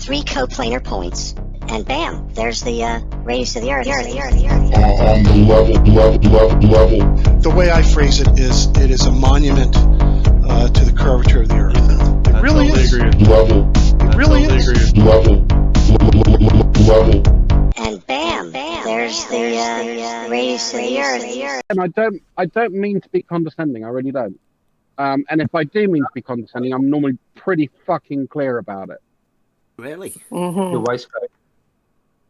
3 coplanar points, and bam, there's the radius of the Earth. On the level. The way I phrase it is a monument to the curvature of the Earth. It really is. Level. It really is. Level. And bam, there's the radius of the Earth. And I don't mean to be condescending. I really don't. And if I do mean to be condescending, I'm normally pretty fucking clear about it. Really? Mm-hmm. Your waistcoat.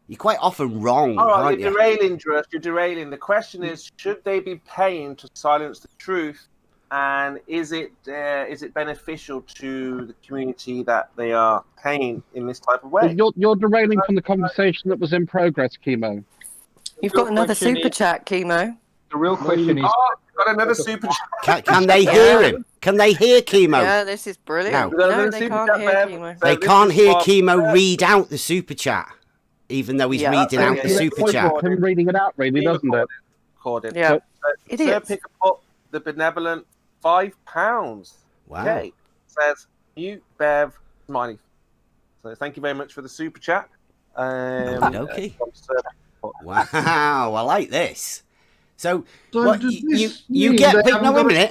You're quite often wrong, All right, aren't you're you? derailing, Dress. You're derailing. The question is, should they be paying to silence the truth? And is it beneficial to the community that they are paying in this type of way? You're derailing from the conversation that was in progress, Chemo. You've got another super chat, Chemo. The real question is... Oh, got another super chat. Can they hear him? Can they hear Chemo? Yeah, this is brilliant. No. They can't hear Chemo. They can't hear Chemo read out the super chat, even though he's reading out the super chat. Him reading it out, really, doesn't it? Recorded. Yeah. Sir Pick Up the benevolent £5. Wow. Okay. Says you Bev smiley. So thank you very much for the super chat. Okay. Wow, I like this. So what, you get picked? No, wait a minute.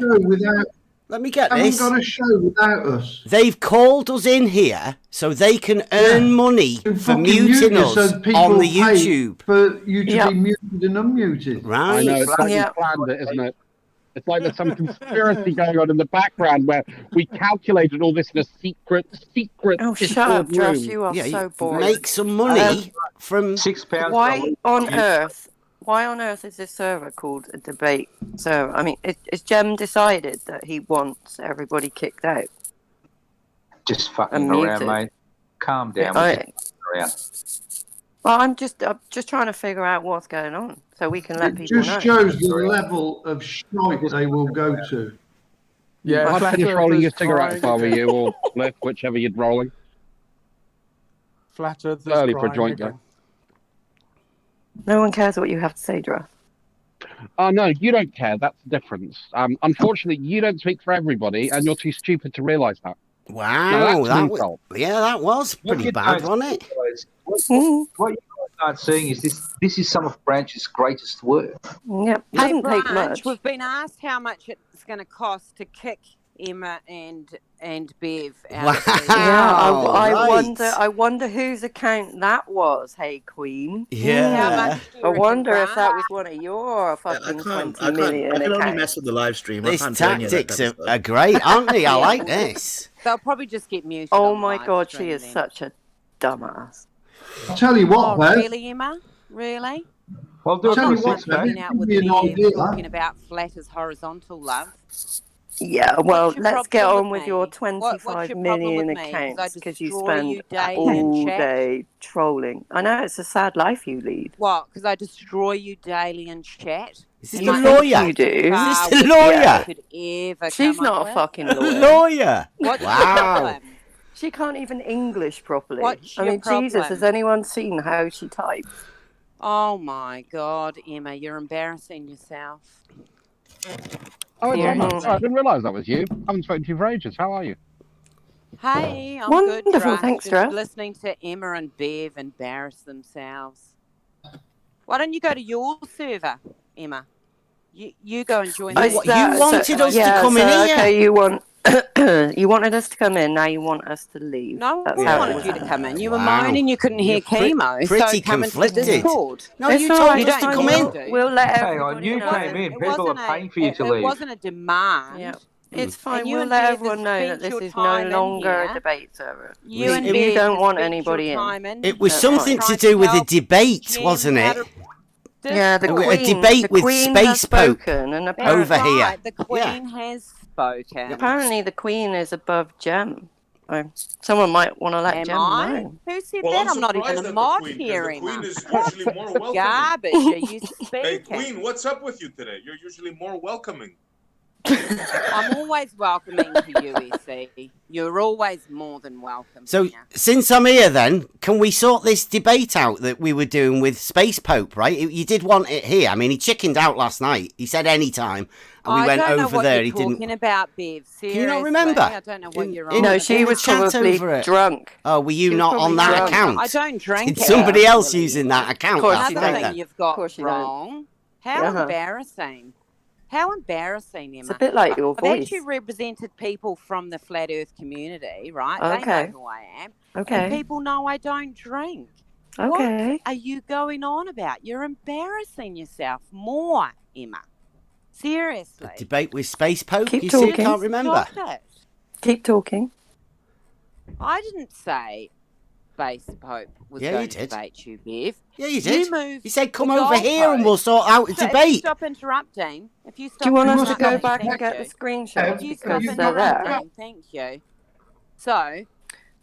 Let me get this. They haven't got a show without us. They've called us in here so they can earn money for muting us on the YouTube. For you to be muted and unmuted. Right. I know, it's like you planned it, isn't it? It's like there's some conspiracy going on in the background where we calculated all this in a secret. Oh, shut up, Josh! You are so boring. Make some money from £6. Why on earth is this server called a debate server? I mean, is Jem decided that he wants everybody kicked out? Just fucking around, mate. Calm down. Well, I'm just trying to figure out what's going on so we can let people know. It just shows the level of shite they will go to. Yeah, I'd finish rolling your cigarette if I were you, or left, whichever you're rolling. Flat Earth is early for a joint again. go. No one cares what you have to say, Draft. Oh, no, you don't care. That's the difference. Unfortunately, you don't speak for everybody, and you're too stupid to realise that. Wow, that was pretty bad, wasn't it? What you aren't seeing is this is some of Branch's greatest work. Yep, hasn't taken much. We've been asked how much it's going to cost to kick Emma and Bev out. I wonder whose account that was. Hey, Queen. Yeah. I wonder if that was one of your fucking 20 million I can only accounts. mess with the live stream. These tactics are great, aren't they? I like this. They'll probably just get muted. Oh my god, she is such a dumbass. I'll tell you what, Bev. Really, Emma? Really? Well, do tell you what, Bev. Out with me talking about flat as horizontal, love. Yeah, well, let's get on with me? your What's 25 your million problem with me? accounts because you destroy spend you daily all in chat? day trolling. I know it's a sad life you lead. What? Because I destroy you daily in chat? Is this You the think lawyer? you do? Is this the lawyer? Could ever She's come up not a with? fucking lawyer. Lawyer. What's your Wow. problem? She can't even English properly. What's I your mean, Jesus, problem? has anyone seen how she types? Oh my God, Emma, you're embarrassing yourself. Oh, Yeah. I didn't realise that was you. I haven't spoken to you for ages. How are you? Hey, I'm Wonderful, good. Trust. thanks, Just Dress. listening to Emma and Bev embarrass themselves. Why don't you go to your server, Emma? You go and join. You theirs. wanted us to come in here. Okay, you wanted us to come in. Now you want us to leave. No, That's I how it wanted was. you to come in. You were Wow. moaning you couldn't hear chemo, pretty so come into conflicted. the Discord. No, It's you all told right, us to fine, come in. We'll let Hang on, everybody you know. came in. People are paying for you to It leave. wasn't a demand. Yeah. It's fine. And you We'll and let Bev everyone have know spent that this your is time no in longer a here. debate server. You and If Bev you don't have want spent anybody your in. time in. It was That's something fine. to do with a Help debate, Jim wasn't how it? to- Yeah, the A Queen. debate the with Queen Space has spoken, and Over apparently, here. Right, the Queen has spoken. apparently the Queen is above Jem. So someone might want to let Am Jem I? know. Who said Well, that? I'm I'm not even surprised a at the mod Queen, here, 'cause the Emma. Queen is What usually more welcoming. garbage are you Hey, speaking? Queen, what's up with you today? You're usually more welcoming. I'm always welcoming to you, EC. You're always more than welcome. So, here. since I'm here then, can we sort this debate out that we were doing with Space Pope, right? You did want it here. I mean, he chickened out last night. He said any time, and we went I don't over know what there. you're He talking didn't. about, Bev. Seriously, Can you not remember? I don't know what you're on. No, she was chat probably over it. drunk. Oh, were you She was not on probably that drunk. account? I don't drink. It's somebody else actually. using that account. Of course last you Another night, thing then. you've got course you wrong. How Uh-huh. embarrassing. How embarrassing, Emma. It's a bit like your I've voice. actually represented people from the Flat Earth community, right? They Okay. know who I am. Okay. And people know I don't drink. Okay. What are you going on about? You're embarrassing yourself more, Emma. Seriously. Debate with Space Pope? Keep you see, I talking. can't remember. Stop it. Keep talking. I didn't say Space Pope was Yeah, going you to did. debate you, Bev. Yeah, you did. moved You said, come the over here and we'll goalpost. sort out a So if you debate. stop interrupting, Do you want us to go back and thank get you. the screenshots If you stop because they're there? interrupting, thank you. So,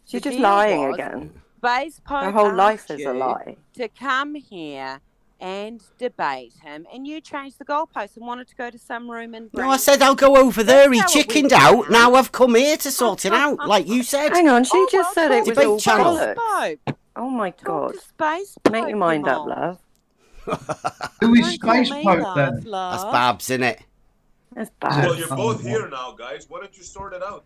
She's the just deal lying was again. Space Pope Her whole life asked is a you lie. to come here and debate him, and you changed the goalpost and wanted to go to some room and No, I said I'll go over there. He That's how it chickened went out. down. Now I've come here to sort it out, like you said. Hang on, she just said it was Debate all channel. bollocks. Pope. Oh my god. Space Make your mind up, love. Who is Don't call Space me Pope love, then? love. That's Babs, innit? That's bad. Well, you're both here now, guys. Why don't you sort it out?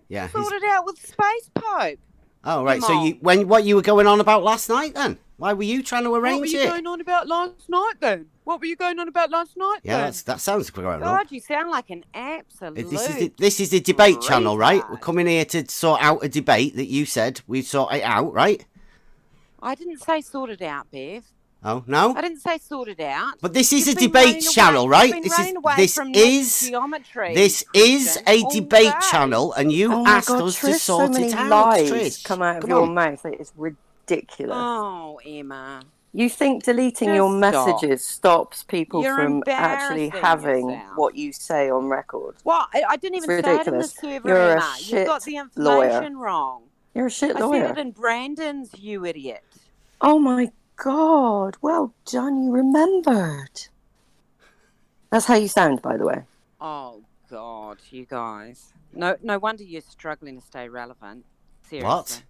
Yeah. Sort it out with Space Pope. Oh, right. Come So on. what you were going on about last night then? Why were you trying to What were arrange you it? going on about last night then? What were you going on about last night Yeah, then? that sounds grown up. God, you sound like an absolute. This is the debate channel, right? We're coming here to sort out a debate that you said we'd sort it out, right? I didn't say sort it out, Bev. Oh no. I didn't say sort it out. But this is You've a been debate running channel, away- right? you've been This running away from geometry, is Christian, a all debate day. channel, and you Oh my asked god, us Trish, to sort so many it out. lies Trish, come out of come your on. mouth. It is ridiculous. Oh, Emma. You think deleting your Just stop. messages stops people You're from actually embarrassing having yourself. what you say on record? Well, I didn't even It's say it in the ridiculous. server, You're a Emma. You've got shit the lawyer. information wrong. You're a shit I lawyer. said it in Brandon's, you idiot. Oh my god, well done, you remembered. That's how you sound, by the way. Oh, God, you guys. No wonder you're struggling to stay relevant. Seriously. What?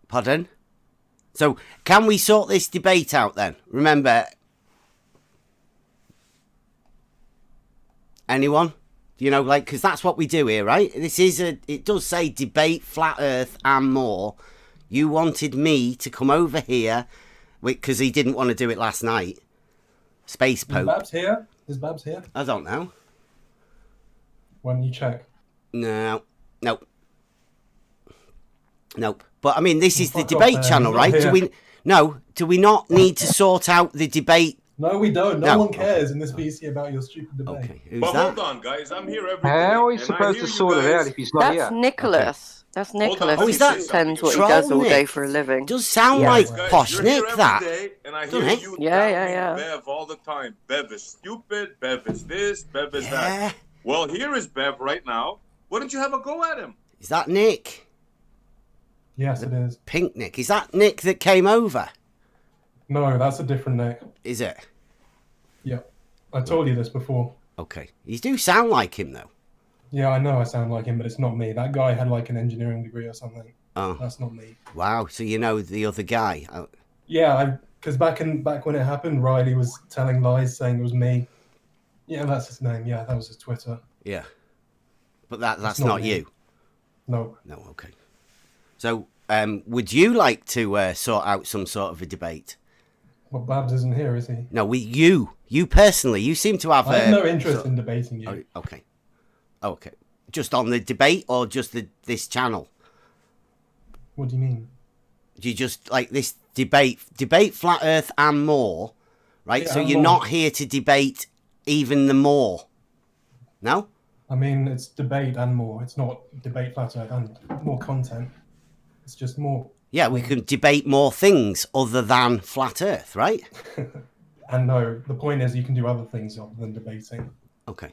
Pardon? So, can we sort this debate out then? Remember, anyone? You know, like, because that's what we do here, right? It does say debate, flat earth, and more. You wanted me to come over here, because he didn't want to do it last night. Space Pope. Is Babs here? Is Babs here? I don't know. Why don't you check? No. Nope. Nope. But, I mean, this is the Fuck off debate then, channel, he's not right? here. Do we not need to sort out the debate? No, we don't. No No. one cares in this BC about your stupid debate. Okay. Who's But that? hold on, guys. I'm here every day. How are you and I supposed hear to you sort it guys- out if he's not That's here? Nicholas. That's Hold on, Nicholas let who me say something. pretends what he Troll does all day Nick. for a living. Does sound Yeah. like Guys, posh you're Nick, here every that. day, and I Doesn't hear it? you Yeah, downing yeah. Bev all the time. Bev is stupid. Bev is this. Bev is Yeah. that. Well, here is Bev right now. Why don't you have a go at him? Is that Nick? Yes, it is. Pink Nick. Is that Nick that came over? No, that's a different Nick. Is it? Yeah. I told you this before. Okay. You do sound like him, though. Yeah, I know I sound like him, but it's not me. That guy had like an engineering degree or something. Oh. That's not me. Wow. So you know the other guy. Oh, Yeah, because back when it happened, Riley was telling lies saying it was me. Yeah, that's his name. Yeah, that was his Twitter. yeah. But that's It's not not me. you. No. No, okay. So, would you like to sort out some sort of a debate? Well, Babs isn't here, is he? No, you personally. You seem to have. I have no interest in debating you. Oh, okay. Okay. Just on the debate or just this channel? What do you mean? Do you just like this debate, flat earth and more, right? Yeah, So and you're more. not here to debate even the more. No? I mean, it's debate and more. It's not debate flat earth and more content. It's just more. Yeah, we can debate more things other than flat earth, right? And no, the point is you can do other things other than debating. Okay.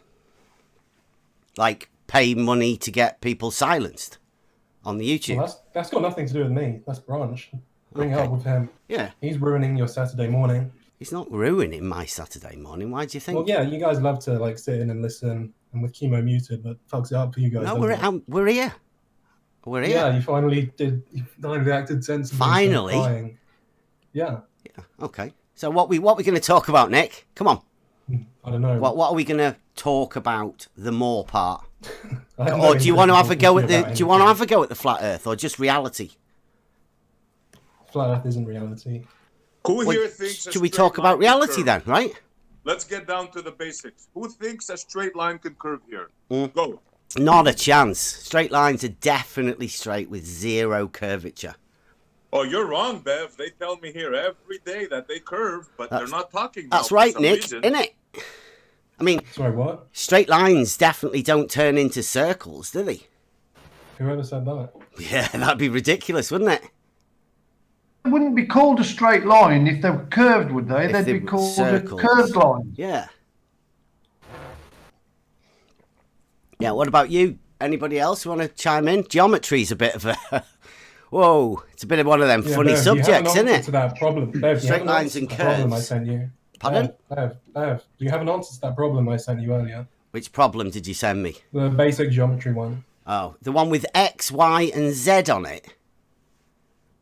Like pay money to get people silenced on the YouTube. Well, that's got nothing to do with me. That's Branch. Bring it Okay. up with him. Yeah. He's ruining your Saturday morning. He's not ruining my Saturday morning. Why do you think? Well, yeah, you guys love to like sit in and listen, and with chemo muted, that fucks it up for you guys. No, doesn't we're it? we're here. We're here. Yeah, you finally acted sensibly. Finally? instead of crying. Yeah. Okay. So what we going to talk about, Nick? Come on. I don't know. What are we going to talk about? The more part, I have no or do you want to have a interest go in at the? talking Do you about want to have a go at the flat Earth, or just reality? Flat Earth isn't reality. Who Well, here thinks? a should we straight talk line about can reality curve? then? Right. Let's get down to the basics. Who thinks a straight line can curve here? Mm. Go. Not a chance. Straight lines are definitely straight with zero curvature. Oh, you're wrong, Bev. They tell me here every day that they curve, but they're not talking. That's now for right, some Nick, reason. isn't it? I mean, Sorry, what? straight lines definitely don't turn into circles, do they? Whoever said that? Yeah, that'd be ridiculous, wouldn't it? It wouldn't be called a straight line if they were curved, would they? If They'd they be were called circles. a curved line. Yeah. Yeah, what about you? Anybody else who want to chime in? Geometry's a bit of a... Whoa, it's a bit of one of them Yeah, funny Bev, subjects, you have an isn't answer it? to that problem. Bev, you Straight have an lines answer and to the problem I curves. sent you. Pardon? Bev, do you have an answer to that problem I sent you earlier? Which problem did you send me? The basic geometry one. Oh, the one with X, Y, and Z on it?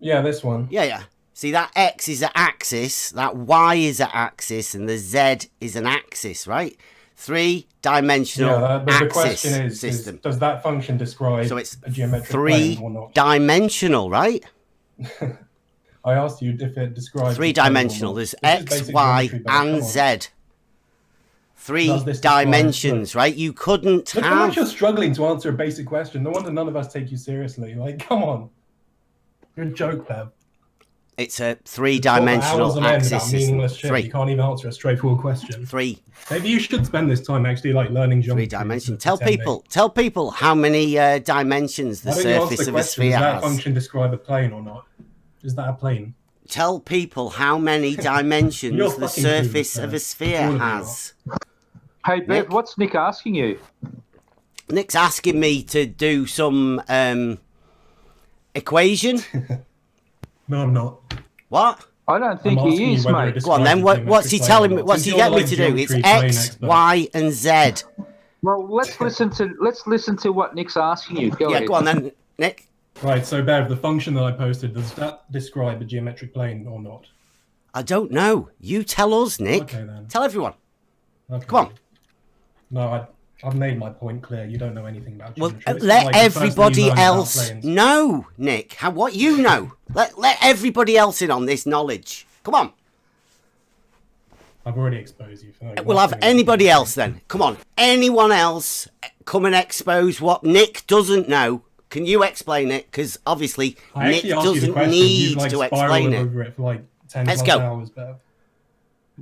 Yeah, this one. Yeah. See, that X is an axis, that Y is an axis, and the Z is an axis, right? Three-dimensional But the axis question is, system. does that function describe So it's a geometric plane or not? three-dimensional, right? I asked you if it describes... Three-dimensional. There's This is X, basic Y, geometry, Bev, come and on. Z. Three Does this describe- dimensions, right? You couldn't Look how much have... you're struggling to answer a basic question. No wonder none of us take you seriously. Like, come on. You're a joke, Bev. It's a three-dimensional axis about system. meaningless shit. Three. You can't even answer a straightforward question. Three. Maybe you should spend this time actually like learning geometry. Three-dimension. Tell people how many dimensions the Why don't you answer surface the of a question, sphere does that has. function describe a plane or not? Is that a plane? Tell people how many dimensions You're the fucking surface clueless, of a All sphere of you has. Hey, Bev, Nick? what's Nick asking you? Nick's asking me to do some equation. No, I'm not. What? I don't think I'm asking he you is, whether it mate. Go on describes then. a What's he geometric telling plane me? or not. What's he Since you're, getting me like, to do? It's geometry plane X, expert. Y, and Z. Well, let's listen to what Nick's asking you. Go Yeah, ahead. go on then, Nick. Right, so Bev, the function that I posted, does that describe a geometric plane or not? I don't know. You tell us, Nick. Okay, then. Tell everyone. Okay. Come on. No, I've made my point clear. You don't know anything about Well, geometry. It's let like the first thing you everybody learn about else planes. know, Nick. What you know. Let everybody else in on this knowledge. Come on. I've already exposed you. For We'll have anybody else then. Come on. Anyone else come and expose what Nick doesn't know. Can you explain it? Because obviously I Nick actually asked you the doesn't question. need You've, like, to spiraled explain it. over it for like 10 Let's plus go. hours, Bev.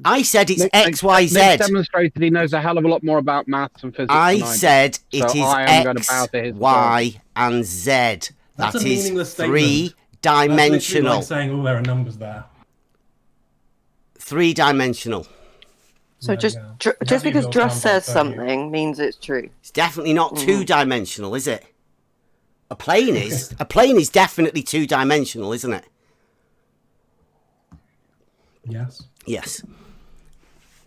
I said it's Nick X, Y, Z. demonstrated he knows a hell of a lot more about maths and physics I than I do. said it So is I am gonna X, bow to his Y, and Z. That's That a is meaningless statement. That's literally three-dimensional. like saying, oh, there are numbers there. Three-dimensional. So No, just yeah. just You have because your Dross soundbite, says don't you? something means it's true. It's definitely not two-dimensional, is it? A plane is. A plane is definitely two-dimensional, isn't it? Yes. Yes.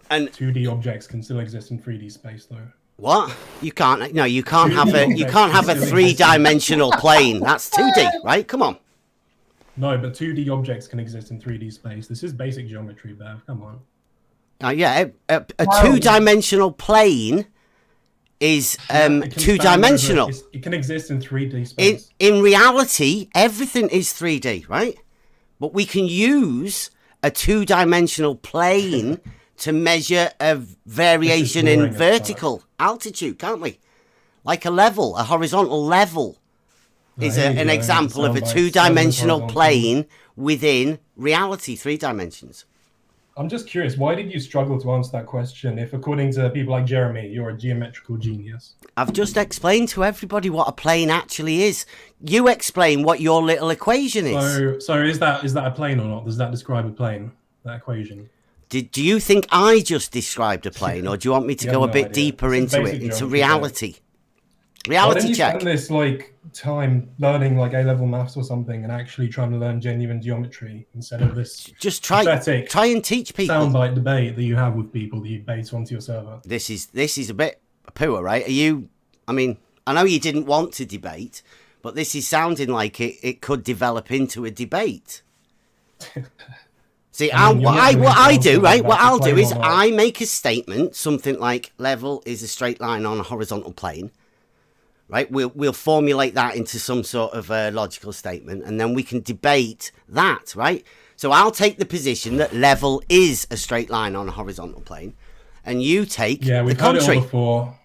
And 2D objects can still exist in 3D space, though. what? You can't. No, you can't 2D have a. You objects can't have a can still three-dimensional plane. That's 2D, right? Come on. No, but 2D objects can exist in 3D space. This is basic geometry, Bev. Come on. Yeah, a two-dimensional plane is It can span two-dimensional. over- it can exist in 3D space. In reality, everything is 3D, right? But we can use a two-dimensional plane to measure a variation boring in as vertical altitude, can't we? Like a level, a horizontal level is There you an go, example of a soundbite. two-dimensional Horizontal. plane within reality, 3 dimensions. I'm just curious, why did you struggle to answer that question if, according to people like Jeremy, you're a geometrical genius? I've just explained to everybody what a plane actually is. You explain what your little equation is. So is that a plane or not? Does that describe a plane, that equation? Do you think I just described a plane, or do you want me to You go have a no bit idea. deeper This is into it, basic into geometry, reality? Why Reality don't you check. spend this like time learning like A-level maths or something and actually trying to learn genuine geometry instead of this Just try and teach people. Soundbite debate that you have with people that you base onto your server. This is a bit poor, right? I mean, I know you didn't want to debate, but this is sounding like it could develop into a debate. See, what I do, right? What I'll do is I make a statement, something like level is a straight line on a horizontal plane, right? We'll formulate that into some sort of logical statement, and then we can debate that, right? So I'll take the position that level is a straight line on a horizontal plane, and you take the we've contrary. heard it all before.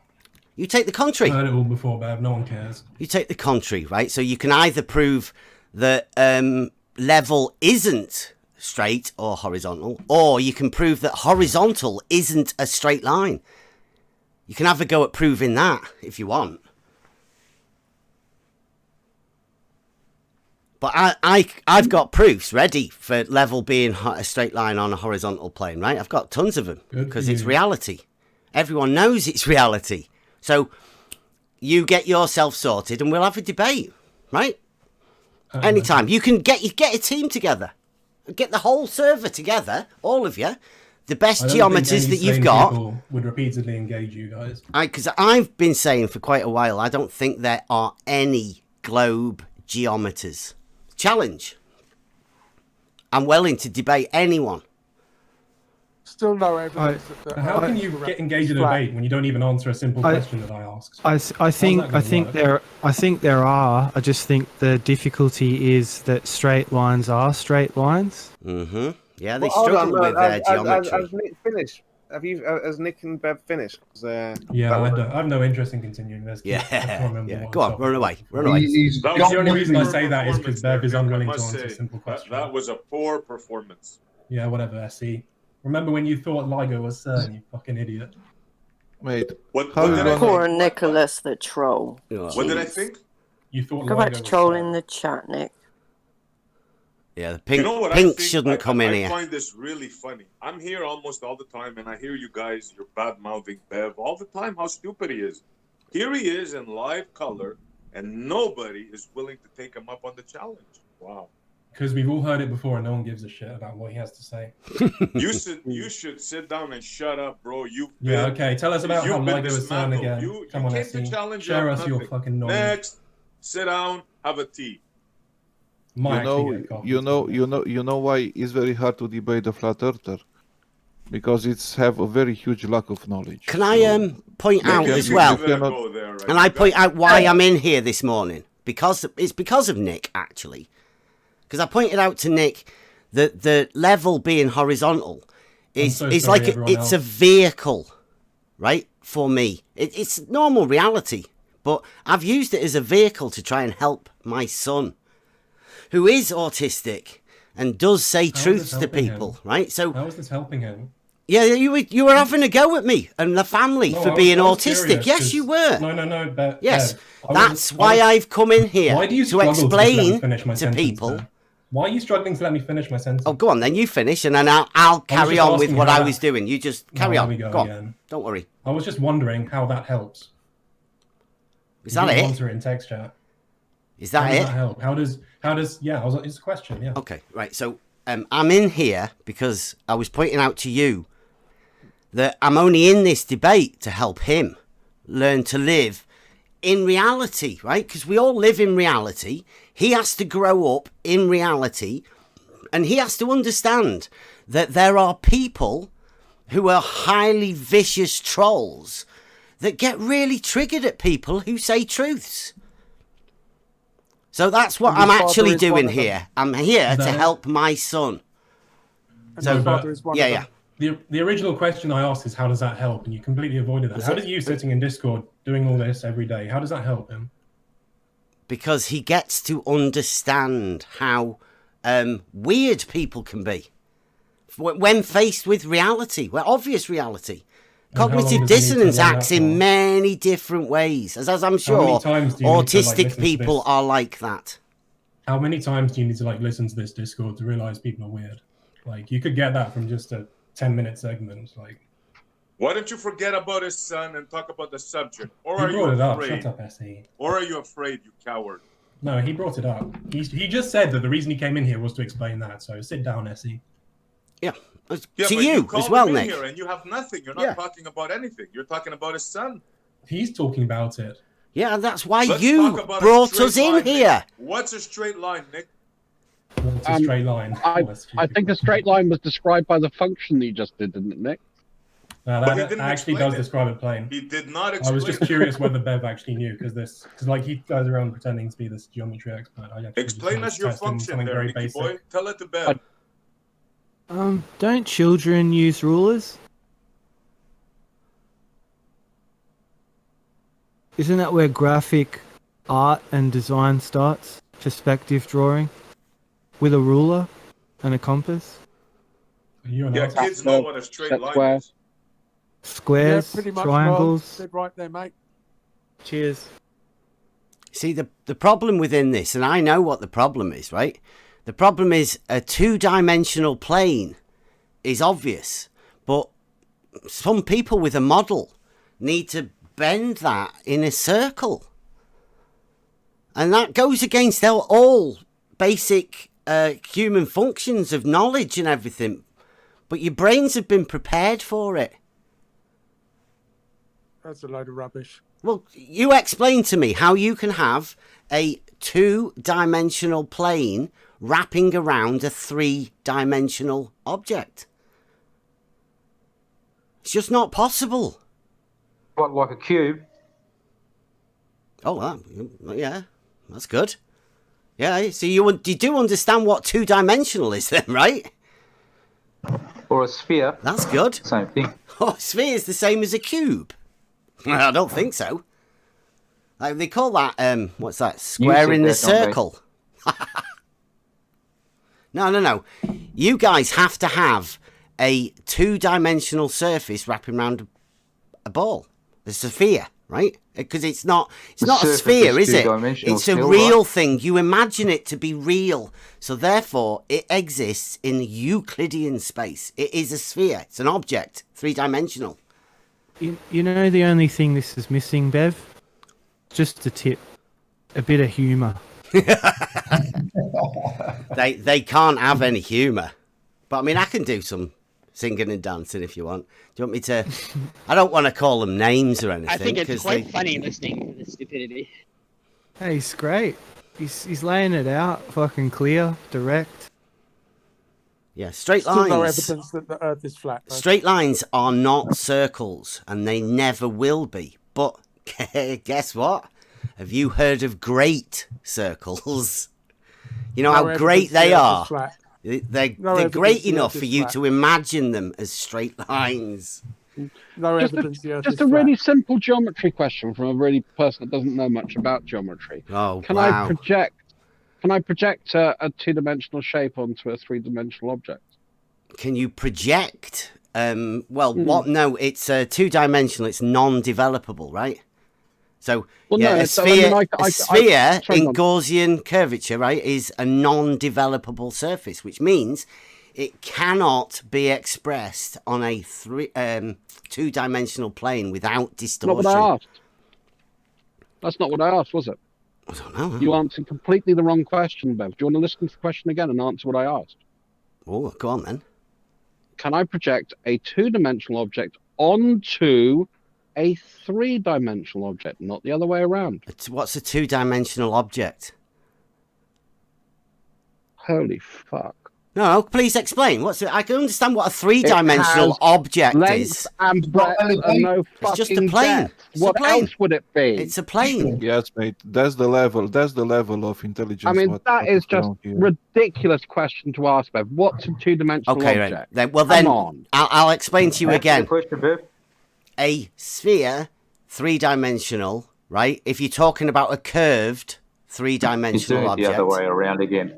You take the contrary. I've heard it all before, Bev. No one cares. You take the contrary, right? So you can either prove that level isn't straight or horizontal, or you can prove that horizontal isn't a straight line. You can have a go at proving that if you want. But I've got proofs ready for level being a straight line on a horizontal plane, right? I've got tons of them because it's reality. Everyone knows it's reality. So you get yourself sorted and we'll have a debate, right? Anytime. You can get a team together. Get the whole server together, all of you. The best geometers that you've got. People would repeatedly engage you guys. Because I've been saying for quite a while, I don't think there are any globe geometers. Challenge. I'm willing to debate anyone. Still no evidence. How can you get engaged in a debate when you don't even answer a simple question that I asked? I think there are. I just think the difficulty is that straight lines are straight lines. Mm-hmm. Yeah, they struggle with geometry. Has Nick finished? Has Nick and Bev finished? I have no interest in continuing this. Yeah. Go on, run away. The only reason I say that is because Bev is unwilling to answer a simple question. That was a poor performance. Yeah, whatever, SE. Remember when you thought LIGO was CERN, you fucking idiot. Wait. Poor Nicholas the troll. What did I think? You thought Go back to trolling the chat, Nick. Yeah, the pink shouldn't come in here. I find this really funny. I'm here almost all the time, and I hear you guys, you're bad-mouthing Bev all the time, how stupid he is. Here he is in live color, and nobody is willing to take him up on the challenge. Wow. Because we've all heard it before, and no one gives a shit about what he has to say. You should sit down and shut up, bro. Okay. Tell us about how LIGO is CERN again. Come on, SE. Share us your fucking knowledge. Next, sit down, have a tea. You know why it's very hard to debate a flat earther, because it's have a very huge lack of knowledge. Can I point out as well? And I point out why I'm in here this morning because of Nick actually, because I pointed out to Nick that the level being horizontal is like it's a vehicle, right? For me, it's normal reality, but I've used it as a vehicle to try and help my son, who is autistic and does say truths to people, right? So how is this helping him? Yeah, you were having a go at me and the family for being autistic. Yes, you were. No. Yes, that's why I've come in here to explain to people. Why are you struggling to let me finish my sentence? Oh, go on then. You finish, and then I'll carry on with what I was doing. You just carry on. Go on. Don't worry. I was just wondering how that helps. Is that it? Answer it in text chat. Is that it? How does that help? How does? Yeah, it's a question. Yeah. Okay, right. So I'm in here because I was pointing out to you that I'm only in this debate to help him learn to live in reality, right? Because we all live in reality. He has to grow up in reality, and he has to understand that there are people who are highly vicious trolls that get really triggered at people who say truths. So that's what I'm actually doing here. I'm here to help my son. Yeah. The original question I asked is how does that help, and you completely avoided that. How does you sitting in Discord doing all this every day? How does that help him? Because he gets to understand how weird people can be when faced with reality, obvious reality. Cognitive dissonance acts in many different ways, as I'm sure autistic people are like that. How many times do you need to listen to this Discord to realize people are weird? You could get that from just a 10-minute segment. Why don't you forget about his son and talk about the subject? Or He are you brought it up. afraid? Shut up, SE. Or are you afraid, you coward? No, he brought it up. He just said that the reason he came in here was to explain that. So sit down, SE. Yeah. Yeah, To but you called as well, him in Nick. here and you have nothing. You're not talking about anything. You're talking about his son. He's talking about it. Yeah, that's why Let's you talk about a brought straight us in line, here. Nick. What's a straight line, Nick? What's a straight line? I think a straight line was described by the function that you just did, didn't it, Nick? No, But he that didn't actually explain does it. describe it plain. He did not I explain was just it. curious whether Bev actually knew, because like he goes around pretending to be this geometry expert. I actually Explain us just your tested function something there, very Nicky basic. boy. Tell it to Bev. Don't children use rulers? Isn't that where graphic art and design starts? Perspective drawing? With a ruler and a compass? Yeah, kids know what a straight line is. Squares, pretty much, triangles. Well, right there, mate. Cheers. See, the problem within this, and I know what the problem is, right? The problem is a two-dimensional plane is obvious, but some people with a model need to bend that in a circle. And that goes against all basic human functions of knowledge and everything. But your brains have been prepared for it. That's a load of rubbish. Well, you explain to me how you can have a two-dimensional plane wrapping around a three-dimensional object. It's just not possible. What, like a cube? Oh, yeah, that's good. Yeah, so you do understand what two-dimensional is then, right? Or a sphere? That's good. Same thing. Oh, a sphere is the same as a cube. I don't think so. Like they call that what's that? Square in the circle. No. You guys have to have a two-dimensional surface wrapping around a ball. A sphere, right? Because it's not a sphere, is it? It's a real thing. You imagine it to be real. So therefore, it exists in Euclidean space. It is a sphere. It's an object, three-dimensional. You know the only thing this is missing, Bev? Just a tip. A bit of humour. They can't have any humour. But I mean, I can do some singing and dancing if you want. Do you want me to? I don't want to call them names or anything. I think it's quite funny listening to the stupidity. Hey, he's great. He's laying it out, fucking clear, direct. Yeah, straight Still lines. no evidence that the Earth is flat. Though. Straight lines are not circles, and they never will be. But guess what? Have you heard of great circles? You know how great they are. They're great enough for you to imagine them as straight lines. No evidence the Earth is Just a really simple geometry question from a really person that doesn't know much about geometry. Oh, Can wow. I project a two-dimensional shape onto a three-dimensional object? Can you project? What? No, it's two-dimensional. It's non-developable, right? So, a sphere, in Gaussian curvature, right, is a non-developable surface, which means it cannot be expressed on a two-dimensional plane without distortion. Not what I asked. That's not what I asked, was it? I don't know. You answered completely the wrong question, Bev. Do you want to listen to the question again and answer what I asked? Oh, go on then. Can I project a two-dimensional object onto a three-dimensional object, not the other way around? What's a two-dimensional object? Holy fuck. No, please explain. I can understand what a three-dimensional object is. And breadth and no it's just a fucking plane. depth. What else would it be? It's a plane. Yes, mate. That's the level. That's the level of intelligence. I mean, that is just ridiculous question to ask, Bev. What's a two-dimensional object? Right. Then I'll explain to you again. A sphere, three-dimensional, right? If you're talking about a curved three-dimensional object. The other way around again.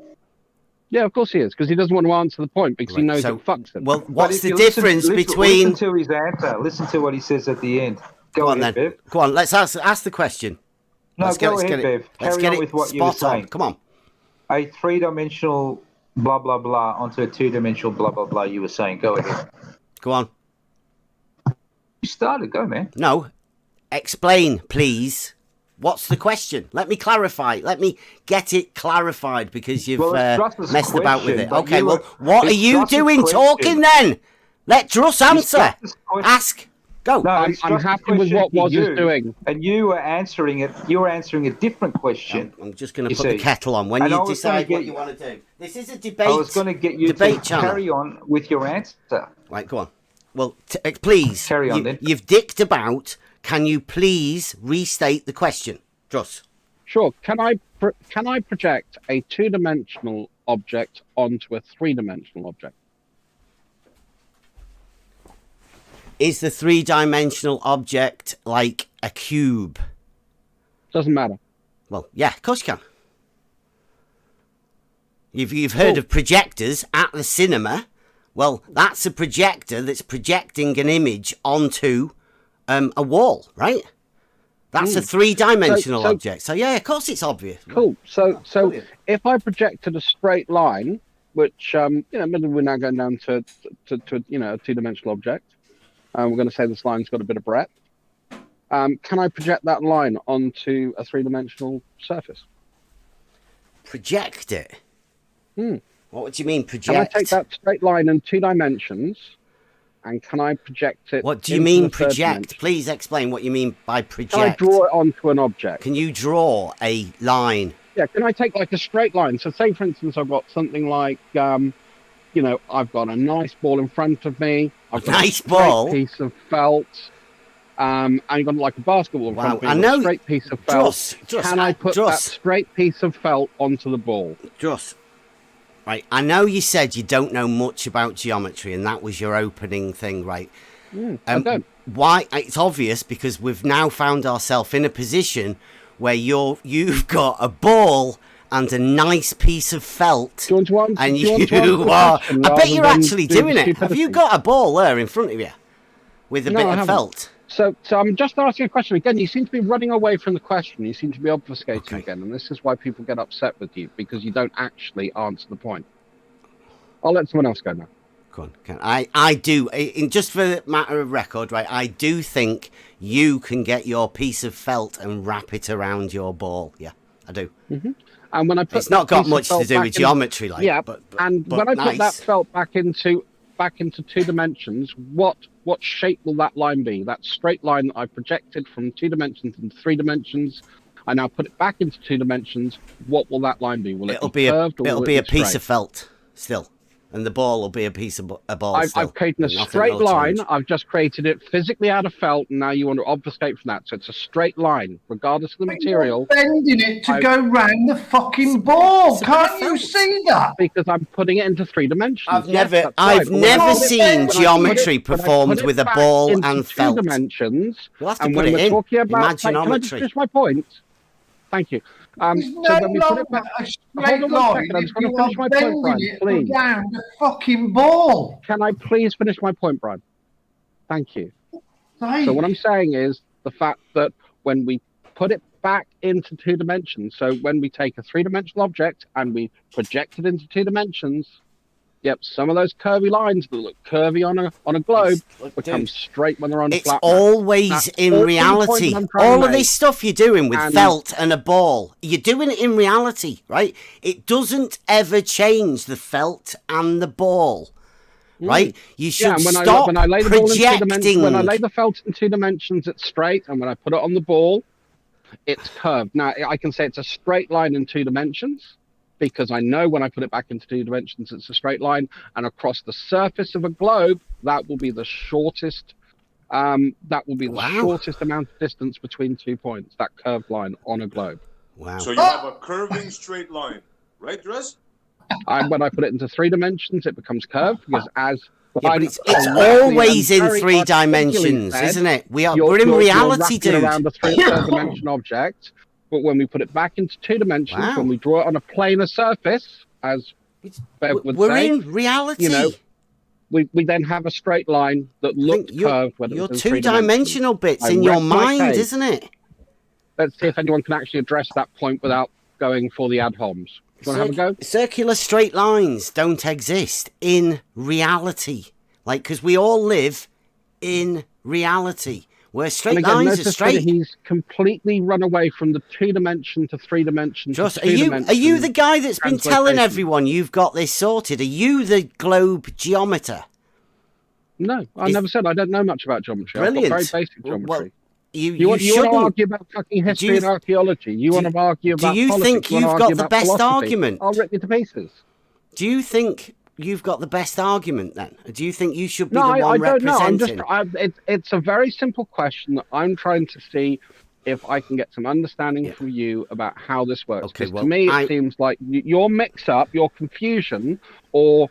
Yeah, of course he is, because he doesn't want to answer the point because he knows it fucks him. Well, what's the difference between? Listen to his answer. Listen to what he says at the end. Go on then. Bev. Go on. Let's ask the question. No, go ahead, Bev. Carry on with what you were saying. Come on. A three-dimensional blah blah blah onto a two-dimensional blah blah blah. You were saying. Go ahead. Go on. You started. Go, man. No. Explain, please. What's the question? Let me clarify. Let me get it clarified because you've messed about with it. Okay, well, what are you doing talking then? Let Druss answer. Ask. Go. No, I'm happy with what Woz is doing. And you were answering it. You were answering a different question. I'm just going to put the kettle on when you decide what you want to do. This is a debate. I was going to get you to carry on with your answer. Right, go on. Well, please. Carry on then. You've dicked about. Can you please restate the question, Druss? Sure. Can I project a two-dimensional object onto a three-dimensional object? Is the three-dimensional object like a cube? Doesn't matter. Well, yeah, of course you can. You've heard of projectors at the cinema. Well, that's a projector that's projecting an image onto a wall, right? That's a three-dimensional object. So yeah, of course it's obvious. Cool. So if I projected a straight line, which maybe we're now going down to a two-dimensional object. We're going to say this line's got a bit of breadth. Can I project that line onto a three-dimensional surface? Project it? What do you mean project? Can I take that straight line in 2 dimensions, and can I project it? What do you mean project? Please explain what you mean by project. Can I draw it onto an object? Can you draw a line? Yeah, can I take like a straight line? So say, for instance, I've got something like... I've got a nice ball in front of me. I've got a straight piece of felt. And I've got like a basketball in front of me. I know. A straight piece of felt. Can I put that straight piece of felt onto the ball? Right. I know you said you don't know much about geometry, and that was your opening thing, right? I don't. Why? It's obvious because we've now found ourselves in a position where you've got a ball and a nice piece of felt, and you are. I bet you're actually doing it. Have you got a ball there in front of you with a bit of felt? So I'm just asking a question again. You seem to be running away from the question. You seem to be obfuscating again, and this is why people get upset with you because you don't actually answer the point. I'll let someone else go now. Go on. I do. Just for the matter of record, right? I do think you can get your piece of felt and wrap it around your ball. Yeah, I do. And when I put it's not got much to do with geometry, like but when I put that felt back into 2 dimensions, what shape will that line be? That straight line that I projected from 2 dimensions into 3 dimensions, I now put it back into 2 dimensions. What will that line be? Will it be curved or it'll be a piece of felt still, and the ball will be a piece of a ball. I've created a straight line. I've just created it physically out of felt, and now you want to obfuscate from that. So it's a straight line, regardless of the material. You're bending it to go round the fucking ball. Can't you see that? Because I'm putting it into 3 dimensions. I've never seen geometry performed with a ball and felt. 2 dimensions. You'll have to put it in. Imaginometry. Can I just finish my point? Thank you. So when we put it back, a straight line. I'm just going to finish my point, Brian. Please. Down the fucking ball. Can I please finish my point, Brian? Thank you. So what I'm saying is the fact that when we put it back into 2 dimensions, so when we take a 3-dimensional object and we project it into 2 dimensions, some of those curvy lines that look curvy on a globe become straight when they're on a flat. It's always in reality. All of this stuff you're doing with felt and a ball, you're doing it in reality, right? It doesn't ever change the felt and the ball, right? You should stop projecting. When I lay the felt in 2 dimensions, it's straight, and when I put it on the ball, it's curved. Now, I can say it's a straight line in 2 dimensions, because I know when I put it back into 2 dimensions, it's a straight line, and across the surface of a globe, that will be the shortest. Shortest amount of distance between 2 points. That curved line on a globe. Wow! So you have a curving straight line, right, Dress? When I put it into 3 dimensions, it becomes curved because it's always in 3 dimensions, isn't it? We're in reality, dude. Around a 3-dimension object. But when we put it back into 2 dimensions, when we draw it on a planar surface, as Bev would say, we're in reality. We then have a straight line that looks curved. Your 2-dimensional bits in your mind, isn't it? Let's see if anyone can actually address that point without going for the ad homs. Do you want to have a go? Circular straight lines don't exist in reality. Because we all live in reality, where And straight again, lines are notice that straight. he's completely run away from the 2-dimension to 3-dimension. Just, are you the guy that's been telling everyone you've got this sorted? Are you the globe geometer? No, I never said I don't know much about geometry. Brilliant. I've got very basic geometry. Well, you want to argue about fucking history and archaeology. You want to argue about Do you politics. think You wanna you've argue got the about best philosophy. argument? I'll rip you to pieces. Do you think you've got the best argument then? Do you think you should be No, the one I don't know. representing? It's a very simple question that I'm trying to see if I can get some understanding from you about how this works. Okay, Because to me, it seems like your mix-up, your confusion, or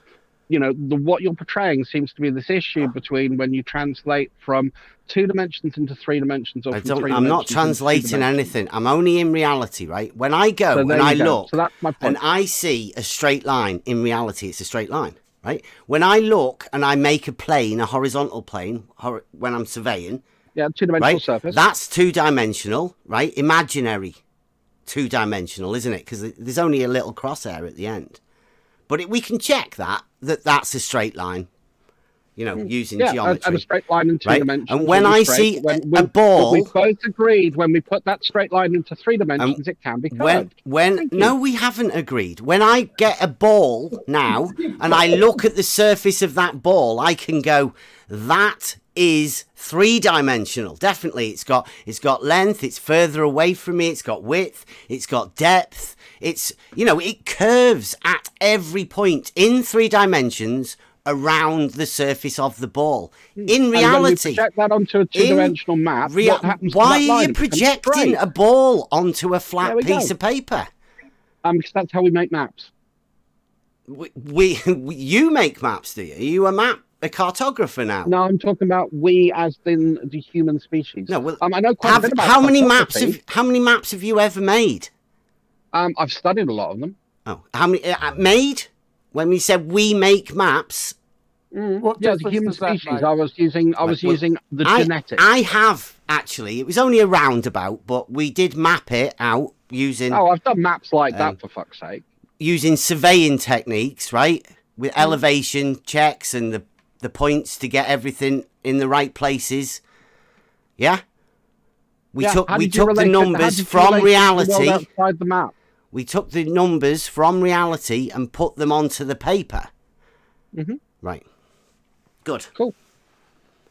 what you're portraying seems to be this issue between when you translate from 2 dimensions into 3 dimensions, or I'm not translating anything. I'm only in reality, right? When I go and I look, so that's my point. and I see a straight line, in reality, it's a straight line, right? When I look and I make a plane, a horizontal plane, when I'm surveying, 2-dimensional surface. That's 2-dimensional, right? Imaginary 2-dimensional, isn't it? Because there's only a little crosshair at the end. But we can check that's a straight line, using geometry. And a straight line in 2 dimensions. And when I see a ball... We both agreed when we put that straight line into 3 dimensions, it can be curved. No, we haven't agreed. When I get a ball now, and I look at the surface of that ball, I can go, that is 3-dimensional. Definitely. It's got length, it's further away from me, it's got width, it's got depth. It's, it curves at every point in 3 dimensions around the surface of the ball. In reality, and when we project that onto a 2-dimensional map, what happens to why that are line? you projecting a ball onto a flat piece of paper? Because that's how we make maps. You make maps, do you? Are you a cartographer now? No, I'm talking about we as in the human species. No, well, I know quite a bit about how many maps have you ever made? I've studied a lot of them. Oh, how many made? When we said we make maps, the human species. I was using the genetics. I have actually. It was only a roundabout, but we did map it out using. Oh, I've done maps like that for fuck's sake. Using surveying techniques, right? With elevation checks and the points to get everything in the right places. Yeah. We took the numbers from reality. Outside the map. We took the numbers from reality and put them onto the paper. Mm-hmm. Right. Good. Cool.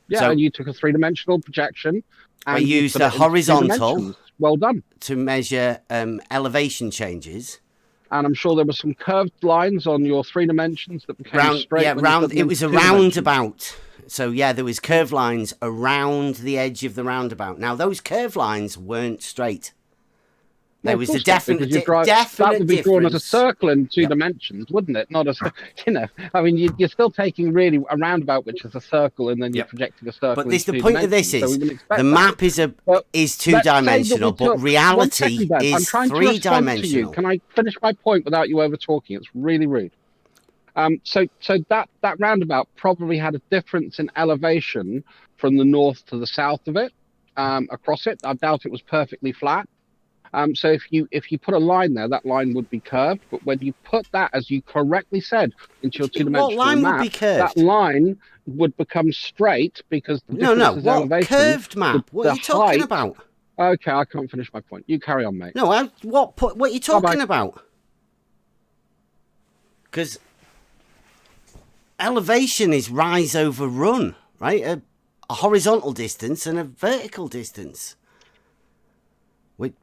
Yeah, so, and you took a 3-dimensional projection. And I used a horizontal. Well done. To measure elevation changes. And I'm sure there were some curved lines on your 3 dimensions that became straight. Yeah, round. It was a roundabout. So yeah, there was curved lines around the edge of the roundabout. Now those curved lines weren't straight. There was a definite difference. That would be drawn as a circle in 2 dimensions, wouldn't it? Not as, I mean, you're still taking really a roundabout, which is a circle, and then you're projecting a circle. But the point of this is the map is 2-dimensional, but reality is 3-dimensional. Can I finish my point without you over talking? It's really rude. So that roundabout probably had a difference in elevation from the north to the south of it, across it. I doubt it was perfectly flat. So if you put a line there, that line would be curved. But when you put that, as you correctly said, into your 2-dimensional map, would be curved? That line would become straight because the difference is elevation. Curved map? What are you talking about? Okay, I can't finish my point. You carry on, mate. No, what are you talking about? Because elevation is rise over run, right? A horizontal distance and a vertical distance.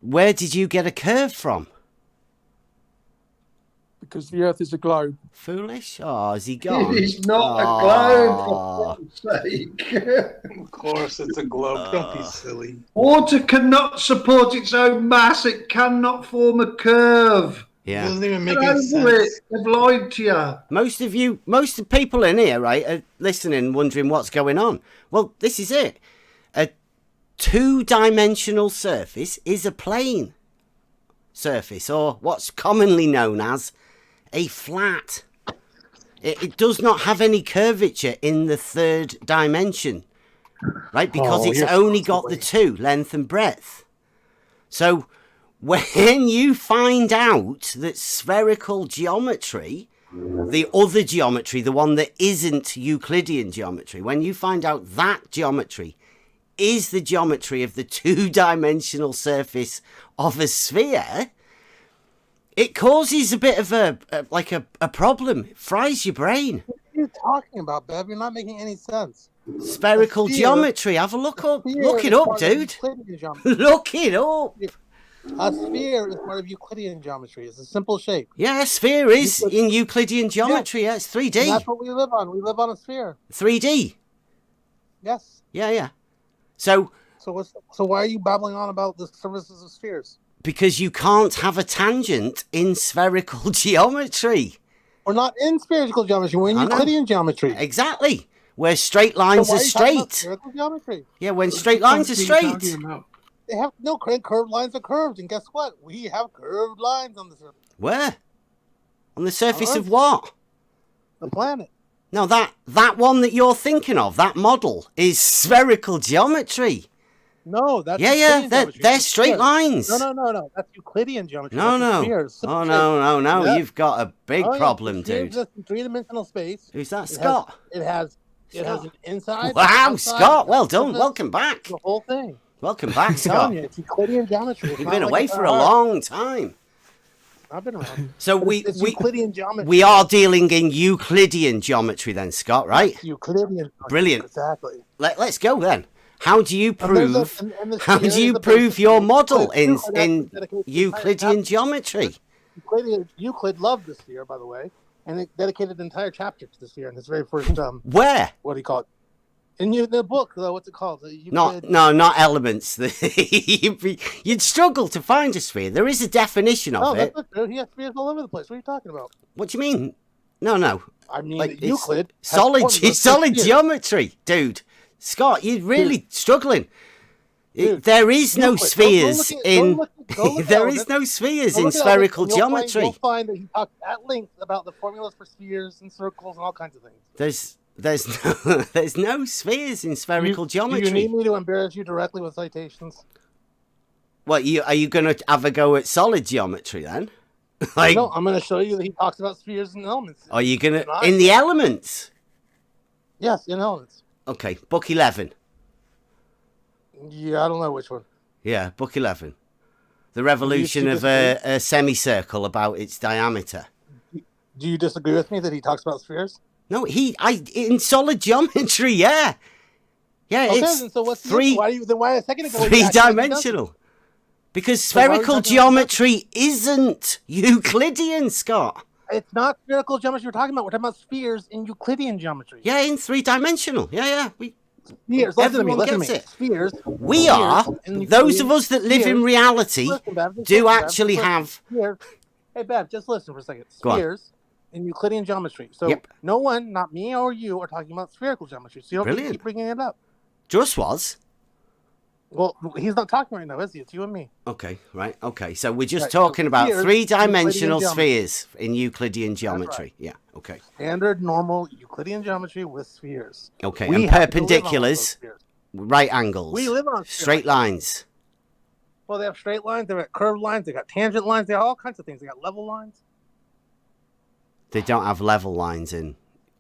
Where did you get a curve from? Because the Earth is a globe. Foolish? Oh, is he gone? It's not a globe, for God's sake. Of course, it's a globe. Don't be silly. Water cannot support its own mass. It cannot form a curve. Yeah. It doesn't even make any sense. They've lied to you. Most of the people in here, right, are listening, wondering what's going on. Well, this is it. A 2-dimensional surface is a plane surface, or what's commonly known as a flat. It does not have any curvature in the 3rd dimension, right? Because it's only got the 2, length and breadth. So when you find out that spherical geometry, the other geometry, the one that isn't Euclidean geometry, when you find out that geometry is the geometry of the two-dimensional surface of a sphere, it causes a bit of a problem. It fries your brain. What are you talking about, Bev? You're not making any sense. Spherical geometry. Have a look up. Look it up, dude. Look it up. A sphere is part of Euclidean geometry. It's a simple shape. Yeah, a sphere is in Euclidean geometry. Yeah, it's 3D. And that's what we live on. We live on a sphere. 3D. Yes. Yeah. So why are you babbling on about the surfaces of spheres? Because you can't have a tangent in spherical geometry. We're not in spherical geometry. We're in Euclidean geometry. Exactly. Where straight lines are straight. Spherical geometry? Yeah, when straight lines are straight. They have no curved lines are curved, and guess what? We have curved lines on the surface. Where? On the surface of what? The planet. No, that one that you're thinking of, that model, is spherical geometry. No, that's they're straight lines. No. That's Euclidean geometry. No. No. You've got a big problem, dude. It's in three-dimensional space. Who's that, Scott? It has an inside. Wow, outside, Scott, well done. Welcome back. The whole thing. Welcome back, Scott. It's Euclidean geometry. You've been away for a long time. I've been around. So it's Euclidean geometry. We are dealing in Euclidean geometry then, Scott, right? It's Euclidean geometry. Brilliant. Exactly. Let's go then. How do you prove your model in Euclidean geometry? Euclid loved the sphere, by the way, and it dedicated an entire chapter to the sphere in his very first Where? What do you call it? In the book, though, what's it called? Not elements. You'd struggle to find a sphere. There is a definition of it. That's not true. He has spheres all over the place. What are you talking about? What do you mean? No. I mean, Euclid. Solid geometry, dude. Scott, you're really struggling. Dude, there is no spheres in. There is no Go look in at spherical Elvis, geometry. You'll find that he talks at length about the formulas for spheres and circles and all kinds of things. There's no spheres in spherical geometry. Do you need me to embarrass you directly with citations? What, are you going to have a go at solid geometry then? No, I'm going to show you that he talks about spheres and elements. Are you going to in the elements? Yes, in elements. Okay, book 11. Yeah, I don't know which one. Yeah, book 11. The revolution of a semicircle about its diameter. Do you disagree with me that he talks about spheres? No, in solid geometry, yeah. Yeah, okay, it's so what's three-dimensional. Because spherical geometry isn't Euclidean, Scott. It's not spherical geometry we're talking about. We're talking about spheres in Euclidean geometry. Yeah, in three-dimensional. Yeah. Spheres. Everyone gets it. Spheres. We are. Those of us that live in reality do actually have... Hey, Bev, just listen for a second. Go on. Spheres in Euclidean geometry. So no one, not me or you, are talking about spherical geometry. So you don't need to keep bringing it up. Just was. Well, he's not talking right now, is he? It's you and me. Okay, right. Okay, so we're just talking about three-dimensional spheres in Euclidean geometry. Right. Yeah, okay. Standard, normal Euclidean geometry with spheres. Okay, and perpendiculars, right angles. We live on straight lines. Well, they have straight lines, they've got curved lines, they got tangent lines, they have all kinds of things. They got level lines. They don't have level lines in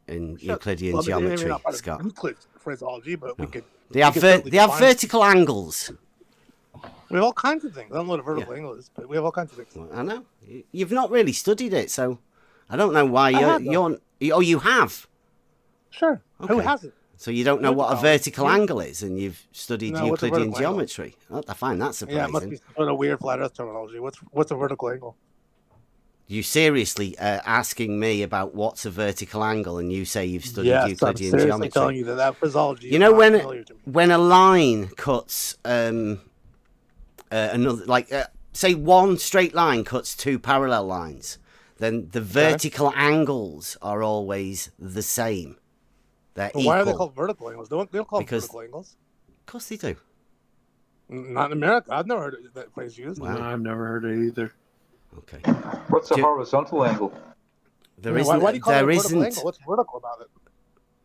Euclidean geometry, Scott. Euclid phraseology, but we could. They have vertical angles. We have all kinds of things. I don't know what a vertical angle is, but we have all kinds of things. Well, I know. You've not really studied it, so I don't know why you're. Oh, you have. Sure. Okay. Who hasn't? So you don't know what a vertical angle is, and you've studied Euclidean geometry. Oh, I find that surprising. Yeah, it must be some sort of weird flat Earth terminology. What's a vertical angle? You seriously asking me about what's a vertical angle, and you say you've studied Euclidean geometry. I'm telling you that phraseology. You know when a line cuts another, say one straight line cuts two parallel lines, then the vertical angles are always the same. They're equal. Why are they called vertical angles? They don't call them vertical angles. Of course they do. Not in America. I've never heard that phrase used. Wow. No, I've never heard it either. Okay. What's a horizontal angle? There isn't. Why do you call it a vertical angle? What's vertical about it?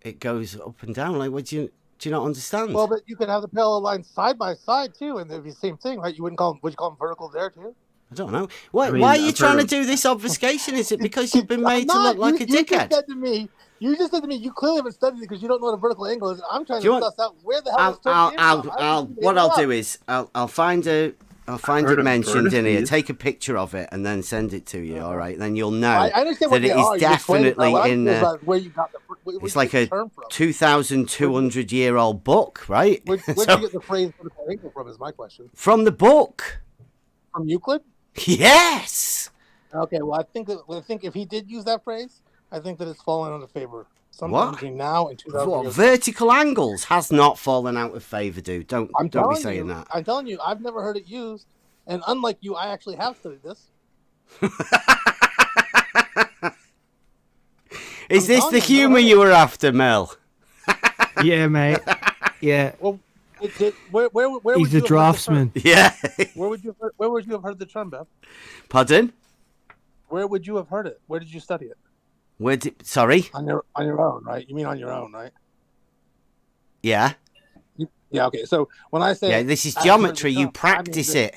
It goes up and down. Like, do you not understand? Well, but you could have the parallel lines side by side too, and they'd be the same thing, right? Would you call them vertical there too? I don't know. Why I mean, are you I've trying heard to of- do this obfuscation? Is it because you've been made to look like a You just dickhead? said to me, you clearly haven't studied it because you don't know what a vertical angle is. I'm trying Do you to want- suss out where the hell this term came from. What I'll do is I'll find it mentioned in here. vertices. Take a picture of it and then send it to you. All right, then you'll know I understand what that they it are. is You explained it, definitely but I'm in curious there. about where you got where It's you like get a the term from. 2,200-year-old book, right? Where'd So- you get the phrase vertical angle from? Is my question. from the book. From Euclid? Yes. Okay, well, I think if he did use that phrase, I think that it's fallen out of favor sometime What? between now and 2000 What, years. vertical angles has not fallen out of favour, dude. Don't be saying that. I'm telling you, I've never heard it used, and unlike you, I actually have studied this. Is this the humour you were after, Mel? Yeah, mate. Yeah. Well, where He's would you a have draftsman. heard the term? Yeah. Where would you have heard the term, Bev? Pardon? Where would you have heard it? Where did you study it? Sorry? On your own, right? You mean on your own, right? Yeah. Yeah. Okay. So when I say Yeah, this is I've heard geometry. the You term, practice I mean it,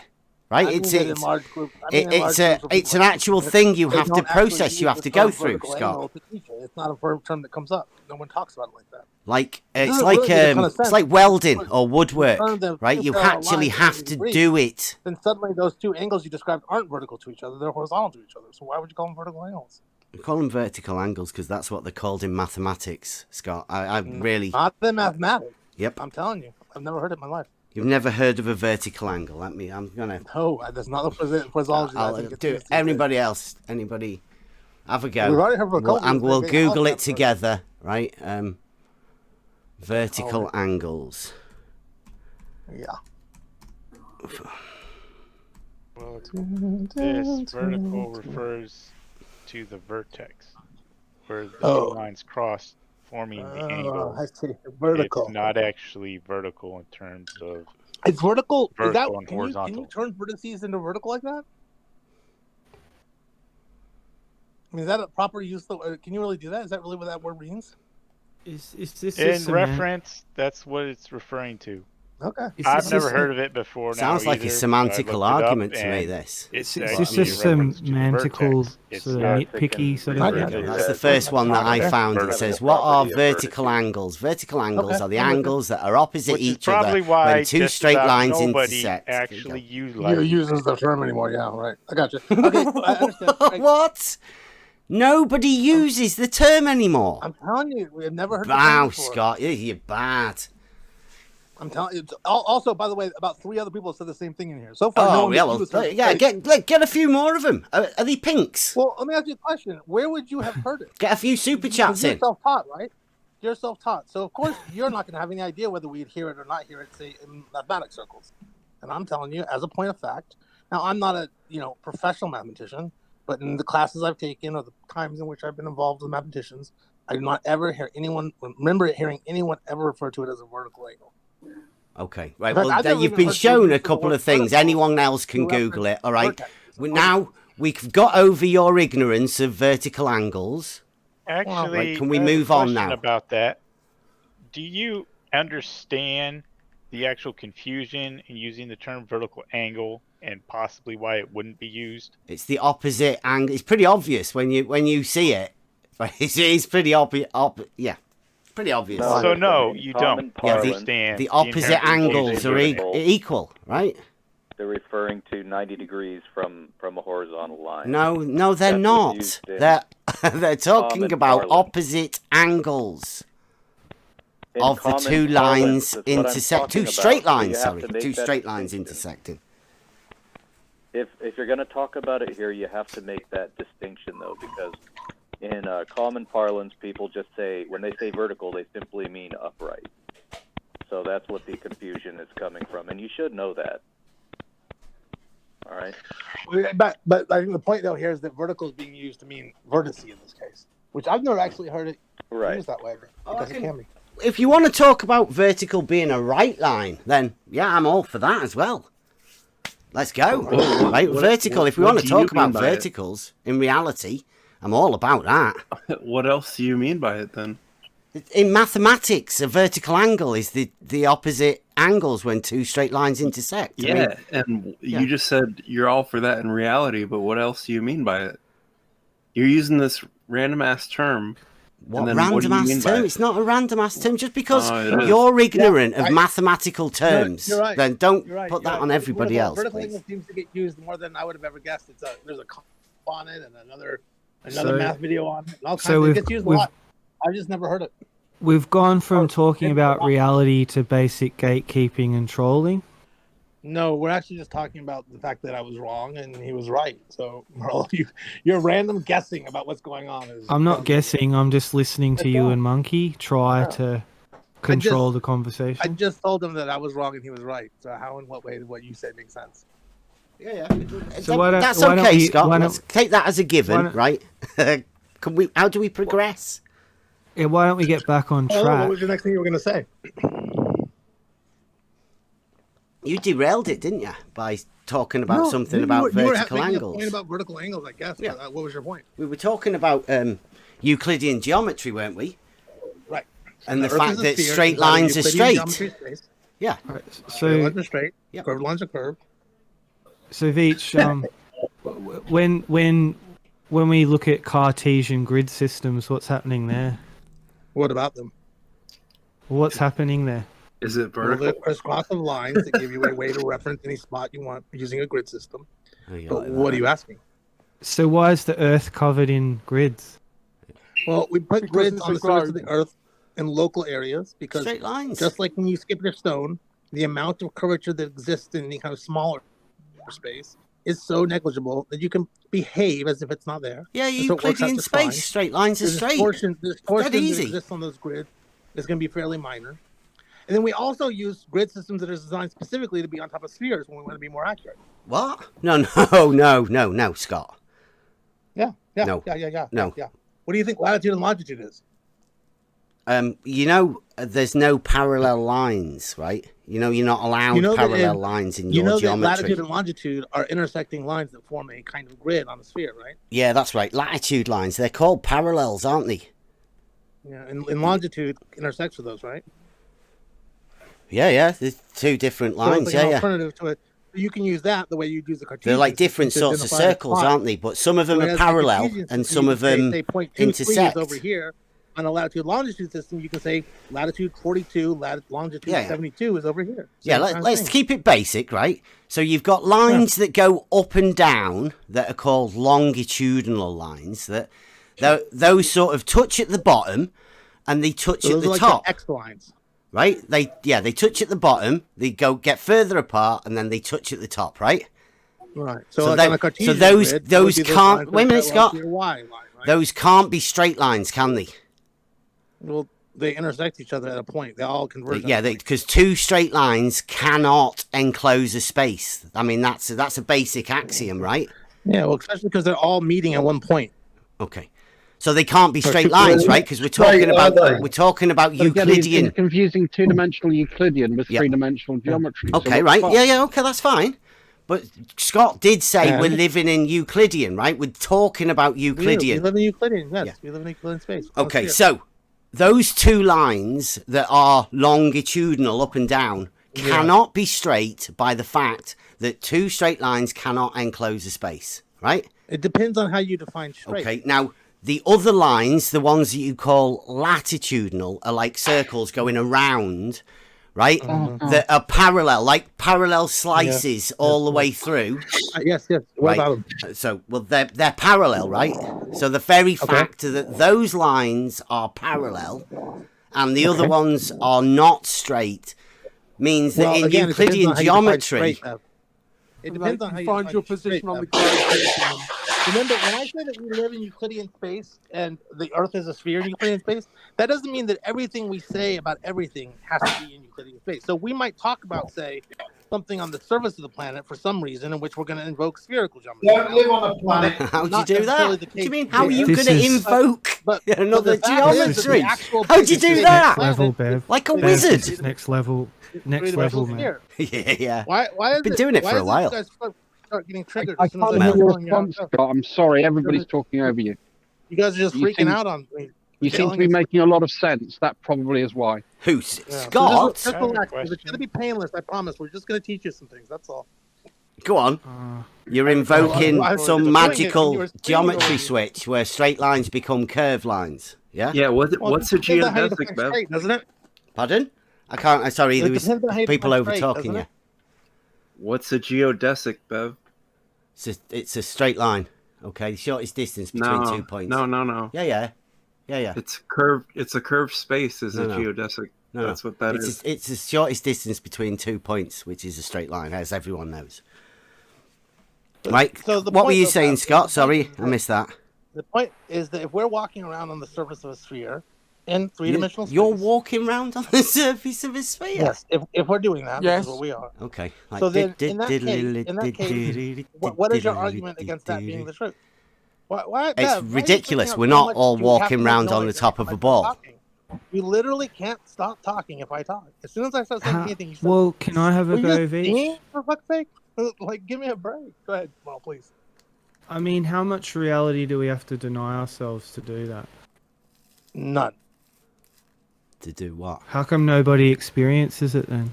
right? I mean It's that in large groups- I mean in large it's groups of it's people, an actual they- thing you they have to don't actually process. You use have the to go term through, vertical Scott. angle to teach it. It's not a verb term that comes up. No one talks about it like that. Like It it's doesn't like really make a ton of it's sense. like welding or You woodwork, turn them right? two You parallel actually lines have 90 to degrees, do it. Then suddenly those two angles you described aren't vertical to each other; they're horizontal to each other. So why would you call them vertical angles? We call them vertical angles because that's what they're called in mathematics, Scott. I really Not the mathematics. Yep. I'm telling you, I've never heard it in my life. You've never heard of a vertical angle. I'm gonna. No, that's not the phraseology. I'll do it. Anybody else? Anybody? Have a go. We've already heard of a couple of We'll things. Google I'll it together, right? Vertical angles. Yeah. Well, this vertical refers to the vertex, where the two lines cross, forming the angle. I see. Vertical. It's not actually vertical in terms of. It's vertical. Vertical and Can horizontal. you turn vertices into vertical like that? I mean, is that a proper use? Can you really do that? Is that really what that word means? Is this In reference, that's what it's referring to. Okay. I've never heard of it before. Sounds now like a either, semantical but I looked it up, argument to me, and this. It's Is actually this just a reference to the semantical, vertex. It's sort of not nitpicky sort of thing? That's the first one that I found. It says, what are vertical angles? Vertical angles are the angles that are opposite Which is each other probably why when two just straight about lines nobody intersect. actually utilizes You uses the term anymore? Yeah, right. I got you. Okay, I understand. What? Nobody uses the term anymore. I'm telling you, we have never heard. Wow, the term before. Scott, you're bad. I'm telling you. Also, by the way, about 3 other people have said the same thing in here. So far, no Oh, one yeah, but you has heard yeah. it. Get a few more of them. Are they pinks? Well, let me ask you a question. Where would you have heard it? Get a few super chats You're in. self-taught, right? You're self-taught, so of course you're not going to have any idea whether we'd hear it or not hear it, say in mathematics circles. And I'm telling you, as a point of fact. Now, I'm not a professional mathematician, but in the classes I've taken or the times in which I've been involved with mathematicians, I do not ever remember hearing anyone ever refer to it as a vertical angle. Okay, right. In fact, Well, I've never you've even been heard shown people a use the couple word of things. vertical Anyone else can to Google it. All right. vertex. Now we've got over your ignorance of vertical angles. Actually, Right, can we I have a move on question now? about that? Do you understand the actual confusion in using the term vertical angle and possibly why it wouldn't be used? It's the opposite angle. It's pretty obvious when you see it. It's pretty obvious. Yeah, pretty obvious. So no, you don't Yeah, understand. the opposite inherent angles confusion are with it. equal, right? They're referring to 90 degrees from a horizontal line. No, they're That's not. what's used in They're talking common about parlance. opposite angles In of the common two parlance, lines that's what I'm intersect. talking Two about. straight So you lines. have Sorry, to make two that straight lines distinction. intersecting. If you're going to talk about it here, you have to make that distinction, though, because in common parlance, people just say, when they say vertical, they simply mean upright. So that's what the confusion is coming from, and you should know that. All right. But I think the point though here is that vertical is being used to mean vertice in this case, which I've never actually heard it used that way. Because it can be. If you want to talk about vertical being a right line, then yeah, I'm all for that as well. Let's go. Right, vertical. If we want to talk about verticals, in reality, I'm all about that. What else do you mean by it then? In mathematics, a vertical angle is the opposite angles when two straight lines intersect. I Yeah, mean, and yeah. you just said you're all for that in reality, but what else do you mean by it? You're using this random ass term. What and then random what do you ass mean by term? it? It's not a random ass term. Just because it is. you're ignorant Yeah, of mathematical terms, You're right. then don't You're right, put you're that right. on everybody else, Vertical please. angle seems to get used more than I would have ever guessed. There's a comp on it and another So- math video on it. And all so kinds. It we've- gets used a we've- lot. I've just never heard it. We've gone from talking about reality to basic gatekeeping and trolling. No, we're actually just talking about the fact that I was wrong and he was right. So, Merle, your random guessing about what's going on is. I'm not guessing. I'm just listening to you and Monkey try to control the conversation. I just told him that I was wrong and he was right. So, how and what way did what you said make sense? Yeah. So why don't- That's why don't okay, we- Scott. why Let's don't- take that as a why given, don't- right? How do we progress? Yeah, why don't we get back on Oh, track? what was the next thing you were going to say? You derailed it, didn't you, by talking about No, something you about were vertical making angles? A point about vertical angles, I guess. Yeah. But, what was your point? We were talking about Euclidean geometry, weren't we? Right. And the Earth fact is a that sphere, straight inside of lines are Euclidean straight. geometry space. Yeah. So, Straight lines are straight. Curved lines are curved. So Veach, when we look at Cartesian grid systems, what's happening there? What about them? What's happening there? Is it Well, vertical? there's cross of lines that give you a way to reference any spot you want using a grid system. Oh, But what are you asking? So why is the Earth covered in grids? Well, we put Because grids it's on a the surface of globe. the Earth in local areas because Straight lines. just like when you skip your stone, the amount of curvature that exists in any kind of smaller space is so negligible that you can behave as if it's not there. Yeah, And so it works out Euclidean just space. fine. Straight lines are The straight. distortion Dead that easy. exists on those grids is going to be fairly minor. And then we also use grid systems that are designed specifically to be on top of spheres when we want to be more accurate. What? No, Scott. Yeah. No. No. Yeah. What do you think latitude and longitude is? There's no parallel lines, right? You're not allowed that parallel lines in you your know that geometry. latitude and longitude are intersecting lines that form a kind of grid on a sphere, right? Yeah, that's right. Latitude lines. They're called parallels, aren't they? Yeah, and longitude intersects with those, right? Yeah. There's two different So lines. it's like an Yeah. alternative to it. You can use that the way you'd use the Cartesian. They're like different system to sorts of identify a circles, spot. aren't they? But some of them Whereas are the parallel Cartesian and system, some you of can them say 0.23 intersect. is over here. On a latitude longitude system, you can say latitude 42, longitude Yeah. 72 is over here. Yeah, Same kind of let's thing. keep it basic, right? So you've got lines that go up and down that are called longitudinal lines. Those sort of touch at the bottom, and they touch So at those the are like top. the X lines. Right? They touch at the bottom. They get further apart, and then they touch at the top. Right? Right. So So, like they- on a Cartesian so those- grid, those that would be can't- lines that wait a are minute, parallel Scott. to your Y line, right? Those can't be straight lines, can they? Well, they intersect each other at a point. They all converge. Yeah, because two straight lines cannot enclose a space. I mean, that's a basic axiom, right? Yeah, well, especially because they're all meeting at one point. Okay. So they can't be So straight two- lines, right? Because we're talking about Euclidean. He's confusing two-dimensional Euclidean with Yeah. three-dimensional geometry. So Okay, what's right. that? Yeah, okay, that's fine. But Scott did say And- we're living in Euclidean, right? We're talking about Euclidean. We live in Euclidean, yes. We live in Euclidean space. Okay, so those two lines that are longitudinal up and down cannot be straight by the fact that two straight lines cannot enclose a space, right? It depends on how you define straight. Okay, now the other lines, the ones that you call latitudinal, are like circles going around, right? That are parallel, like parallel slices all the way through. Yes. What Right. about them? So, well, they're parallel, right? So the very fact that those lines are parallel and the other ones are not straight means that in again, it depends Euclidean on how you define geometry, straight, Bev. It depends on how you find define your straight, position on the Bev. globe. Remember, when I say that we live in Euclidean space and the Earth is a sphere in Euclidean space, that doesn't mean that everything we say about everything has to be in Euclidean space. So we might talk about, say, something on the surface of the planet for some reason in which we're going to invoke spherical geometry. Don't live on a planet. how'd you Not do necessarily that? the What do you case mean? How are you This going to is- invoke another the fact is that the geometry? actual How'd you do basis that? of the Level, planet- Bev. Like a Bev, wizard. this is next level, man. Yeah. Why is Been it, doing it why for a is it while. You guys start getting triggered I as soon as can't I hear start your calling you out. response, Scott. I'm sorry. Everybody's talking over you. You guys are just You freaking seem- out on me. You seem to be making a lot of sense. That probably is why. Who's Yeah. Scott? So just relax. It's going to be painless. I promise. We're just going to teach you some things. That's all. Go on. You're invoking I was some doing it, and you magical were screaming geometry over me. switch where straight lines become curved lines. Yeah? Yeah, what's a Depends on how you geodesic, define Bev? straight, doesn't it? Pardon? I can't. I'm sorry. It There was depends on how you people define over straight, talking doesn't you. it? What's a geodesic, Bev? It's a straight line. Okay, the shortest distance between 2 points. No. Yeah. It's curved. It's a curved space. Is a No. geodesic. No, That's what that is. It's the shortest distance between 2 points, which is a straight line, as everyone knows. Right. So the what were point you of saying, that- Scott? the Sorry, point is I missed that. The point is that if we're walking around on the surface of a sphere in three-dimensional space, You're walking around on the surface of a sphere. yes, if we're doing that, this is what we are. Okay. So then, in that case, what is your argument against that being the truth? Why, It's Bev, why are you ridiculous. freaking out We're so not much all you have to walking make around on the noise top every of a time I start ball. talking? You literally can't stop talking if I talk. As soon as I start saying anything, you start. Well, can I have a Were you go, just Veach? singing, for fuck's sake? Like, give me a break. Go ahead, well, please. I mean, how much reality do we have to deny ourselves to do that? None. To do what? How come nobody experiences it then?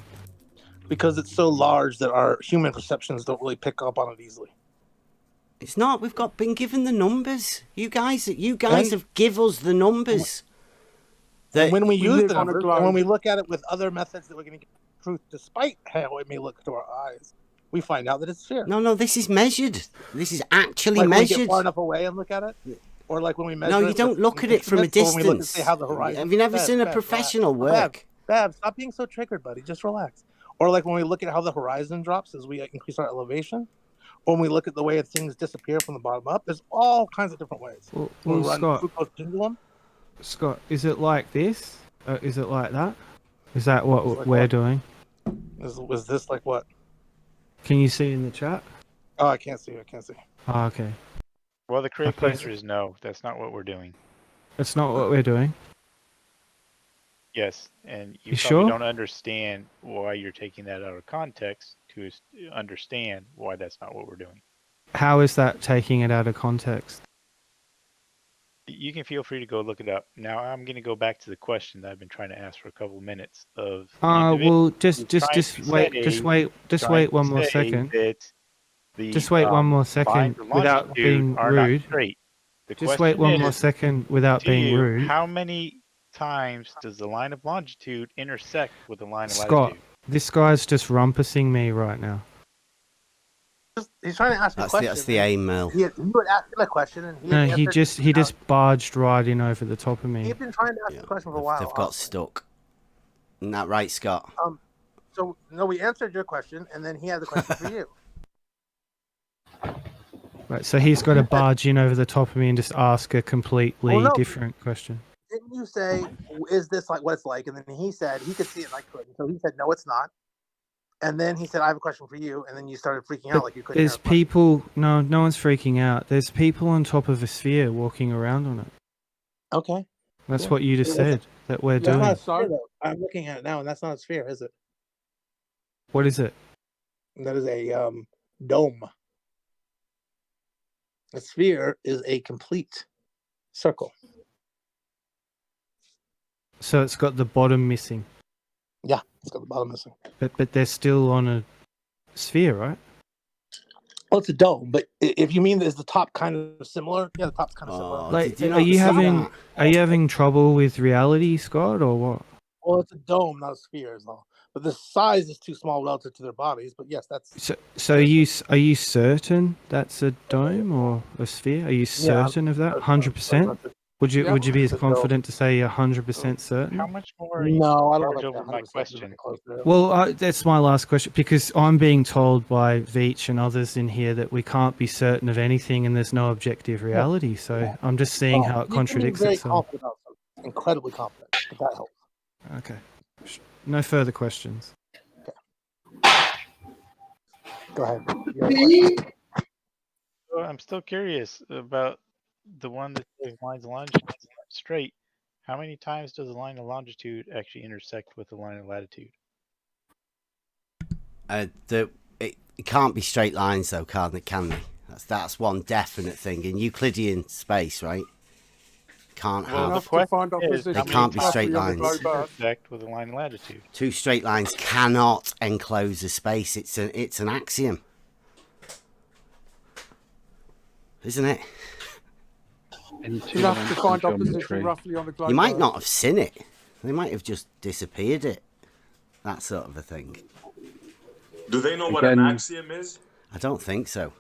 Because it's so large that our human perceptions don't really pick up on it easily. It's not. We've been given the numbers. You guys have give us the numbers. And when we use live the on a numbers, globe. and when we look at it with other methods that we're going to get truth, despite how it may look to our eyes, we find out that it's sphere. No, this is measured. This is actually Like when we measured. get far enough away and look at it, or like when we measure. No, you it don't with look at it from a instruments, or when we look and distance. see how the horizon. Have you never seen a Bev, professional relax. work? Bev, stop being so triggered, buddy. Just relax. Or like when we look at how the horizon drops as we increase our elevation. When we look at the way things disappear from the bottom up, there's all kinds of different ways. Well, When we run Scott. Foucault's pendulum. Scott, is it like this? Is it like that? Is that what It's like we're what? doing? Was this like what? Can you see in the chat? Oh, I can't see. I can't see. Oh, okay. Well, the correct Okay. answer is no. That's not what we're doing. That's not what we're doing. Yes, and you You probably sure? don't understand why you're taking that out of context to understand why that's not what we're doing. How is that taking it out of context? You can feel free to go look it up. Now I'm going to go back to the question that I've been trying to ask for a couple of minutes of. the Well, individual just who's just trying just to wait, say- just wait, just trying wait to one more say second. that the, Just wait one more lines second of without longitude being are not rude. straight. The Just wait question one more is, second without to being you, rude. how many times does the line of longitude intersect with the line of Scott, latitude? this guy's just rumpusing me right now. He's trying to ask a question. That's the aim, Mel. You would ask him a question, and No, he answered just barged right in over the top of me. He's been trying to ask the question for a while. They've got stuck. Isn't that right, Scott? So no, we answered your question, and then he had the question for you. Right, so he's got to barge in over the top of me and just ask a completely Well, no. different question. Didn't you say, "Is this like what it's like?" And then he said he could see it and I couldn't. So he said, "No, it's not." And then he said, "I have a question for you." And then you started freaking out But like you couldn't. there's people. No one's freaking out. There's people on top of a sphere walking around on it. Okay. That's Yeah. what you just Yeah, said that we're That's doing. not a sphere, though. I'm looking at it now, and that's not a sphere, is it? What is it? That is a dome. A sphere is a complete circle. So it's got the bottom missing, Yeah, it's got the bottom missing. but they're still on a sphere, right? Well, it's a dome, but if you mean is the top kind of similar? Yeah, the top's kind of similar. Like, are you having trouble with reality, Scott, or what? Well, it's a dome, not a sphere, is all. But the size is too small relative to their bodies. But yes, that's. So are you certain that's a dome or a sphere? Are you certain of that? 100%? Would you be as confident to say 100% certain? How much more are you No, I don't charge like over my question? Well, that's my last question because I'm being told by Veach and others in here that we can't be certain of anything and there's no objective reality. So I'm just seeing how it contradicts very itself. confident about something. Incredibly confident, but that helps. Okay. No further questions. Go ahead. You have a question? Well, I'm still curious about the one that says lines of longitude straight. How many times does the line of longitude actually intersect with the line of latitude? It can't be straight lines though, can they? That's one definite thing in Euclidean space, right? can't Well, the have. question is, They how can't many be straight times lines. intersect with a line of latitude? Two straight lines cannot enclose a space. It's an axiom, isn't it? You'll have to find opposition roughly on the globe. You might not have seen it. They might have just disappeared it. That sort of a thing. Do they know what an axiom is? I don't think so.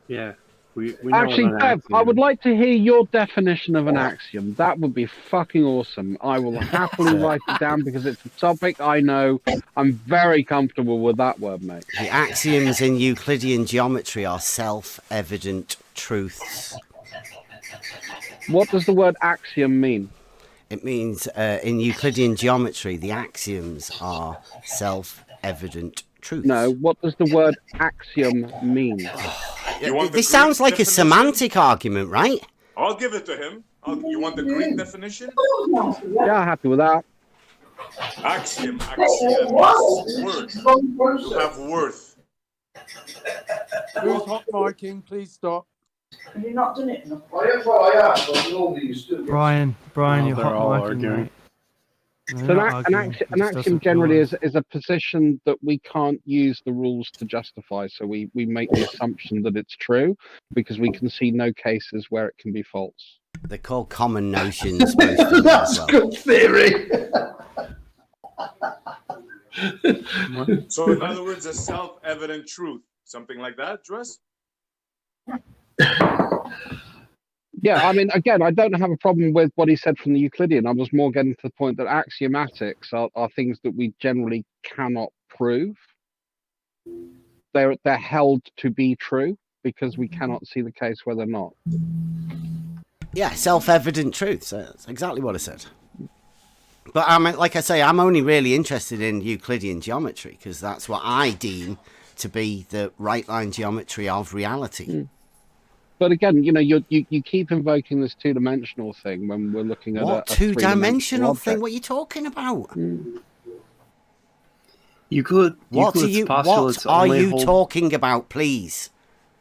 Yeah. We know Actually, what an Bev, axiom I would is. like to hear your definition of an axiom. That would be fucking awesome. I will happily write it down because it's a topic I know. I'm very comfortable with that word, mate. The axioms in Euclidean geometry are self-evident truths. What does the word axiom mean? It means in Euclidean geometry, the axioms are self-evident truths. No, what does the word axiom mean? This sounds like a semantic argument, right? I'll give it to him. You want the Greek definition? Yeah, happy with that. Axiom is worth. To have worth. Who's hot miking? Please stop. Have you not done it enough? Brian, you're they're hot all micing, arguing. mate. So an axiom generally is a position that we can't use the rules to justify. So we make the assumption that it's true because we can see no cases where it can be false. They're called common notions. Most of them as well. Good theory. So in other words, a self-evident truth. Something like that, Dress? Yeah, I mean, again, I don't have a problem with what he said from the Euclidean. I was more getting to the point that axiomatics are things that we generally cannot prove. They're held to be true because we cannot see the case where they're not. Yeah, self-evident truths. That's exactly what I said. But I mean, like I say, I'm only really interested in Euclidean geometry because that's what I deem to be the right line geometry of reality. But again, you know, you keep invoking this two-dimensional thing when we're looking at What a two-dimensional object. thing? What are you talking about? Euclid's What postulates are only you hold, talking about, please?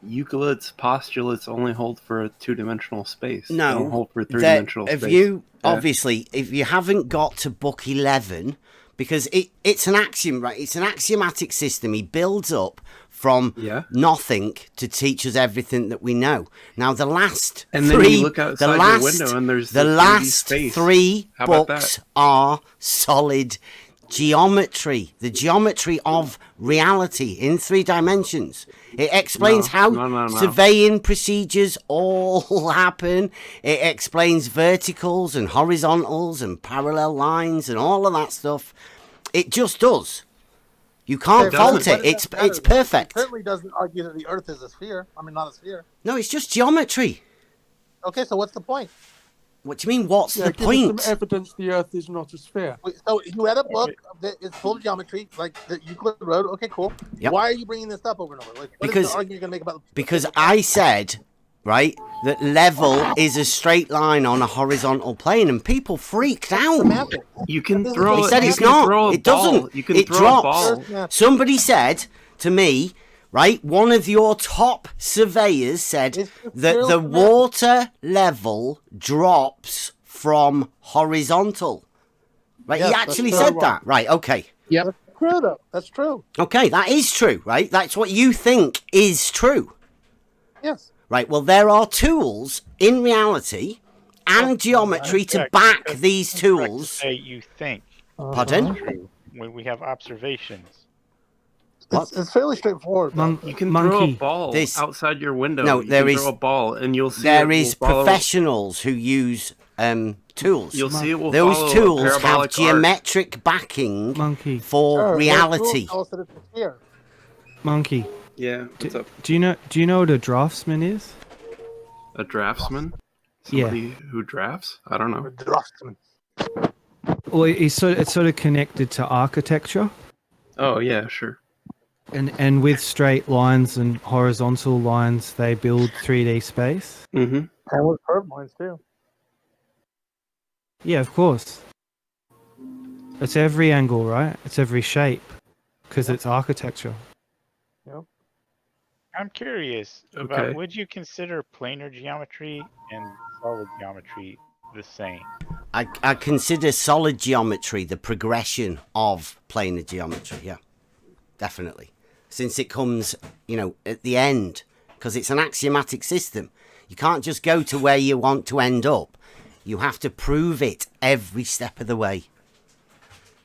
Euclid's postulates only hold for a two-dimensional space. They No, don't hold for three-dimensional space. Obviously, if you haven't got to book 11, because it's an axiom, right? It's an axiomatic system. He builds up from nothing to teach us everything that we know. Now, the last And three, then you look outside your window and there's the the 3D last space. three How about books that? are solid geometry, the geometry of reality in 3 dimensions. It explains how surveying procedures all happen. It explains verticals and horizontals and parallel lines and all of that stuff. It just does. You can't fault it. It's perfect. It certainly doesn't argue that the Earth is a sphere. I mean, not a sphere. No, it's just geometry. Okay, so what's the point? What do you mean, what's the give point? us some evidence the Earth is not a sphere. So you had a book that is full of geometry, like that Euclid wrote. Okay, cool. Yep. Why are you bringing this up over and over? Like, what is Because the argument you're going to make about? Because I said, right, that level is a straight line on a horizontal plane, and people freaked out. You can throw. He said you it's can not. Throw a It ball. doesn't. You can It throw drops. a ball. Somebody said to me, right, one of your top surveyors said that the water level drops from horizontal. Right, he Yes, actually that's said true. that. Right, okay. Yep. That's true, though. That's true. Okay, that is true, right? That's what you think is true. Yes. Right, well, there are tools in reality and geometry to back these tools. Say you think. Pardon? True. When we have observations. It's fairly straightforward. You can throw a ball outside your window. No, you there can is throw a ball, and you'll see there it is will follow- professionals who use tools. You'll see it will Those follow a tools have parabolic arc. geometric backing for reality. Monkey. Yeah. What's up? Do you know what a draftsman is? A draftsman? Yeah. Somebody who drafts? I don't know. Draftsman. Well, it's sort of connected to architecture. Oh yeah, sure. And with straight lines and horizontal lines, they build 3D space. Mm-hmm. And with curved lines too. Yeah, of course. It's every angle, right? It's every shape, because it's architecture. Yep. I'm curious Okay. about, would you consider planar geometry and solid geometry the same. I consider solid geometry the progression of planar geometry. Yeah, definitely. Since it comes, at the end, because it's an axiomatic system. You can't just go to where you want to end up. You have to prove it every step of the way.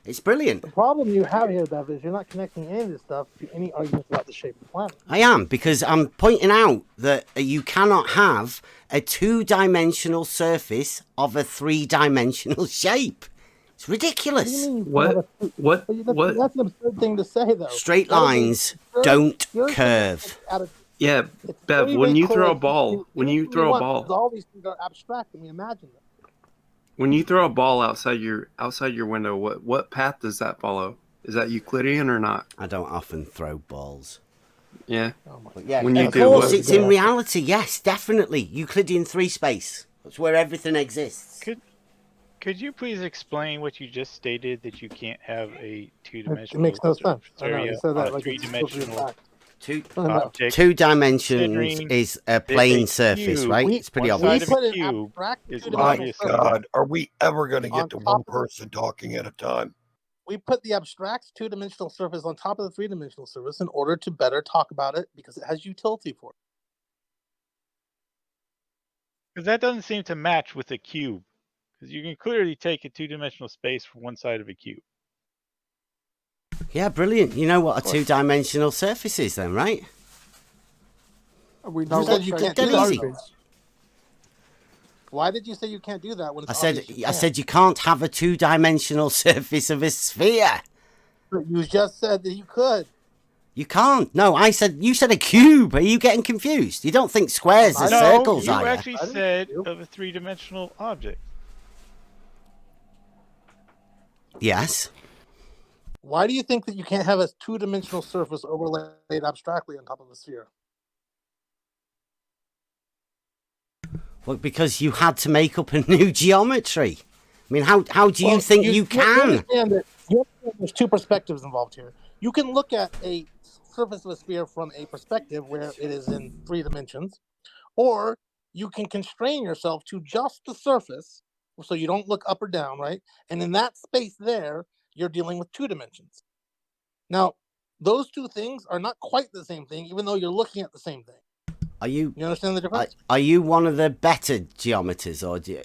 It's brilliant. The problem you have here, Bev, is you're not connecting any of this stuff to any arguments about the shape of the planet. I am, because I'm pointing out that you cannot have a two-dimensional surface of a three-dimensional shape. It's ridiculous. That's an absurd thing to say, though. Straight lines don't curve. Yeah, Bev, when you throw a ball, all these things are abstract and we imagine them. When you throw a ball outside your window, what path does that follow? Is that Euclidean or not? I don't often throw balls. Yeah. Yeah, when you of do, course, it's in reality. Yes, definitely. Euclidean three space. That's where everything exists. Could you please explain what you just stated, that you can't have a two-dimensional It makes no sense. I know, area you said that on a like it's three-dimensional object? Two dimensions is a plane a surface, cube. right? It's pretty One obvious. side of a cube is My obviously God, are we ever going to On get to top one of- person talking at a time? We put the abstract two-dimensional surface on top of the three-dimensional surface in order to better talk about it because it has utility for it. Because that doesn't seem to match with a cube. Because you can clearly take a two-dimensional space from one side of a cube. Yeah, brilliant. You know what a two-dimensional surface is then, right? We know said what you shape can't it do is. that. Why did you say you can't do that when it's I said obvious you I can? said you can't have a two-dimensional surface of a sphere. But you just said that you could. You can't. No, you said a cube. Are you getting confused? You don't think squares are circles, you are you? actually said of a three-dimensional object. Yes. Why do you think that you can't have a two-dimensional surface overlaid abstractly on top of a sphere? Well, because you had to make up a new geometry. I mean, how do you think you can? Understand that there's two perspectives involved here. You can look at a surface of a sphere from a perspective where it is in 3 dimensions, or you can constrain yourself to just the surface so you don't look up or down, right? And in that space there, you're dealing with 2 dimensions. Now, those two things are not quite the same thing, even though you're looking at the same thing. You understand the difference? Are you one of the better geometers, or do you?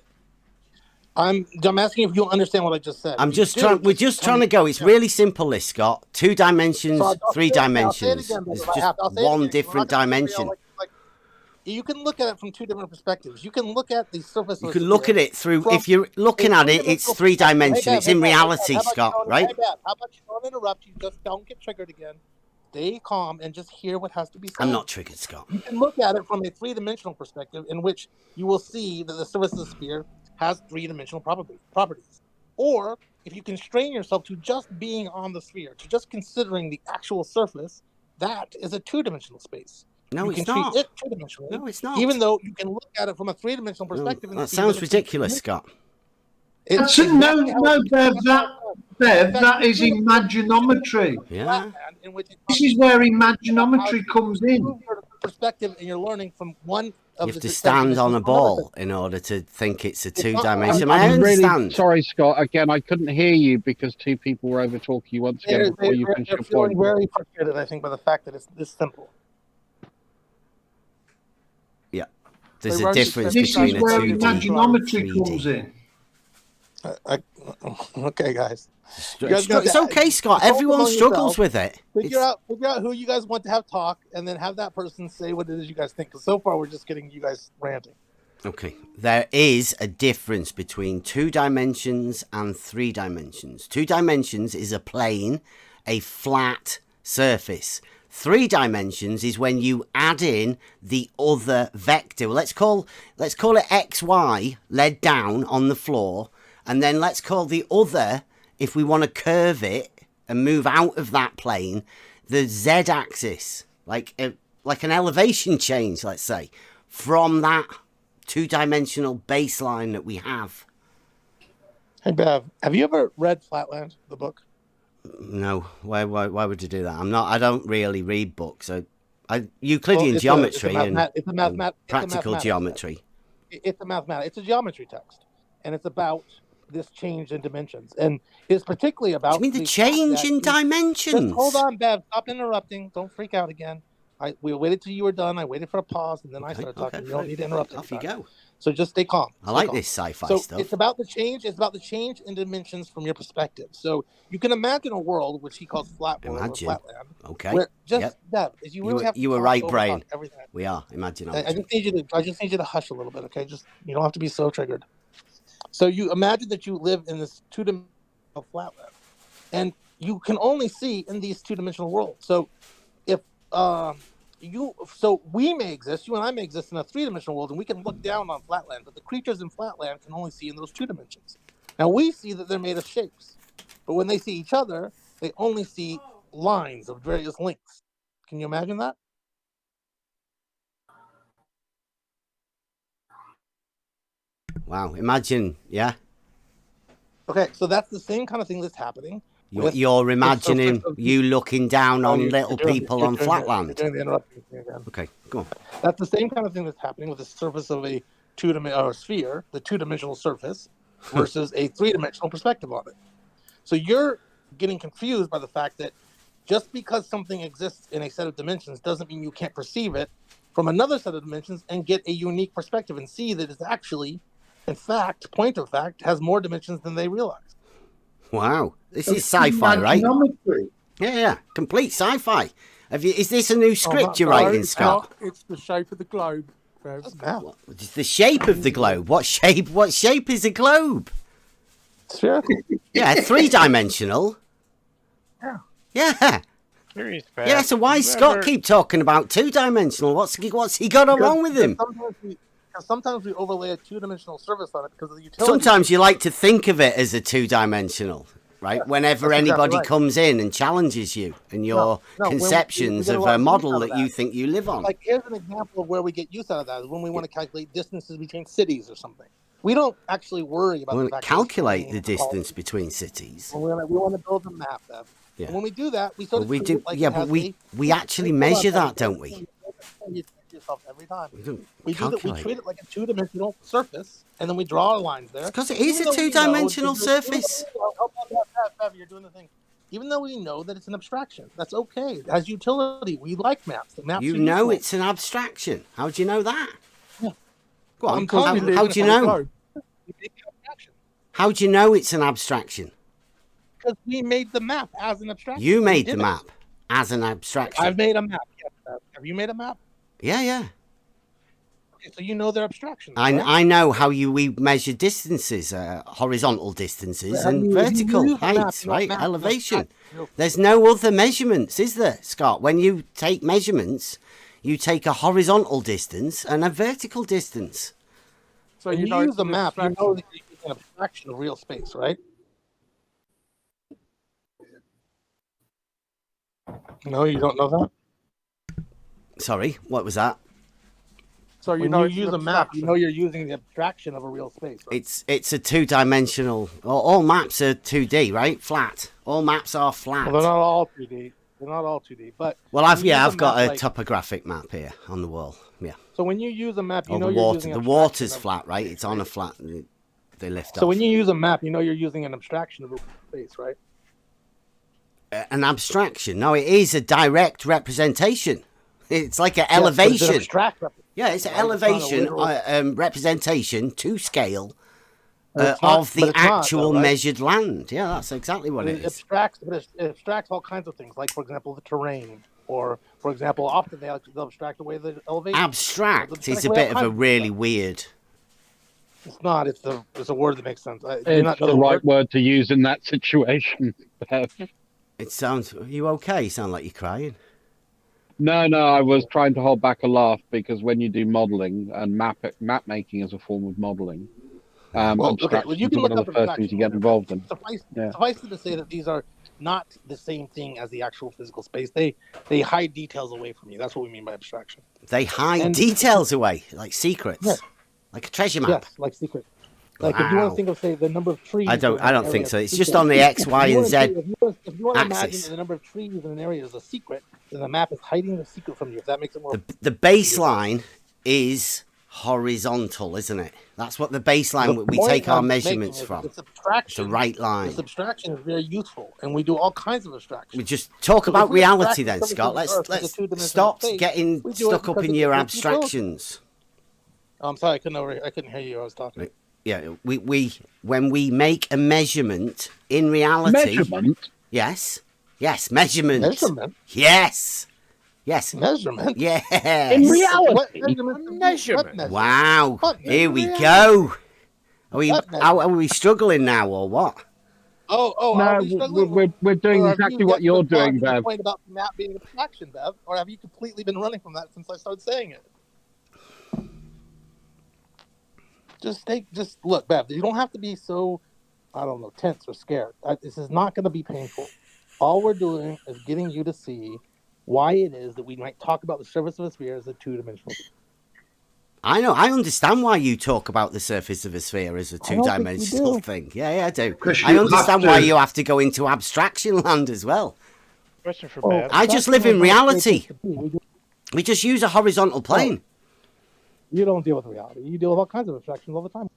I'm asking if you understand what I just said. We're just trying to go. It's really simple, this, Scott. 2 dimensions, So I'll 3 say it again, dimensions. but It's if I just have to, I'll say it one again. different dimension. You can look at it from 2 different perspectives. You can look at the surface. You of can a look sphere at it through. from If you're looking a at it, it's 3 dimension. It's in reality, Scott. Right? Hey, Bab, how about you don't interrupt? You just don't get triggered again. Stay calm and just hear what has to be said. I'm not triggered, Scott. You can look at it from a 3-dimensional perspective, in which you will see that the surface of the sphere has 3-dimensional properties. Or if you constrain yourself to just being on the sphere, to just considering the actual surface, that is a 2-dimensional space. No, you it's can not. treat it 2-dimensionally. No, it's not. Even though you can look at it from a 3-dimensional perspective. and That see sounds that it's ridiculous, Scott. That's Bev, that is imaginometry. Yeah. This is where imaginometry comes in. Perspective, and you're learning from one of You have the to set stand dimensions on a to ball in order to think it's a 2 not- dimension. I'm I really understand. sorry, Scott. Again, I couldn't hear you because 2 people were over talking you once again before you finished They're your feeling point. very frustrated, I think, by the fact that it's this simple. Yeah. There's They a run- difference this is between a where 2D and imaginometry 3D. comes in. Okay, guys. You guys got It's to- okay, Scott. consult Everyone among struggles yourselves, with it. Figure out who you guys want to have talk, and then have that person say what it is you guys think. Because so far, we're just getting you guys ranting. Okay. There is a difference between 2 dimensions and 3 dimensions. 2 dimensions is a plane, a flat surface. 3 dimensions is when you add in the other vector. Well, let's call it XY laid down on the floor, and then let's call the other, if we want to curve it and move out of that plane, the Z-axis, like an elevation change, let's say, from that 2-dimensional baseline that we have. Hey, Bev, have you ever read Flatland, the book? No, why would you do that? I don't really read books. Euclidean Well, geometry it's a and mathematics. practical geometry. It's a mathematics. It's a geometry text. and it's about this change in dimensions, and it's particularly about. What do you mean the change in dimensions? Just hold on, Bev. Stop interrupting. Don't freak out again. We waited till you were done. I waited for a pause, and then I started talking. You don't need to interrupt. Off you go. So just stay calm. I like this sci-fi so stuff. It's about the change. It's about the change in dimensions from your perspective. So you can imagine a world which he calls flat world or flatland. Okay. Where just that is you really have to you were talk right, over brain. talk everything. We are. Imagine. I just need you to hush a little bit, okay? Just you don't have to be so triggered. So you imagine that you live in this two-dimensional flatland, and you can only see in these two-dimensional worlds. So if we may exist, you and I may exist in a three-dimensional world, and we can look down on flatland, but the creatures in flatland can only see in those two dimensions. Now we see that they're made of shapes, but when they see each other, they only see lines of various lengths. Can you imagine that? Wow, imagine, yeah. Okay, so that's the same kind of thing that's happening. You're imagining you looking down on little people on flatland. Okay, go on. That's the same kind of thing that's happening with the surface of a sphere, the two-dimensional surface, versus a three-dimensional perspective on it. So you're getting confused by the fact that just because something exists in a set of dimensions doesn't mean you can't perceive it from another set of dimensions and get a unique perspective and see that it's actually, in fact, point of fact, has more dimensions than they realize. Wow, this is sci-fi, right? Yeah, complete sci-fi. Is this a new script you're writing, Scott? It's the shape of the globe. It's the shape of the globe. What shape? What shape is a globe? Spherical. Yeah, three-dimensional. Yeah. Yeah. So why Scott keep talking about two-dimensional? What's he got wrong with him? Sometimes we overlay a two-dimensional surface on it because of the utility. Sometimes you like to think of it as a two-dimensional, right? Whenever anybody comes in and challenges you and your conceptions of a model that you think you live on. Like, here's an example of where we get use out of that is when we want to calculate distances between cities or something. We don't actually worry about we want to calculate the distance between cities. We want to build a map. Yeah. And when we do that, we sort of do. Like but we actually measure that, don't we? Yourself every time. We treat it like a two-dimensional surface, and then we draw our lines there. Because it is a two-dimensional surface. You're doing the thing. Even though we know that it's an abstraction, that's okay. It has utility. We like maps. The maps. You know it's an abstraction. How do you know that? Yeah. Go on. How do you know? How do you know it's an abstraction? Because we made the map as an abstraction. You made the map as an abstraction. I've made a map. Yes. Have you made a map? Yeah. Okay, so you know they're abstractions. I know how we measure distances, horizontal distances and vertical heights, right? Elevation. There's no other measurements, is there, Scott? When you take measurements, you take a horizontal distance and a vertical distance. So you use a map, you know that you're using an abstraction of real space, right? No, you don't know that? Sorry, what was that? So when you use a map, you know you're using the abstraction of a real space. Right? It's a two-dimensional. All maps are 2D, right? Flat. All maps are flat. Well, they're not all 2D. They're not all 2D, but I've got a topographic map here on the wall. Yeah. So when you use a map, you know you're using the water's flat, right? It's on a flat. They lift up. So when you use a map, you know you're using an abstraction of a space, right? An abstraction? No, it is a direct representation. It's like an elevation. It's an elevation representation to scale of the actual measured land. Yeah, that's exactly what it is. It abstracts all kinds of things, like, for example, the terrain, or, for example, often they'll abstract away the elevation. Abstract is a bit of a really weird. It's not. It's a word that makes sense. It's the right word to use in that situation. It sounds. Are you okay? You sound like you're crying. No, I was trying to hold back a laugh because when you do modelling and map making is a form of modelling, abstractions are one of the first things you get involved in. Suffice it to say that these are not the same thing as the actual physical space. They hide details away from you. That's what we mean by abstraction. They hide details away, like secrets, like a treasure map. Yes, like secrets. Like if you want to think of, say, the number of trees. I don't think so. It's just on the X, Y, and Z If you want to imagine the number of trees in an area is a secret, then the map is hiding the secret from you. If that makes it more. The baseline is horizontal, isn't it? That's what the baseline The we point take our I'm making measurements is from. the It's a subtraction. right The line. subtraction is very useful, and we do all kinds of abstractions. We just talk So if about we reality abstract the then, surface Scott. of the Earth to the Let's two-dimensional stop space, getting we do it stuck up because in it your gives utility. abstractions. Oh, I'm sorry, I couldn't hear you. I was talking. Yeah, we when we make a measurement in reality. Measurement? Yes. Measurement. Measurement? Yes. Measurement? Yes. In reality? What measurement? Wow. What Here we measurement? go. Are we struggling now or what? Oh, No, are we struggling? we're doing Or have exactly you what yet you're to respond doing, to the Bev. point about map being abstraction, Bev? Or have you completely been running from that since I started saying it? Just look, Bev. You don't have to be so, I don't know, tense or scared. This is not going to be painful. All we're doing is getting you to see why it is that we might talk about the surface of a sphere as a two-dimensional. I know. I understand why you talk about the surface of a sphere as a two-dimensional thing. Yeah, I do. I understand why you have to go into abstraction land as well. Question for Bev. I just live in reality. We just use a horizontal plane. You don't deal with reality. You deal with all kinds of abstractions all the time.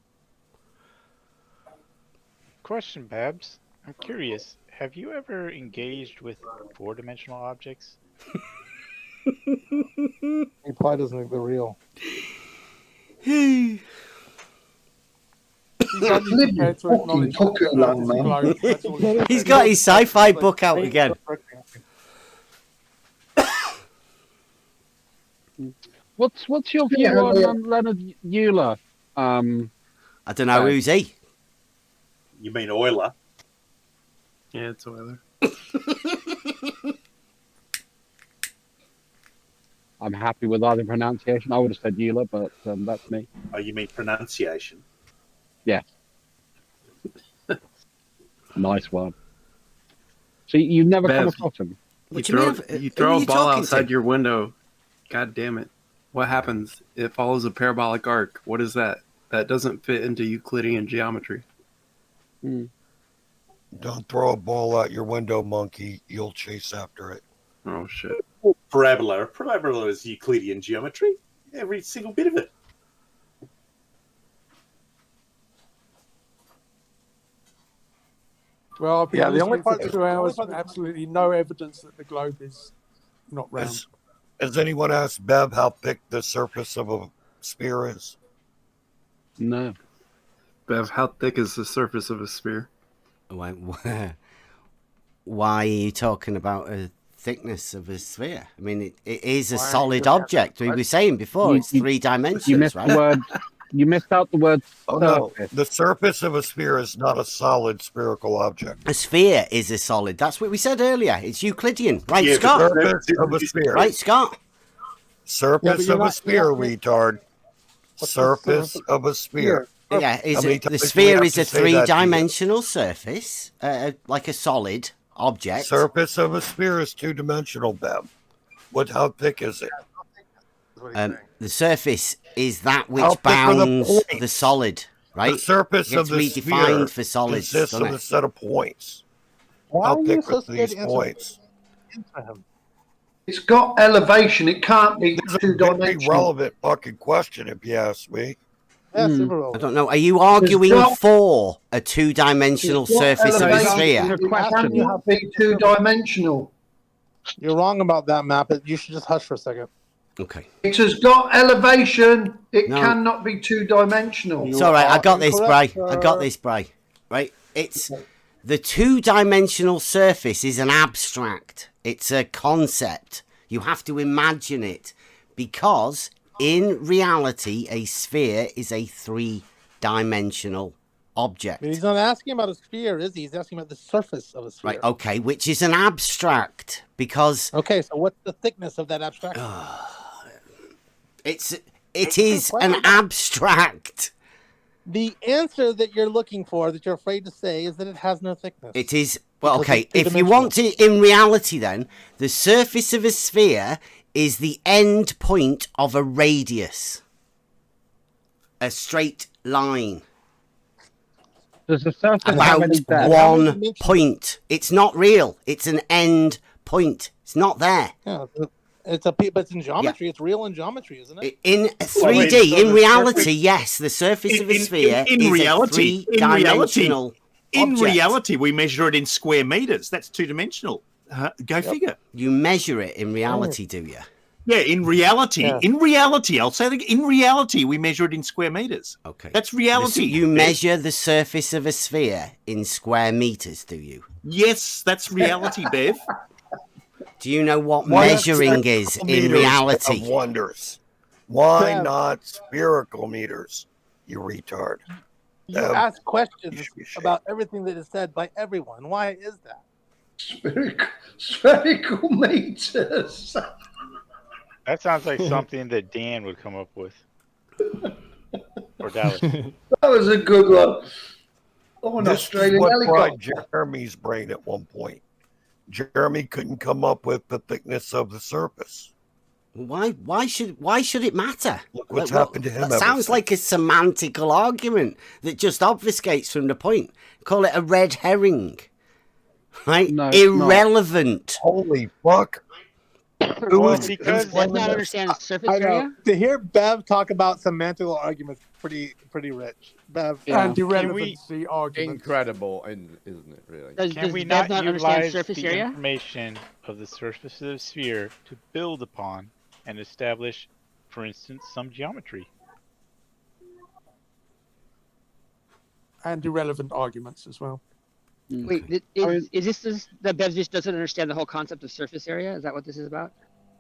Question, Babs. I'm curious. Have you ever engaged with four-dimensional objects? He probably doesn't think they're real. He's got his sci-fi book out again. What's your view on Leonard Euler? I don't know, who's he? You mean Euler? Yeah, it's Euler. I'm happy with either pronunciation. I would have said Euler, but that's me. Oh, you mean pronunciation? Yeah. Nice one. So you've never come across him? You throw a ball outside your window. God damn it. What happens? It follows a parabolic arc. What is that? That doesn't fit into Euclidean geometry. Don't throw a ball out your window, monkey. You'll chase after it. Oh, shit. Parabola. Parabola is Euclidean geometry. Every single bit of it. Well, Yeah, the only part for 2 hours, absolutely no evidence that the globe is not round. Has anyone asked Bev how thick the surface of a sphere is? No. Bev, how thick is the surface of a sphere? Why are you talking about a thickness of a sphere? I mean, it is a solid object. We were saying before, it's three dimensions, you missed right? the word. You missed out the word Oh, no. The surface of a sphere is not a solid spherical object. A sphere is a solid. That's what we said earlier. It's Euclidean. Right, Yeah, Scott? surface of a sphere. Right, Scott? Surface of a sphere, retard. Surface of a sphere. Yeah, How many the times do we sphere have is to a say that to you? three-dimensional surface, like a solid object. Surface of a sphere is two-dimensional, Bev. How thick is it? The surface is that How which thick are the bounds points? the solid, right? The surface It gets of the redefined sphere for solids, consists of doesn't a it? set of points. Why How are you thick so are scared these to answer points? him? It's got elevation. It can't be It's a very two-dimensional. relevant fucking question, if you ask me. Yeah, super I relevant. don't know. Are you arguing got- for a two-dimensional It's got surface of a elevation. sphere? It cannot be two-dimensional. You're wrong about that map. You should just hush for a second. Okay. It has got elevation. It No. cannot be two-dimensional. It's all right. I got this, Bray. I got this, Bray. Right? It's the two-dimensional surface is an abstract. It's a concept. You have to imagine it because in reality, a sphere is a three-dimensional object. But he's not asking about a sphere, is he? He's asking about the surface of a sphere. Right, okay, which is an abstract because Okay, so what's the thickness of that abstraction? it is an abstract. The answer that you're looking for, that you're afraid to say, is that it has no thickness. It is well, Because okay. it's If you want to, in reality, then the surface of a sphere is the end point of a radius, a straight line. Does the surface have About any depth? 1 point. It's not real. It's an end point. It's not there. Yeah, But it's in geometry. It's real in geometry, isn't it? In 3D, in reality, yes, the surface of a sphere in is reality, a three-dimensional in object. reality, we measure it in square meters. That's two-dimensional. Go figure. You measure it in reality, do you? Yeah, in reality, I'll say that in reality, we measure it in square meters. Okay, that's reality. You measure the surface of a sphere in square meters, do you? Yes, that's reality, Bev. Do you know what measuring is in reality? Of wonders. Why not spherical meters, you retard? You ask questions about everything that is said by everyone. Why is that? Spherical meters. That sounds like something that Dan would come up with. Or Dallas. That was a good one. Oh, an This Australian is what fried helicopter. Jeremy's brain at one point. Jeremy couldn't come up with the thickness of the surface. Why should it matter? Look what's happened to him That ever sounds like a semantical argument that just obfuscates from the point. Call it a red herring. Right? No, Irrelevant. Holy fuck. Because does not understand the surface I know. area. To hear Bev talk about semantical arguments, pretty rich. Bev, Anti-relevancy argument. Incredible, isn't it? Really? Can we Bev not not understand utilize surface the area? information of the surface of the sphere to build upon and establish, for instance, some geometry? And irrelevant arguments as well. Wait, is this that Bev just doesn't understand the whole concept of surface area? Is that what this is about?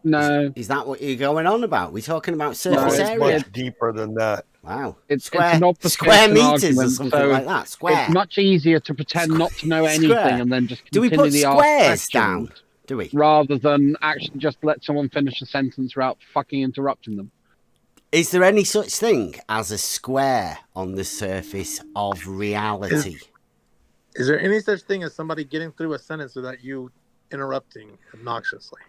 No. Is that what you're going on about? We're talking about No, surface it's area. much deeper than that. Wow. It's Square an obfuscation square meters or argument, something so like that. Square. It's much easier to pretend not to know anything Square. and then just Do we continue put the squares ask down? questions Do we? rather than actually just let someone finish a sentence without fucking interrupting them. Is there any such thing as a square on the surface of reality? Is there any such thing as somebody getting through a sentence without you interrupting obnoxiously?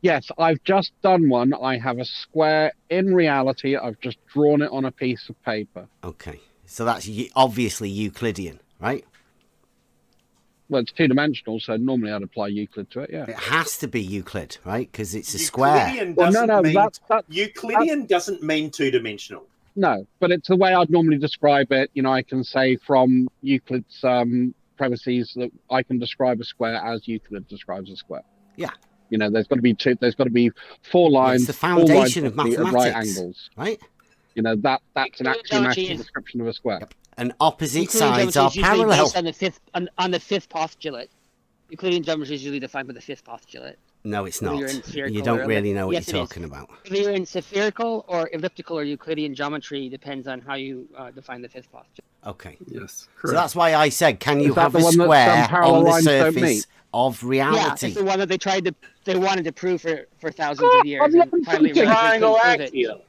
Yes, I've just done one. I have a square in reality. I've just drawn it on a piece of paper. Okay. So that's obviously Euclidean, right? Well, it's two-dimensional, so normally I'd apply Euclid to it, yeah. It has to be Euclid, right? Because it's a square. Euclidean Well, doesn't no, mean that's Euclidean doesn't mean two-dimensional. No, but it's the way I'd normally describe it. You know, I can say from Euclid's premises that I can describe a square as Euclid describes a square. Yeah. You know, there's got to be there's got to be four lines. It's the foundation of four lines at right mathematics, angles, right? You know, that's an axiomatic description of a square. And opposite Euclidean sides are geometry is usually parallel. based on the fifth postulate. Euclidean geometry is usually defined by the fifth postulate. No, it's Whether not. you're in spherical You don't or really know what yes, you're it is. talking about. Whether you're in spherical or elliptical or Euclidean geometry depends on how you define the fifth postulate. Okay. Yes. So that's why I said, can you Is that have the a one that square parallel on the lines don't surface meet? of Yeah, reality? it's the one that they wanted to prove for thousands of years. I've And learned finally something. realized they Triangle couldn't prove it. axiom.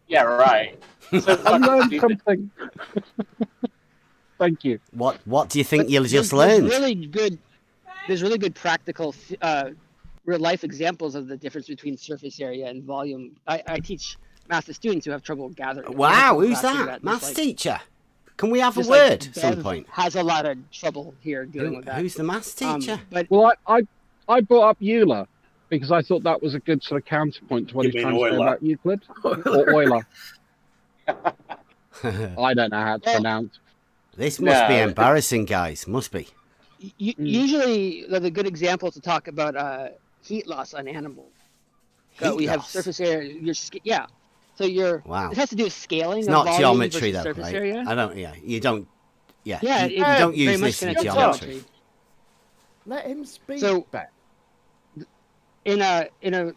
Yeah, right. So I've learned something. Thank you. What do you think you'll just There's learn? There's really good practical real life examples of the difference between surface area and volume. I teach math to students who have trouble gathering. Wow, who's grasping that? Just Maths teacher? Can we have a just like word at some Bev point? Has a lot of trouble here dealing with that. Who's the maths teacher? But Well, I brought up Euler because I thought that was a good sort of counterpoint to what You he's mean trying to say Euler? about Euclid or Euler. I don't know how to pronounce. This must be No. embarrassing, guys. Must be. Usually, the good example to talk about heat loss on animals. So we have loss? surface area. Yeah. So Wow. This has to do with scaling. It's of not volume geometry, versus though, surface right? area. I don't. Yeah, you don't. Yeah, Yeah, you it don't very use much this in connected to geometry. Let him speak. So- back. In a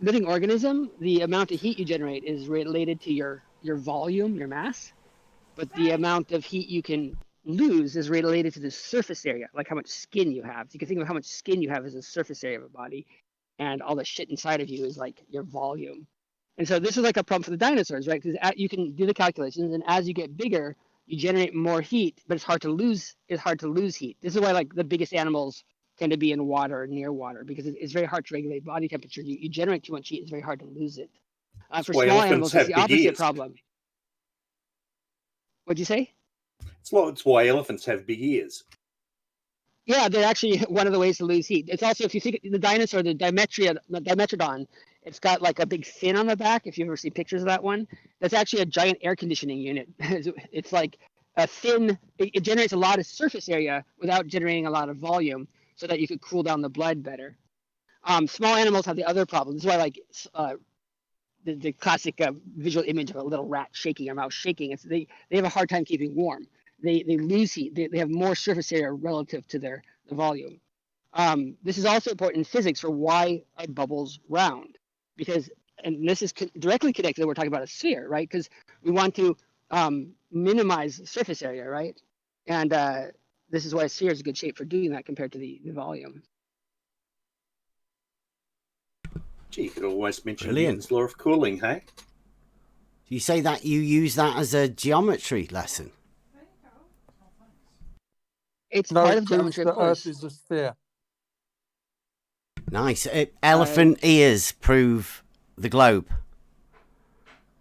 living organism, the amount of heat you generate is related to your volume, your mass, but the amount of heat you can lose is related to the surface area, like how much skin you have. So you can think of how much skin you have as a surface area of a body, and all the shit inside of you is like your volume. And so this is like a problem for the dinosaurs, right? Because you can do the calculations, and as you get bigger, you generate more heat, but it's hard to lose. It's hard to lose heat. This is why like the biggest animals tend to be in water, near water, because it's very hard to regulate body temperature. You generate too much heat, it's very hard to lose it. For why small elephants animals, have it's the big opposite ears. problem. What'd you say? It's why elephants have big ears. Yeah, they're actually one of the ways to lose heat. It's also, if you think the dinosaur, the Dimetrodon, it's got like a big fin on the back. If you ever see pictures of that one, that's actually a giant air conditioning unit. It's like a fin. It generates a lot of surface area without generating a lot of volume, so that you could cool down the blood better. Small animals have the other problem. This is why, like, the classic visual image of a little rat shaking, or mouse shaking. It's they have a hard time keeping warm. They lose heat. They have more surface area relative to the volume. This is also important in physics for why are bubbles round, because, and this is directly connected to, we're talking about a sphere, right? Because we want to minimize surface area, right? And this is why a sphere is a good shape for doing that compared to the volume. Gee, you could always mention Brilliant. Newton's law of cooling, hey? Do you say that you use that as a geometry lesson? It's No, part it of proves geometry, of the course. Earth is a sphere. Nice. Elephant ears prove the globe.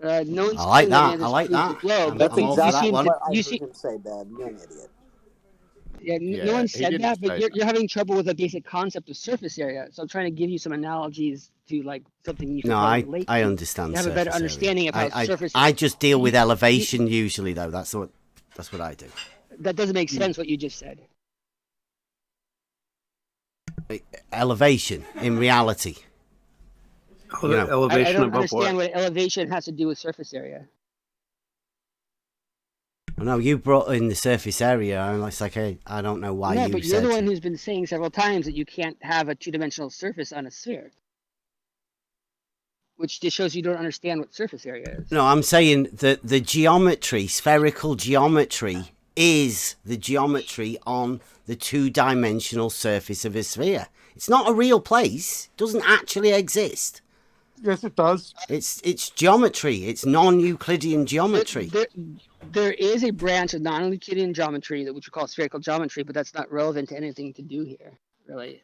No one's I like saying that. any of I this like proves that. the globe, That's but exactly one. what I you heard see, him say, Bev. You're an idiot. yeah, no one said that, but you're having trouble with the basic concept of surface area. So I'm trying to give you some analogies to like something you can No, probably relate to. I understand. You have a better surface understanding area. of how surface. I just deal with elevation usually, though. That's what I do. That doesn't make sense what you just said. Elevation in reality. Oh, the elevation I don't above understand what? what elevation has to do with surface area. No, you brought in the surface area, and it's like, hey, I don't know why No, you but you're said. the one who's been saying several times that you can't have a two-dimensional surface on a sphere, which just shows you don't understand what surface area is. No, I'm saying that the geometry, spherical geometry, is the geometry on the two-dimensional surface of a sphere. It's not a real place. It doesn't actually exist. Yes, it does. It's geometry. It's non-Euclidean geometry. There is a branch of non-Euclidean geometry that which we call spherical geometry, but that's not relevant to anything to do here, really.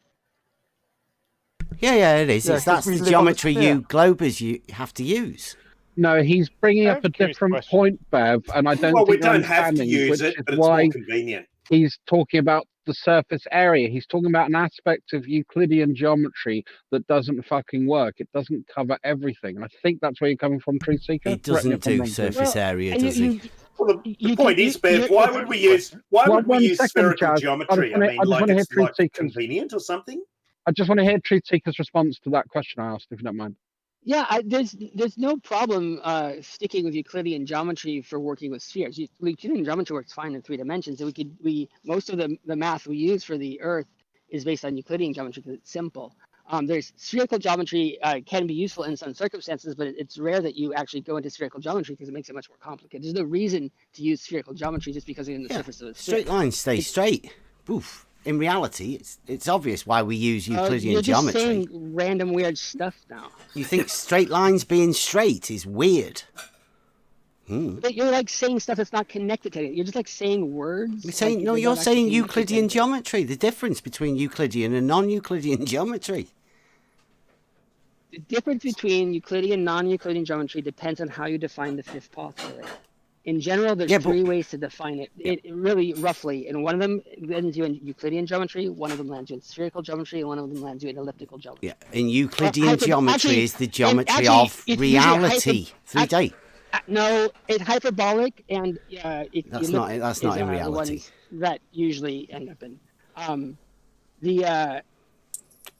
Yeah, it is. Yeah, That's the geometry you globers you have to use. No, he's bringing up a different point, Bev, and I don't Well, we think you're don't have to understanding, use which it, is but it's why more convenient. he's talking about the surface area. He's talking about an aspect of Euclidean geometry that doesn't fucking work. It doesn't cover everything. And I think that's where you're coming from, Truth Seeker. He doesn't do surface area, does he? Well, the point is, Bev, why would we use spherical geometry? I mean, like it's like convenient or something? I just want to hear Truth Seeker's response to that question I asked, if you don't mind. Yeah, there's no problem sticking with Euclidean geometry for working with spheres. Euclidean geometry works fine in 3 dimensions. So most of the math we use for the Earth is based on Euclidean geometry because it's simple. There's spherical geometry can be useful in some circumstances, but it's rare that you actually go into spherical geometry because it makes it much more complicated. There's no reason to use spherical geometry just because you're in the surface of the sphere. Straight lines stay straight. Oof. In reality, it's obvious why we use Euclidean you're just geometry. saying random weird stuff now. You think straight lines being straight is weird? But you're like saying stuff that's not connected to it. You're just like saying words. You're saying, no, you're saying Euclidean geometry. The difference between Euclidean and non-Euclidean geometry. The difference between Euclidean and non-Euclidean geometry depends on how you define the fifth postulate. In general, there's 3 ways to define it. It really, roughly, and one of them lands you in Euclidean geometry, one of them lands you in spherical geometry, and one of them lands you in elliptical geometry. Yeah, in Euclidean geometry is the geometry of reality. 3D. No, it's hyperbolic, and That's not in reality. The ones that usually end up in. The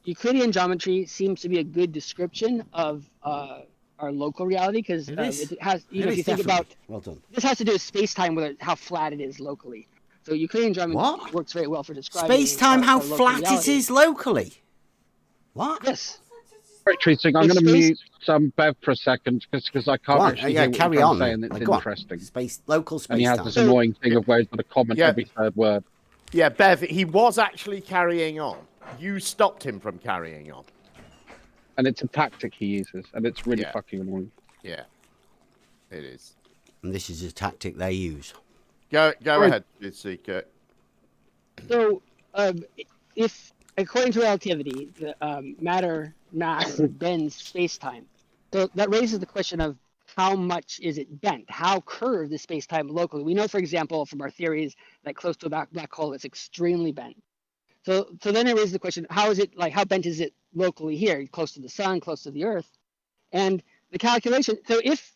Euclidean geometry seems to be a good description of our local reality because it has, if you think about, well done. This has to do with space-time, how flat it is locally. So Euclidean geometry works very well for describing space-time, how our local flat reality. it is locally. What? Yes. Right, Truth Seeker, I'm going to mute Bev for a second because I can't actually hear what carry you're on. saying. It's interesting. Local space-time. And he has this annoying thing of where he's got to comment every third word. Yeah, Bev, he was actually carrying on. You stopped him from carrying on. And it's a tactic he uses, and it's really fucking annoying. Yeah, it is. And this is a tactic they use. Go ahead, Seeker. So, if according to relativity, the matter mass bends space-time, so that raises the question of how much is it bent? How curved is space-time locally? We know, for example, from our theories that close to a black hole, it's extremely bent. So then it raises the question: how is it like? How bent is it locally here, close to the sun, close to the Earth? And the calculation. So if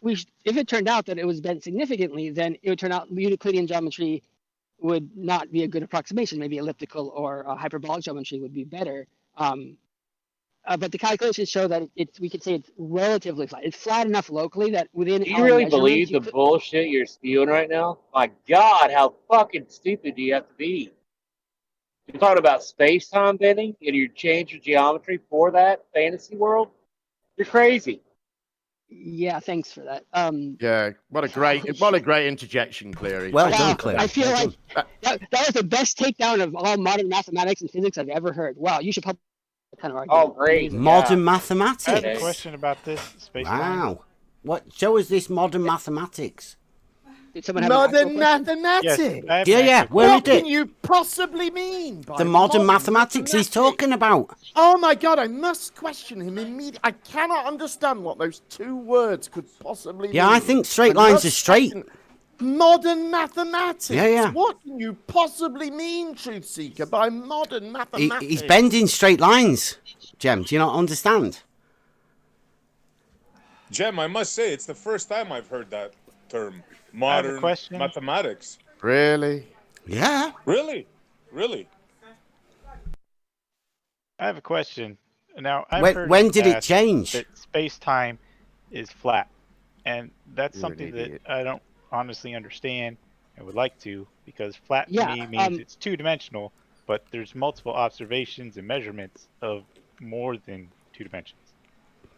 it turned out that it was bent significantly, then it would turn out Euclidean geometry would not be a good approximation. Maybe elliptical or hyperbolic geometry would be better. But the calculations show that we could say it's relatively flat. It's flat enough locally that within Do you our really measurements, believe the bullshit you're spewing right now? My God, how fucking stupid do you have to be? You're talking about space-time bending, and you change your geometry for that fantasy world? You're crazy. Yeah, thanks for that. Yeah, what a great interjection, Cleary. Well wow, done, Cleary. I feel like that was the best takedown of all modern mathematics and physics I've ever heard. Wow, you should publish that kind of argument. Oh, great. Modern I mathematics. have a question about this space-time. Wow. What? Show us this modern mathematics. Did someone have an Modern actual question? mathematics. Yes, Yeah. Where What is it? can you possibly mean by The modern mathematics he's talking about. Oh my God, I must question him immediately. I cannot understand what those two words could possibly mean. Yeah, I think straight lines are straight. Modern mathematics. Yeah. What can you possibly mean, Truth Seeker, by modern mathematics? He's bending straight lines. Jem, do you not understand? Jem, I must say, it's the first time I've heard that term. Modern question. mathematics. Really? Yeah. Really? I have a question. Now, I've heard when in the did it past change? that space-time is flat, and that's You're something an that idiot. I don't honestly understand and would like to, because flat Yeah, to me means it's two-dimensional, but there's multiple observations and measurements of more than 2 dimensions.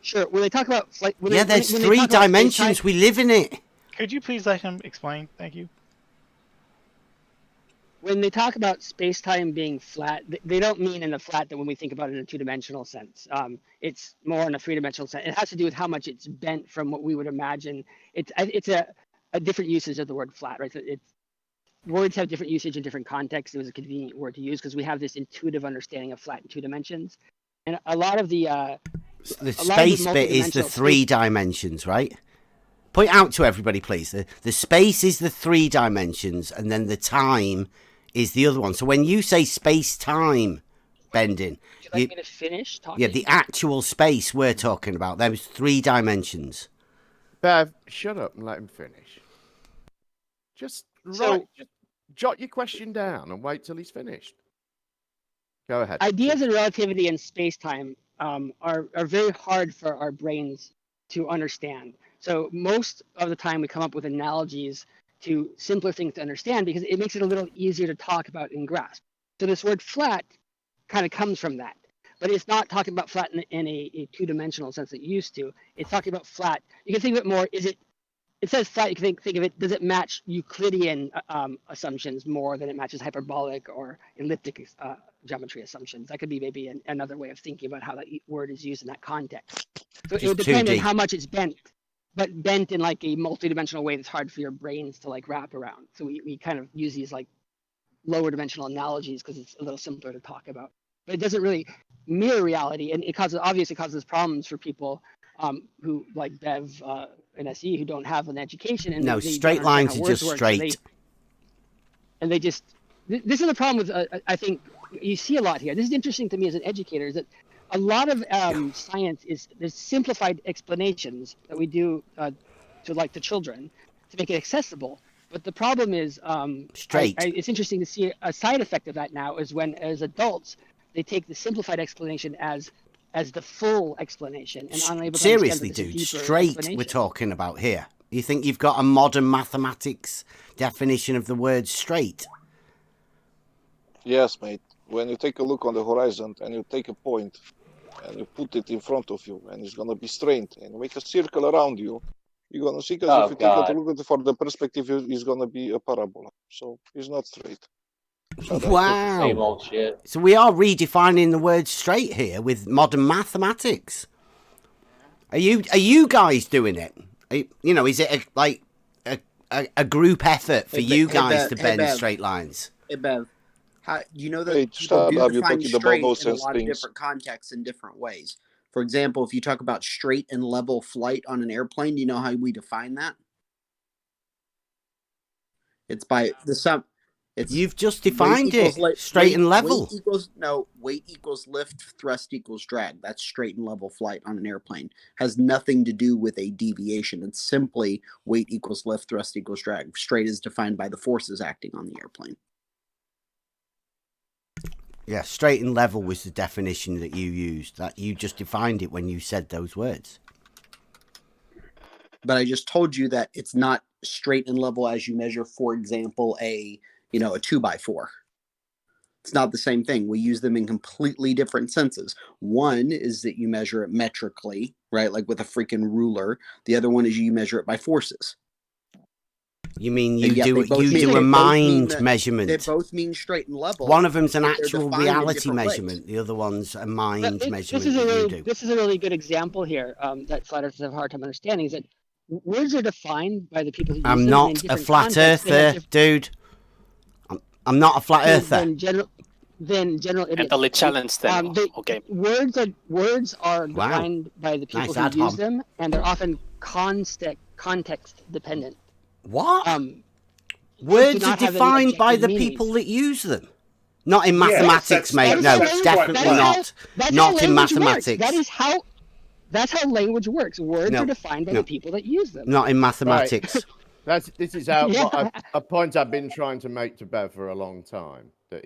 Sure. When they talk about like, There's three dimensions. We live in it. Could you please let him explain? Thank you. When they talk about space-time being flat, they don't mean in a flat that when we think about it in a two-dimensional sense. It's more in a three-dimensional sense. It has to do with how much it's bent from what we would imagine. It's a different usage of the word flat, right? So words have different usage in different contexts. It was a convenient word to use because we have this intuitive understanding of flat in 2 dimensions. And a lot of the space bit is the 3 dimensions, right? Point out to everybody, please. The space is the 3 dimensions, and then the time is the other one. So when you say space-time bending, would you like me to finish talking? yeah, the actual space we're talking about, there's 3 dimensions. Bev, shut up and let him finish. Just jot your question down and wait till he's finished. Go ahead. Ideas in relativity and space-time are very hard for our brains to understand. So most of the time we come up with analogies to simpler things to understand because it makes it a little easier to talk about and grasp. So this word flat kind of comes from that. But it's not talking about flat in a two-dimensional sense that you used to. It's talking about flat. You can think of it more, it says flat, you can think of it, does it match Euclidean assumptions more than it matches hyperbolic or elliptic geometry assumptions? That could be maybe another way of thinking about how that word is used in that context. So it would depend on how much it's bent, but bent in like a multi-dimensional way that's hard for your brains to like wrap around. So we kind of use these like lower dimensional analogies because it's a little simpler to talk about. But it doesn't really mirror reality, and it obviously causes problems for people who like Bev and SE who don't have an education. And No, they straight lines are just straight. And they just, this is the problem with, I think you see a lot here. This is interesting to me as an educator, is that a lot of science is there's simplified explanations that we do to children to make it accessible. But the problem is, it's interesting to see a side effect of that now is when, as adults, they take the simplified explanation as the full explanation and unable to Seriously, understand dude, straight explanation. we're talking about here. You think you've got a modern mathematics definition of the word straight? Yes, mate. When you take a look on the horizon and you take a point and you put it in front of you and it's going to be straight and you make a circle around you, you're going to see, because if you take a look at it for the perspective, it's going to be a parabola. So it's not straight. Wow. Same old shit. So we are redefining the word straight here with modern mathematics. Are you guys doing it? Is it a group effort for you guys to bend straight lines? Hey Bev, you know that Hey, people do you're define talking about straight in a nonsense lot of things. different contexts in different ways. For example, if you talk about straight and level flight on an airplane, do you know how we define that? It's by the sum You've just defined it. Straight and level. Weight equals lift, thrust equals drag. That's straight and level flight on an airplane. Has nothing to do with a deviation. It's simply weight equals lift, thrust equals drag. Straight is defined by the forces acting on the airplane. Yeah, straight and level was the definition that you used. That you just defined it when you said those words. But I just told you that it's not straight and level as you measure, for example, a 2x4. It's not the same thing. We use them in completely different senses. One is that you measure it metrically, right? Like with a freaking ruler. The other one is you measure it by forces. You mean you do a mind measurement? They both mean straight and level. One of them's an actual reality measurement. The other one's a mind measurement. This is a really good example here that flat earthers have a hard time understanding. Is that words are defined by the people who use them. I'm not a flat earther, dude. I'm not a flat earther. Then general idiots. Mentally challenged then. Okay. Words are defined by the people who use them, and they're often context dependent. What? Words are defined by the people that use them. Not in mathematics, mate. No, definitely not. Not in mathematics. That's how language works. Words are defined by the people that use them. Not in mathematics. Right. This is a point I've been trying to make to Bev for a long time. That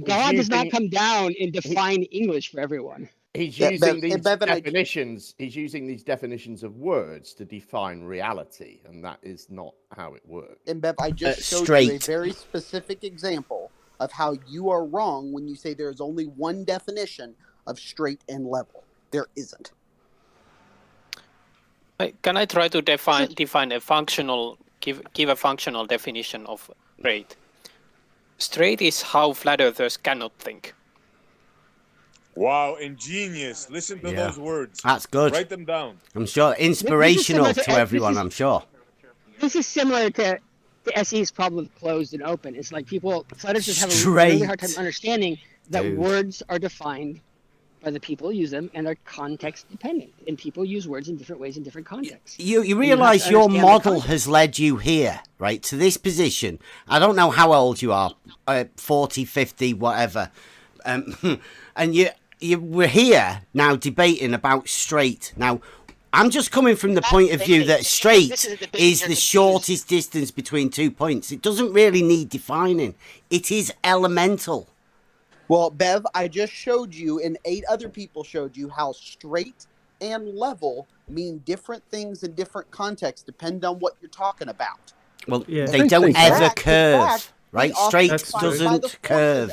God does not come down and define English for everyone. He's using these definitions. He's using these definitions of words to define reality, and that is not how it works. And Bev, I just showed you a very specific example of how you are wrong when you say there is only one definition of straight and level. There isn't. Can I try to define a functional, give a functional definition of straight? Straight is how flat earthers cannot think. Wow, ingenious. Listen to those words. That's good. Write them down. I'm sure inspirational to everyone, I'm sure. This is similar to the SE's problem with closed and open. It's like flat earthers have a really hard time understanding that words are defined by the people who use them, and they're context dependent. And people use words in different ways in different contexts. You realise your model has led you here, right, to this position. I don't know how old you are, 40, 50, whatever. And we're here now debating about straight. Now, I'm just coming from the point of view that straight is the shortest distance between 2 points. It doesn't really need defining. It is elemental. Well, Bev, I just showed you, and 8 other people showed you, how straight and level mean different things in different contexts, depending on what you're talking about. Well, they don't ever curve, right? Straight doesn't curve,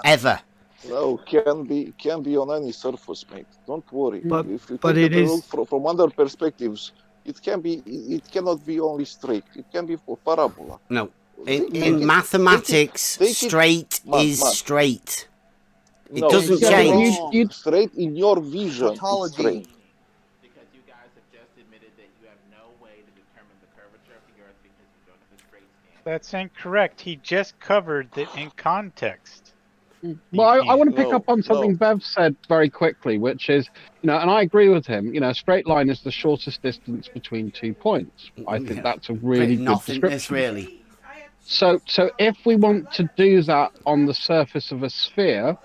ever. No, can be on any surface, mate. Don't worry. If you but take it is from other perspectives, it cannot be only straight. It can be for parabola. No. In mathematics, straight is straight. It doesn't change. Straight in your vision. It's straight. Because you guys have just admitted that you have no way to determine the curvature of the Earth because you don't have a straight stand. That's incorrect. He just covered that in context. Well, I want to pick up on something Bev said very quickly, which is, and I agree with him. A straight line is the shortest distance between 2 points. I think that's a really good description. Really. So if we want to do that on the surface of a sphere,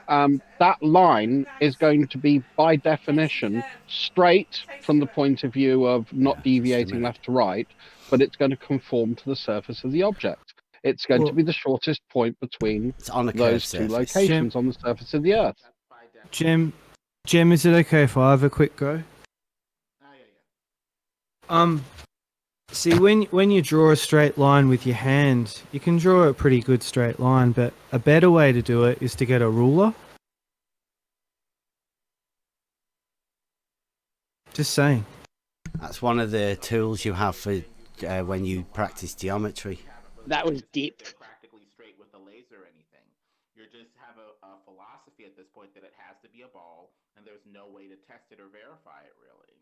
that line is going to be, by definition, straight from the point of view of not deviating left to right, but it's going to conform to the surface of the object. It's going to be the shortest point between those two locations on the surface of the Earth. Jim, is it okay if I have a quick go? See, when you draw a straight line with your hand, you can draw a pretty good straight line, but a better way to do it is to get a ruler. Just saying. That's one of the tools you have for when you practice geometry. That was deep. Practically straight with a laser or anything. You just have a philosophy at this point that it has to be a ball, and there's no way to test it or verify it, really.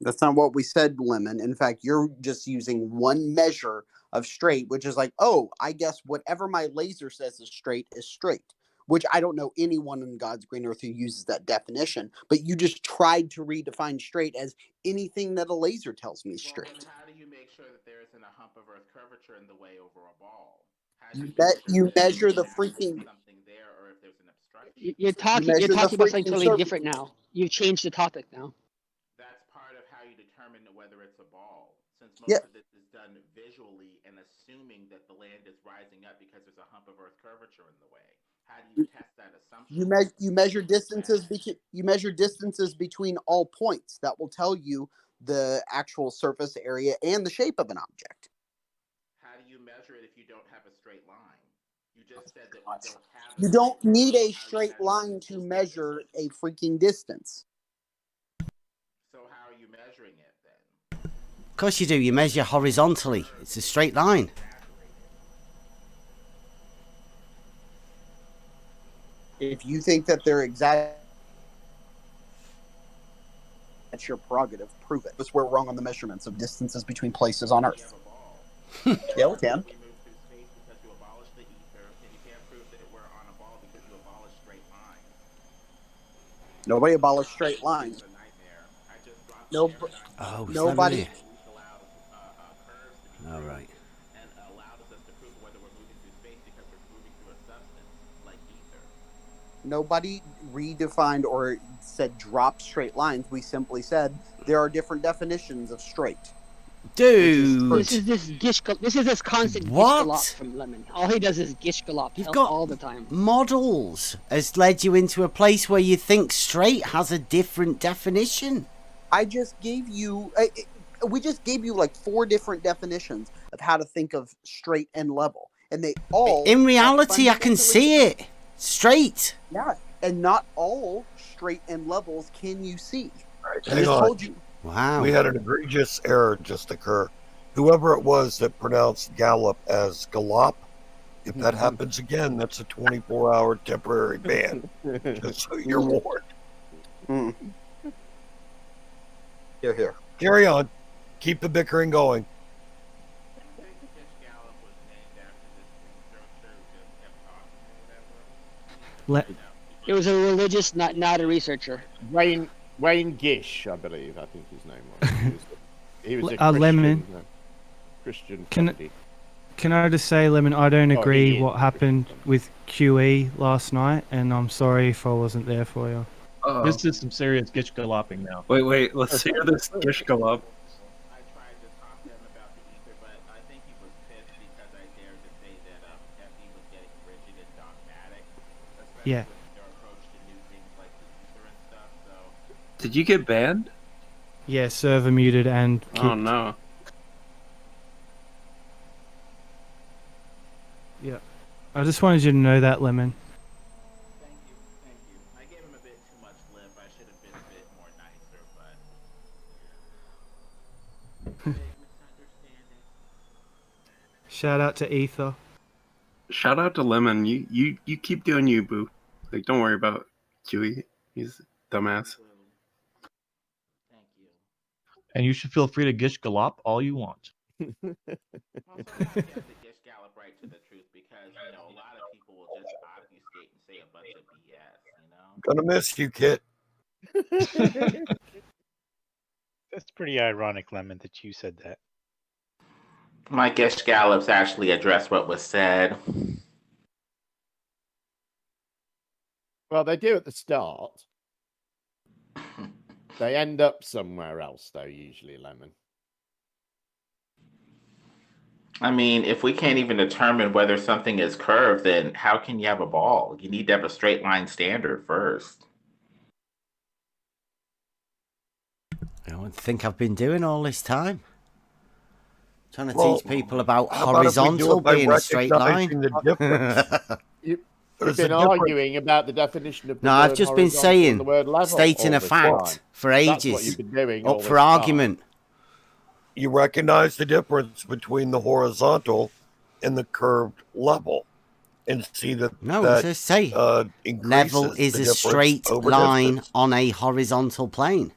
That's not what we said, Lemon. In fact, you're just using one measure of straight, which is like, oh, I guess whatever my laser says is straight, which I don't know anyone in God's green earth who uses that definition, but you just tried to redefine straight as anything that a laser tells me is straight. Well, how do you make sure that there isn't a hump of Earth curvature in the way over a ball? You measure the freaking. You're talking about something totally different now. You've changed the topic now. That's part of how you determine whether it's a ball, since most of this is done visually and assuming that the land is rising up because there's a hump of Earth curvature in the way. How do you test that assumption? You measure distances between all points. That will tell you the actual surface area and the shape of an object. How do you measure it if you don't have a straight line? You just said that we don't have. You don't need a straight line to measure a freaking distance. So how are you measuring it then? Of course you do. You measure horizontally. It's a straight line. If you think that they're exact, that's your prerogative. Prove it. That's where we're wrong on the measurements of distances between places on Earth. Yeah, we can. Nobody abolished straight lines. No. Oh, nobody. All right. And allowed us to prove whether we're moving through space because we're moving through a substance like ether. Nobody redefined or said drop straight lines. We simply said there are different definitions of straight. Dude, this is this constant gish galop from Lemon. All he does is gish galop. You've got all the time. Models has led you into a place where you think straight has a different definition. I just gave you. We just gave you like 4 different definitions of how to think of straight and level, and they all. In reality, I can see it straight. Yeah, and not all straight and levels can you see. Right, I just told you. Wow. We had an egregious error just occur. Whoever it was that pronounced gallop as gallop, if that happens again, that's a 24-hour temporary ban. Just so you're warned. Here. Carry on. Keep the bickering going. It was a religious, not a researcher. Wayne Gish, I believe. I think his name was. He was a Christian. Lemon. Christian. Can I just say, Lemon, I don't agree what happened with QE last night, and I'm sorry if I wasn't there for you. This is some serious gish galloping now. Wait, let's hear this gish gallop. I tried to talk to him about the ether, but I think he was pissed because I dared to say that FE was getting rigid and dogmatic, especially Yeah. with their approach to new things like the ether and stuff. So Did you get banned? Yeah, server muted and kicked. Oh no. Yeah. I just wanted you to know that, Lemon. thank you. I gave him a bit too much lip. I should have been a bit more nicer, but big misunderstanding. Shout out to Ether. Shout out to Lemon. You keep doing you, boo. Like, don't worry about Chewie. He's a dumbass. And you should feel free to gish gallop all you want. Also, I have to gish gallop right to the truth because a lot of people will just obfuscate and say a bunch of BS. Gonna miss you, Kit. That's pretty ironic, Lemon, that you said that. My gish gallops actually address what was said. Well, they do at the start. They end up somewhere else, though, usually, Lemon. I mean, if we can't even determine whether something is curved, then how can you have a ball? You need to have a straight line standard first. I don't think I've been doing all this time. Trying to teach people about horizontal being a straight line. You've been arguing about the definition of the No, word I've just been horizontal saying, and the word level stating all a this fact time. for That's ages. what you've been doing all Up this for time. argument. You recognize the difference between the horizontal and the curved level, and see that No, that just say increases level is the a difference straight over line distance. on a horizontal plane.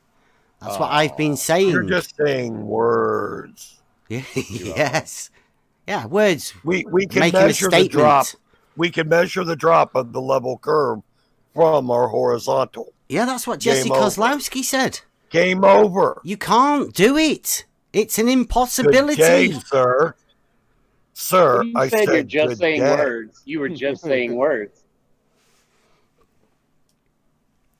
That's what I've been saying. You're just saying words. Yes. Yeah, words. We can making a measure the statement. drop. We can measure the drop of the level curve from our horizontal. Yeah, that's what Jesse Game over. Kozlowski said. Game over. You can't do it. It's an impossibility. Good day, sir. Sir, You I said you're said just good saying day. words. You were just saying words.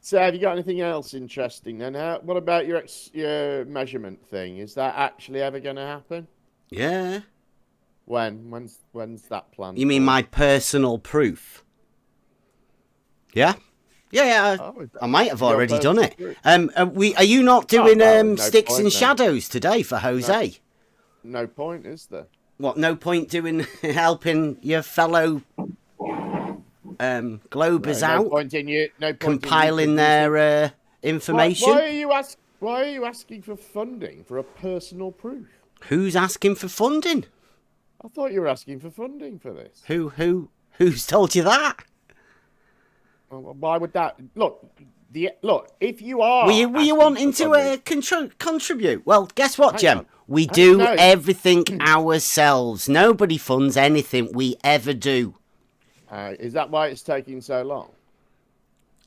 So, have you got anything else interesting then? What about your measurement thing? Is that actually ever going to happen? Yeah. When's that planned? You mean for? my personal proof? Yeah. Yeah, I might have already done it. proof. Are you not doing no sticks point and then. shadows today for Jose? No point, is there? What? No point doing helping your fellow globers No out, point in you. No point compiling in you their information. Why are you asking for funding for a personal proof? Who's asking for funding? I thought you were asking for funding for this. Who's told you that? Well, why would that look? If you are, Were you wanting to contribute? Well, guess what, Jem? We do No. everything ourselves. Nobody funds anything we ever do. Is that why it's taking so long?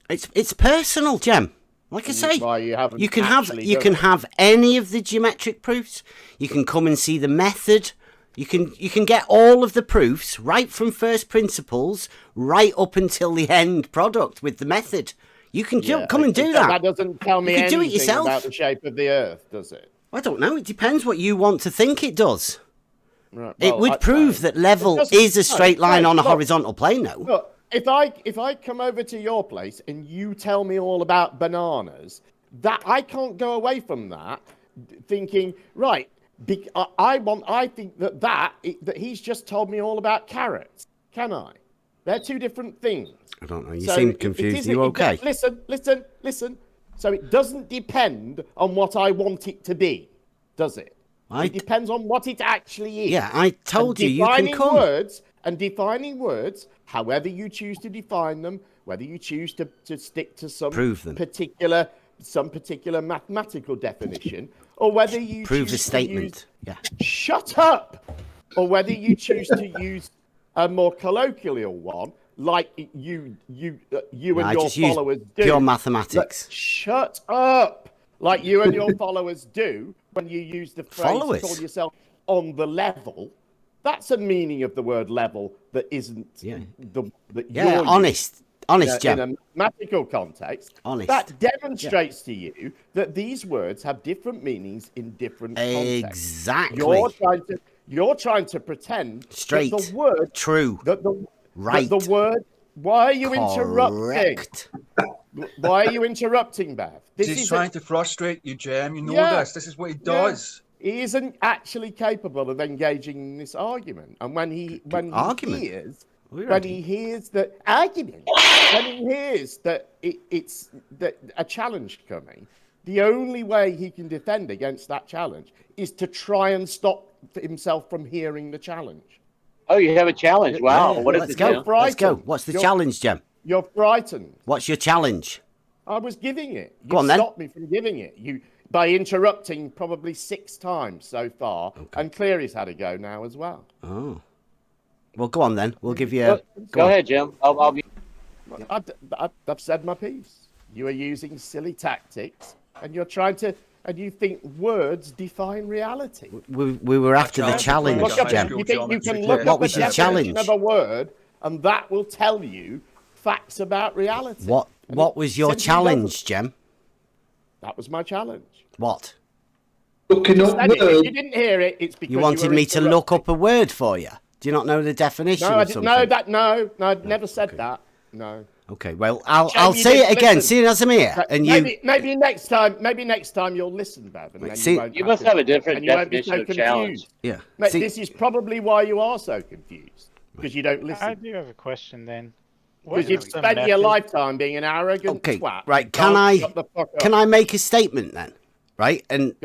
It's personal, Jem. Like I say, Why you haven't you can actually done it. have any of the geometric proofs. You can come and see the method. You can get all of the proofs right from first principles right up until the end product with the method. You can come and do that. That doesn't tell me You can do it anything yourself. about the shape of the Earth, does it? I don't know. It depends what you want to think it does. Right, It would prove that level is a straight line on a horizontal plane, though. Look, if I come over to your place and you tell me all about bananas, that I can't go away from that thinking, right, I think that he's just told me all about carrots, can I? They're two different things. I don't know. You seem confused. You okay? Listen. So it doesn't depend on what I want it to be, does it? It depends on what it actually is. Yeah, I told you can come. Defining words, however you choose to define them, whether you choose to stick to some particular mathematical definition, or whether you Prove choose a statement. Shut up! Or whether you choose to use a more colloquial one, like you and your followers do. Pure mathematics. Shut up! Like you and your followers do when you use the phrase "call yourself on the level." That's a meaning of the word "level" that isn't that you're honest, Jem. in a mathematical context. Honest. That demonstrates to you that these words have different meanings in different contexts. Exactly. You're trying to pretend Straight. that the word True. Right. The word. Why are you interrupting? Why are you interrupting, Bev? He's trying to frustrate you, Jem. You know this. This is what he does. He isn't actually capable of engaging in this argument. And when he hears that it's a challenge coming, the only way he can defend against that challenge is to try and stop himself from hearing the challenge. Oh, you have a challenge. Wow. Yeah, what is let's it? go. Let's go. What's the challenge, Jem? You're frightened. What's your challenge? I was giving it. Go on, then. Stopped me from giving it. By interrupting probably 6 times so far, and Cleary's had a go now as well. Oh. Well, go on then. We'll give you. Go ahead, Jim. I'll be. I've said my piece. You are using silly tactics, and you're trying to. And you think words define reality. We were after the challenge, Jem. You think you can look up the definition of a word, and that will tell you facts about reality. What was your challenge, Jem? That was my challenge. What? Looking up words. If you didn't hear it, it's because you wanted me to look up a word for you. Do you not know the definition? No, I of didn't something? know that. No, I never said that. No. Okay, well, I'll say it again, seeing as I'm here, and maybe next time you'll listen, Bev, and then you must have a different definition of challenge. Yeah. This is probably why you are so confused, because you don't listen. I do have a question then. Because you've spent your lifetime being an arrogant twat. Right, can I make a statement then? Right? And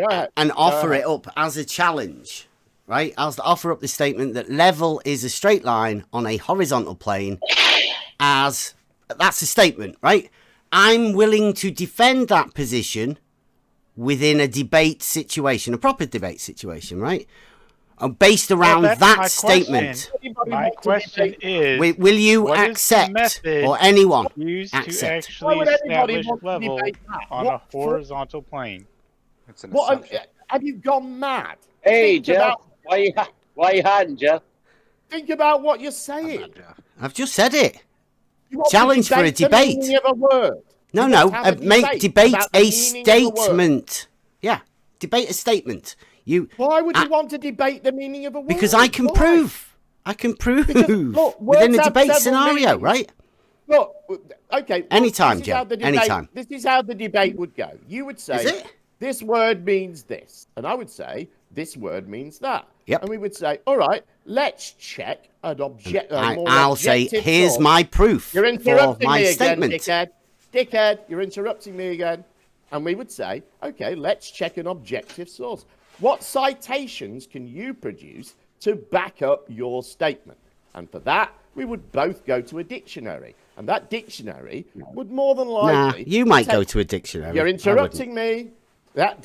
offer it up as a challenge. Right? I'll offer up the statement that level is a straight line on a horizontal plane that's a statement, right? I'm willing to defend that position within a debate situation, a proper debate situation, right? Based around that statement. My question is, will you accept, or anyone used accept? to actually establish level on a horizontal plane? Have you gone mad? Hey, Jeff, why you hiding, Jeff? Think about what you're saying. I've just said it. You want to Challenge for a the debate. meaning of a word. No, You want no. to have a Make debate about the a meaning of a word. statement. Yeah, debate a statement. Why would you want to debate the meaning of a word? Because I can prove. I can prove look, within words a have debate several scenario, meanings. right? Look, okay. Anytime, this is how Jim. the debate, Anytime. This is how the debate would go. You would say, Is it? this word means this. And I would say, this word means that. Yep. And we would say, all right, let's check an object. I'll say, objective here's source. my proof You're interrupting for my me statement. again, dickhead. You're interrupting me again. And we would say, okay, let's check an objective source. What citations can you produce to back up your statement? And for that, we would both go to a dictionary. And that dictionary would more than likely... Nah, you might go to a dictionary. You're interrupting me. That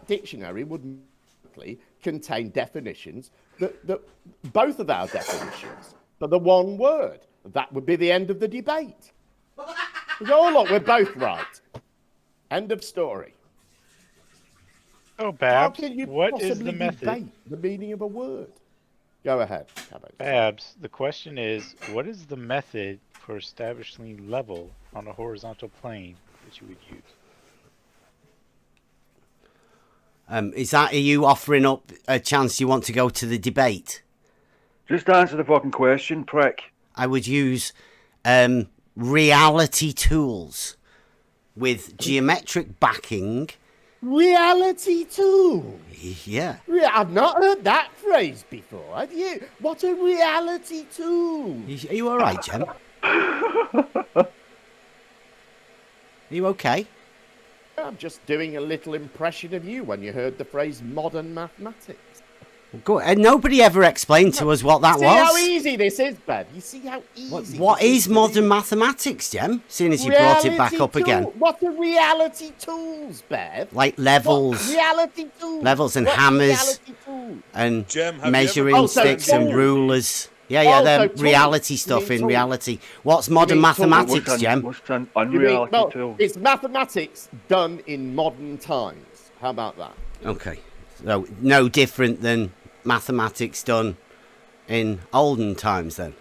dictionary would likely contain definitions that both of our definitions for the one word. That would be the end of the debate. Oh, look, we're both right. End of story. Oh, Babs, How can you what is possibly the method? debate the meaning of a word? Go ahead, Cabot. Babs, the question is, what is the method for establishing level on a horizontal plane that you would use? Are you offering up a chance you want to go to the debate? Just answer the fucking question, prick. I would use reality tools with geometric backing. Reality tool. Yeah. I've not heard that phrase before. Have you? What a reality tool. Are you all right, Jem? Are you okay? I'm just doing a little impression of you when you heard the phrase modern mathematics. Good. And nobody ever explained to us what that See was. how easy this is, Bev. You see how easy. What is modern mathematics, Jem? Seeing as you brought it back up again. What are reality tools, Bev? Like levels. What reality tools. Levels and What hammers reality tools? and Jem, have you measuring ever- sticks and rulers. Yeah, they're tools. reality You stuff mean in tools. reality. What's modern mathematics, Jem? What's an You mean, unreality well, tool? it's mathematics done in modern times. How about that? Okay. So no different than mathematics done in olden times then?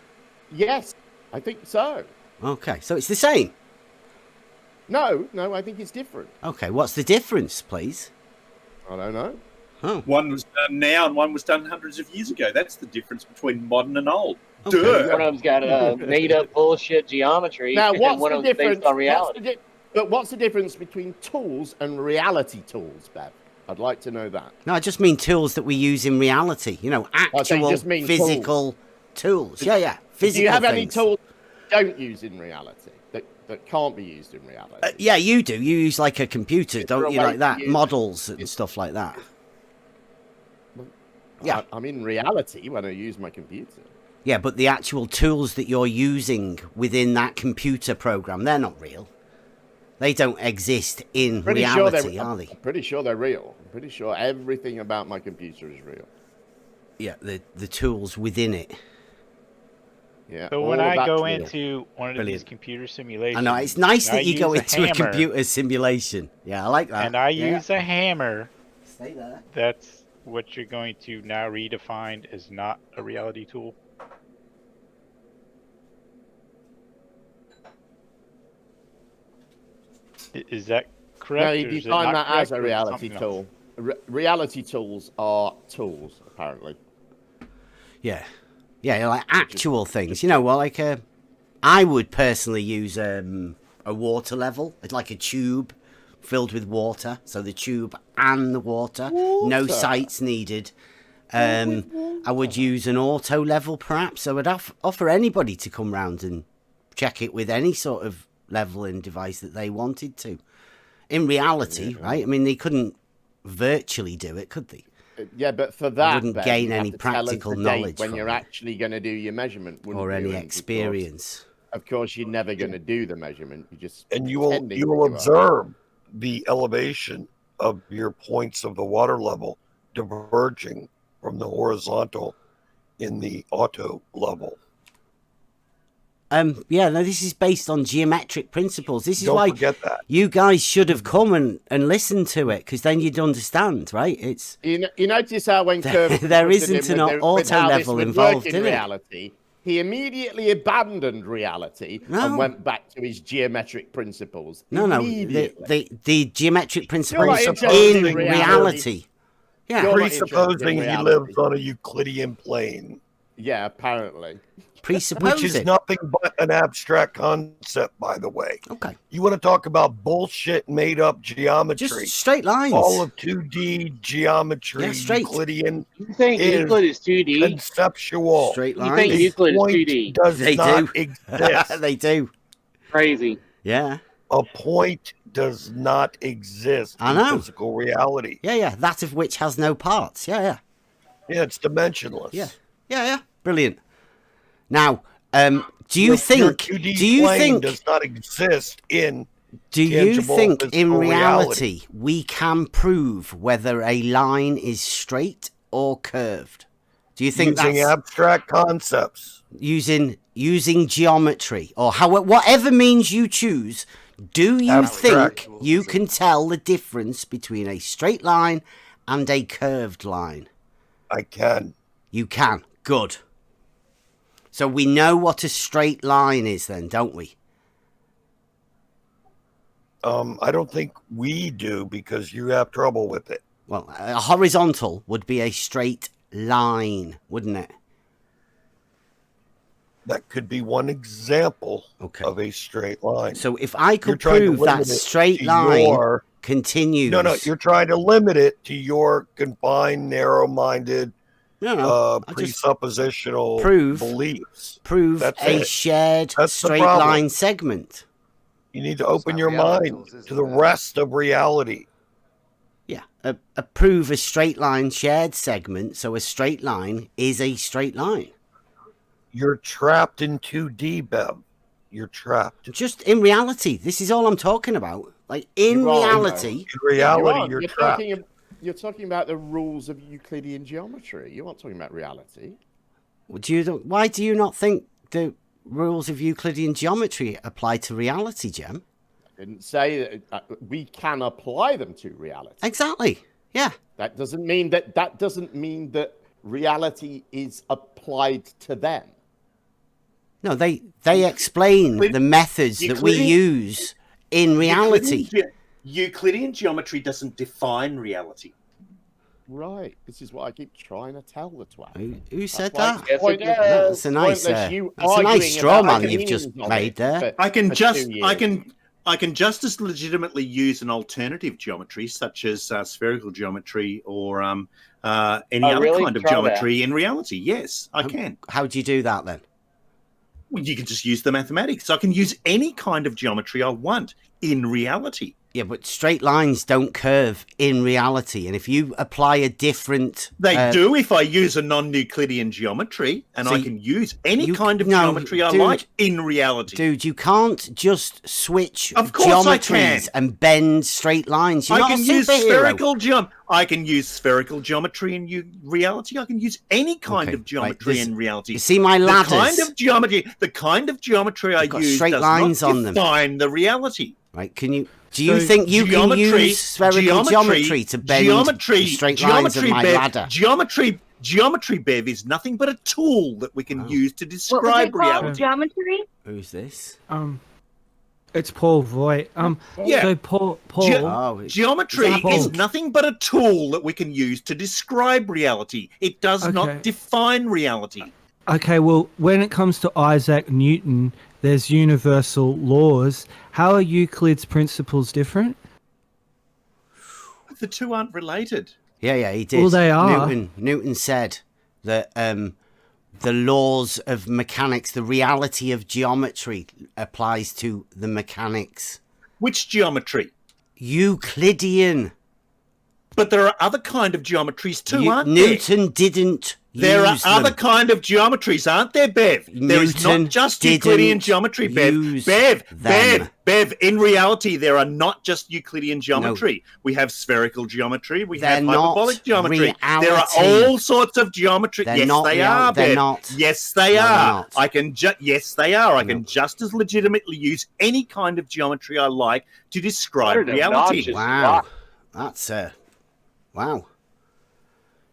Yes, I think so. Okay, so it's the same? No, I think it's different. Okay, what's the difference, please? I don't know. Oh. One was done now and one was done hundreds of years ago. That's the difference between modern and old. Okay. Duh. One of them's got made-up bullshit geometry, Now, and what's one the of them's difference? based on reality. What's the difference between tools and reality tools, Bev? I'd like to know that. No, I just mean tools that we use in reality. You know, so you actual just mean physical tools. Yeah, physical Do you have things. any tools you don't use in reality that can't be used in reality? Yeah, you do. You use like a computer, don't you? a way Like that, to use models and stuff like that. Yeah. I'm in reality when I use my computer. Yeah, but the actual tools that you're using within that computer program, they're not real. They don't exist in reality, are they? I'm pretty sure they're real. I'm pretty sure everything about my computer is real. Yeah, the tools within it. Yeah. So when I go into one of these computer simulations, I know, it's nice that you go into a hammer, computer simulation. Yeah, I like that. and I use a hammer. Stay there. That's what you're going to now redefine as not a reality tool. Is that correct? No, or you is it define not that as correct, a or is it reality something tool. Reality tools are tools, apparently. Yeah, like actual things. You know, well, like I would personally use a water level. It's like a tube filled with water. So the tube and the water. No sights needed. I would use an auto level, perhaps. I would offer anybody to come round and check it with any sort of leveling device that they wanted to. In reality, right? I mean, they couldn't virtually do it, could they? Yeah, but for that, wouldn't Ben, gain you have any to tell us practical the date knowledge when from you're it. actually going to do your measurement, wouldn't Or you? any And experience. Of course, you're never going to do the measurement. You just And you will pretending that you are. observe the elevation of your points of the water level diverging from the horizontal in the auto level. Yeah, no, this is based on geometric principles. This is Don't why forget that. you guys should have come and listened to it, because then you'd understand, right? It's You notice how when Kirk there isn't an auto level involved in in it. reality, he immediately abandoned reality and went back to his geometric principles. No, the geometric principles interested in in reality. Yeah, You're not interested Presupposing in he reality. lives on a Euclidean plane. Yeah, apparently. Which is nothing but an abstract concept, by the way. Okay. You want to talk about bullshit made up geometry? Just straight lines. All of 2D geometry, Yeah, straight. Euclidean. You think Euclid is 2D? Conceptual. Straight You think lines. Euclid is Point 2D? does They not do. exist. They do. Crazy. Yeah. A point does not exist I in know. physical reality. Yeah. That of which has no parts. Yeah. Yeah, it's dimensionless. Yeah. Brilliant. Now, do you Your think? 2D Do you plane think? does not exist in Do you tangible think in physical reality we can prove whether a line is straight or curved? Do you think using that's abstract concepts? using geometry or whatever means you choose? Do you Abstract. think you can tell the difference between a straight line and a curved line? I can. You can. Good. So we know what a straight line is then, don't we? I don't think we do because you have trouble with it. Well, a horizontal would be a straight line, wouldn't it? That could be one example of a straight line. So if I could You're trying to prove that limit it straight to line continues... No, you're trying to limit it to your confined, narrow-minded, presuppositional beliefs. Prove That's a it. shared That's the straight problem. line segment. You need to open your mind to the rest of reality. Yeah, prove a straight line shared segment, so a straight line is a straight line. You're trapped in 2D, Bev. You're trapped. Just in reality, this is all I'm talking about. Like, in reality... you're trapped. You're talking about the rules of Euclidean geometry. You're not talking about reality. Why do you not think the rules of Euclidean geometry apply to reality, Jem? I didn't say that we can apply them to reality. Exactly. Yeah. That doesn't mean that reality is applied to them. No, they explain the methods that we use in reality. Euclidean geometry doesn't define reality. Right. This is what I keep trying to tell the twat. Who said That's that? why That's a nice, straw man you've just made there. I can just as legitimately use an alternative geometry, such as spherical geometry or any other kind of geometry in reality. Yes, I can. How do you do that then? Well, you can just use the mathematics. I can use any kind of geometry I want in reality. Yeah, but straight lines don't curve in reality. And if you apply a different... They do if I use a non-Euclidean geometry, and I can use any kind of geometry I like in reality. Dude, you can't just switch Of course I can. geometries and bend straight lines. You're I not can a use superhero. I can use spherical geometry in reality. I can use any kind of geometry in reality. You see my ladders? The kind of geometry I use straight does lines not on them. define the reality. Right? Do you think you can use spherical geometry to bend straight lines of my ladder? Geometry, Bev, is nothing but a tool that we can use to describe reality. Geometry? Who's this? It's Paul Voigt. So Paul. Geometry is nothing but a tool that we can use to describe reality. It does not define reality. Okay, well, when it comes to Isaac Newton, there's universal laws. How are Euclid's principles different? The two aren't related. Yeah, he did. Well, they are. Newton said that the laws of mechanics, the reality of geometry applies to the mechanics. Which geometry? Euclidean. But there are other kind of geometries too, aren't there? Newton didn't There are other kind of geometries, aren't there, Bev? There is not just Euclidean geometry, Bev. Bev, in reality, there are not just Euclidean geometry. We have spherical geometry. We have hyperbolic geometry. There are all sorts of geometry. Yes, they are, Bev. Yes, they are. Yes, they are. I can just as legitimately use any kind of geometry I like to describe reality. Wow. That's wow.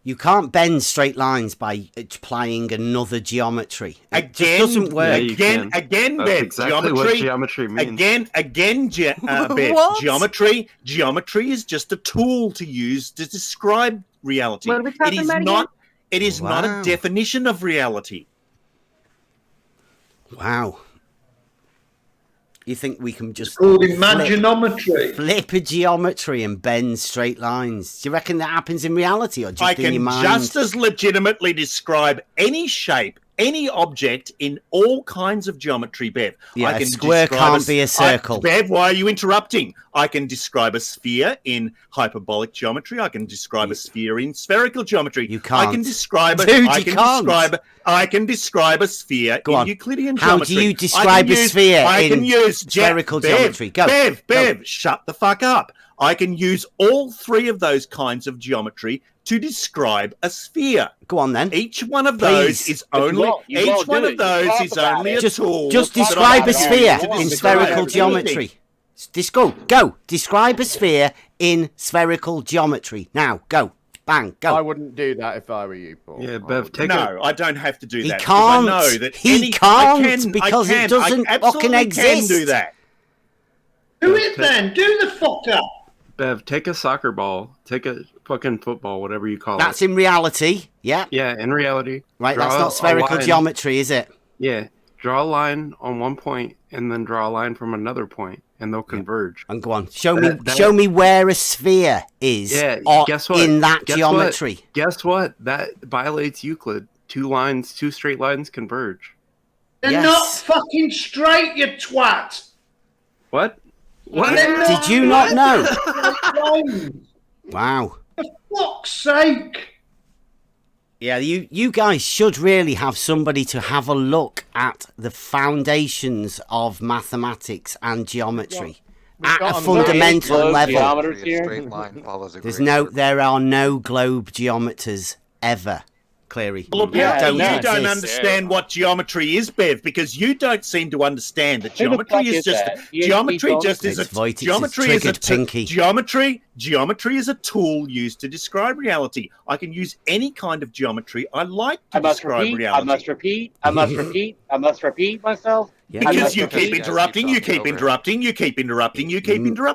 You can't bend straight lines by applying another geometry. It just doesn't work. Again, Bev, exactly what geometry means. Bev, geometry is just a tool to use to describe reality. What are we talking about again? It is not a definition of reality. Wow. You think we can just called imaginometry. Flip a geometry and bend straight lines? Do you reckon that happens in reality or just in your mind? I can just as legitimately describe any shape, any object in all kinds of geometry, Bev. Yeah, I can a square can't be a circle. Bev, why are you interrupting? I can describe a sphere in hyperbolic geometry. I can describe a sphere in spherical geometry. You can't. I can describe I can describe a sphere in Euclidean geometry. How do you describe a sphere in spherical geometry? Go. Bev, shut the fuck up. I can use all three of those kinds of geometry to describe a sphere. Go on then. Each one of those is only a tool. Just describe a sphere in spherical geometry. Go. Describe a sphere in spherical geometry. Now, go. Bang, go. I wouldn't do that if I were you, Paul. Yeah, Bev, I don't have to do that. He can't. I know that he can't because it doesn't fucking exist. I can do that. Do it then. Do the fuck up. Bev, take a soccer ball, take a fucking football, whatever you call it. That's in reality, yeah. Yeah, in reality. Right, that's not spherical geometry, is it? Yeah, draw a line on one point and then draw a line from another point, and they'll converge. And go on, show me where a sphere is. Yeah, guess what? In that geometry. Guess what? That violates Euclid. Two straight lines converge. They're not fucking straight, you twat. What? Did you not know? Wow. For fuck's sake. Yeah, you guys should really have somebody to have a look at the foundations of mathematics and geometry at a fundamental level. There are no globe geometers ever. Cleary. Well, apparently you don't understand what geometry is, Bev, because you don't seem to understand that geometry is just geometry is a tool used to describe reality. I can use any kind of geometry I like to describe reality. I must repeat myself. Because you keep interrupting.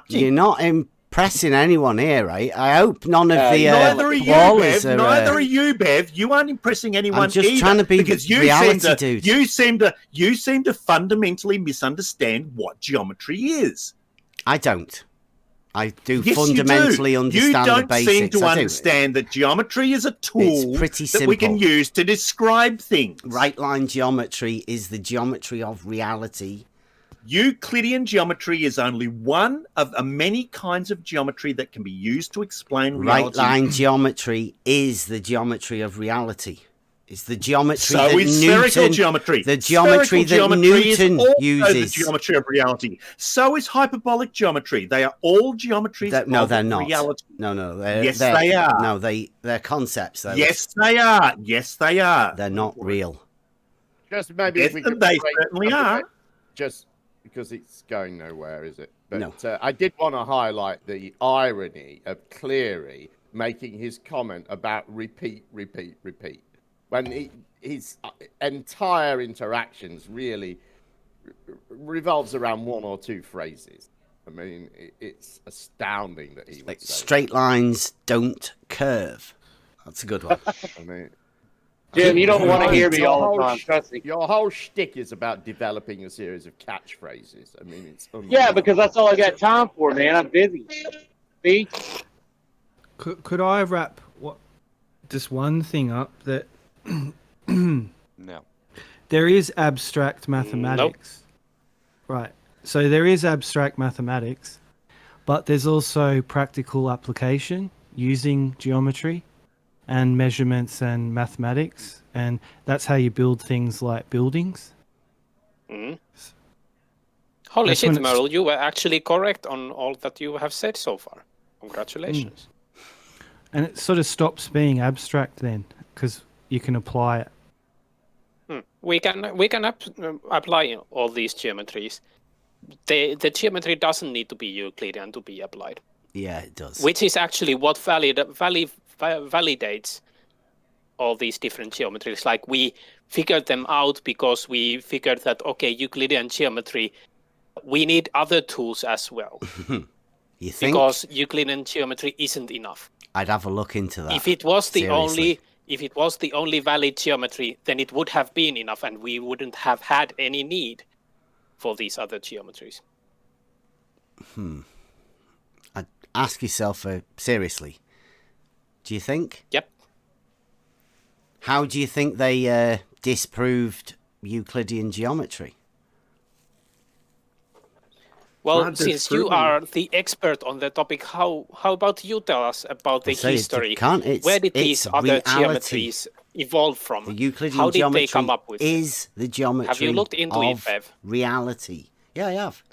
You're not impressing anyone here, right? I hope none of the neither are you, Bev. Neither are you, Bev. You aren't impressing anyone. I'm just either, trying to be because dude. You seem to fundamentally misunderstand what geometry is. I don't. I do fundamentally understand the basics. You don't seem to understand that geometry is a tool that we can use to describe things. Right line geometry is the geometry of reality. Euclidean geometry is only one of many kinds of geometry that can be used to explain reality. Right line geometry is the geometry of reality. It's the geometry that spherical geometry. The geometry that Newton uses. The geometry of reality. So is hyperbolic geometry. They are all geometries no, they're not. Reality. No. Yes, they are. No, they're concepts. Yes, they are. Yes, they are. They're not real. Just maybe yes, we could they certainly are. Just because it's going nowhere, is it? But no. I did want to highlight the irony of Cleary making his comment about repeat. When his entire interactions really revolves around one or two phrases. I mean, it's astounding that he would say straight lines don't curve. That's a good one. I mean, Jim, you don't want to hear me all the time. Trust me. Your whole shtick is about developing a series of catchphrases. I mean, it's because that's all I got time for, man. I'm busy. See? Could I wrap just one thing up that no. There is abstract mathematics. Nope. Right. So there is abstract mathematics, but there's also practical application using geometry. and measurements and mathematics, and that's how you build things like buildings. Mm. Holy That's shit, when it's- Merle, you were actually correct on all that you have said so far. Congratulations. And it sort of stops being abstract then, because you can apply it. We can apply all these geometries. The geometry doesn't need to be Euclidean to be applied. Yeah, it does. Which is actually what validates all these different geometries. Like, we figured them out because we figured that, okay, Euclidean geometry, we need other tools as well. You think? Because Euclidean geometry isn't enough. I'd have a look into that. If it was the Seriously. only valid geometry, then it would have been enough, and we wouldn't have had any need for these other geometries. I'd ask yourself seriously. Do you think? Yep. How do you think they disproved Euclidean geometry? Well, since you are the expert on the topic, how about you tell us about the history? Where did these other geometries evolve from? The Euclidean how did geometry they come up with is the geometry Have you looked into it, of Bev? reality. Yeah, I have.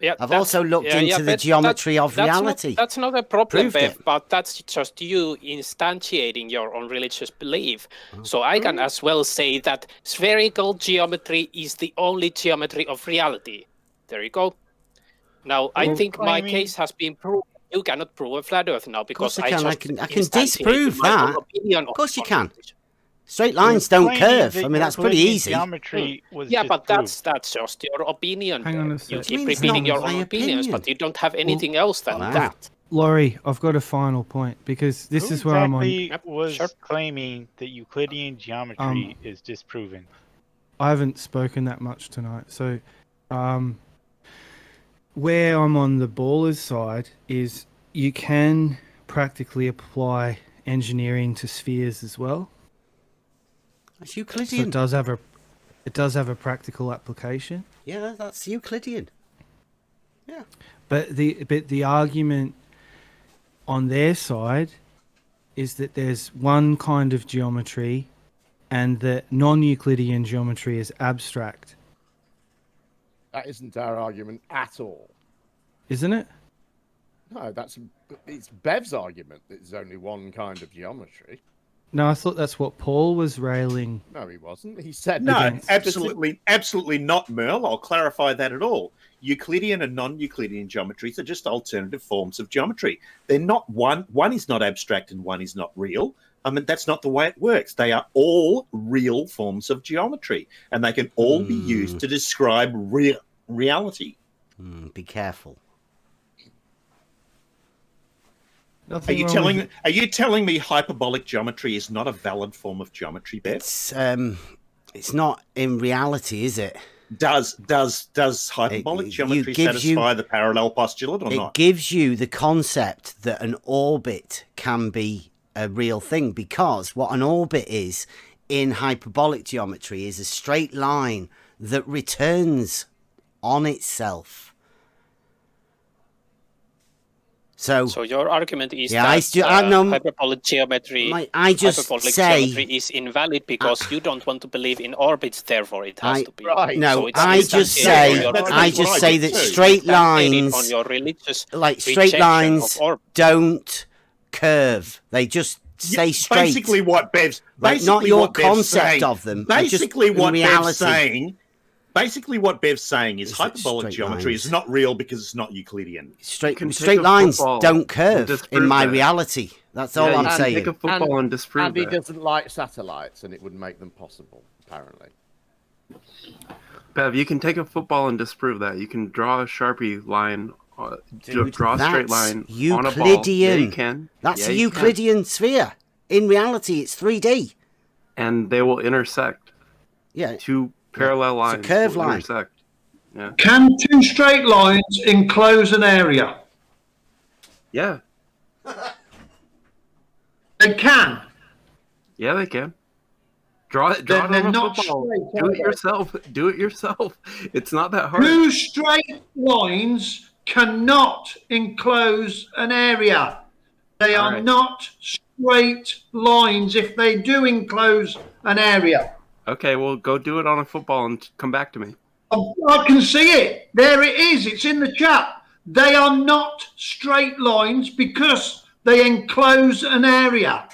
Yeah, I've also looked into the geometry of reality. That's not a problem, Proved Bev, it. but that's just you instantiating your own religious belief. So I can as well say that spherical geometry is the only geometry of reality. There you go. Now, I Well, think my claiming- case has been proven. You cannot prove a flat Earth now because I can. I can instantiated disprove my own that. opinion Of course you on can. religion. Straight lines don't claiming curve. that I mean, that's pretty Euclidean easy. Geometry was Yeah, but disproved. that's just your opinion. Hang on a Bev. You sec. keep It's repeating not your my own opinions, opinion. but you don't have anything else than that. Laurie, I've got a final point, because this Who is where I'm on. exactly was claiming that Euclidean geometry is disproven? I haven't spoken that much tonight, so where I'm on the ballers side is you can practically apply engineering to spheres as well. It's So Euclidean. it does have a practical application. Yeah, that's Euclidean. Yeah. But the argument on their side is that there's one kind of geometry and that non-Euclidean geometry is abstract. That isn't our argument at all. Isn't it? No, it's Bev's argument that there's only one kind of geometry. No, I thought that's what Paul was railing. No, he wasn't. He said No, against- absolutely not, Merle. I'll clarify that at all. Euclidean and non-Euclidean geometries are just alternative forms of geometry. They're not one. One is not abstract and one is not real. I mean, that's not the way it works. They are all real forms of geometry, and they can all be used to describe reality. Be careful. Nothing Are you wrong with telling me hyperbolic geometry is not a valid form of geometry, Bev? It's not in reality, is it? Does hyperbolic geometry satisfy the parallel postulate or it not? It gives you the concept that an orbit can be a real thing, because what an orbit is in hyperbolic geometry is a straight line that returns on itself. So your argument is yeah, that know, hyperbolic geometry, hyperbolic geometry is invalid because you don't want to believe in orbits, therefore it has to be. Right. No, so I just say that straight lines, on your religious like straight lines, don't curve. They just stay straight. Basically, what Bev's not your concept of them. Basically, what Bev's saying. Basically, what Bev's saying is hyperbolic geometry is not real because it's not Euclidean. Straight lines don't curve in my reality. That's all I'm saying. Take a football and disprove Andy that. doesn't like satellites, and it would make them possible, apparently. Bev, you can take a football and disprove that. You can draw a Sharpie line, draw a straight line on a ball. Yeah, you can. That's a Euclidean sphere. In reality, it's 3D. And they will intersect. Yeah. Two parallel lines. It's a curved line. Intersect. Yeah. Can two straight lines enclose an area? Yeah. They can. Yeah, they can. Draw it They're on a not football. straight, Do are it they? yourself. Do it yourself. It's not that hard. Two straight lines cannot enclose an area. They are right. not straight lines if they do enclose an area. Okay, well, go do it on a football and come back to me. I can see it. There it is. It's in the chat. They are not straight lines because they enclose an area.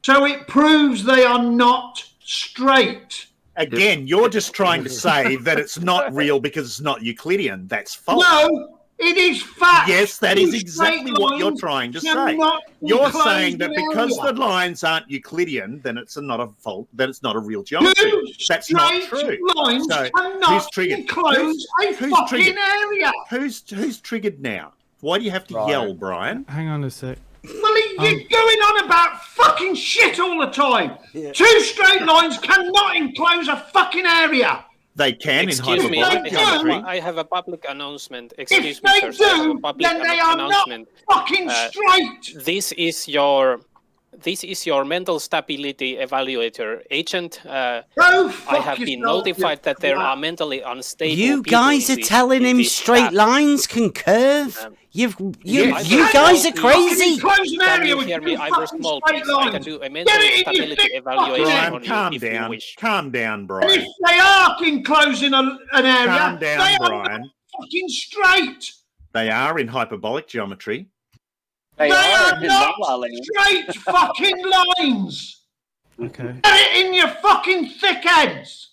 So it proves they are not straight. Again, you're just trying to say that it's not real because it's not Euclidean. That's false. No, it is fact. Yes, that is Two exactly straight what you're lines trying to say. cannot You're enclose saying that an because area. the lines aren't Euclidean, then it's not a fault. Then it's not a real geometry. That's not Straight true. lines So cannot who's triggered? enclose a fucking triggered? area. Who's triggered now? Why do you have to yell, Brian? Hang on a sec. Well, you're going on about fucking shit all the time. Two straight lines cannot enclose a fucking area. They can Excuse in me, hyperbolic geometry. I have a public announcement. Excuse If me, they sir. I have a do, public then they are not announcement. fucking straight. This is your mental stability evaluator agent. I have been notified that there are mentally unstable You people guys in are this- telling in him this straight chat. lines can curve. You Yes. guys are crazy. Can you hear me? I'm very small, please. I can do a mental stability evaluation Brian, on calm you if you down. wish. Calm down, And Brian. if they are enclosing an area, Calm they down, are Brian. not fucking straight. They are in hyperbolic geometry. They are not straight fucking lines. Okay. Get it in your fucking thick heads.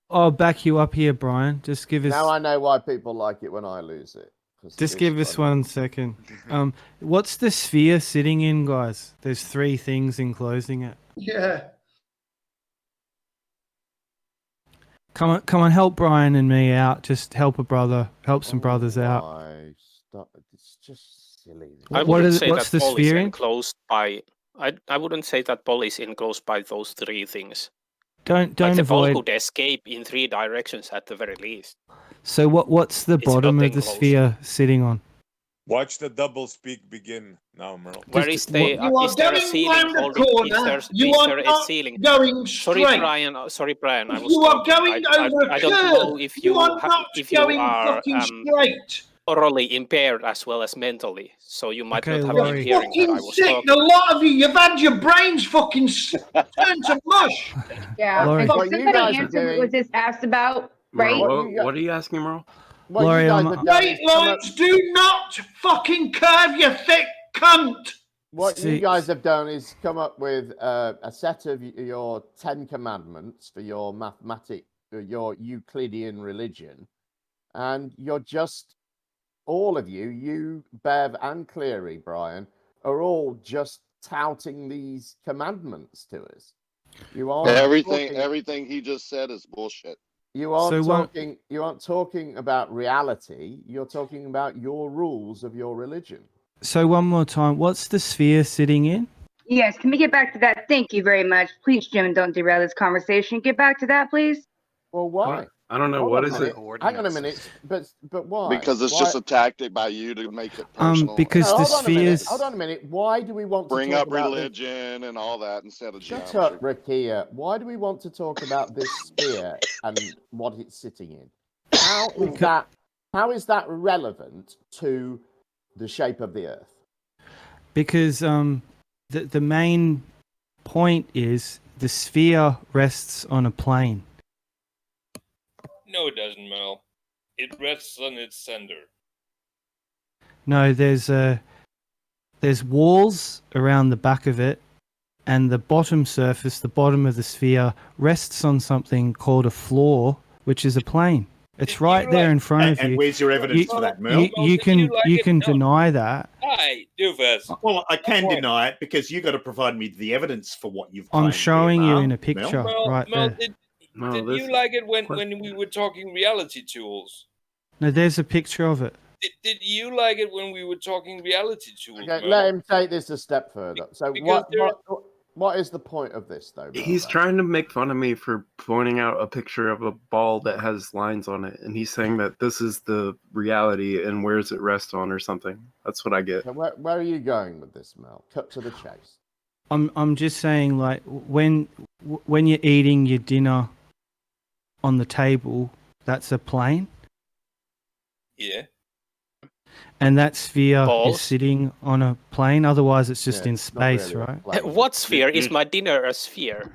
I'll back you up here, Brian. Just give us. Now I know why people like it when I lose it. 'cause Just it's give us funny. 1 second. What's the sphere sitting in, guys? There's 3 things enclosing it. Yeah. Come on, help Brian and me out. Just help a brother, help some brothers out. Stop. It's just silly. I wouldn't say what's that the ball is sphere in? enclosed by. I wouldn't say that ball is enclosed by those 3 things. Don't Like the ball avoid. could escape in 3 directions at the very least. So what's the It's bottom not of the enclosed. sphere sitting on? Watch the double speak begin now, Merle. Where is the? You are Is there a going ceiling round the holding? corner. Is You there are a not ceiling? going Sorry, straight. Brian. Sorry, Brian. I was You are talking. going over I a don't know curve. if You are not if you going are fucking straight. orally impaired as well as mentally, so you might Okay, not have Laurie. been hearing that I Fucking was sick. talking. A lot of you've had your brains fucking turned to mush. Yeah. Laurie. And What did you somebody guys are answer what doing- was just asked about, right? Merle, what are you asking, Merle? What Laurie, you guys I'm- have done is Straight come up- lines do not fucking curve, you thick cunt. What See- you guys have done is come up with a set of your 10 commandments for your your Euclidean religion, and you're just all of you, Bev and Cleary, Brian, are all just touting these commandments to us. You aren't Everything he just said is bullshit. You aren't So what- talking. You aren't talking about reality. You're talking about your rules of your religion. So one more time, what's the sphere sitting in? Yes, can we get back to that? Thank you very much. Please, Jim, don't derail this conversation. Get back to that, please. Well, why? I don't know. Hold What on a is minute. it? Hang on a minute. But why? Because it's Why- just a tactic by you to make it personal. Because No, the hold on a minute. spheres. Hold on a minute. Why do we want Bring to talk up about religion and all that instead of This? Shut geometry. up, Rakia. Why do we want to talk about this sphere and what it's sitting in? How is that relevant to the shape of the Earth? Because the main point is the sphere rests on a plane. No, it doesn't, Mel. It rests on its center. No, there's walls around the back of it, and the bottom surface, the bottom of the sphere, rests on something called a floor, which is a plane. It's right there in front of you. And where's your evidence for that, Merle? You can deny that. Hi, Doofus. Well, I can deny it because you got to provide me the evidence for what you've I'm claimed. showing here, you Mel. in a picture Mel, right Mel, there. did this- you like it when we were talking reality tools? No, there's a picture of it. Did you like it when we were talking reality tools? Okay, Mel? let him take this a step further. So Because what is the point of this, though? He's trying to make fun of me for pointing out a picture of a ball that has lines on it, and he's saying that this is the reality and where's it rest on or something. That's what I get. So where are you going with this, Mel? Cut to the chase. I'm just saying, like, when you're eating your dinner on the table, that's a plane. Yeah. And that sphere Balls? is sitting on a plane. Otherwise, it's just Yeah, in it's not space, really a right? plane. What sphere? Is my dinner a sphere?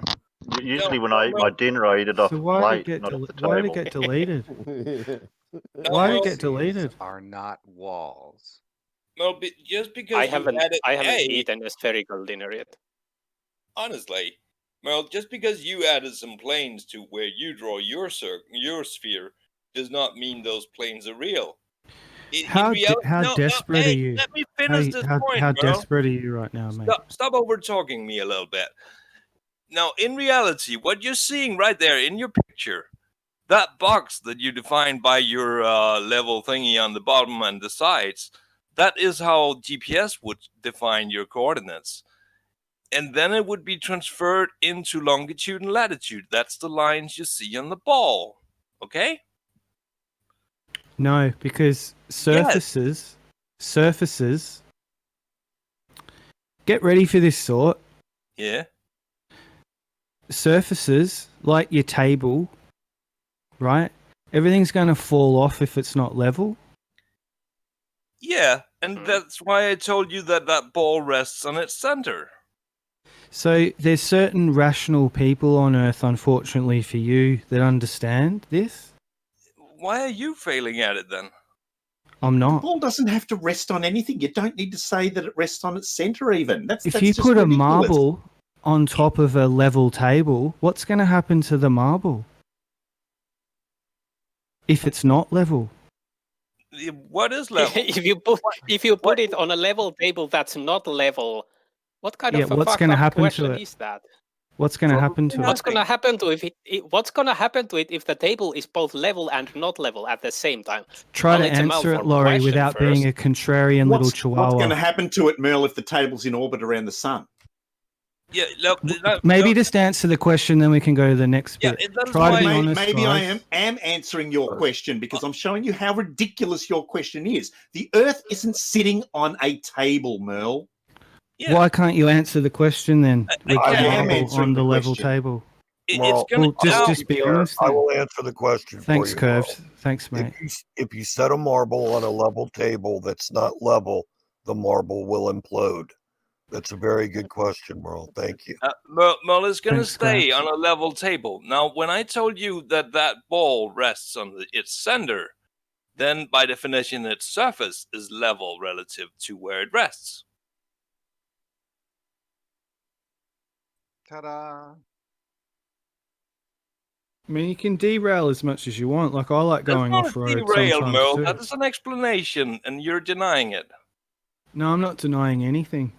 Usually, when I eat my dinner, I eat it off So the why did plate, it get not off the why did it table. get deleted? No, Why did it well, get deleted? Are not walls. No, just because I you haven't added eaten a spherical dinner yet. honestly, well, just because you added some planes to where you draw your sphere, does not mean those planes are real. How no, desperate hey, are you? let me finish this point, How bro. desperate are you right now, mate? Stop over talking me a little bit. Now, in reality, what you're seeing right there in your picture, that box that you defined by your level thingy on the bottom and the sides, that is how GPS would define your coordinates. And then it would be transferred into longitude and latitude. That's the lines you see on the ball. Okay? No, because surfaces. Get ready for this sort. Yeah. Surfaces, like your table, right? Everything's going to fall off if it's not level. Yeah, and that's why I told you that that ball rests on its center. So there's certain rational people on Earth, unfortunately for you, that understand this. Why are you failing at it then? I'm The not. ball doesn't have to rest on anything. You don't need to say that it rests on its center even. That's If that's you just put a ridiculous. marble on top of a level table, what's going to happen to the marble? If it's not level. What is level? if you put it on a level table that's not level, what kind Yeah, of a what's fucked gonna up happen to question it? is that? What's going to happen to What's it? going to happen to what's going to happen to it if the table is both level and not level at the same time? Try Well, to it's a answer it, mouthful Laurie, question without being a first. contrarian little What's chihuahua. going to happen to it, Merle, if the table's in orbit around the sun? Yeah, look, Maybe just answer the question, then we can go to the next bit. Try to be honest, maybe guys. I am answering your question because I'm showing you how ridiculous your question is. The Earth isn't sitting on a table, Merle. Why can't you answer the question then? With I the am marble answering on the the level question. table. Well, just be honest. I then. will answer the question Thanks, for you. Curved. Merle. Thanks, mate. If you set a marble on a level table that's not level, the marble will implode. That's a very good question, Merle. Thank you. Merle is going to Thanks, stay Gramps. on a level table. Now, when I told you that that ball rests on its center, then by definition its surface is level relative to where it rests. Ta-da! I mean, you can derail as much as you want. Like, I like going That's off not a road derail, sometimes Merle. too. That is an explanation, and you're denying it. No, I'm not denying anything.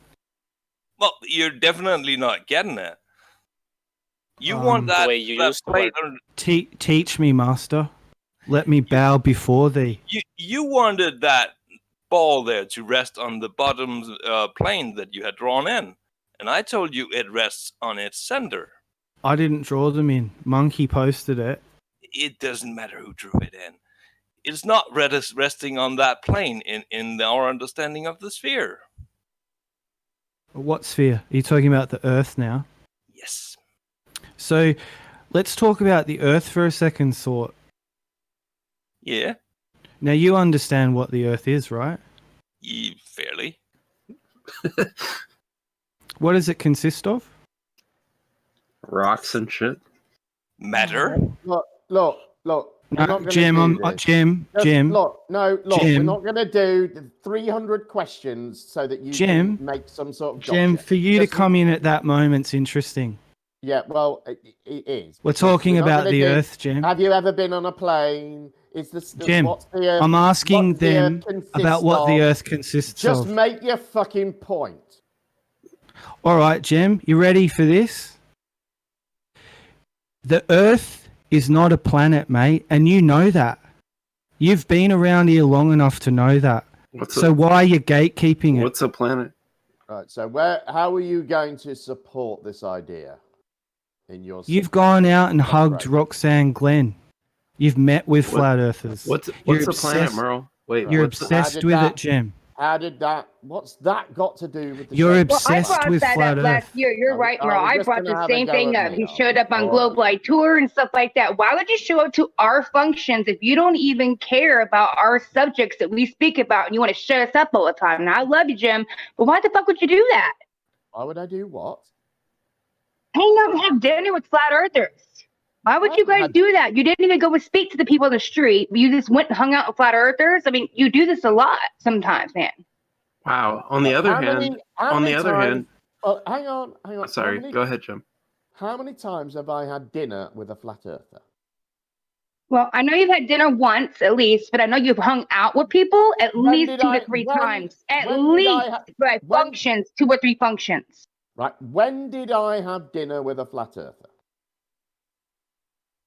Well, you're definitely not getting it. You want that, that plate on, Teach me, master. Let me bow before thee. you wanted that ball there to rest on the bottom plane that you had drawn in, and I told you it rests on its center. I didn't draw them in. Monkey posted it. It doesn't matter who drew it in. It's not resting on that plane in our understanding of the sphere. What sphere? Are you talking about the Earth now? Yes. So, let's talk about the Earth for a second, Sort. Yeah. Now, you understand what the Earth is, right? Fairly. What does it consist of? Rocks and shit. Matter. Look. No, We're not gonna Jim, do this. Jim. Look, we're Jim. not going to do the 300 questions so that you Jim. can make some sort of Jim, gotcha. for you to come in at that moment's interesting. Yeah, well, it is. We're because talking not about gonna the do- Earth, Jim. Have you ever been on a plane? Is this Jim, what's the Earth, I'm asking what's the Earth them consist about what the of? Earth consists Just of. make your fucking point. All right, Jim, you ready for this? The Earth is not a planet, mate, and you know that. You've been around here long enough to know that. Why are you gatekeeping it? What's a planet? Right. So how are you going to support this idea in your? You've gone out and hugged Roxanne Glenn. You've met with What- flat earthers. What's You're a planet, obsessed- Merle? Wait, You're what's a- obsessed with it, Jim. How did that? What's that got to do with the You're show? obsessed Well, I brought with that flat up last Earth. year. You're right, Merle. I just brought gonna the have a same go thing at up. me, He are showed we? up on All Globe Light Tour and stuff like that. Why would you show up to our functions if you don't even care about our subjects that we speak about and you want to shut us up all the time? Now, I love you, Jim, but why the fuck would you do that? Why would I do what? Hang out and have dinner with flat earthers. Why would you guys do that? You didn't even go and speak to the people in the street. You just went and hung out with flat earthers. I mean, you do this a lot sometimes, man. Wow. On the other hand, Oh, hang on. Sorry, go ahead, Jim. How many times have I had dinner with a flat earther? Well, I know you've had dinner once at least, but I know you've hung out with people at least 2 to 3 times. At least functions, 2 or 3 functions. Right. When did I have dinner with a flat earther?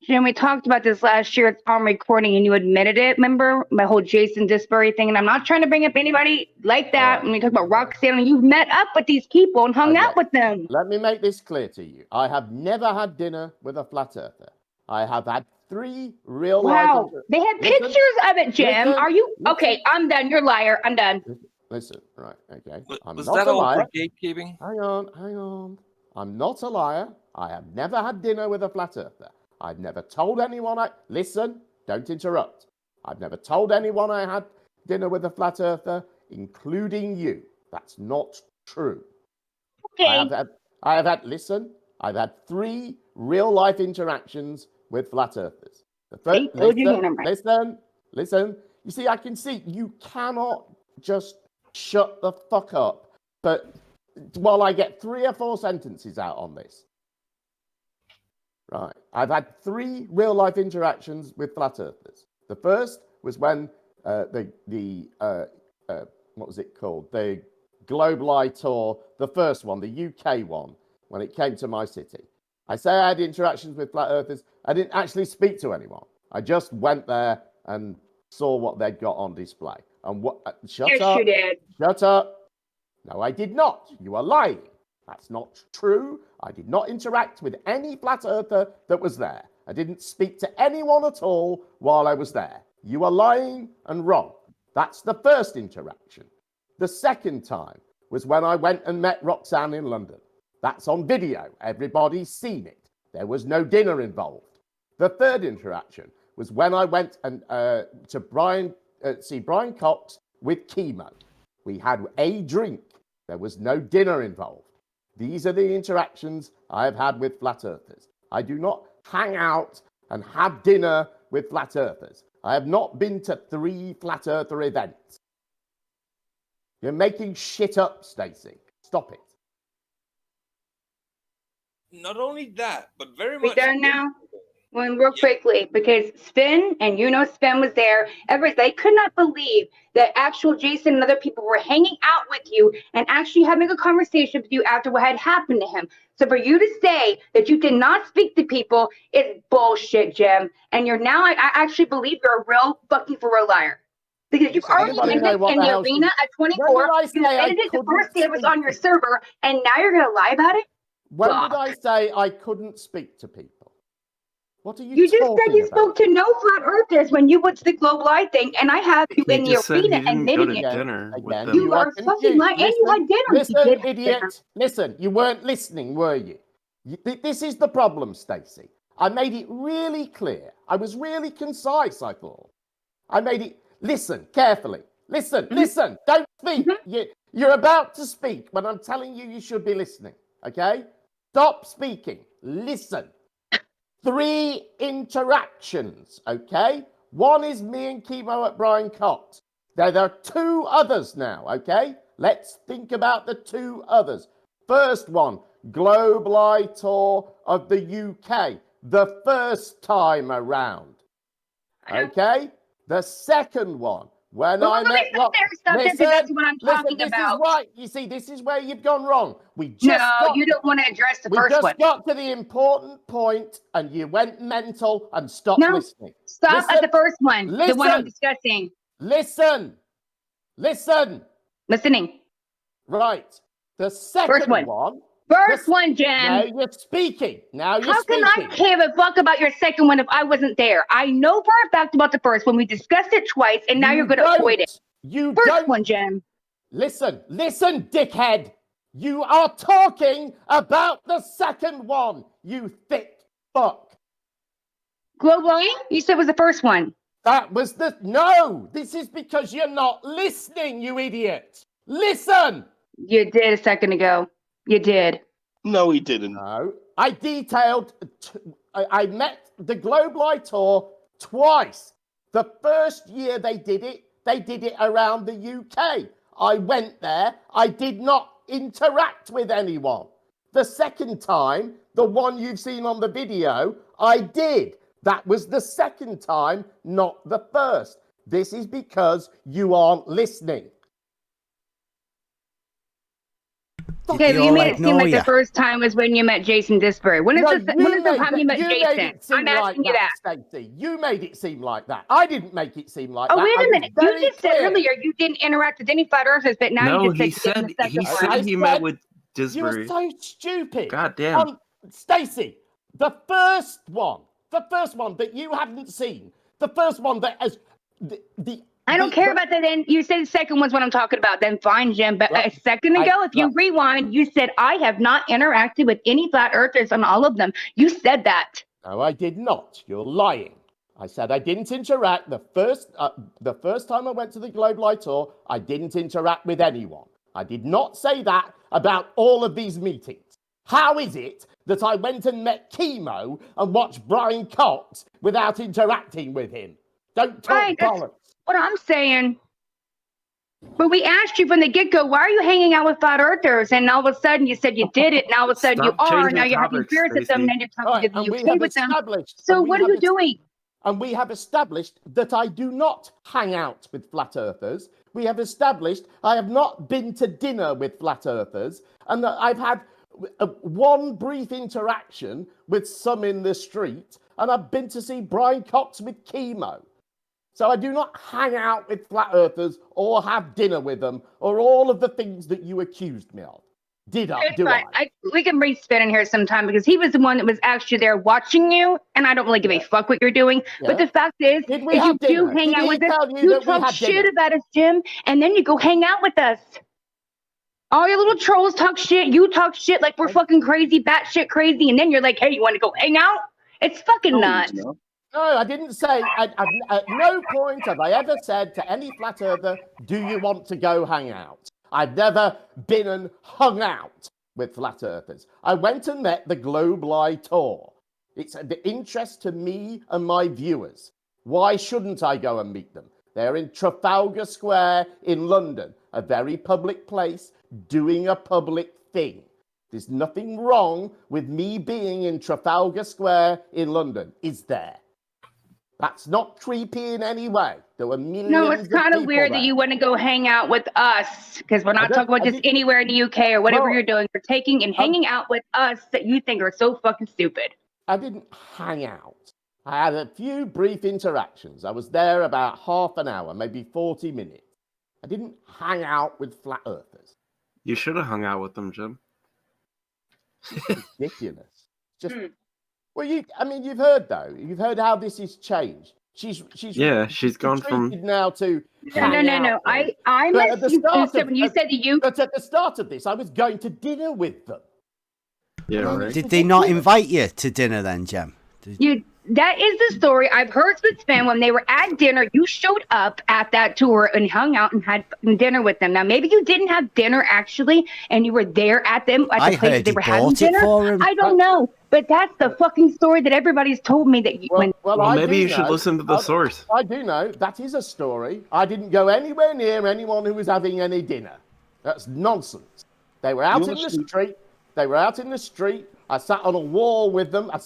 Jim, we talked about this last year. It's on recording, and you admitted it. Remember my whole Jason Disbury thing? And I'm not trying to bring up anybody like that. When we talk about Roxanne, you've met up with these people and hung out with them. Let me make this clear to you. I have never had dinner with a flat earther. I have had 3 real life. Wow, they had pictures of it, Jim. Are you okay? I'm done. You're a liar. I'm done. Listen, right? Okay. Was that all for gatekeeping? Hang on. I'm not a liar. I have never had dinner with a flat earther. I've never told anyone listen, don't interrupt. I've never told anyone I had dinner with a flat earther, including you. That's not true. Okay. I've had 3 real life interactions with flat earthers. Listen. You see, I can see you cannot just shut the fuck up. But while I get 3 or 4 sentences out on this. Right. I've had 3 real life interactions with flat earthers. The first was when what was it called? The Globe Light Tour, the first one, the UK one, when it came to my city. I say I had interactions with flat earthers. I didn't actually speak to anyone. I just went there and saw what they'd got on display. And shut up. You did. Shut up. No, I did not. You are lying. That's not true. I did not interact with any flat earther that was there. I didn't speak to anyone at all while I was there. You are lying and wrong. That's the first interaction. The second time was when I went and met Roxanne in London. That's on video. Everybody's seen it. There was no dinner involved. The third interaction was when I went and to see Brian Cox with chemo. We had a drink. There was no dinner involved. These are the interactions I have had with flat earthers. I do not hang out and have dinner with flat earthers. I have not been to 3 flat earther events. You're making shit up, Stacey. Stop it. Not only that, but very We much. done now? Well, real quickly, because Sven, and you know Sven was there, they could not believe that actual Jason and other people were hanging out with you and actually having a conversation with you after what had happened to him. So for you to say that you did not speak to people is bullshit, Jim. And you're now, I actually believe you're a real fucking for real liar. Because you've already ended in the arena at 24. You ended it the first day it was on your server, and now you're going to lie about it? When did I say I couldn't speak to people? What are you just talking said you about? spoke to no flat earthers when you went to the Globe Light thing, and I have you in the arena admitting it. Again, you are fucking lying, and you had dinner. Listen, idiot. Listen, you weren't listening, were you? This is the problem, Stacey. I made it really clear. I was really concise, I thought. I made it... Listen, carefully. Listen. Don't speak. You're about to speak when I'm telling you should be listening, okay? Stop speaking. Listen. 3 interactions, okay? One is me and chemo at Brian Cox. There are 2 others now, okay? Let's think about the 2 others. First one, Globe Light Tour of the UK, the first time around, okay? The second one, when I met... That's what I'm talking this about. Is right. You see, this is where you've gone wrong. You don't want to address the first one. We just got to the important point, and you went mental and stopped listening. Stop at the first one, the one I'm discussing. Listening. Right. The second one. First one, Jen. Now you're speaking. How can I give a fuck about your second one if I wasn't there? I know for a fact about the first one. We discussed it twice, and now you're going to avoid it. First one, Jen. Listen, dickhead. You are talking about the second one, you thick fuck. Globe line? You said was the first one. That was no, this is because you're not listening, you idiot. Listen. You did a second ago. You did. No, he didn't. No, I detailed, I met the Globe Light Tour twice. The first year they did it around the UK. I went there, I did not interact with anyone. The second time, the one you've seen on the video, I did. That was the second time, not the first. This is because you aren't listening. Okay, but you made it seem like the first time was when you met Jason Disbury. When is the time you met Jason? I'm asking you that. Stacey. You made it seem like that. I didn't make it seem like that. Oh, wait a minute. You just said earlier you didn't interact with any flat earthers, but now you just said he said he met with Disbury. You were so stupid. God damn. Stacey, the first one that you haven't seen, the first one that has I don't care about that. Then you said the second one's what I'm talking about. Then fine, Jim. But a second ago, if you rewind, you said I have not interacted with any flat earthers on all of them. You said that. No, I did not. You're lying. I said I didn't interact. The first time I went to the Globe Light Tour, I didn't interact with anyone. I did not say that about all of these meetings. How is it that I went and met Chemo and watched Brian Cox without interacting with him? Don't talk bollocks. What I'm saying. But we asked you from the get-go, why are you hanging out with flat earthers? And all of a sudden you said you did it, and all of a sudden you are. Now you're having fears with them, and then you're talking to the UK with them. So what are you doing? And we have established that I do not hang out with flat earthers. We have established I have not been to dinner with flat earthers, and that I've had one brief interaction with some in the street, and I've been to see Brian Cox with Chemo. So I do not hang out with flat earthers or have dinner with them or all of the things that you accused me of. Do I? We can bring Spin in here sometime because he was the one that was actually there watching you, and I don't really give a fuck what you're doing. Yeah. But the fact is, if you do hang out with us, you talk shit about us, Jim, and then you go hang out with us. All your little trolls talk shit. You talk shit like we're fucking crazy, batshit crazy, and then you're like, hey, you want to go hang out? It's fucking nuts. No, I didn't say, at no point have I ever said to any flat earther, do you want to go hang out? I've never been and hung out with flat earthers. I went and met the Globe Light Tour. It's of interest to me and my viewers. Why shouldn't I go and meet them? They're in Trafalgar Square in London, a very public place, doing a public thing. There's nothing wrong with me being in Trafalgar Square in London, is there? That's not creepy in any way. There were millions. No, it's kind of weird that you want to go hang out with us because we're not talking about just anywhere in the UK or whatever you're doing. We're taking and hanging out with us that you think are so fucking stupid. I didn't hang out. I had a few brief interactions. I was there about half an hour, maybe 40 minutes. I didn't hang out with flat earthers. You should have hung out with them, Jim. It's ridiculous. Just. Well, you've heard though. You've heard how this has changed. She's gone from now to no. I'm when you said you. But at the start of this, I was going to dinner with them. Yeah, right. Did they not invite you to dinner then, Jem? That is the story. I've heard with Sven when they were at dinner. You showed up at that tour and hung out and had dinner with them. Now, maybe you didn't have dinner actually, and you were there at the place they were having dinner. I don't know, but that's the fucking story that everybody's told me that. Well, maybe you should listen to the source. I do know that is a story. I didn't go anywhere near anyone who was having any dinner. That's nonsense. They were out in the street. I sat on a wall with them. I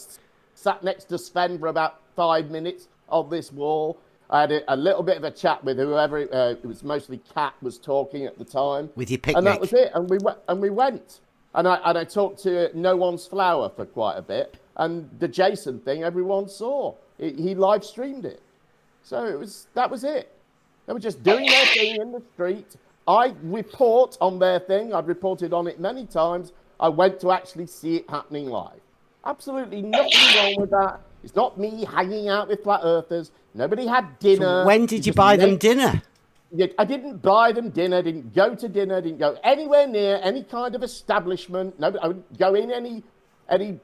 sat next to Sven for about 5 minutes on this wall. I had a little bit of a chat with whoever, it was mostly Kat was talking at the time. With your picnic. And that was it. And we went. And I talked to No One's Flower for quite a bit. And the Jason thing, everyone saw. He live streamed it. So that was it. They were just doing their thing in the street. I report on their thing. I've reported on it many times. I went to actually see it happening live. Absolutely nothing wrong with that. It's not me hanging out with flat earthers. Nobody had dinner. So when did you buy them dinner? I didn't buy them dinner, didn't go to dinner, didn't go anywhere near any kind of establishment. No, I wouldn't go in any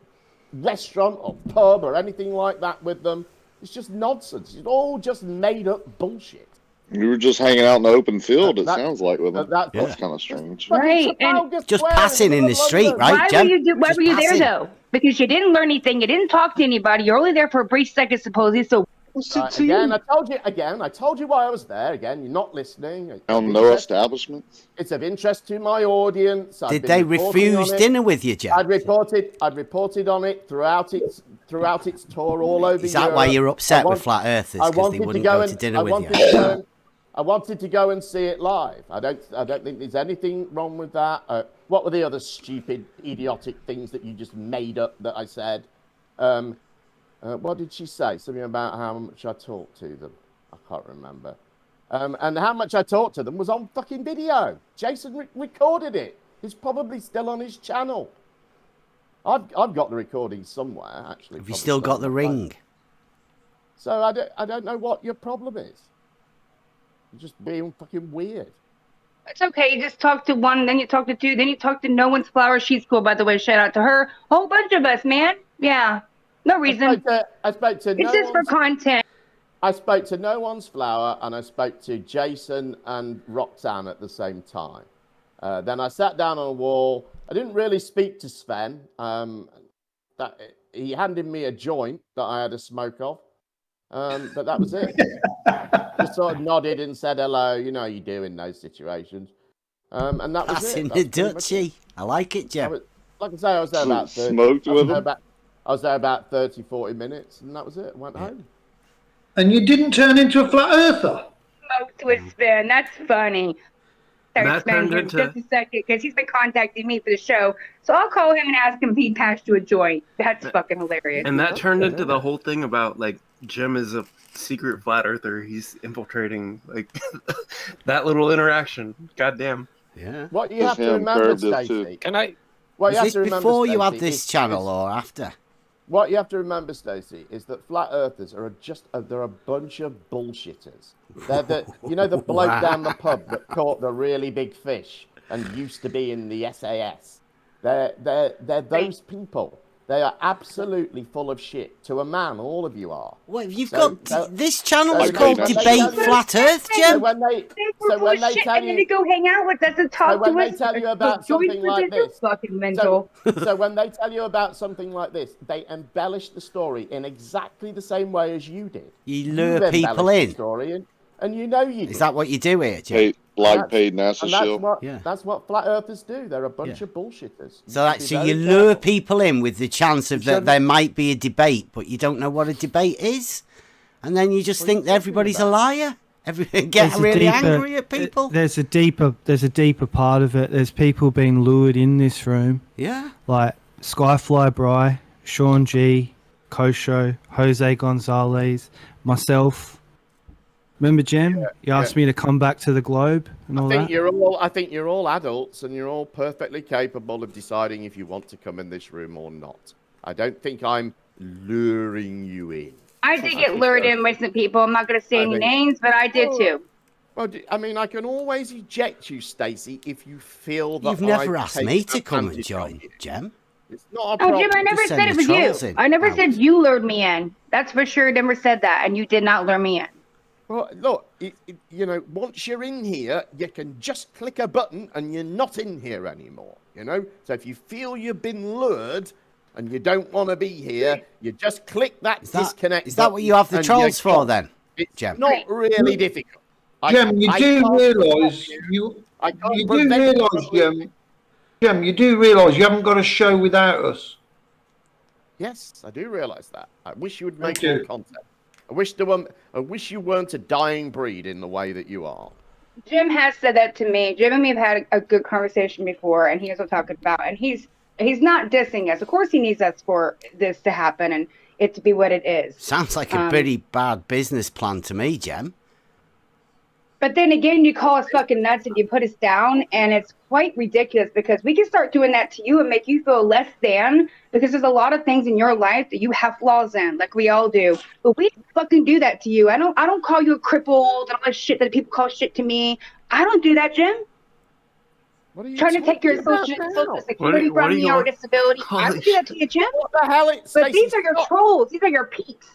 restaurant or pub or anything like that with them. It's just nonsense. It's all just made up bullshit. You were just hanging out in the open field, it sounds like, with them. That's kind of strange. Right, and just passing in the street, right, why Jem? Why were you there though? Because you didn't learn anything. You didn't talk to anybody. You're only there for a brief second, supposedly. So I told you why I was there. Again, you're not listening. No establishments. It's of interest to my audience. Did they refuse dinner with you, Jem? I'd reported on it throughout its tour all over. Is that why you're upset with flat earthers? Because they wouldn't go to dinner with you. I wanted to go and see it live. I don't think there's anything wrong with that. What were the other stupid, idiotic things that you just made up that I said? What did she say? Something about how much I talked to them. I can't remember. And how much I talked to them was on fucking video. Jason recorded it. It's probably still on his channel. I've got the recording somewhere, actually. Have you still got the ring? So I don't know what your problem is. You're just being fucking weird. it's okay. You just talk to one, then you talk to two, then you talk to No One's Flower. She's cool, by the way. Shout out to her. A whole bunch of us, man. Yeah. No reason. I spoke to it's just for content. I spoke to No One's Flower and I spoke to Jason and Roxanne at the same time. Then I sat down on a wall. I didn't really speak to Sven. He handed me a joint that I had a smoke of. But that was it. Just sort of nodded and said hello. You know how you do in those situations. And that was That's it. in That's the Dutchie. I like it, Jeff. Like I say, I was there about 30. Smoked with him? I was there about 30, 40 minutes, and that was it. I went home. And you didn't turn into a flat earther? Smoked with Sven. That's funny. Sorry, Sven, here just a second, because he's been contacting me for the show. So I'll call him and ask him if he passed you a joint. That's fucking hilarious. And that turned into the whole thing about, like, Jim is a secret flat earther. He's infiltrating, like, that little interaction. Goddamn. Yeah. What you have to remember, Stacey. Can I? What Was you have this to remember, before you had Stacey, this channel or after? What you have to remember, Stacey, is that flat earthers are they're a bunch of bullshitters. They're the bloke down the pub that caught the really big fish and used to be in the SAS. They're those people. They are absolutely full of shit. To a man, all of you are. Well, you've got this channel is called Debate Flat Earth, Jim. So when they tell you to go hang out with us and talk when to they us, tell you about something like this, fucking mental. So when they tell you about something like this, they embellish the story in exactly the same way as you did. You lure people in. The story and you know you. Is that what you do here, Jim? Paid NASA shield. That's what flat earthers do. They're a bunch of bullshitters. So you lure people in with the chance of that there might be a debate, but you don't know what a debate is, and then you just think that everybody's a liar. Get really angry at people. There's a deeper part of it. There's people being lured in this room. Yeah. Like Skyfly Bry, Sean G, Kosho, Jose Gonzalez, myself. Remember, Jim? You asked me to come back to the globe and all that. I think you're all adults and you're all perfectly capable of deciding if you want to come in this room or not. I don't think I'm luring you in. I did get lured in with some people. I'm not going to say any names, but I did too. Well, I mean, I can always eject you, Stacey, if you feel that You've never asked me to come and join, Jem. It's not a problem. Oh, Jim, I never said it was you. I never said you lured me in. That's for sure. Never said that, and you did not lure me in. Well, look, once you're in here, you can just click a button and you're not in here anymore, So if you feel you've been lured and you don't want to be here, you just click that disconnect. Is that what you have the trolls for then, Jem? It's not really difficult. Jem, you do realise Jem, you do realise you haven't got a show without us. Yes, I do realise that. I wish you would make more content. I wish you weren't a dying breed in the way that you are. Jim has said that to me. Jim and me have had a good conversation before, and he knows what I'm talking about. And he's not dissing us. Of course, he needs us for this to happen and it to be what it is. Sounds like a pretty bad business plan to me, Jem. But then again, you call us fucking nuts and you put us down, and it's quite ridiculous because we can start doing that to you and make you feel less than, because there's a lot of things in your life that you have flaws in, like we all do. But we fucking do that to you. I don't call you a crippled and all that shit that people call shit to me. I don't do that, Jim. What are you trying to take your talking social about security now? from me or disability? I don't do that to you, Jim. What the hell? But these are your trolls. These are your peeps.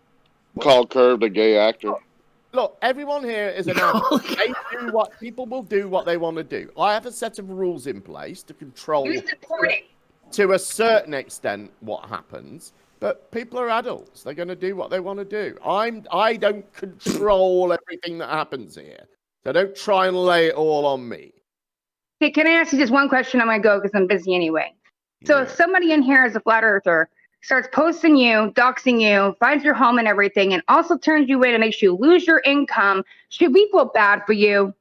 Call Curved a gay actor. Look, everyone here is an adult. They do what people will do what they want to do. I have a set of rules in place to control to a certain extent what happens. But people are adults. They're going to do what they want to do. I don't control everything that happens here. So don't try and lay it all on me. Hey, can I ask you just one question? I'm going to go because I'm busy anyway. So if somebody in here is a flat earther, starts posting you, doxing you, finds your home and everything, and also turns you in and makes you lose your income, should we feel bad for you?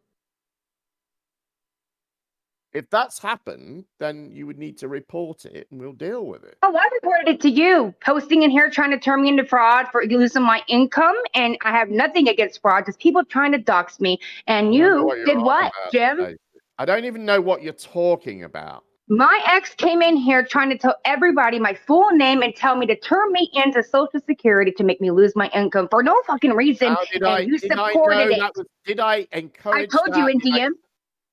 If that's happened, then you would need to report it and we'll deal with it. Oh, I reported it to you. Posting in here trying to turn me into fraud for losing my income, and I have nothing against fraud, just people trying to dox me. And you did what, Jim? I don't even know what you're talking about. My ex came in here trying to tell everybody my full name and tell me to turn me into Social Security to make me lose my income for no fucking reason. You supported it. Did I encourage I told you in DM.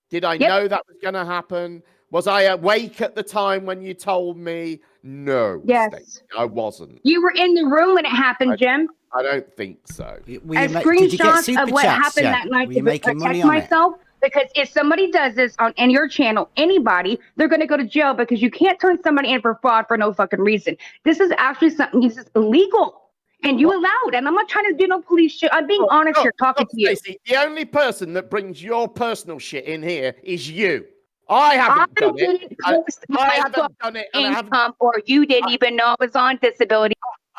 Did I know that was going to happen? Was I awake at the time when you told me? No. Yes. Stacey, I wasn't. You were in the room when it happened, Jim. I don't think so. Screenshots of what happened that night to protect myself. Because if somebody does this on your channel, anybody, they're going to go to jail because you can't turn somebody in for fraud for no fucking reason. This is actually something this is illegal. And you allowed. And I'm not trying to do no police shit. I'm being honest here talking to you. Stacey, the only person that brings your personal shit in here is you. I haven't done it. I haven't done it. And or you didn't even know I was on disability.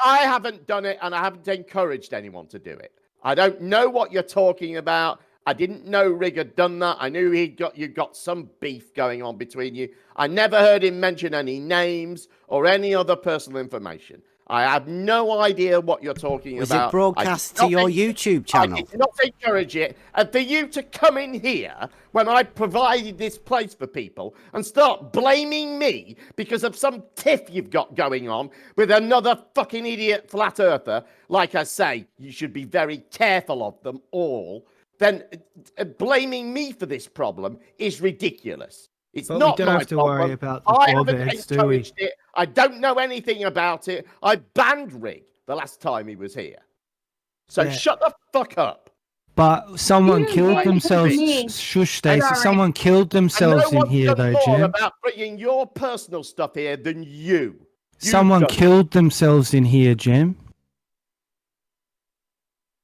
I haven't done it and I haven't encouraged anyone to do it. I don't know what you're talking about. I didn't know Rig had done that. I knew you got some beef going on between you. I never heard him mention any names or any other personal information. I have no idea what you're talking about. Was it broadcast to your YouTube channel? I did not encourage it. And for you to come in here when I provided this place for people and start blaming me because of some tiff you've got going on with another fucking idiot flat earther, like I say, you should be very careful of them all. Then blaming me for this problem is ridiculous. It's But not we don't my have to problem. worry about the I haven't drawbacks, do we? encouraged it. I don't know anything about it. I banned Rig the last time he was here. So Yeah. shut the fuck up. But someone You killed like themselves. me. Shush, That's Stacey. all right. Someone killed themselves And no in one's here, done though, more Jim. about bringing your personal stuff here than you. Someone done it. killed themselves in here, Jim.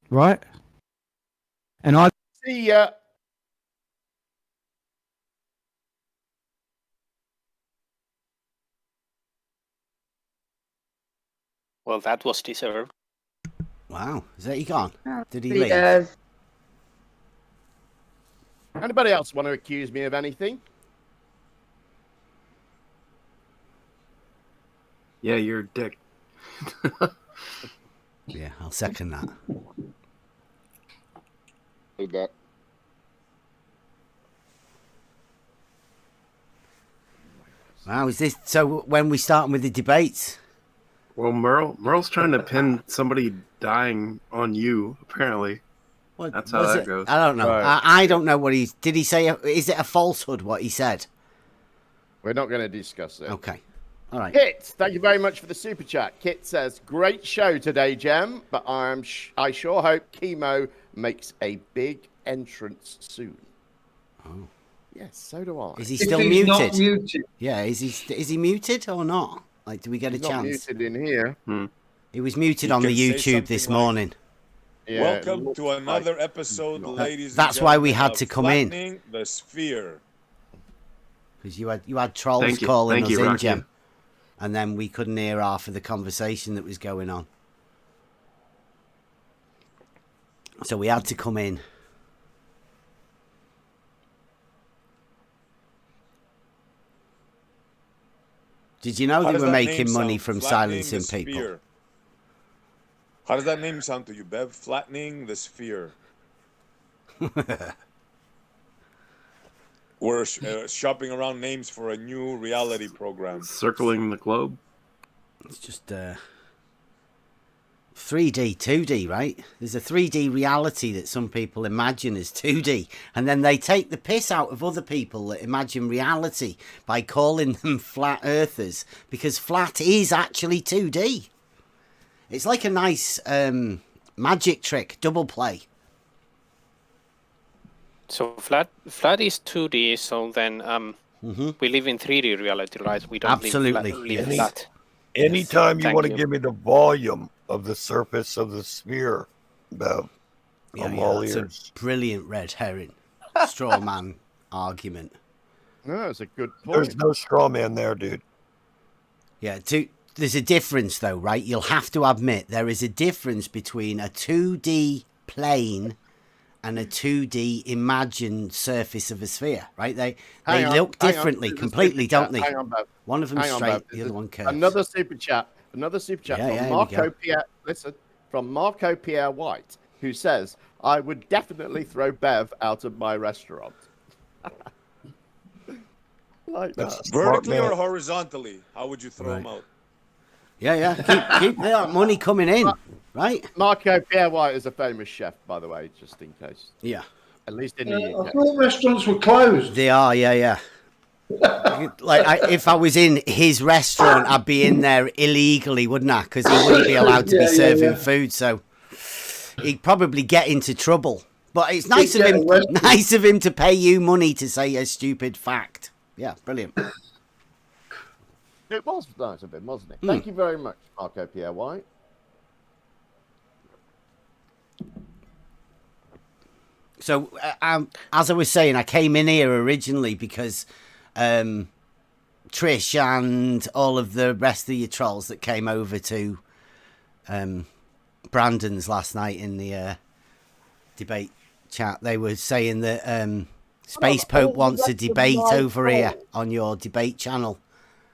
Right? And I. See ya. Well, that was deserved. Wow. Is that he gone? Did he He leave? does. Anybody else want to accuse me of anything? Yeah, you're a dick. Yeah, I'll second that. Did that. Wow, is this so? When we starting with the debates? Well, Merle's trying to pin somebody dying on you, apparently. That's how Was that it? goes. I don't know. I don't know what he's. Did he say? Is it a falsehood? What he said? We're not going to discuss it. Okay. All right. Kit, thank you very much for the super chat. Kit says, "Great show today, Jem, but I sure hope Chemo makes a big entrance soon." Oh. Yes, so do I. Is he still he's not muted? muted. Yeah. Is he muted or not? Like, do we get He's a not chance? muted in here. He was muted You on the can say YouTube this something like, morning. Yeah, Welcome to another episode, ladies. That's and why we gentlemen, had of to come in. Flattening the Sphere. Because you had trolls Thank you. calling Thank us you, in, Rocky. Jim. And then we couldn't hear half of the conversation that was going on. So we had to come in. Did you know How they does were that making name money sound? from Flattening silencing the people? Sphere. How does that name sound to you, Bev? Flattening the Sphere. We're shopping around names for a new reality program. Circling the globe. It's just 3D, 2D, right? There's a 3D reality that some people imagine as 2D, and then they take the piss out of other people that imagine reality by calling them flat earthers, because flat is actually 2D. It's like a nice magic trick, double play. So flat is 2D, so then we live in 3D reality, right? We don't live flat. Anytime you Thank want to you. give me the volume of the surface of the sphere, Bev, I'm all that's ears. a brilliant red herring straw man argument. No, it's a good point. There's no straw man there, dude. Yeah, there's a difference though, right? You'll have to admit there is a difference between a 2D plane and a 2D imagined surface of a sphere, right? They look differently, completely, don't they? Hang on, Bev. One of them Hang on, straight, Bev. the other one curves. Another super chat Yeah, from here we Marco go. Pierre. Listen, from Marco Pierre White, who says, "I would definitely throw Bev out of my restaurant." Like that. Vertically or horizontally? How would you throw them out? Yeah. Keep that money coming in, right? Marco Pierre White is a famous chef, by the way, just in case. Yeah. At least in the I UK. thought restaurants were closed. They are, yeah. If I was in his restaurant, I'd be in there illegally, wouldn't I? Because he wouldn't be allowed to be serving food, so he'd probably get into trouble. But it's nice of him. Nice of him to pay you money to say a stupid fact. Yeah, brilliant. It was nice of him, wasn't it? Thank you very much, Marco Pierre White. So, as I was saying, I came in here originally because Trish and all of the rest of your trolls that came over to Brandon's last night in the debate chat, they were saying that Space Pope wants a debate over here on your debate channel.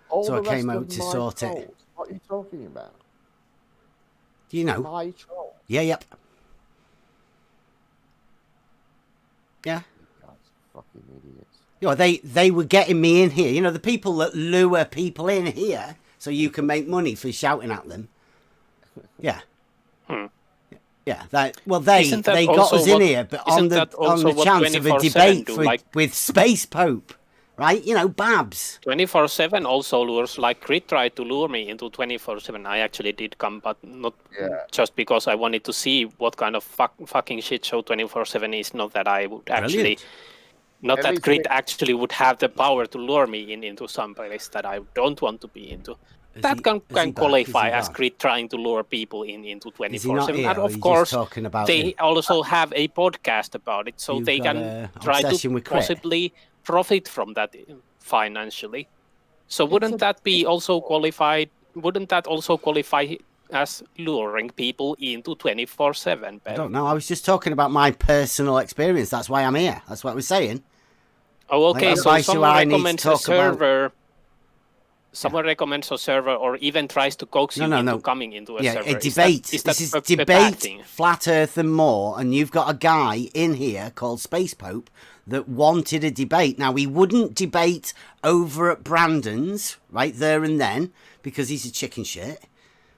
So I came out to sort it. What are you talking about? You know. My troll. Yeah, yep. Yeah. Guys, fucking idiots. You know, they were getting me in here. You know, the people that lure people in here so you can make money for shouting at them. Yeah. Yeah. They got us in here, but on the chance of a debate with Space Pope. Right? You know, Babs. 24/7 also lures, like Crit tried to lure me into 24/7. I actually did come, but not just because I wanted to see what kind of fucking shit show 24/7 is. Not that I would actually, not that Crit actually would have the power to lure me into some place that I don't want to be into. That can qualify as Crit trying to lure people into 24/7. And of course, they also have a podcast about it, so they can try to possibly profit from that financially. So wouldn't that be also qualified? Wouldn't that also qualify as luring people into 24/7? I don't know. I was just talking about my personal experience. That's why I'm here. That's what I was saying. Oh, okay. Like, so someone recommends a server. Someone recommends a server, or even tries to coax you into coming into a server. A debate. This is debate, flat Earth and more. And you've got a guy in here called Space Pope that wanted a debate. Now, he wouldn't debate over at Brandon's right there and then because he's a chicken shit,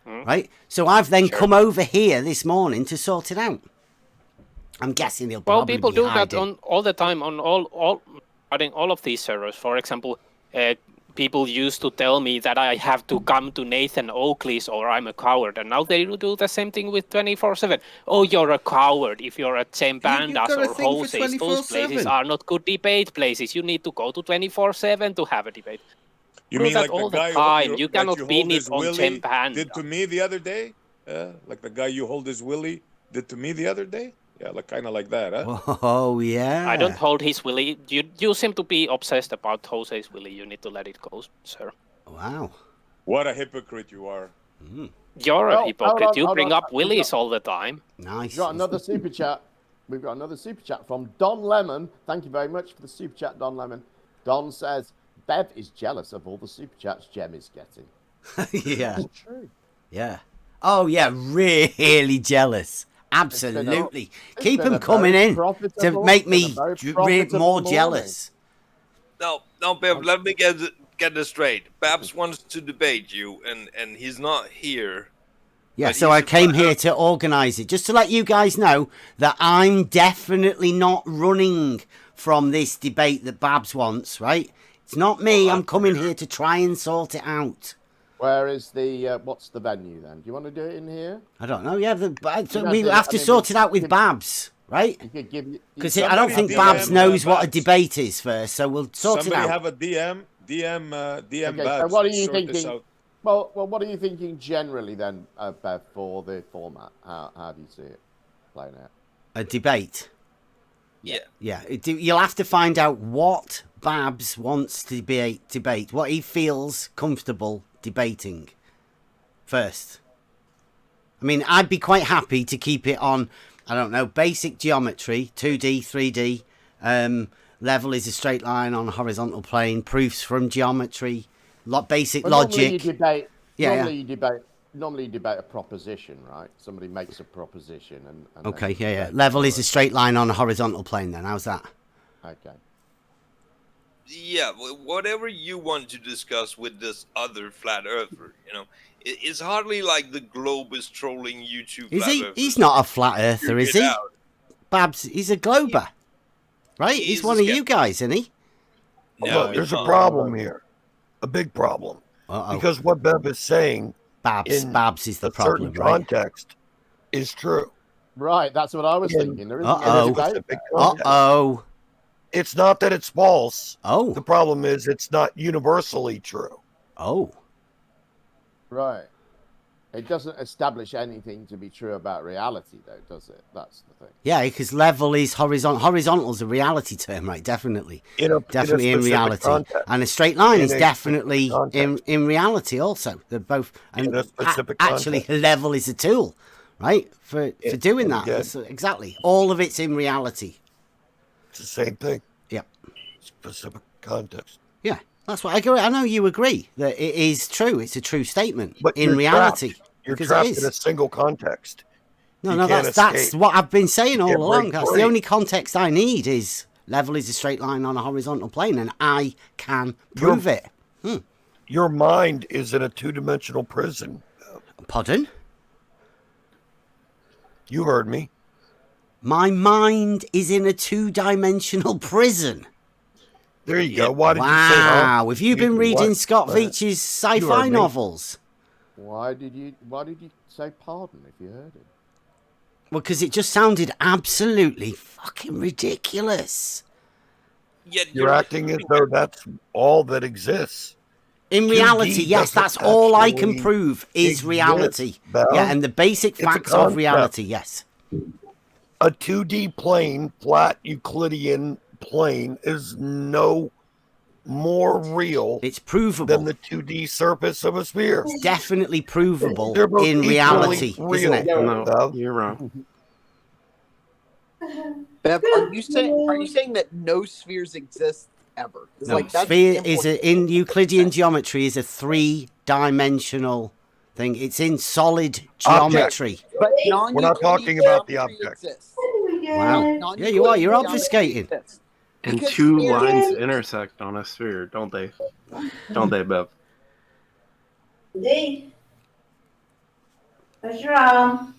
right? So I've then come over here this morning to sort it out. I'm guessing he'll probably people be do hiding. that on all the time on all of these servers. For example, people used to tell me that I have to come to Nathan Oakley's or I'm a coward, and now they do the same thing with 24/7. Oh, you're a coward if you're at St. Bandas or Jose's. Those places are not good debate places. You need to go to 24/7 to have a debate. You mean that like all the guy the time? You that cannot you be hold it his on willy St. Bandas. did to me the other day? Like the guy you hold his willy did to me the other day? Yeah, like kind of like that, huh? Oh, yeah. I don't hold his willy. You seem to be obsessed about Jose's willy. You need to let it go, sir. Wow. What a hypocrite you are. You're a hypocrite. You hold bring on. up willies all the time. Nice. We've got another super chat. We've got another super chat from Don Lemon. Thank you very much for the super chat, Don Lemon. Don says, Bev is jealous of all the super chats Jem is getting. Yeah. That's true. Yeah. Oh, yeah. Really jealous. Absolutely. Keep them coming in to make me more jealous. No, Bev. Let me get this straight. Babs wants to debate you, and he's not here. Yeah, so I came here to organise it, just to let you guys know that I'm definitely not running from this debate that Babs wants, right? It's not me. I'm coming here to try and sort it out. Where is the, what's the venue then? Do you want to do it in here? I don't know. Yeah, we have to sort it out with Babs, right? Because I don't think Babs knows what a debate is first, so we'll sort it out. Somebody have a DM Okay, Babs. so what are you Sort this thinking? out. Well, what are you thinking generally then, Bev, for the format? How do you see it playing out? A debate. Yeah. Yeah, you'll have to find out what Babs wants to debate, what he feels comfortable debating first. I mean, I'd be quite happy to keep it on, I don't know, basic geometry, 2D, 3D, level is a straight line on a horizontal plane, proofs from geometry, basic logic. Normally you debate a proposition, right? Somebody makes a proposition and okay, level is a straight line on a horizontal plane then, how's that? Okay. Yeah, whatever you want to discuss with this other flat earther, it's hardly like the globe is trolling you two Is flat he? earthers. He's not a flat earther, is he? Babs, he's a glober, right? He's one of you guys, isn't he? No, Look, there's a problem here, a big problem. Because what Bev is saying, Babs is the a problem, certain right? context, is true. Right, that's what I was thinking. There isn't any debate there. It's not that it's false. Oh. The problem is it's not universally true. Oh. Right. It doesn't establish anything to be true about reality, though, does it? That's the thing. Yeah, because level is horizontal. Horizontal's a reality term, right? Definitely. Definitely in reality. Context. And a straight line is a definitely in reality also. They're both. And actually, level is a tool, right? For doing that. Exactly. All of it's in reality. It's the same thing. Yep. Specific context. Yeah, that's what I agree. I know you agree that it is true. It's a true statement. But in reality, you're trapped in a single context. No, that's what I've been saying all along. That's the only context I need is level is a straight line on a horizontal plane, and I can prove it. Your mind is in a two-dimensional prison. Pardon? You heard me. My mind is in a two-dimensional prison. There you go. Why did you say that? Wow. Have you been reading Scott Veitch's sci-fi novels? Why did you say pardon if you heard it? Well, because it just sounded absolutely fucking ridiculous. You're acting as though that's all that exists. In reality, yes, that's all I can prove is reality. Yeah, and the basic facts of reality, yes. A 2D plane, flat Euclidean plane, is no more real. It's provable than the 2D surface of a sphere. It's definitely provable in reality, isn't it? No, you're wrong. Bev, are you saying that no spheres exist ever? No, sphere is in Euclidean geometry is a three-dimensional thing. It's in solid geometry. But we're not talking about the object. Wow. Yeah, you are. You're obfuscating. And two lines intersect on a sphere, don't they? Don't they, Bev? What's wrong?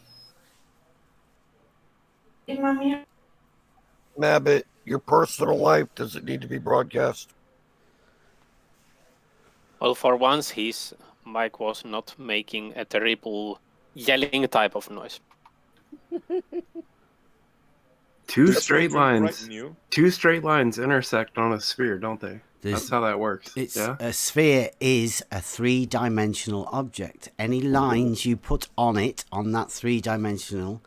Mabbit, your personal life, does it need to be broadcast? Well, for once, his mic was not making a terrible yelling type of noise. Two straight lines intersect on a sphere, don't they? That's how that works. A sphere is a three-dimensional object. Any lines you put on it, on that three-dimensional,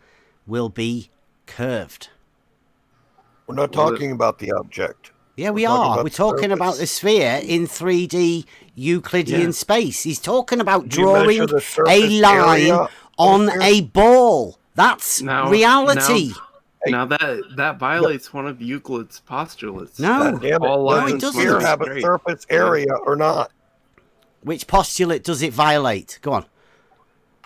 will be curved. We're not talking about the object. Yeah, we are. We're talking about the sphere in 3D Euclidean space. He's talking about drawing a line on a ball. That's reality. Now that violates one of Euclid's postulates. No, it doesn't. Sphere have a surface area or not? Which postulate does it violate? Go on.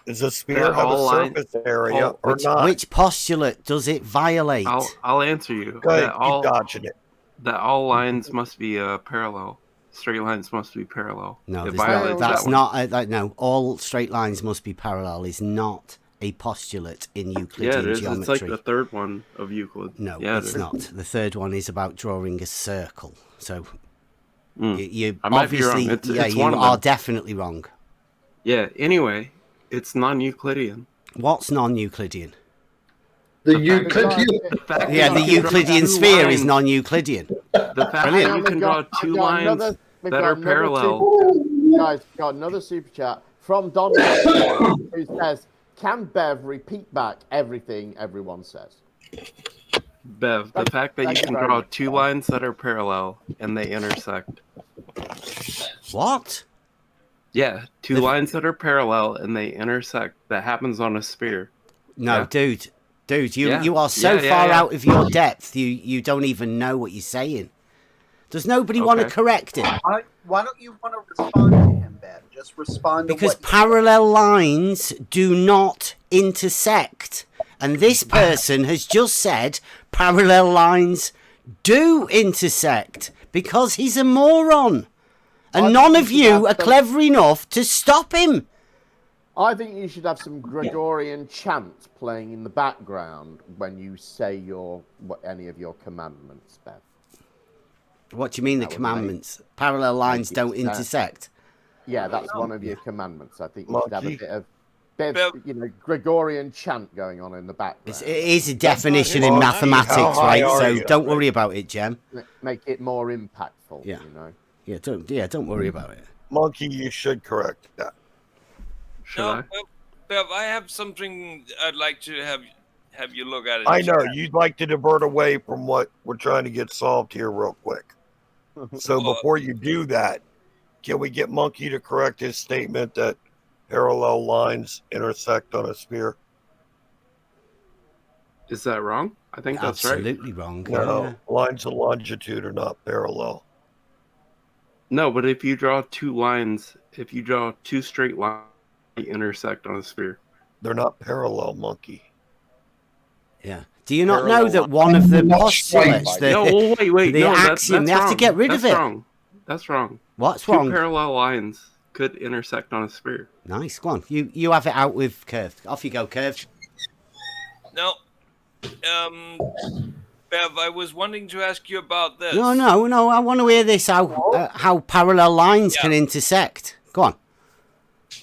Does a sphere have a surface area or not? Which postulate does it violate? I'll answer you. Go ahead, keep dodging it. that all lines must be parallel. Straight lines must be parallel. No, It there's violates that's that one. not. No, all straight lines must be parallel is not a postulate in Euclidean Yeah, it is. geometry. It's like the third one of Euclid. No, yeah, it's not. The third one is about drawing a circle. So you I might be wrong. obviously, It's you one of are them. definitely wrong. Yeah. Anyway, it's non-Euclidean. What's non-Euclidean? The Euclidean. Yeah, the Euclidean sphere is non-euclidean. The fact that you can draw two lines that are parallel. Guys, got another super chat from Don who says, "Can Bev repeat back everything everyone says?" Bev, the fact that you can draw two lines that are parallel and they intersect. What? Yeah, two lines that are parallel and they intersect. That happens on a sphere. No, Yeah. dude, you Yeah. you are so Yeah, far yeah. out of your depth. You don't even know what you're saying. Does nobody want to Okay. correct him? Why don't you want to respond to him, Ben? Just respond Because to what parallel lines do not intersect. And this person has just said parallel lines do intersect because he's a moron. And none of you are clever enough to stop him. I think you should have some Gregorian chant playing in the background when you say any of your commandments, Bev. What do you mean the commandments? Parallel lines don't sense. intersect. Yeah, that's one of your commandments. I think you should have a bit of Gregorian chant going on in the background. It is a definition in mathematics, right? So don't worry about it, Jem. Make it more impactful. Yeah. You know. Don't worry about it. Monkey, you should correct that. No, Bev, I have something I'd like to have you look at it. I know you'd like to divert away from what we're trying to get solved here real quick. So before you do that, can we get Monkey to correct his statement that parallel lines intersect on a sphere? Is that wrong? I think that's right. Absolutely wrong. No, lines of longitude are not parallel. No, but if you draw two lines, if you draw two straight lines, they intersect on a sphere. They're not parallel, Monkey. Yeah. Do you not know that one of the postulates, the axiom, they have to get rid of it? Wrong. That's wrong. What's wrong? Two parallel lines could intersect on a sphere. Nice. Go on. You have it out with Curved. Off you go, Curved. No. Bev, I was wanting to ask you about this. No. I want to hear this, how parallel lines can intersect. Go on.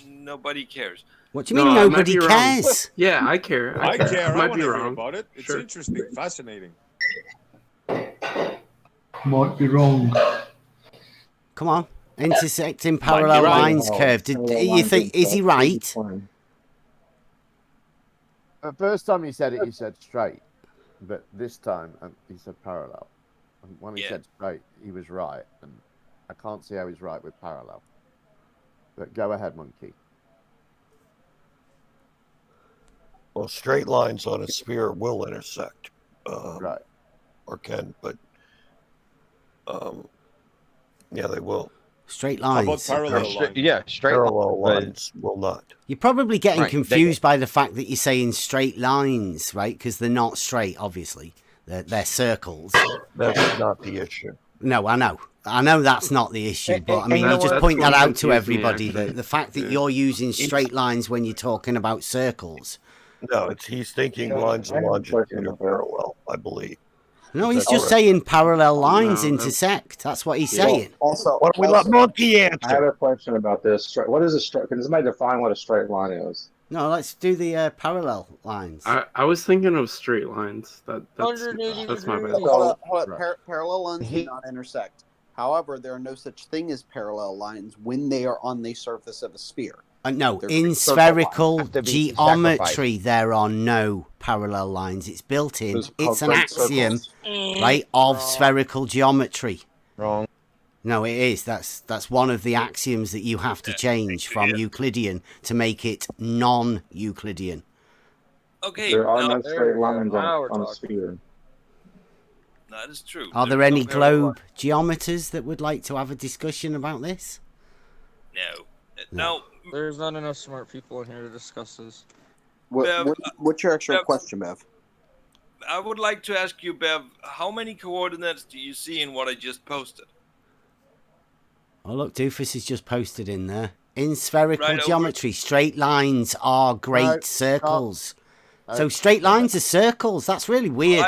Nobody cares. What do you mean nobody cares? Yeah, I care. I care. I might want be to hear wrong. about it. It's interesting, fascinating. Might be wrong. Come on. Intersecting parallel lines, Curved. You think, is he right? The first time he said it, he said straight. But this time, he said parallel. And when he said straight, he was right. And I can't see how he's right with parallel. But go ahead, Monkey. Well, straight lines on a sphere will intersect. Right. Or can, but yeah, they will. Straight lines. How about parallel lines? Yeah, parallel lines will not. You're probably getting Right, confused by the fact that you're saying straight lines, right? Because they're not straight, obviously. They're circles. That's not the issue. No, I know. I know that's not the issue, but I mean, you just point that out to everybody. The fact that you're using straight lines when you're talking about circles. No, he's thinking lines of longitude are parallel, I believe. No, he's just saying parallel lines intersect. That's what he's saying. Also, why don't we let Monkey answer? I have a question about this. What is a straight? Can somebody define what a straight line is? No, let's do the parallel lines. I was thinking of straight lines. That's my bad. Hold up. Parallel lines do not intersect. However, there are no such thing as parallel lines when they are on the surface of a sphere. No, They're in spherical geometry, there are no parallel lines. It's built in. It's an axiom, right, of spherical geometry. Wrong. No, it is. That's one of the axioms that you have to change from Euclidean to make it non-Euclidean. Okay. There are no straight lines on a sphere. That is true. Are there any globe geometers that would like to have a discussion about this? No. There's not enough smart people in here to discuss this. What's your actual question, Bev? I would like to ask you, Bev, how many coordinates do you see in what I just posted? Oh, look, Doofus is just posted in there. In spherical Right over- geometry, straight lines are great No, circles. no. So straight lines are circles. That's really weird.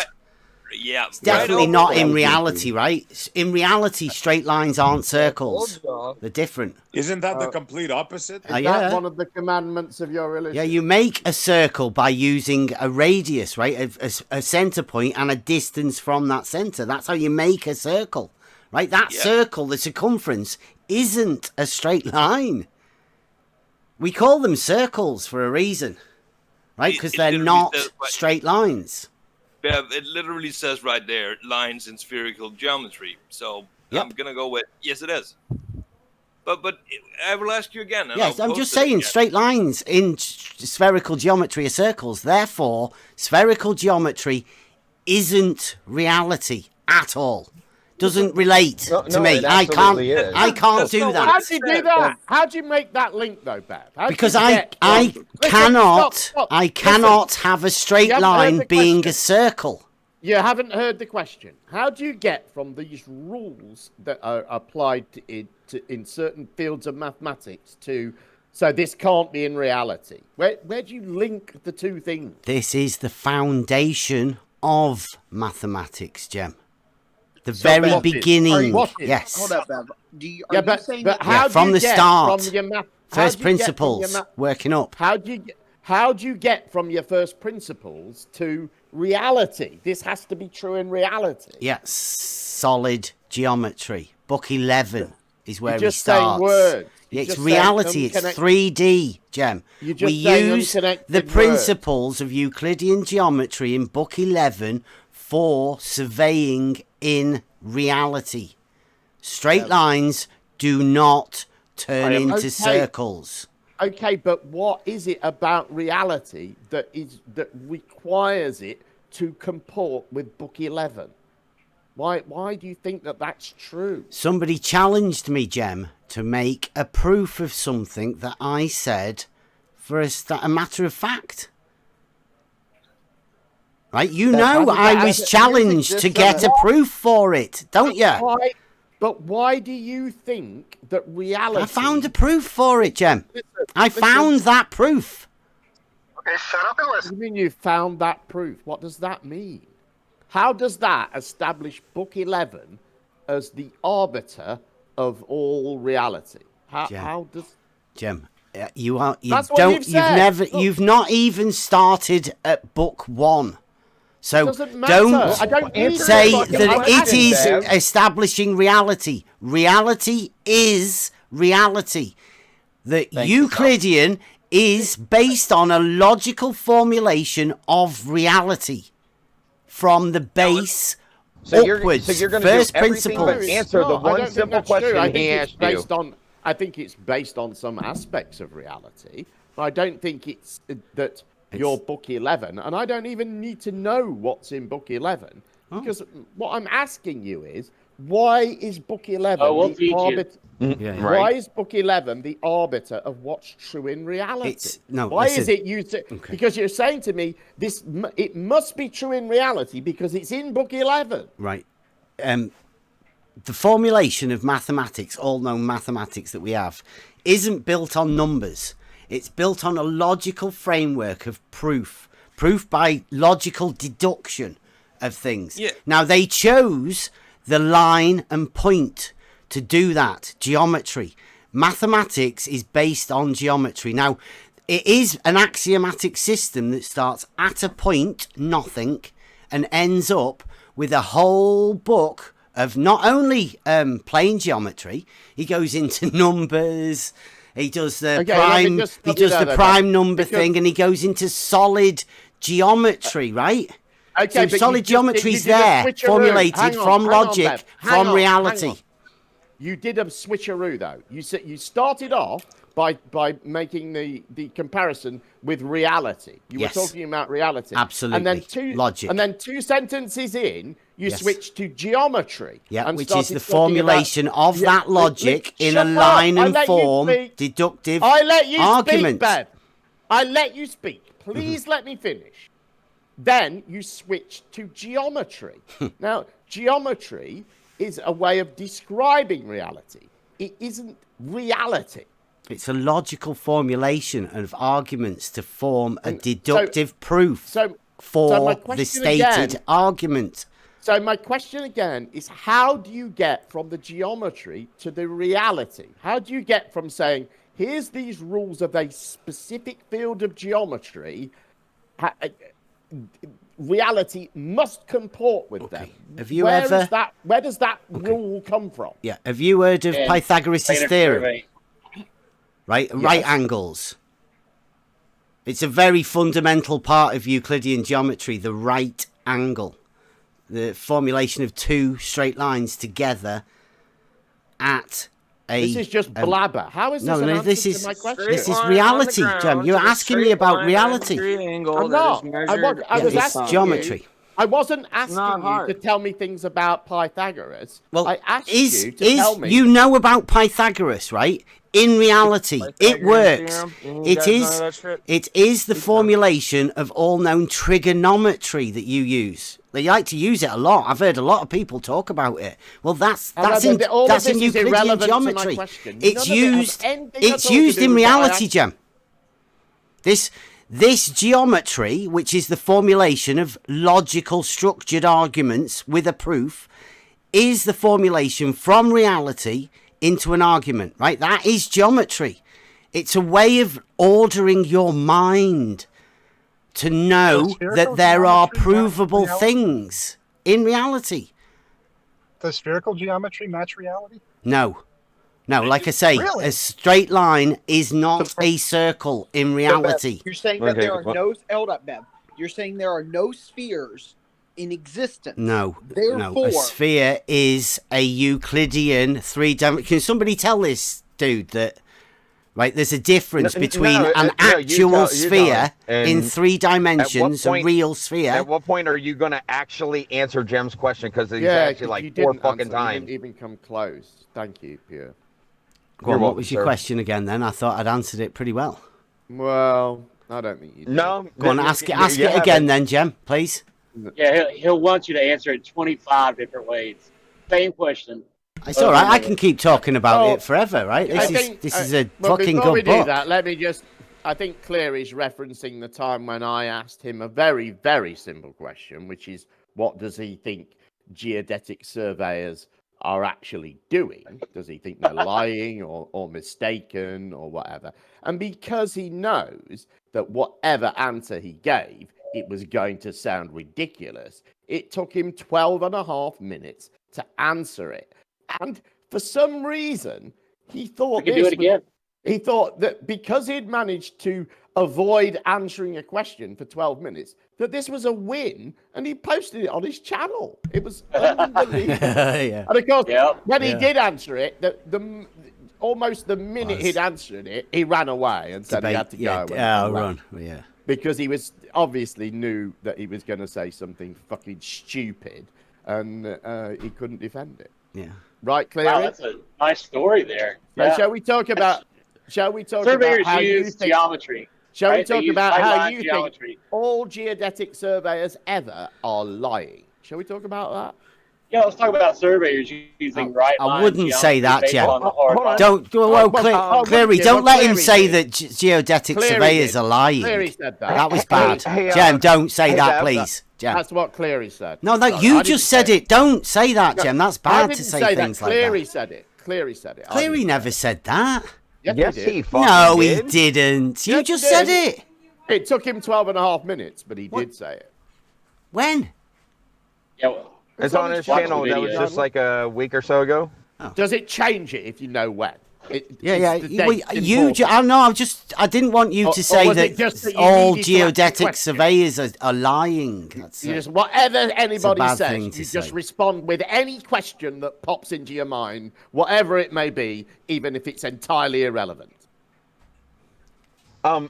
Yeah, It's definitely right not over- in reality, right? In reality, straight lines aren't circles. They're different. Isn't that the complete opposite? Is that one of the commandments of your religion? Yeah, you make a circle by using a radius, right? A center point and a distance from that center. That's how you make a circle, right? That circle, the circumference, isn't a straight line. We call them circles for a reason, right? Because they're literally not says right- straight lines. Bev, it literally says right there, lines in spherical geometry. So I'm gonna go with yes, it is. But I will ask you again. And Yes, I'll I'm post just it saying again. straight lines in spherical geometry are circles. Therefore, spherical geometry isn't reality at all. Doesn't relate to me. I can't do that. How'd you do that? How'd you make that link though, Bev? Because I cannot have a straight line being a circle. You haven't heard the question. How do you get from these rules that are applied in certain fields of mathematics to, so this can't be in reality? Where do you link the two things? This is the foundation of mathematics, Jem. The very beginning. Yes. Hold up, Bev. Are you saying but that how from do you the get start. from your math? First principles, working up. How do you get from your first principles to reality? This has to be true in reality. Yes, solid geometry. Book 11 is where You're he just saying starts. words. Yeah, You're it's just saying reality. It's unconnected- 3D, Jem. You're just We saying use the unconnected principles of Euclidean geometry in Book 11 for surveying in reality. Straight lines do not turn into circles. Okay, but what is it about reality that requires it to comport with Book 11? Why do you think that that's true? Somebody challenged me, Jem, to make a proof of something that I said for a matter of fact. Right? You know I was challenged to get a proof for it, don't you? But why do you think that reality... I found a proof for it, Jem. I found that proof. Okay, shut up and listen. What do you mean you found that proof? What does that mean? How does that establish Book 11 as the arbiter of all reality? How does... Jem, That's what you've said. you've not even started at Book 1. So doesn't matter. don't I don't say need to that it is Bev. establishing reality. Reality is reality. The Euclidean is based on a logical formulation of reality from the base upwards. So you're going to First do everything but principles. answer the one simple question I he think asked it's based you. on. I think it's based on some aspects of reality, but I don't think it's that your Book 11, and I don't even need to know what's in Book 11, because what I'm asking you is, why is Book 11 the arbiter? Why is Book 11 the arbiter of what's true in reality? Why is it you? Because you're saying to me it must be true in reality because it's in Book 11. Right. The formulation of mathematics, all known mathematics that we have, isn't built on numbers. It's built on a logical framework of proof by logical deduction of things. Yeah. Now, they chose the line and point to do that, geometry. Mathematics is based on geometry. Now, it is an axiomatic system that starts at a point, nothing, and ends up with a whole book of not only plane geometry, he goes into numbers. He does the prime number thing, and he goes into solid geometry, right? Okay, so solid geometry is there, formulated from logic, from reality. You did a switcheroo, though. You started off by making the comparison with reality. You were talking about reality. Absolutely. And then logic. And then two sentences in, you switched to geometry. Yeah, and which is the started talking formulation about, of that logic in a shut line up. and form, deductive I let you argument. speak, Bev. I let you speak. Please let me finish. Then you switch to geometry. Now, geometry is a way of describing reality. It isn't reality. It's a logical formulation of arguments to form a deductive proof for the stated argument. So my question again is, how do you get from the geometry to the reality? How do you get from saying, here's these rules of a specific field of geometry, reality must comport with them? Have you where does that rule come from? Yeah. Have you heard of Pythagoras' theorem? Right? Yes. Right angles. It's a very fundamental part of Euclidean geometry, the right angle. The formulation of two straight lines together at a... This is just blabber. How is this an answer to my question? This is reality, Jem. You're asking me about reality. I'm not. I was asking geometry. I wasn't asking you to tell me things about Pythagoras. Well, I asked you to tell me. You know about Pythagoras, right? In reality, it works. It is the formulation of all known trigonometry that you use. They like to use it a lot. I've heard a lot of people talk about it. Well, that's in Euclidean geometry. It's used in reality, Jem. This geometry, which is the formulation of logical structured arguments with a proof, is the formulation from reality into an argument, right? That is geometry. It's a way of ordering your mind to know that there are provable things in reality. Does spherical geometry match reality? No, like I say, a straight line is not a circle in reality. You're saying that there are You're saying there are no spheres in existence. No. Therefore, a sphere is a Euclidean three-dimensional. Can somebody tell this dude that, right, there's a difference between an actual sphere in 3 dimensions, a real sphere. At what point are you going to actually answer Jem's question? Because he's actually like 4 fucking times. You didn't even come close. Thank you, Pierre. Go on, what was your question again then? I thought I'd answered it pretty well. Well, I don't think you did. No. Go on, ask it again then, Jem, please. Yeah, he'll want you to answer it 25 different ways. Same question. It's all right. I can keep talking about it forever, right? This is a fucking good book. Let me just... I think Cleary's referencing the time when I asked him a very, very simple question, which is, what does he think geodetic surveyors are actually doing? Does he think they're lying or mistaken or whatever? And because he knows that whatever answer he gave, it was going to sound ridiculous, it took him 12 and a half minutes to answer it. And for some reason, he thought he thought that because he'd managed to avoid answering a question for 12 minutes, that this was a win, and he posted it on his channel. It was unbelievable. And of course, when he did answer it, almost the minute he'd answered it, he ran away and said he had to go. Run. Yeah. Because he was obviously knew that he was going to say something fucking stupid, and he couldn't defend it. Yeah. Right, Cleary? Wow, that's a nice story there. So shall we talk about surveyors how use you think, geometry? Shall we right? talk about how you geometry. think all geodetic surveyors ever are lying? Shall we talk about that? Yeah, let's talk about surveyors using right line. I wouldn't say that, Jem. Don't. Cleary, don't let him say that geodetic surveyors are lying. Cleary said that. That was bad. Jem, don't say that, please. Jem. That's what Cleary said. No, you just said it. Don't say that, Jem. That's bad to say things like that. Cleary said it. Cleary said it. Cleary never said that. Yes, he fucking No, he didn't. You just said it. It took him 12 and a half minutes, but he did say it. When? Yeah, well, it's on his channel. That was just like a week or so ago. Oh. Does it change it if you know when? I didn't want you to say that all geodetic surveyors are lying. Whatever anybody says, you just respond with any question that pops into your mind, whatever it may be, even if it's entirely irrelevant. Bev,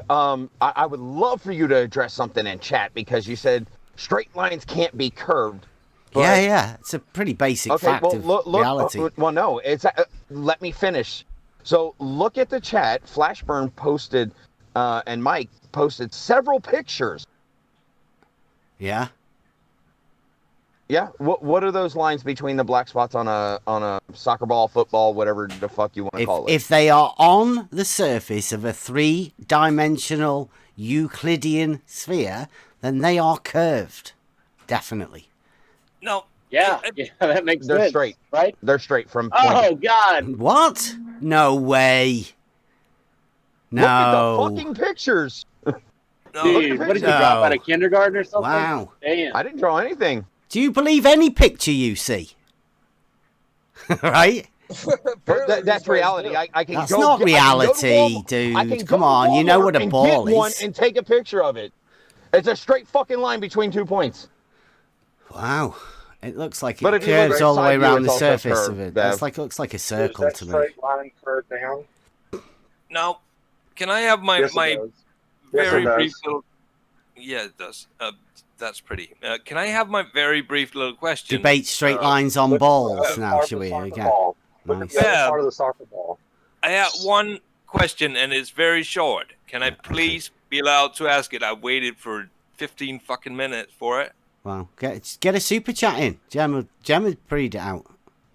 I would love for you to address something in chat, because you said straight lines can't be curved. Yeah, it's a pretty basic fact of reality. Let me finish. So look at the chat. Flashburn posted and Mike posted several pictures. Yeah. Yeah. What are those lines between the black spots on a soccer ball, football, whatever the fuck you want to call it? If they are on the surface of a 3-dimensional Euclidean sphere, then they are curved. Definitely. No. Yeah, that makes They're sense. straight, right? They're straight from. Oh God! What? No way. No. Look at the fucking pictures. Dude, what did you drop out of kindergarten or something? Wow. Damn. I didn't draw anything. Do you believe any picture you see? Right? That's reality. I can That's go. not reality, I can dude. go Come on, you know what a and ball get one is. and take a picture of it. It's a straight fucking line between 2 points. Wow. It looks like But it if you look curves all the way side view, around it's the also surface curved, of it. Bev. It looks like a circle to me. Straight line curved down. Now, can I have my Yes, it my does. Yes, very it does. brief little? Yeah, it does. That's pretty. Can I have my very brief little question? Debate straight lines on balls now, shall we? Again. Nice. Part of the soccer ball. I have one question, and it's very short. Can I please be allowed to ask it? I waited for 15 fucking minutes for it. Well, get a super chat in. Gemma preed it out.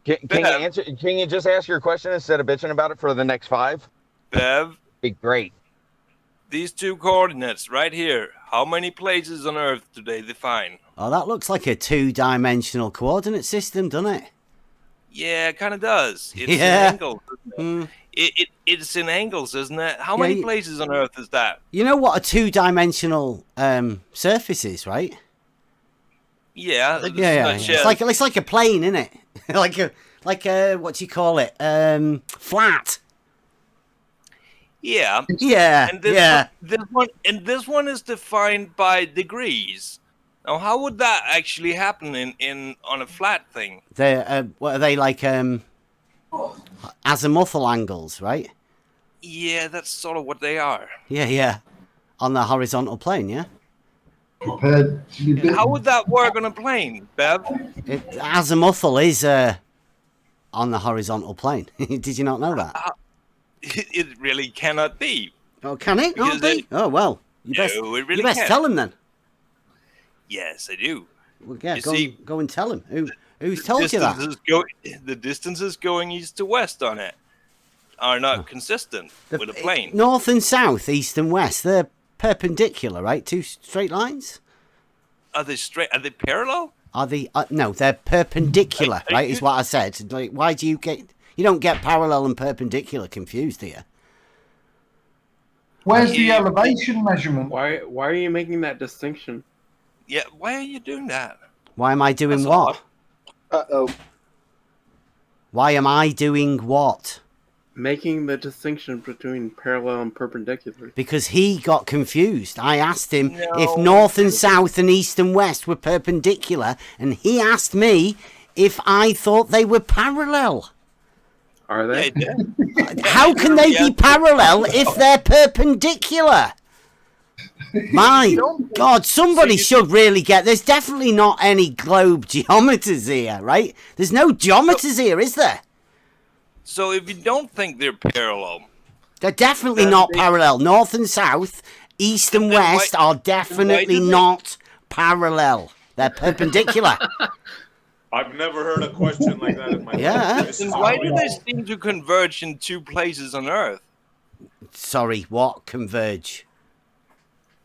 Can you answer? Can you just ask your question instead of bitching about it for the next 5? Bev, be great. These 2 coordinates right here. How many places on Earth do they define? Oh, that looks like a 2-dimensional coordinate system, doesn't it? Yeah, it kind of does. It's Yeah. in angles. It's in angles, isn't it? How many places on Earth is that? You know what a 2-dimensional surface is, right? Yeah. Yeah. It's like a plane, isn't it? like a what do you call it? Flat. Yeah. Yeah. And this one is defined by degrees. Now, how would that actually happen in on a flat thing? They're what are they like? Azimuthal angles, right? Yeah, that's sort of what they are. Yeah. On the horizontal plane, yeah. How would that work on a plane, Bev? Azimuthal is on the horizontal plane. Did you not know that? It really cannot be. Oh, can it not be? Oh, well. You best can't. tell him then. Yes, I do. Well, yeah, You go and tell him. Who's told you that? The distances going east to west on it are not consistent with a plane. North and south, east and west, they're perpendicular, right? 2 straight lines? Are they straight? Are they parallel? Are they? No, they're perpendicular, right? Is what I said. Like, why do you get? You don't get parallel and perpendicular confused, do you? Where's the elevation measurement? Why are you making that distinction? Yeah, why are you doing that? Why am I doing what? Uh-oh. Why am I doing what? Making the distinction between parallel and perpendicular. Because he got confused. I asked him if north and south and east and west were perpendicular, and he asked me if I thought they were parallel. Are they? How can they be parallel if they're perpendicular? My God, somebody should really get... There's definitely not any globe geometers here, right? There's no geometers here, is there? So if you don't think they're parallel... They're definitely not parallel. North and south, east and west are definitely not parallel. They're perpendicular. I've never heard a question like that in my Yeah. life. Then why do they seem to converge in 2 places on Earth? Sorry, what converge?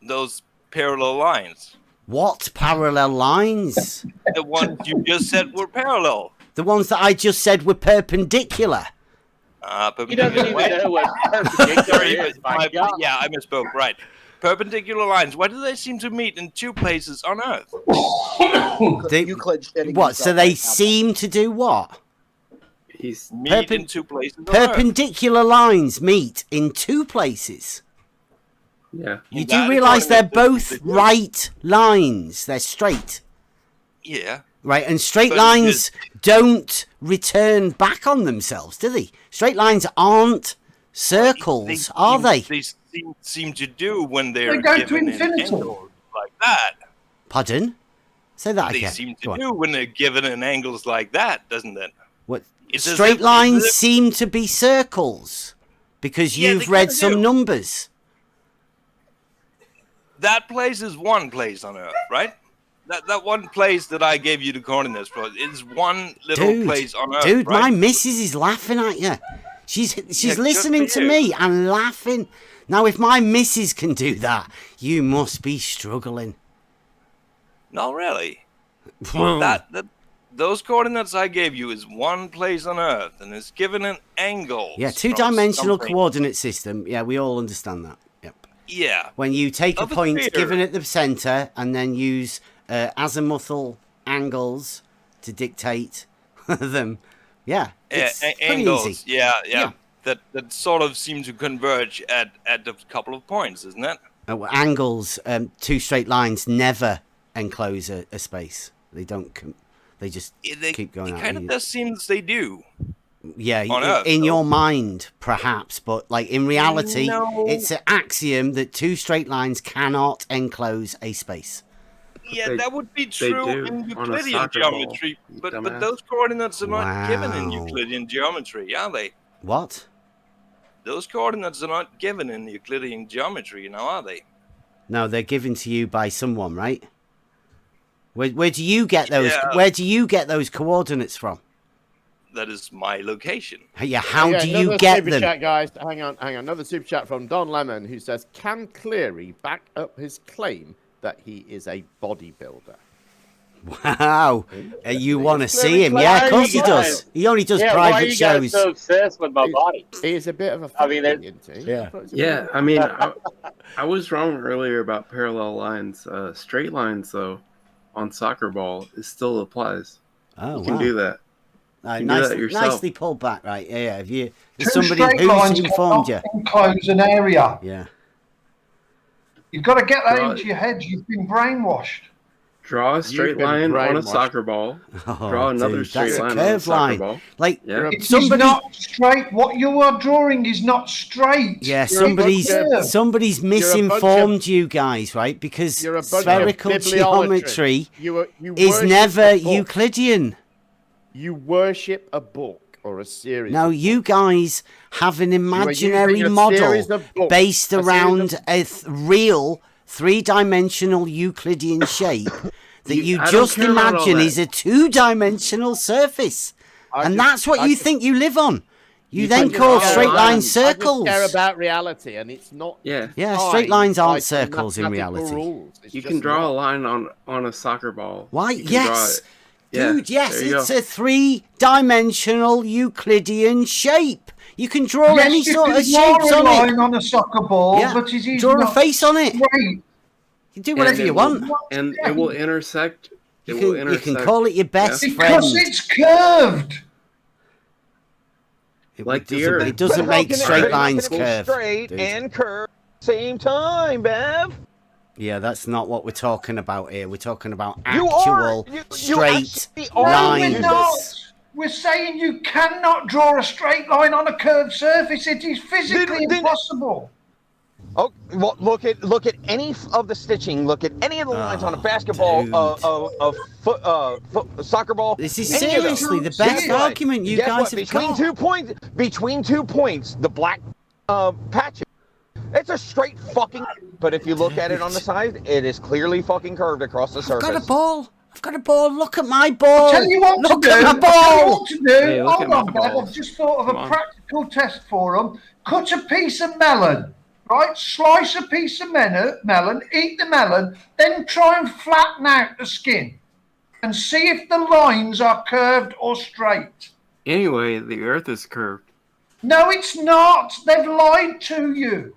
Those parallel lines. What parallel lines? The ones you just said were parallel. The ones that I just said were perpendicular. He doesn't even know what perpendicular is. My God. Yeah, I misspoke. Right. Perpendicular lines. Why do they seem to meet in 2 places on Earth? What? So they seem to do what? Meet in 2 places on Earth. Perpendicular lines meet in 2 places. Yeah. You do realise they're both right lines. They're straight. Yeah. Right, and straight But lines don't return back on themselves, do they? Straight lines aren't circles, are they? They seem to do when they're go to given an infinity. angle like that. Pardon? Say that They again. seem Go to on. do when they're given in angles like that, doesn't it? What? It's as Straight if- lines as if- seem to be circles because Yeah, you've they read kinda some do. numbers. that place is one place on Earth, right? That one place that I gave you the coordinates for is one little place on Earth, Dude, right? my missus is laughing at you. She's listening to me and laughing. Now, if my missus can do that, you must be struggling. No, really. Those coordinates I gave you is one place on Earth, and it's given an angle. Yeah, two-dimensional coordinate system. Yeah, we all understand that. Yep. Yeah. When you take a point sphere. given at the center and then use azimuthal angles to dictate them. Yeah, it's pretty angles. easy. Yeah. That sort of seem to converge at a couple of points, isn't it? Well, angles, two straight lines never enclose a space. They don't. They just keep going out. It kind of does seem they do. Yeah, on Earth, in your mind, perhaps, but like in reality, No. it's an axiom that two straight lines cannot enclose a space. Yeah, that would be true do in on a Euclidean soccer ball, geometry, but dumbass. those coordinates are not given in Wow. Euclidean geometry, are they? What? Those coordinates are not given in Euclidean geometry, now are they? No, they're given to you by someone, right? Where do you get those? Yeah. Where do you get those coordinates from? That is my location. Yeah, how do you another get super them? Chat, guys. Hang on. Another super chat from Don Lemon, who says, "Can Cleary back up his claim that he is a bodybuilder?" Wow, you want to see him? Yeah, of course he does. He only does private shows. So obsessed with my body. He's a bit of a. I mean, Yeah, I mean, I was wrong earlier about parallel lines. Straight lines, though, on soccer ball, it still applies. Oh, you can wow. do that. You can do that yourself. Nicely pulled back, right? Yeah. If you, Two there's somebody straight who's lines informed you. cannot enclose an area. Yeah. You've got to get that Draw- into your head. You've been brainwashed. Draw a straight been line on a brainwashed. soccer ball. Oh, Draw another dude, straight that's a line on a curved soccer line. ball. Like Yeah. It is somebody. not straight. What you are drawing is not straight. Yeah, It's somebody's curved. misinformed you guys, right? Because You're a bunch of spherical bibliolatry. geometry You is worship never a book. Euclidean. You worship a book or a series. No, you guys have an imaginary using a model series of books, based a series around of- a real three-dimensional Euclidean shape that you I don't just care about all imagine that. is a two-dimensional surface. And that's what you think you live on. You then just call care straight about- line I just circles. care about reality, and it's not. Yeah. Yeah, time straight lines aren't by some circles in mathematical reality. rules. It's You just can draw not. a line on a soccer ball. Why? You can draw Yes. it. Yeah, Dude, yes, there you it's go. a three-dimensional Euclidean shape. You can draw Yes, any you sort can of draw shapes a on line it. on a soccer ball, Yeah. but it is Draw a not face on it. straight. You do whatever And you it will- want. And it will intersect. It You will can, intersect. you can call it your best Yeah. friend. Because it's curved. Like the doesn't- Earth. It doesn't But how make can it straight be- how lines can it be curve. straight dude. and curved at the same time, Bev. Yeah, that's not what we're talking about here. We're talking about You actual are- you straight actually No, are. we're lines. not. We're saying you cannot draw a straight line on a curved surface. It is physically Then- impossible. Oh, well, look at any of the stitching. Look at any of the lines on a Oh, basketball, dude. soccer ball. This is any of them. seriously the Guess best what? argument you Guess guys what? have between got. 2 points. Between 2 points, the black patches. It's a straight fucking. But if you look at it on the side, it is clearly fucking curved across the I've surface. got a ball. I've got a ball. Look at my ball. Tell you what Look to do. at my Tell you ball. what to do. Hey, look Hold at my on, Bev. balls. I've just thought of Come a on. practical test for them. Cut a piece of melon, right? Slice a piece of melon, eat the melon, then try and flatten out the skin and see if the lines are curved or straight. Anyway, the Earth is curved. No, it's not. They've lied to you.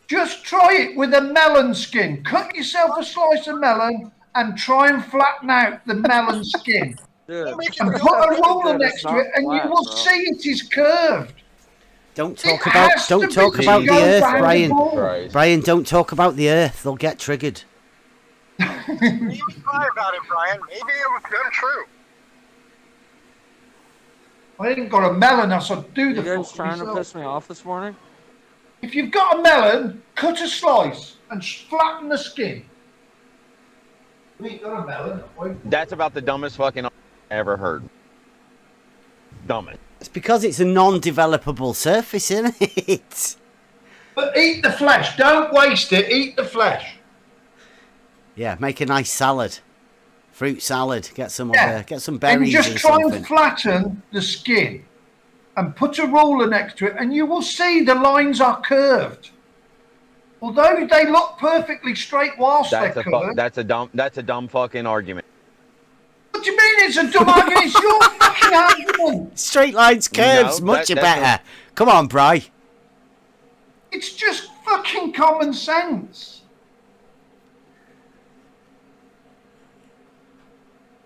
Just try it with a melon skin. Cut yourself a slice of melon and try and flatten out the melon skin. And put a ruler next to it, and you will see it is curved. Don't It talk about has to don't be talk to about the go Earth, round the Brian. ball. Brian, don't talk about the Earth. They'll get triggered. Maybe cry about it, Brian. Maybe it was untrue. I ain't got a melon, so do the You guys fuck trying to myself. piss me off this morning? If you've got a melon, cut a slice and flatten the skin. We ain't got a melon. That's about the dumbest fucking I ever heard. Dumbest. It's because it's a non-developable surface, isn't it? But eat the flesh. Don't waste it. Eat the flesh. Yeah, make a nice salad. Fruit salad. Get some get some And berries just and try something. and flatten the skin and put a ruler next to it, and you will see the lines are curved. Although they look perfectly straight whilst they're curved. That's a dumb fucking argument. What do you mean it's a dumb argument? It's your fucking argument. Straight lines, curves, No, much that's better. Come on, Bri. It's just fucking common sense.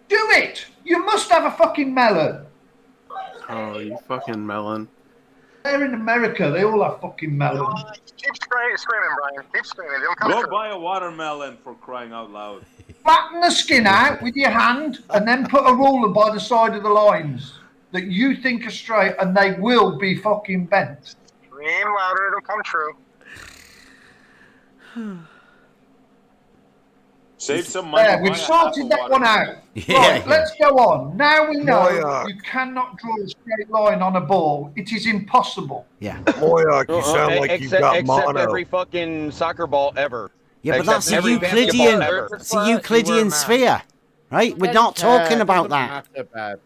Do it. You must have a fucking melon. Oh, you fucking melon. They're in America. They all have fucking melons. Keep screaming, Brian. Keep screaming. They'll come Go true. buy a watermelon for crying out loud. Flatten the skin out with your hand and then put a ruler by the side of the lines that you think are straight, and they will be fucking bent. Scream louder. It'll come true. Save some money. There, we've sorted that one out. Yeah, Right, let's go on. Now we know Moyak. you cannot draw a straight line on a ball. It is impossible. Yeah. Moyak, you sound like you've got Except mono. every fucking soccer ball ever. Yeah, but that's a every Euclidean. basketball ever. It's a Euclidean sphere, right? We're not talking about that.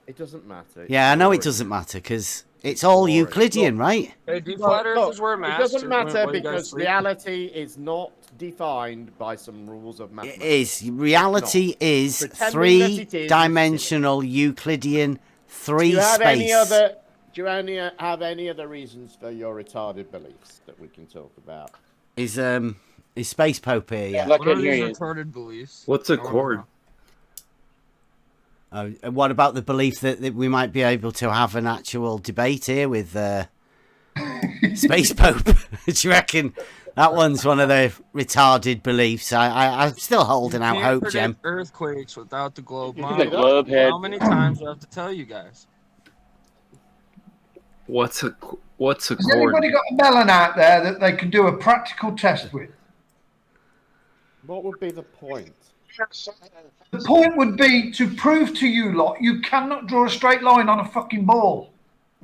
It doesn't matter. Yeah, I know it doesn't matter because it's all Euclidean, right? Hey, do flat earthers wear It masks? doesn't or matter when you guys because sleep? reality is not defined by some rules of mathematics. It is. Reality is Pretending that it is three-dimensional Euclidean three Do you have any space. other? Do you have any other reasons for your retarded beliefs that we can talk about? Is Space Pope here? Yeah. What are these retarded beliefs? What's a chord? Oh, and what about the belief that we might be able to have an actual debate here with Space Pope? Do you reckon that one's one of the retarded beliefs? I'm still holding out hope, predict Jem. earthquakes without the globe The model. globe head. How many times do I have to tell you guys? What's a Has chord? anybody got a melon out there that they can do a practical test with? What would be the point? The point would be to prove to you lot you cannot draw a straight line on a fucking ball.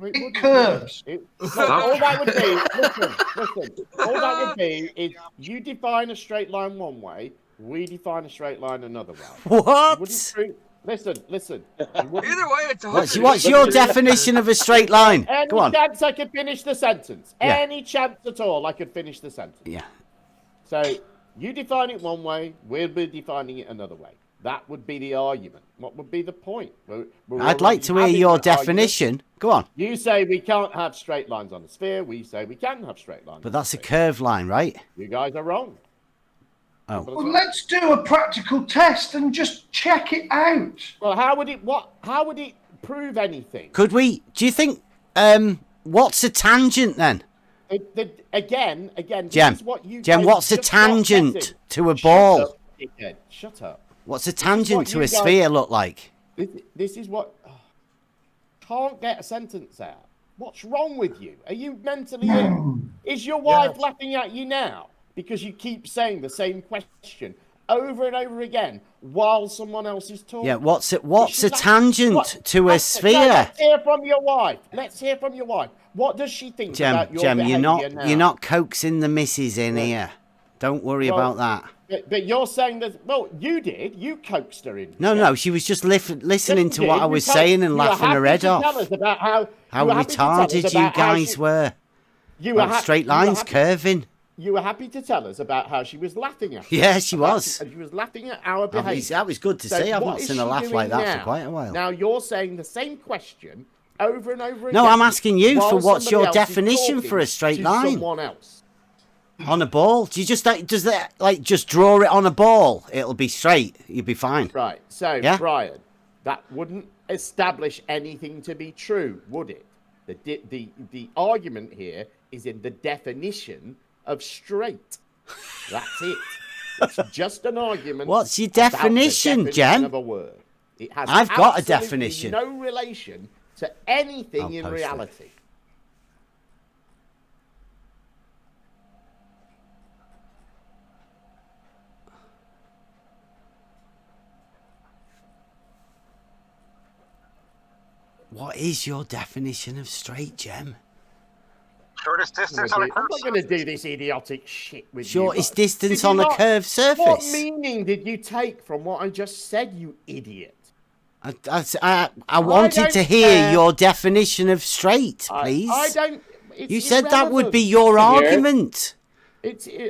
It curves. All that would be, listen. All that would be is you define a straight line one way, we define a straight line another way. What? Listen. Either way, it's a What's your definition of a straight line? Any Go on. chance I could finish the sentence? Yeah. Any chance at all I could finish the sentence? Yeah. So you define it one way, we'll be defining it another way. That would be the argument. What would be the point? I'd like to hear your definition. Go on. You say we can't have straight lines on a sphere. We say we can have straight lines. But that's a curved line, right? You guys are wrong. Oh. Well, let's do a practical test and just check it out. Well, how would it prove anything? Could we? Do you think? What's a tangent then? Again, Jem, this is what you Jem, guys what's a just not tangent getting. to a Shut ball? up, dickhead. Shut up. What's a This is tangent what to you a guys- sphere look like? This is what. Can't get a sentence out. What's wrong with you? Are you mentally ill? Is your wife laughing at you now because you keep saying the same question over and over again while someone else is talking? Yeah, what's a tangent to a sphere? Let's hear from your wife. Let's hear from your wife. What does she think about your Jem, behaviour now? you're not coaxing the missus in here. Don't worry Well, about that. But you're saying that. Well, you did. You coaxed her in. No, she was just listening to what I was You saying and were laughing her happy head to off. tell us about how Retarded you guys were. You were Like straight lines curving. You were happy to tell us about how she was laughing at us. Yeah, she was. She was laughing at our behaviour. That was good to see. I've what not is seen her she laugh doing like that now? for quite a while. Now you're saying the same question over and over again. No, I'm asking you for while what's your somebody else is definition for a talking straight to line? Someone else. On a ball? Do you just does that like just draw it on a ball? It'll be straight. You'll be fine. Right. So, Yeah? Brian, that wouldn't establish anything to be true, would it? The argument here is in the definition of straight. That's it. It's just an argument. What's your about the definition, Jem? Of a word. It has I've got a absolutely definition. no relation to anything I'll in post it. reality. What is your definition of straight, Jem? Shortest Shortest distance on a curved I'm not going to do this idiotic shit with you. Shortest distance on a curved surface. What meaning did you take from what I just said, you idiot? I wanted to hear your definition of straight, please. I don't. It's you said that would be irrelevant. your argument.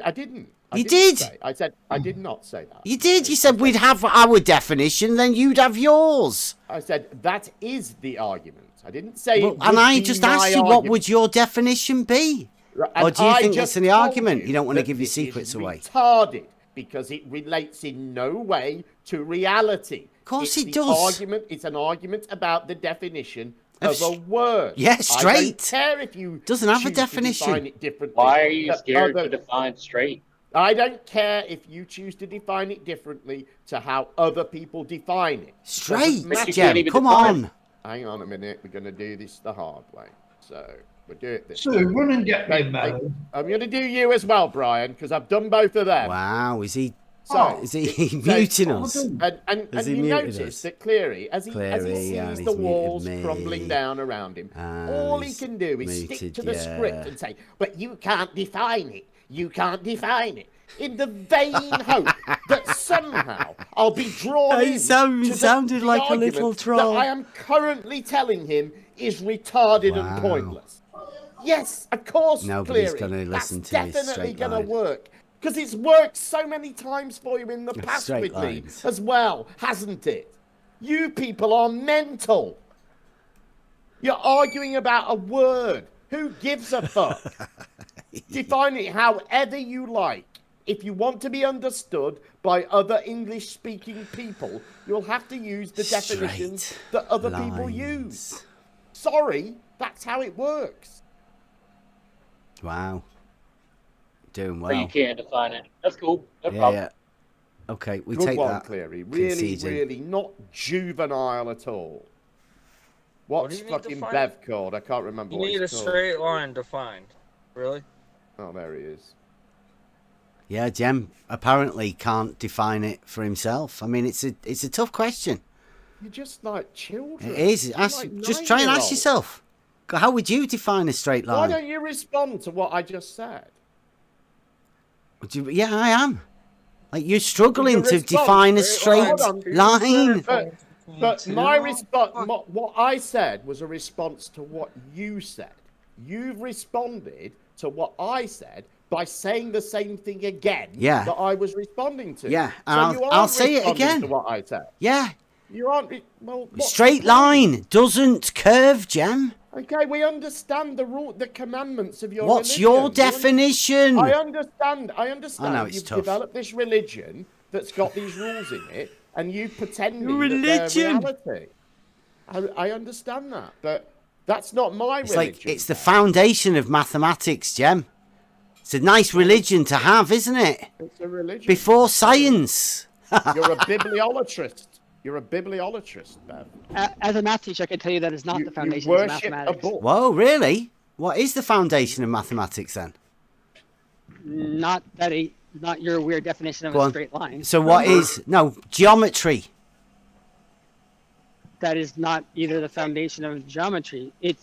I didn't. You did. I said I did not say that. You did. You said we'd have our definition, then you'd have yours. I said that is the argument. I didn't say. Well, and I just asked you, what would your definition be? Or do you think that's in the argument? You don't want to give your secrets away. Retarded, because it relates in no way to reality. Of course it does. It's an argument about the definition of a word. Yeah, straight. I don't care if you doesn't have a choose to definition. define it differently. Why are you scared to define straight? I don't care if you choose to define it differently to how other people define it. Straight, Jem, come on. Hang on a minute. We're going to do this the hard way. So we'll do it this So way. run and get me, man. I'm going to do you as well, Brian, because I've done both of them. Wow, is he So, muting us? And Has he you muted notice us? that Cleary, as he Cleary, sees the walls crumbling down around him, all he can do is stick to the script and say, but you can't define it. You can't define it. In the vain hope that somehow I'll be drawn in sounded the like a little argument troll. that I am currently telling him is retarded and pointless. Yes, of course, Nobody's Cleary. going to listen That's to his definitely straight going to line. work. Because it's worked so many times for you in the past Straight with lines. me as well, hasn't it? You people are mental. You're arguing about a word. Who gives a fuck? Define it however you like. If you want to be understood by other English-speaking people, you'll have to use the definitions that other people use. Sorry, that's how it works. Wow. Doing well. But you can't define it. That's cool. No Yeah, problem. yeah. Okay, we Good take one, that. Cleary. Really, conceding. really not juvenile at all. What's do you need fucking defined? Bev called? I can't remember You what need a he's called. straight line defined. Really? Oh, there he is. Yeah, Jem apparently can't define it for himself. I mean, it's a tough question. You're just like children. It is. You're Ask, like just try and ask 9-year-olds. yourself. How would you define a straight Why line? don't you respond to what I just said? Yeah, I am. Like, you're struggling to Response. define a straight Hold on. line. But my response, what I said was a response to what you said. You've responded to what I said by saying the same thing again that I was responding to. Yeah, so and you I'll aren't say it responding again. To what I said. Yeah. You aren't. Well, what's Straight the point? line doesn't curve, Jem. Okay, we understand the commandments of your What's religion. your definition? I understand. I understand. I know it's You've tough. developed this religion that's got these rules in it, and you pretending Religion. that they're reality. I understand that, but that's not my It's religion. like, it's the foundation of mathematics, Jem. It's a nice religion to have, isn't it? It's a religion. Before science. You're a bibliolatrist. You're a bibliolatrist, Bev. As a math teacher, I can tell you that is not the foundation you of worship mathematics. a book. Whoa, really? What is the foundation of mathematics then? Not your weird definition of Go a on. straight line. So what is geometry? That is not either the foundation of geometry. It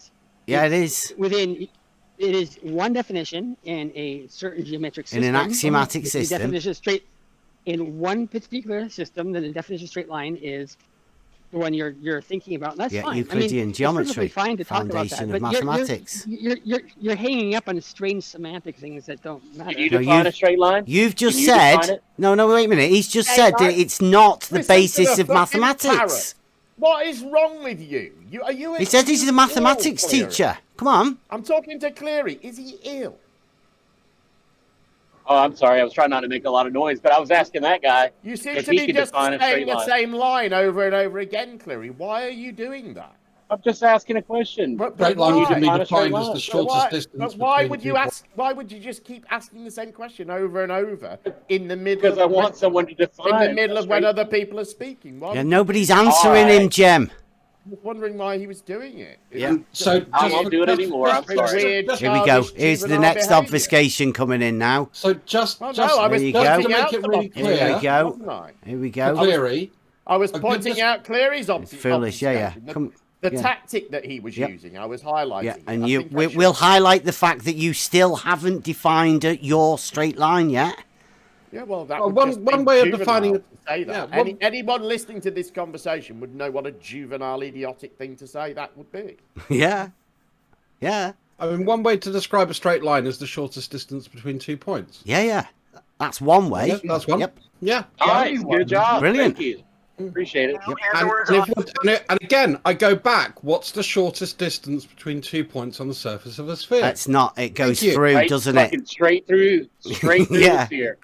is. It is one definition in a certain geometric In system. an axiomatic The system. definition of straight in one particular system, then the definition of straight line is the one you're thinking about. And that's Yeah, fine. Euclidean it's geometry, perfectly fine to talk about foundation that. of But you're- mathematics. You're hanging up on strange semantic things that don't matter. Can you define a straight line? You've just Can you define said it? no. Wait a minute. He's just said that it's not the Listen to basis the of fucking mathematics. parrot. What is wrong with you? Are you? He said he's a mathematics ill, Cleary? teacher. Come on. I'm talking to Cleary. Is he ill? Oh, I'm sorry. I was trying not to make a lot of noise, but I was asking that guy You seem if to he be could just define a saying straight the line. same line over and over again, Cleary. Why are you doing that? I'm just asking a question. Straight line you can define a straight line. But why would you ask? Why would you just keep asking the same question over and over in the middle? Because I want someone to define in the middle a of when straight- other people are speaking. Why Yeah, would- nobody's answering him, Jem. I was wondering why he was doing it. Yeah. So I won't do it anymore. I'm sorry. Weird, Here we go. childish, Here's the juvenile next behaviour. obfuscation coming in now. So just, Oh, just no, I was There you pointing go. out to make it some really obvious, Here we clear, go. wasn't I? Here we go. Cleary, I was a good pointing dis- out Cleary's It's foolish, yeah. obfuscation. Come. The tactic that he was using, I was highlighting. Yeah, and we'll highlight the fact that you still haven't defined your straight line yet. Yeah, well, that one way of defining it. To say that. Yeah, anyone listening to this conversation would know what a juvenile, idiotic thing to say that would be. Yeah. I mean, one way to describe a straight line is the shortest distance between 2 points. Yeah. That's one way. Yeah, that's one. Yep. Yeah. Nice. Good job. Brilliant. Thank you. Appreciate it. And again, I go back. What's the shortest distance between 2 points on the surface of a sphere? That's not. It goes through, Right, doesn't fucking it? Straight through Yeah. the sphere.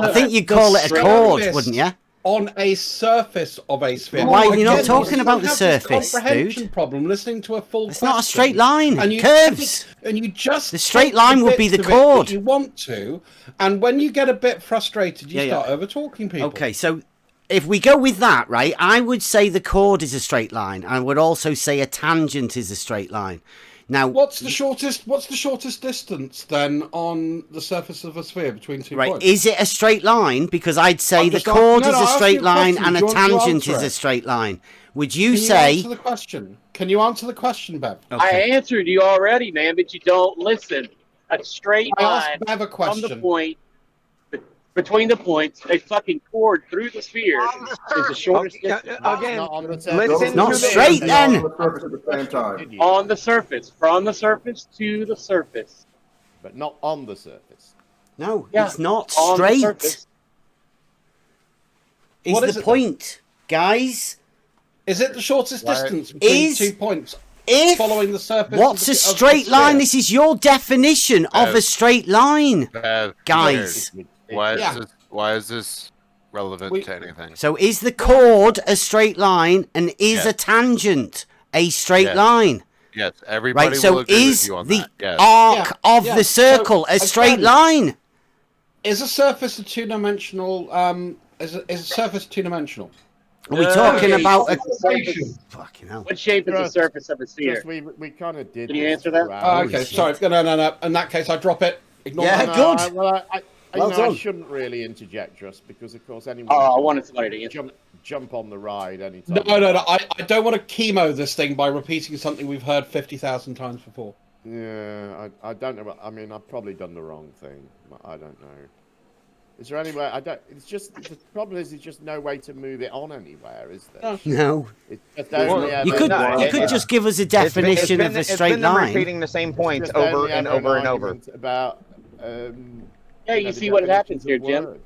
I think you'd call it a chord, wouldn't you? On a surface of a sphere. Why you're not talking about the surface, comprehension dude? problem listening to a full It's not a straight line. and you, Curves. And you just the straight line would be the chord. You want to, and when you get a bit frustrated, you start over talking people. Okay, so if we go with that, right, I would say the chord is a straight line. I would also say a tangent is a straight line. Now, what's the shortest distance then on the surface of a sphere between 2 points? Is it a straight line? Because I'd say the chord is a straight line and a tangent is a straight line. Would you say? Answer the question? Can you answer the question, Bev? I answered you already, man, but you don't listen. A straight I asked line Bev a from the question. point between the points, a fucking chord through the sphere is the shortest distance. Again, It's not straight then. On the surface, from the surface to the surface. But not on the surface. No, Yeah, it's not on the straight. surface. Is the point, guys? Is it the shortest distance between 2 points? Following the surface. What's a straight line? This is your definition of a straight line, guys. Why is this relevant to anything? So is the chord a straight line and is a tangent a straight line? Yes, everybody right, so will agree is with you on the that. Yes. arc of the circle a straight line? Is a surface a two-dimensional? Is a surface two-dimensional? Are we talking about a fucking hell? What shape is the surface of a sphere? We kind of did. Can you answer that? Okay, sorry. No. In that case, I drop it. Ignore that. Good. Well, Well I done. shouldn't really interject just because, of course, anyone. Oh, I wanted somebody to answer. Jump on the ride anytime. No. I don't want to chemo this thing by repeating something we've heard 50,000 times before. Yeah, I don't know. I mean, I've probably done the wrong thing. I don't know. Is there any way? It's just the problem is there's just no way to move it on anywhere, is there? No. It's just only You could just give us a definition of a straight line. Repeating the same points over and over and over. About. Yeah, you see what happens here, Jim.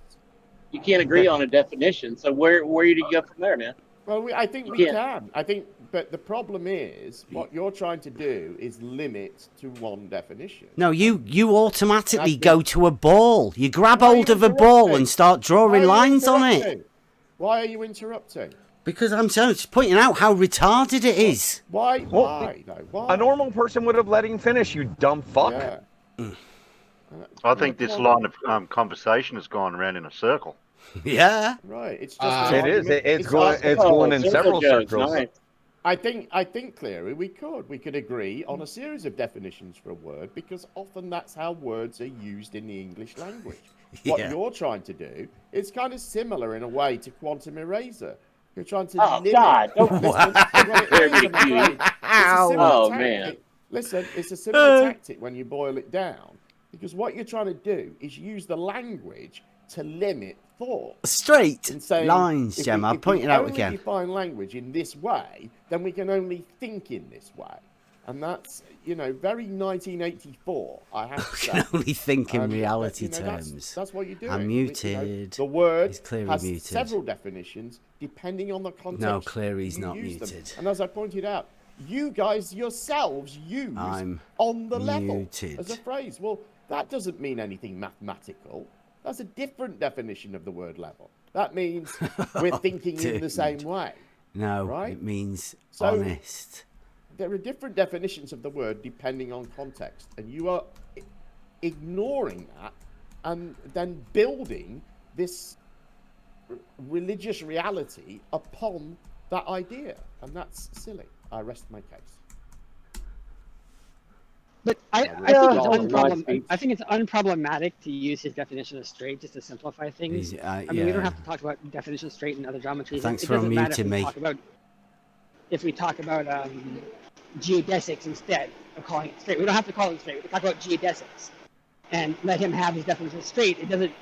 You can't agree on a definition, so where do you go from there, man? Well, I think we can. I think, but the problem is what you're trying to do is limit to one definition. No, you automatically go to a ball. You grab hold of a ball and start drawing lines on it. Why are you interrupting? Because I'm just pointing out how retarded it is. Why? Why? A normal person would have let him finish, you dumb fuck. Yeah. I think this line of conversation has gone around in a circle. Yeah. Right. It's just. It is. It's going in several circles. Nice. I think, Cleary, we could agree on a series of definitions for a word because often that's how words are used in the English language. What you're trying to do is kind of similar in a way to quantum eraser. You're trying to limit. God! Oh man! Listen, it's a similar tactic when you boil it down, because what you're trying to do is use the language to limit thought. Straight saying, lines, Gemma. I'm pointing out again. If we define language in this way, then we can only think in this way. And that's, very 1984, I have to say. I can only think in reality terms. That's what you're doing. I'm muted. The word has muted. several definitions depending on the context. No, Cleary's not muted. Them. And as I pointed out, you guys yourselves use on the level as a phrase. Well, that doesn't mean anything mathematical. That's a different definition of the word level. That means we're thinking in the same way. No, right? It means honest. There are different definitions of the word depending on context, and you are ignoring that and then building this religious reality upon that idea, and that's silly. I rest my case. But I think it's unproblematic to use his definition of straight just to simplify things. I mean, we don't have to talk about definition of straight and other geometries. Thanks for unmuting me. if we talk about geodesics instead of calling it straight. We don't have to call it straight. We can talk about geodesics and let him have his definition of straight. It doesn't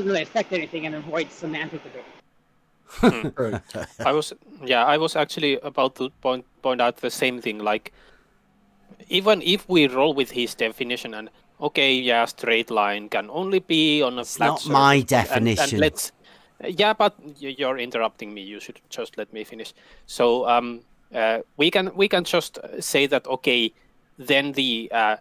really affect anything and avoid semantic debate. I was actually about to point out the same thing. Like, even if we roll with his definition and straight line can only be on a flat surface. Not my definition. But you're interrupting me. You should just let me finish. So we can just say that then the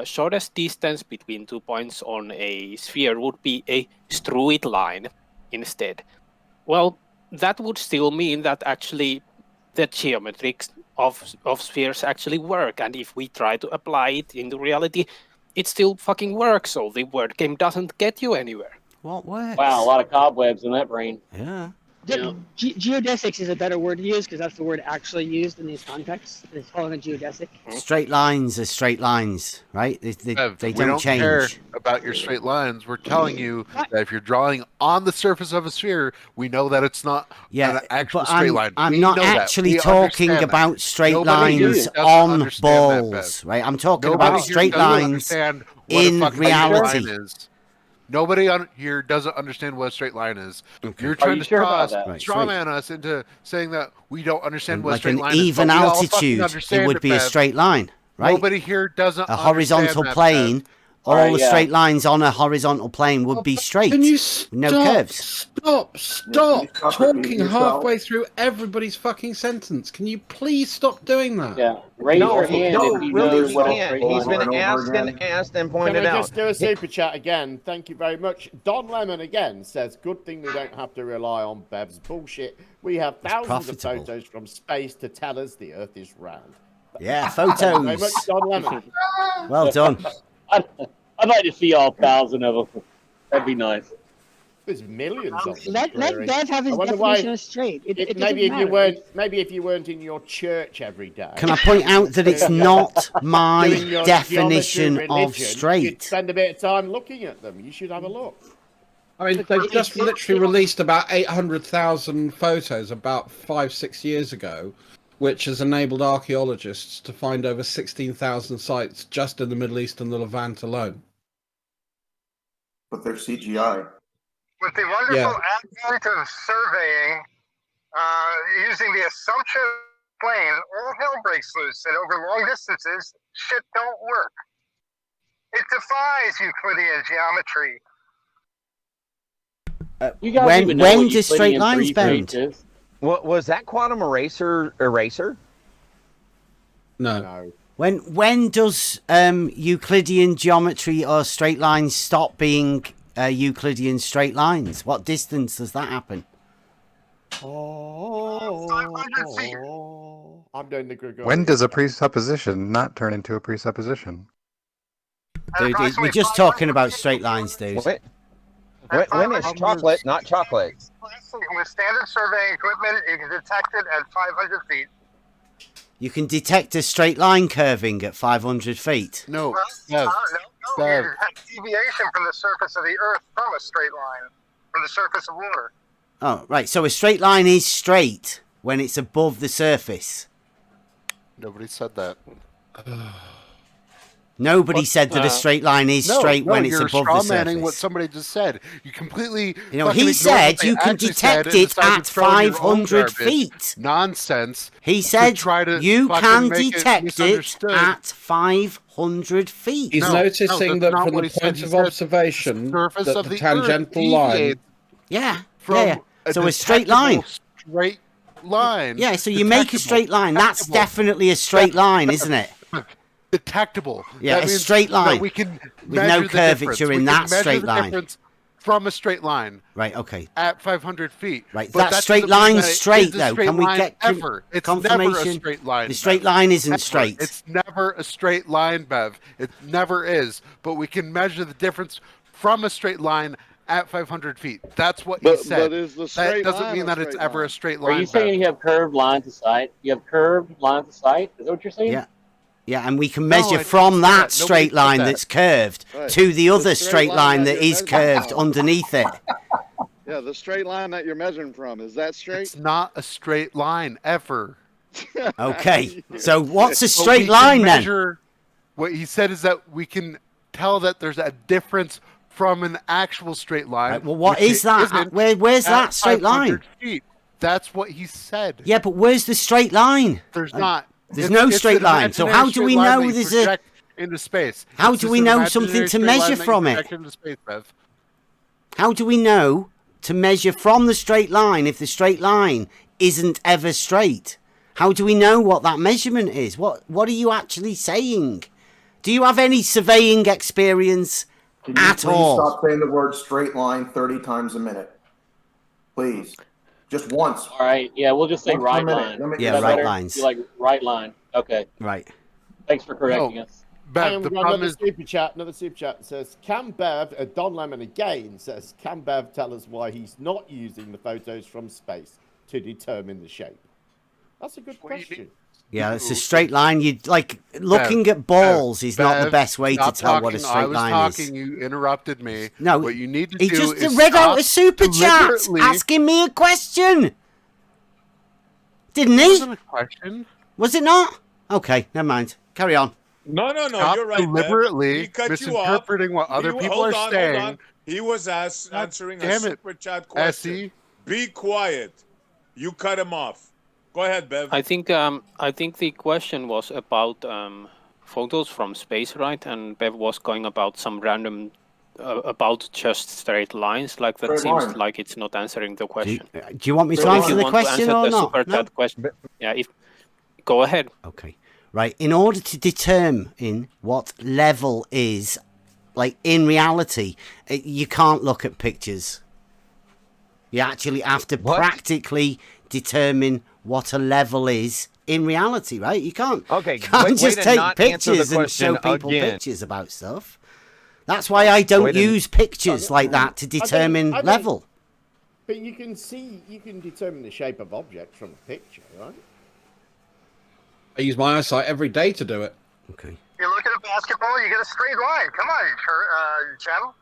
shortest distance between 2 points on a sphere would be a straight line instead. Well, that would still mean that actually the geometrics of spheres actually work, and if we try to apply it into reality, it still fucking works. So the word game doesn't get you anywhere. What works? Wow, a lot of cobwebs in that brain. Yeah. Geodesics is a better word to use because that's the word actually used in these contexts. It's called a geodesic. Straight lines are straight lines, right? They don't change. Care about your straight lines. We're telling you that if you're drawing on the surface of a sphere, we know that it's not an actual straight line. I'm not actually talking about straight lines on balls, right? I'm talking about straight lines in reality. Nobody here doesn't understand what a straight line is. Okay. You're trying to strawman us into saying that we don't understand what a straight line is. Like an even altitude, it would be a straight line, right? Nobody here doesn't understand a horizontal plane. All the straight lines on a horizontal plane would be straight. Can you no curves. Stop talking halfway through everybody's fucking sentence. Can you please stop doing that? Yeah. Raise your hand if you know what a straight line is. He's been asked and pointed out. Can I just do a super chat again? Thank you very much. Don Lemon again says, good thing we don't have to rely on Bev's bullshit. We have thousands of photos from space to tell us the Earth is round. Yeah, photos. Thank you very much, Don Lemon. Well done. I'd like to see all 1,000 of them. That'd be nice. There's millions of them. Let Dev have his definition of straight. Maybe if you weren't in your church every day. Can I point out that it's not my definition of straight? You'd spend a bit of time looking at them. You should have a look. I mean, they've just literally released about 800,000 photos about 5-6 years ago, which has enabled archaeologists to find over 16,000 sites just in the Middle East and the Levant alone. But they're CGI. With the wonderful advent of surveying, using the assumption plane, all hell breaks loose, and over long distances, shit don't work. It defies Euclidean geometry. When do straight lines bend? What was that quantum eraser? No. When does Euclidean geometry or straight lines stop being Euclidean straight lines? What distance does that happen? 500 feet. I'm doing the Gregorian. When does a presupposition not turn into a presupposition? Dude, we're just talking about straight lines, dude. When is chocolate not chocolate? With standard surveying equipment, you can detect it at 500 feet. You can detect a straight line curving at 500 feet. No, no. You have deviation from the surface of the Earth from a straight line, from the surface of water. Oh, right. So a straight line is straight when it's above the surface. Nobody said that. Nobody said that a straight line is straight when it's above the surface. What somebody just said. You completely. He said you can detect it at 500 feet. Nonsense. He said you can detect it at 500 feet. He's noticing that from the point of observation, that the tangential line. Yeah. So a straight line. Straight line. Yeah. So you make a straight line. That's definitely a straight line, isn't it? Detectable. Yeah, a straight line. We can with no curvature in that straight line. From a straight line. Right, okay. At 500 feet. Right, that straight line's straight, though. Can we get confirmation? Never a straight line. The straight line isn't straight. It's never a straight line, Bev. It never is. But we can measure the difference from a straight line at 500 feet. That's what he said. But is the straight that doesn't line mean that it's ever a straight line. Are you saying you have curved lines of sight? You have curved lines of sight? Is that what you're saying? Yeah. Yeah, and we can measure from that straight line that's curved to the other straight line that is curved underneath it. Yeah, the straight line that you're measuring from, is that straight? It's not a straight line, ever. Okay, so what's a But straight we can line then? measure- What he said is that we can tell that there's a difference from an actual straight line. Right, well, what which is it that? isn't Where's at that straight 500 line? feet. That's what he said. Yeah, but where's the straight line? There's not. There's no straight line. So how do we know there's a? Into space. How It's do just we an know imaginary something to straight measure line that you from it? project into space, Bev. How do we know to measure from the straight line if the straight line isn't ever straight? How do we know what that measurement is? What are you actually saying? Do you have any surveying experience Can you at please all? stop saying the word straight line 30 times a minute? Please. Just once. All right. Yeah, we'll just say Once per right minute. line. Yeah, Is that right better? lines. You like right line? Okay. Right. Thanks for correcting us. I am another super chat. Another super chat says, "Can Bev?" Don Lemon again says, "Can Bev tell us why he's not using the photos from space to determine the shape?" That's a good question. Yeah, it's a straight line. You like looking at balls is not the Bev, best way to stop tell what a talking. straight line I was talking. is. You interrupted me. No, what you need to he do just is read out stop a super chat deliberately- asking me a question. Didn't It he? wasn't a question. Was it not? Okay, never mind. Carry on. No, Stop you're right. deliberately Bev. He cut misinterpreting you off. what other He- people hold are on, saying. Hold on. He was answering a damn it, super chat question. Essie. Be quiet. You cut him off. Go ahead, Bev. I think the question was about photos from space, right? And Bev was going about some random about just straight lines. Like that Straight seems line. like it's not answering the question. Do you want me to So if answer you the want to question answer or the not? super No? chat question, yeah. Go ahead. Okay. Right. In order to determine what level is, like in reality, you can't look at pictures. You actually have to practically determine what a level is in reality, right? You can't. Okay, You can't way just to take not answer the pictures and show question people again. pictures about stuff. That's why I don't use pictures like that to determine I think- level. But you can determine the shape of objects from a picture, right? I use my eyesight every day to do it. Okay. You look at a basketball, you get a straight line. Come on, channel.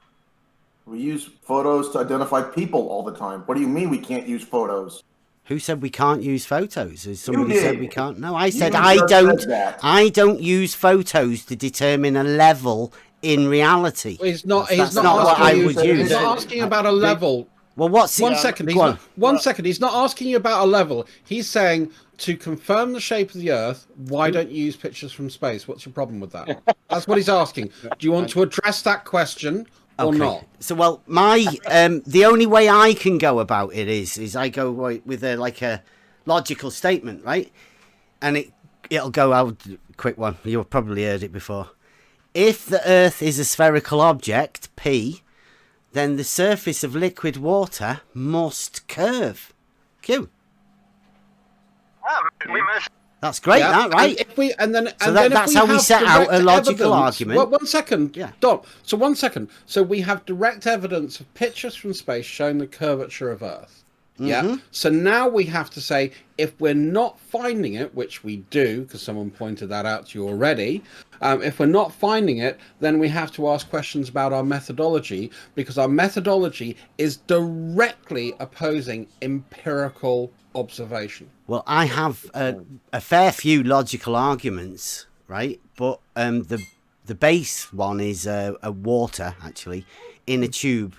We use photos to identify people all the time. What do you mean we can't use photos? Who said we can't use photos? Has somebody did. said we can't? No, I You said just I said don't. that. I don't use photos to determine a level in reality. He's not. That's He's not what I asking you. would use. He's not asking about a level. Well, what's One it? second. Go on. One second. He's not asking you about a level. He's saying to confirm the shape of the Earth. Why don't you use pictures from space? What's your problem with that? That's what he's asking. Do you want to address that question or not? So, well, my the only way I can go about it is I go with a logical statement, right? And it'll go out quick one. You've probably heard it before. If the Earth is a spherical object, P, then the surface of liquid water must curve. Q. We measure. That's great, that right? That's how we set out a logical argument. Well, 1 second, yeah. Don. So 1 second. So we have direct evidence of pictures from space showing the curvature of Earth. Yeah. Mhm. So now we have to say if we're not finding it, which we do, because someone pointed that out to you already. If we're not finding it, then we have to ask questions about our methodology, because our methodology is directly opposing empirical observation. Well, I have a fair few logical arguments, right? But the base one is a water, actually, in a tube.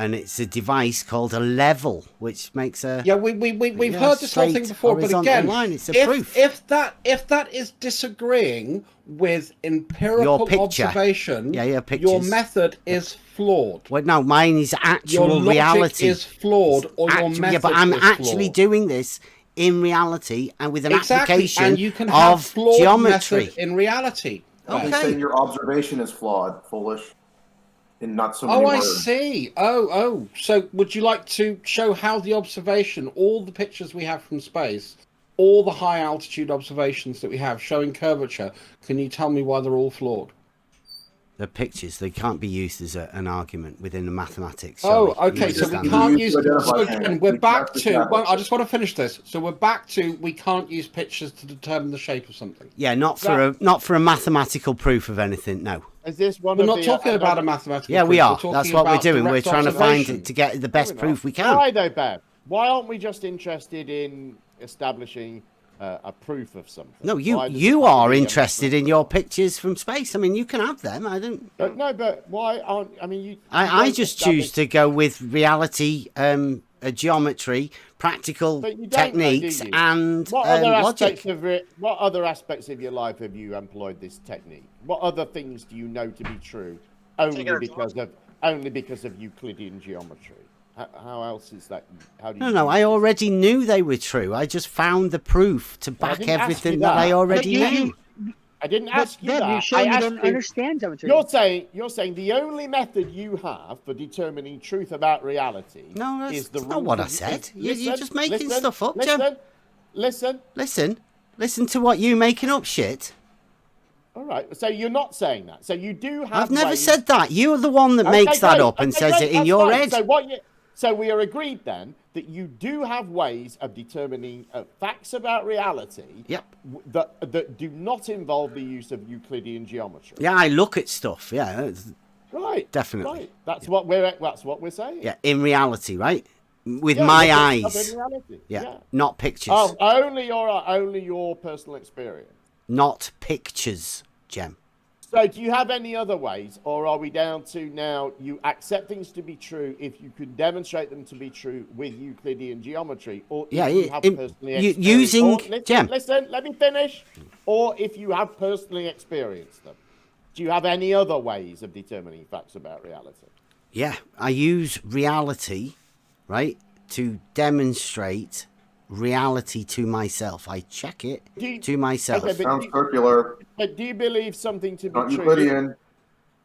And it's a device called a level, which makes a we've heard this whole thing before, but again, line. It's a proof. If that is disagreeing with empirical observation, your method is flawed. Well, no, mine is actual your logic reality. is flawed, or your method yeah, but I'm is actually flawed. doing this in reality and with an Exactly, application and you can have of flawed geometry. method in reality. He's saying your observation is flawed, foolish, in not so many Oh, I words. see. Oh. So would you like to show how the observation, all the pictures we have from space, all the high altitude observations that we have showing curvature, can you tell me why they're all flawed? The pictures, they can't be used as an argument within the mathematics. Oh, sorry. okay. You So we understand can't that? use. So again, we're back to. Well, I just want to finish this. So we're back to we can't use pictures to determine the shape of something. Yeah, not for a mathematical proof of anything. No. Is this one We're of not the, talking about a mathematical. Yeah, we proof. are. We're talking That's what we're about doing. We're direct trying to observation. find to get the best proof we can. Why though, Bev? Why aren't we just interested in establishing a proof of something. No, Why you does it you have to are be a interested in your pictures from space. I mean, you can have them. I don't. No, but why aren't? I mean, you. I don't just choose establish- to go with reality, geometry, practical But you don't, techniques, though, do you? and What other aspects logic. what other aspects of your life have you employed this technique? What other things do you know to be true only because of Euclidean geometry? How else is that? How do you? No, I already knew they were true. I just found the proof to back didn't ask everything you that I that. already But knew. I didn't ask you Ben, that. you're showing I you asked don't understand geometry. You're saying the only method you have for determining truth about reality is the That's not rules what of- I said. You're Listen, just making listen, stuff up, listen, Jim. Listen to what you making up shit. All right, so you're not saying that. So you do have. I've never ways- said that. You're the one that Okay, makes that great. up and Okay, says great, it in that's your fine. head. So we are agreed then that you do have ways of determining facts about reality. Yep. That do not involve the use of Euclidean geometry. Yeah, I look at stuff. Yeah, Right. definitely. Right. That's what we're saying. Yeah, in reality, right? With Yeah, my look at eyes. stuff in reality. Yeah, not pictures. Oh, only your personal experience. Not pictures, Jem. So do you have any other ways, or are we down to now you accept things to be true if you can demonstrate them to be true with Euclidean geometry, or if you have personally experienced using Jem. Listen, let me finish. Or if you have personally experienced them. Do you have any other ways of determining facts about reality? Yeah, I use reality, right, to demonstrate reality to myself. I check it to myself. Okay, Sounds circular. But do you believe something to be Not true? Euclidean.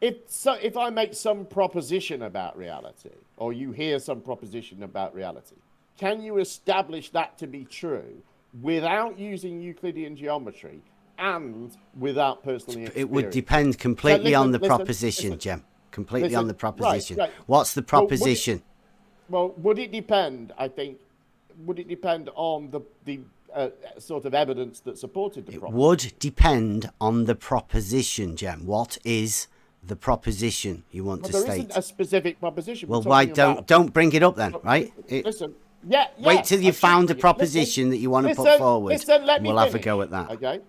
If I make some proposition about reality, or you hear some proposition about reality, can you establish that to be true without using Euclidean geometry and without personally experience? It would depend completely on the listen, proposition, Jem. Completely listen, on the proposition. right. What's the proposition? Would it depend, I think, would it depend on the sort of evidence that supported the proposition? Would depend on the proposition, Jem. What is the proposition you want to There state? isn't a specific proposition. Well, why don't bring it up then, right? Listen, wait till you found a proposition that you want to put forward. Let me we'll have a finish, go at that. Okay,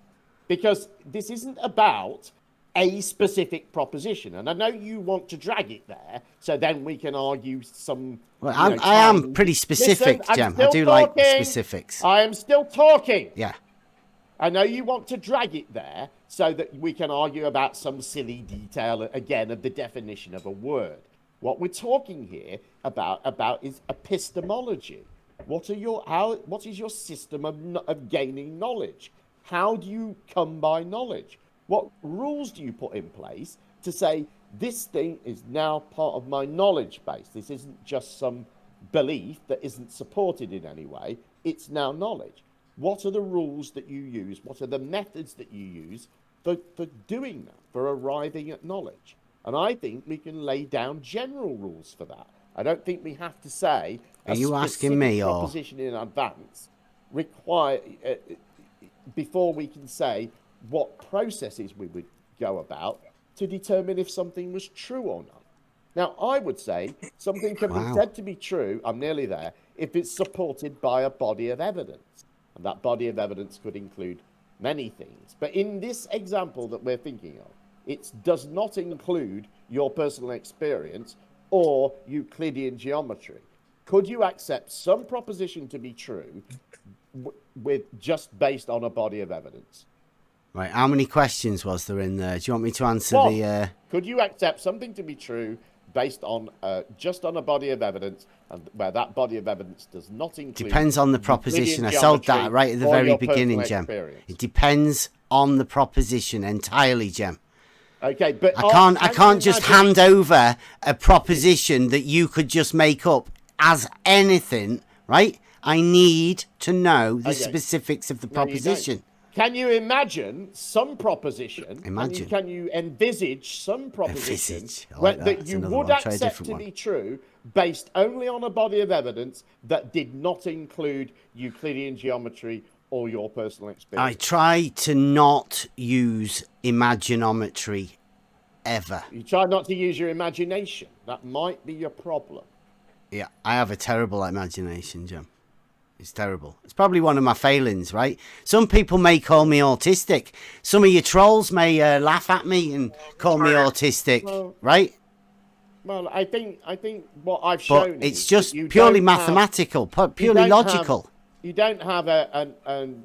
because this isn't about a specific proposition, and I know you want to drag it there, so then we can argue some. Well, I am pretty specific, Jem. I do like specifics. I am still talking. Yeah. I know you want to drag it there so that we can argue about some silly detail again of the definition of a word. What we're talking here about is epistemology. What is your system of gaining knowledge? How do you come by knowledge? What rules do you put in place to say this thing is now part of my knowledge base? This isn't just some belief that isn't supported in any way. It's now knowledge. What are the rules that you use? What are the methods that you use for doing that, for arriving at knowledge? And I think we can lay down general rules for that. I don't think we have to say Are you asking me or proposition in advance before we can say what processes we would go about to determine if something was true or not. Now, I would say something can be said to be true, I'm nearly there, if it's supported by a body of evidence. And that body of evidence could include many things. But in this example that we're thinking of, it does not include your personal experience or Euclidean geometry. Could you accept some proposition to be true with just based on a body of evidence? Right, how many questions was there in there? Do you want me to answer the... Could you accept something to be true based on just on a body of evidence, and where that body of evidence does not include... Depends on the proposition. I sold that right at the very beginning, Jem. It depends on the proposition entirely, Jem. Okay, but... I can't just hand over a proposition that you could just make up as anything, right? I need to know the specifics of the proposition. Can you imagine some proposition? Imagine. Can you envisage some proposition like that you would accept to be true based only on a body of evidence that did not include Euclidean geometry or your personal experience? I try to not use imaginometry ever. You try not to use your imagination. That might be your problem. Yeah, I have a terrible imagination, Jim. It's terrible. It's probably one of my failings, right? Some people may call me autistic. Some of your trolls may laugh at me and call me autistic, right? Well, I think what I've But shown it's is just that you purely don't have- mathematical, you purely don't logical. You don't have an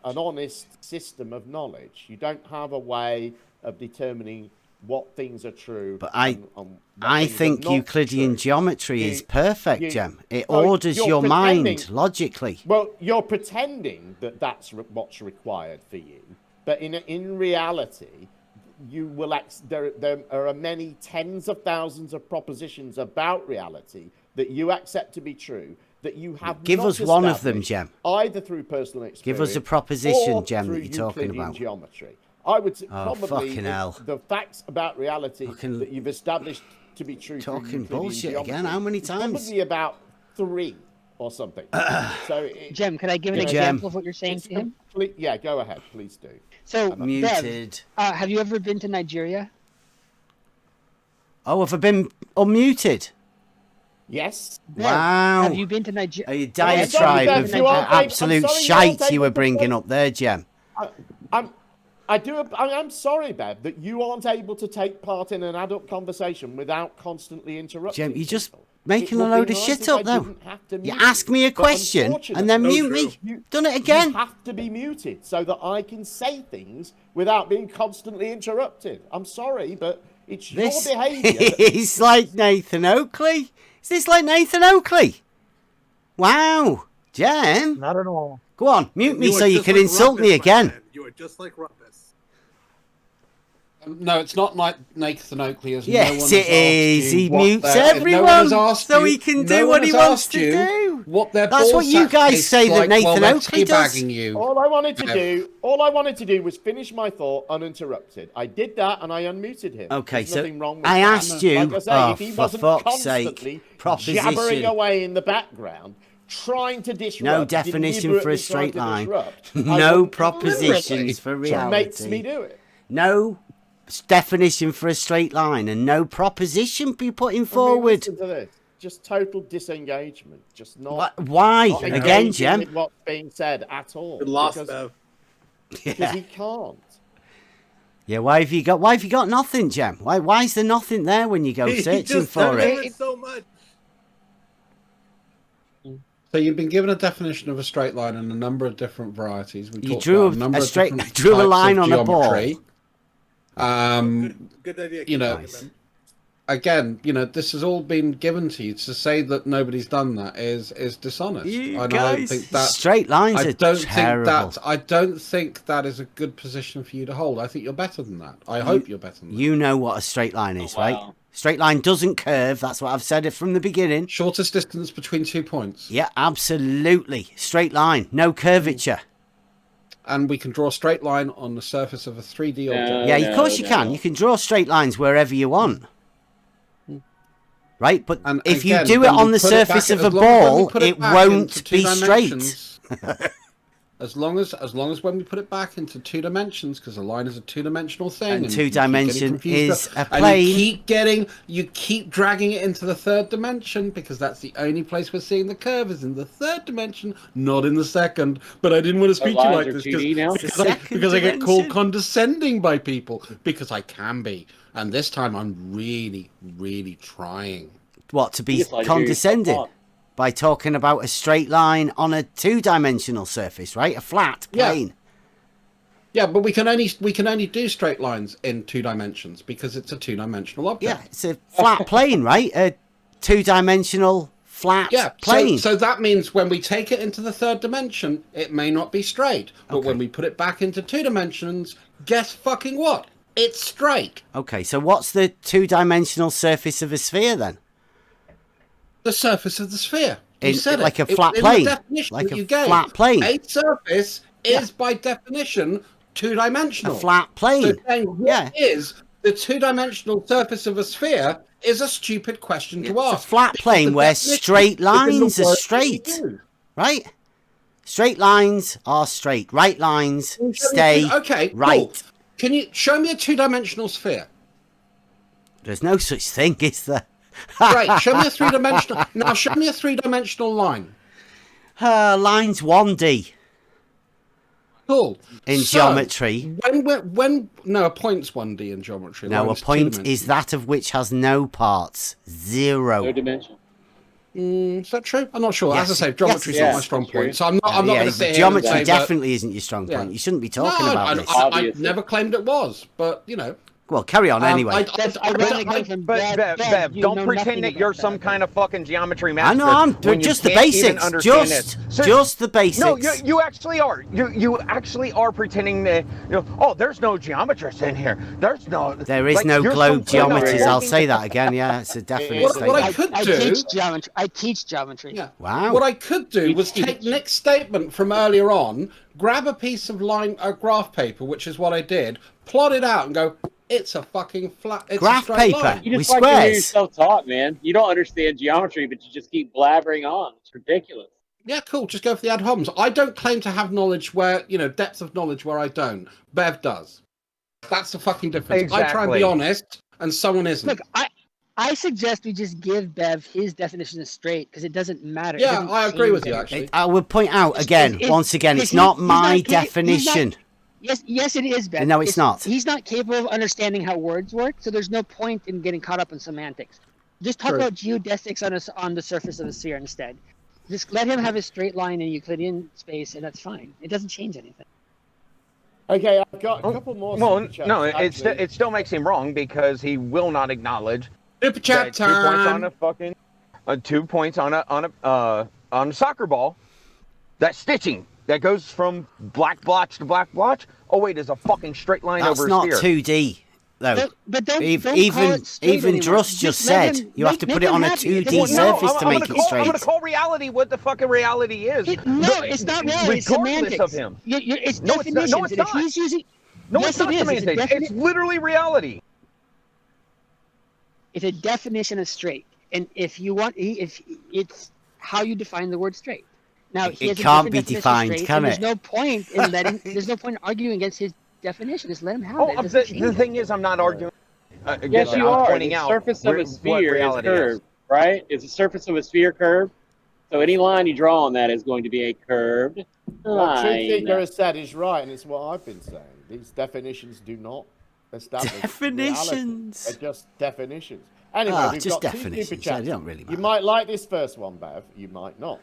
honest system of knowledge. You don't have a way of determining what things are true. But and what I things are think not Euclidean true. geometry is perfect, Jem. It so orders you're your pretending- mind logically. Well, you're pretending that that's what's required for you, but in reality, you will. There are many tens of thousands of propositions about reality that you accept to be true that you have. Give not us one of them, established Jem. Either through personal experience. Give us a proposition, or Jem, through that you're talking Euclidean about. Geometry. I would say Oh, probably fucking hell. the facts about reality that you've established to be true. through Talking Euclidean bullshit geometry again. How many is times? Probably about 3 or something. So, Jem, can I give an Jem. example of what you're saying it's to him? Yeah, go ahead, please do. So, Muted. Bev, have you ever been to Nigeria? Oh, have I been unmuted? Yes. Bev, Wow. Have you been to Nigeria? A diatribe Bev, of you aren't able- absolute I'm sorry you shite aren't you were able to bringing point- up there, Jem. I'm sorry, Bev, that you aren't able to take part in an adult conversation without constantly interrupting. Jem, you're just people. making It a would load be of nice shit if up, I though. didn't have to You mute ask me a But question and then mute me. Done it again. You have to be muted so that I can say things without being constantly interrupted. I'm sorry, but it's This your behaviour. is like Nathan Oakley. Is this like Nathan Oakley? Wow. Jem. Not at all. Go on, mute me You so are you just can like insult me Rumpus, my again. friend. You are just like Rumpus. No, it's not like Nathan Oakley. As Yes, no one has it asked is. you He what mutes their- no one everyone has asked so you- he can no do one what he has wants asked to you do. What their That's what you ballsack guys tastes say that like Nathan while they're Oakley does. teabagging you. All I wanted to Bev. do was finish my thought uninterrupted. I did that and I unmuted him. Okay, There's so nothing wrong with I that. asked you. Like I say, Oh, if he for wasn't fuck's sake. constantly Proposition. jabbering away in the background, trying to disrupt. No definition for a deliberately straight trying to line. disrupt, I No wouldn't propositions for deliberately. Which makes reality. me do it. No definition for a straight line and no proposition be putting forward. Listen to this. Just total disengagement. Just not. Why? not Again, engaging Jem? with what's being said at all. Good loss, because, Bev. because he can't. Yeah, why have you got nothing, Jem? Why is there nothing there when you go He searching just for done it? so much. So you've been given a definition of a straight line and a number of different varieties. We You talked drew about a number a of straight, different drew a types line of on a ball. geometry. Good idea. You know, Nice. again, you know, this has all been given to you. To say that nobody's done that is dishonest. You And guys, I don't think that straight lines I are don't terrible. think that I don't think that is a good position for you to hold. I think you're better than that. I hope you're better than that. You know what a straight line is, right? Straight line doesn't curve. That's what I've said from the beginning. Shortest distance between 2 points. Yeah, absolutely. Straight line, no curvature. And we can draw a straight line on the surface of a 3D object. Yeah, of course you can. You can draw straight lines wherever you want. Right? But And if again, you do it when we on the put it surface back- of a as long as when we ball, put it back won't into two be straight. dimensions- As long as when we put it back into 2 dimensions, because a line is a 2-dimensional thing, And you 2 keep getting dimension confused is a and plane. you keep dragging it into the 3rd dimension, because that's the only place we're seeing the curve is in the 3rd dimension, not in the 2nd. But I didn't want to speak to you lines like are this 2D now? because I get called condescending by people, because I can be, and this time I'm really, really trying. What, to be Yes, I do. condescending? Come on. By talking about a straight line on a 2-dimensional surface, right? A flat plane. Yeah, but we can only do straight lines in 2 dimensions because it's a 2-dimensional object. Yeah, it's a flat plane, right? A 2-dimensional flat plane. So that means when we take it into the 3rd dimension, it may not be straight. But when we put it back into 2 dimensions, guess fucking what? It's straight. Okay, so what's the 2-dimensional surface of a sphere then? The surface of the sphere. You In- said like it. a flat In plane. the definition Like that a you gave. flat plane. A surface is by definition 2-dimensional. A flat plane. So saying what is the 2-dimensional surface of a sphere is a stupid question to It's a ask. flat because plane the where definition straight is in the lines are word that we straight. use. Right? Straight lines are straight. Right lines stay right. Cool. Can you show me a 2-dimensional sphere? There's no such thing, is there? Great. Show me a 3-dimensional. Now show me a 3-dimensional line. Lines 1D. Cool. In So, geometry. No, a point's 1D in geometry. No, a Line's point is that of which has no parts. 0. No dimension. Is that true? I'm not sure. Yes. As I say, geometry's Yes. not my strong point, so I'm not going to say geometry definitely isn't your strong Yeah. point. You shouldn't be talking about this. I never claimed it was, but you know. Well, carry on anyway. Bev, don't pretend that you're some kind of fucking geometry master. I know, I'm when you just the can't even basics. understand Just the basics. No, you actually are. You actually are pretending that. Oh, there's no geometrists in here. There's no. There is no globe geometries. I'll say that again. Yeah, it's a definite statement. What I could do. I teach geometry. Yeah. Wow. What I could do was take Nick's statement from earlier on, grab a piece of graph paper, which is what I did, plot it out, and go. It's a fucking flat. It's graph a straight paper. Line. You just like to hear yourself talk, man. You don't understand geometry, but you just keep blabbering on. It's ridiculous. Yeah, cool. Just go for the ad homs. I don't claim to have knowledge where, depth of knowledge where I don't. Bev does. That's the fucking difference. Exactly. I try and be honest, and someone isn't. Look, I suggest we just give Bev his definition straight because it doesn't matter. Yeah, I agree with you, actually. I would point out again, once again, it's not my definition. Yes, it is, Ben. No, it's not. He's not capable of understanding how words work, so there's no point in getting caught up in semantics. Just talk about geodesics on the surface of a sphere instead. Just let him have his straight line in Euclidean space, and that's fine. It doesn't change anything. Okay, I've got a couple more. Well, no, it still makes him wrong because he will not acknowledge Super chat that 2 points time. on a fucking 2 points on a soccer ball. That's stitching. That goes from black blotch to black blotch. Oh wait, there's a fucking straight line over a sphere. That's not 2D though. But don't even Druss just said you have to put it on a 2D surface to make it straight. I'm gonna call reality what the fucking reality is. It's not reality. It's semantics. Of him. It's definitions. No, it's not. If he's using, it's not semantics. It's literally reality. It's a definition of straight, and if it's how you define the word straight. Now, it can't be defined, can it? There's no point in there's no point in arguing against his definition. Just let him have it. The thing is, I'm not arguing. Yes, you are. Pointing the out surface of a sphere is reality curved, right? Is the surface of a sphere curved? So any line you draw on that is going to be a curved What line. Truth Seeker has said is right, and it's what I've been saying. These definitions do not establish definitions. Reality. They're just definitions. Anyway, we've just got definitions. two super chats. They don't really matter. You might like this first one, Bev. You might not.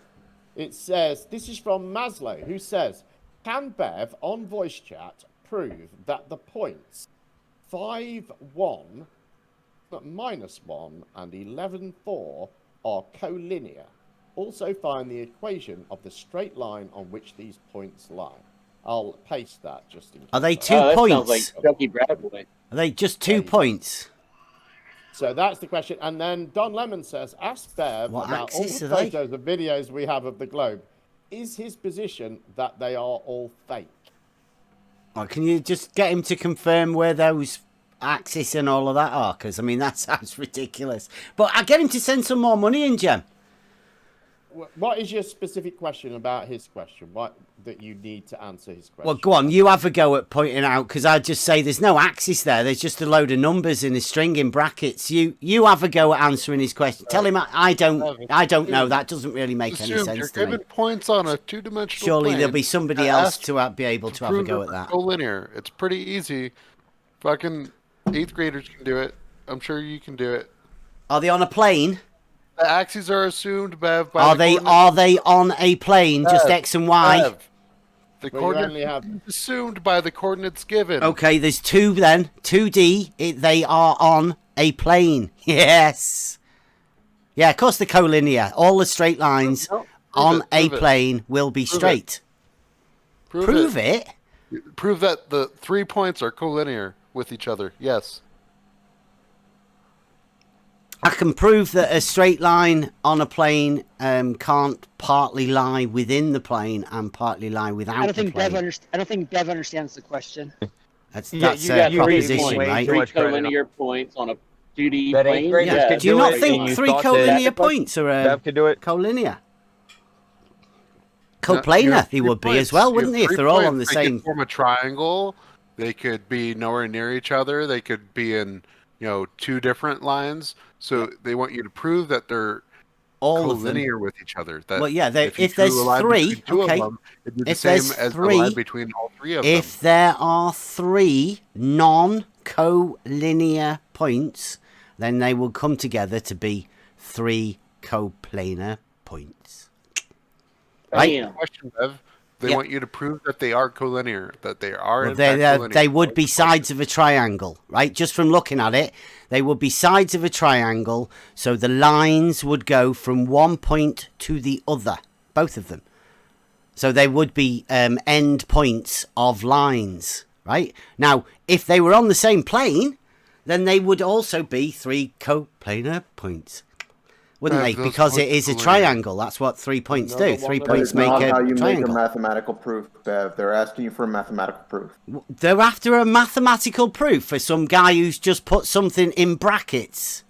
It says, this is from Maslow, who says, can Bev on voice chat prove that the points 5, 1, minus 1, and 11, 4 are collinear? Also find the equation of the straight line on which these points lie. I'll paste that just in case. Are they 2 points? Sounds like Chucky Bradley. Are they just 2 points? So that's the question. And then Don Lemon says, ask Bev What about all the axis are they? photos and videos we have of the globe. Is his position that they are all fake? Oh, can you just get him to confirm where those axes and all of that are? Because, I mean, that sounds ridiculous. But I get him to send some more money in, Jem. What is your specific question about his question? What that you need to answer his question? Well, go on. You have a go at pointing out, because I'd just say there's no axis there. There's just a load of numbers in a string in brackets. You have a go at answering his question. Tell him I don't know. That doesn't really make any sense You're to me. given points on a two-dimensional Surely plane. there'll be somebody else to be able to have a go at that. Collinear. It's pretty easy. Fucking 8th graders can do it. I'm sure you can do it. Are they on a plane? The axes are assumed, Bev. By Are they on a plane, just Bev, X and Y? Bev. The coordinates assumed by the coordinates given. Okay, there's 2 then. 2D. They are on a plane. Yes. Yeah, of course they're collinear. All the straight lines on a plane will be straight. Prove it. Prove that the 3 points are collinear with each other. Yes. I can prove that a straight line on a plane can't partly lie within the plane and partly lie without the plane. I don't think Bev understands the question. That's a proposition, right? 3 collinear points on a 2D That plane. 8th graders Yeah. could Do you do not it, think and you 3 thought collinear that points are Bev could do it? collinear? Coplanar they would be as well, wouldn't they, if they're all on the same... They could form a triangle. They could be nowhere near each other. They could be in, 2 different lines. So they want you to prove that they're all of them. collinear with each other. That Well, yeah, if there's drew a line three, between two okay. of them, it'd be the If same there's as three, the line between all three of them. if there are 3 non-collinear points, then they will come together to be 3 coplanar points. Right? Question, Bev. They want you to prove that they are collinear, that they are Well, in fact collinear. they would be sides of a triangle, right? Just from looking at it, they would be sides of a triangle, so the lines would go from one point to the other, both of them. So they would be end points of lines, right? Now, if they were on the same plane, then they would also be 3 coplanar points. Wouldn't they? Because it is a triangle. That's what 3 points do. 3 points make a how you triangle. make a mathematical proof, Bev. They're asking you for a mathematical proof. They're after a mathematical proof for some guy who's just put something in brackets.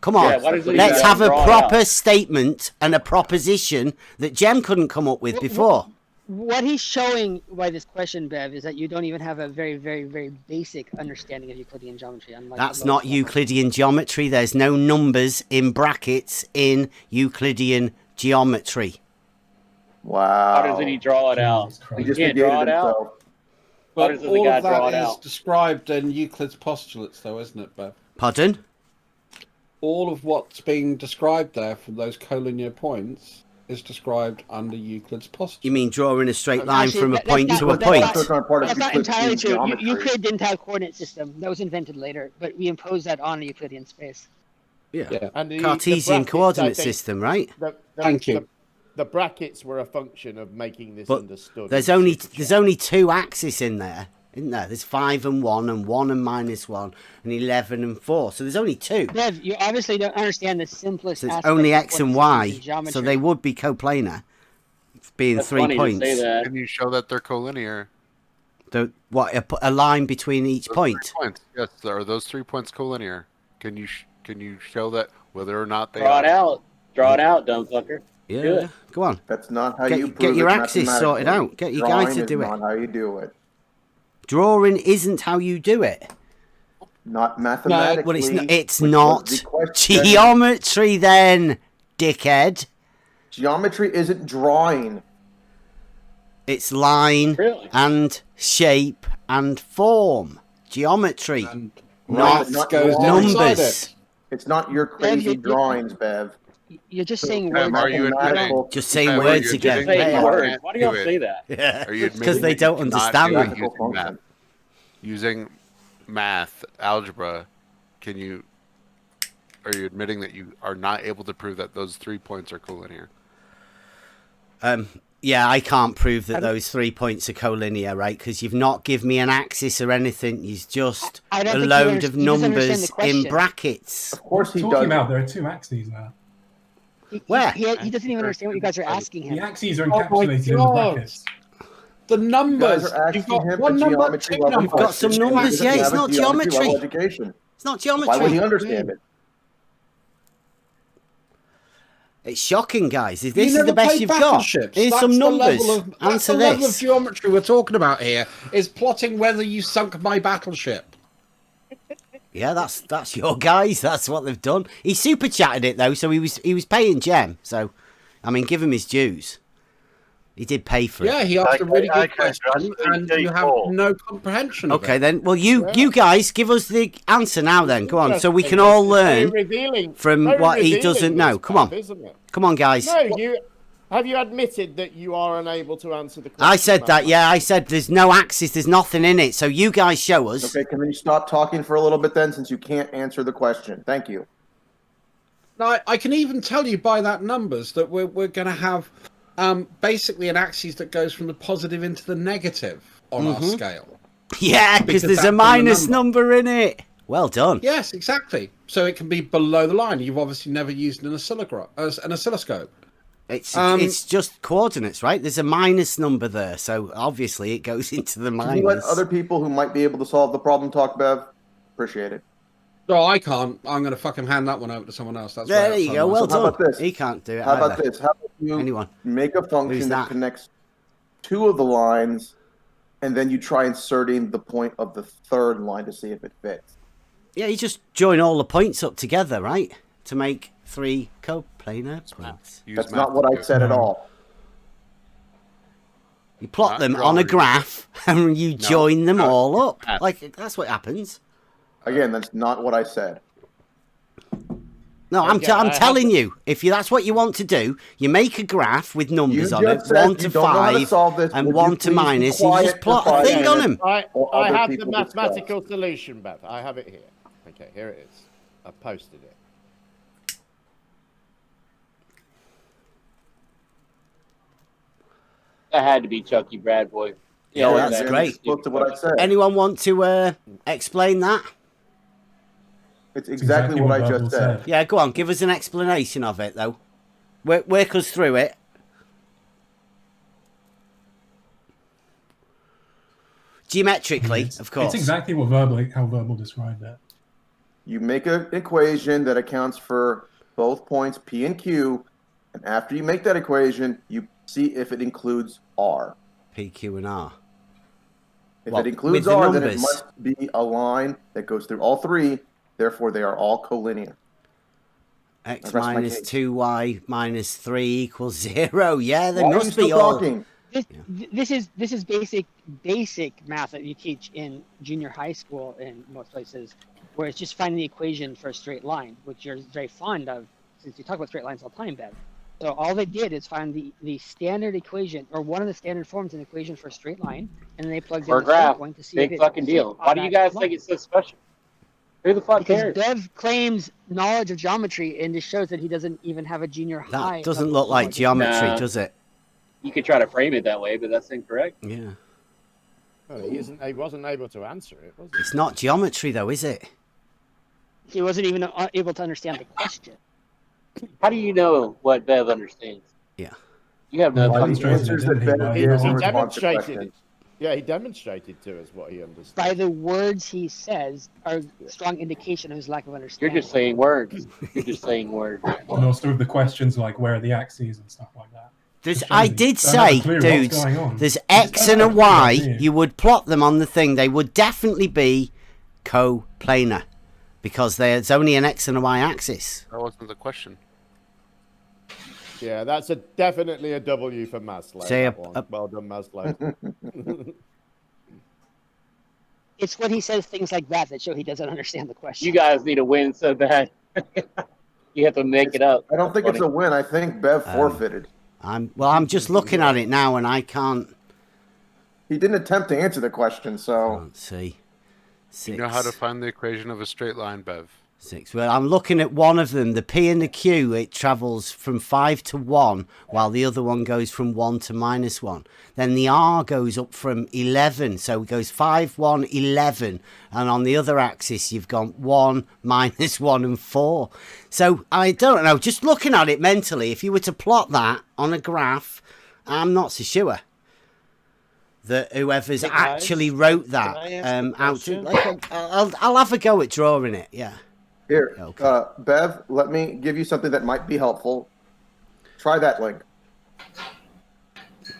Come on, let's have a proper statement and a proposition that Jem couldn't come up with before. What he's showing by this question, Bev, is that you don't even have a very, very, very basic understanding of Euclidean geometry. That's not Euclidean geometry. There's no numbers in brackets in Euclidean geometry. Wow. How does he draw it out? He He just can't draw it negated out. himself. How But does the all guy of draw that it is out? described in Euclid's postulates, though, isn't it, Bev? Pardon? All of what's being described there from those collinear points is described under Euclid's postulates. You mean drawing a straight line Actually, from a point to a that's point? That's not entirely true. Euclid didn't have a coordinate system. That was invented later, but we imposed that on a Euclidean space. Yeah. And the Cartesian brackets, coordinate I think, system, right? Thank you. The brackets were a function of making this But understood. there's only 2 axes in there, isn't there? There's 5 and 1, and 1 and -1, and 11 and 4. So there's only 2. Bev, you obviously don't understand the simplest So it's aspect only of X and coordinate systems Y. in geometry. So they would be coplanar, being That's 3 funny to points. say that. Can you show that they're collinear? A line between each Those point. 3 points. Yes, are those 3 points collinear? Can you show that whether or not they Draw are? it out. Draw it out, dumb fucker. Yeah, Do it. go on. That's not how Get- you get prove your it axis sorted mathematically. out. Get your guy Drawing to is do it. not how you do it. Drawing isn't how you do it. Not mathematically. Well, it's not. It's which was not the question. geometry, then, dickhead. Geometry isn't drawing. It's line and shape and form. Geometry, not goes numbers. It's not your crazy drawings, Bev. You're just saying Bev, words. are you admitting? Just saying Bev, are words you again. admitting Hey, you words. can't Why do y'all do it? say that? Yeah, Are you because admitting they that don't you cannot understand do it me. using math? Using math, algebra, are you admitting that you are not able to prove that those 3 points are collinear? Yeah, I can't prove that those 3 points are collinear, right? Because you've not given me an axis or anything. You've just I don't a think load of he doesn't understand numbers the question. in brackets. Of course he Talking does. about there are 2 axes now. Where? He doesn't even understand what you guys are asking him. The axes are Oh my encapsulated in the God. brackets. The numbers. You guys are You've asking got him one a number, geometry 2 level numbers. You've got some question. numbers, He yeah, doesn't it's have a not geometry geometry. level education. It's not geometry. Why would he understand it? It's shocking, guys. If You this is never the best played you've got, Battleships. here's That's some the numbers. level of- That's Answer the level of this. geometry we're talking about here. Is plotting whether you sunk my battleship. Yeah, that's your guys. That's what they've done. He super chatted it though, so he was paying Jem. So, I mean, give him his dues. He did pay for it. Yeah, he asked a really good Okay, question, and you have no comprehension of Okay, it. then. Well, you guys give us the answer now. Then, come on, so we can all learn from what he doesn't know. Come on, come on, guys. No, have you admitted that you are unable to answer the question? I said that. Yeah, I said there's no axis, there's nothing in it. So you guys show us. Okay, can you stop talking for a little bit then, since you can't answer the question? Thank you. Now, I can even tell you by that numbers that we're going to have basically an axis that goes from the positive into the negative on our scale. Yeah, because there's a that's in the minus number in it. Well done. Yes, exactly. So it can be below the line. You've obviously never used an oscilloscope. It's just coordinates, right? There's a minus number there, so obviously it goes into the Can you let minus. other people who might be able to solve the problem talk, Bev? Appreciate it. No, I can't. I'm going to fucking hand that one over to someone else. That's There right you go. Well How done. about this? He can't do it. How about either. this? How about you Anyone? make a Who's function that? that connects 2 of the lines, and then you try inserting the point of the 3rd line to see if it fits. Yeah, you just join all the points up together, right? to make 3 coplanar points. That's not what I said at all. You plot them on a graph and you join them all up. Like, that's what happens. Again, that's not what I said. No, I'm telling you, that's what you want to do, you make a graph with numbers on it, 1 to 5 and 1 to minus, you just plot a thing on them. I have the mathematical solution, Beth. I have it here. Okay, here it is. I posted it. That had to be Chucky Brad boy. Yeah, that's great. Anyone want to explain that? It's exactly what I just said. Yeah, go on. Give us an explanation of it, though. Work us through it. Geometrically, of course. It's exactly what how Verbal described it. You make an equation that accounts for both points P and Q, and after you make that equation, you see if it includes R. P, Q, and R. If it includes R, then it must be a line that goes through all 3. Therefore, they are all collinear. X minus 2y minus 3 equals 0. Yeah, they must be all. This is basic math that you teach in junior high school in most places, where it's just finding the equation for a straight line, which you're very fond of since you talk about straight lines all the time, Ben. So all they did is find the standard equation, or one of the standard forms in the equation for a straight line, and they plugged in the graph. point to see Big if fucking deal. Why do you guys think it's so special? Who the fuck cares? Because Bev claims knowledge of geometry, and it shows that he doesn't even have a junior high. That doesn't look like geometry, does it? You could try to frame it that way, but that's incorrect. Yeah. Well, he wasn't able to answer it, was he? It's not geometry, though, is it? He wasn't even able to understand the question. How do you know what Bev understands? Yeah. You have no fucking answers that Bev gives in response to questions. Yeah, he demonstrated to us what he understood. By the words he says are a strong indication of his lack of understanding. You're just saying words. You're just saying words. And also with the questions like where are the axes and stuff like that. I did say, dudes, there's X and a Y. You would plot them on the thing. They would definitely be coplanar because there's only an X and a Y axis. That wasn't the question. Yeah, that's definitely a W for Maslow. Well done, Maslow. It's when he says things like that show he doesn't understand the question. You guys need a win so bad. You have to make it up. I don't think it's a win. I think Bev forfeited. I'm just looking at it now, and I can't. He didn't attempt to answer the question, so. Let's see. 6. You know how to find the equation of a straight line, Bev? 6. Well, I'm looking at one of them. The P and the Q, it travels from 5 to 1, while the other one goes from 1 to minus 1. Then the R goes up from 11, so it goes 5, 1, 11. And on the other axis, you've got 1, minus 1, and 4. So, I don't know, just looking at it mentally, if you were to plot that on a graph, I'm not so sure that whoever's actually wrote that out. I'll have a go at drawing it, yeah. Here, Bev, let me give you something that might be helpful. Try that link.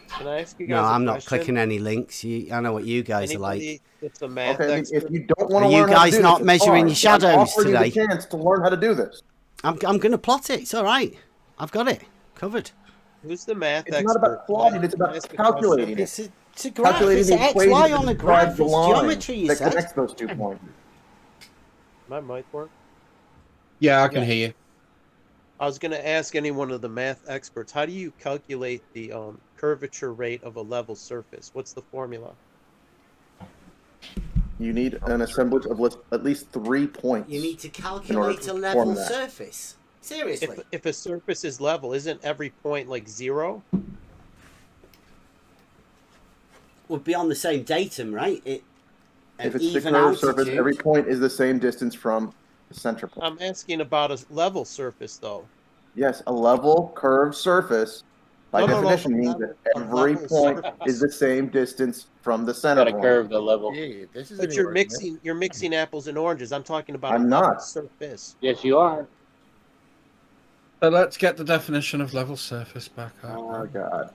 Can I ask you guys No, I'm a not question? clicking any links. I know what you guys are like. That's a math Okay, expert. if you don't want Are to you learn how to guys do not this, measuring your shadows I'm offering today? you the chance to learn how to do this. I'm going to plot it. It's all right. I've got it covered. Who's the math It's expert? not about plotting, it's about calculating it. It's a graph. Calculating It's the X, equation Y that on a describes graph. the It's line geometry, you that said. connects those 2 points. My mic work? Yeah, I can hear you. I was going to ask any one of the math experts, how do you calculate the curvature rate of a level surface? What's the formula? You need an assemblage of at least 3 points. You need to calculate a level surface. Seriously. If a surface is level, isn't every point like 0? Would be on the same datum, right? If it's a curved surface, every point is the same distance from the center point. I'm asking about a level surface, though. Yes, a level curved surface, by definition, means that every point is the same distance from the center point. Curve the level. But you're mixing apples and oranges. I'm talking about I'm a level not. surface. Yes, you are. So let's get the definition of level surface back up. Oh, God.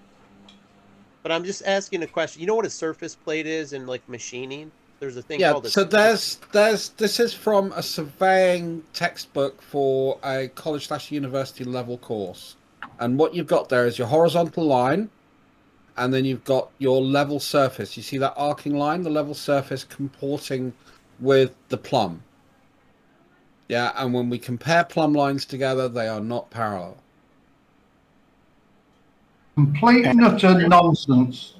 But I'm just asking a question. You know what a surface plate is in like machining? There's a thing Yeah, called a so this is from a surveying textbook for a college/university level course. And what you've got there is your horizontal line, and then you've got your level surface. You see that arcing line, the level surface comporting with the plumb. Yeah, and when we compare plumb lines together, they are not parallel. Complete and utter nonsense.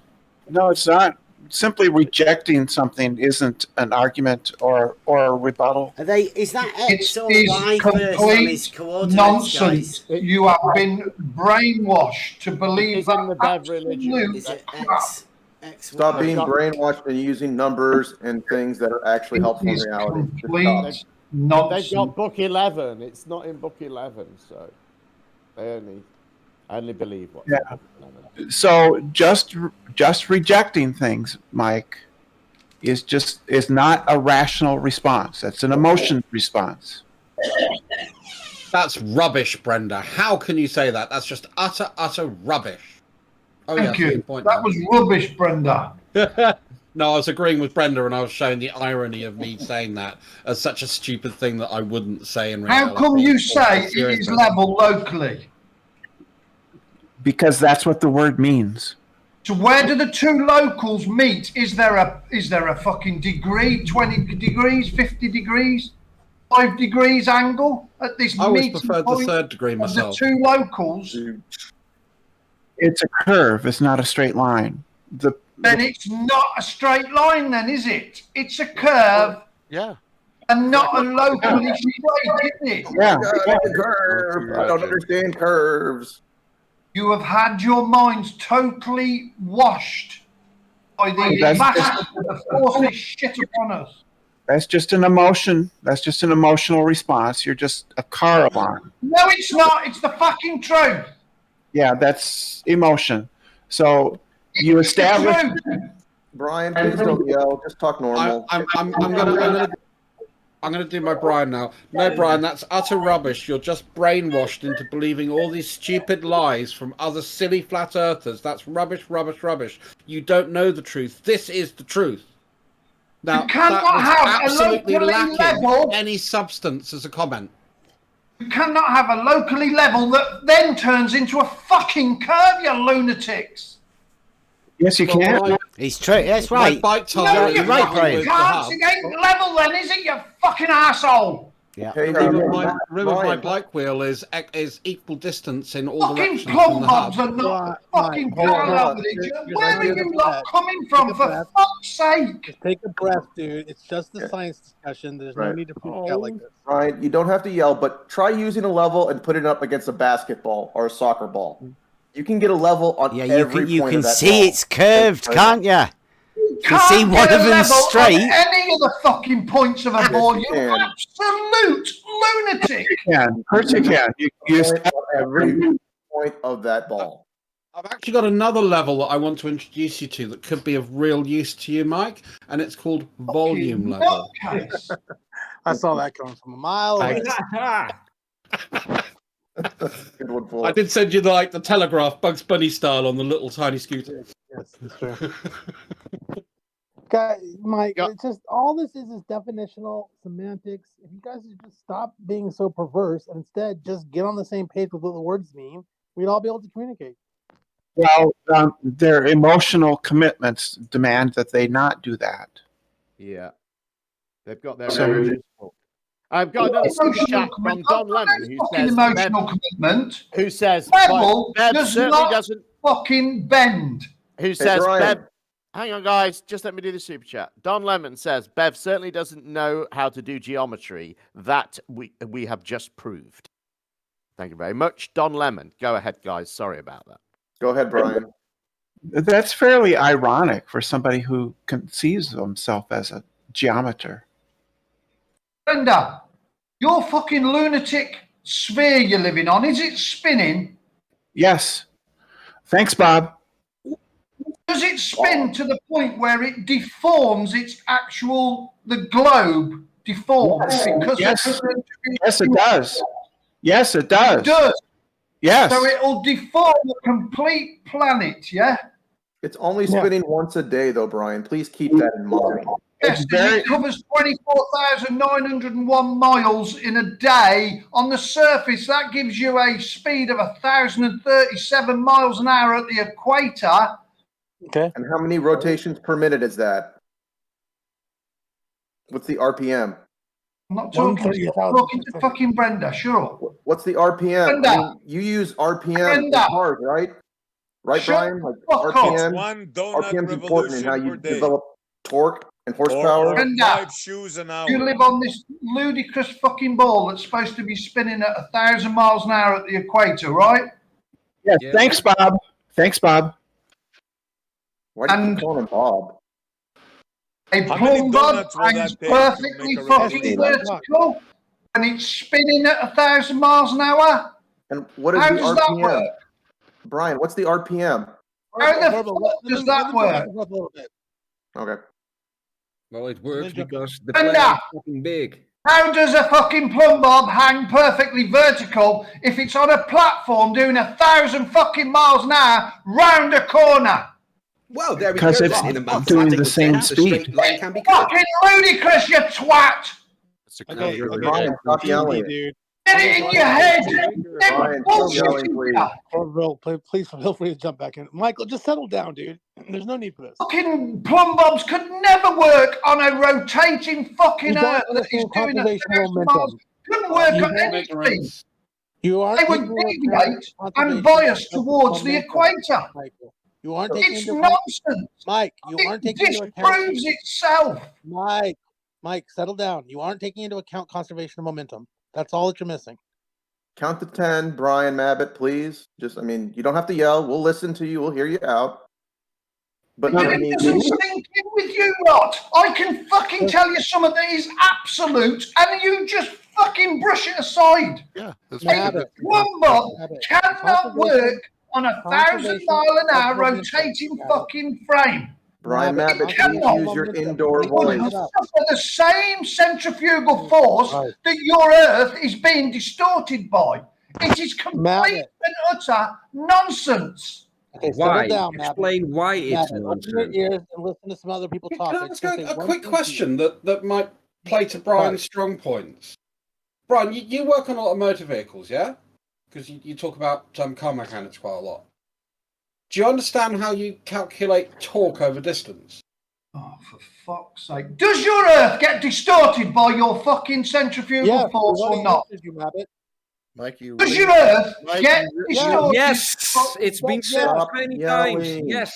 No, it's not. Simply rejecting something isn't an argument or a rebuttal. Are they? Is that X or It Y is first on his complete coordinates, nonsense. guys? You have been brainwashed to believe that the Bev religion. Is it X? Stop being brainwashed and using numbers and things that are actually helpful in reality. Just complete They've got book 11. It's not in book 11, so they only believe what's in book 11. So just rejecting things, Mike, is not a rational response. That's an emotion response. That's rubbish, Brenda. How can you say that? That's just utter rubbish. Oh, Thank yeah, you. That was rubbish, Brenda. No, I was agreeing with Brenda, and I was showing the irony of me saying that as such a stupid thing that I wouldn't say in reality. How come you say it is level locally? Because that's what the word means. So where do the two locals meet? Is there a fucking degree, 20 degrees, 50 degrees, 5 degrees angle at this meeting? I always preferred the point third degree of myself. The two locals. It's a curve. It's not a straight line. Then it's not a straight line, then, is it? It's a curve. Yeah. And not a locally straight, is it? Yeah. Curve. I don't understand curves. You have had your minds totally washed by the masses that force this shit upon us. That's just an emotion. That's just an emotional response. You're just a car alarm. No, it's not. It's the fucking truth. Yeah, that's emotion. So you establish. Brian, please don't yell. Just talk normal. I'm gonna do my Brian now. No, Brian, that's utter rubbish. You're just brainwashed into believing all these stupid lies from other silly flat earthers. That's rubbish, rubbish, rubbish. You don't know the truth. This is the truth. Now, You cannot that was have a absolutely locally lacking level. any substance as a comment. You cannot have a locally level that then turns into a fucking curve, you lunatics. Yes, you can. He's true. That's right. No, You're right, Brian. can't. It ain't level then, is it, you fucking arsehole? Yeah. Hey, Rim of my bike wheel is equal distance in all Fucking directions. plumb from the bobs hub. are not fucking parallel with each other. Where are you lot coming from, for fuck's sake? Just take a breath, dude. It's just a science discussion. There's no need to freak out like this. Brian, you don't have to yell, but try using a level and put it up against a basketball or a soccer ball. You can get a level on every point you can of that see ball. it's curved, can't you? You can see Can't one get of a them level on straight. any of the fucking points of a ball, you can. absolute lunatic. Yeah, of course you can. You Every point of that ball. I've actually got another level that I want to introduce you to that could be of real use to you, Mike, and it's called volume level. I saw that coming from a mile away. Good one, Paul. I did send you the Telegraph Bugs Bunny style on the little tiny scooter. Yes, that's true. Guys, Mike, it's just all this is definitional semantics. If you guys would just stop being so perverse and instead just get on the same page with what the words mean, we'd all be able to communicate. Well, their emotional commitments demand that they not do that. Yeah. They've got their own useful. I've got another super chat from Don Lemon who says emotional commitment. Who says Level Bev does certainly not doesn't fucking bend. Who says Brian. Bev? Hang on, guys. Just let me do the super chat. Don Lemon says Bev certainly doesn't know how to do geometry. That we have just proved. Thank you very much, Don Lemon. Go ahead, guys. Sorry about that. Go ahead, Brian. That's fairly ironic for somebody who conceives of himself as a geometer. Brenda, your fucking lunatic sphere you're living on, is it spinning? Yes. Thanks, Bob. Does it spin to the point where it deforms the globe deforms? Because Yes, it does. Yes, it does. It does. Yes. So it'll deform the complete planet, yeah? It's only spinning once a day, though, Brian. Please keep that in mind. Yes, it covers 24,901 miles in a day. On the surface, that gives you a speed of 1,037 miles an hour at the equator. Okay. And how many rotations per minute is that? What's the RPM? I'm not talking to you. I'm talking to fucking Brenda. Sure. What's the RPM? Brenda. I mean, you use RPM in Brenda. cars, right? Right, Shut Brian? Like fuck RPM. One donut RPM is important in how you revolution per day. develop torque and horsepower. Or Brenda, 5 shoes an hour. you live on this ludicrous fucking ball that's supposed to be spinning at 1,000 miles an hour at the equator, right? Yes. Thanks, Bob. Thanks, Bob. Why do you keep calling him Bob? A How many plumb bob donuts will hangs that take to perfectly make a fucking revolution? vertical, and it's spinning at 1,000 miles an hour. And what is How the does RPM? that work? Brian, what's the RPM? How the fuck does that work? Okay. Well, it works because the Brenda, planet is fucking big. how does a fucking plumb bob hang perfectly vertical if it's on a platform doing 1,000 fucking miles an hour round a corner? Well, there we Because go. it's In a doing the mathematical same sense, a speed. straight line can be cut. Fucking ludicrous, you twat! Okay, Brian, stop yelling. Dude. Get it in your head! Brian, stop yelling, please. Orville, please feel free to jump back in. Michael, just settle down, dude. There's no need for this. Fucking plumb bobs could never work on a rotating fucking You don't earth that is understand doing 1,000 conservation miles. Couldn't work You on don't anything. You aren't They would taking into account deviate and conservation bias of towards the momentum, equator. Michael. You aren't taking It's into account, nonsense. Mike. You aren't It taking into account. disproves itself. Mike, settle down. You aren't taking into account conservation of momentum. That's all that you're missing. Count to 10, Brian Mabbott, please. I mean, you don't have to yell. We'll listen to you. We'll hear you out. But I It mean, doesn't sink in with you lot. I can fucking tell you something that is absolute, and you just fucking brush it aside. Yeah, that's A plumb bob cannot work on 1,000 mile an hour rotating fucking frame. Brian Mabbott, please use your indoor voice. Suffer the same centrifugal force that your Earth is being distorted by. It is complete and utter nonsense. Okay, Why? settle down, Explain why it's Open nonsense. your ears and listen to some other people talk. Can I ask a quick question that might play to Brian's strong points? Brian, you work on a lot of motor vehicles, yeah? Because you talk about car mechanics quite a lot. Do you understand how you calculate torque over distance? Oh, for fuck's sake. Does your Earth get distorted by your fucking centrifugal force or not? Mike, Does your Earth get distorted? Yes, it's been said many times. Yes.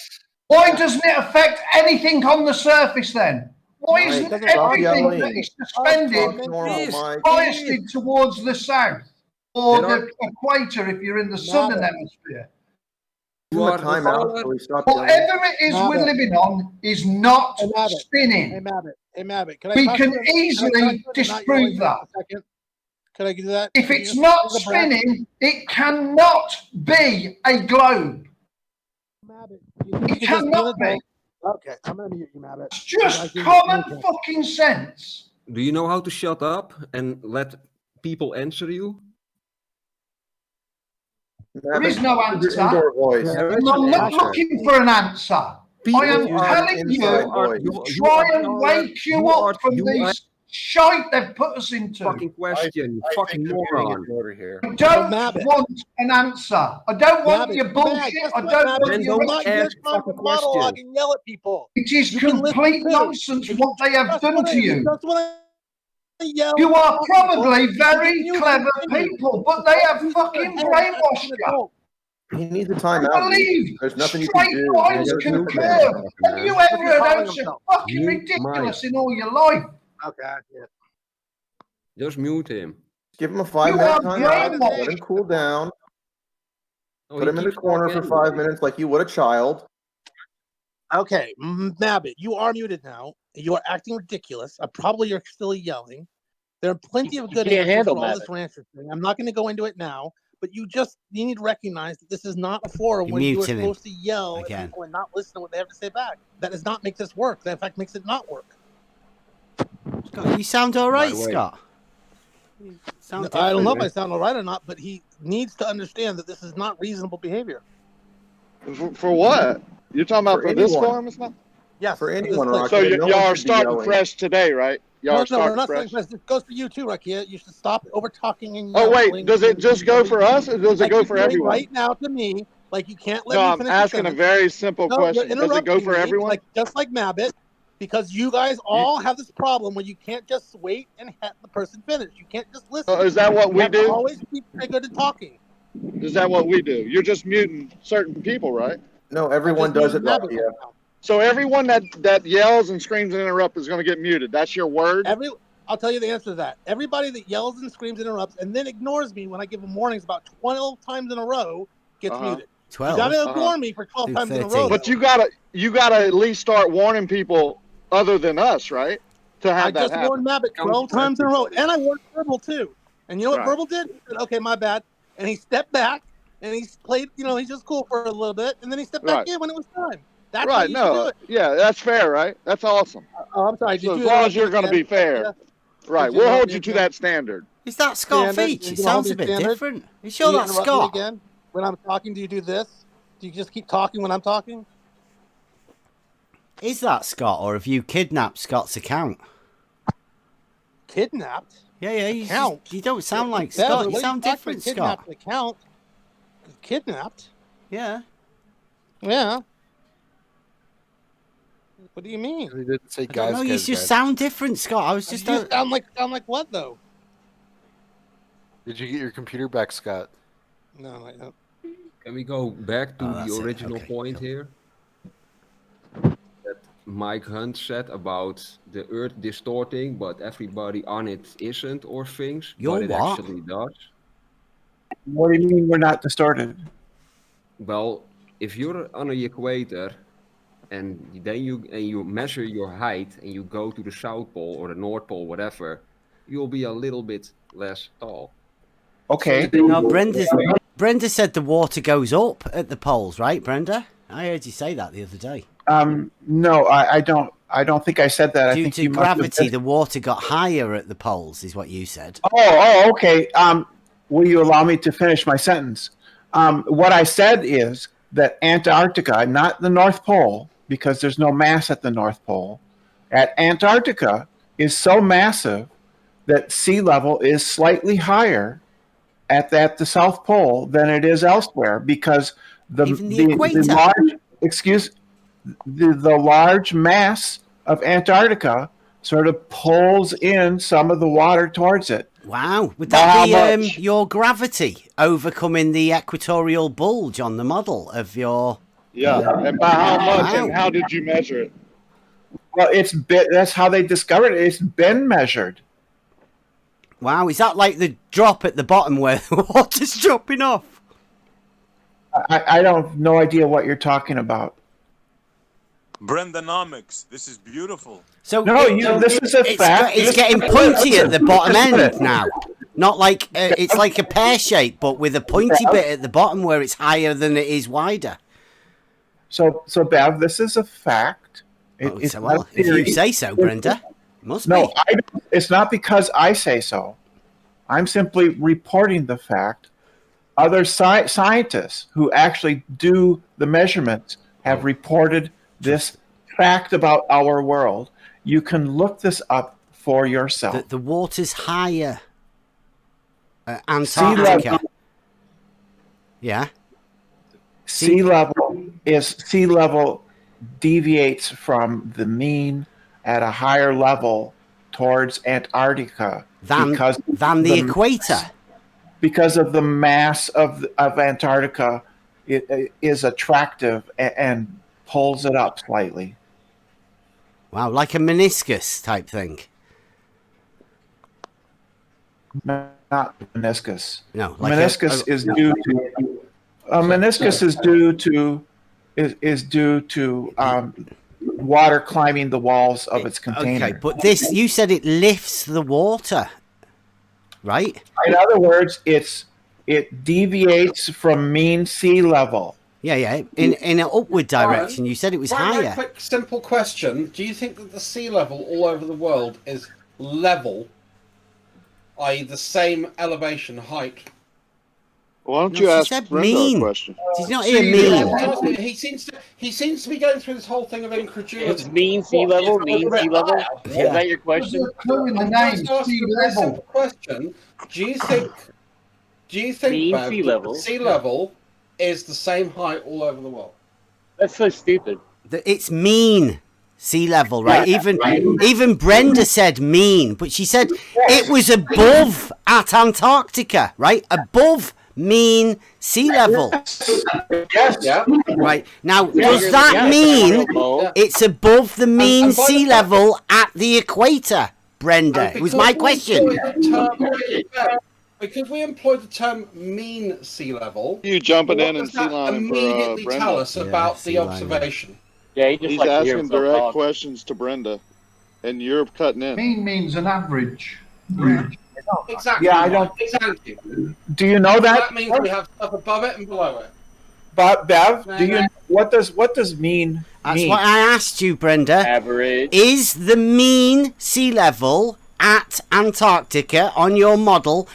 Why doesn't it affect anything on the surface then? Why isn't everything that is suspended biased towards the south or the equator if you're in the southern hemisphere? Whatever it is we're living on is not spinning. Hey, Mabbott, We can easily disprove that. Can I do that? If it's not spinning, it cannot be a globe. It cannot be. Okay, I'm going to mute you, Mabbott. It's just common fucking sense. Do you know how to shut up and let people answer you? There is no answer. I'm not looking for an answer. I am telling you to try and wake you up from these shite they've put us into. Fucking question, you fucking moron. I don't want an answer. I don't want your bullshit. I don't want your monologue and yell at people. It is complete nonsense what they have done to you. You are probably very clever people, but they have fucking brainwashed you. He needs a timeout. I believe There's nothing you can straight do. lines can curve. Have you ever heard anything fucking ridiculous in all your life? Okay. Just mute him. Give him a 5-minute timeout. Let him cool down. Put him in the corner for 5 minutes like you would a child. Okay, Mabbott, you are muted now. You are acting ridiculous. Probably you're still yelling. There are plenty of good answers for all this rancher thing. I'm not going to go into it now, but you need to recognize that this is not a forum where you are supposed to yell at people and not listen to what they have to say back. That does not make this work. That, in fact, makes it not work. Scott, you sound all right, Scott. I don't know if I sound all right or not, but he needs to understand that this is not reasonable behavior. For what? You're talking about for this forum? It's not. Yes. For this anyone, place. Rakia, no y'all one are should be starting yelling. fresh today, right? Y'all are No, starting we're not fresh. starting fresh. This goes for you too, Rakia. You should stop over talking and Oh yelling. wait, does it just go for us, or does it like go you're for doing everyone? right now to me? Like you can't let No, me I'm finish the asking a sentence. very simple No, you're question. Does it go interrupting for me, everyone? like just like Mabbit, because you guys all have this problem where you can't just wait and let the person finish. You can't just listen. Is that what you we have do? To always be good at talking. Is that what we do? You're just muting certain people, right? No, everyone does it, Rakia. So everyone that yells and screams and interrupts is going to get muted. That's your word? I'll tell you the answer to that. Everybody that yells and screams and interrupts and then ignores me when I give them warnings about 12 times in a row gets muted. 12? You gotta ignore me for 12 times in a row. But you gotta at least start warning people other than us, right? To have I that just happen. warned Mabbit 12 times in a row, and I warned Verbal too. And you know what Right. Verbal did? He said, "Okay, my bad," and he stepped back and he played. He's just cool for a little bit, and then he stepped back Right. in when it was time. That's how Right. you should do it. Yeah, that's fair, right? That's awesome. Oh, I'm sorry. So Did as you long interrupt as you're me going to again, be fair, Rakia? right? Did you We'll interrupt hold me you to again? that standard. Is that Scott Standard? Feach? It You hold sounds me a bit standard? different. You Do sure you that's interrupt Scott? me again when I'm talking? Do you do this? Do you just keep talking when I'm talking? Is that Scott, or have you kidnapped Scott's account? Kidnapped? Yeah, you don't sound like Bev, Scott. You what are sound talking different, about? Scott. Kidnapped an account? Kidnapped? Yeah. Yeah. What do you mean? He didn't say I don't know. You just sound different, Scott. I was just. You sound like what though? Did you get your computer back, Scott? No, I don't. Can we go back to the original point here? That Mike Hunt said about the Earth distorting, but everybody on it isn't, or things. You're but it what? actually does. What do you mean we're not distorted? Well, if you're on the equator, and then you measure your height, and you go to the South Pole or the North Pole, whatever, you'll be a little bit less tall. Okay. No, Brenda said the water goes up at the poles, right, Brenda? I heard you say that the other day. No, I don't think I said that. I Due think to you must have gravity, just- the water got higher at the poles, is what you said. Oh, okay. Will you allow me to finish my sentence? What I said is that Antarctica, not the North Pole, because there's no mass at the North Pole, at Antarctica is so massive that sea level is slightly higher at the South Pole than it is elsewhere, because the large mass of Antarctica sort of pulls in some of the water towards it. Wow. Would that be your gravity overcoming the equatorial bulge on the model of your... Yeah, and by how much Wow. and how did you measure it? Well, that's how they discovered it. It's been measured. Wow, is that like the drop at the bottom where the water's dropping off? I don't no idea what you're talking about. Brendanomics. This is beautiful. So this is a fact. It's getting pointy at the bottom end now. Not like it's like a pear shape, but with a pointy bit at the bottom where it's higher than it is wider. So Bev, this is a fact. It's well, not a if you theory. say so, Brenda, it must No, be. it's not because I say so. I'm simply reporting the fact. Other scientists who actually do the measurements have reported this fact about our world. You can look this up for yourself. The water's higher. Sea Antarctica. level, Yeah. sea level deviates from the mean at a higher level towards Antarctica Than the equator. Because of the mass of Antarctica, it is attractive and pulls it up slightly. Wow, like a meniscus type thing. Not meniscus. No, like meniscus is due to meniscus is due to water climbing the walls of its container. Okay, but this, you said it lifts the water, right? In other words, it deviates from mean sea level. Yeah, in an upward direction. You said it was Very higher. quick, simple question. Do you think that the sea level all over the world is level, i.e. the same elevation height? Why don't No, you she ask said Brenda mean. a question? She's not here mean. He seems to be going through this whole thing of incredulity. It's mean sea level, mean sea level. Is that your question? There's a clue in the I'm name, just asking sea a very level. simple question. Do you think, Mean Bev, sea that level. the sea level is the same height all over the world? That's so stupid. It's mean sea level, right? Even Brenda said mean, but she said it was above at Antarctica, right? Above mean sea level. Yes. Yeah. Right. Now, does that mean it's above the mean sea level at the equator, Brenda? It was my question. Because we employ the term mean sea level. You jumping what in and does that sea lining for immediately Brenda? tell us about the observation? Yeah, he just He's likes to hear asking himself direct talk. questions to Brenda, and you're cutting in. Mean means an average. Exactly. Yeah, I don't. Exactly. Do you know that? That means we have stuff above it and below it. But Bev, do you what does mean? That's what I asked you, Brenda. Average. Is the mean sea level at Antarctica on your model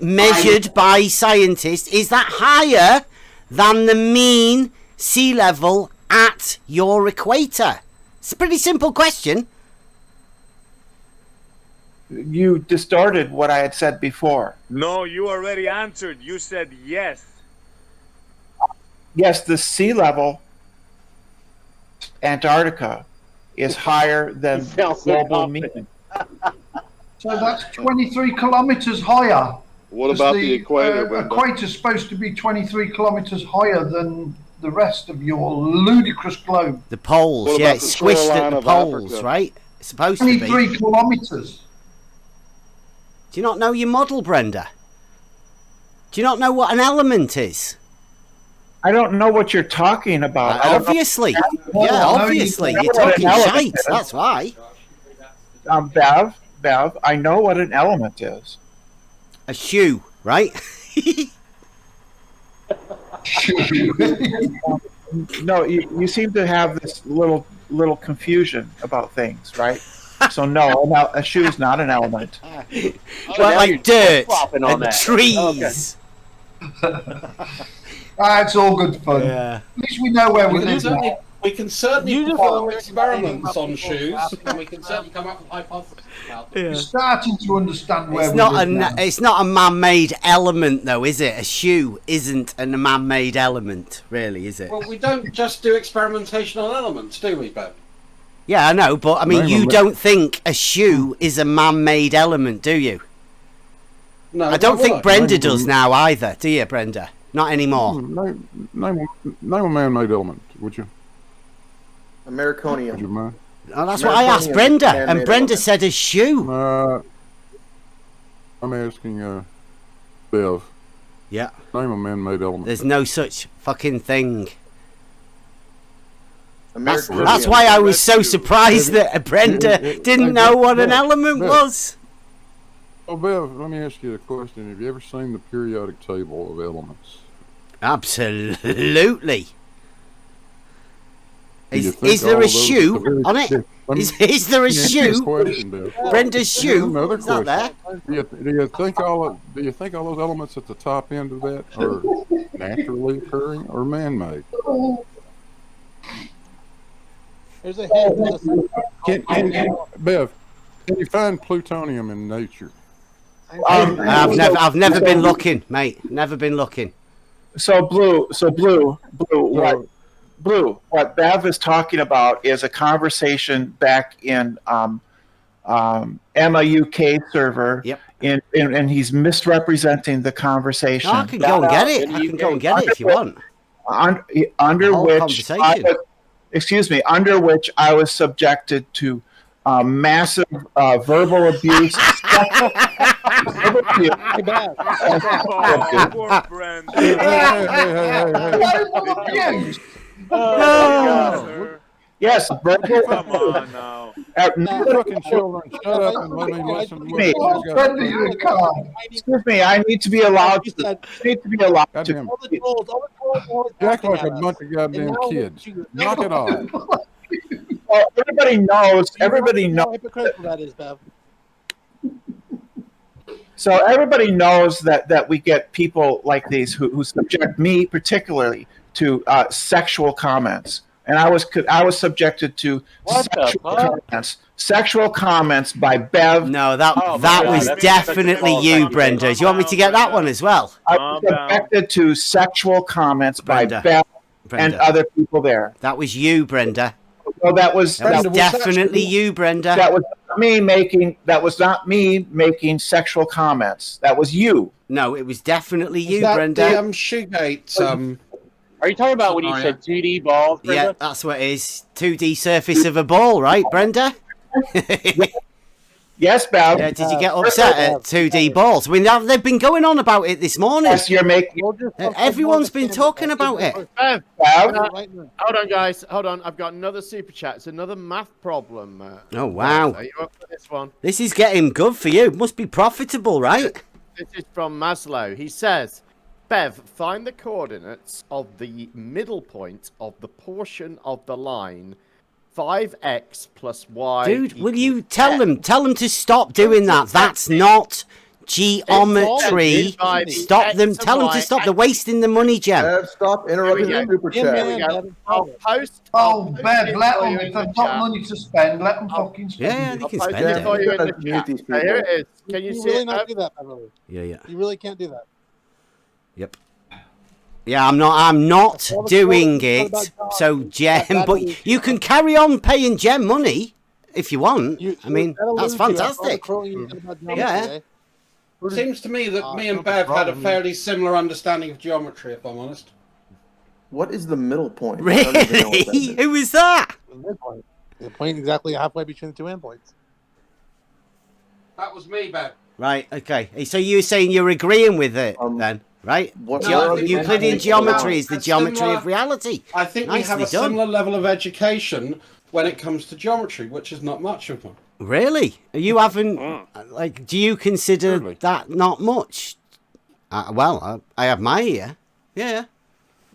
measured by scientists, is that higher than the mean sea level at your equator? It's a pretty simple question. You distorted what I had said before. No, you already answered. You said yes. Yes, the sea level Antarctica is higher than global mean. So that's 23 kilometers higher. What about the equator, Brenda? Equator's supposed to be 23 kilometers higher than the rest of your ludicrous globe. The poles, What yeah, about it's the squished at shoreline the of poles, Africa? right? It's supposed to be. 23 kilometers. Do you not know your model, Brenda? Do you not know what an element is? I don't know what you're talking about. Obviously. Yeah, obviously. You're talking shite, that's why. Bev, I know what an element is. A shoe, right? No, you seem to have this little confusion about things, right? So no, a shoe is not an element. Well, like dirt on and trees. It's all good fun. Yeah. At least we know where we live now. We can certainly perform experiments on shoes, and we can certainly come up with hypotheses about them. You're starting to understand where It's we not live now. it's not a man-made element, though, is it? A shoe isn't a man-made element, really, is it? Well, we don't just do experimentation on elements, do we, Ben? Yeah, I know, but I mean, you don't think a shoe is a man-made element, do you? No, I don't think Brenda does now either, do you, Brenda? Not anymore. Name a man-made element, would you? Americonium. Would you mind? Oh, that's what I asked Brenda, and Brenda said a shoe. I'm asking Bev. Yeah. Name a man-made element. There's no such fucking thing. That's Americonium. why I was so surprised that Brenda didn't know what an element was. Oh, Bev, let me ask you a question. Have you ever seen the periodic table of elements? Absolutely. Is there a shoe on it? Is there a shoe? Brenda's shoe? Another Is that there? question. Do you think all those elements at the top end of that are naturally occurring or man-made? There's a hint. Bev, can you find plutonium in nature? I've never been looking, mate. Never been looking. So blue. What Bev is talking about is a conversation back in Emma UK server. Yep. And he's misrepresenting the conversation. No, I can go and get it. I can go and get it if you want. Under which I was subjected to massive verbal abuse. Yes, verbal. Come on now. Fucking children, shut up and let me listen to what you got. Excuse me, I need to be allowed to. Goddamn. You act like a bunch of goddamn kids. Knock it off. Well, everybody knows. How hypocritical that is, Bev. So everybody knows that we get people like these who subject me particularly to sexual comments, and I was subjected to sexual comments by Bev. No, that was definitely you, Brenda. Do you want me to get that one as well? I was subjected to sexual comments by Bev and other people there. That was you, Brenda. Well, that was definitely you, Brenda. That was not me making sexual comments. That was you. No, it was definitely you, that Brenda. The Shoegate. Are you talking about when you said 2D balls, Brenda? Yeah, that's what it is. 2D surface of a ball, right, Brenda? Yes, Bev. Yeah, did you get upset at 2D balls? I mean, they've been going on about it this morning. Yes, you're making. Everyone's been talking about it. Hold on, guys. Hold on. I've got another super chat. It's another math problem. Oh, wow. Are you up for this one? This is getting good for you. Must be profitable, right? This is from Maslow. He says, Bev, find the coordinates of the middle point of the portion of the line 5x plus y. Dude, will you tell them to stop doing that? That's not geometry. Stop them. Tell them to stop. They're wasting the money, Jem. Stop interrupting the super chat. I'll post. Bev, let them. If they've got money to spend, let them fucking spend. Yeah, they can I'll spend post it. for you in the chat. Here it is. Can you see really it? not do that, Beverly? Yeah. You really can't do that. Yep. Yeah, I'm not doing it. So, Jem, but you can carry on paying Jem money if you want. I mean, that's fantastic. Yeah. It seems to me that me and Bev had a fairly similar understanding of geometry, if I'm honest. What is the middle point? Really? Who is that? The midpoint. The point exactly halfway between the two endpoints. That was me, Bev. Right, okay. So you're saying you're agreeing with it then, right? Euclidean geometry is the geometry of reality. I think we have a similar level of education when it comes to geometry, which is not much of one. Really? You haven't, do you consider that not much? I have my ear. Yeah.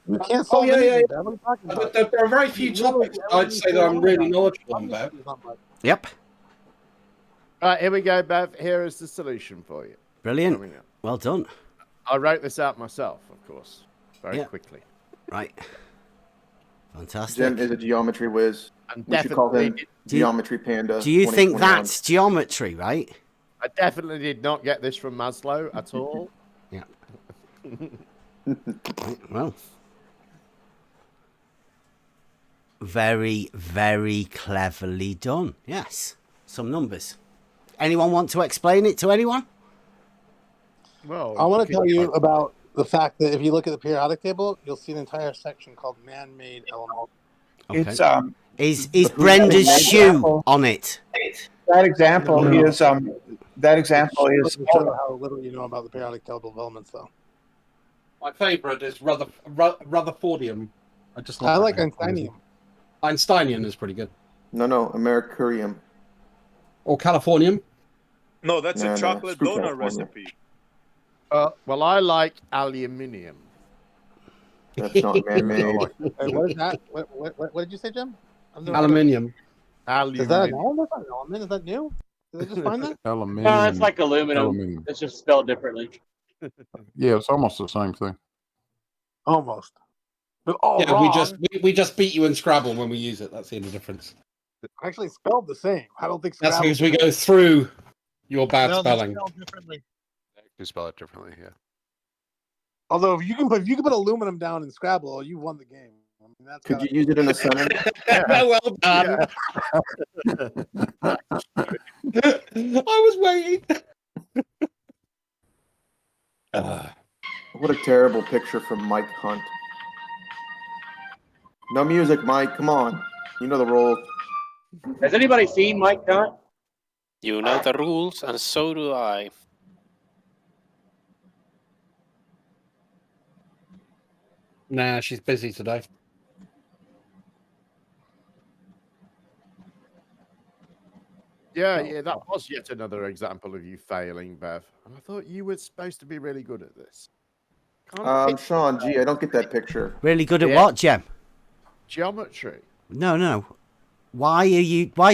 You can't solve anything, Bev. What are you talking about? But there are very few topics I'd say that I'm really knowledgeable on, Bev. Yep. All right, here we go, Bev. Here is the solution for you. Brilliant. Well done. I wrote this out myself, of course, very quickly. Right. Fantastic. Jem is a geometry whiz. We should call him Geometry Panda. Do you think that's geometry, right? I definitely did not get this from Maslow at all. Yeah. Well. Very, very cleverly done. Yes. Some numbers. Anyone want to explain it to anyone? Well, I want to tell you about the fact that if you look at the periodic table, you'll see an entire section called man-made elements. Okay. Is Brenda's shoe on it? That example is Show how little you know about the periodic table of elements, though. My favourite is Rutherfordium. I like Einsteinium. Einsteinium is pretty good. No, Americurium. Or Californium. No, that's a chocolate screw donut California. recipe. Well, I like aluminium. That's not man-made. Hey, what is that? What did you say, Jim? Aluminium. Is that an element? An element? Is that new? Did I just find that? Aluminium. No, it's like aluminum. Aluminium. It's just spelled differently. Yeah, it's almost the same thing. Almost. But we just beat you in Scrabble when we use it. That's the only difference. Actually spelled the same. I don't think That's Scrabble because we go through your bad spelling. You spell it differently, yeah. Although if you can put aluminum down in Scrabble, you won the game. I mean, that's Could you use it in a sentence? Well done. I was waiting. What a terrible picture from Mike Hunt. No music, Mike. Come on. You know the rules. Has anybody seen Mike Hunt? You know the rules, and so do I. Nah, she's busy today. Yeah, that was yet another example of you failing, Bev. And I thought you were supposed to be really good at this. Sean, gee, I don't get that picture. Really good at what, Jem? Geometry. No. Why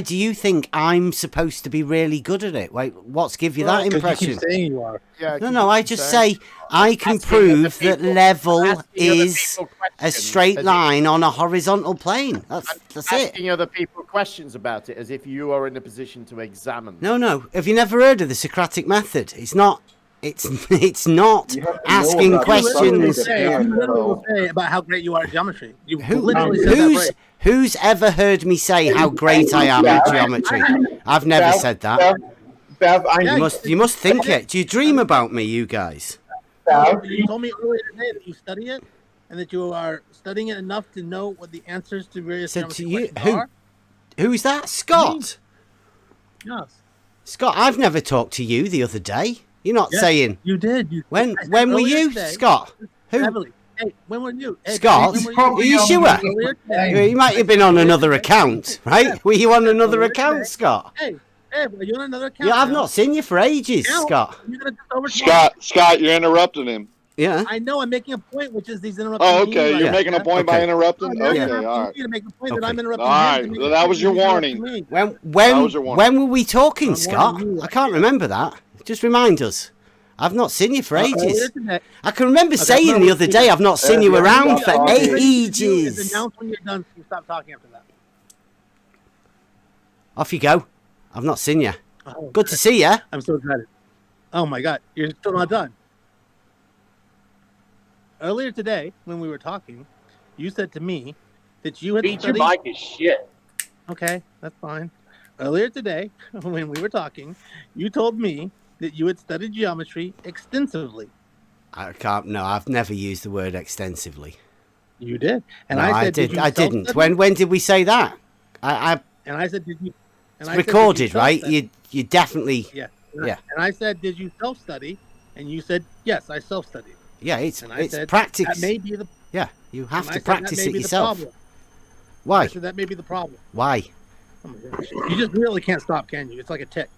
do you think I'm supposed to be really good at it? Wait, what's give you that impression? You keep saying you are. Yeah, No, I just say I can prove that level is a straight line on a horizontal plane. That's it. Asking other people questions about it as if you are in a position to examine. No. Have you never heard of the Socratic method? It's not asking questions. You literally say about how great you are at geometry. You literally said that right. Who's ever heard me say how great I am at geometry? I've never said that. Bev, you must think it. Do you dream about me, you guys? You told me earlier today that you study it and that you are studying it enough to know what the answers to various geometry questions are. Who's that? Scott? Yes. Scott, I've never talked to you the other day. You're not saying... You did. When were you, Scott? Who? Heavily. Hey, when were you? Hey, Scott? Are you sure? You might have been on another account, right? Were you on another account, Scott? Hey, are you on another account? Yeah, I've not seen you for ages, Scott. Scott, you're interrupting him. Yeah. I know. I'm making a point, which is these interrupting. Oh, okay. You're making a point by interrupting. Okay, all right. To make a point that I'm interrupting. All right. Well, that was your warning. When were we talking, Scott? I can't remember that. Just remind us. I've not seen you for ages. I can remember saying the other day I've not seen you around for ages. Announce when you're done. So you stop talking after that. Off you go. I've not seen you. Good to see you. I'm so excited. Oh my God, you're still not done. Earlier today, when we were talking, you said to me that you had studied... your mic is shit. Okay, that's fine. Earlier today, when we were talking, you told me that you had studied geometry extensively. I've never used the word extensively. You did. And no, I said, I didn't. When did we say that? And I said, did you... It's recorded, right? You definitely... Yeah. And I said, did you self-study? And you said, yes, I self-studied. Yeah, it's said, practice. That may be the... Yeah, you have to said, practice it yourself. Why? Why? I said, that may be the problem. Why? Oh my gosh. You just really can't stop, can you? It's like a tick.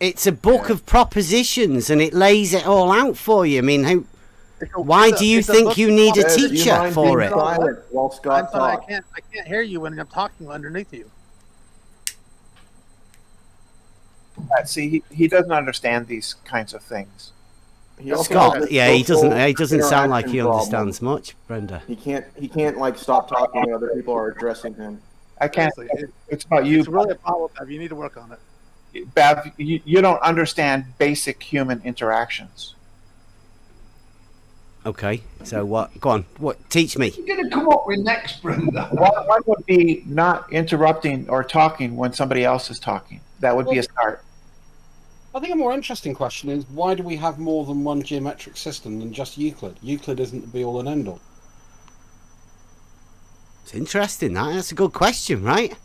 It's a book of propositions, and it lays it all out for you. I mean, why do you think you need a teacher for it? While Scott I can't hear you when I'm talking underneath you. See, he doesn't understand these kinds of things. Scott, he doesn't sound like he understands much, Brenda. He can't like stop talking when other people are addressing him. I can't. It's about you. It's really a problem, Bev. You need to work on it. Bev, you don't understand basic human interactions. Okay, so what? Go on. What? Teach me. What are you going to come up with next, Brenda? One would be not interrupting or talking when somebody else is talking. That would be a start. I think a more interesting question is, why do we have more than one geometric system than just Euclid? Euclid isn't the be-all and end-all. It's interesting, that's a good question, right?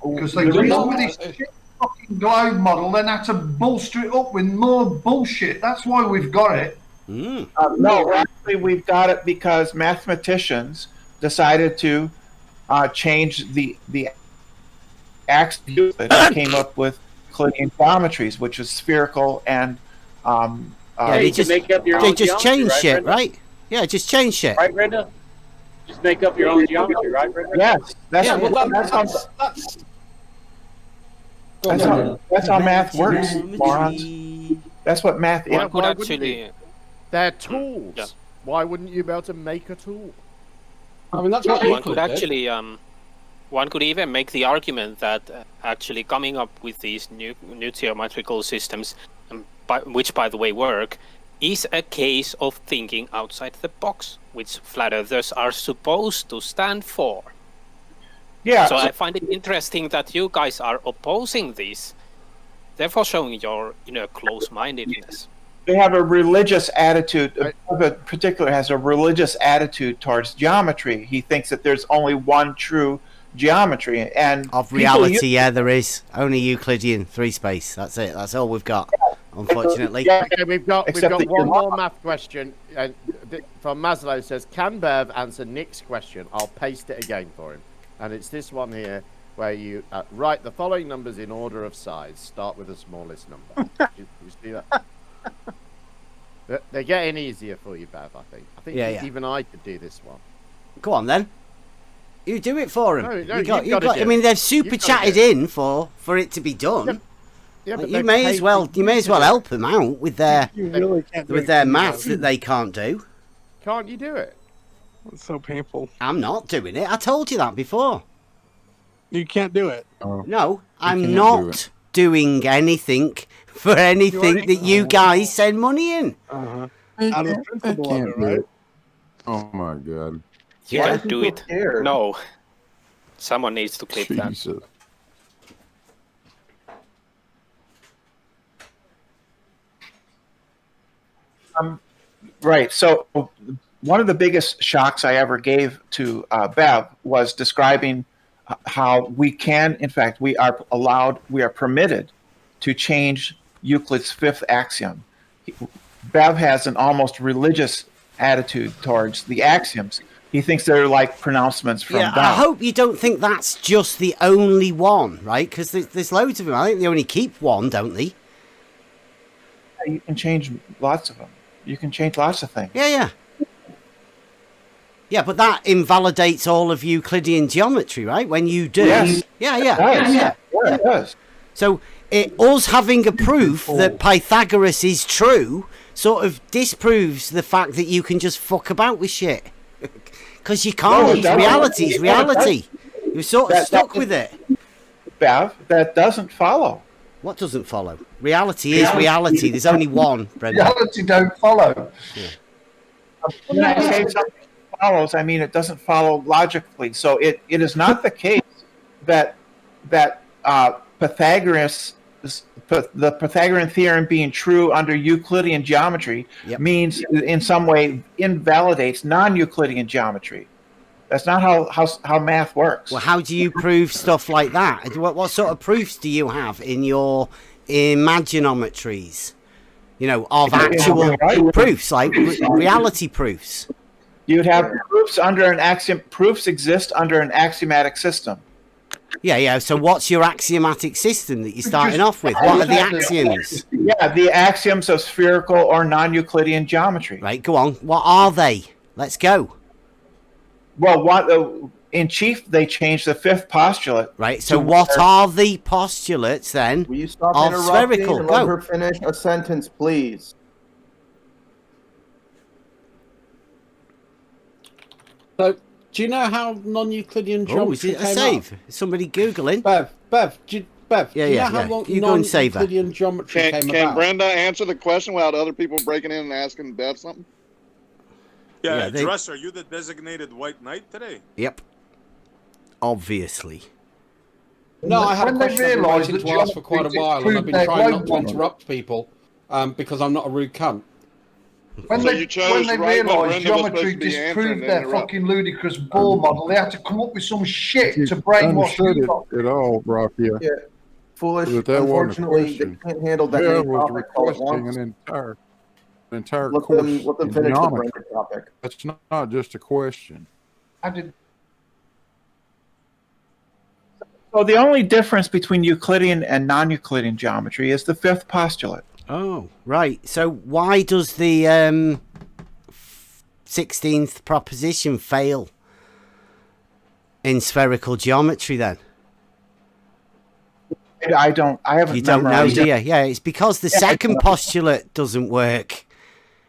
Because they come up with this shit fucking globe model, then had to bolster it up with more bullshit. That's why we've got it. No, actually, we've got it because mathematicians decided to change the axis of Euclid and came up with Euclidean geometries, which is spherical and they just change shit, right? Yeah, just change shit. Right, Brenda? Just make up your own geometry, right, Brenda? Yes, that's how math works, morons. That's what math is. One could actually... They're tools. Yeah. Why wouldn't you be able to make a tool? I mean, that's what one could actually... one could even make the argument that actually coming up with these new geometrical systems, which by the way work, is a case of thinking outside the box, which flat earthers are supposed to stand for. Yeah. So I find it interesting that you guys are opposing this, therefore showing your close-mindedness. They have a religious attitude. In particular, has a religious attitude towards geometry. He thinks that there's only one true geometry, and of reality, there is only Euclidean 3-space. That's it. That's all we've got, unfortunately. Okay, we've got one more math question from Maslow. Says, can Bev answer Nick's question? I'll paste it again for him, and it's this one here where you write the following numbers in order of size. Start with the smallest number. you see that? They're getting easier for you, Bev. I think. Even I could do this one. Go on then. You do it for them. No, you got, you've gotta do I mean, it. they've super You've gotta chatted do it. in for it to be done. Yeah, but you they've may paid as well. for You may as well help them out with their You really can't do with their anything maths about it. that they can't do. Can't you do it? It's so painful. I'm not doing it. I told you that before. You can't do it. No, I'm can't not doing anything for anything that you guys send money in. Uh-huh. I Out of principle of can't it, do right? it. Oh my god. You Why can't is do he it. so scared? No. Someone needs to clip that. Jesus. Right. So one of the biggest shocks I ever gave to Bev was describing how we can, in fact, we are permitted to change Euclid's fifth axiom. Bev has an almost religious attitude towards the axioms. He thinks they're like pronouncements from God. I hope you don't think that's just the only one, right? Because there's loads of them. I think they only keep one, don't they? You can change lots of them. You can change lots of things. Yeah. Yeah, but that invalidates all of Euclidean geometry, right? When you do. Yes. Yeah. Yeah, it does. So us having a proof that Pythagoras is true sort of disproves the fact that you can just fuck about with shit. Because you can't. No, It's reality. It's reality. You're sort of stuck with it. Bev, that doesn't follow. What doesn't follow? Reality is reality. There's only one, Brendan. Reality don't follow. When I say something follows, I mean it doesn't follow logically. So it is not the case that Pythagoras, the Pythagorean theorem being true under Euclidean geometry means in some way invalidates non-Euclidean geometry. That's not how math works. Well, how do you prove stuff like that? What sort of proofs do you have in your imaginometries? You know, of actual proofs, like reality proofs. You'd have proofs under an axiom. Proofs exist under an axiomatic system. Yeah. So what's your axiomatic system that you're starting off with? What are the axioms? Yeah, the axioms of spherical or non-Euclidean geometry. Right, go on. What are they? Let's go. Well, in chief, they changed the fifth postulate. Right, so what are the postulates then Will you stop of interrupting spherical? and let Go. her finish a sentence, please? So, do you know how non-Euclidean geometry Oh, is it a came save? up? Is somebody Googling? Bev, do you Yeah. know how long You go and save her. non-Euclidean geometry came Can about? Brenda answer the question without other people breaking in and asking Bev something? Yeah, they- Dress, are you the designated white knight today? Yep. Obviously. No, I had a When they question I've been realise waiting that to ask for quite a geometry while, and I've disproved been their trying not to global interrupt people because I'm not a rude cunt. When So they, you chose when they right when realised Brenda was supposed geometry to be answering disproved and their interrupt. fucking ludicrous ball model, they had to come up with some shit You to brainwash understood you it lot. at all, Rakia. Yeah, foolish. But that wasn't a Unfortunately, they question. can't handle that Bev many was topics all at requesting once. an entire Let course them in finish the geometry. Brenda topic. That's not just a question. I did. So the only difference between Euclidean and non-Euclidean geometry is the fifth postulate. Oh, right. So why does the 16th proposition fail in spherical geometry then? I haven't. You don't know, memorized do it. you? Yeah, it's because the Yeah, I second don't. postulate doesn't work.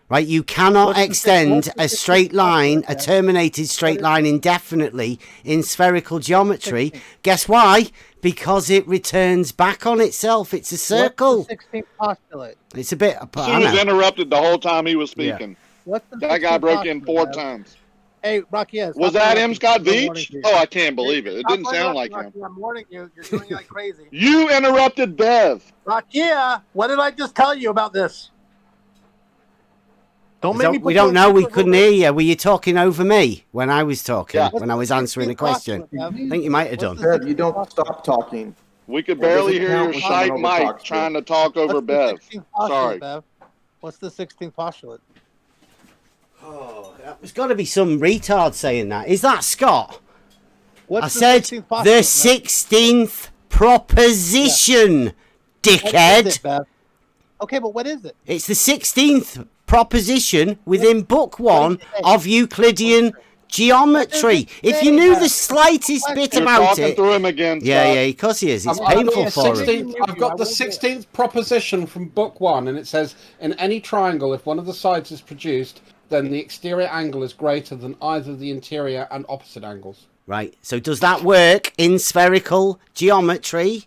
Right? You cannot extend a straight line, a terminated straight line indefinitely in spherical geometry. Guess why? Because it returns back on itself. It's a circle. What's the 16th postulate? It's a bit. He was interrupted the whole time he was Yeah. speaking. What's the That guy 16th broke in postulate, 4 Bev? times. Hey, Rocky, yes. Was that M. Scott Veach? Oh, I can't believe it. It didn't sound like him. I'm warning you. You're doing it like crazy. You interrupted Bev. Rakia, what did I just tell you about this? Don't make me put We don't you know. on We speaker. couldn't hear you. Were you talking over me when I was talking? Yeah. When I was answering a question? I think you might have done. Bev, you don't stop talking. We could Well, does barely it hear count your when shite someone mic overtalks you? trying to talk over What's the Bev. 16th postulate, Sorry. Bev? What's the 16th postulate? Oh, there's got to be some retard saying that. Is that Scott? What's I the said 16th postulate, the Bev? 16th proposition, What is dickhead. it, Bev? Okay, but what is it? It's the 16th proposition within book 1 of Euclidean geometry. If you knew the slightest bit You're about talking it. through him again. Yeah, Scott. yeah, of course he is. It's I've got painful the for him. 16th I've got the 16th proposition from Book 1, and it says, in any triangle, if one of the sides is produced, then the exterior angle is greater than either the interior and opposite angles. Right, so does that work in spherical geometry?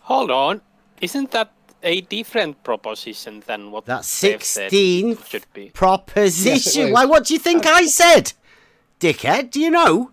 Hold on. Isn't that a different proposition than what That's Bev said 16th it should be? proposition. Yes, it is. Why, what do you think I said? Dickhead, do you know?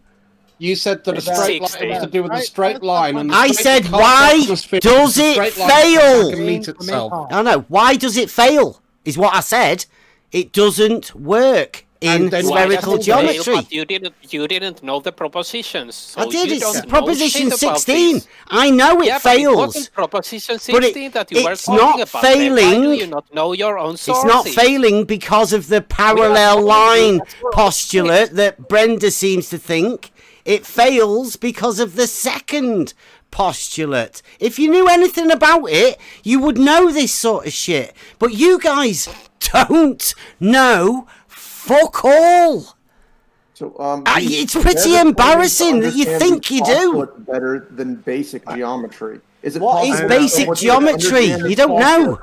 You said that a straight line was to do with a straight line. And I said, why does it fail? Meet itself. I know. Why does it fail? Is what I said. It doesn't work in spherical geometry. But you didn't know the propositions. So I did. you It's don't know proposition shit about 16. this. I know it Yeah, but it fails. wasn't proposition But 16 that you were it's talking not about. Then failing. why do you not know your own sources? It's not failing because of the parallel line postulate that Brenda seems to think. It fails because of the second postulate. If you knew anything about it, you would know this sort of shit. But you guys don't know fuck all. So, it's pretty embarrassing that you think you do. Better than basic geometry. Is it What is possible basic for someone to geometry? understand You don't know.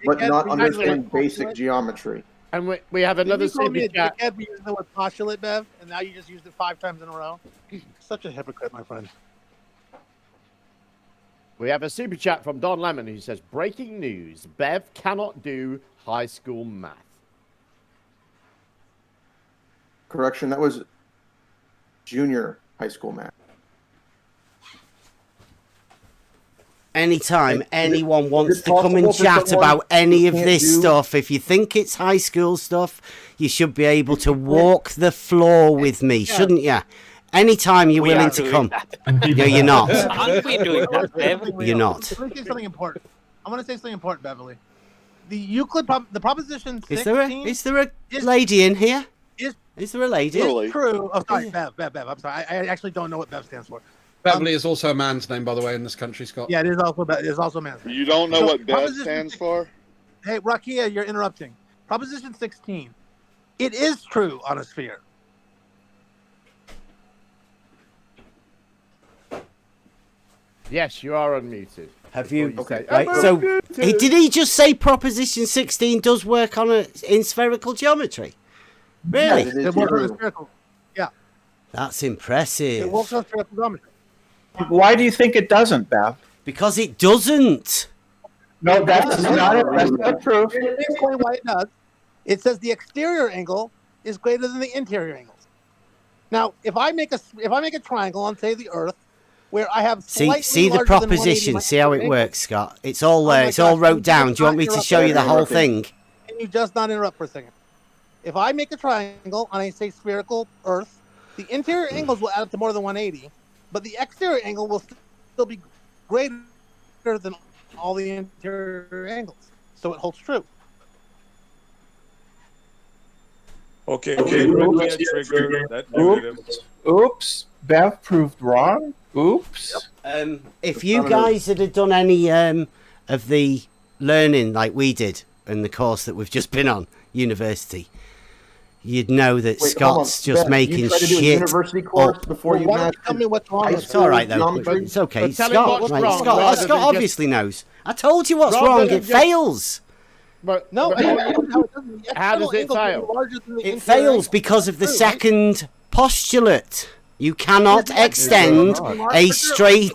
but not understand basic geometry? And we have another You told me super a chat. dickhead, but you used the word postulate, Bev, and now you just used it 5 times in a row. Such a hypocrite, my friend. We have a super chat from Don Lemon who says, breaking news, Bev cannot do high school math. Correction, that was junior high school math. Anytime anyone wants it to come and possible for chat someone about any of who this can't do- stuff, if you think it's high school stuff, you should be able to walk the floor with me, shouldn't you? Anytime you're We willing are to doing come. that. No, you're not. Aren't we doing that, Bev? You're not. Let me say something important. I want to say something important, Beverly. The Euclid, the proposition 16 Is there a lady in here? Is there a lady? is true. Oh, sorry, Bev. I'm sorry. I actually don't know what Bev stands for. Beverly is also a man's name, by the way, in this country, Scott. Yeah, it is also a man's name. You don't know So, what Bev proposition stands for? Hey, Rakia, you're interrupting. Proposition 16. It is true on a sphere. Yes, you are unmuted. Have you? Okay. Right, so, did he just say proposition 16 does work in spherical geometry? Really? Yes, it is It works on a true. spherical. Yeah. That's It impressive. works on spherical geometry. Why do you think it doesn't, Bev? Because it doesn't. No, that's not it. That's not proof. Let me explain why it does. It says the exterior angle is greater than the interior angles. Now, if I make a triangle on, say, the Earth, where I have slightly See the larger than 180 proposition. See how it angle- works, Scott. It's all there. my It's all God, wrote you down. just Do you want me to interrupt show you the whole interrupting. thing? Can you just not interrupt for a second? If I make a triangle on a, say, spherical Earth, the interior angles will add up to more than 180, but the exterior angle will still be greater than all the interior angles. So it holds true. Okay, Oops. trigger that negative. Oops. Bev proved wrong. Oops. If you guys had done any of the learning like we did in the course that we've just been on, university, you'd know that Wait, hold on. Scott's just Ben, making you tried to do a shit university course up. before you Why don't mastered you tell me what's wrong with It's all right though. geometry? It's okay. But tell him Scott, what's right, wrong, Scott, rather Scott than just- obviously knows. I told you what's Rather wrong. than It just- fails. But, No, but- no, it doesn't. The How does it external angle fail? is larger than the It interior fails angle. because of the True, right? second postulate. You cannot extend a straight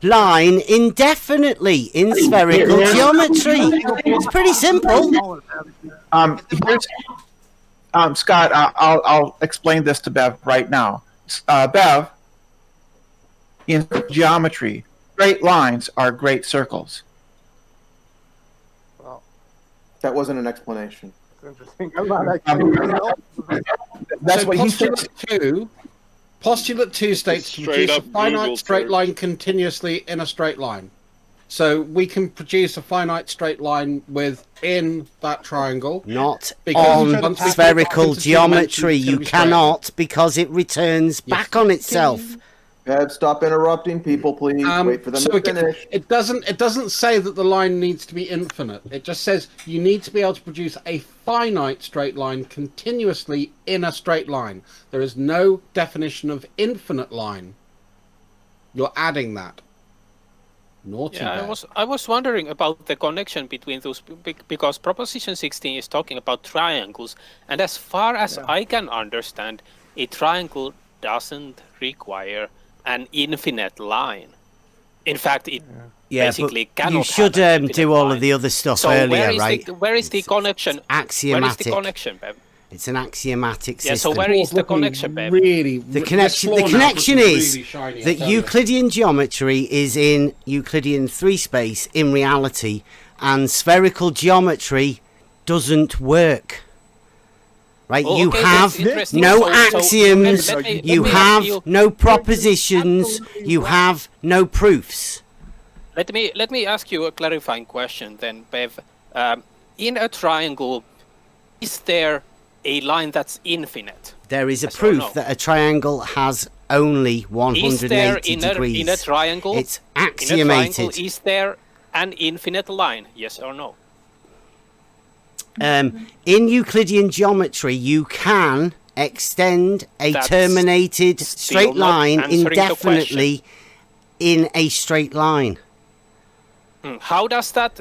line indefinitely in spherical geometry. It's pretty simple. Here's, Scott, I'll explain this to Bev right now. Bev, in geometry, straight lines are great circles. That wasn't an explanation. Interesting. I'm not actually. That's So what he said. Postulate 2 states to Straight produce a up finite Google straight search. line continuously in a straight line. So we can produce a finite straight line within that triangle. Not Because on once we spherical put it into two dimensions, geometry. it's gonna You be straight. cannot because it returns back on itself. Bev, stop interrupting people, please. Wait for them to finish. It doesn't say that the line needs to be infinite. It just says you need to be able to produce a finite straight line continuously in a straight line. There is no definition of infinite line. You're adding that. Naughty. Yeah, I was wondering about the connection between those, because Proposition 16 is talking about triangles, and as far as I can understand, a triangle doesn't require an infinite line. In fact, it basically cannot. You should do all of the other stuff earlier, right? Where is the connection? Axiomatic. Where is the connection, Bev? It's an axiomatic system. Yeah, so where is the connection, Bev? The connection is that Euclidean geometry is in Euclidean 3 space in reality, and spherical geometry doesn't work. Right? Oh, you okay, have no axioms, you have no propositions, you have no proofs. Let me ask you a clarifying question then, Bev. In a triangle, is there a line that's infinite? There is a proof that a triangle has only 180 degrees. In a triangle, it's axiomated. Is there an infinite line? Yes or no? In Euclidean geometry, you can extend a terminated straight line indefinitely in a straight line. How does that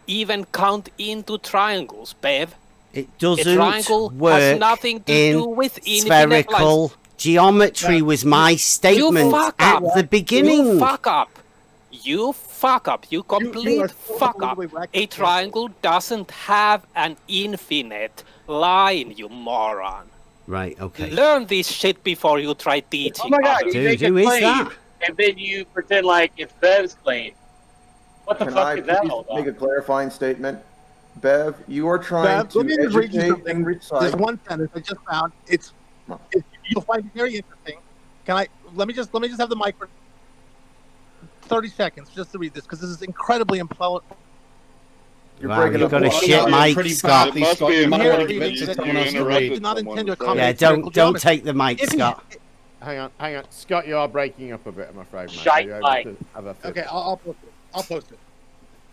even count into triangles, Bev? It doesn't a triangle work has nothing to do with spherical lines. Geometry. Was my statement at the beginning. You fuck up. You fuck up. You complete fuck up. A triangle doesn't have an infinite line, you moron. Right, okay. Learn this shit before you try teaching. Oh my god, others. you make a claim, and then you pretend like it's Bev's claim. What the fuck is that all about? Make a clarifying statement? Bev, you are trying to let me just read you educate something. and recite. There's one sentence I just found. You'll find it very interesting. Let me just have the mic for 30 seconds just to read this, because this is incredibly important. Wow, you've got a shit mic, Scott. Not intend to accommodate Don't take the mic, Scott. Hang on. Scott, you are breaking up a bit, I'm afraid, mate. Shite mic. Okay, I'll post it.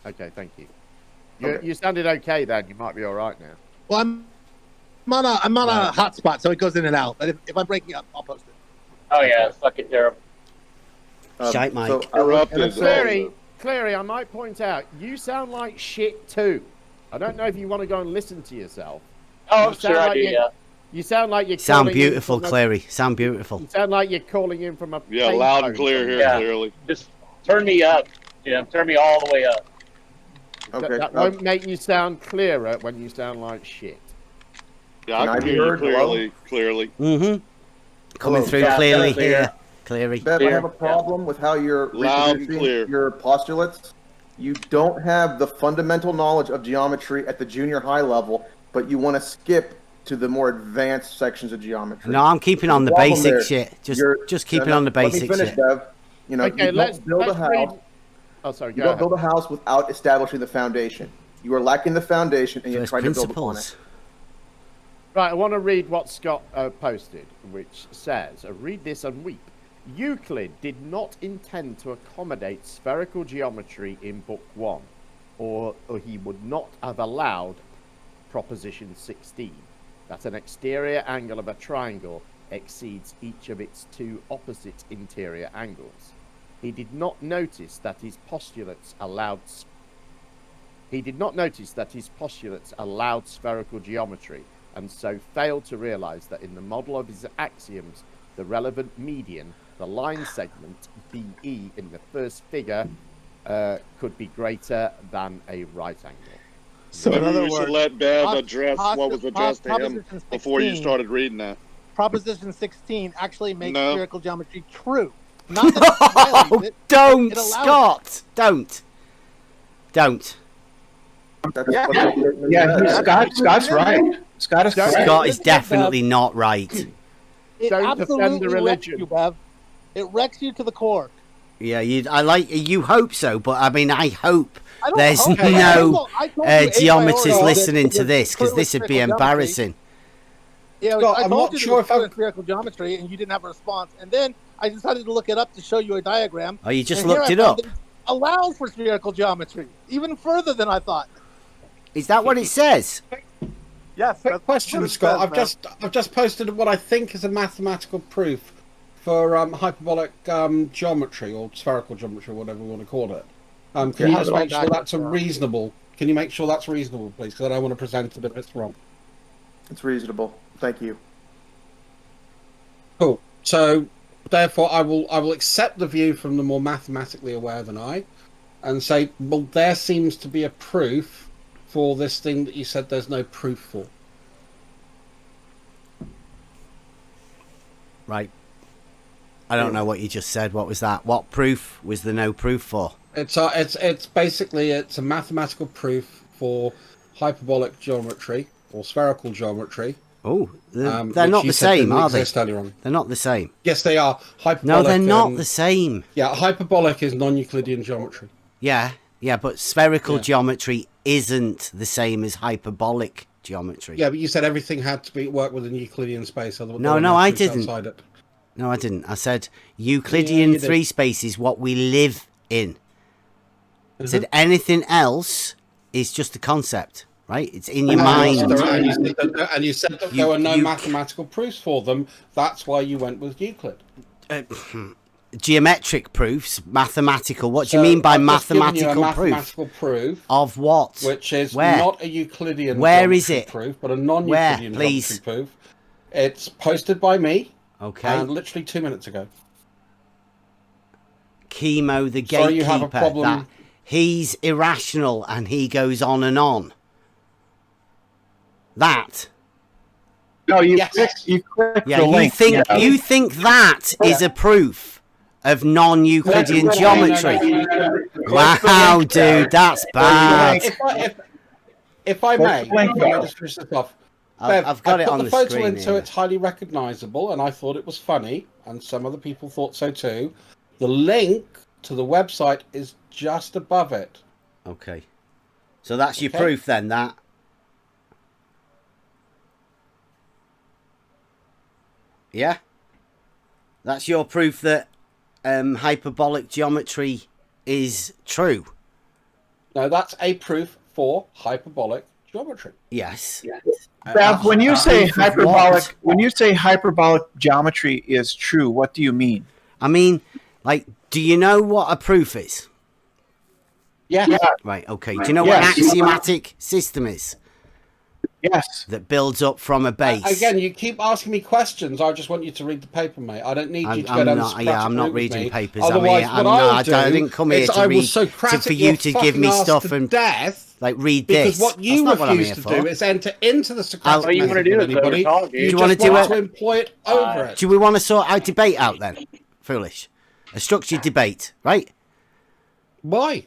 Okay, thank you. You sounded okay then. You might be all right now. Well, I'm on a hotspot, so it goes in and out. But if I'm breaking up, I'll post it. Oh yeah, it's fucking terrible. Shite mic. Clary, I might point out, you sound like shit too. I don't know if you want to go and listen to yourself. Oh, I'm sure I do, yeah. You sound like you're Sound beautiful, Clary. Sound beautiful. You sound like you're calling in from a... Yeah, loud and clear here, clearly. Just turn me up, Jim. Turn me all the way up. Okay. That won't make you sound clearer when you sound like shit. Yeah, I can hear you clearly. Mm-hmm. Coming through clearly here. Cleary. Bev, I have a problem with how you're reproducing your postulates. You don't have the fundamental knowledge of geometry at the junior high level, but you want to skip to the more advanced sections of geometry. No, I'm keeping on the basic shit. Just keeping on the basic shit. Let me finish, Bev. You know, okay, you don't build a house. Oh, sorry. You don't build a house without establishing the foundation. You are lacking the foundation, and you're trying to build upon it. Right, I want to read what Scott posted, which says, read this and weep. Euclid did not intend to accommodate spherical geometry in Book 1, or he would not have allowed Proposition 16, that an exterior angle of a triangle exceeds each of its two opposite interior angles. He did not notice that his postulates allowed spherical geometry, and so failed to realize that in the model of his axioms, the relevant median, the line segment BE in the first figure, could be greater than a right angle. So in other words, should let Bev address what was addressed to him before you started reading that. Proposition 16 actually makes spherical geometry true. Not that it violates it. Don't, Scott! Don't. Scott's right. Scott is definitely not right. It Don't absolutely defend the religion. wrecks you, Bev. It wrecks you to the core. Yeah, you hope so, but I mean, I hope there's hope. no I told you geometers that listening to this, because this would be embarrassing. Yeah, Scott, I I'm told not you sure if I'm spherical geometry, and you didn't have a response. And then I decided to look it up to show you a diagram. Oh, you just and here looked I it found up. that it allows for spherical geometry, even further than I thought. Is that what it says? Yes. Quick question, Scott. I've just posted what I think is a mathematical proof for hyperbolic geometry or spherical geometry, whatever we want to call it. Can you just make sure that's a reasonable? Can you make sure that's reasonable, please? Because I don't want to present it if it's wrong. It's reasonable. Thank you. Cool. So, therefore, I will accept the view from the more mathematically aware than I, and say, well, there seems to be a proof for this thing that you said there's no proof for. Right. I don't know what you just said. What was that? What proof was there no proof for? It's basically a mathematical proof for hyperbolic geometry or spherical geometry. Oh, they're not the same, are they? They're not the same. Yes, they are. Hyperbolic, no, they're not the same. Yeah, hyperbolic is non-Euclidean geometry. Yeah, but spherical geometry isn't the same as hyperbolic geometry. Yeah, but you said everything had to work within Euclidean space. No, I didn't. No, I didn't. I said Euclidean three space is what we live in. I said anything else is just a concept, right? It's in your mind. And you said that there were no mathematical proofs for them. That's why you went with Euclid. Geometric proofs, mathematical. What do you mean by mathematical proof? Of what? Which is where? Not a Euclidean where is it? Proof, but a non-Euclidean geometry proof. It's posted by me. Okay. And literally 2 minutes ago. Chemo, the gatekeeper. So you have a problem. That he's irrational and he goes on and on. That. No, you click yeah, the you link. think you think that is a proof of non-Euclidean geometry? Wow, dude, that's bad. If I may, just finish this off. Bev, I've got it on the photo screen in, so here. it's highly recognisable, and I thought it was funny, and some other people thought so too. The link to the website is just above it. Okay, so that's your proof then. That. Yeah, that's your proof that hyperbolic geometry is true. No, that's a proof for hyperbolic geometry. Yes. Bev, when you say hyperbolic geometry is true, what do you mean? I mean, like, do you know what a proof is? Yeah. Right. Okay. Do you know what an axiomatic system is? Yes. That builds up from a base. Again, you keep asking me questions. I just want you to read the paper, mate. I don't need you to go down the Socratic I'm not route with reading me. papers. Otherwise, I didn't come here to read for you to give me stuff and death. Like read because this. What you That's not refuse what I'm to here do for. is enter into the Socratic What you method want to do with anybody. You want to do it? To employ it over it. Do we want to sort out debate out then? Foolish. A structured debate, right? Why?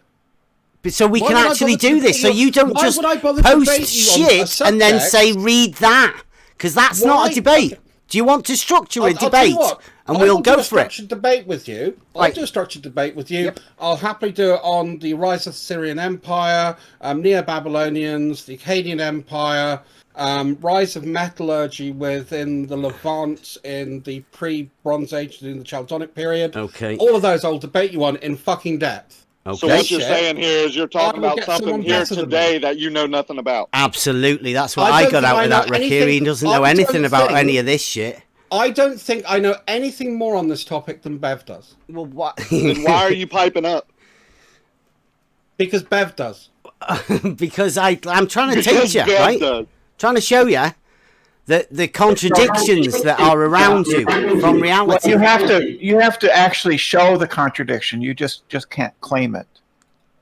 But so we can actually do this. So you don't just post shit and then say read that, because that's not a debate. Do you want to structure a debate? And we'll go for it. I'll do a structured debate with you. I'll do a structured debate with you. Yep. I'll happily do it on the rise of the Syrian Empire, Neo-Babylonians, the Akkadian Empire, rise of metallurgy within the Levant in the pre-Bronze Age, in the Chaltonic period. Okay. All of those I'll debate you on in fucking depth. Okay. So what you're saying here is you're talking about something here today that you know nothing about. Absolutely. That's what I got out of that, Rick. He doesn't know anything about any of this shit. I don't think I know anything more on this topic than Bev does. Well, what? Then why are you piping up? Because Bev does. Because I'm trying to teach you, right? Trying to show you the contradictions that are around you from reality. Well, you have to actually show the contradiction. You just can't claim it.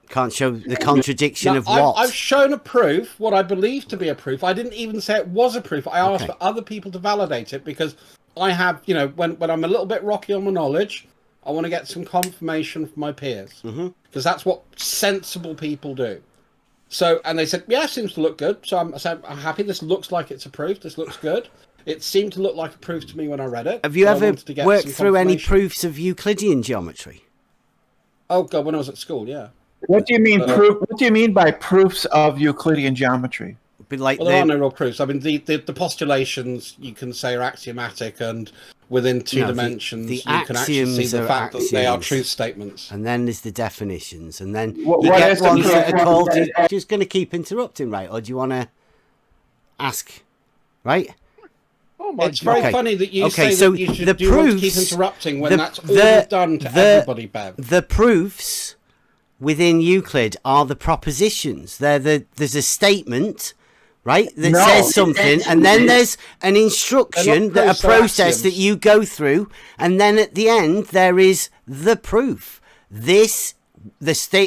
Can't show the contradiction of what? I've shown a proof, what I believe to be a proof. I didn't even say it was a proof. I asked for other people to validate it because I have, when I'm a little bit rocky on my knowledge, I want to get some confirmation from my peers. Because that's what sensible people do. So, and they said, yeah, it seems to look good. So I'm happy. This looks like it's a proof. This looks good. It seemed to look like a proof to me when I read it. Have you ever worked through any proofs of Euclidean geometry? Oh, God, when I was at school, yeah. What do you mean proof? What do you mean by proofs of Euclidean geometry? But like, well, there are no real proofs. I mean, the postulations you can say are axiomatic, and within two dimensions, you can actually see the fact that they are truth statements. And then there's the definitions, and then What you get is the ones proof? that are called. Just going to keep interrupting, right? Or do you want to ask, right? Oh my! It's very funny that you say so that you should the do want to keep proofs, interrupting when that's all you've done to everybody, Bev. The proofs within Euclid are the propositions. There's a statement, right, that says something, and then there's an instruction, a process that you go through, and then at the end there is the proof. The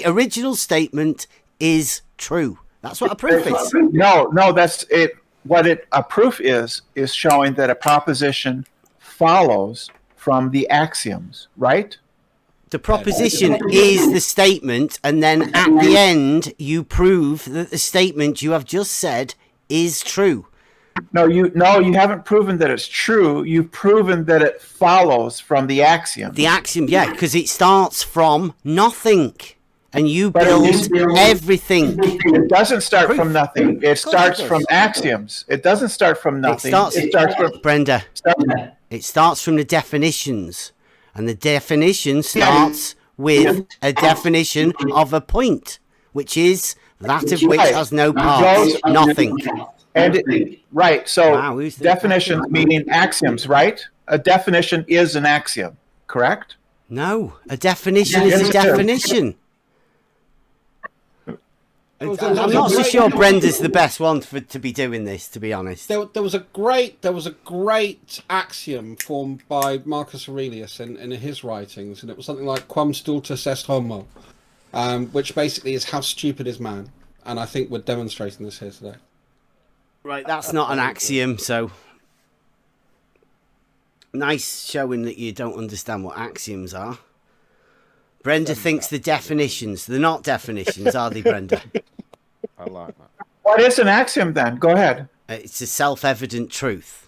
original statement is true. That's what a proof is. No, that's it. What a proof is showing that a proposition follows from the axioms, right? The proposition is the statement, and then at the end you prove that the statement you have just said is true. No, you haven't proven that it's true. You've proven that it follows from the axiom. The axiom, yeah, because it starts from nothing, and you build everything. It doesn't start from nothing. It starts from axioms. It doesn't start from nothing. It starts from Brenda. It starts from the definitions, and the definition starts with a definition of a point, which is that of which has no parts, nothing. Right. So definitions meaning axioms, right? A definition is an axiom, correct? No, a definition is a definition. I'm not so sure Brenda's the best one to be doing this, to be honest. There was a great axiom formed by Marcus Aurelius in his writings, and it was something like "Quam stultus est homo," which basically is "How stupid is man?" And I think we're demonstrating this here today. Right, that's not an axiom, so nice showing that you don't understand what axioms are. Brenda thinks the definitions. They're not definitions, are they, Brenda? I like that. What is an axiom then? Go ahead. It's a self-evident truth.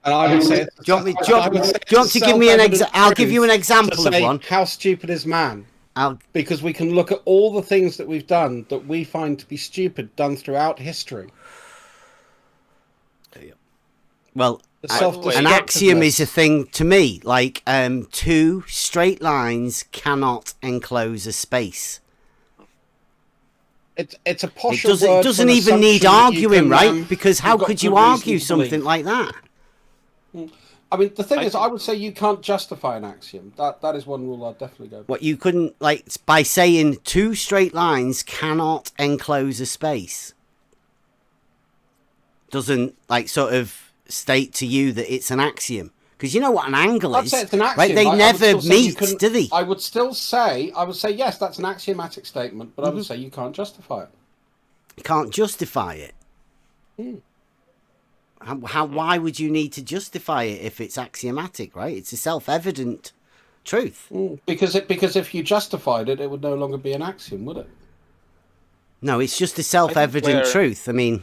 And I would say, do you want to give me an example? I'll give you an example of one. How stupid is man? Because we can look at all the things that we've done that we find to be stupid done throughout history. Well, an axiom is a thing to me, like two straight lines cannot enclose a space. It's a posh word. It doesn't even need arguing, right? Because how could you argue something like that? I mean, the thing is, I would say you can't justify an axiom. That is one rule I'd definitely go by. What you couldn't, like, by saying two straight lines cannot enclose a space, doesn't, like, sort of state to you that it's an axiom. Because you know what an angle is. I'd say it's an axiom. Right? They never meet, do they? I would say, yes, that's an axiomatic statement, but I would say you can't justify it. You can't justify it. Why would you need to justify it if it's axiomatic, right? It's a self-evident truth. Because if you justified it, it would no longer be an axiom, would it? No, it's just a self-evident truth. I mean,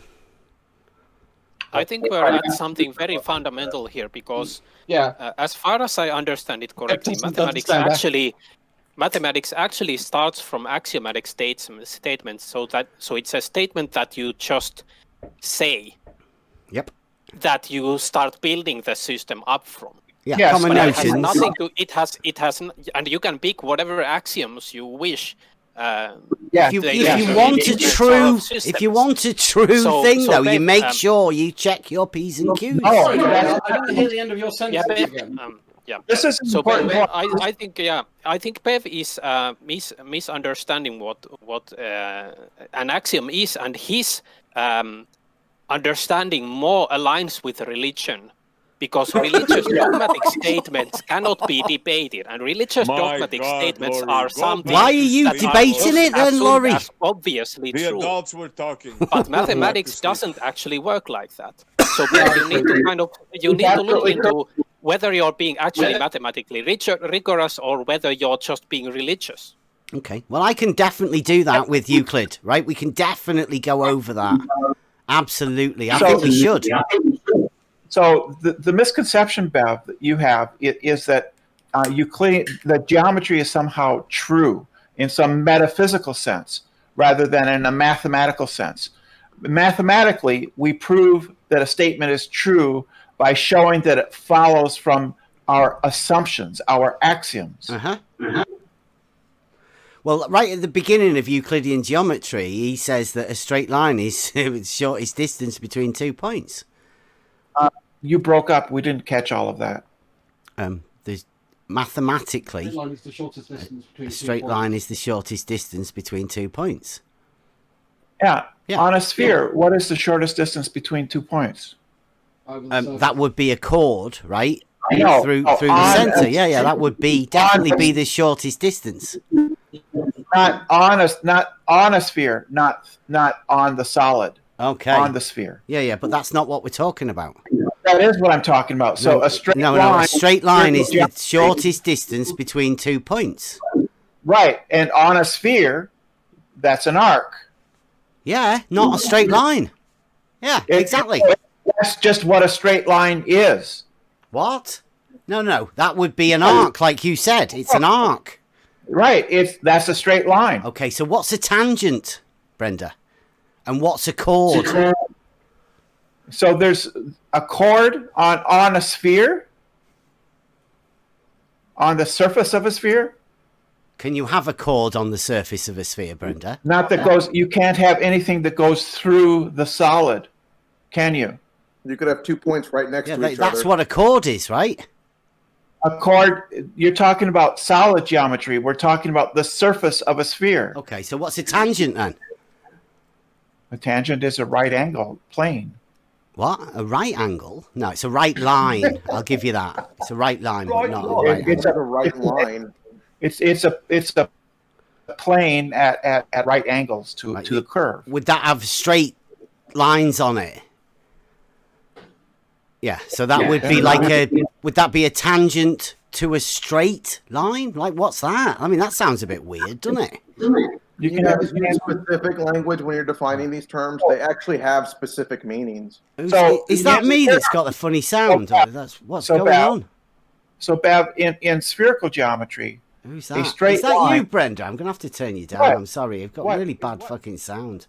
I think we're at something very fundamental here because, as far as I understand it correctly, mathematics actually starts from axiomatic statements. So it's a statement that you just say. Yep. That you start building the system up from. Yeah, common notions. It has nothing to. It has, and you can pick whatever axioms you wish. If you want a true thing, though, you make sure you check your P's and Q's. I didn't hear the end of your sentence again. This is important. I think Bev is misunderstanding what an axiom is, and his understanding more aligns with religion, because religious dogmatic statements cannot be debated, and religious dogmatic statements are something. Why are you debating it then, Laurie? Obviously the true. adults were talking. But mathematics doesn't actually work like that. So you need to look into whether you're being actually mathematically rigorous or whether you're just being religious. Okay. Well, I can definitely do that with Euclid, right? We can definitely go over that. Absolutely. I think we should. So the misconception, Bev, that you have is that that geometry is somehow true in some metaphysical sense, rather than in a mathematical sense. Mathematically, we prove that a statement is true by showing that it follows from our assumptions, our axioms. Well, right at the beginning of Euclidean geometry, he says that a straight line is the shortest distance between 2 points. You broke up. We didn't catch all of that. There's mathematically, A straight line is the shortest distance between a straight line is the shortest distance between 2 points. Yeah. On a sphere, what is the shortest distance between 2 points? That would be a chord, right? No, through no, the center. Yeah, that would definitely be the shortest distance. Not on a sphere, not on the solid. Okay. On the sphere. Yeah, but that's not what we're talking about. That is what I'm talking about. So a straight line. No, a straight line is the shortest distance between 2 points. Right, and on a sphere, that's an arc. Yeah, not a straight line. Yeah, exactly. That's just what a straight line is. What? No, that would be an arc, like you said. It's an arc. Right, that's a straight line. Okay, so what's a tangent, Brenda? And what's a chord? So there's a chord on a sphere, on the surface of a sphere. Can you have a chord on the surface of a sphere, Brenda? Not that goes. You can't have anything that goes through the solid, can you? You could have 2 points right next to each other. That's what a chord is, right? A chord. You're talking about solid geometry. We're talking about the surface of a sphere. Okay, so what's a tangent then? A tangent is a right angle plane. What? A right angle? No, it's a right line. I'll give you that. It's a right line, but not a right It's angle. a right line. It's a plane at right angles to the curve. Would that have straight lines on it? Yeah, so that would be like would that be a tangent to a straight line? Like, what's that? I mean, that sounds a bit weird, doesn't it? You can have specific language when you're defining these terms. They actually have specific meanings. So is that me that's got the funny sound? Or that's what's going on? So, Bev, in spherical geometry, who's that? A straight is that line, you, Brenda? I'm gonna have to turn you down. What? I'm sorry. I've got What? really bad fucking sound.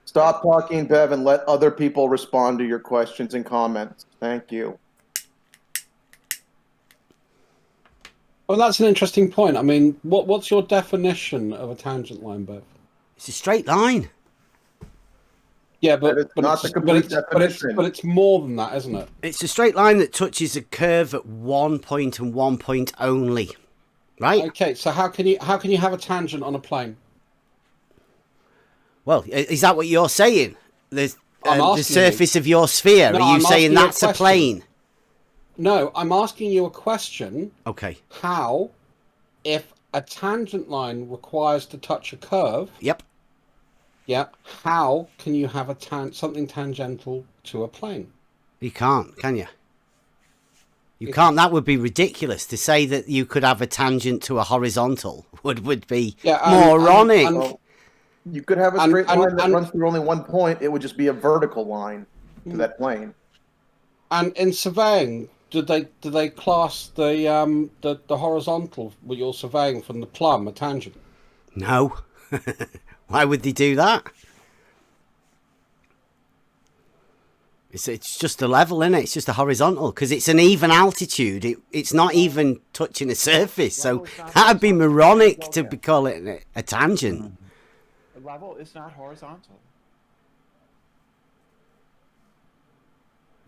Stop talking, Bev, and let other people respond to your questions and comments. Thank you. Well, that's an interesting point. I mean, what's your definition of a tangent line, Bev? It's a straight line. Yeah, but it's more than that, isn't it? It's a straight line that touches a curve at 1 point and 1 point only, right? Okay, so how can you have a tangent on a plane? Well, is that what you're saying? The asking surface of your sphere. No, Are you I'm saying asking you a that's a question. plane? No, I'm asking you a question. Okay. How, if a tangent line requires to touch a curve? Yep. Yeah. How can you have something tangential to a plane? You can't, can you? You can't. That would be ridiculous to say that you could have a tangent to a horizontal. Would be moronic. You could have a straight line that runs through only 1 point. It would just be a vertical line to that plane. And in surveying, do they class the horizontal what you're surveying from the plumb a tangent? No. Why would they do that? It's just a level, isn't it? It's just a horizontal because it's an even altitude. It's not even touching a surface, so that'd be moronic to be calling it a tangent. The level is not horizontal.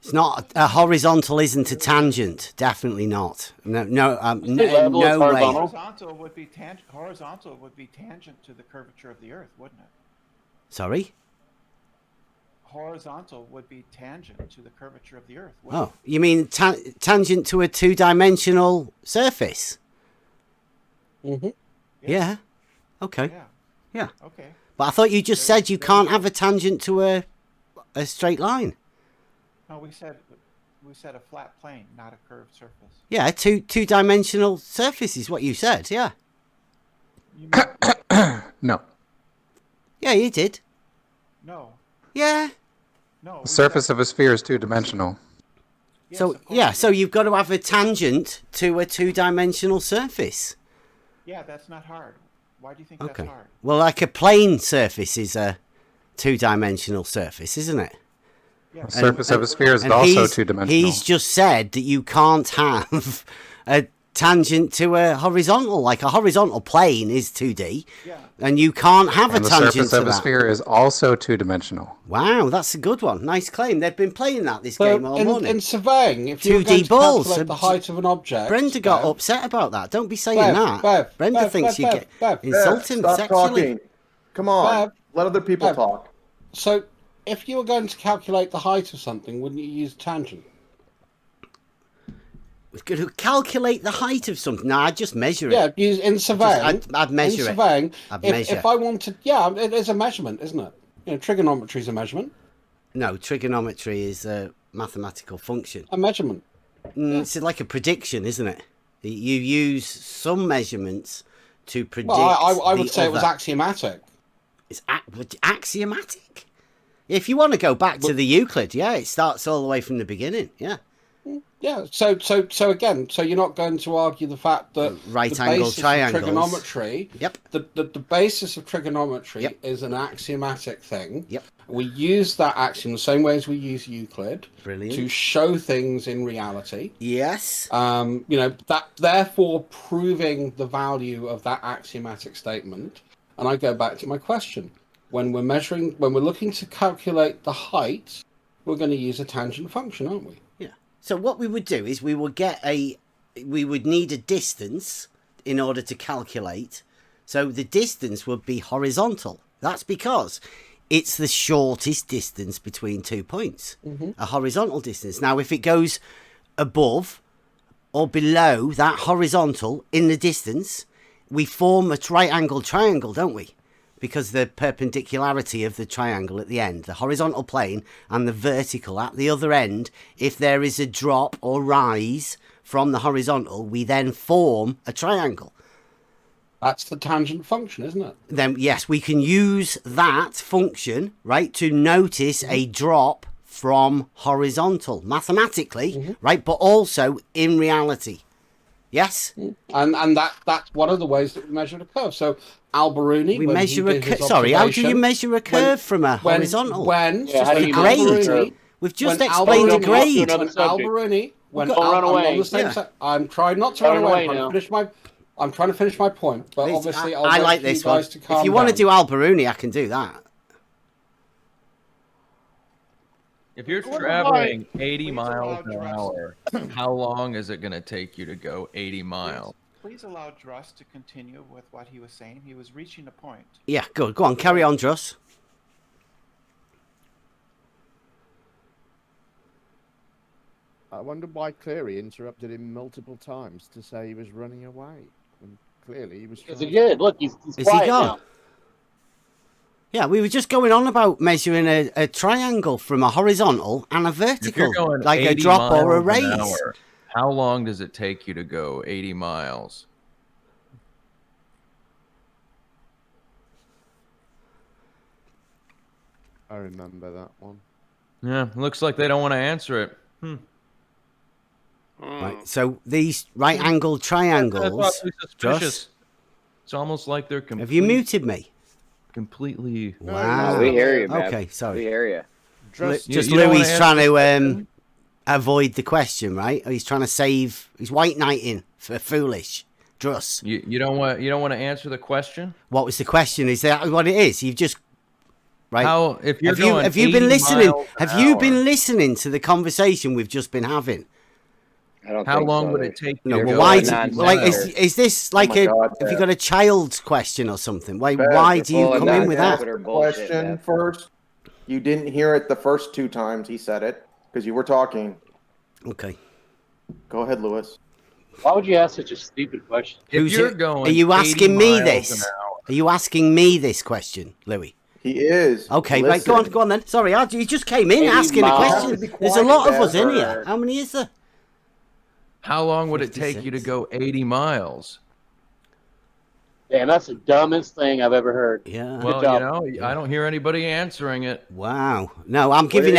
It's not a horizontal. Isn't a tangent? Definitely not. No way. Horizontal would be tangent to the curvature of the Earth, wouldn't it? Sorry. Horizontal would be tangent to the curvature of the Earth. Oh, you mean tangent to a two-dimensional surface? Mm-hmm. Yeah. Okay. Yeah. Okay. But I thought you just said you can't have a tangent to a straight line. No, we said a flat plane, not a curved surface. Yeah, two-dimensional surface is what you said. Yeah. No. Yeah, you did. No. Yeah. No. The surface of a sphere is two-dimensional. So you've got to have a tangent to a two-dimensional surface. Yeah, that's not hard. Why do you think Okay. that's hard? Well, like a plane surface is a two-dimensional surface, isn't it? The surface of a sphere is also two-dimensional. He's just said that you can't have a tangent to a horizontal. Like a horizontal plane is 2D, and you can't have a And the tangent surface to of a that. sphere is also two-dimensional. Wow, that's a good one. Nice claim. They've been playing this game all morning. In surveying, if you're 2D going to balls. calculate the height of an object... Brenda got Bev, upset about that. Don't be saying Bev, that. Brenda thinks you get insulting Stop sexually. talking. Come on. Bev, Let other people Bev. talk. So, if you were going to calculate the height of something, wouldn't you use tangent? To calculate the height of something. No, I'd just measure it. Yeah, use in surveying. I'd measure in it. surveying, I'd measure. if I wanted, it is a measurement, isn't it? You know, trigonometry is a measurement. No, trigonometry is a mathematical function. A measurement. It's like a prediction, isn't it? You use some measurements to predict. Well, I would the say it was other. axiomatic. It's axiomatic. If you want to go back to the Euclid, it starts all the way from the beginning. Yeah. Yeah. So again, you're not going to argue the fact that Right-angle triangles. Trigonometry. Yep. The basis of trigonometry is an axiomatic thing. Yep. We use that axiom the same way as we use Euclid. Brilliant. To show things in reality. Yes. That therefore proving the value of that axiomatic statement. And I go back to my question. When we're looking to calculate the height, we're going to use a tangent function, aren't we? Yeah. So what we would do is we would need a distance in order to calculate. So the distance would be horizontal. That's because it's the shortest distance between 2 points. Mm-hmm. A horizontal distance. Now, if it goes above or below that horizontal in the distance, we form a right-angle triangle, don't we? Because the perpendicularity of the triangle at the end, the horizontal plane and the vertical at the other end, if there is a drop or rise from the horizontal, we then form a triangle. That's the tangent function, isn't it? Then, yes, we can use that function, right, to notice a drop from horizontal, mathematically, right, but also in reality. Yes? And that's one of the ways that we measure the curve. So Alberuni, we measure a curve. Sorry, how do you measure a curve from a horizontal? We've just explained a grade. I'm trying not to run away. I'm trying to finish my point, but obviously I like this one. If you want to do Alberuni, I can do that. If you're traveling 80 miles an hour, how long is it going to take you to go 80 miles? Please allow Druss to continue with what he was saying. He was reaching a point. Yeah, good. Go on, carry on, Druss. I wonder why Cleary interrupted him multiple times to say he was running away. And clearly he was. Because he did. Look, he's Is quiet he gone? now. Yeah, we were just going on about measuring a triangle from a horizontal and a If you're vertical, going like a 80 drop or a miles an raise. hour, how long does it take you to go 80 miles? I remember that one. Yeah, looks like they don't want to answer it. Right, so these right-angled triangles. That's suspicious. Just, It's almost like they're have you muted me? Completely. Wow. No, we hear you, man. Okay, sorry. We hear you. Just You don't wanna Louis trying answer to avoid the question, right? Or he's trying to save. He's white knighting for foolish. Druss. You don't want to answer the question? What was the question? Is that what it is? You've just right. How if you're have you been listening? Have you been listening to the conversation we've just been having? I don't How think long so. would it take? No, you to well, go why? 80 Like, miles? is this like my God, have you Bev. got a child's question or something? Why? Bev, Why you're do you full of come in with that? Twitter bullshit, Question Bev. first. You didn't hear it the first 2 times he said it because you were talking. Okay. Go ahead, Lewis. Why would you ask such a stupid question? If you're it? going Are you 80 asking me miles this? an hour- Are you asking me this question, Louis? He is. Okay, right, go on then. Sorry, you just came in 80 asking a miles. question. You have to be There's a quiet, lot of Bev, us in or- here. How many is there? How long would it take you to 56. go 80 miles? Damn, that's the dumbest thing I've ever heard. Yeah. Well, you know, I don't hear anybody answering it. Wow. No, I'm giving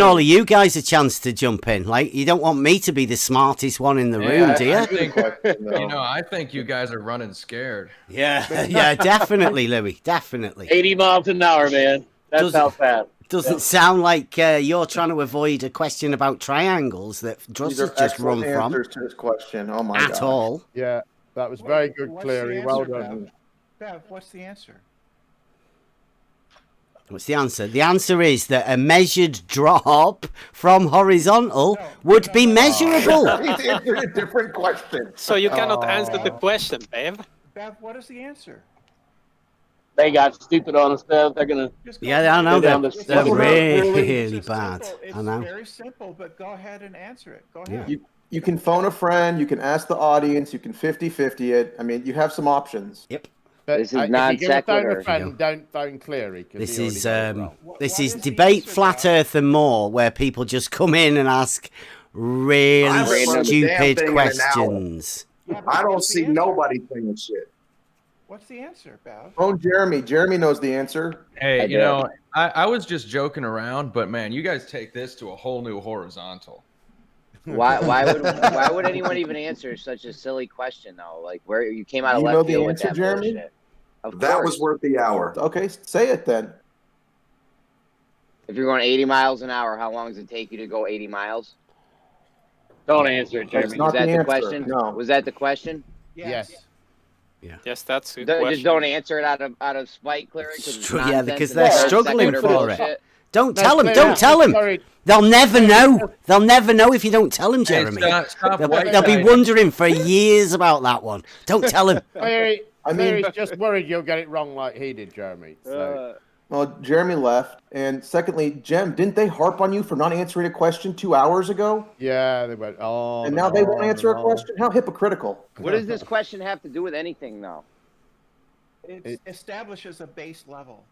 all of you guys a chance to jump in. Like, you don't want me to be the smartest one in the room, do you? I think, I think you guys are running scared. Yeah, yeah, definitely, Louis, definitely. 80 miles an hour, man. That's how fast. Doesn't sound like you're trying to avoid a question about triangles that Druss has just run from. Answers to this question. Oh my At all. Yeah, that was very good, Cleary. Well done. Bev, what's the answer? What's the answer? The answer is that a measured drop from horizontal would be measurable. He's answering a different question. So you cannot answer the question, Bev. Bev, what is the answer? They got stupid on us, Bev. They're gonna. Yeah, I know they're really It's bad. simple. It's I know. very simple, but go ahead and answer it. Go ahead. Yeah. You can phone a friend. You can ask the audience. You can 50-50 it. I mean, you have some options. Yep. But This is non if you're going to phone sequitur. a friend, don't phone Cleary. This is debate flat Earth and more, where people just come in and ask really stupid questions. I don't see nobody saying shit. What's the answer, Bev? Phone Jeremy. Jeremy knows the answer. Hey, you know, I was just joking around, but man, you guys take this to a whole new horizontal. Why would anyone even answer such a silly question though? Like where you came out of You left know the field with answer, that Jeremy? bullshit. Of That course. was worth the hour. Okay, say it then. If you're going 80 miles an hour, how long does it take you to go 80 miles? Don't answer it, Jeremy. Was that the answer. question? No. Was that the question? Yes. Yes, that's a Just question. don't answer it out of spite, Cleary. Yeah, because they're struggling for it. Bullshit. Don't tell them. Don't tell them. They'll never know. They'll never know if you don't tell them, Jeremy. They'll be wondering for years about that one. Don't tell them. Cleary's just worried you'll get it wrong like he did, Jeremy. So. Well, Jeremy left, and secondly, Jem, didn't they harp on you for not answering a question 2 hours ago? Yeah, they went on. And now they won't answer a question? How hypocritical! What does this question have to do with anything, though? It establishes a base level.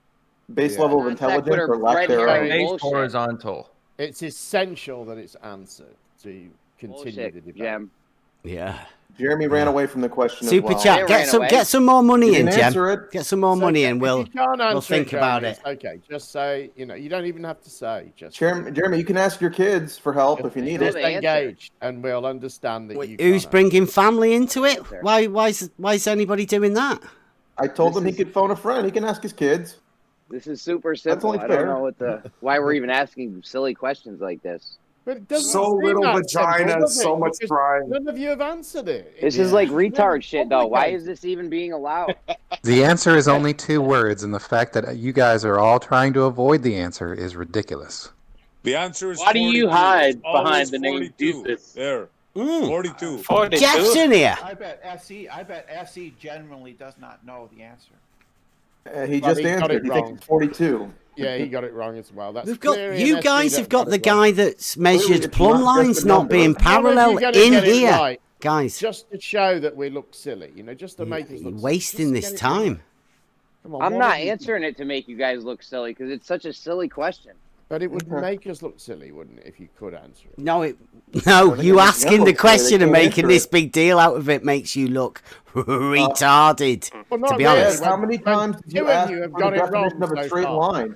Base level of intelligence or lack thereof. Base horizontal. It's essential that it's answered to continue the debate. Jem. Yeah. Jeremy ran away from the question. Super as well. chat. Get some more money in, Jem. It. Get some more money in. We'll we'll think about it. Okay, just say, you don't even have to say. Just Jeremy, you can ask your kids for help if you need it. just engage, and we'll understand that you. Who's bringing family into it? Why is anybody doing that? I told him he could phone a friend. He can ask his kids. This is super simple. only I fair. don't know why we're even asking silly questions like this. But it doesn't So seem little that simple, vagina, does it? so much Because pride. None of you have answered it. This is like retard shit, though. Why is this even being allowed? The answer is only 2 words, and the fact that you guys are all trying to avoid the answer is ridiculous. The answer is Why do you 42. hide It's always behind the name 42. Doofus? There. 42. Jeff's in here. I bet SE generally does not know the answer. He just he got answered. it He wrong. thinks it's 42. Yeah, he got it wrong as well. That's We've got Cleary you and guys SE have got the that got it guy wrong. that's measured it's plumb not just lines a not number. being parallel You're gonna in get it here, right, guys. just to show that we look silly, just to make us You're look wasting silly. this Just to get it right. time. Come on, I'm what not have you- answering it to make you guys look silly because it's such a silly question. But it would make us look silly, wouldn't it, if you could answer it? No, you they asking can't the answer question it. and They can't making answer this it. big deal out of it makes you look retarded. Well, To not be really. honest, How many times did you Two of ask you have for got the it wrong definition of a so straight far. line?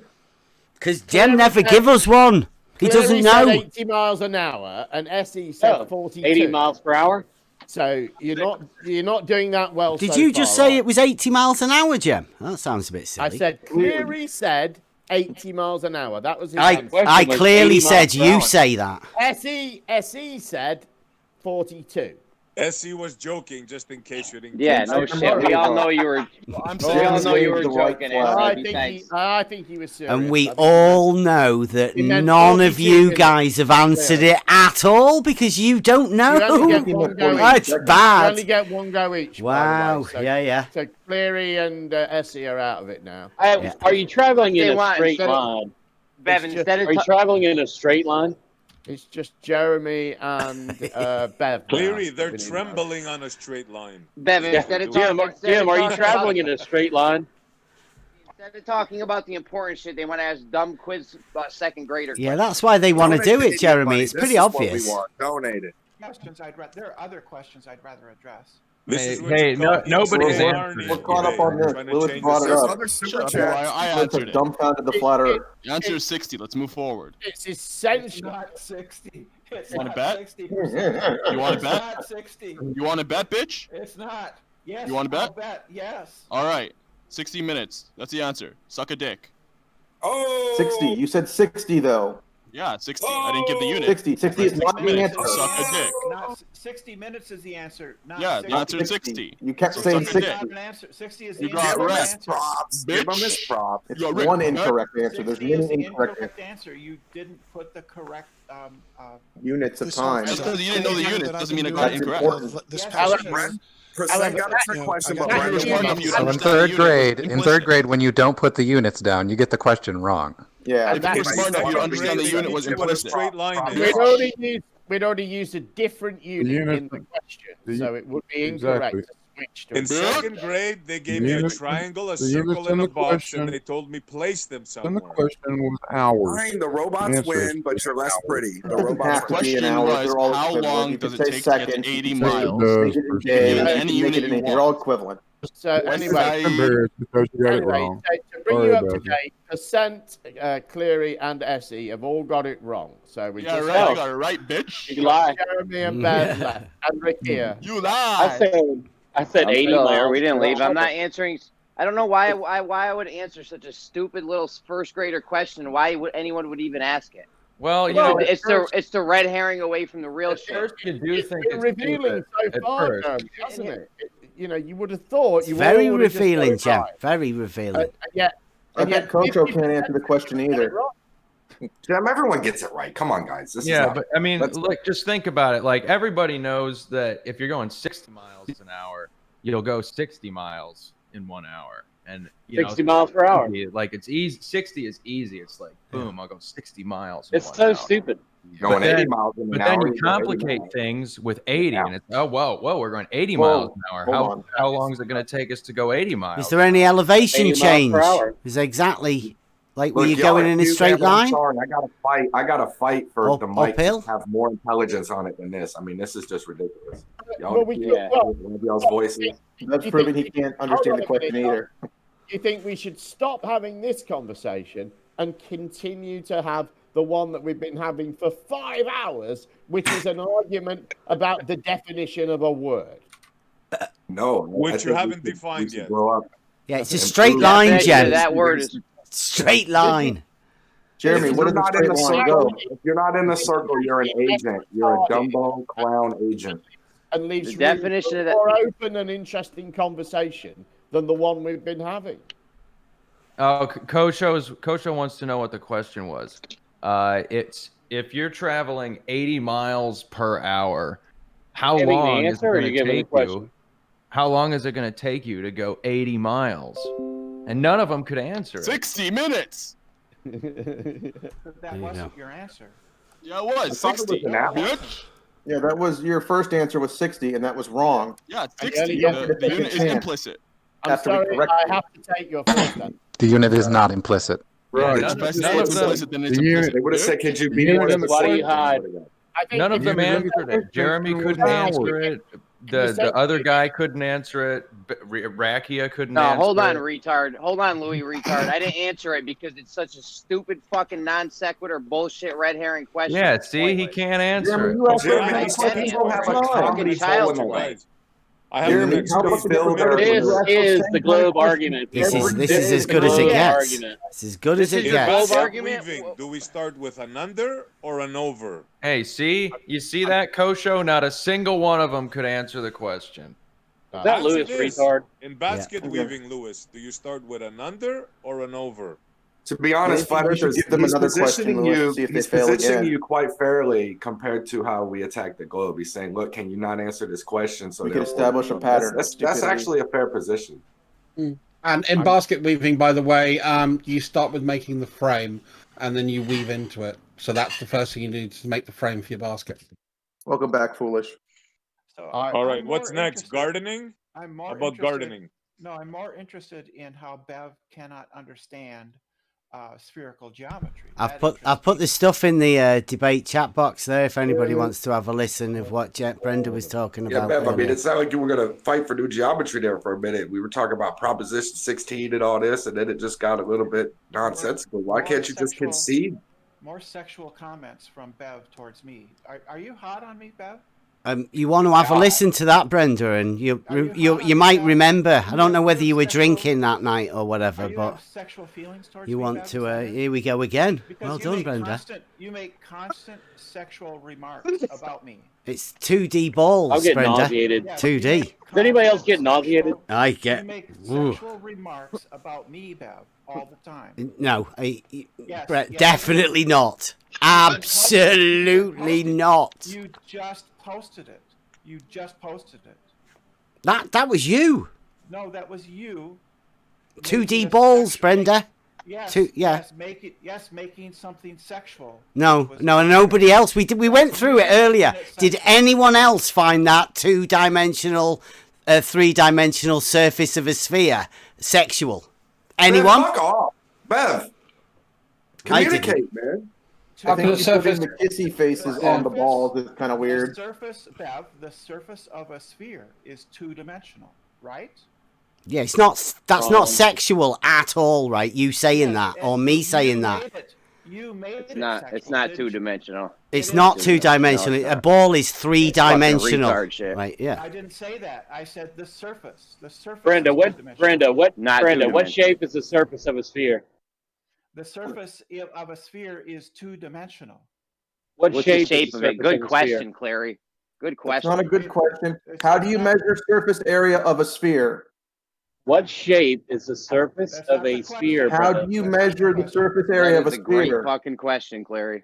because Jem never give us one. He Cleary doesn't said know. 80 miles an hour, and SE said 42. 80 miles per hour? So you're not doing that well. Did so you just far, say right? it was 80 miles an hour, Jem? That sounds a bit silly. I said Cleary said 80 miles an hour. That was his I answer. clearly 80 said miles per you hour. say that. SE said 42. SE was joking just in case you didn't. Yeah, catch no it. shit. We all know you were. We all know you were the right joking. flag. SE. I think he was serious. And we I think all know that He meant none of 42 you minutes. guys have answered it at all because you don't know. You only get one go That's each. You only bad. get one go each. by the Wow. way. So, Yeah. So Cleary and SE are out of it now. Are you traveling in They a want- straight instead of- line? Bev, It's instead of Are you traveling in a straight line? It's just Jeremy and Bev. now. Cleary, they're Been in trembling on a straight line. Bev, instead of Jim, talking, Jim, are you traveling in a straight line? Instead of talking about the important shit, they want to ask dumb quiz second grader. Yeah, that's why they want to do it, Jeremy. It's pretty obvious. Donate it. There are other questions I'd rather address. Nobody's answered We're caught up on this. Lewis brought it up. I answered it. Dumbfounded the flat Earth. The answer is 60. Let's move forward. It's essential. It's not 60. It's You want to not bet? 60%. You want to bet? It's not 60. You want to bet, bitch? It's not. Yes. You want to bet? I'll bet. Yes. All right. 60 minutes. That's the answer. Suck a dick. 60. You said 60 though. Yeah, 60. I didn't give the unit. 60. 60 is not the answer. Suck a dick. Not 60 minutes is the answer. Not Yeah, 60. the answer is 60. You kept So saying suck a 60. dick. 60 is You the got answer. rest, Bitch. It's Yo, Rick, one bet. incorrect answer. There's 60 is many the incorrect incorrect answer. You didn't put the correct units of time. Just because you didn't know the unit doesn't mean I got That's it incorrect. important. This Present got a trick question, but Brian You're smart enough, you So in understand the third unit. grade, when you don't put the units down, you get the question wrong. Yeah. If you were smart enough, you understand the unit was implicit. We'd already used a different unit in the question, so it would be incorrect to switch to In second grade, they gave me a triangle, a circle, and a box, and they told me place them somewhere. Then the question was hours. Fine, the robots Answer is win, but you're less pretty. The Doesn't robots have to be an Question hour. was, They're all how equivalent. long You does can it say take to get to seconds, 80 you can say miles? days, You can give you any can make unit it you an inch. They're all want. equivalent. So anyway, Embarrassed because you got it wrong. so to bring Sorry you up about to it. date, Percent, Cleary, and Essie have all got it wrong. So we Yeah, just right. I got it right, bitch. You lie. Jeremy and Ben left, and Rick here. You lie. I said I'm 80 still miles. here. We didn't per leave. I'm hour. not answering. I don't know why I would answer such a stupid little first grader question. Why would anyone would even ask it? Well, you Well, know, it's the red herring away from the real shit. first you do think It's it's revealing stupid so at far, first. Jeremy, hasn't it? You know, you would have thought It's you very all would have just got revealing, it Jeff. right. Very revealing. I bet Kocho can't answer the question either. Jim, everyone gets it right. Come on, guys. This is Yeah, not, but I mean, look, just think about it. Like everybody knows that if you're going 60 miles an hour, you'll go 60 miles in 1 hour. And 60 miles per hour. Like it's easy. 60 is easy. It's like boom, I'll go 60 miles. It's so stupid. Going But 80 then, miles an but hour. then you you go 80 complicate miles. things with 80, and it's whoa, we're going 80 Whoa, miles an hour. hold on. How long is it going to take us to go 80 miles? Is there any elevation 80 miles change? per hour. Is exactly like were Look, you y'all going are in a cute, straight man, but I'm line? sorry. I gotta fight for the mic uphill? to have more intelligence on it than this. I mean, this is just ridiculous. Y'all, Well, we could- well, one of y'all's voices. That's proving he can't understand the question either. You think we should stop having this conversation and continue to have the one that we've been having for 5 hours, which is an argument about the definition of a word? No, Which you haven't defined yet. Grow up. Yeah, it's a straight line, Definition Jen. of that word is Straight line. Jeremy, If what you're does not a in the straight line go? circle, if you're not in the circle, you're an agent. You're a Dumbo clown agent. And leaves The definition room of that- for a more open and interesting conversation than the one we've been having. Oh, Kosho wants to know what the question was. It's if you're traveling 80 miles per hour, how Giving the long is it answer or going you to giving the take question? you? How long is it going to take you to go 80 miles? And none of them could answer it. 60 minutes. But that you wasn't your answer. Yeah, it was. thought it was 60. an hour. Bitch. Yeah, that was your first answer was 60, and that was wrong. Yeah, I 60. only get The the unit is chance. implicit. I'm Have to be sorry, correct. I have to take your first answer. The unit is not implicit. Right. none It's of- best none to of it's them- implicit than it's the unit- implicit. They would have bitch. said, "Could you The be unit more in the Why do you specific?" hide? I think None of if them you- answered it. Jeremy couldn't answer it. The other guy couldn't answer it. Rakia couldn't No, answer hold on, it. retard. Hold on, Louis, retard. I didn't answer it because it's such a stupid fucking non sequitur bullshit red herring question. Yeah, It's see, he pointless. can't answer Jeremy, it. you asked Jeremy, I these can't people have a answer it. comedy Fucking child's toll in play. their Guys, I have Jeremy, the next how piece. about fill their- This is the globe argument. This people. is as the good as it globe gets. argument. It's as good as it is In the globe gets. basket argument. weaving, do we start with an under or an over? Hey, see? You see that, Kosho? Not a single one of them could answer the question. Is that Answer Lewis, this. retard? In basket weaving, Lewis, do you start with an under or an over? To be honest, Maybe Flat we should Earthers, give them he's another question, positioning Lewis, you. to see if they He's fail positioning again. you quite fairly compared to how we attack the globe. He's saying, "Look, can you not answer this question?" So We could therefore- establish a pattern. That's Stupidity. actually a fair position. And in basket weaving, by the way, you start with making the frame, and then you weave into it. So that's the first thing you need to make the frame for your basket. Welcome back, Foolish. So All right, I'm what's more next? interested- Gardening? I'm more How about interested- gardening? No, I'm more interested in how Bev cannot understand spherical geometry. I've put the stuff in the debate chat box there if anybody wants to have a listen of what Brenda was talking Yeah, about. Bev, I mean, it sounded like you were going to fight for new geometry there for a minute. We were talking about Proposition 16 and all this, and then it just got a little bit nonsensical. Why can't you just concede? More sexual comments from Bev towards me. Are you hot on me, Bev? You want to have a listen to that, Brenda, and you might remember. I don't know whether you were drinking that night or whatever, but sexual feelings towards you me, want Bev? to. Here we go again. Because Well done, Brenda. You make constant sexual remarks about me. It's 2D balls, I'll get Brenda. nauseated. 2D. Does anybody else get nauseated? I You get. make Ooh. sexual remarks about me, Bev, all the time. No, Yes, Brett, yes. definitely not. Absolutely not. You just posted it. You just posted it. That was you. No, that was you. 2D balls, Brenda. Yes. Yeah. Yes, making something sexual. No, nobody else. We went through it earlier. Did anyone else find that 2-dimensional, 3-dimensional surface of a sphere sexual? Anyone? Man, fuck off. Bev. Communicate, man. I think you putting the kissy faces on the balls is kind of weird. The surface, Bev, the surface of a sphere is 2-dimensional, right? Yeah, it's not. That's not sexual at all, right? You saying that or me saying that? You made it. It's not 2-dimensional. It's not 2-dimensional. No, A ball is 3-dimensional. retard shit. Right? Yeah. I didn't say that. I said the surface. The surface. Brenda, is what 2-dimensional. what shape is the surface of a sphere? The surface of a sphere is 2-dimensional. What's the shape shape is the of it? surface Good of a question, sphere? Clary. Good It's question. not a good question. How do you measure surface area of a sphere? What shape is the surface of a sphere? How Brenda? do you measure the surface area of a That is a great sphere? fucking question, Clary.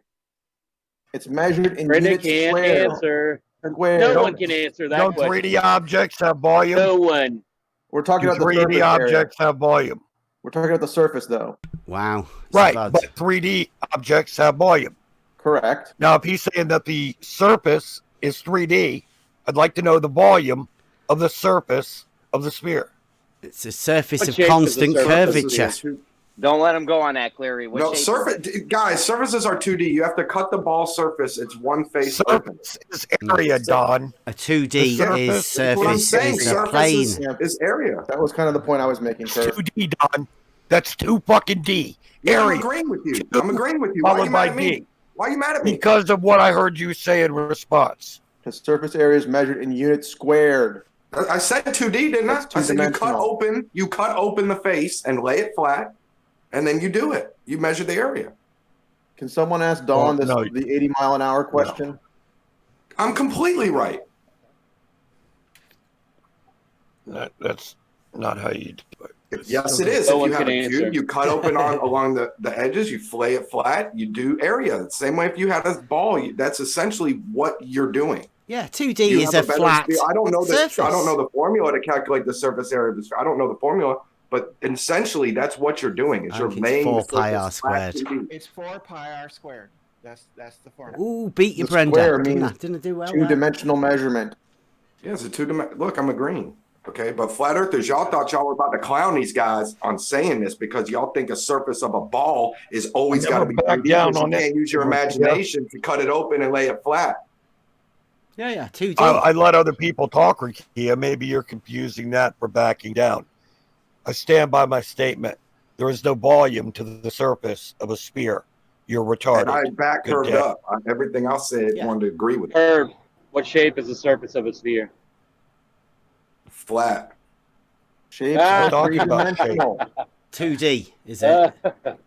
It's measured in Brenda units can't squared. answer. Squared. No one can answer that Don't question. 3D objects have volume? No one. We're talking Do about the 3D surface area. objects have volume? We're talking about the surface, though. Wow. Right, but 3D objects have volume. Correct. Now, if he's saying that the surface is 3D, I'd like to know the volume of the surface of the sphere. It's a surface What of shape is the constant surface? curvature. Don't let him go on that, Clary. What No, shape? guys, surfaces are 2D. You have to cut the ball surface. It's one face open. Is area, Don. A 2D is That's what I'm surface saying. is a Surface plane. is area. That was kind of the point I was making, Kurt. 2D, Don. That's 2 fucking D. Yeah, I'm Area. agreeing with you. I'm agreeing with you. Why are Followed you by mad at me? D. Why are you mad at me? Because of what I heard you say in response. The surface area is measured in units squared. I said 2D, didn't I? That's I said two-dimensional. you cut open the face and lay it flat, and then you do it. You measure the area. Can someone ask Dawn Well, no. the 80-mile-an-hour question? I'm completely right. That's not how you do it. Yes, it is. No If one you have can a answer. cube, you cut open along the edges, you flay it flat, you do area. Same way if you had a ball, that's essentially what you're doing. Yeah, 2D You is have a better flat sphere. I don't know surface. I don't know the formula to calculate the surface area of the sphere. I don't know the formula, but essentially that's what you're doing. Is I you're think it's laying 4 the pi r surface flat squared. 2D. It's 4 pi r squared. That's the formula. Ooh, beat you, The Brenda. square Didn't I? means Didn't I do well? there? two-dimensional measurement. Yeah, it's a two-dimensional. Look, I'm agreeing. Okay, but flat earthers, y'all thought y'all were about to clown these guys on saying this because y'all think a surface of a ball is always got to be back 3D down because on you that. can't use your imagination to cut it open and lay it flat. Yeah, 2D. I let other people talk, Rikia. Maybe you're confusing that for backing down. I stand by my statement. There is no volume to the surface of a sphere. You're retarded. And I back Good curved day. up. Everything I said, Yeah. wanted to agree with it. Herb, what shape is the surface of a sphere? Flat. Shapes Ah. are Talking about shape. three-dimensional. 2D, is it?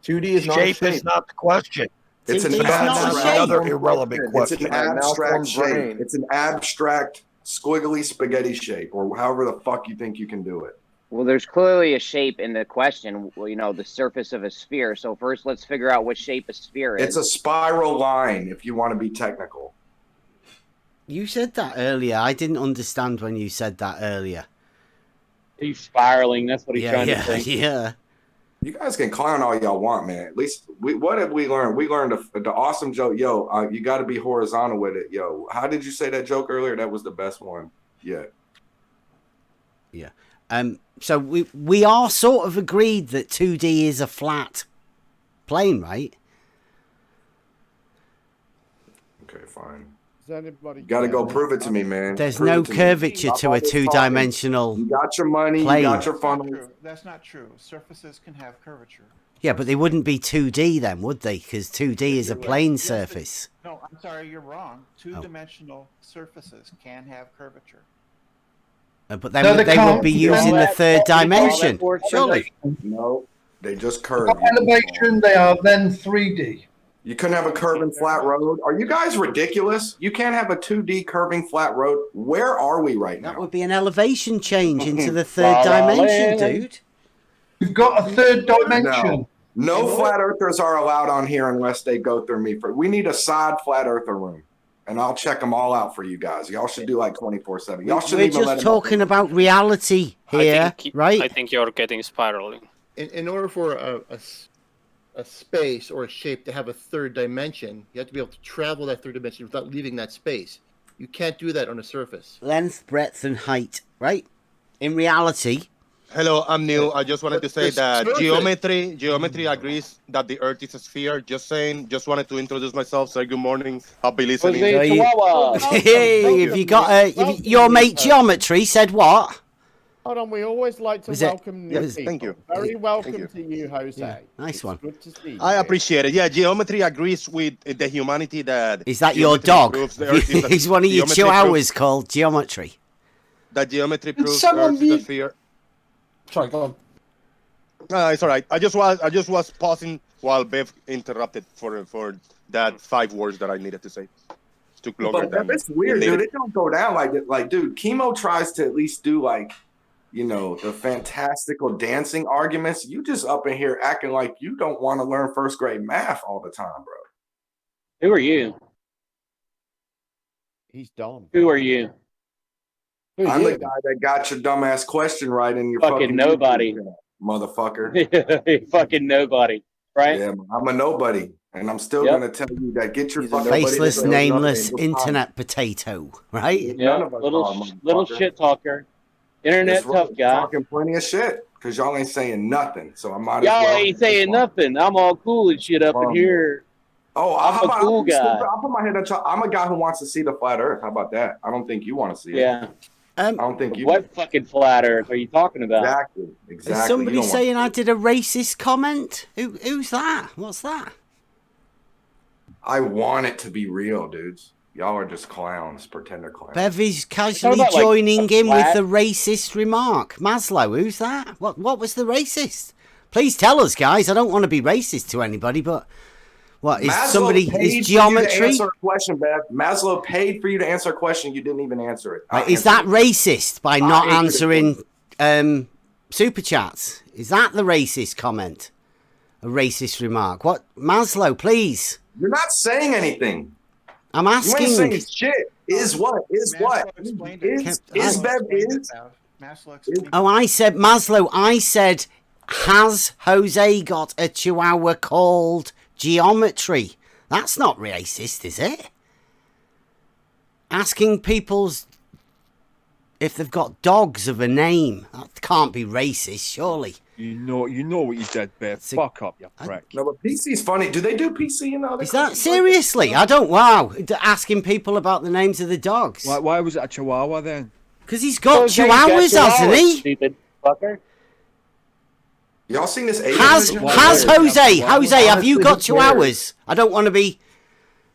2D is not Shape shape. is not the question. It's an 2D is not a abstract. shape. Another irrelevant It's question. an My abstract malformed shape. brain. It's an abstract squiggly spaghetti shape, or however the fuck you think you can do it. Well, there's clearly a shape in the question. Well, you know, the surface of a sphere. So first, let's figure out what shape a sphere is. It's a spiral line, if you want to be technical. You said that earlier. I didn't understand when you said that earlier. He's spiraling. That's what he's Yeah, trying yeah, to think. yeah. You guys can clown all y'all want, man. At least, what have we learned? We learned the awesome joke. Yo, you got to be horizontal with it. Yo, how did you say that joke earlier? That was the best one yet. So we are sort of agreed that 2D is a flat plane, right? Okay, fine. Does anybody You gotta go prove it to me, man. There's Prove no it to me. curvature Stop to all a this two-dimensional talking. You got your money, plane. you got your That's not funnel. true. That's not true. Surfaces can have curvature. Yeah, but they wouldn't be 2D then, would they? Because 2D is a plane surface. No, I'm sorry, you're wrong. Two-dimensional surfaces can have curvature. But then they would be using the third dimension, surely. No, they just curve. Elevation, they are then 3D. You couldn't have a curving flat road. Are you guys ridiculous? You can't have a 2D curving flat road. Where are we right now? That would be an elevation change into the third dimension, dude. You've got a third dimension. No flat earthers are allowed on here unless they go through me. We need a side flat earther room. And I'll check them all out for you guys. Y'all should do like 24/7. Y'all should We're even let just talking about reality here, right? I think you're getting spiraling. In order for a space or a shape to have a third dimension, you have to be able to travel that third dimension without leaving that space. You can't do that on a surface. Length, breadth, and height, right? In reality. Hello, I'm Neil. I just wanted to say that geometry agrees that the Earth is a sphere. Just saying, just wanted to introduce myself. Say good morning. Happy listening. Hey, have you got your mate Geometry said what? Hold on, we always like to welcome new people. Thank you. Very welcome to you, Jose. Yeah, nice one. Good to see you. I appreciate it. Yeah, geometry agrees with the humanity that. Is that your dog? He's one of your chihuahuas called Geometry. That geometry proves Earth is a sphere. Sorry, go on. It's all right. I just was pausing while Bev interrupted for that 5 words that I needed to say. It took longer than it's weird, dude. It don't go down like that. Like, dude, Chemo tries to at least do like, you know, the fantastical dancing arguments. You just up in here acting like you don't want to learn first grade math all the time, bro. Who are you? He's dumb. Who are you? I'm the guy that got your dumbass question right in your fucking nobody, motherfucker. Fucking nobody, right? Yeah, I'm a nobody, and I'm still gonna tell you that get your fucking faceless, nameless internet potato, right? Yeah, little shit talker, internet tough guy. Talking plenty of shit because y'all ain't saying nothing. So I might. Y'all ain't saying nothing. I'm all cool and shit up in here. Oh, I'm a cool guy. I'll put my head on. I'm a guy who wants to see the flat Earth. How about that? I don't think you want to see it. Yeah. I don't think you. What fucking flat Earth are you talking about? Exactly. Is somebody saying I did a racist comment? Who's that? What's that? I want it to be real, dudes. Y'all are just clowns, pretender clowns. Bevy's casually joining in with the racist remark. Maslow, who's that? What was the racist? Please tell us, guys. I don't want to be racist to anybody, but what is is geometry? Answer a question, Bev. Maslow paid for you to answer a question. You didn't even answer it. Is that racist by not answering super chats? Is that the racist comment? A racist remark? What, Maslow? Please. You're not saying anything. I'm asking. You ain't saying shit. Is what? Is what? Is Bev is? Oh, I said Maslow. I said, has Jose got a chihuahua called Geometry? That's not racist, is it? Asking people's if they've got dogs of a name. That can't be racist, surely. You know what you did, Bev. Fuck up, you prick. No, but PC's funny. Do they do PC in other Is that seriously? I don't. Wow. Asking people about the names of the dogs. Why was it a Chihuahua then? Because he's got chihuahuas, hasn't he? Stupid fucker. Y'all seen this? Has Jose? Jose, have you got chihuahuas? I don't want to be.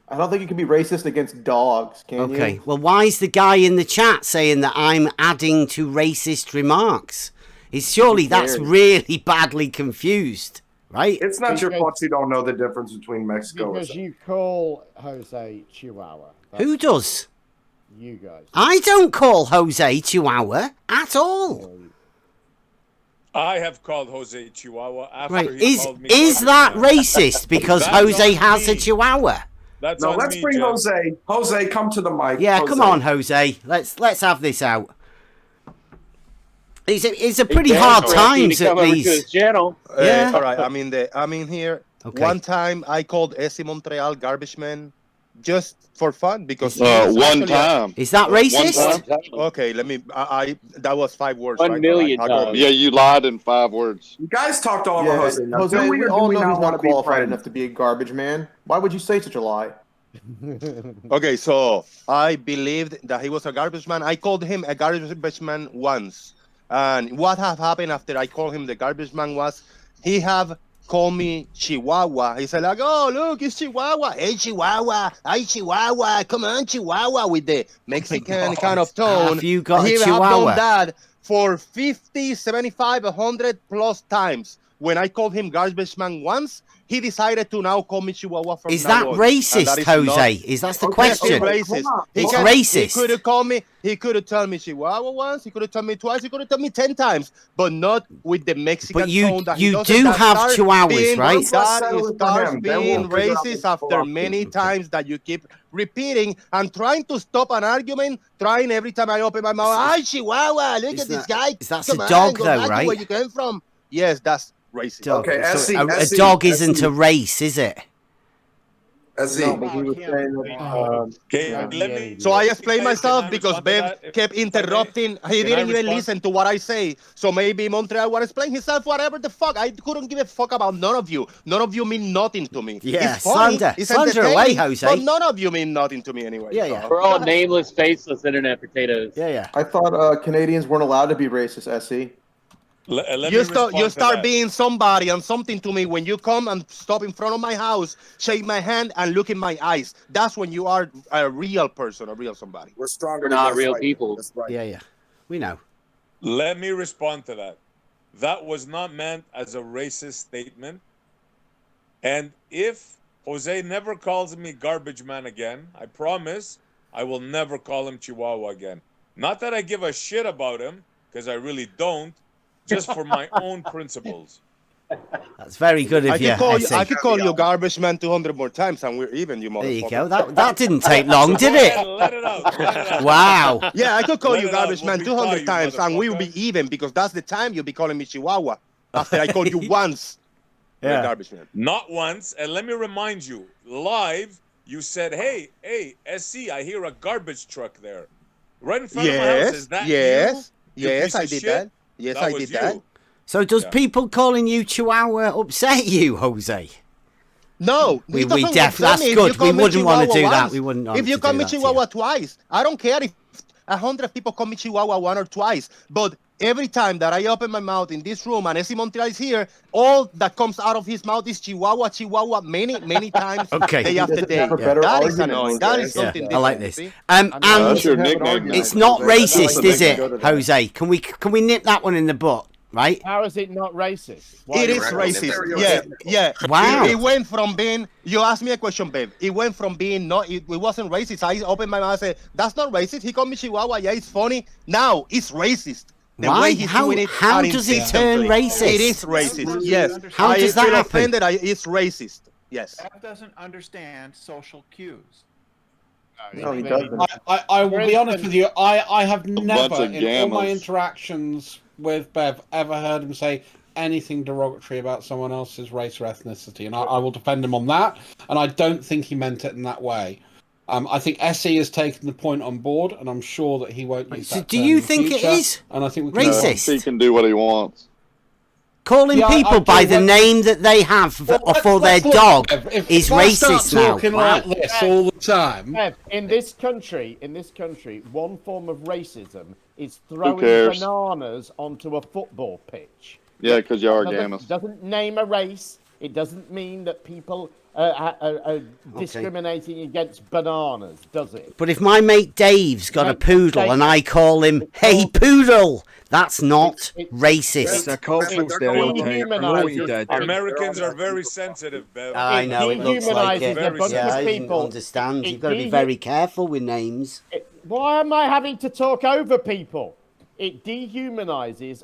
I don't think you can be racist against dogs, can you? Okay. Well, why is the guy in the chat saying that I'm adding to racist remarks? Surely that's really badly confused, right? It's not your fault you don't know the difference between Mexico. Because you call Jose Chihuahua. Who does? You guys. I don't call Jose Chihuahua at all. I have called Jose Chihuahua after Right. he called me. Is that racist because Jose has a Chihuahua? That's no, on let's me, bring Jeff. Jose. Jose, come to the mic. Yeah, Jose. come on, Jose. Let's have this out. It's a pretty hard times at these. Channel. Yeah. All right, I'm in here. Okay. One time I called Esi Montreal garbage man just for fun because one time. Is that racist? Okay, let me. That was 5 words. 1 right? million I go times. mute. Yeah, you lied in 5 words. You guys talked all Yeah, over Jose. Now, Jose, do we or do all we know not he's want not to be qualified friends? enough to be a garbage man. Why would you say such a lie? Okay, so I believed that he was a garbage man. I called him a garbage man once. And what have happened after I called him the garbage man was he have called me Chihuahua. He said like, oh, look, it's Chihuahua. Hey, Chihuahua. Hi, Chihuahua. Come on, Chihuahua, with the Mexican kind of tone. Have you got a He have Chihuahua? done that for 50, 75, 100 plus times. When I called him garbage man once, he decided to now call me Chihuahua from Is now that on. racist, And that is Jose? not- Is that the Yes, question? it's racist. It's He racist. could have called me. He could have told me Chihuahua once. He could have told me twice. He could have told me 10 times, but not with the Mexican But you tone that he you doesn't. do That have starts Chihuahuas, being, right? That starts Then being we'll figure out racist this after philosophy. many times that you keep repeating and trying to stop an argument. Trying every time I open my mouth. Hi, Chihuahua! Look at this guy. That's Come a on, dog, go though, back to right? where you came from. Yes, that's racist. Dog. Okay, So SC, a SC, dog isn't SC. a race, is it? SC. No, but he was saying that. So I explained myself I because respond to Bev that, if kept I may? interrupting. He Can I didn't even respond? listen to what I say. So maybe Montreal will explain himself, whatever the fuck. I couldn't give a fuck about none of you. None of you mean nothing to me. Yeah, It's funny, slander. it's Slander away, entertaining, Jose. but none of you mean nothing to me anyway. Yeah, so. yeah. We're all nameless, faceless internet potatoes. Yeah, yeah. I thought Canadians weren't allowed to be racist, SE. Let You me start respond to that. being somebody and something to me when you come and stop in front of my house, shake my hand, and look in my eyes. That's when you are a real person, a real somebody. We're stronger. We're not real people. That's right. Yeah, yeah. We know. Let me respond to that. That was not meant as a racist statement. And if Jose never calls me garbage man again, I promise I will never call him Chihuahua again. Not that I give a shit about him, because I really don't, just for my own principles. That's very good of you, Essie. I could call you garbage man 200 more times and we're even, you motherfucker. There you go. That didn't take long, did it? Let it out. Let it out. Wow. Yeah, I could call Let you it out. garbage We'll man be 200 fine, you times and we will motherfucker. be even because that's the time you'll be calling me Chihuahua after I called you once. Yeah. Garbage man. Not once. And let me remind you, live, you said, hey, SC, I hear a garbage truck there. Right in front of my house. Is that you? Yes, I did that. Yes, I did that. So does people calling you Chihuahua upset you, Jose? No, We it doesn't that's upset me if good. you We call me wouldn't want to do Chihuahua that. once. We wouldn't want If you to call do me that to you. Chihuahua twice, I don't care if 100 people call me Chihuahua 1 or twice. But every time that I open my mouth in this room and Essie Montreal is here, all that comes out of his mouth is Chihuahua, Chihuahua, many times, Okay. day after day. That is annoying. That is something I like different, this. see? And That's your nickname now. it's not racist, is it, Go to that. Jose? Can we nip that one in the butt, right? How is it not racist? Why It is it racist. Yeah. Wow. It went from being. You asked me a question, babe. It went from being not. It wasn't racist. I opened my mouth and said, "That's not racist." He called me Chihuahua. Yeah, it's funny. Now it's racist. The Why? way he's doing it. How does it turn racist? It is racist. Yes. How does that I feel happen? offended. It's racist. Yes. Bev doesn't understand social cues. No, he doesn't. I will be honest with you. I have never, bunch of in all my gammas. interactions with Bev, ever heard him say anything derogatory about someone else's race or ethnicity, and I will defend him on that. And I don't think he meant it in that way. I think SE has taken the point on board, and I'm sure that he won't use So that do term you in the think it future, is and I think we can racist? He can do what he wants. Calling Yeah, people I by do, the but- name that they have for their let's look, dog if is I start racist now. talking Wow. like this all the time. Bev, in this country, one form of racism is throwing cares? bananas onto a football pitch. Yeah, because you are Doesn't, gammas. doesn't name a race. It doesn't mean that people are discriminating against bananas, does it? But if my mate Dave's got a poodle and I call him "Hey Poodle," that's not It's racist. a cultural stereotype. I know what you did. Americans are very sensitive, Bev. I know it looks like it. Dehumanises a bunch Yeah, of I didn't people. understand. It You've got to be dehu- very careful with names. Why am I having to talk over people? It dehumanizes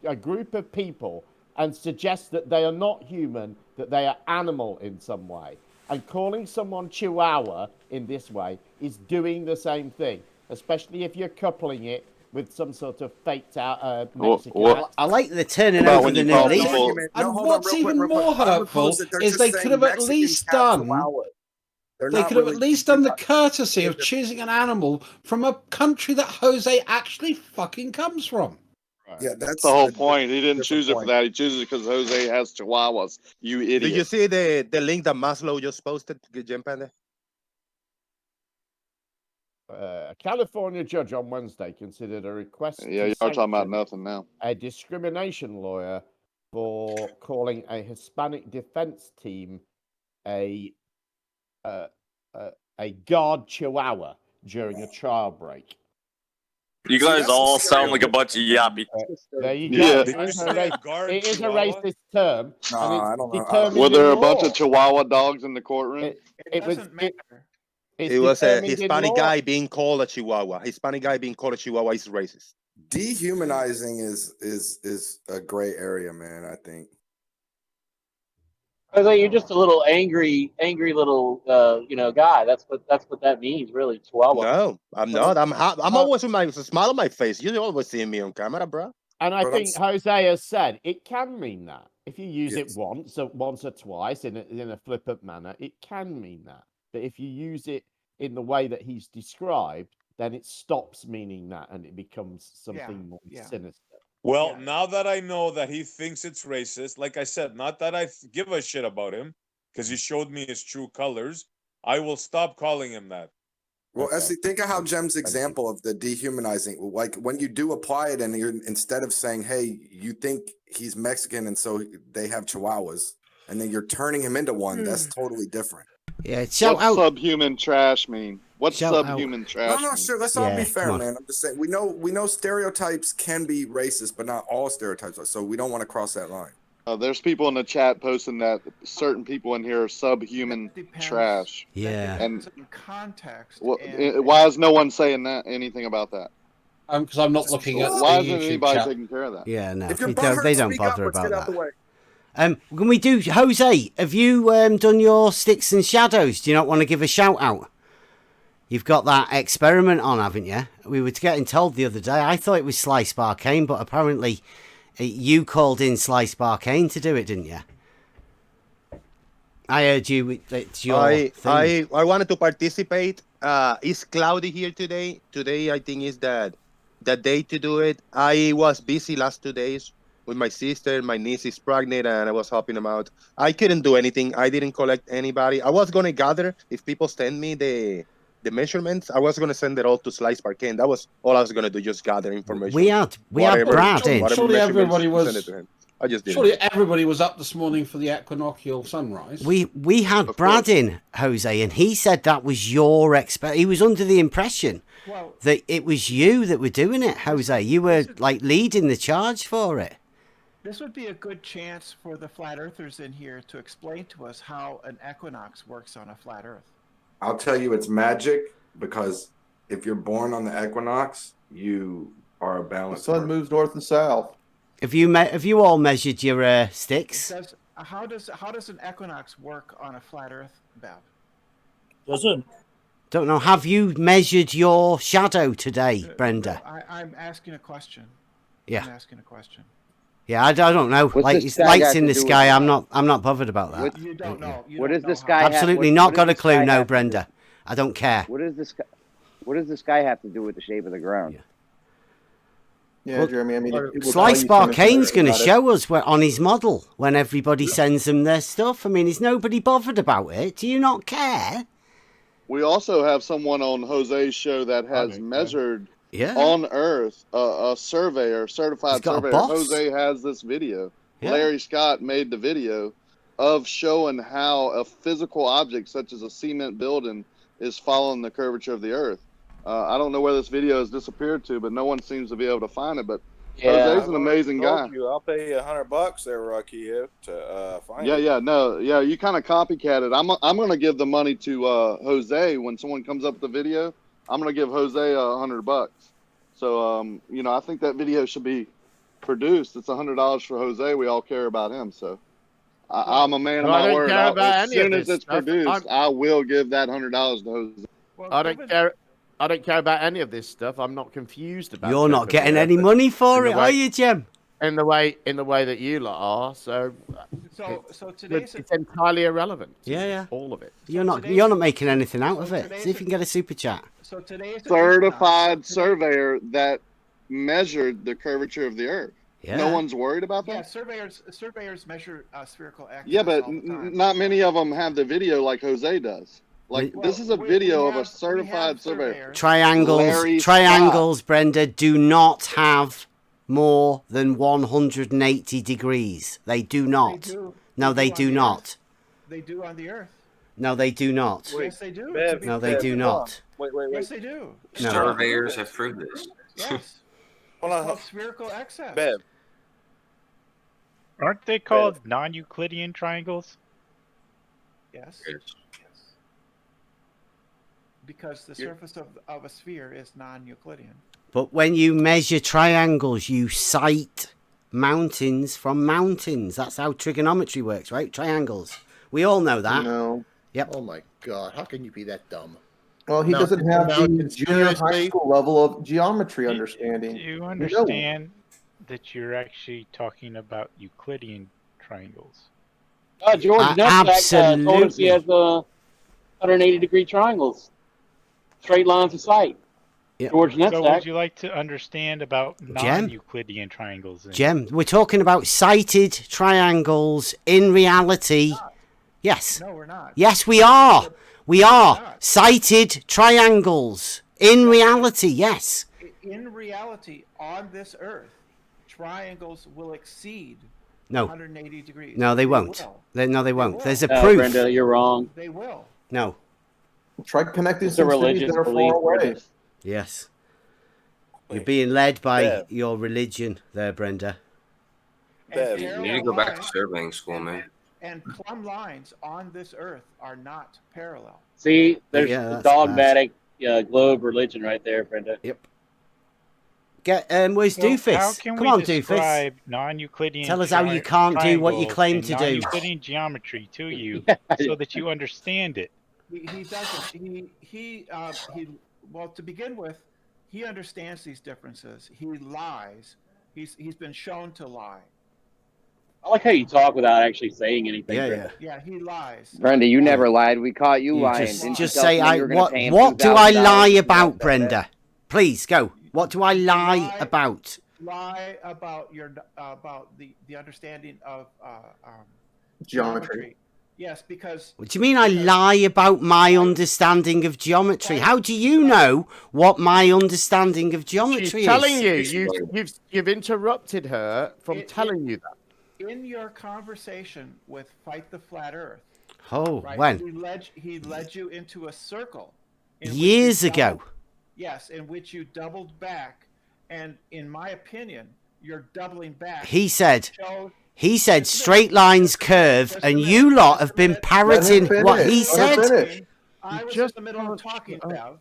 a group of people and suggests that they are not human, that they are animal in some way. And calling someone Chihuahua in this way is doing the same thing, especially if you're coupling it with some sort of faked out Mexican accent. I like the turning About over when the you New call Leaf. people- And what's even more hurtful is they could have at least done. They could have at least done the courtesy of choosing an animal from a country that Jose actually fucking comes from. Yeah, That's the whole point. He didn't choose it for that. He chooses it because Jose has chihuahuas. You idiot. Did you see the link that Maslow just posted, Jim Panda? A California judge on Wednesday considered a request Yeah, to you are talking about sanction nothing now. a discrimination lawyer for calling a Hispanic defense team a guard chihuahua during a trial break. You guys all sound like a bunch of yappy. There you go. Yeah. It is a racist term. Nah, and I it's don't know. determined Were there in a bunch law. of Chihuahua dogs in the courtroom? It was. It's It was a determined in Hispanic law. guy being called a Chihuahua. Hispanic guy being called a Chihuahua is racist. Dehumanizing is a gray area, man. I think. Jose, you're just a little angry little guy. That's what that means, really. Chihuahua. No, I'm not. I'm always with my smile on my face. You always see me on camera, bro. And I think Jose has said it can mean that if you use it once or twice in a flippant manner, it can mean that. But if you use it in the way that he's described, then it stops meaning that and it becomes something more sinister. Well, now that I know that he thinks it's racist, like I said, not that I give a shit about him, because he showed me his true colors, I will stop calling him that. Well, Essie, think of how Jem's example of the dehumanizing, like when you do apply it and you're instead of saying, hey, you think he's Mexican and so they have chihuahuas, and then you're turning him into one, that's totally different. Yeah, What's subhuman trash mean? What's subhuman trash No, mean? sure. Let's all be fair, man. I'm just saying we know stereotypes can be racist, but not all stereotypes are. So we don't want to cross that line. There's people in the chat posting that certain people in here are subhuman trash. Yeah. And in context. why is no one saying anything about that? Because I'm not looking at. Why the isn't YouTube anybody chat. taking care of that? Yeah, no, If you're they don't speak up, bother let's about get out the that. way. Can we do, Jose, have you done your sticks and shadows? Do you not want to give a shout out? You've got that experiment on, haven't you? We were getting told the other day. I thought it was Slice Barcane, but apparently you called in Slice Barcane to do it, didn't you? I heard you. It's your thing. I wanted to participate. It's cloudy here today. Today, I think, is the day to do it. I was busy last 2 days with my sister. My niece is pregnant, and I was helping them out. I couldn't do anything. I didn't collect anybody. I was going to gather. If people send me the measurements, I was going to send it all to Slice Barcane. That was all I was going to do, just gather information. We had Brad in. Surely everybody was. Send it to him. I just did. Surely everybody was up this morning for the equinoctial sunrise. We had Brad in, Jose, and he said that was your He was under the impression that it was you that were doing it, Jose. You were like leading the charge for it. This would be a good chance for the flat earthers in here to explain to us how an equinox works on a flat earth. I'll tell you it's magic because if you're born on the equinox, you are a balanced. The sun moves north and south. Have you all measured your sticks? How does an equinox work on a flat earth, Bab? Doesn't. Don't know. Have you measured your shadow today, Brenda? I'm asking a question. Yeah. I'm asking a question. Yeah, I don't know. Like it's lights in the sky. I'm not bothered about that. You don't know. What does the sky? Absolutely not got a clue. No, Brenda. I don't care. What does the sky have to do with the shape of the ground? Yeah, Jeremy. I mean, Slice Barcane's going to show us on his model when everybody sends him their stuff. I mean, is nobody bothered about it? Do you not care? We also have someone on Jose's show that has measured on Earth a surveyor, certified surveyor. Jose has this video. Yeah. Larry Scott made the video of showing how a physical object such as a cement building is following the curvature of the Earth. I don't know where this video has disappeared to, but no one seems to be able to find it. But Jose's an amazing guy. I'll pay you $100 there, Rocky, to find it. You kind of copycatted. I'm gonna give the money to Jose when someone comes up with the video. I'm gonna give Jose $100. So I think that video should be produced. It's $100 for Jose. We all care about him, so I'm a man of my word. As soon as it's produced, I will give that $100 to Jose. I don't care. I don't care about any of this stuff. I'm not confused about it. You're not getting any money for it, are you, Jem? in the way that you lot are. So today's it's entirely irrelevant. Yeah. All of it. You're not making anything out of it. See if you can get a super chat. So today's certified surveyor that measured the curvature of the Earth. Yeah. No one's worried about that. Yeah, surveyors measure spherical axis. Yeah, but all the time. not many of them have the video like Jose does. Like this is a video of a certified surveyor. Triangles, Brenda, do not have more than 180 degrees. They do not. They do. No, they do not. They do on the Earth. No, they do not. Yes, they do. No, they do not. Wait. Yes, they do. No. Surveyors have proved this. Yes. Hold on. It's called spherical excess. Bev. Aren't they called non-Euclidean triangles? Yes. Because the surface of a sphere is non-Euclidean. But when you measure triangles, you cite mountains from mountains. That's how trigonometry works, right? Triangles. We all know that. No. Yep. Oh my God! How can you be that dumb? Well, he doesn't have the junior high school level of geometry understanding. Do you understand that you're actually talking about Euclidean triangles? George Nutsack told us he has 180-degree triangles, straight lines of sight. Yep. George Nutsack. So would you like to understand about non-Euclidean triangles? Then? Jem, we're talking about sighted triangles in reality. Yes. No, we're not. Yes, we are. We are. Sighted triangles in reality, yes. In reality, on this Earth, triangles will exceed No. 180 degrees. No, they won't. No, they won't. There's a No, proof. Brenda, you're wrong. They will. No. Try connecting It's a some cities religious that are belief, far away. Brenda. Yes. You're being led by your religion there, Brenda. You need to go back to surveying school, man. And plumb lines on this Earth are not parallel. See, there's Yeah, the that's dogmatic globe religion right there, Brenda. Yep. Where's So Doofus? how can Come we on, Doofus. describe non-Euclidean Tell us how you can't do what you claim to do. non-Euclidean geometry to you so that you understand it. He doesn't. Well, to begin with, he understands these differences. He lies. He's been shown to lie. I like how you talk without actually saying anything. Yeah, Brenda. Yeah, he lies. Brenda, you never lied. We caught you lying. Just, Didn't just you tell say, someone you were gonna pay him what do I $2,000 lie to about, know Brenda? Please, go. What do I lie about? Lie about the understanding of Geometry. Yes, because. What do you mean I lie about my understanding of geometry? How do you know what my understanding of geometry She's is? telling you. You've interrupted her from telling you that. In your conversation with Fight the Flat Earth. Oh, right, when? He led you into a circle. Years ago. Yes, in which you doubled back, and in my opinion, you're doubling back. He said straight lines curve, and you lot have been parroting what he said. I was in the middle of talking, Bev.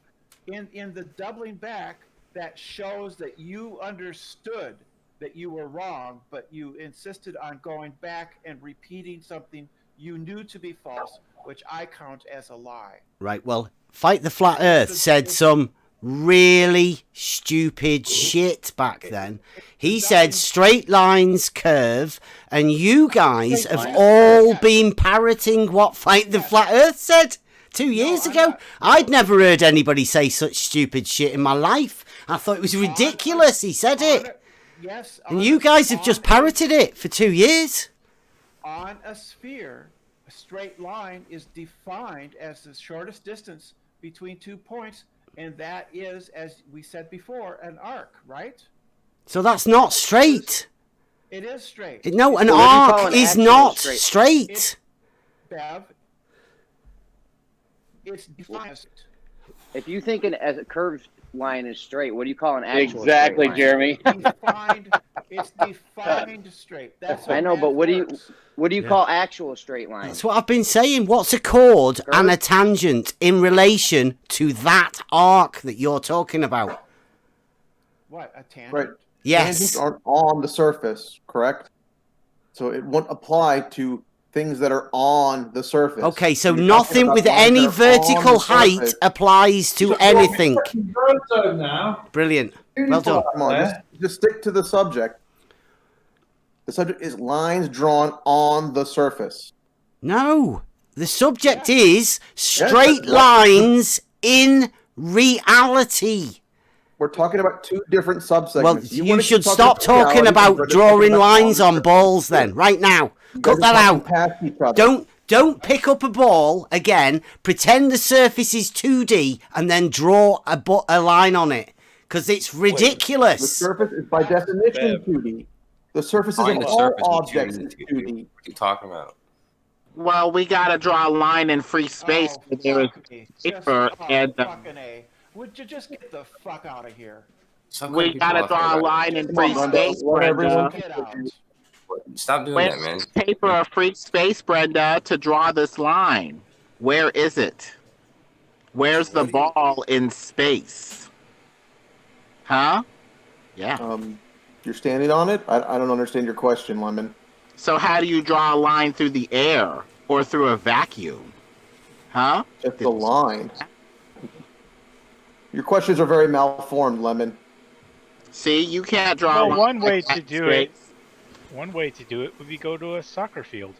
In the doubling back, that shows that you understood that you were wrong, but you insisted on going back and repeating something you knew to be false, which I count as a lie. Right, well, Fight the Flat Earth said some really stupid shit back then. He said straight lines curve, and you guys have all been parroting what Fight the Flat Earth said 2 years ago. I'd never heard anybody say such stupid shit in my life. I thought it was ridiculous. He said it. Yes. And you guys have just parroted it for 2 years. On a sphere, a straight line is defined as the shortest distance between 2 points, and that is, as we said before, an arc, right? So that's not straight. It is straight. No, an arc is not straight. Bev, it's defined. If you think as a curved line is straight, what do you call an actual Exactly, straight line? Jeremy. It's defined straight. That's I know, but what do you call actual straight lines? That's what I've been saying. What's a chord and a tangent in relation to that arc that you're talking about? What, a tangent? Right. Yes. Tangents aren't on the surface, correct? So it won't apply to things that are on the surface. Okay, so You're nothing talking with about lines any that are on vertical the height surface. applies to anything. Now. Brilliant. Well done. Come on, just stick to the subject. The subject is lines drawn on the surface. No, the subject is straight lines in reality. We're talking about two different subsegments. Well, you should stop talking about drawing lines on balls then, right now. Cut that out. Don't pick up a ball again, pretend the surface is 2D, and then draw a line on it, because it's ridiculous. The surface is by definition 2D. The surfaces of all objects is 2D. What are you talking about? Well, we gotta draw a line in free space where there is paper and Would you just get the fuck out of here? we gotta draw a line in free space, Brenda. Stop doing Where's that, man. paper or free space, Brenda, to draw this line? Where is it? Where's the ball in space? Huh? Yeah. You're standing on it? I don't understand your question, Lemon. So how do you draw a line through the air or through a vacuum? Huh? Just a line. Your questions are very malformed, Lemon. See, you can't draw a line. One way to do it. One way to do it would be go to a soccer field.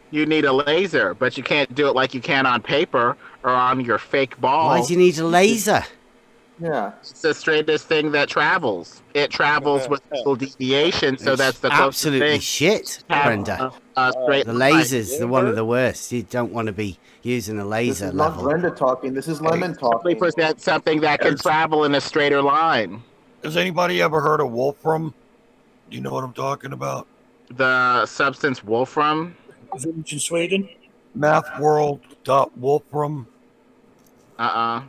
You need a laser, but you can't do it like you can on paper or on your fake ball. Why do you need a laser? Yeah. It's the straightest thing that travels. It travels with little deviation, so that's the closest absolutely thing. shit, Brenda. Straight The lasers, they're one of the worst. You don't want to be using a laser This is not level. Brenda talking. This is Lemon talking. Simply present something that can travel in a straighter line. Has anybody ever heard of Wolfram? Do you know what I'm talking about? The substance wolfram? Is it in Sweden? Mathworld.wolfram. Yeah,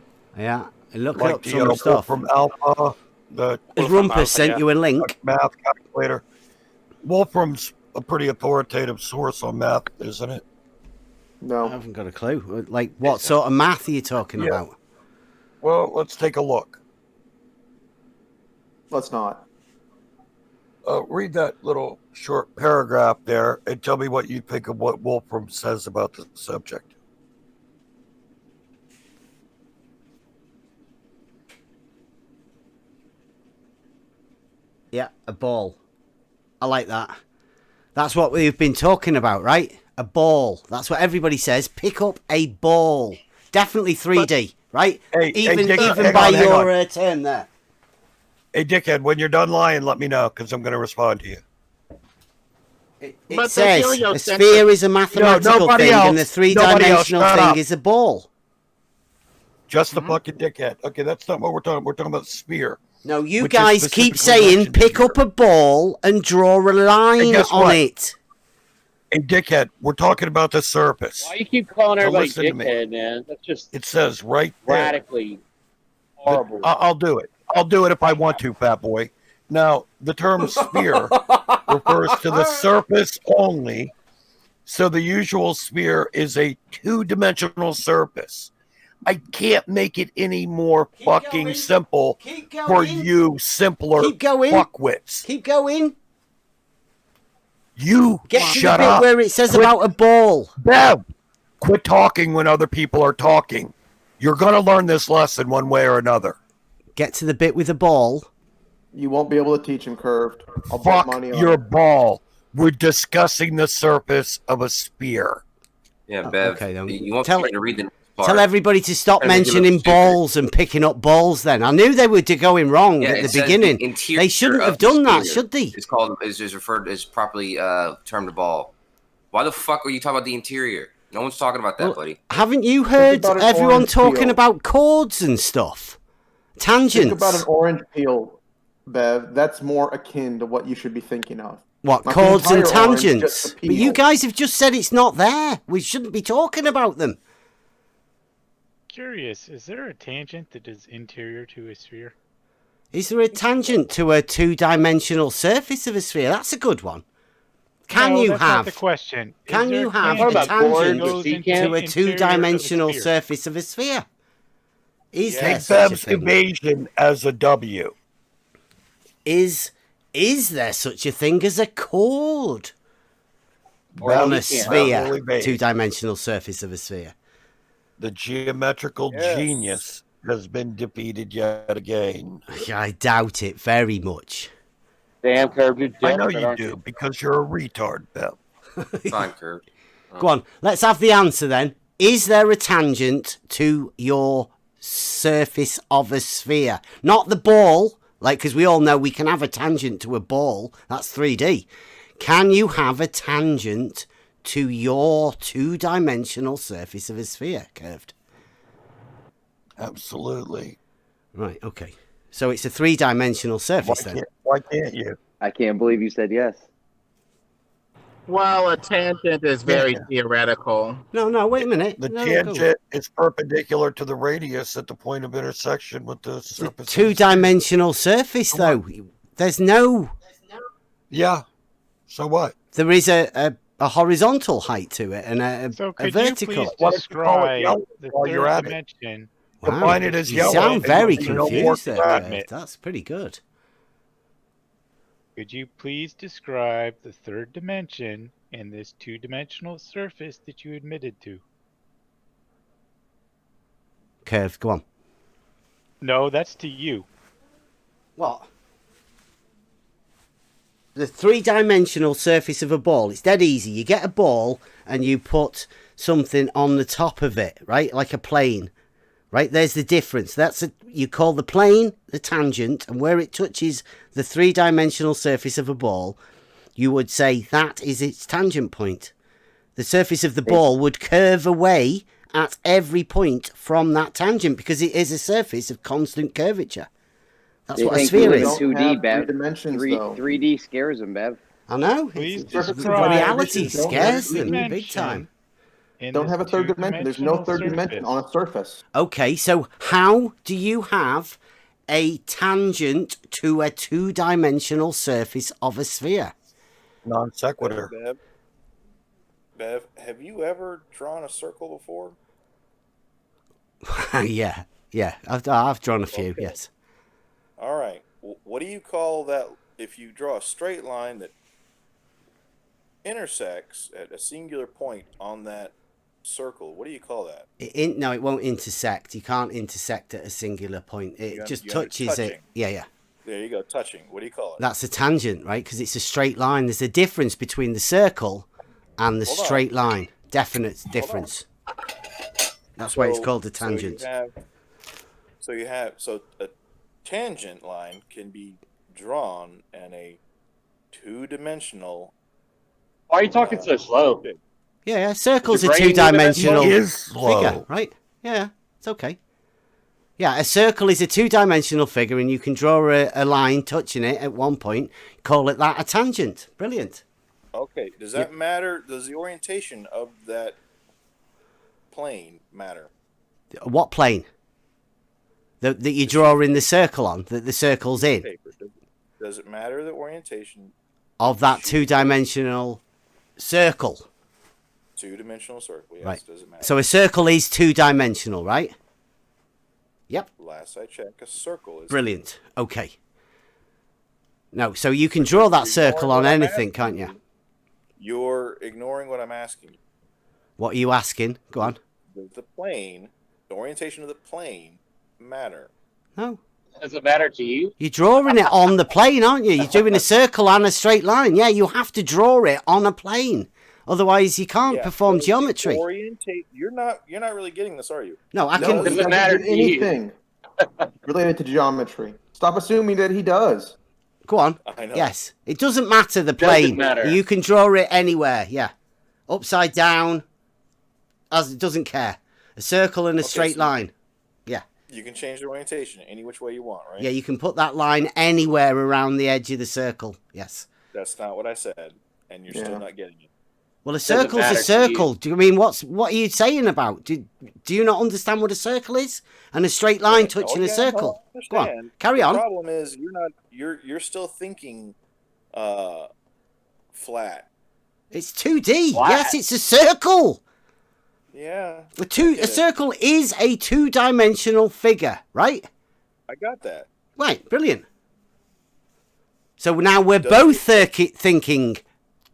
look Like up the some stuff. Wolfram Alpha. Has Rumpus sent you a link? Math calculator. Wolfram's a pretty authoritative source on math, isn't it? No. I haven't got a clue. Like, what sort of math are you talking about? Well, let's take a look. Let's not. Read that little short paragraph there and tell me what you think of what Wolfram says about the subject. Yeah, a ball. I like that. That's what we've been talking about, right? A ball. That's what everybody says. Pick up a ball. Definitely 3D, right? Even by your term there. Hey, dickhead, when you're done lying, let me know, because I'm going to respond to you. It says a sphere is a mathematical thing and the three-dimensional thing is a ball. Just the fucking dickhead. Okay, that's not what we're talking about. We're talking about sphere. No, you guys keep saying pick up a ball and draw a line on it. Hey, dickhead, we're talking about the surface. Why you keep calling everybody listen to me. dickhead, man? That's just It says right there. radically horrible. I'll do it. I'll do it if I want to, fat boy. Now, the term sphere refers to the surface only, so the usual sphere is a two-dimensional surface. I can't make it any more fucking simple for you simpler fuckwits. Keep going. You Get to the shut bit up. where it says about a ball. Bev, quit talking when other people are talking. You're going to learn this lesson one way or another. Get to the bit with a ball. You won't be able to teach him curved. I'll bet Fuck money on your it. ball. We're discussing the surface of a sphere. Yeah, Bev. okay, then. You want Tell- me to read the next part. Tell everybody to stop Trying to make it look mentioning stupid. balls and picking up balls then. I knew they were going wrong Yeah, at it the says beginning. the interior They shouldn't of have the done that, sphere should they? It's called is referred as properly termed a ball. Why the fuck are you talking about the interior? No one's talking about that, Well, buddy. Haven't you heard about an everyone orange talking peel. about chords and stuff? Tangents. Think about an orange peel, Bev. That's more akin to what you should be thinking of. What, Not the chords and entire orange, just tangents? the But you peel. guys have just said it's not there. We shouldn't be talking about them. Curious, is there a tangent that is interior to a sphere? Is there a tangent to a two-dimensional surface of a sphere? That's a good one. Can No, you that's not have? the question. Is Can there you a have tangent a that tangent goes into to the a interior two-dimensional of a sphere? surface of a sphere? Is there Take such a Bev's thing? evasion as a W. Is there such a thing as a chord Or on you a can't. sphere, Really big. two-dimensional surface of a sphere? The geometrical genius has been defeated yet again. I doubt it very much. Damn, Curb, you're I know desperate, you aren't do you? because you're a retard, Bev. Fine, Kurt. Go on. Let's have the answer then. Is there a tangent to your surface of a sphere? Not the ball, like, because we all know we can have a tangent to a ball. That's 3D. Can you have a tangent to your two-dimensional surface of a sphere, curved? Absolutely. Right, okay. So it's a three-dimensional surface then? Why can't you? I can't believe you said yes. Well, a tangent is very theoretical. No, wait a minute. The No, tangent is perpendicular to the radius at the point of intersection with the surface. Two-dimensional surface, though. There's no... Yeah. So what? There is a horizontal height to it and a vertical. You please describe the third dimension? Combine it as you yellow. sound very It'll be no confused more there, flat. Dave. That's pretty good. Could you please describe the third dimension in this two-dimensional surface that you admitted to? Curved, go on. No, that's to you. What? The three-dimensional surface of a ball. It's dead easy. You get a ball and you put something on the top of it, right? Like a plane. Right, there's the difference. You call the plane the tangent, and where it touches the three-dimensional surface of a ball, you would say that is its tangent point. The surface of the ball would curve away at every point from that tangent because it is a surface of constant curvature. That's what a sphere is. 2D, Bev. 3D 3D scares them, Bev. I know. Please Reality scares them big time. Don't have a third dimension. There's no third dimension on a surface. Okay, so how do you have a tangent to a two-dimensional surface of a sphere? Non sequitur. Bev, have you ever drawn a circle before? yeah. I've drawn a few, yes. All right. What do you call that if you draw a straight line that intersects at a singular point on that circle? What do you call that? No, it won't intersect. You can't intersect at a singular point. It just touches it. Yeah. There you go, touching. What do you call it? That's a tangent, right? Because it's a straight line. There's a difference between the circle and the straight line. Definite difference. That's why it's called a tangent. So a tangent line can be drawn in a two-dimensional. Why are you talking so slow? Yeah, circle's a two-dimensional figure, right? Yeah, it's okay. Yeah, a circle is a two-dimensional figure, and you can draw a line touching it at one point. Call it that a tangent. Brilliant. Okay, does that matter? Does the orientation of that plane matter? What plane? That you draw in the circle on, that the circle's in? Does it matter the orientation of that two-dimensional circle? Two-dimensional circle, yes. Right. Does it matter? So a circle is two-dimensional, right? Yep. Last I checked, a circle is. Brilliant. Okay. No, so you can draw that circle on anything, can't you? You're ignoring what I'm asking you. What are you asking? Go on. Does the plane, the orientation of the plane, matter? No. Does it matter to you? You're drawing it on the plane, aren't you? You're doing a circle and a straight line. Yeah, you have to draw it on a plane. Otherwise, you can't perform geometry. You're not really getting this, are you? No, I can. Does it matter to anything related to geometry? Stop assuming that he does. Go on. I know. Yes, it doesn't matter the plane. You can draw it anywhere. Yeah, upside down. As it doesn't care. A circle and a straight line. Yeah. You can change the orientation any which way you want, right? Yeah, you can put that line anywhere around the edge of the circle. Yes. That's not what I said, and you're still not getting it. Well, a circle's a circle. Do you mean what are you saying about? Do you not understand what a circle is? And a straight line touching a circle. Go on, carry on. The problem is you're still thinking flat. It's 2D. Flat. Yes, it's a circle. Yeah. A circle is a two-dimensional figure, right? I got that. Right, brilliant. So now we're both thinking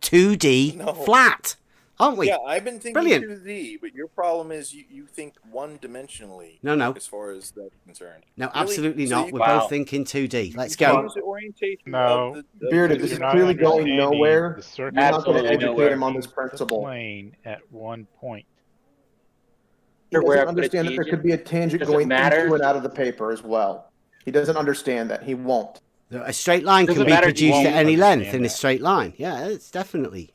2D flat. aren't we? Yeah, I've been thinking Brilliant. 2D, but your problem is you think one-dimensionally. No. As far as that's concerned. No, Really? absolutely So not. you We're can- both thinking 2D. Let's you can go. change the orientation No, of Bearded, because this you're is not clearly going understanding nowhere. the circle. You're not going to Absolutely educate nowhere. him on this The principle. plane at one point. He Where I doesn't put a understand that there tangent? could be a tangent Does it going matter? into and out of the paper as well. He doesn't understand that. He won't. A straight line Doesn't can be matter to produced you. at any Understand length in a that. straight line. Yeah, it's definitely.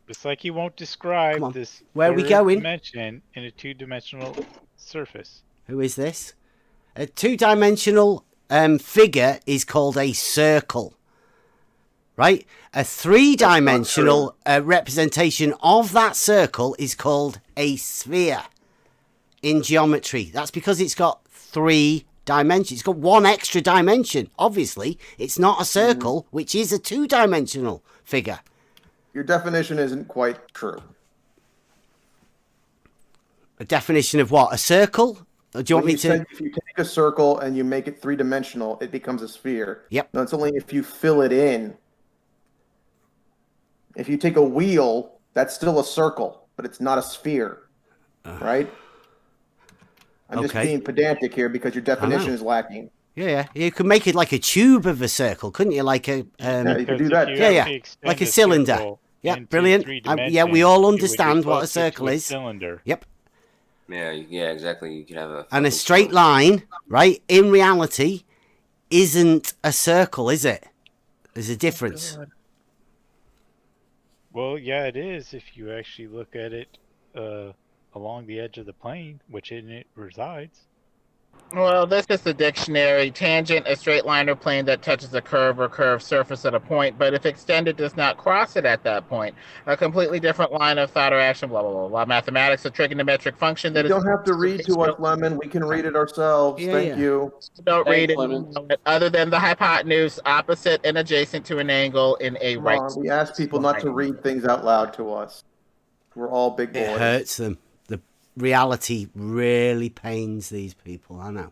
Just like you won't Come describe on. this Where are we third going? dimension in a two-dimensional surface. Who is this? A two-dimensional figure is called a circle. Right? A three-dimensional representation of that circle is called a sphere in geometry. That's because it's got 3 dimensions. It's got 1 extra dimension. Obviously, it's not a circle, which is a two-dimensional figure. Your definition isn't quite true. A definition of what? A circle? Or do you want me to? Said if you take a circle and you make it 3-dimensional, it becomes a sphere. Yep. No, it's only if you fill it in. If you take a wheel, that's still a circle, but it's not a sphere. Right? I'm just Okay. being pedantic here because your definition is lacking. Yeah. You could make it like a tube of a circle, couldn't you? Like a Yeah, you could do that. Yeah. Like a cylinder. Yeah, brilliant. Yeah, we all understand what a circle is. Cylinder. Yep. Yeah, exactly. You could have a And a straight line, right, in reality, isn't a circle, is it? There's a difference. Well, yeah, it is if you actually look at it along the edge of the plane, which in it resides. Well, this is the dictionary. Tangent, a straight line or plane that touches a curve or curved surface at a point, but if extended, does not cross it at that point. A completely different line of thought or action, blah, blah, blah, blah. Mathematics, a trigonometric function that You don't have to read to us, Lemon. We can read it ourselves. Thank you. Don't read Thanks, it. Lemon. Other than the hypotenuse, opposite and adjacent to an angle in a Come right. on, we ask people not to read things out loud to us. We're all big boys. It hurts them. The reality really pains these people, I know.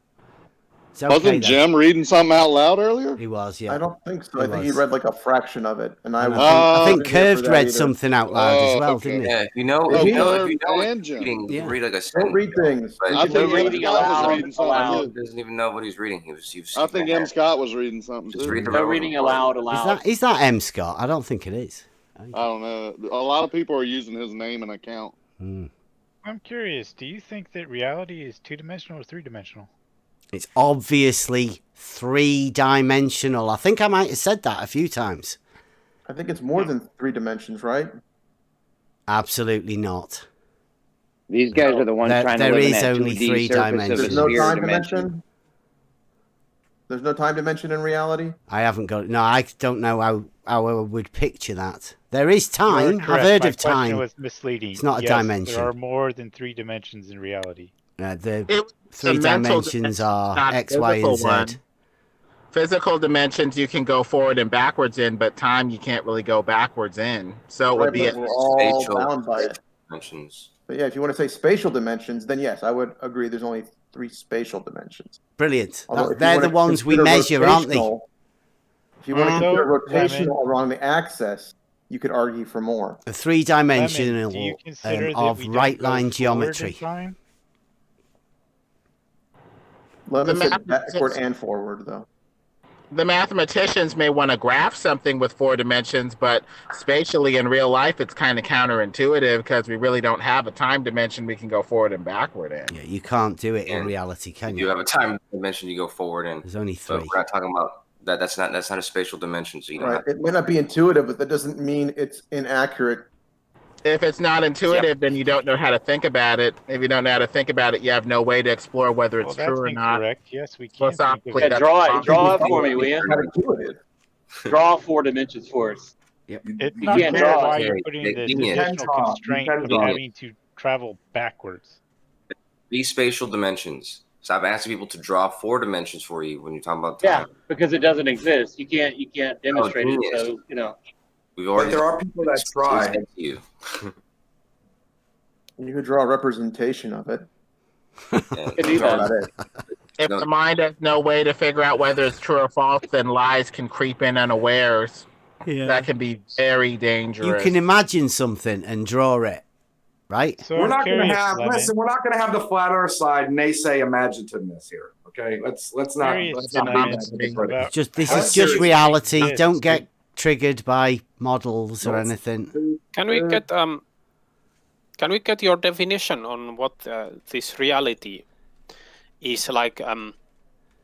It's okay, Wasn't though. Jim reading something out loud earlier? He was, yeah. I don't think so. He I think he was. read like a fraction of it, and I think wasn't here for Curved that read either. something out loud as well, okay. didn't he? Yeah, if you know Oh, what and you're Jim. reading, you Yeah. can read like a Don't sentence. read things. But I if think you're M. Scott was reading something aloud. too. he doesn't even know what he's reading. He was I think M. Scott was reading something Just too. read the No relevant reading part. aloud. Is that M. Scott? I don't think it is. I don't know. A lot of people are using his name and account. I'm curious, do you think that reality is two-dimensional or three-dimensional? It's obviously 3-dimensional. I think I might have said that a few times. I think it's more than 3 dimensions, right? Absolutely not. These guys are the ones trying to there live in is that only 2D 3 surface of a dimensions. There's no sphere time dimension. dimension. There's no time dimension in reality. I haven't got. No, I don't know how I would picture that. There is time. You are I've correct. heard My of question time. was misleading. It's not a Yes, dimension. There are more than 3 dimensions in reality. The It's 3 a mental dimensions dimension, are not a X, Y, and physical Z. one. Physical dimensions you can go forward and backwards in, but time you can't really go backwards in. So it would Right, be but we're all Spatial bound by it. dimensions. But yeah, if you want to say spatial dimensions, then yes, I would agree. There's only 3 spatial dimensions. Brilliant. Although if you They're want the to ones we consider measure, aren't they? rotational- If you want to So, consider rotational around the axis, you could argue for more. A 3-dimensional Do you consider that of we don't right go line forward in geometry. time? Lemon The said backward and forward, though. the mathematicians may want to graph something with 4 dimensions, but spatially in real life, it's kind of counterintuitive because we really don't have a time dimension we can go forward and backward in. Yeah, you can't do it in And reality, can You you? have a time dimension you go forward in. There's only 3. But we're not talking about that. That's not a spatial dimension. So you don't Right. have It may not be intuitive, but that doesn't mean it's inaccurate. If it's not intuitive, then you don't know how to think about it. If you don't know how to think about it, you have no way to explore whether it's Well, true that's or not. incorrect. Yes, we can think of Philosophically, it. that's Draw wrong. it for me, will you? Not intuitive. Draw 4 dimensions for us. It's You not can't clear draw why it. you're putting Yeah, this you can additional draw. You constraint can of draw. having to travel backwards. these spatial dimensions. Stop asking people to draw 4 dimensions for you when you're talking about Yeah, time. because it doesn't exist. You can't demonstrate it. genius. So We've already. But there are people that try. said to you. You could draw a representation of it. Yeah, Could do That's that. about it. If the mind has no way to figure out whether it's true or false, then lies can creep in unawares. that can be very dangerous. You can imagine something and draw it, right? So We're I'm not going to curious, have. Lemon. Listen, we're not going to have the flat Earth side naysay imaginativeness here. Okay, let's not. Curious, Let's not Lemon, do that. about Just this how is just serious reality. it is. Don't get triggered by models or anything. Can we get your definition on what this reality is like?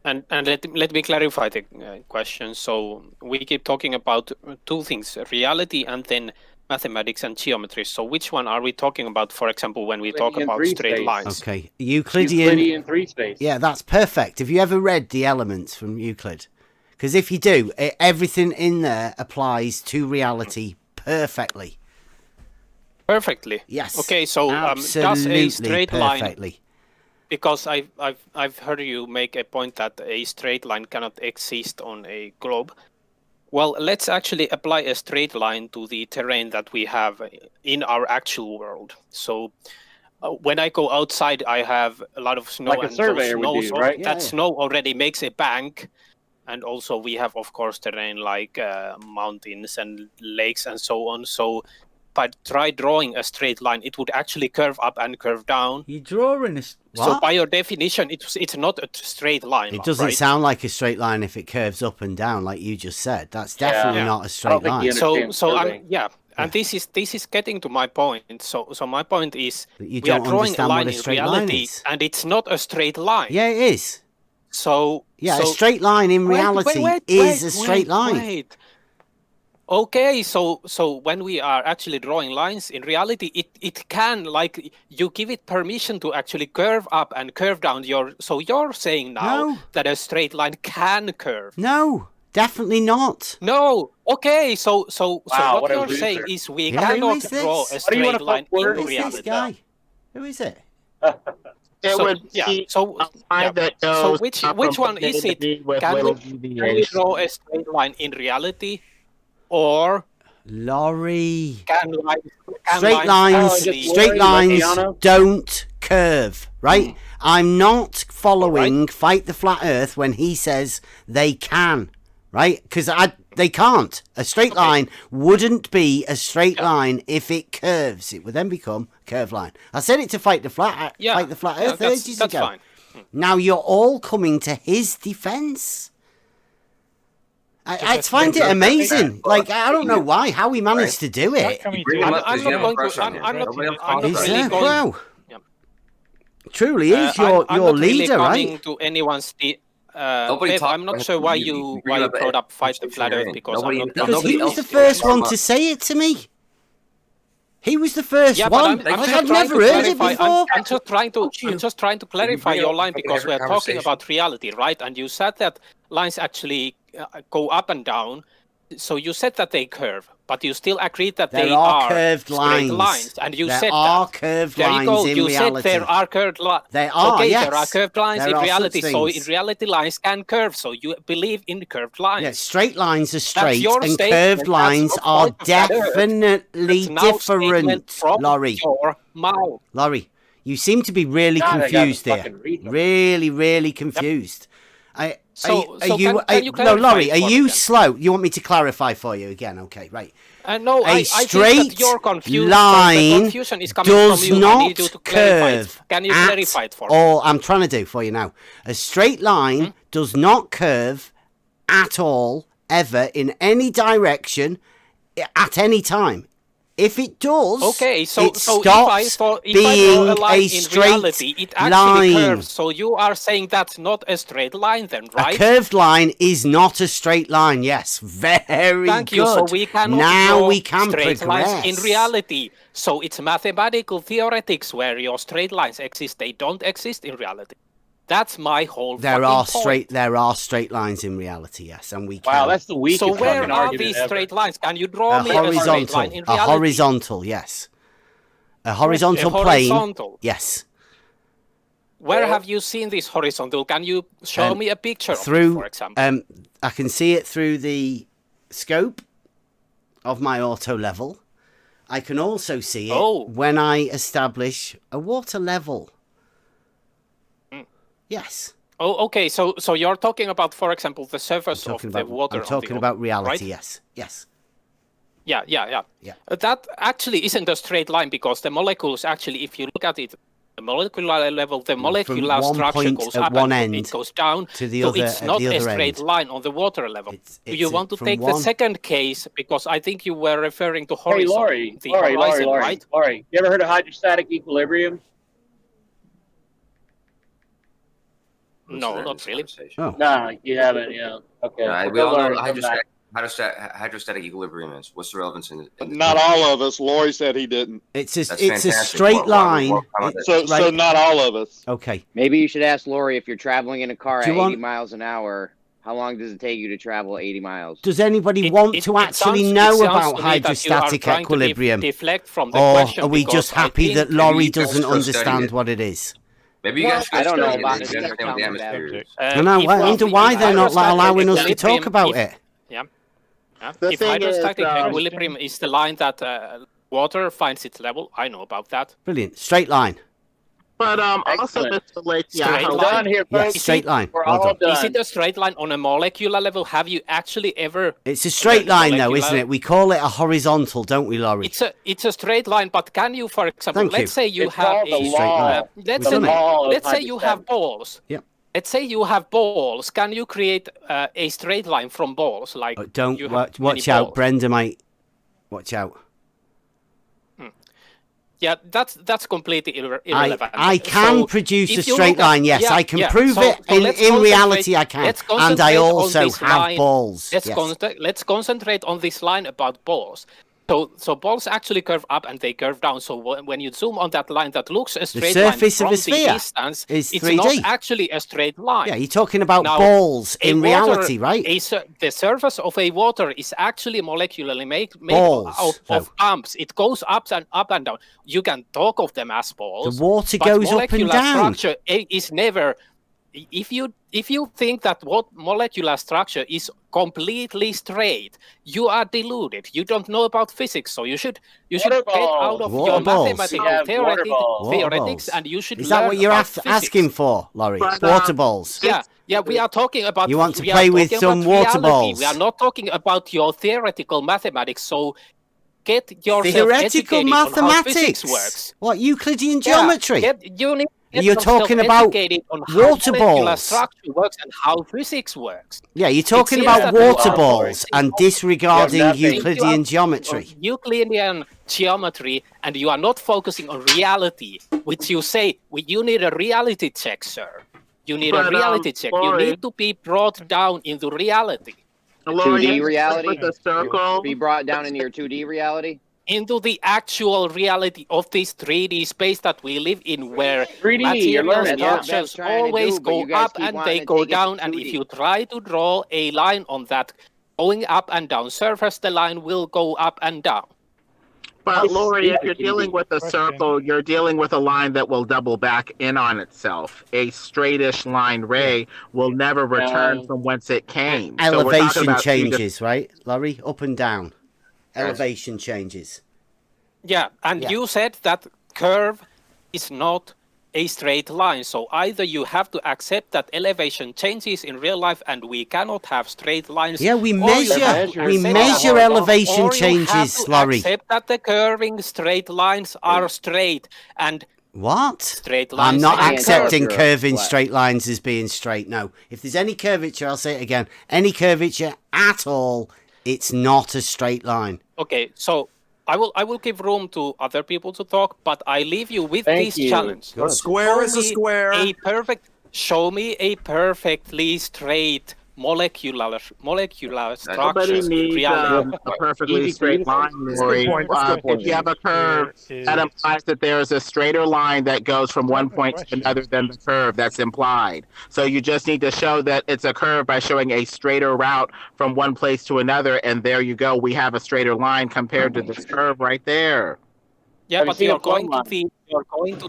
And let me clarify the question. So we keep talking about two things: reality and then mathematics and geometry. So which one are we talking about? For example, when we talk Euclidean about three straight space. lines. Okay, Euclidean 3 space. Yeah, that's perfect. Have you ever read the elements from Euclid? Because if you do, everything in there applies to reality perfectly. Perfectly. Yes. Okay, so does a straight line? Because I've heard you make a point that a straight line cannot exist on a globe. Well, let's actually apply a straight line to the terrain that we have in our actual world. So when I go outside, I have a lot of snow, Like a and surveyor would do, right? that snow already makes a bank. And also we have, of course, terrain like mountains and lakes and so on. So but try drawing a straight line, it would actually curve up and curve down. You're drawing a... What? So by your definition, it's not a straight line. It doesn't sound like a straight line if it curves up and down, like you just said. That's definitely not a straight line. And this is getting to my point. So my point is you we are don't drawing a understand line what a in straight reality, line is. and it's not a straight line. Yeah, it is. So a straight line in reality is a straight line. Wait. Okay, so when we are actually drawing lines in reality, it can, like, you give it permission to actually curve up and curve down. So you're saying now that a straight line can curve. No, definitely not. No. Okay, so Wow, what what a you're loser. saying is we Yeah, cannot who is this? draw a What do you straight wanna line fuck in word? Who is reality. this guy? Who is it? It would be a line that goes So which one is it? Can we draw a straight line in reality, or Laurie? Straight Straight lines don't curve, right? I'm not following Fight the Flat Earth when he says they can, right? Because they can't. A straight line wouldn't be a straight line if it curves. It would then become a curved line. I said it to Fight the Flat Earth ages ago. Fine. Now you're all coming to his defense. I find it amazing. Like, I don't know why, how he managed to do it. Truly is your leader, right? To anyone's I'm not sure why you brought up Fight the Flat Earth, because he was the first one to say it to me. He was the first one. I've never heard it before. I'm just trying to clarify your line, because we're talking about reality, right? And you said that lines actually go up and down. So you said that they curve, but you still agreed that they are curved straight lines. And you there said are that. Curved there lines you go. in You reality. said there are curved lines. They are, okay, yes. there are curved lines There in are reality. such So things. in reality, lines can curve. So you believe in curved lines. Yeah, straight lines are straight your and statement. curved lines That's are not Flat Earth. definitely That's now statement different, from Laurie. your mouth. Laurie, you seem to be really confused here. Really, really confused. Are you Laurie, are you slow? You want me to clarify for you again? Okay, right. No, I straight think that you're confused. line The confusion is coming does from you. I not need you to clarify it. curve. Can you clarify it for me? All I'm trying to do for you now. A straight line does not curve at all, ever, in any direction, at any time. If it does, okay, so it if stops I being draw a line in straight reality, it actually line. curves. So you are saying that's not a straight line, then, right? A curved line is not a straight line. Yes, very Thank good. you. So we cannot now draw we can straight progress. lines in reality. So it's mathematical theoretics where your straight lines exist. They don't exist in reality. That's my whole. There are point. straight lines in reality. Yes, and we can. Wow, that's the weakest So where fucking are argument these ever. straight lines? Can you draw me a straight line in reality? A horizontal, yes. A horizontal plane. Horizontal. Yes. Where have you seen this horizontal? Can you show me a picture of it, for example? I can see it through the scope of my auto level. I can also see it when I establish a water level. Yes. Oh, okay. So you're talking about, for example, the surface of the water. I'm talking about reality. Right? Yes. Yeah. That actually isn't a straight line because the molecules actually, if you look at it, the molecular level, the molecular structure goes up and it goes down. To the so other, it's not a straight end. line on the water level. Do you want to take one... the second case? Because I think you were referring to horizon. Hey, Laurie, right? Laurie, you ever heard of hydrostatic equilibrium? No, not really. Oh. No, you haven't, yeah. Okay. We all know hydrostatic equilibrium is. What's the relevance in it? Not all of us. Laurie said he didn't. It's a straight line. So not all of us. Okay. Maybe you should ask Laurie if you're traveling in a car at 80 miles an hour. How long does it take you to travel 80 miles? Does anybody want to actually know about hydrostatic equilibrium? Deflect from the or question are we just happy that Laurie doesn't understand what it is? Maybe you guys I don't know about it. I wonder why they're not allowing us to talk about it. Yeah. If hydrostatic equilibrium is the line that water finds its level, I know about that. Brilliant. Straight line. But also, Mr. Lake, straight line here, yes, straight line. Well done. Is it a straight line on a molecular level? Have you actually ever? It's a straight line, though, isn't it? We call it a horizontal, don't we, Laurie? It's a straight line, but can you, for example, let's say you have a straight line. Let's say you have balls. Yeah. Let's say you have balls. Can you create a straight line from balls? Like don't watch out, Brenda might. Watch out. Yeah, that's completely irrelevant. I can produce a straight line, yes. I can prove it. In reality, I can. And I also have balls. Let's concentrate on this line about balls. So balls actually curve up and they curve down. So when you zoom on that line that looks a straight line from the distance, it's not actually a straight line. Yeah, you're talking about balls in reality, right? The surface of a water is actually molecularly made of bumps. It goes up and down. You can talk of them as balls. The water goes up and down. Structure is never. If you think that what molecular structure is completely straight, you are deluded. You don't know about physics, so you should get out of your mathematical theoretics and you should. Is that what you're asking for, Laurie? Water balls. Yeah, we are talking about. You want to play with some water balls? We are not talking about your theoretical mathematics. So get yourself theoretical mathematics. On how physics works. What Euclidean geometry? You're talking about water balls. Structure works and how physics works. Yeah, you're talking about water balls and disregarding Euclidean geometry. Euclidean geometry, and you are not focusing on reality, which you say you need a reality check, sir. You need a reality check. You need to be brought down into reality. 2D reality? Be brought down into your 2D reality? Into the actual reality of this 3D space that we live in, where 3D, material structures always go up and they go down, and if you try to draw a line on that going up and down surface, the line will go up and down. But Laurie, if you're dealing with a circle, you're dealing with a line that will double back in on itself. A straightish line ray will never return from whence it came. Elevation changes, right, Laurie? Up and down. Elevation changes. Yeah, and you said that curve is not a straight line. So either you have to accept that elevation changes in real life and we cannot have straight lines. Yeah, we measure elevation changes, Laurie. Accept that the curving straight lines are straight and what? Straight lines. I'm not accepting curving straight lines as being straight. No. If there's any curvature, I'll say it again. Any curvature at all, it's not a straight line. Okay, so I will give room to other people to talk, but I leave you with this challenge. A square is a square. Show me a perfectly straight molecular structure. Nobody needs a perfectly straight line, Laurie. If you have a curve, that implies that there is a straighter line that goes from one point to another than the curve that's implied. So you just need to show that it's a curve by showing a straighter route from one place to another, and there you go. We have a straighter line compared to this curve right there. Yeah, but you're going to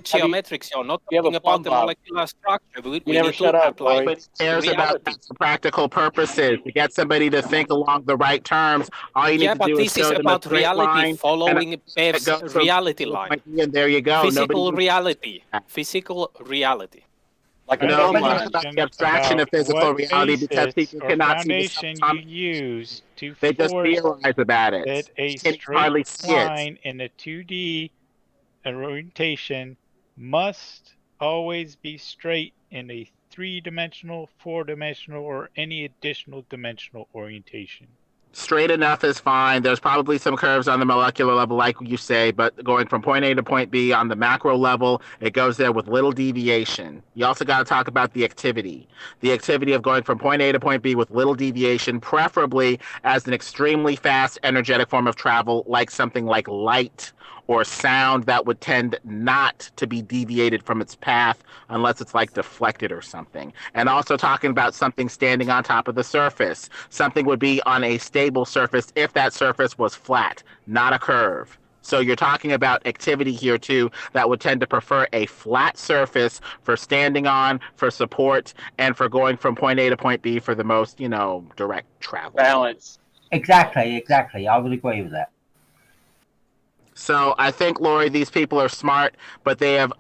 geometrics. You're not talking about the molecular structure. We never shut up. Nobody cares about the practical purposes. To get somebody to think along the right terms, all you need to do is show them a straight line. Yeah, but this is about reality, following Bev's reality line. And there you go. Physical reality. Like a No, plumb he's line. talking about the abstraction of physical reality because people cannot see the foundation you use to They just force theorize about it. that a Can you hardly straight see it? line in a 2D orientation must always be straight in a 3-dimensional, 4-dimensional, or any additional dimensional orientation. Straight enough is fine. There's probably some curves on the molecular level, like you say, but going from point A to point B on the macro level, it goes there with little deviation. You also got to talk about the activity. The activity of going from point A to point B with little deviation, preferably as an extremely fast energetic form of travel, like something like light or sound that would tend not to be deviated from its path unless it's like deflected or something. And also talking about something standing on top of the surface. Something would be on a stable surface if that surface was flat, not a curve. So you're talking about activity here too that would tend to prefer a flat surface for standing on, for support, and for going from point A to point B for the most, direct travel. Balance. Exactly. I would agree with that. So I think, Lori, these people are smart, but they have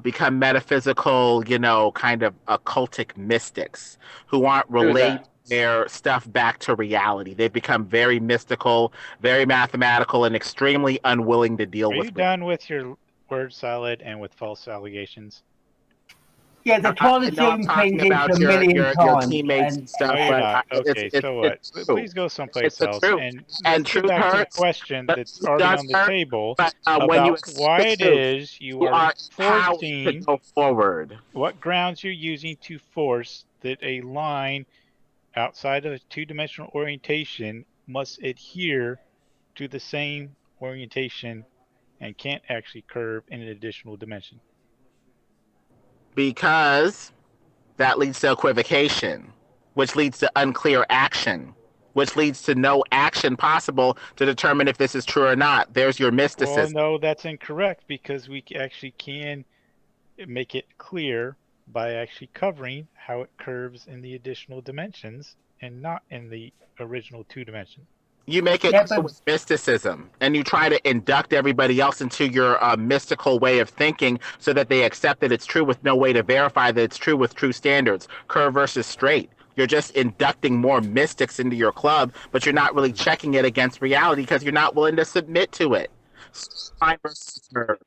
become metaphysical, kind of occultic mystics who aren't relating their stuff back to reality. They've become very mystical, very mathematical, and extremely unwilling to deal Are with you done with your word salad and with false allegations? Yeah, they're trying to zoom things into a million times. teammates and stuff. No, you're but not. Okay, it's so what? it's true. Please go someplace It's the else. truth. And And let's get truth back to the hurts, question but that's it already does on the hurt, table but when you about accept why the it truth, is you you are are empowered forcing to go forward. what grounds you're using to force that a line outside of a 2-dimensional orientation must adhere to the same orientation and can't actually curve in an additional dimension. Because that leads to equivocation, which leads to unclear action, which leads to no action possible to determine if this is true or not. There's your Well, mysticism. no, that's incorrect because we actually can make it clear by actually covering how it curves in the additional dimensions and not in the original 2 dimension. You make it clear with mysticism, and you try to induct everybody else into your mystical way of thinking so that they accept that it's true with no way to verify that it's true with true standards. Curve versus straight. You're just inducting more mystics into your club, but you're not really checking it against reality because you're not willing to submit to it. Straight line versus curve.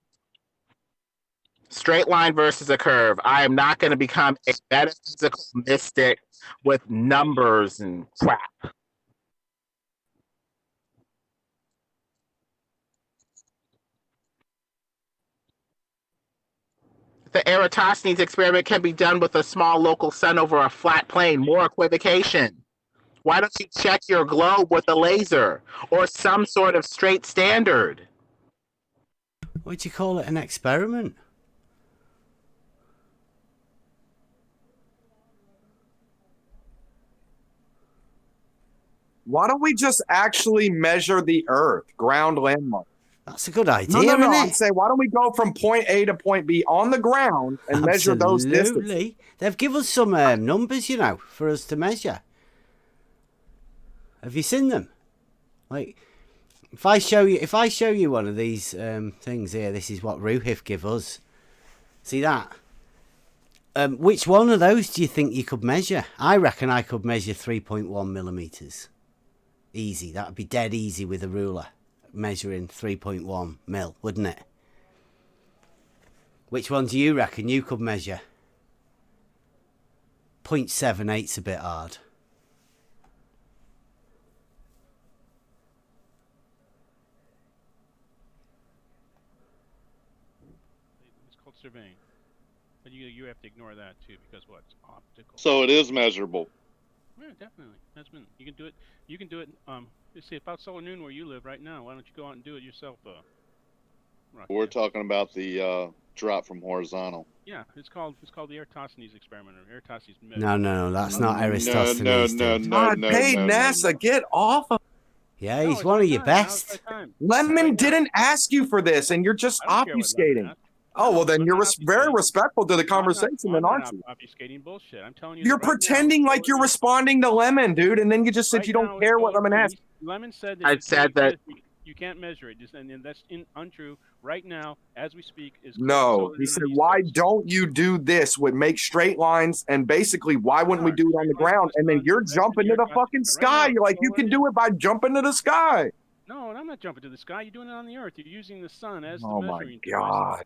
Straight line versus a curve. I am not going to become a metaphysical mystic with numbers and crap. The Eratosthenes experiment can be done with a small local sun over a flat plane. More equivocation. Why don't you check your globe with a laser or some sort of straight standard? What'd you call it? An experiment? Why don't we just actually measure the Earth, ground landmark? That's a good idea, No, isn't I'm it? saying, why don't we go from point A to point B on the ground and measure those distances? Absolutely. They've given us some numbers, for us to measure. Have you seen them? Like, if I show you one of these things here, this is what Ruhif give us. See that? Which one of those do you think you could measure? I reckon I could measure 3.1 millimeters. Easy. That would be dead easy with a ruler. Measuring 3.1 mil, wouldn't it? Which one do you reckon you could measure? 0.78's a bit hard. It's called surveying. But you have to ignore that too because it's optical. So it is measurable. Yeah, definitely. That's been. You can do it. You can do it. You see about solar noon where you live right now. Why don't you go out and do it yourself? We're talking about the drop from horizontal. Yeah, it's called the Eratosthenes experiment or Eratosthenes method. No, that's not Aristophanes. Hey, NASA, get off of. Yeah, he's one of your best. Lemon didn't ask you for this, and you're just obfuscating. Oh, well, then you're very respectful to the conversation, then, aren't you? Obfuscating bullshit. I'm telling you. You're pretending like you're responding to Lemon, dude, and then you just said you don't care what Lemon asked. Lemon said I said that You can't measure it. And that's untrue right now as we speak. No, he said, why don't you do this? Would make straight lines, and basically, why wouldn't we do it on the ground? And then you're jumping to the fucking sky. You're like, you can do it by jumping to the sky. No, I'm not jumping to the sky. You're doing it on the Earth. You're using the sun as the Oh my measuring God. device.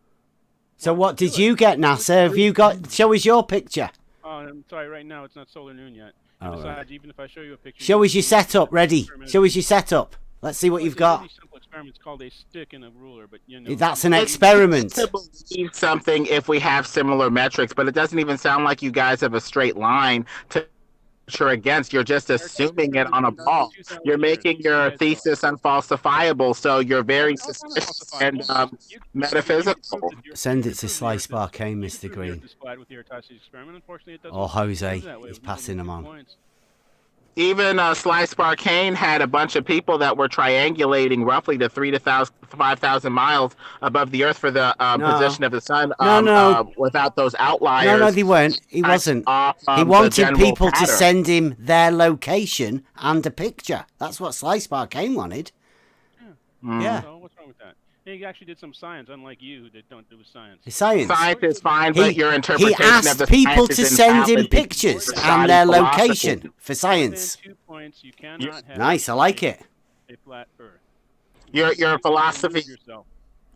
So what did you get, NASA? Have you got? Show us your picture. Oh, I'm sorry. Right now, it's not solar noon yet. And Oh, besides, right. even if I show you a picture, Show us your setup. Ready? Show us your setup. Let's see what you've got. It's a really simple experiment. It's called a stick and a ruler, but you know. That's an experiment. To believe something if we have similar metrics, but it doesn't even sound like you guys have a straight line to measure against. You're just assuming it on a ball. You're making your thesis unfalsifiable, so you're very suspicious and metaphysical. Send it to Slice Bar Kane, Mr. Green. Or Jose. He's passing them on. Even Slice Barcane had a bunch of people that were triangulating roughly to 5,000 miles above the Earth for the position of the sun. Without those outliers. No, they weren't. He wasn't. He wanted people to send him their location and a picture. That's what Slice Barcane wanted. Yeah. So what's wrong with that? He actually did some science, unlike you that don't do science. Science. Science is fine, but your interpretation he asked of the people science to is send him invalid pictures because and of their philosophy. location for science. 2 points, you cannot have Nice, I like it. a flat Earth. Your philosophy.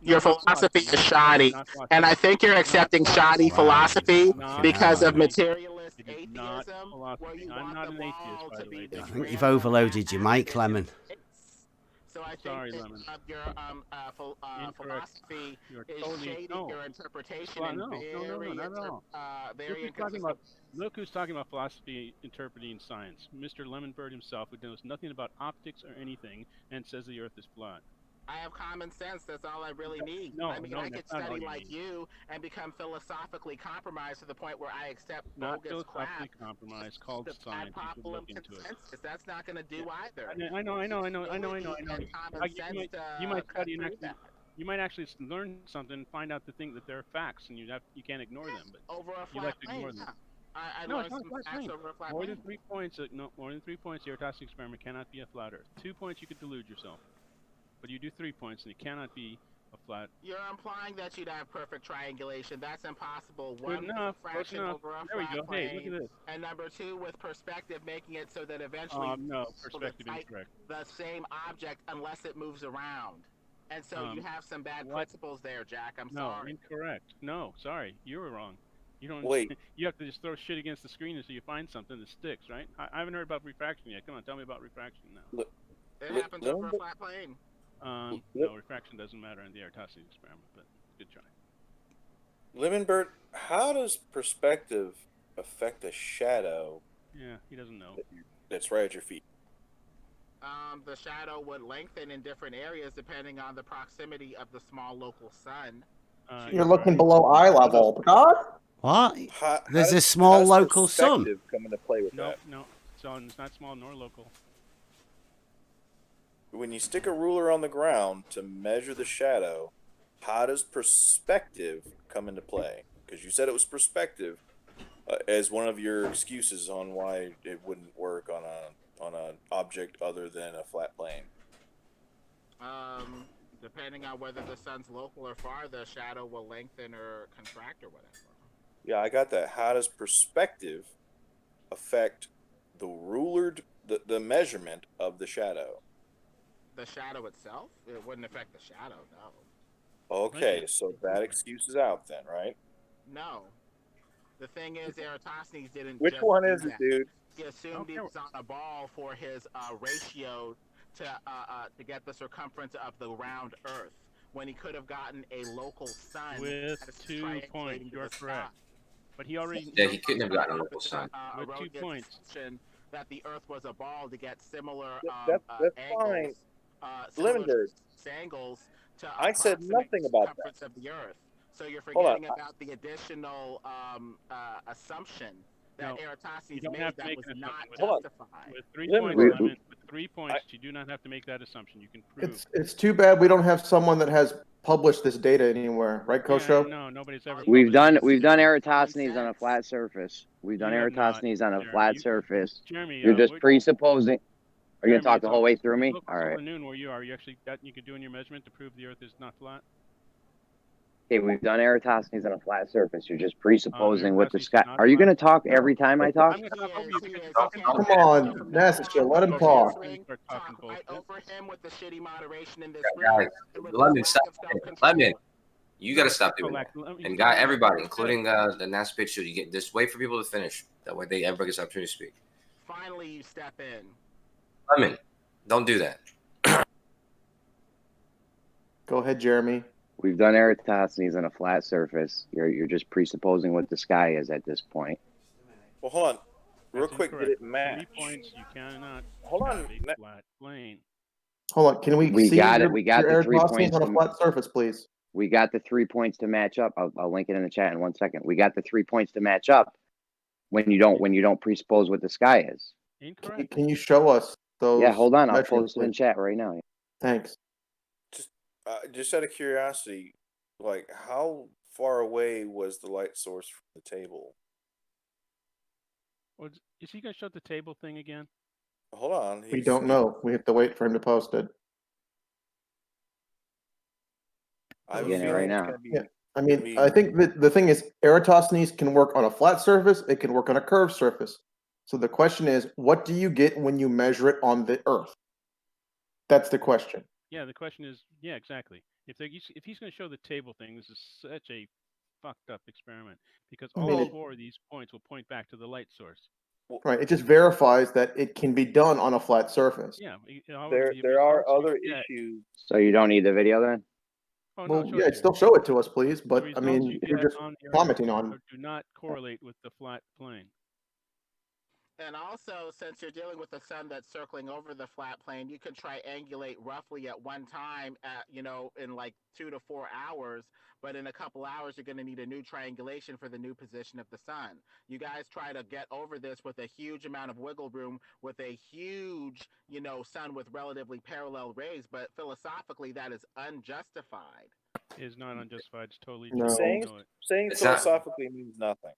Your philosophy is shoddy, and I think you're accepting shoddy philosophy because of materialist atheism. I'm not an atheist, by the way. I think you've overloaded your mic, Lemon. So I think Sorry, Lemon. your philosophy is shading your interpretation in very, not at all. very Look who's talking about philosophy interpreting science. Mr. Lemonbird himself, who knows nothing about optics or anything, and says the Earth is flat. I have common sense. That's all I really need. No, I mean, no, I could that's not all study you like need. you and become philosophically compromised to the point where I accept Not bogus crap. philosophically compromised, called science. You should look into it. That's not going to do either. I know. You might study and actually, you might actually learn something, find out the thing that they're facts, and you can't ignore them. But over a you flat like to ignore them. I No, learned it's not some flat facts plane. over a flat More plane. than 3 points. No, more than 3 points. The Earth experiment cannot be a flat Earth. 2 points, you could delude yourself. But you do 3 points, and it cannot be a flat. You're implying that you'd have perfect triangulation. That's impossible. Good One enough. fraction Close enough. over a There we flat go. plane. Hey, look at this. And number two, with perspective, making it so that eventually No, you're perspective able to incorrect. type the same object unless it moves around. And so you have some bad principles there, Jack. I'm No, sorry. incorrect. No, sorry, you were wrong. You don't. Wait. You have to just throw shit against the screen until you find something that sticks, right? I haven't heard about refraction yet. Come on, tell me about refraction now. It happens over a flat plane. No, refraction doesn't matter in the Cartesian experiment, but good try. Lemonbird, how does perspective affect a shadow? Yeah, he doesn't know. That's right at your feet. The shadow would lengthen in different areas depending on the proximity of the small local sun. You're looking below eye level. God? What? How There's a does- small how does local sun. perspective come into play with No, that? no. So it's not small nor local. When you stick a ruler on the ground to measure the shadow, how does perspective come into play? Because you said it was perspective as one of your excuses on why it wouldn't work on an object other than a flat plane. Depending on whether the sun's local or far, the shadow will lengthen or contract or whatever. Yeah, I got that. How does perspective affect the the measurement of the shadow? The shadow itself? It wouldn't affect the shadow, no. Okay, so that excuse is out then, right? No. The thing is, Eratosthenes didn't. Which just one do is it, that. dude? He assumed he was on a ball for his ratio to get the circumference of the round Earth, when he could have gotten a local sun With that's 2 points, triangulating you're the correct. sky. But he already. Yeah, he couldn't have gotten a local sun. With 2 erroneous points. assumption that the Earth was a ball to get similar That's angles, fine. similar Lemonbird, angles to I said approximate nothing about that. circumference of the Earth. So you're Hold on. forgetting about the additional assumption that You Eratosthenes don't made have to that make was an not assumption. justified. With 3 Lemonbird. points, Lemon, with 3 points, you do not have to make that assumption. You can prove. It's too bad we don't have someone that has published this data anywhere, right, Kosho? No, nobody's ever. We've done Eratosthenes on a flat surface. We've done You have not, Eratosthenes on a Jeremy. flat surface. Jeremy, You're just presupposing. Are you gonna Jeremy, talk it's the whole way through me? Look, All it's right. over noon where you are. You actually you could do in your measurement to prove the Earth is not flat. Okay, we've done Eratosthenes on a flat surface. You're just presupposing what the Eratosthenes sky. not Are you flat? gonna talk every time I talk? I'm gonna talk over you because you're talking. Come on, Nastya, let him talk. Start talking bullshit. Over him with the shitty moderation in this Guys, Lemon, stop. Lemon, you got to stop doing that. And guy, everybody, including the NAS pitch, you get just wait for people to finish. That way, everybody gets the opportunity to speak. Finally, you step in. Lemon, don't do that. Go ahead, Jeremy. We've done Eratosthenes on a flat surface. You're just presupposing what the sky is at this point. Well, hold on, real That's quick. incorrect. Did it match? 3 points. You cannot. Hold on. have a flat plane. Hold on. Can we see got your, it. We got your the 3 Eratosthenes points on a flat surface, please? We got the 3 points to match up. I'll link it in the chat in 1 second. We got the 3 points to match up when you don't presuppose what the sky is. Incorrect. Can you show us those? Yeah, hold on. I'll measurements, post it in please? chat right now. Thanks. Just out of curiosity, like how far away was the light source from the table? Well, is he gonna show the table thing again? Hold on. We don't know. We have to wait for him to post it. I'm getting it right now. Yeah. I mean, I think that the thing is, Eratosthenes can work on a flat surface. It can work on a curved surface. So the question is, what do you get when you measure it on the Earth? That's the question. Yeah, the question is, yeah, exactly. If he's going to show the table thing, this is such a fucked up experiment because I all mean, 4 of these points will point back to the light source. Right. It just verifies that it can be done on a flat surface. Yeah. There are other issues. So you don't need the video then? Oh, Well, no, yeah, still show it to us, please. But The I results mean, you you're get just on the commenting Earth on. do not correlate with the flat plane. And also, since you're dealing with a sun that's circling over the flat plane, you can triangulate roughly at one time at, in like 2 to 4 hours. But in a couple hours, you're going to need a new triangulation for the new position of the sun. You guys try to get over this with a huge amount of wiggle room with a huge, sun with relatively parallel rays. But philosophically, that is unjustified. It is not unjustified. It's totally No. Saying It's not- philosophically means nothing.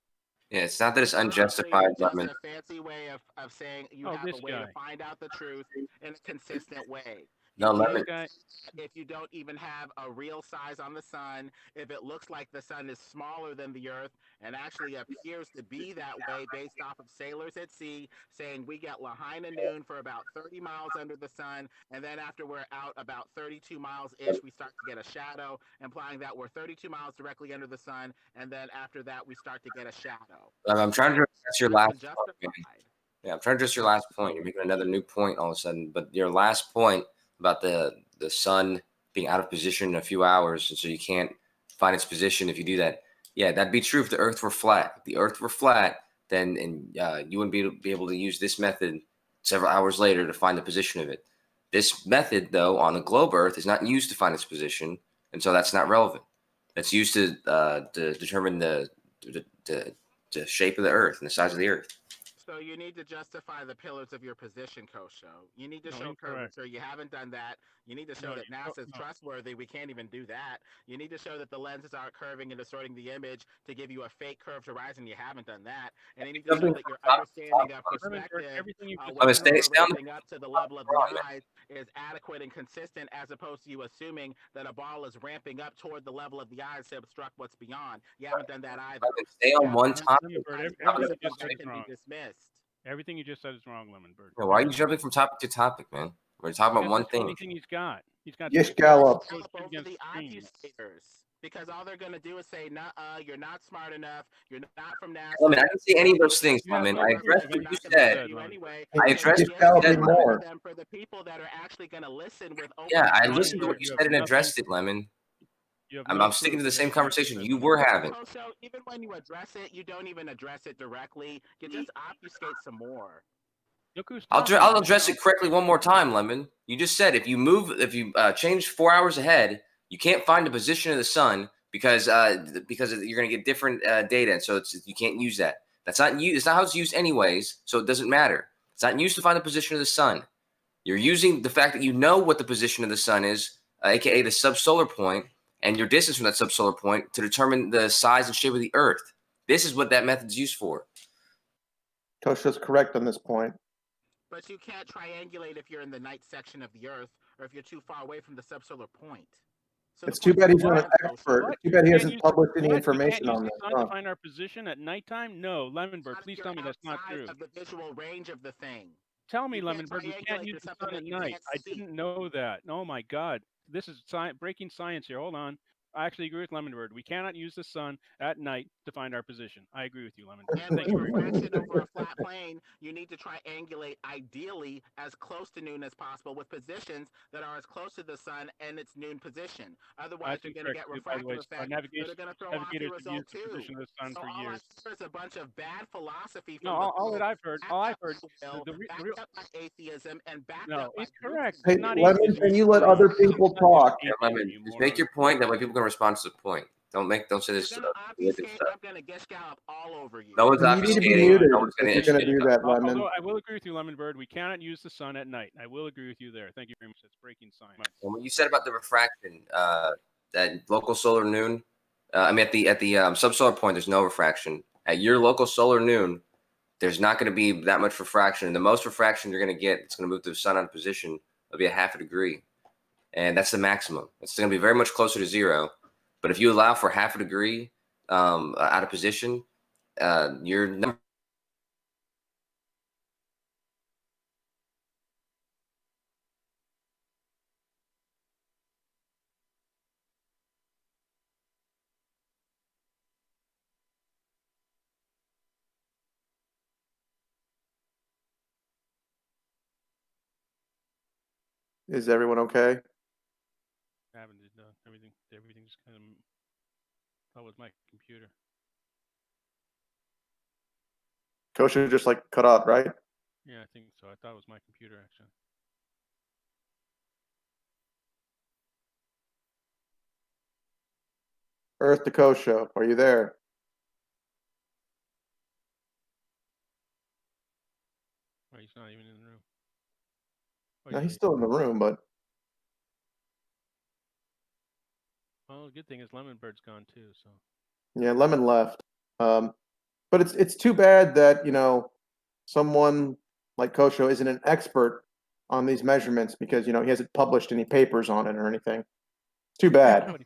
Yeah, it's not that it's unjustified, It's just Lemon. a fancy way of saying you Oh, have this a way to guy. find out the truth in a consistent way. No, You Lemon. can't- If you don't even have a real size on the sun, if it looks like the sun is smaller than the Earth and actually appears to be that way based off of sailors at sea saying we get Lahaina noon for about 30 miles under the sun, and then after we're out about 32 miles-ish, we start to get a shadow, implying that we're 32 miles directly under the sun, and then after that, we start to get a shadow. I'm trying to address your last point. Unjustified. Yeah, I'm trying to address your last point. You're making another new point all of a sudden. But your last point about the sun being out of position in a few hours, and so you can't find its position if you do that. Yeah, that'd be true if the Earth were flat. If the Earth were flat, then you wouldn't be able to use this method several hours later to find the position of it. This method, though, on the globe Earth is not used to find its position, and so that's not relevant. It's used to determine the shape of the Earth and the size of the Earth. So you need to justify the pillars of your position, Kosho. You need to show incorrect. curvature. You haven't done that. You need to show that NASA's trustworthy. We can't even do that. You need to show that the lenses aren't curving and distorting the image to give you a fake curved horizon. You haven't done that. And you need to show that your understanding of perspective, when ramping up to the level of the eyes, is adequate and consistent, as opposed to you assuming that a ball is ramping up toward the level of the eyes to obstruct what's beyond. You haven't done that either. Stay on one topic. Everything you just said is wrong. Everything you just said is wrong, Lemon Bird. Why are you jumping from topic to topic, man? We're talking about one That's the thing. only thing he's got. He's got. Yes, Gallop. Over the accusators, because all they're going to do is say, "Nuh-uh, you're not smart enough. You're not from NASA." I mean, I didn't say any of those things, Lemon. I addressed what you said. I addressed what you said. Them for the people that are actually going to listen with open. Yeah, I listened to what you said and addressed it, Lemon. I'm sticking to the same conversation you were having. So even when you address it, you don't even address it directly. You just obfuscate some more. I'll address it correctly one more time, Lemon. You just said if you change 4 hours ahead, you can't find the position of the sun because you're going to get different data, and so you can't use that. That's not used. It's not how it's used anyways, so it doesn't matter. It's not used to find the position of the sun. You're using the fact that you know what the position of the sun is, aka the subsolar point, and your distance from that subsolar point to determine the size and shape of the Earth. This is what that method's used for. Kosha's correct on this point. But you can't triangulate if you're in the night section of the Earth or if you're too far away from the subsolar point. So it's too bad he's not an expert. What? Too bad he You can't hasn't use published any what? information You can't on use this. the sun to find our position at nighttime? No, Lemonbird, please tell me that's not true. Of the visual range of the thing. Tell me, You can't Lemonbird, we can't triangulate use to the something sun at that you night. can't I see. didn't know that. Oh my God, this is breaking science here. Hold on. I actually agree with Lemonbird. We cannot use the sun at night to find our position. I agree with you, Lemonbird. And Thank you with very much. refraction over a flat plane, you need to triangulate ideally as close to noon as possible with positions that are as close to the sun and its noon position. Otherwise, you're going to get refractive effects that are going to throw off your result too. So all I hear is a bunch of bad philosophy from all that I've heard, backed up by atheism and backed no, up by incorrect. Hey, Not Lemon, atheism, can you let other people talk? Yeah, Lemon, just make your point. That way people can respond to the point. Don't say this. I'm going to guess gallop all over you. No one's You need to be obfuscating. muted No one's if you're going to do that, Lemon. I will agree with you, Lemonbird. We cannot use the sun at night. I will agree with you there. Thank you very much. That's breaking science. And what you said about the refraction, at local solar noon, at the subsolar point, there's no refraction. At your local solar noon, there's not going to be that much refraction. And the most refraction you're going to get, it's going to move the sun out of position. It'll be a half a degree, and that's the maximum. It's going to be very much closer to zero. But if you allow for half a degree out of position, you're never. Is everyone okay? Everything just kind of. That was my computer. Kosha just like cut out, right? Yeah, I think so. I thought it was my computer actually. Earth to Kosha, are you there? Oh, he's not even in the room. No, he's still in the room, but well, the good thing is Lemonbird's gone too. So yeah, Lemon left. But it's too bad that someone like Kosho isn't an expert on these measurements because he hasn't published any papers on it or anything. It's too bad.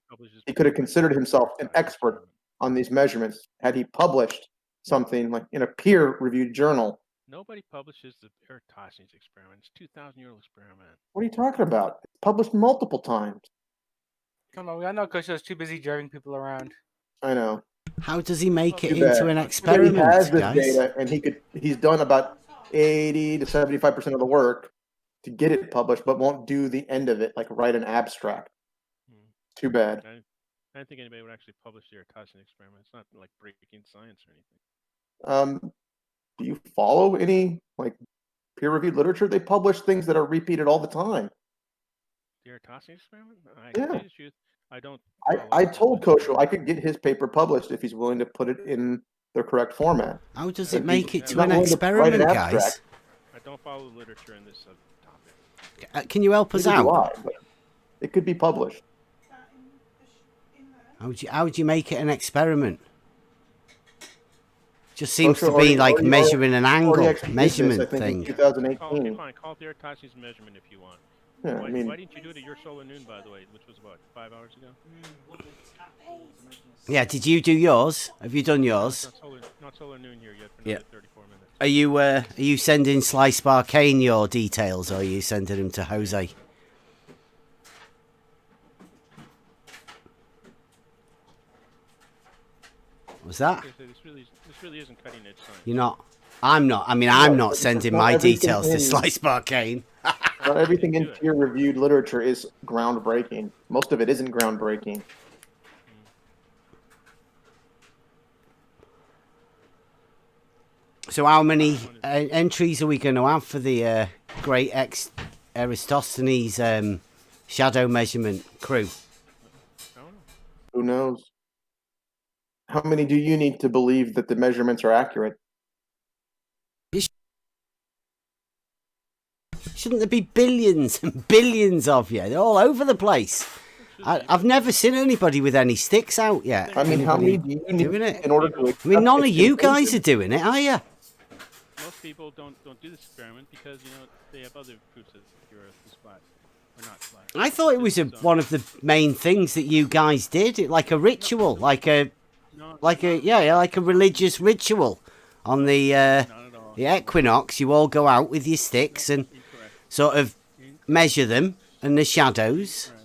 He could have considered himself an expert on these measurements had he published something like in a peer-reviewed journal. Nobody publishes the Cartesian experiment. It's a 2,000-year-old experiment. What are you talking about? It's published multiple times. Come on, I know Kosho's too busy driving people around. I know. How does he make it into an experiment, he has this guys? data, and he's done about 80 to 75% of the work to get it published, but won't do the end of it, like write an abstract. Too bad. I don't think anybody would actually publish the Cartesian experiment. It's not like breaking science or anything. Do you follow any peer-reviewed literature? They publish things that are repeated all the time. The Cartesian experiment? Yeah. I don't. I told Kosho I could get his paper published if he's willing to put it in the correct format. How does it make it to an experiment, guys? I don't follow the literature in this topic. Can you help us out? It could be published. How would you make it an experiment? Just seems to be like measuring an angle, measurement thing. 2018. Fine. Call it the Cartesian measurement if you want. Yeah, why didn't you do it at your solar noon, by the way, which was about 5 hours ago? Yeah, did you do yours? Have you done yours? Not solar noon here yet for another 34 minutes. Are you sending Slice Barcane your details, or are you sending them to Jose? Was that? This really isn't cutting edge science. You're not. I'm not. I mean, I'm not sending my details to Slice Barcane. Not everything in peer-reviewed literature is groundbreaking. Most of it isn't groundbreaking. So how many entries are we going to have for the great Eratosthenes shadow measurement crew? Who knows? How many do you need to believe that the measurements are accurate? Shouldn't there be billions and billions of you? They're all over the place. I've never seen anybody with any sticks out yet. I mean, how many do you need doing it? in order to? I mean, none of you guys are doing it, are you? people don't do this experiment because they have other proofs that the Earth is flat or not flat. I thought it was one of the main things that you guys did, like a ritual, like a religious ritual on the equinox. You all go out with your sticks and sort of measure them and the shadows. Right.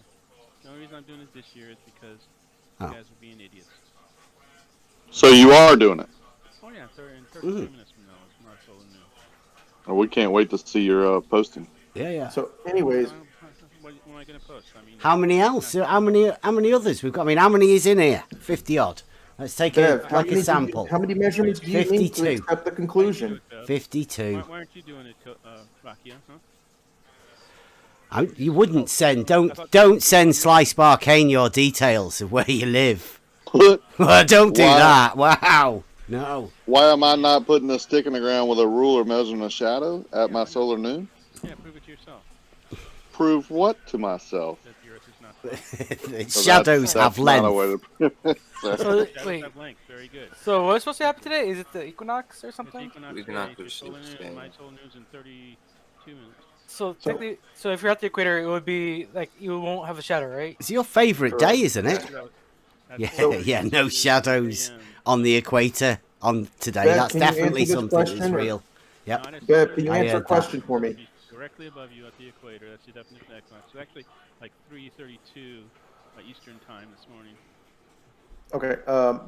The only reason I'm doing it this year is because you guys are being idiots. So you are doing it. Oh yeah, in 32 minutes from now it's Mars solar new. Oh, we can't wait to see your posting. Yeah. So, anyways, what am I going to post? I mean, how many else? How many others we've got? I mean, how many is in here? 50 odd. Let's take a sample. How many measurements do you need to accept the conclusion? 52. Why aren't you doing it, Rakia? Huh? You wouldn't send. Don't send Slice Barcane your details of where you live. Well, don't do that. Wow. No. Why am I not putting a stick in the ground with a ruler measuring a shadow at my solar noon? Yeah, prove it to yourself. Prove what to myself? That the Earth is not flat. Shadows have length. So, wait. Have length. Very good. So what's supposed to happen today? Is it the equinox or something? Equinox my solar noon's in 32 minutes. So technically, so if you're at the equator, it would be like you won't have a shadow, right? It's your favourite day, isn't it? Yeah. No shadows on the equator on today. Beth, that's definitely something that's real. Yep. Beth, can you answer a question for me? Directly above you at the equator. That's the definition of equinox. It's actually like 3:32 Eastern time this morning. Okay,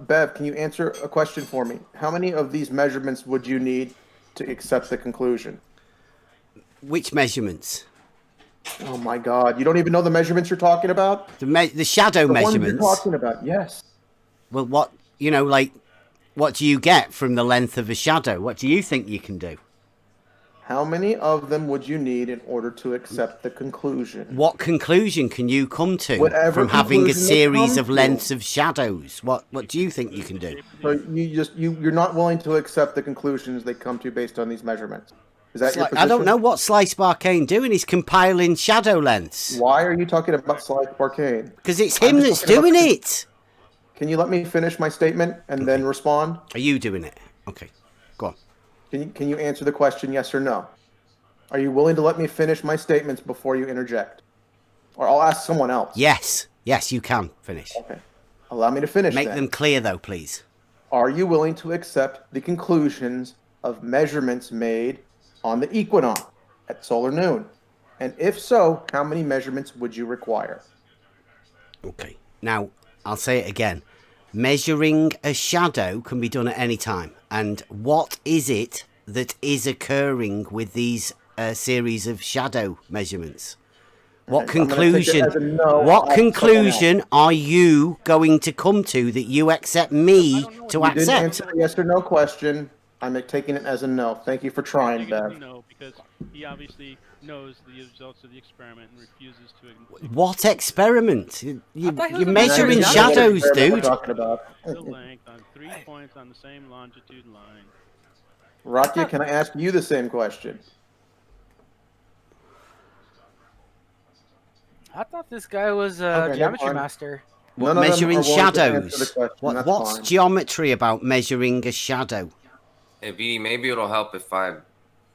Bev, can you answer a question for me? How many of these measurements would you need to accept the conclusion? Which measurements? Oh my God! You don't even know the measurements you're talking about? The shadow measurements. Ones you're talking about, yes. Well, what what do you get from the length of a shadow? What do you think you can do? How many of them would you need in order to accept the conclusion? What conclusion can you come to from having a series of lengths of shadows? What do you think you can do? So you're not willing to accept the conclusions they come to based on these measurements. Is that your position? I don't know what Slice Barcane doing. He's compiling shadow lengths. Why are you talking about Slice Barcane? Because it's him that's doing it. Can you let me finish my statement and then respond? Are you doing it? Okay, go on. Can you answer the question yes or no? Are you willing to let me finish my statements before you interject? Or I'll ask someone else. Yes, you can finish. Okay. Allow me to finish Make them clear though, please. Are you willing to accept the conclusions of measurements made on the equinox at solar noon? And if so, how many measurements would you require? Okay. Now, I'll say it again. Measuring a shadow can be done at any time. And what is it that is occurring with these series of shadow measurements? What conclusion? What conclusion are you going to come to that you accept me to accept? You didn't answer the yes or no question. I'm taking it as a no. Thank you for trying, Bev. No, because he obviously knows the results of the experiment and refuses to. What experiment? You're measuring shadows, dude. The length on 3 points on the same longitude line. Rakia, can I ask you the same question? I thought this guy was a geometry master. What, measuring shadows? What's geometry about measuring a shadow? Hey, BD, maybe it'll help if I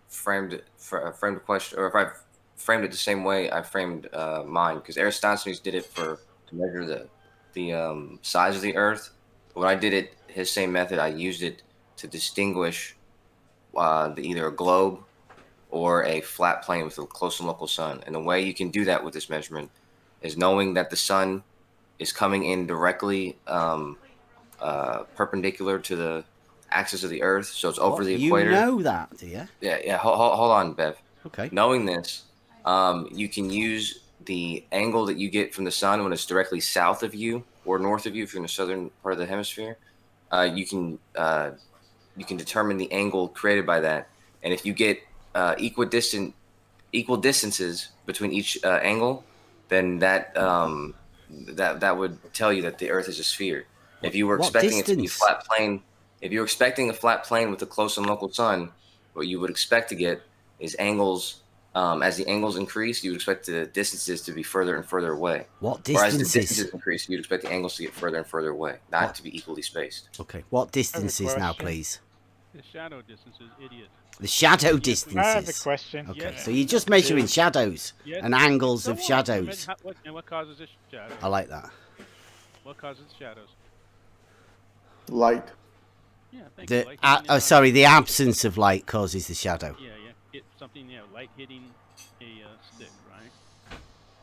framed a question, or if I framed it the same way I framed mine, because Eratosthenes did it to measure the size of the Earth. But when I did it, his same method, I used it to distinguish either a globe or a flat plane with a close and local sun. And the way you can do that with this measurement is knowing that the sun is coming in directly perpendicular to the axis of the Earth, so it's over the equator. You know that, do you? Yeah. Hold on, Bev. Okay. Knowing this, you can use the angle that you get from the sun when it's directly south of you or north of you if you're in the southern part of the hemisphere. You can determine the angle created by that, and if you get equal distances between each angle, then that would tell you that the Earth is a sphere. If you were expecting it to be a flat plane, if you're expecting a flat plane with a close and local sun, what you would expect to get is angles. As the angles increase, you would expect the distances to be further and further away. What distances? Or as the distances increase, you'd expect the angles to get further and further away, not to be equally spaced. Okay. What distances now, please? The shadow distances, idiot. The shadow Yes, distances. I have a question. Okay, Yes. so you're just measuring shadows Yes. and angles So of what? shadows. And what causes a shadow? I like that. What causes shadows? Light. Yeah, thank you. The Light hitting a sorry, the absence of light causes the shadow. Yeah, hit something. Yeah, light hitting a stick, right?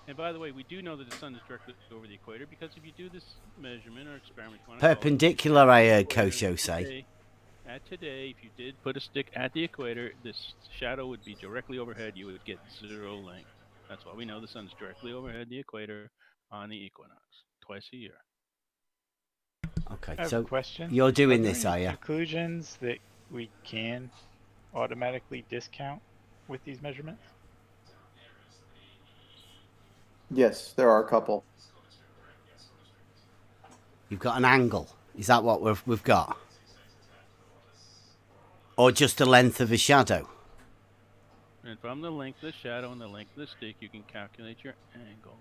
And by the way, we do know that the sun is directly over the equator because if you do this measurement or experiment, you want to Perpendicular, I heard Kosho say. Today, if you did put a stick at the equator, this shadow would be directly overhead. You would get 0 length. That's why we know the sun's directly overhead the equator on the equinox twice a year. Okay, I have so a question. you're doing there this, any are you? conclusions that we can automatically discount with these measurements? Yes, there are a couple. You've got an angle. Is that what we've got? Or just the length of a shadow? And from the length of the shadow and the length of the stick, you can calculate your angle.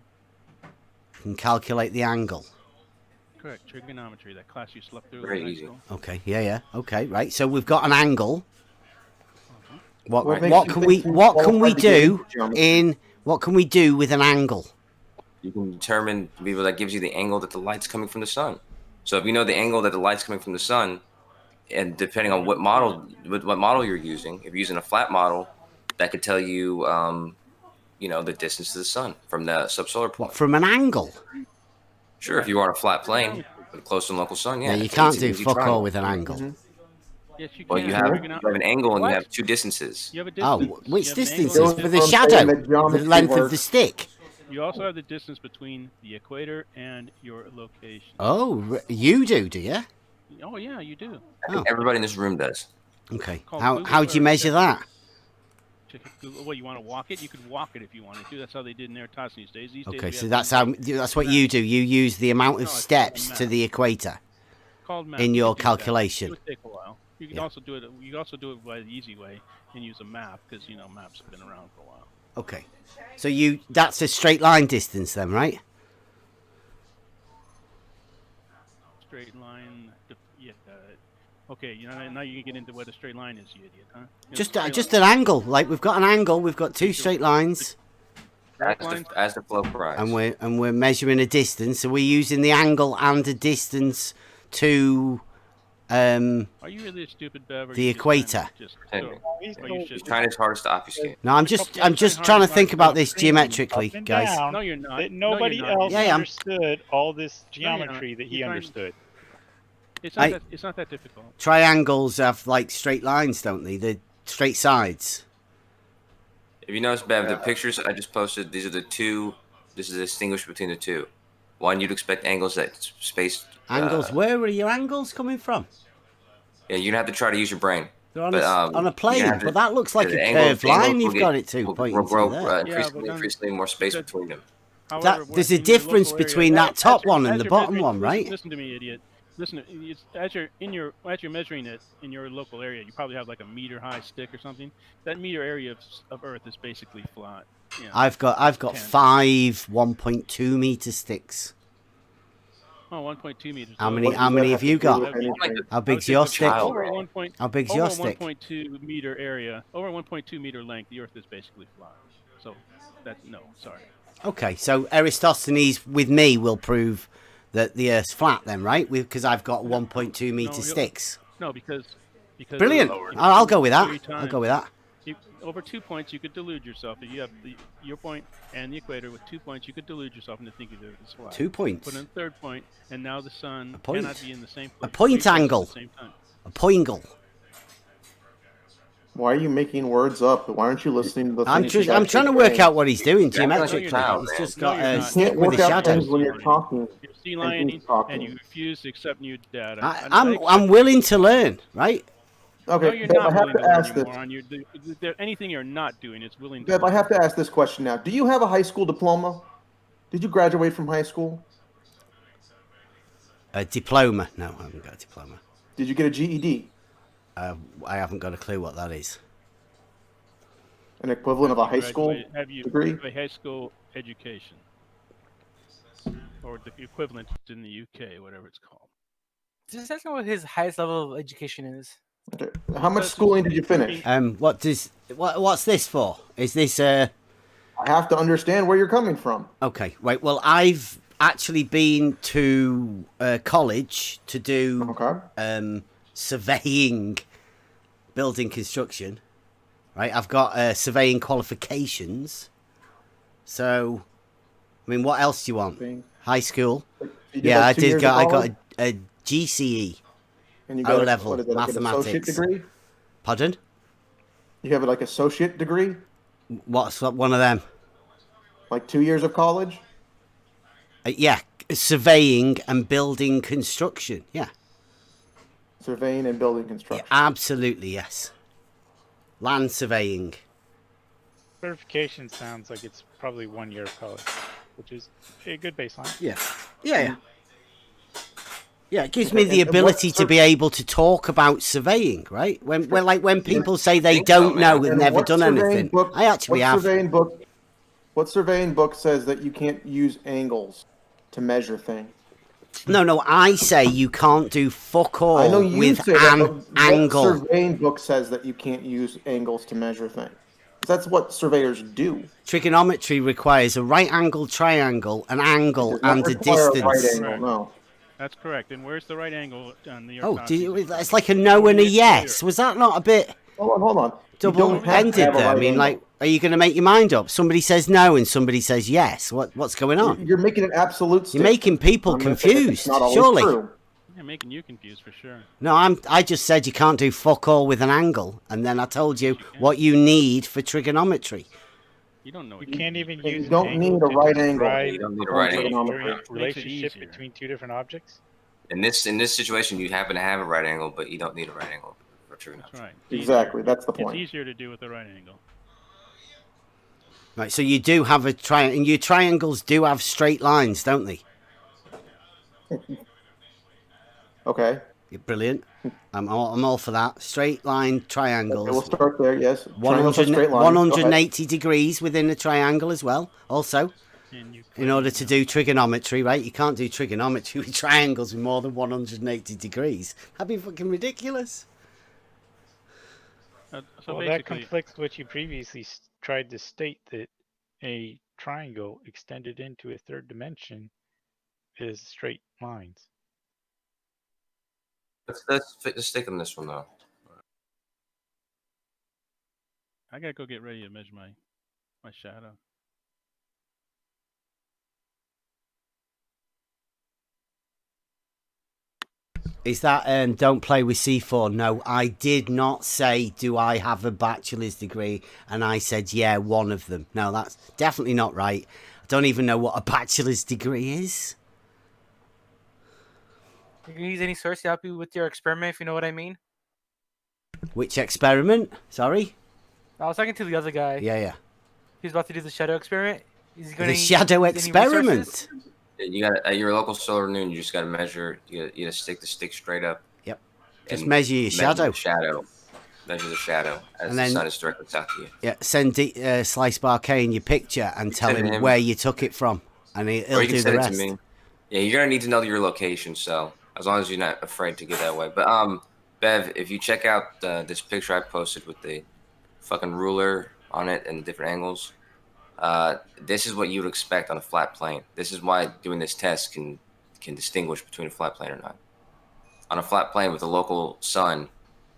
You can calculate the angle. Correct. Trigonometry, that class you slept through Very in high easy. school. Okay, yeah. Okay, right. So we've got an angle. What What can we do with an angle? You can determine that gives you the angle that the light's coming from the sun. So if you know the angle that the light's coming from the sun, and depending on what model you're using, if you're using a flat model, that could tell you, the distance to the sun from the subsolar point. From an angle? Sure, if you are on a flat plane with close to the local sun, yeah. You can't do fuck all with an angle. Yes, you Well, can. you have an angle and you have two distances. You have a distance. Which You have an distance angle is and for a the distance. shadow? The length of the stick? You also have the distance between the equator and your location. Oh, you do you? Oh, yeah, you do. I think everybody in this room does. Okay. Called How Google do you Earth. measure that? Well, you want to walk it? You could walk it if you wanted to. That's how they did in Airtoss these days. Okay, so that's what you do. You use the amount of steps to the equator in your calculation. It would take a while. You can also do it. You can also do it by the easy way and use a map because maps have been around for a while. Okay, so that's a straight line distance then, right? Straight line. Yeah. Okay. Now you can get into what a straight line is, you idiot, huh? Just an angle. Like we've got an angle. We've got two straight lines. As the flow price. And we're measuring a distance. So we're using the angle and a distance to Are you really a stupid Bev? the equator. It's kind of hardest to obfuscate. No, I'm just trying to think about this geometrically, guys. No, you're not. That nobody else understood all this geometry that he understood. It's not that difficult. Triangles have like straight lines, don't they? The straight sides. If you notice, Bev, the pictures I just posted, these are the two. This is the distinguish between the two. One, you'd expect angles that spaced. Angles? Where are your angles coming from? Yeah, you're gonna have to try to use your brain. They're on a plane, but that looks like a curved line you've got it to pointing to there. Increasingly more space between them. There's a difference between that top one and the bottom one, right? Listen to me, idiot. Listen, as you're measuring it in your local area, you probably have like a meter high stick or something. That meter area of Earth is basically flat. I've got 5 1.2 meter sticks. Oh, 1.2 meters. How many have you got? How big's your stick? Over How big's your stick? 1.2 meter area, over 1.2 meter length, the Earth is basically flat. So sorry. Okay, so Eratosthenes with me will prove that the Earth's flat then, right? Because I've got 1.2 meter sticks. No, because brilliant. I'll go with that. I'll go with that. Over 2 points, you could delude yourself. If you have your point and the equator with 2 points, you could delude yourself into thinking that it's flat. 2 points. Put in a third point, and now the sun point. cannot be in the same place. A point angle. At the same time. A poingle. Why are you making words up? Why aren't you listening to the things I'm trying to work out what he's doing geometrically. He's just got a stick with a shadow. When you're talking. You're sea lining, and you refuse to accept new data. I'm willing to learn, right? Okay, no, you're Bev, not I have to ask this. Anything you're not doing, it's willing to. Bev, I have to ask this question now. Do you have a high school diploma? Did you graduate from high school? A diploma? No, I haven't got a diploma. Did you get a GED? I haven't got a clue what that is. An equivalent of a high school degree? A high school education, or the equivalent in the UK, whatever it's called. Does that know what his highest level of education is? How much schooling did you finish? What's this for? Is this I have to understand where you're coming from. Okay, right. Well, I've actually been to college to do surveying, building construction. Right, I've got surveying qualifications. So, I mean, what else do you want? High school. Yeah, I did. I got a GCE. And you got O-level what is it, like an mathematics. associate degree? Pardon? You have like associate degree? What's one of them? Like 2 years of college? Yeah, surveying and building construction. Yeah. Surveying and building construction. Yeah, absolutely, yes. Land surveying. Certification sounds like it's probably 1 year of college, which is a good baseline. Yeah. Yeah. Yeah, it gives me the ability to be able to talk about surveying, right? When people say they don't know, they've never done anything. I actually have. What surveying book says that you can't use angles to measure things? No, I say you can't do fuck all I know you with say that, an but angle. What surveying book says that you can't use angles to measure things? That's what surveyors do. Trigonometry requires a right angle triangle, an angle, and a distance. Right angle, no. That's correct. And where's the right angle on the It's like a no and a yes. Was that not a bit Hold on. double-ended there? I mean, like, are you going to make your mind up? Somebody says no and somebody says yes. What's going on? You're making an absolute statement. You're making people confused, not always surely. true. Yeah, making you confused for sure. No, I just said you can't do fuck all with an angle, and then I told you what you need for trigonometry. You don't know. You can't even use. You don't need a right angle. You don't need a right angle. Relationship between two different objects. In this situation, you happen to have a right angle, but you don't need a right angle for trigonometry. That's right. Exactly. That's the point. It's easier to do with a right angle. Right, so you do have a triangle, and your triangles do have straight lines, don't they? Okay. You're brilliant. I'm all for that. Straight line triangles. Okay, we'll start there, yes. 180 degrees within the triangle as well, also. In order to do trigonometry, right? You can't do trigonometry with triangles with more than 180 degrees. That'd be fucking ridiculous. Well, that conflicts with what you previously tried to state, that a triangle extended into a third dimension is straight lines. Let's stick on this one though. I gotta go get ready to measure my shadow. Is that don't play with C4? No, I did not say do I have a bachelor's degree, and I said yeah, one of them. No, that's definitely not right. I don't even know what a bachelor's degree is. You can use any source to help you with your experiment, if you know what I mean. Which experiment? Sorry? I was talking to the other guy. Yeah. He's about to do the shadow experiment. Is he going The shadow experiment? You got at your local solar noon. You just got to measure. You got to stick the stick straight up. Yep. Just measure your shadow. Measure the shadow as And the then- sun is directly south of you. Yeah. Send Slice Bar K in your picture and tell Send him him- where you took it from, and Or he'll you can do the send it rest. to me. Yeah, you're gonna need to know your location. So as long as you're not afraid to give that away. But Bev, if you check out this picture I posted with the fucking ruler on it and the different angles, this is what you would expect on a flat plane. This is why doing this test can distinguish between a flat plane or not. On a flat plane with a local sun,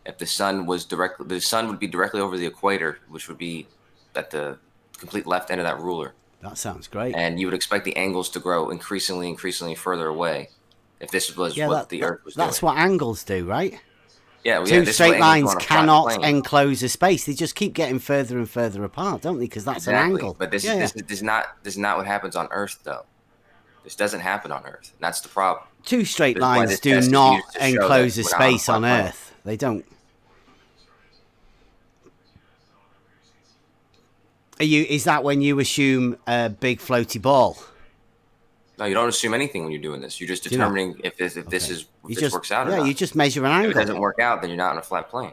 if the sun would be directly over the equator, which would be at the complete left end of that ruler. That sounds great. And you would expect the angles to grow increasingly further away if this was what the Earth was doing. That's what angles do, right? Yeah, Two this is straight what angles do lines on a flat cannot plane. enclose a space. They just keep getting further and further apart, don't they? Because that's an angle. But this is not what happens on Earth, though. This doesn't happen on Earth. And that's the problem. Two straight This is why lines this do test is not used to show enclose that a we're not on space flat on plane. Earth. They don't. Is that when you assume a big floaty ball? No, you don't assume anything when you're doing this. You're just Do you not? determining if this works out or Yeah, not. you just measure an angle. If it doesn't work out, then you're not on a flat plane.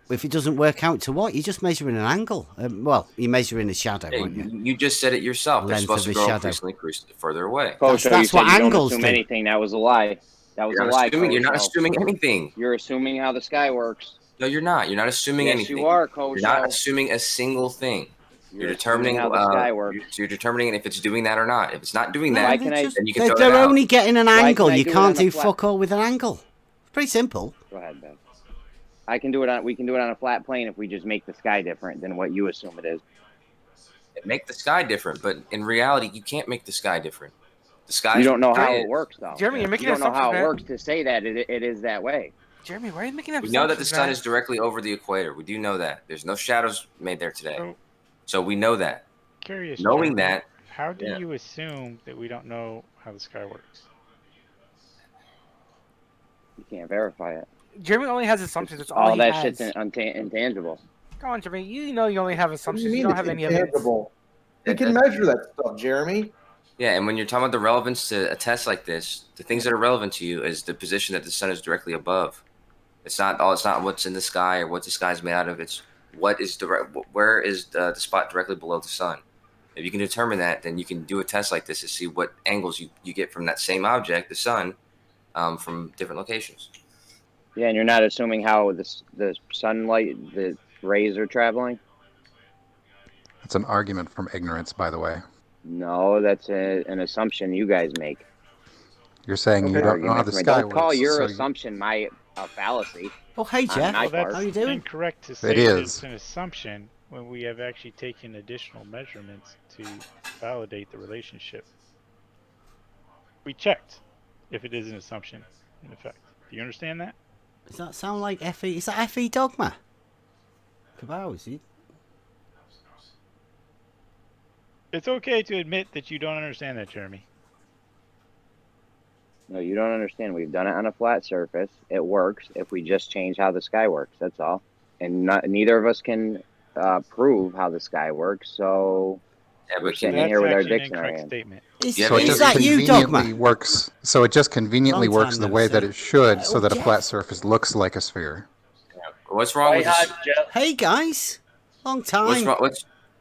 If it doesn't work out to what? You're just measuring an angle. Well, you're measuring a shadow, Yeah, aren't you? you just said it yourself. They're Length supposed of to a grow shadow. increasingly further away. Coach, That's you what said you angles don't assume do. anything. That was a lie. That was You're a not lie. assuming- Coach. you're not assuming anything. You're assuming how the sky works. No, you're not. You're not assuming Yes, anything. you are, You're not Kosho. assuming a single thing. You're assuming determining how the sky works. You're determining if it's doing that or not. If it's not doing No, that, they're then you can throw they're it out. only getting an Why angle. can I You do it can't on the do flat- fuck all with an angle. It's pretty simple. Go ahead, Ben. I can do it on. We can do it on a flat plane if we just make the sky different than what you assume it is. Make the sky different, but in reality, you can't make the sky different. The sky. You don't know how it works, though. Jeremy, you're making You don't know how assumptions, it man. works to say that it is that way. Jeremy, why are you making We know that the assumptions, sun man? is directly over the equator. We do know that. There's no shadows made there today. So we know that. Curious. Knowing Jeremy, that. How do you assume that we don't know how the sky works? You can't verify it. Jeremy only has assumptions. That's all All he that has. shit's intangible. Come on, Jeremy. You know you only have What do assumptions. you You mean don't it's have any evidence. intangible? You can measure that stuff, Jeremy. Yeah, and when you're talking about the relevance to a test like this, the things that are relevant to you is the position that the sun is directly above. It's not what's in the sky or what the sky is made out of. It's where is the spot directly below the sun. If you can determine that, then you can do a test like this to see what angles you get from that same object, the sun, from different locations. Yeah, and you're not assuming how the sunlight, the rays are traveling? It's an argument from ignorance, by the way. No, that's an assumption you guys make. You're saying you don't know how the sky Don't call works. your so assumption a fallacy. Oh, hey, Jeff. My Well, that's part. How you doing? incorrect to say It that is. it's an assumption when we have actually taken additional measurements to validate the relationship. We checked if it is an assumption, in effect. Do you understand that? Does that sound like FE? Is that FE dogma? Cabal, is he? It's okay to admit that you don't understand that, Jeremy. No, you don't understand. We've done it on a flat surface. It works if we just change how the sky works. That's all. And neither of us can prove how the sky works. So we're sitting here with our dictionary. Statement. So it just conveniently works. So it just conveniently Long works time the no way see. that it should, Oh, so that a Jeff. flat surface looks like a sphere. What's wrong with this? Hey guys, long time.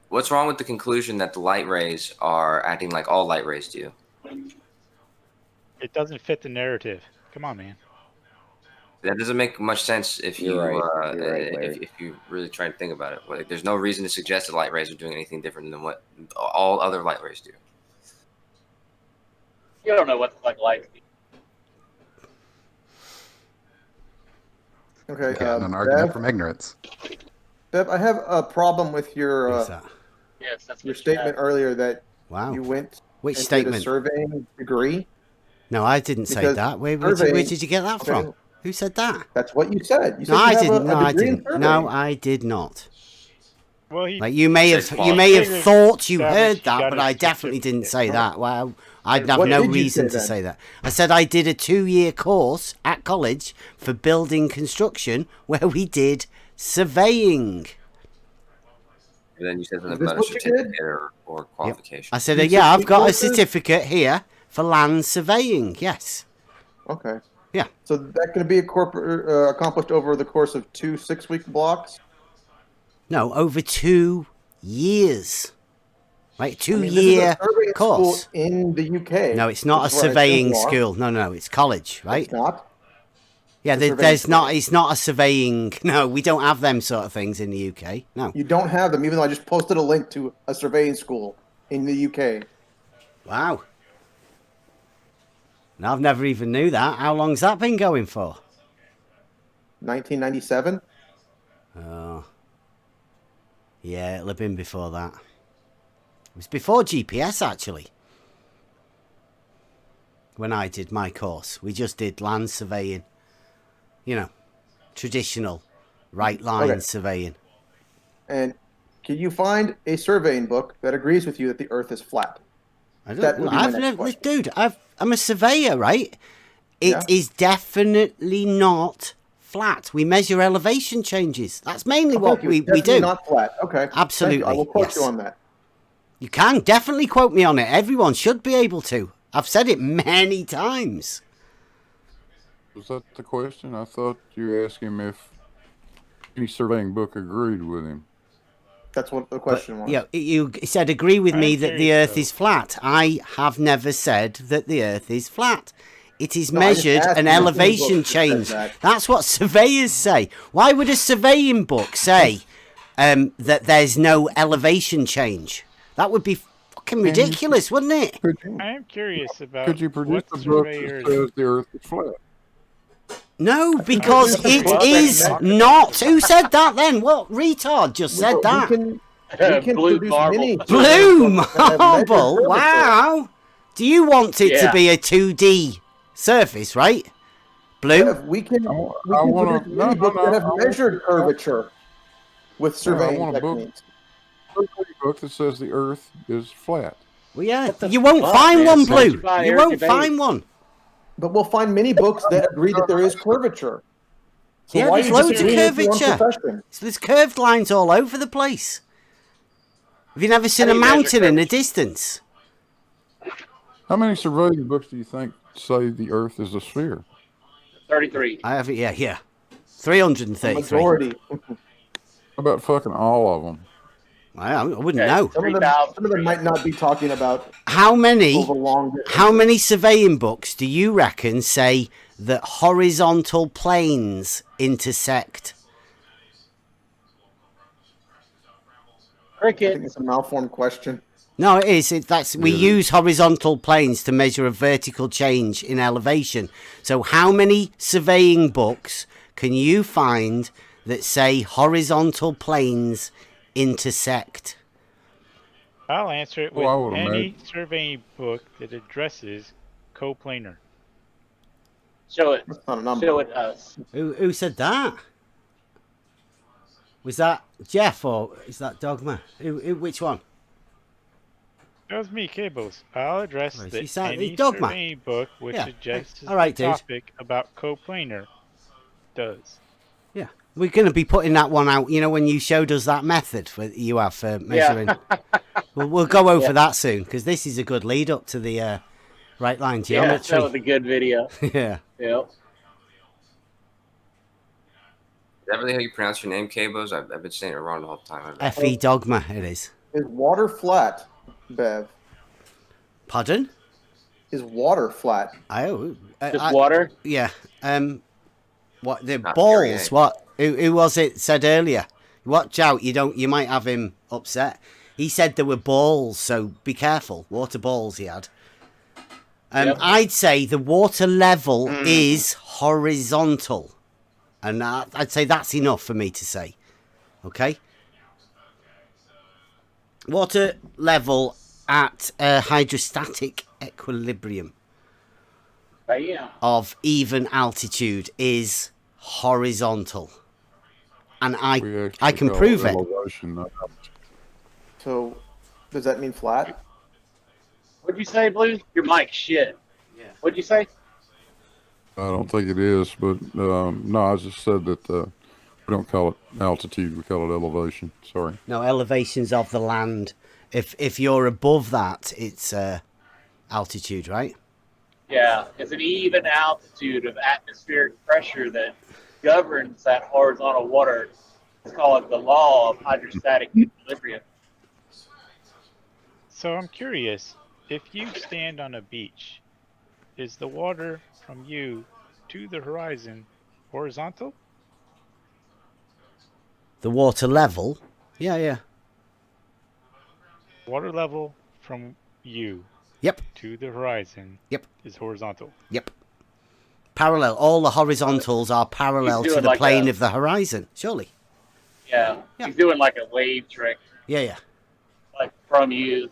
What's wrong with the conclusion that the light rays are acting like all light rays do? It doesn't fit the narrative. Come on, man. That doesn't make much sense if you You're right, Larry. if you really try to think about it. Like, there's no reason to suggest that light rays are doing anything different than what all other light rays do. You don't know what the fuck light is. Okay. Again, an argument from ignorance. Bev, I have a problem with your Yes, that's your what statement earlier that Wow. you went Which and did statement? a surveying degree. No, I didn't say Because that. Where surveying- did you get that okay. from? Who said that? That's what you said. You said No, you I have didn't. a No, I degree in didn't. No, surveying. I did not. Well, he Like you may have figured thought you established heard you that, got but a I definitely didn't say that. Well, I'd have What no did you reason say to then? say that. I said I did a 2-year course at college for building construction where we did surveying. And then you said something Is this about a what you did? certificate or qualification. I said, You yeah, took I've got a courses? certificate here for land surveying. Yes. Okay. Yeah. So that can be accomplished over the course of 2 6-week blocks. No, over 2 years. Right, I mean, this is a 2-year surveying course. school in the UK. No, it's not a which is where I surveying assume you are. school. No, it's college, right? It's not. Yeah, It's a there's surveying not. It's not a surveying. No, we don't have them sort of things in the UK. No. You don't have them, even though I just posted a link to a surveying school in the UK. Wow. No, I've never even knew that. How long's that been going for? 1997. Oh. Yeah, it'll have been before that. It was before GPS, actually. When I did my course, we just did land surveying. You know, traditional right line Okay. surveying. And can you find a surveying book that agrees with you that the Earth is flat? I That don't. would be my I've next never, question. dude. I'm a surveyor, right? It is Yeah. definitely not flat. We measure elevation changes. That's mainly Oh, what thank you. we It's definitely do. not flat. Okay. Thank you. Absolutely. I will quote yes. you on that. You can definitely quote me on it. Everyone should be able to. I've said it many times. Was that the question? I thought you were asking him if any surveying book agreed with him. That's what the question was. Yeah, you said agree with me that the Earth is flat. I have never said that the Earth is flat. It is No, I just measured asked an you if any elevation book says change. that. That's what surveyors say. Why would a surveying book say that there's no elevation change? That would be fucking ridiculous, wouldn't it? I am curious about Could you produce what a book that surveyors. says the Earth is flat? No, because it is not. Who said that then? What retard just said that? We can Blue produce marble. many Blue books that have measured marble. curvature. Wow. Do you want it to Yeah. be a 2D surface, right? Blue. Bev, we can wanna- produce many books that have measured curvature with I surveying want a book, techniques. book that says the Earth is flat. Well, yeah, you won't find one, Blue. You won't find one. But we'll find many books that agree that there is curvature. So Yeah, why there's are you loads of disagreeing with your own curvature. profession? So there's curved lines all over the place. Have you never seen How a do you measure mountain in the curvature? distance? How many surveying books do you think say the Earth is a sphere? 33. I have it, yeah. A 333. majority. How about fucking all of them? I wouldn't Okay. know. Some of them might not be talking about How many over long distances. How many surveying books do you reckon say that horizontal planes intersect? I think it's a malformed question. No, it is. We use horizontal planes to measure a vertical change in elevation. So how many surveying books can you find that say horizontal planes intersect? I'll answer it Oh, I with would any surveying book that addresses coplanar. Show it. That's not a number. Show it us. Who said that? Was that Jeff or is that Dogma? Which one? That was me, Cables. I'll address Right, the you said- any Dogma. surveying book which Yeah. suggests All right, the dude. topic about coplanar does. Yeah. We're going to be putting that one out, when you showed us that method you have for measuring. We'll go over that soon, because this is a good lead up to the right line Yeah, geometry. that was a good video. Yeah. Yep. Is that really how you pronounce your name, Cabos? I've been saying it wrong the whole time. FE Dogma, it is. Is water flat, Bev? Pardon? Is water flat? Just water? Yeah. What the Not balls? very, eh? What? Who was it said earlier? Watch out! You might have him upset. He said there were balls, so be careful. Water balls he had. Yep. I'd say the water level is horizontal, and I'd say that's enough for me to say. Okay. Water level at a hydrostatic equilibrium Bam. of even altitude is horizontal, and I can call prove it. elevation, not So, does that mean flat? What'd you say, Blue? Your mic shit. Yeah. What'd you say? I don't think it is, but no, I just said that we don't call it altitude; we call it elevation. Sorry. No, elevations of the land. If you're above that, it's altitude, right? Yeah, it's an even altitude of atmospheric pressure that governs that horizontal water. It's called the law of hydrostatic equilibrium. So I'm curious, if you stand on a beach, is the water from you to the horizon horizontal? The water level. Yeah. Water level from you Yep. to the horizon Yep. is horizontal. Yep. Parallel. All the horizontals are parallel He's to doing the like plane a- of the horizon. Surely. Yeah, he's doing like a wave trick, Yeah. like from you.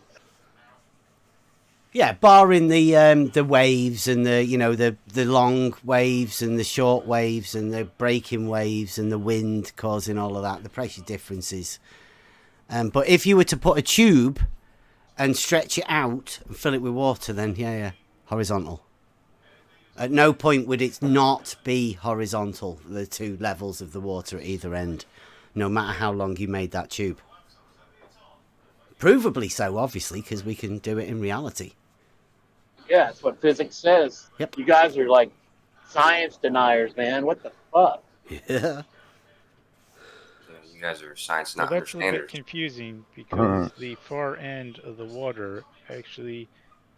Yeah, barring the waves and the long waves and the short waves and the breaking waves and the wind causing all of that, the pressure differences. But if you were to put a tube and stretch it out and fill it with water, then yeah, horizontal. At no point would it not be horizontal, the two levels of the water at either end, no matter how long you made that tube. Provably so, obviously, because we can do it in reality. Yeah, that's what physics says. Yep. You guys are like science deniers, man. What the fuck? Yeah. You guys are science Well, not that's a little bit understanders. confusing because the far end of the water actually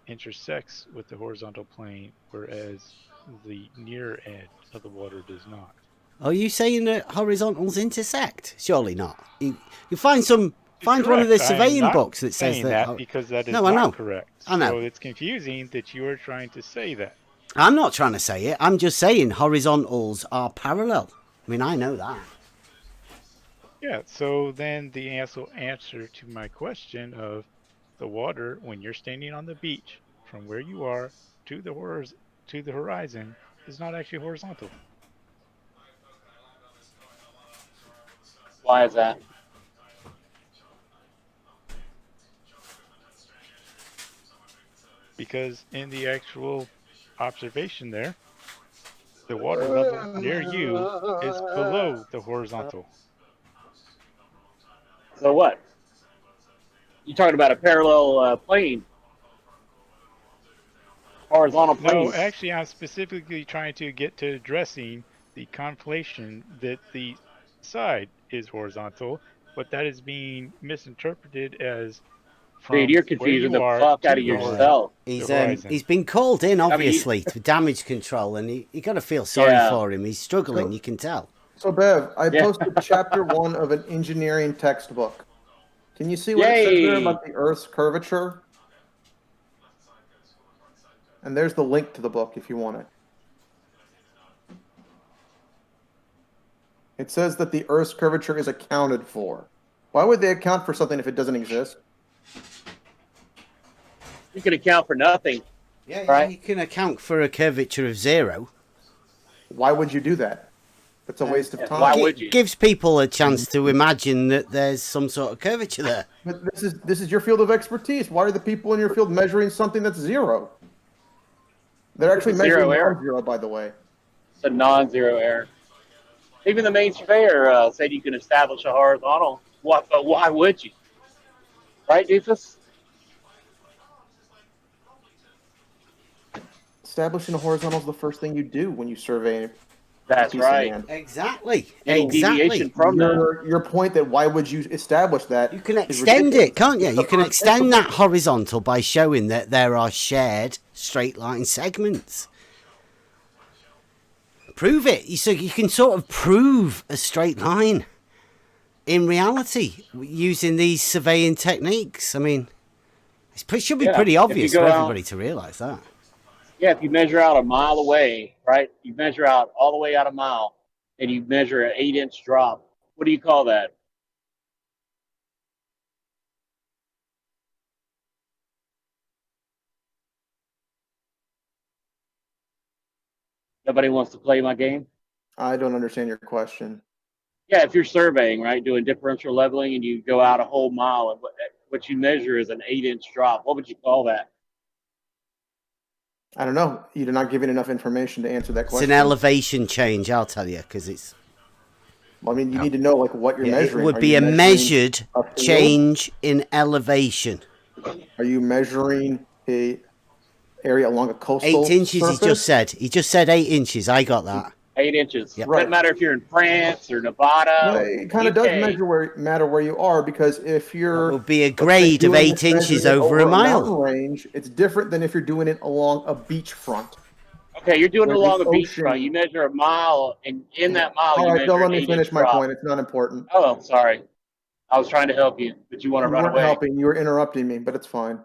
intersects with the horizontal plane, whereas the near edge of the water does not. Are you saying that horizontals intersect? Surely not. You find one of the Correct. surveying I'm not books that says saying that. because that is No, I know. not correct. I know. So it's confusing that you are trying to say that. I'm not trying to say it. I'm just saying horizontals are parallel. I mean, I know that. Yeah, so then the answer to my question of the water, when you're standing on the beach, from where you are to the horizon, is not actually horizontal. Why is that? Because in the actual observation there, the water level near you is below the horizontal. So what? You talking about a parallel plane? Horizontal plane? No, actually, I'm specifically trying to get to addressing the conflation that the side is horizontal, but that is being misinterpreted as Dude, from you're where confusing you the are fuck out to of the yourself. horizon. He's been called in, obviously, I mean, to damage control, and you got to feel sorry Yeah. for him. He's struggling, you can tell. So, Bev, I Yeah. posted chapter 1 of an engineering textbook. Can you see what it says there Yay. about the Earth's curvature? And there's the link to the book if you want it. It says that the Earth's curvature is accounted for. Why would they account for something if it doesn't exist? You can account for nothing. Yeah, right? you can account for a curvature of 0. Why would you do that? It's a waste of time. Why would you? Gives people a chance to imagine that there's some sort of curvature there. But this is your field of expertise. Why are the people in your field measuring something that's 0? They're actually measuring non-zero, by the way. It's a non-zero error. Even the main surveyor said you can establish a horizontal. What? But why would you? Right, Doofus? Establishing a horizontal is the first thing you do when you survey. That's right. Exactly. Any deviation from your point that why would you establish that? You can extend it, can't you? You can extend that horizontal by showing that there are shared straight line segments. Prove it. So you can sort of prove a straight line in reality using these surveying techniques. I mean, it should be pretty obvious for everybody to realise that. Yeah, if you measure out a mile away, right? You measure out all the way out a mile, and you measure an 8-inch drop. What do you call that? Nobody wants to play my game? I don't understand your question. Yeah, if you're surveying, right, doing differential leveling, and you go out a whole mile, and what you measure is an 8-inch drop, what would you call that? I don't know. You're not giving enough information to answer that question. It's an elevation change, I'll tell you, because it's... Well, I mean, you need to know like what you're measuring. It would be a measured change in elevation. Are you measuring a area along a coastal 8 inches, surface? he just said. He just said 8 inches. I got that. 8 inches. Yep. Doesn't matter if you're in France or Nevada. No, it kind of does matter where you are, because if you're... It would be a grade of 8 inches over a mile. Mountain range, it's different than if you're doing it along a beachfront. Okay, you're doing it along a beachfront. You measure a mile, and in that mile, All you right, measure don't let an me 8-inch finish my drop. point. It's not important. Oh, sorry. I was trying to help you, but you want to You run weren't away. helping. You were interrupting me, but it's fine.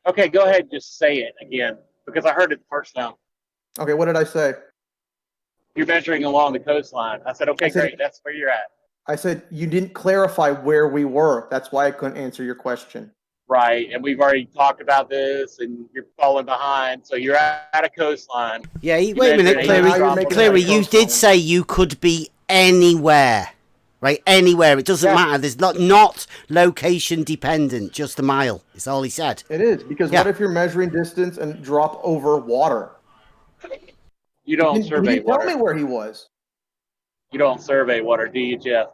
Okay, go ahead and just say it again, because I heard it the first time. Okay, what did I say? You're measuring along the coastline. I said, okay, great. That's where you're at. I said you didn't clarify where we were. That's why I couldn't answer your question. Right, and we've already talked about this, and you're falling behind, so you're at a coastline. Yeah, wait a minute, Cleary, you did say you could be anywhere, right? Anywhere. It doesn't matter. There's not location dependent, just a mile. It's all he said. It is, because what if you're measuring distance and drop over water? You don't survey Tell water. me where he was. You don't survey water, do you, Jeff?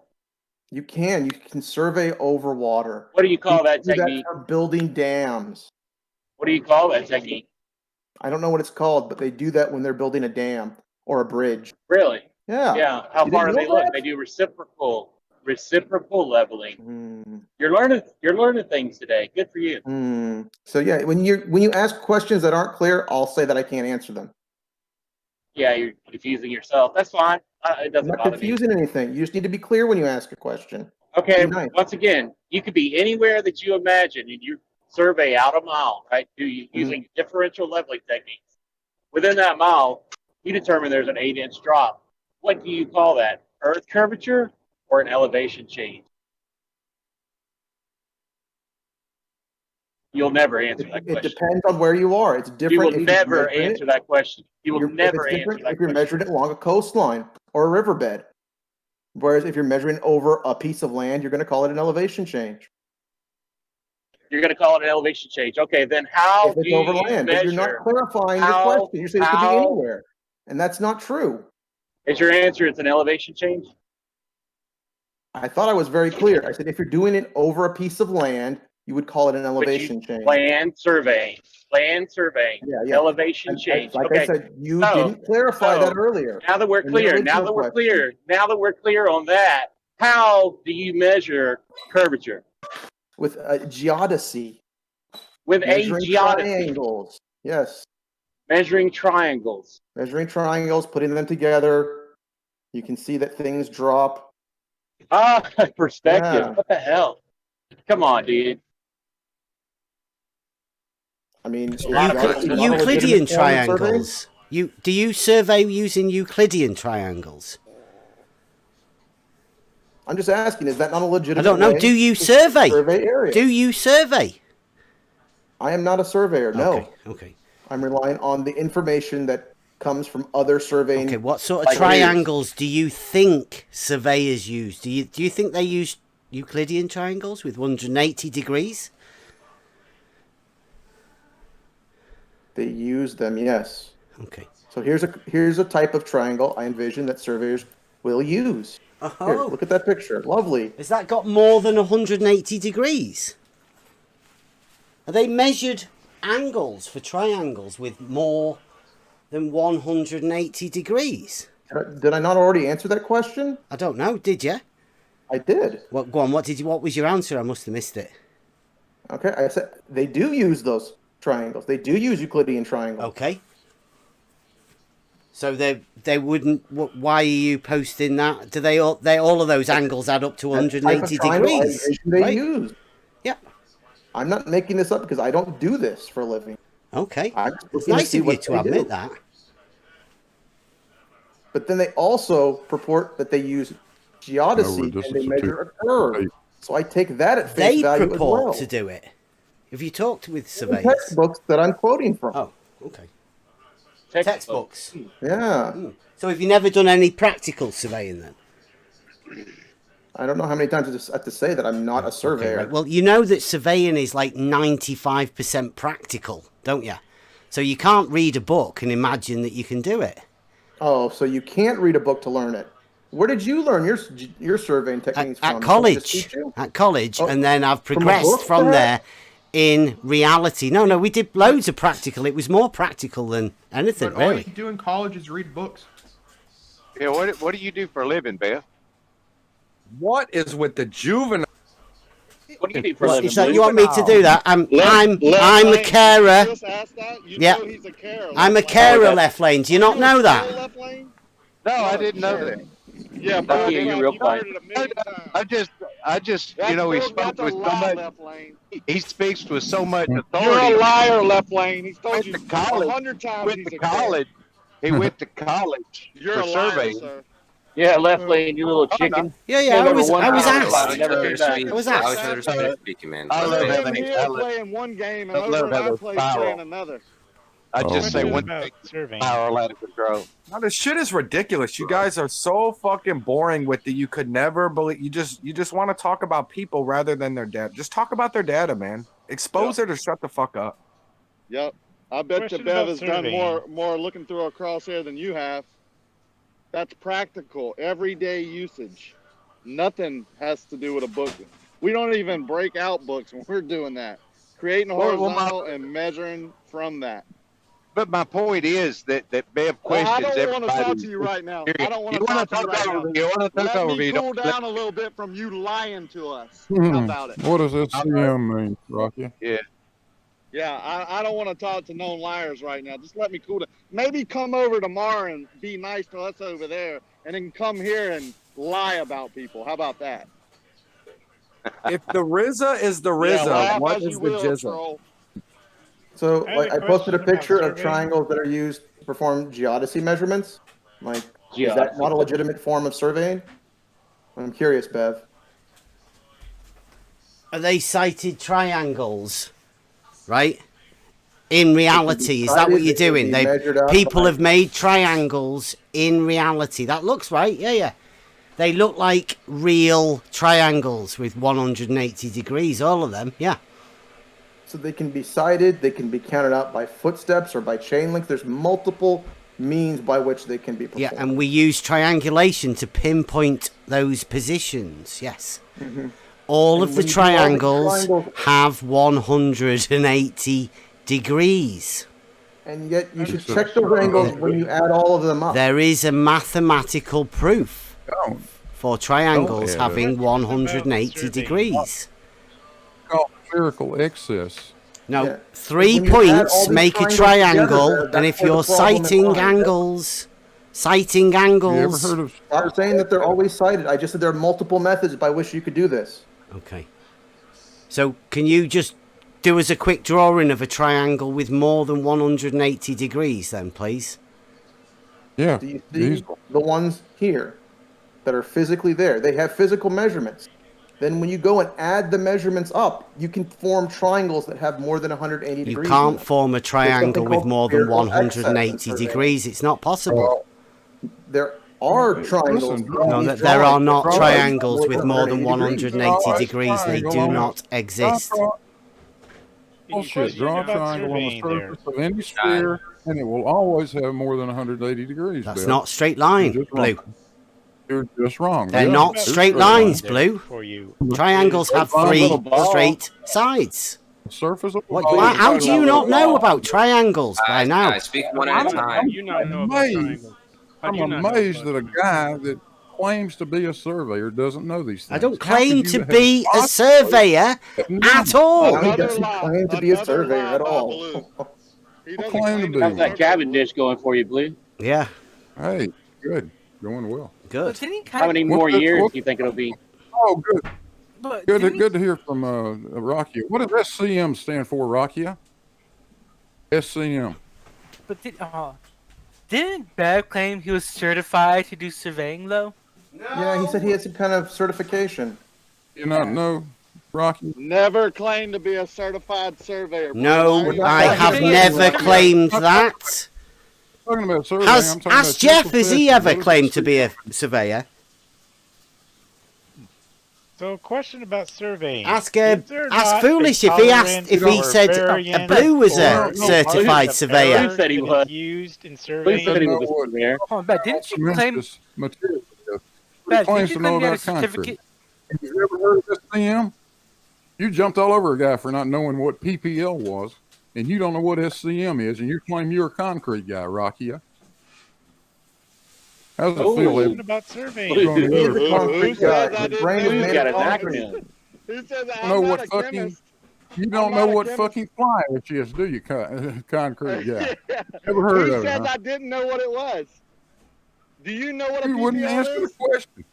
You can survey over water. What do you call that technique? For building dams. What do you call that technique? I don't know what it's called, but they do that when they're building a dam or a bridge. Really? Yeah. Yeah. How You far do didn't they know look? that? They do reciprocal reciprocal leveling. You're learning things today. Good for you. So yeah, when you ask questions that aren't clear, I'll say that I can't answer them. Yeah, you're confusing yourself. That's fine. It I'm doesn't not bother me. confusing anything. You just need to be clear when you ask a question. Okay, Be nice. once again, you could be anywhere that you imagine, and you survey out a mile, right? Using differential leveling techniques. Within that mile, you determine there's an 8-inch drop. What do you call that? Earth curvature or an elevation change? You'll never answer that question. It depends on where you are. It's different. You will if never measure it. answer that question. You will never If it's answer different that if you're question. measuring it along a coastline or a riverbed. Whereas if you're measuring over a piece of land, you're going to call it an elevation change. You're going to call it an elevation change. Okay, then how If it's do over you land, measure? but you're not clarifying your question. You're saying it could be anywhere, and that's not true. Is your answer it's an elevation change? I thought I was very clear. I said if you're doing it over a piece of land, you would call it an elevation change. Land surveying. Yeah. Elevation change. Like okay. I said, you didn't clarify that earlier. Now that we're clear, on that, how do you measure curvature? With a geodesy. With Measuring a geodesy. triangles. Yes. Measuring triangles. Measuring triangles, putting them together. You can see that things drop. Perspective. Yeah. What the hell? Come on, dude. I mean, Euclidean triangles. Do you survey using Euclidean triangles? I'm just asking, is that not a legitimate I don't know. way Do you to survey? area? Do you survey? I am not a surveyor, no. Okay. I'm relying on the information that comes from other surveying. Okay, what sort of triangles do you think surveyors use? Do you think they use Euclidean triangles with 180 degrees? They use them, yes. Okay. So here's a type of triangle I envision that surveyors will use. Here, look at that picture. Lovely. Has that got more than 180 degrees? Are they measured angles for triangles with more than 180 degrees? Did I not already answer that question? I don't know. Did you? I did. What? Go on. What was your answer? I must have missed it. Okay, I said they do use those triangles. They do use Euclidean triangles. Okay. So they wouldn't. Why are you posting that? Do they all of those angles add up to 180 degrees? They use. Yeah. I'm not making this up because I don't do this for a living. Okay. It's nice of you to admit that. But then they also purport that they use geodesy and they measure a curve. So I take that at face value as well. They purport to do it. Have you talked with surveyors? Textbooks that I'm quoting from. Oh, okay. Textbooks. Yeah. So have you never done any practical surveying then? I don't know how many times I have to say that I'm not a surveyor. Okay, right. Well, you know that surveying is like 95% practical, don't you? So you can't read a book and imagine that you can do it. Oh, so you can't read a book to learn it. Where did you learn your surveying techniques from? At college. At college, and then I've progressed from there in reality. No, we did loads of practical. It was more practical than anything, but all really. you do in college is read books. Yeah, what do you do for a living, Beth? What is with the juvenile? What do you do for a living? So you want me to do that? I'm a carer. Yeah, I'm a carer. Left lane. Do you not know that? No, I didn't know that. Yeah, but you're real quiet. I just, he spoke with so much. He speaks with so much authority. You're a liar, left lane. He's told you college, 100 times he's a college. He went to college You're for a liar, surveying. sir. Yeah, left lane, you little chicken. Yeah, I was asked. I was asked. Speaking, man. I love him here playing one game and over and I play playing another. I just say one thing, power out of control. Now this shit is ridiculous. You guys are so fucking boring with the you could never believe. You just want to talk about people rather than their data. Just talk about their data, man. Expose it or shut the fuck up. Yep. I bet you Bev has done more looking through a crosshair than you have. That's practical, everyday usage. Nothing has to do with a book. We don't even break out books when we're doing that. Creating a horizontal and measuring from that. But my point is that Bev Well, I questions don't want to talk everybody's to you right now. I experience. don't want You to want talk to you right now. You want to talk Let over me me? cool Don't down a little bit from you lying to us. How Hmm. about it? What does SCM mean, Rocky? Yeah. Yeah, I don't want to talk to known liars right now. Just let me cool down. Maybe come over tomorrow and be nice to us over there, and then come here and lie about people. How about that? If the RZA is the Yeah, RZA, laugh what as is you the will, Jizza? troll. So, I have like, a I posted a question about picture of surveying. triangles that are used to perform geodesy measurements. Like, is that Geodesy. not a legitimate form of surveying? I'm curious, Bev. Are they sighted triangles? Right? In reality, is that what you're doing? People have made triangles in reality. That looks right. Yeah. They look like real triangles with 180 degrees, all of them. Yeah. So they can be sighted, they can be counted out by footsteps or by chain link. There's multiple means by which they can be performed. Yeah, and we use triangulation to pinpoint those positions. Yes. Mm-hmm. All And of the when you do all these triangles triangles- have 180 degrees. And yet you should check those angles when you add all of them up. There is a mathematical proof for triangles add having it. 180 degrees. Called spherical excess. No, Yeah. 3 When you add all points these make a triangles triangle, together, and that's if where the you're problem sighting lies. angles, Stop saying that they're always sighted. I just said there are multiple methods by which you could do this. Okay. So can you just do us a quick drawing of a triangle with more than 180 degrees then, please? Yeah. Do you see the ones here that are physically there? They have physical measurements. Then when you go and add the measurements up, you can form triangles that have more than 180 You degrees. can't form a There's something triangle with called more than spherical excess in 180 surveying. degrees. It's not possible. There are triangles. No, there are not triangles with more than 180 degrees. They do not exist. Bullshit. Draw a triangle on the surface of any sphere, and it will always have more than 180 degrees. That's Bill. not straight line, You're just Blue. wrong. You're just wrong. They're Yeah, not they're straight lines, Blue. For you. Triangles have three straight sides. Surface of How do you not know about triangles by now? Guys, speak one at a time. You not know about triangles. How do you I'm not know amazed about that a guy that claims to be a surveyor doesn't know these things. I don't How could claim you to have be a surveyor at all. He doesn't claim to be a surveyor at all. claim to be. How's that Cavendish going for you, Blue? Yeah. Hey, good. Going well. Good. How many more years do you think it'll be? Oh, good. But Good to hear from Rakia. What does SCM stand for, Rakia? SCM. But didn't Bev claim he was certified to do surveying though? Yeah, he said he had some kind of certification. You not know, Rocky? Never claimed to be a certified surveyor. No, I have never claimed that. Talking about surveying, Has I'm talking about Jeff, has he ever profession. claimed to be a surveyor? So, question about surveying. Ask Is there not Foolish a if he asked tolerance if he or said variance Blue was or a certified surveyor. Blue said he was. used in Blue surveying? said he was a surveyor. Oh, Bev, didn't you claim? Tremendous material. He Bev, claims didn't to you know claim you had a about concrete. certificate? Have you ever heard of SCM? You jumped all over a guy for not knowing what PPL was, and you don't know what SCM is, and you claim you're a concrete guy, Rocky. How's it feel? Question about surveying. Who says I didn't know Who's got an concrete? acronym? Who says You I'm know not what a fucking chemist? you don't know what fucking fly ash is, do you, concrete guy? Never heard Who of it, says huh? I didn't know what it was? Do you know what a You wouldn't PPL answer the is? question.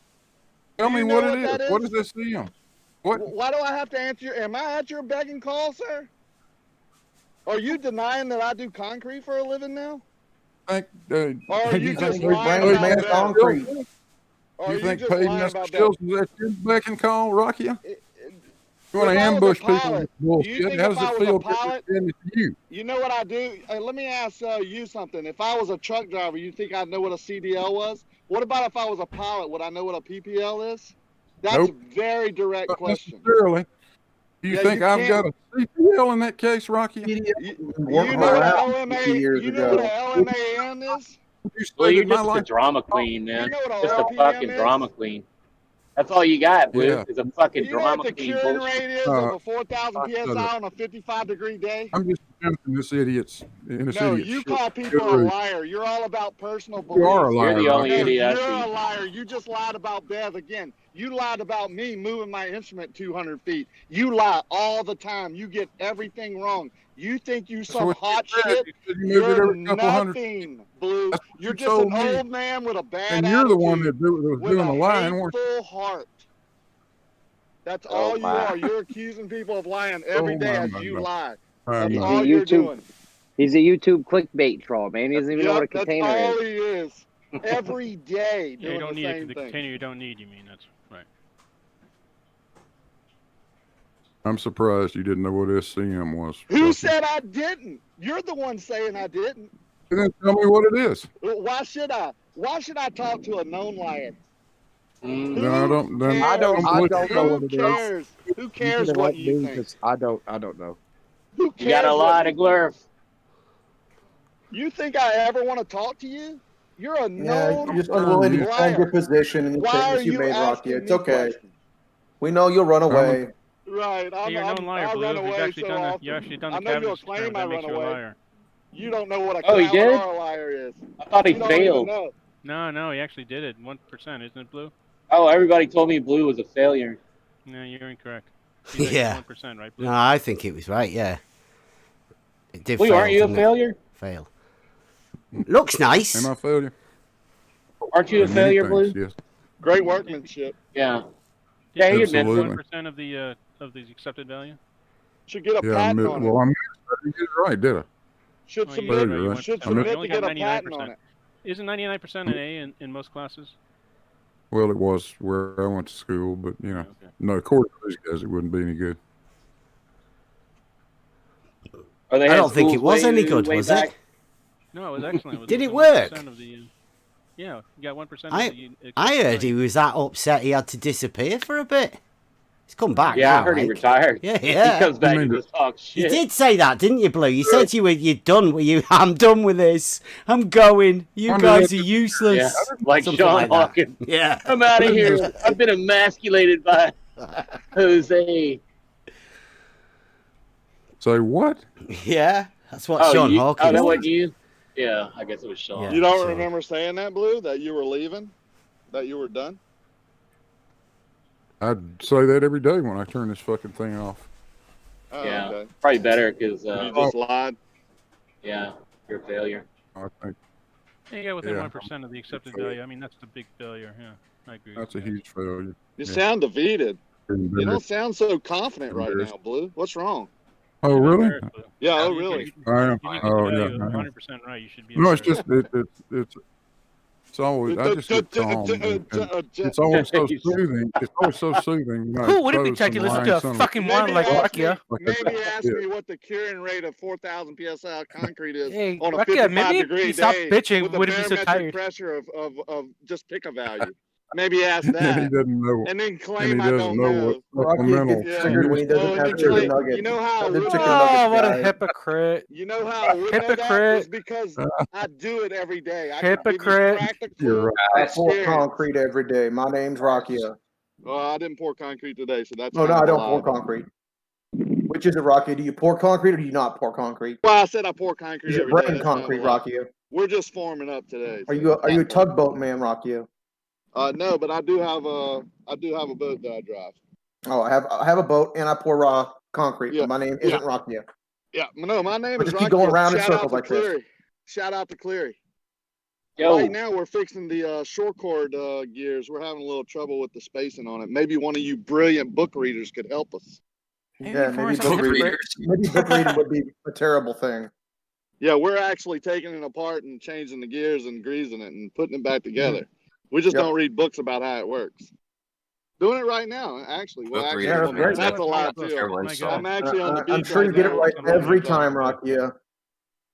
Tell Do me you what know it what that is. What is? is SCM? What? Why do I have to answer? Am I at your beck and call, sir? Are you denying that I do concrete for a living now? Think, Or are you just think lying paving about master that? skills- Or You are think just paving lying master about that? skills is that your beck and call, Rocky? You want to If I was a ambush people pilot, with do you bullshit? think How if does I it was feel a pilot- to you? You know what I do? Let me ask you something. If I was a truck driver, you think I'd know what a CDL was? What about if I was a pilot? Would I know what a PPL is? That's Nope. a very direct Not question. necessarily. Do you Yeah, think you I've got can't- a CPL in that case, Rocky? You know what a LMA? You know what a LMAN is? Well, you're my just a life- drama queen, man. know what a Just a RPM fucking is? drama queen. That's all you got, Blue. Yeah. Is a fucking You know what drama the queen curing bullshit. rate is of a 4,000 I said PSI it. on a 55-degree day? I'm just in this idiot's No, you shit. call people a liar. You're all about personal beliefs. You are a liar. You're the only No, idiot I you're see. a liar. You just lied about Bev again. You lied about me moving my instrument 200 feet. You lie all the time. You get everything wrong. You think you some what you hot said. shit. You said you moved it You're every couple hundred nothing, Blue. That's what You're you just an told me. old man with a bad And you're the one attitude, that was with doing a the lying, weren't you? hateful heart. That's Oh, all you my. are. You're accusing people of lying every day as you lie. That's He's a all you're doing. He's a YouTube clickbait troll, man. He doesn't even know what a That's container all is. he is. Every day Yeah, you doing don't the need same the thing. container you don't need, you mean. That's right. I'm surprised you didn't know what SCM was. Who said I didn't? You're the one saying I didn't. Then tell me what it is. Why should I? Why should I talk to a known liar? Then I don't. Then I don't know what Who it cares? is. Who cares You what like you me, think? 'cause I don't know. Who You got cares a what lot you of glurf. You think I ever want to talk to you? You're a Yeah, known you're just unwilling to defend your liar. position and the Why are statements you you made, Rocky. asking It's me okay. questions? We know you'll run away. Right, Hey, you're a known liar, I Blue. run You've away actually so done often. you actually done the I know you'll Cavendish claim experiment. I That makes run you a away. liar. You don't know what a Oh, he did? or a liar is. I thought he You don't even failed. know. No, he actually did it. 1%, isn't it, Blue? Oh, everybody told me Blue was a failure. No, you're incorrect. He's actually Yeah. 1%, right, Blue? No, I think it was right. Yeah. It did Blue, fail. aren't you a didn't it? failure? Fail. Looks nice. Am I a failure? Aren't you a In many failure, Blue? things, yes. Great workmanship. Yeah. Yeah, he admits it. Absolutely. 1% of the accepted value. Should get a Yeah, patent on it. well, I didn't get it right, did I? Should Well, you submit, did right. You right. went should I missed- submit You to only get got a patent on 99%. it. Isn't 99% an A in most classes? Well, it was where I went to school, but you know, Okay. no, according to these guys, it wouldn't be any good. Or they I had don't think it schools was way, any good, way was back. it? No, it was excellent. Did it was work? 1% of the, yeah, you got 1% of I the. heard he was that upset he had to disappear for a bit. He's come back Yeah, now, I heard he like. retired. Yeah, He yeah. comes back You and mean just talks You shit. did say that, didn't you, Blue? You said you're done with you. I'm done with this. I'm going. You I guys are mean, useless. Yeah, like Something Sean like that. Hawkins. Yeah. I'm out of here. I've been emasculated by Jose. Say what? Yeah, that's what Oh, Sean you, Hawkins oh, that did. wasn't you? Yeah, I guess it was Sean. Yeah. You don't so- remember saying that, Blue? That you were leaving? That you were done? I'd say that every day when I turn this fucking thing off. Oh, Yeah, okay. probably better because, You just lied. yeah, you're a failure. I think Yeah, you got within Yeah. 1% of the accepted value. I mean, that's the big failure. Yeah, I agree. that's a huge failure. You Yeah. sound defeated. You don't Embarrassed. sound so confident right Embarrassed. now, Blue. What's wrong? Oh, really? Yeah, oh, You really? need to I am. get the Oh, value yeah. of I am. 100% right. You should be. No, it's embarrassed. just it's always I just get calm. And it's always so soothing. It's always so soothing. You know, Who wouldn't be throw trying to some listen to a lines on- fucking moron like Rakia? Maybe ask Yeah. me what the curing rate of 4,000 psi concrete is Hey, on a Rakia, 55 maybe if degree you stop day bitching, with a wouldn't be so barometric tired. pressure of just pick a value. Maybe ask And he that, doesn't know. and then And claim he I doesn't don't know know. what Rocky supplemental. gets triggered when he doesn't and have then chicken claim, nuggets. you know how I The would chicken know. nuggets Oh, what a guy. hypocrite. You know how I would know that was Hypocrite. because I do it every day. I can give you Hypocrite. practical You're right. I pour experience. concrete every day. My name's Rakia. Well, I didn't pour concrete today, so that's No, kind I of a don't lie. pour concrete. Which is it, Rocky? Do you pour concrete or do you not pour concrete? Well, I said I pour concrete Is your every day. brain That's kind of a concrete, lie. Rakia? We're just forming up today. Are so you it's a not tugboat man, Rakia? no, but I do have a boat that I drive. Oh, I have a boat and I pour raw concrete. Yeah, But my name yeah. isn't Rakia. Yeah, no, my name But is just keep going Rocky. round in Shout out circles to like this. Cleary. Shout out to Cleary. Yo, Right now, we're fixing the short cord gears. We're having a little trouble with the spacing on it. Maybe one of you brilliant book readers could help us. Yeah, maybe book reading would be a terrible thing. Yeah, we're actually taking it apart and changing the gears and greasing it and putting it back together. We just Yep. don't read books about how it works. Doing it right now, actually. Well, Book actually, readers, well, man. that's a lie Terrible too. install. I'm actually on the beach I'm sure you right get it now. right Something every like that. time, Rakia.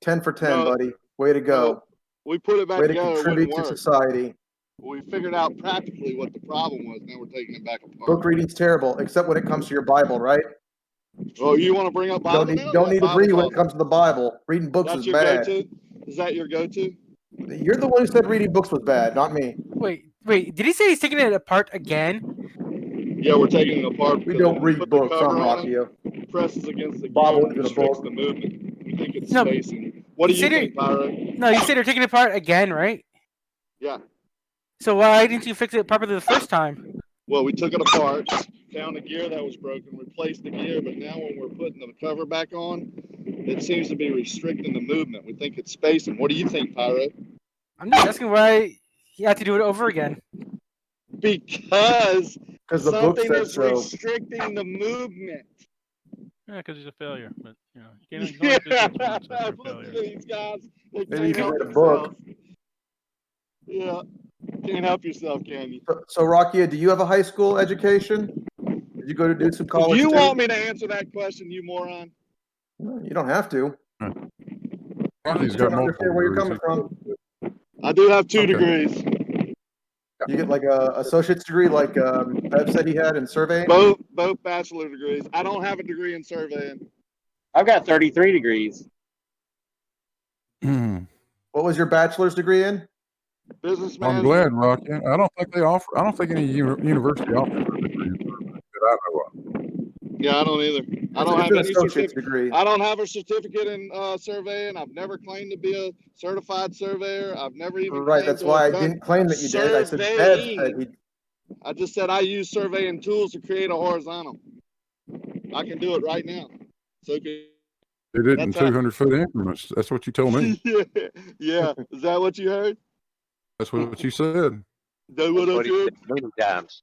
10 for 10, No, buddy. Way to go. no, we put it back Way to together. It contribute wouldn't to work. society. We figured out practically what the problem was. Now we're taking it back apart. Book reading's terrible, except when it comes to your Bible, right? Oh, you want to bring up Bible now? Don't What need to Bible read when it talk? comes to the Bible. Reading books That's is your bad. go-to? Is that your go-to? You're the one who said reading books was bad, not me. Wait, did he say he's taking it apart again? Yeah, we're taking it apart. We because don't when we read put the books, cover I'm on Rakia. it, presses against the gear Bible and is a restricts book. the movement. We think it's No, spacing. What do you think, Pyro? No, you said you're taking it apart again, right? Yeah. So why didn't you fix it properly the first time? Well, we took it apart, found a gear that was broken, replaced the gear, but now when we're putting the cover back on, it seems to be restricting the movement. We think it's spacing. What do you think, Pyro? I'm just asking why you have to do it over again. Because the book something says is so. restricting the movement. Yeah, because he's a failure. But you know, you can't do this once. That's a failure. Look at these guys. They Maybe you can't can help read a book. themselves. Yeah, can't help yourself, can you? So Rakia, do you have a high school education? Did you go to do some college? If you too? want me to answer that question, you moron. No, you don't have to. Rocky's I got don't multiple understand where you're degrees. coming from. I do have 2 Okay. degrees. You get like a associate's degree, like Bev said he had in surveying. Both bachelor degrees. I don't have a degree in surveying. I've got 33 degrees. What was your bachelor's degree in? Business I'm management. glad, Rocky. I don't think they offer. I don't think any university offers a degree that I know of. Yeah, I don't either. I don't It's have an any associate's certificate. degree. I don't have a certificate in surveying. I've never claimed to be a certified surveyor. I've never even Right, claimed that's to why I have done didn't claim that you did. I said Bev said he. I just said I use surveying tools to create a horizontal. I can do it right now. So They did it in 200-foot increments. That's what you told me. yeah. Is that what you heard? That's what you said. That's what I said. Many times.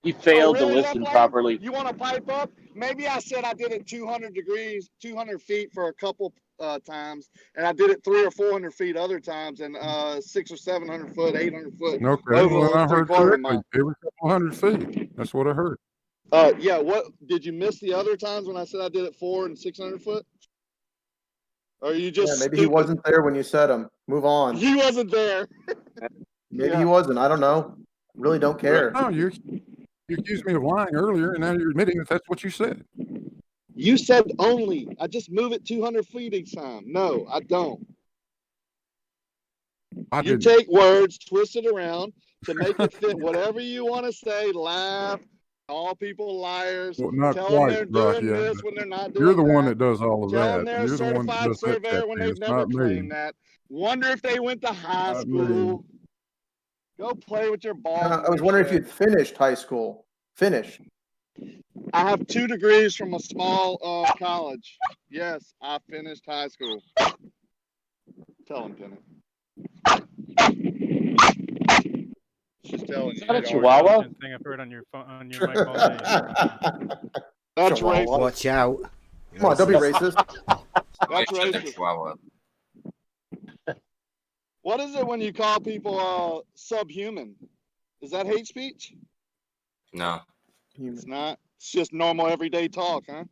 You failed to really, listen Left Lane? properly. You want to pipe up? Maybe I said I did it 200 degrees, 200 feet for a couple times, and I did it 300 or 400 feet other times, and 600 or 700 foot, 800 foot. Okay, over well, I a heard three-quarter correctly. mile. Every couple hundred feet. That's what I heard. Yeah. What did you miss the other times when I said I did it 400 and 600 foot? Or are you just maybe he wasn't there when you said him. Move on. He wasn't there. Maybe he wasn't. I don't know. Really don't care. No, you accused me of lying earlier, and now you're admitting that that's what you said. You said only. I just move it 200 feet each time. No, I don't. You take words, twist it around to make it fit whatever you want to say. Laugh, call people liars. Well, not tell quite, them they're doing Rocky. this when they're not doing You're the that. one that does all of Tell that. them they're a You're the one that certified does that surveyor when thing. they've It's never not me. claimed that. Wonder if they went to high Not me. school. Go play with your ball. I was wondering if you'd finished high school. Finished. I have 2 degrees from a small college. Yes, I finished high school. Tell him, Penny. She's telling you. Is that a Chihuahua? Thing I've heard on your phone, on your mic all day. That's Chihuahua. racist. Watch out. Come on, don't be racist. That's racist. What is it when you call people subhuman? Is that hate speech? No, it's not. It's just normal everyday talk, huh?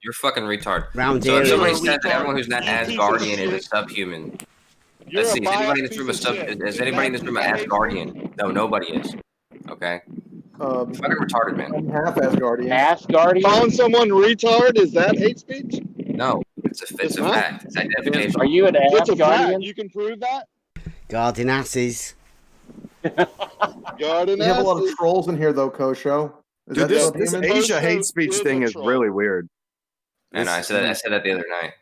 you're fucking retard. Round So if here. somebody says that everyone who's not You piece of Asgardian is a shit. subhuman. You're Let's a see. Is anybody in biased this room a piece of sub? shit. Is anybody in this room an Asgardian? No, nobody is. Okay. Fucking retarded, man. I'm half Asgardian. Asgardian? Calling someone retard, is that hate speech? No, it's a not. fact. It's identification. Are you an It's a fact. Asgardian? You can prove that? Guarding asses. Garden We have a lot of asses. trolls in here, though, Kosho. Is Dude, that this subhuman? Asia hate speech thing is really weird. And I said that the other night.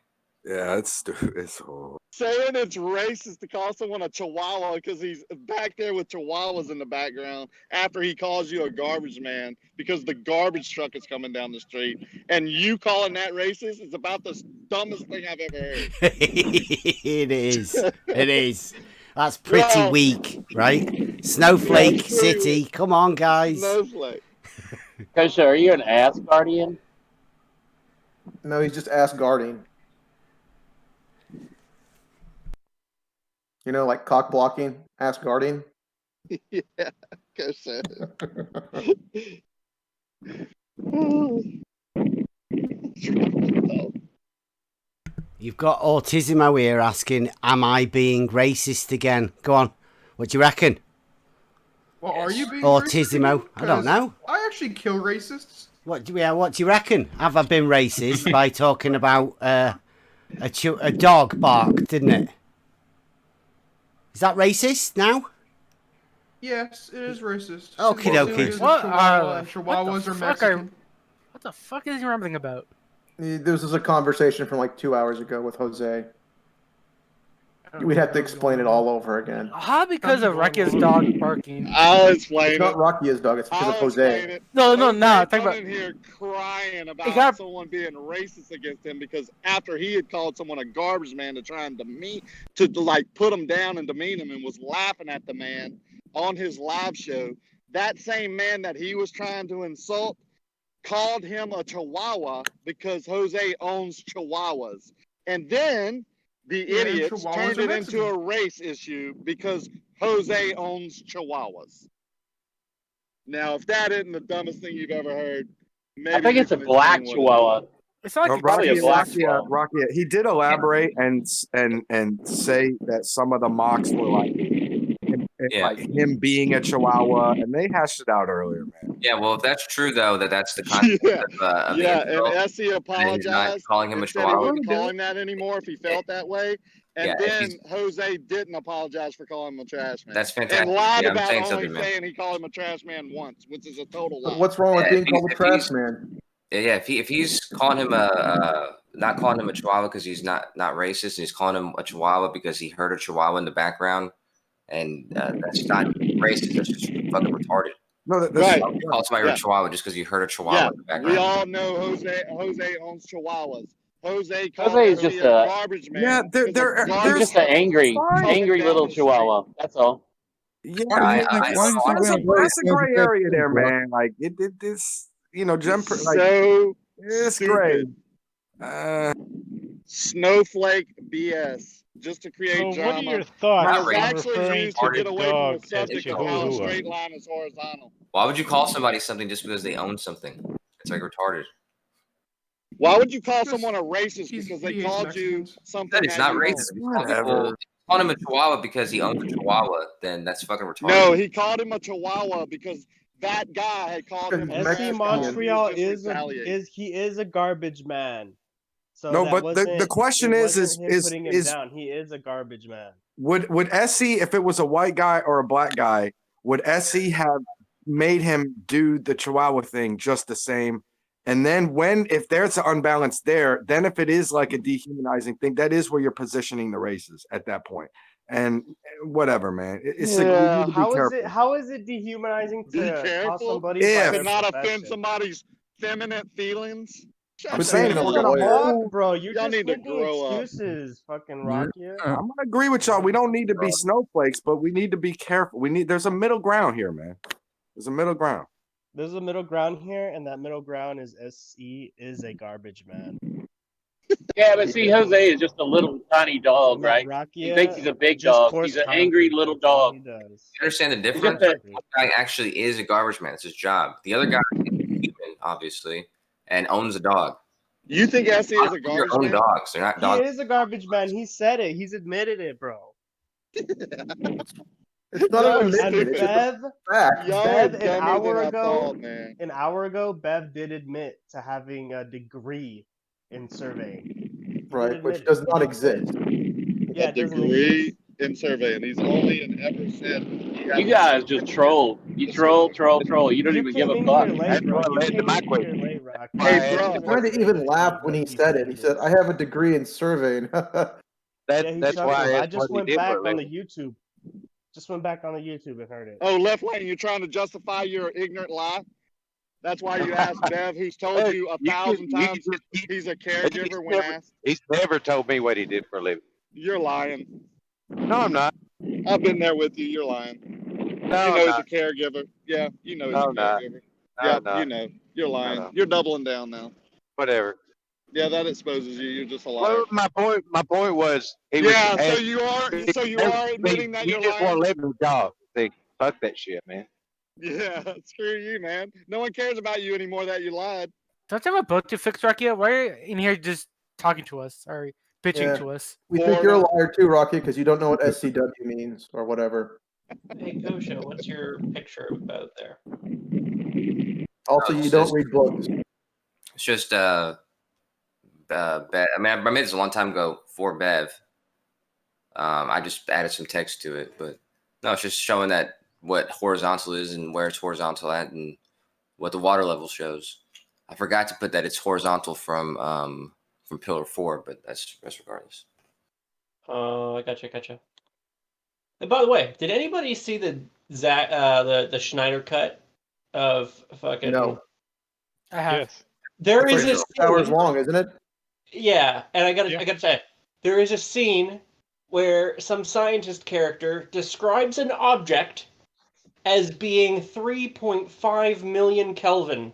Yeah, it's stupid. It's horrible. Saying it's racist to call someone a chihuahua because he's back there with chihuahuas in the background after he calls you a garbage man because the garbage truck is coming down the street, and you calling that racist is about the dumbest thing I've ever heard. It is. It is. That's pretty weak, right? Snowflake City. Come on, guys. Snowflake. Kosha, are you an Asgardian? No, he's just Asgardian. You know, like cock blocking, Asgardian. Yeah, Kosha. You've got Autismo here asking, am I being racist again? Go on. What do you reckon? Well, are you being Autismo? I don't know. I actually kill racists. What do you reckon? Have I been racist by talking about a dog barked, didn't it? Is that racist now? Yes, it is racist. Okie dokie. Chihuahuas are Mexican. What the fuck is he rambling about? This was a conversation from like 2 hours ago with Jose. We'd have to explain it all over again. How because of Rakia's dog barking? I'll explain It's not Rakia's dog. It's because of Jose. No, Jose talk come about. in here crying about someone being racist against him because after he had called someone a garbage man to try and like put him down and demean him, and was laughing at the man on his live show. That same man that he was trying to insult called him a chihuahua because Jose owns chihuahuas, and then the idiots turned it into a race issue because Jose owns chihuahuas. Now, if that isn't the dumbest thing you've ever heard, maybe I think it's a black chihuahua. It's not like probably a black chihuahua. Rocky, he did elaborate and say that some of the mocks were like like him being a chihuahua, and they hashed it out earlier, man. Yeah, well, if that's true though, that's the concept of the and Essie apologized. calling him a and said he chihuahua. wouldn't call him that anymore if he felt that way. And then Jose didn't apologize for calling him a trash man. That's fantastic. And lied I'm about saying only something, man. saying he called him a trash man once, which is a total lie. What's wrong with being called a trash man? Yeah, if he's calling him not calling him a chihuahua because he's not racist, and he's calling him a chihuahua because he heard a chihuahua in the background, and that's not racist. That's just fucking retarded. No, that's right. You call somebody a chihuahua just because you heard a chihuahua in the background. We all know Jose owns chihuahuas. Jose is just a garbage man. Yeah, they're just an angry little chihuahua. That's all. Yeah, that's a gray area there, man. Like it's jumper. Like, so it's stupid. gray. Snowflake BS. Just to create So drama. what are your thoughts It's on actually referring used to to get the away from dog the as subject of how a Chihuahua? straight line is horizontal. Why would you call somebody something just because they own something? It's like retarded. Why would you call someone a racist because they called you something That it's not you racist. own? If you call him a chihuahua because he owns a chihuahua, then that's fucking retarded. No, he called him a chihuahua because that guy had called him a SC Montreal is a garbage man. So no, that but wasn't, the question is putting him down. He is a garbage man. Would Essie, if it was a white guy or a black guy, would Essie have made him do the chihuahua thing just the same? And then if there's an unbalance there, then if it is like a dehumanizing thing, that is where you're positioning the races at that point. And whatever, man. It's like, we need to be careful. How is it dehumanizing to call somebody to not offend somebody's feminine feelings? I'm saying if we're gonna hold, bro, you're y'all just need to making grow excuses, fucking Rocky. I'm gonna agree with y'all. We don't need to be snowflakes, but we need to be careful. There's a middle ground here, man. There's a middle ground. There's a middle ground here, and that middle ground is SC is a garbage man. Yeah, but see, Jose is just a little tiny dog, right? He thinks he's a big dog. He's an angry little dog. You understand the difference? One guy actually is a garbage man. It's his job. The other guy is human, obviously, and owns a dog. You think Essie is a garbage your own man? dogs. They're not dogs. He is a garbage man. He said it. He's admitted it, bro. It's not admitted. It's Bev, just a fact. Bev, an hour ago, Bev did admit to having a degree in surveying. Right, which does not exist. Yeah, a degree in surveying. He's only ever said. You guys just troll. You troll. You don't even give a fuck. Hey, bro, I tried to even laugh when he said it. He said, "I have a degree in surveying." That's why I just went back on the YouTube. Just went back on the YouTube and heard it. Oh, Left Lane, you're trying to justify your ignorant lie? That's why you asked Bev, who's told you 1,000 times he's a caregiver when asked? He's never told me what he did for a living. You're lying. No, I'm not. I've been there with you. You're lying. No, you know he's a caregiver. Yeah, you know he's a caregiver. No, you know. You're lying. You're doubling down now. Whatever. Yeah, that exposes you. You're just a liar. Well, my point was he was. So you are admitting that you're lying. You just want to live with dog. See, fuck that shit, man. Yeah, screw you, man. No one cares about you anymore that you lied. Don't you have a book to fix, Rocky? Why are you in here just talking to us? Sorry, bitching to us. We think you're a liar too, Rocky, because you don't know what SCW means or whatever. Hey, Kosha, what's your picture about there? Also, you don't read books. It's just Bev. I mean, I made this a long time ago for Bev. I just added some text to it, but no, it's just showing that what horizontal is and where it's horizontal at and what the water level shows. I forgot to put that it's horizontal from pillar 4, but that's regardless. Oh, I gotcha. And by the way, did anybody see the Schneider cut of fucking? No. I have. Yes. There It's is like a 6 hours scene. long, isn't it? Yeah, and I gotta say, there is a scene where some scientist character describes an object as being 3.5 million Kelvin.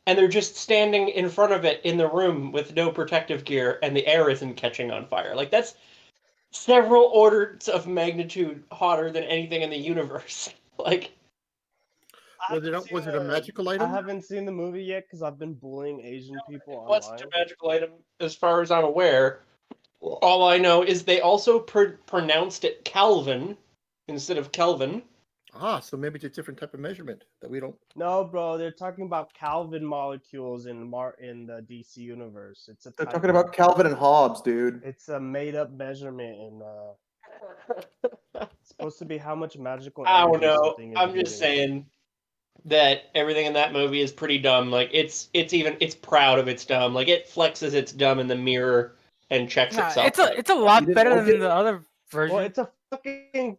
And they're just standing in front of it in the room with no protective gear, and the air isn't catching on fire. Like, that's several orders of magnitude hotter than anything in the universe. Like, was it a magical item? I haven't seen the movie yet because I've been bullying Asian people online. what's such a magical item, as far as I'm aware? All I know is they also pronounced it Calvin instead of Kelvin. Ah, so maybe it's a different type of measurement that we don't. No, bro, they're talking about Calvin molecules in the DC universe. They're talking about Calvin and Hobbes, dude. It's a made-up measurement, and it's supposed to be how much magical. I don't energy know. something is I'm just giving. saying that everything in that movie is pretty dumb. Like, it's proud of its dumb. Like, it flexes its dumb in the mirror and checks itself. It's a lot better than the other version. Well, it's a fucking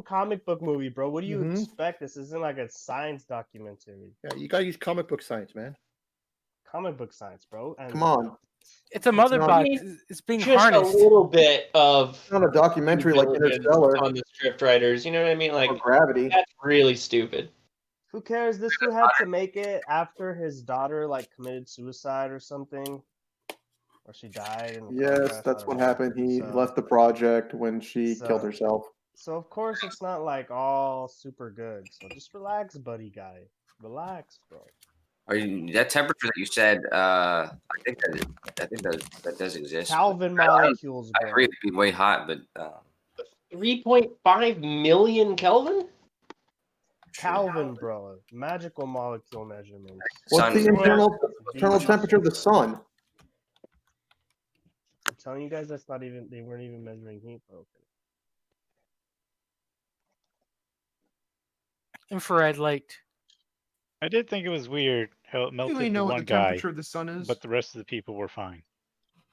comic book movie, bro. What do you expect? This isn't like a science documentary. Yeah, you gotta use comic book science, man. Comic book science, bro. And Come on. It's a mother not- box. It's being Just harnessed. a little bit of It's not a documentary like Interstellar. on the script writers. You know what I mean? Like, Or Gravity. that's really stupid. Who cares? This dude had to make it after his daughter committed suicide or something, or she died. In a car Yes, crash, that's I what don't know. happened. He So- left the project when she so- killed herself. So of course it's not like all super good. So just relax, buddy guy. Relax, bro. Are you that temperature that you said? I think that does exist. Calvin I don't- molecules, I bro. agree it'd be way hot, but 3.5 million Kelvin? Calvin, bro. Magical molecule measurements. What's the internal temperature of the sun? I'm telling you guys, that's not even. They weren't even measuring heat, bro. Infrared light. I did think it was weird how it Do melted we the know what one the guy, temperature of the sun is? but the rest of the people were fine.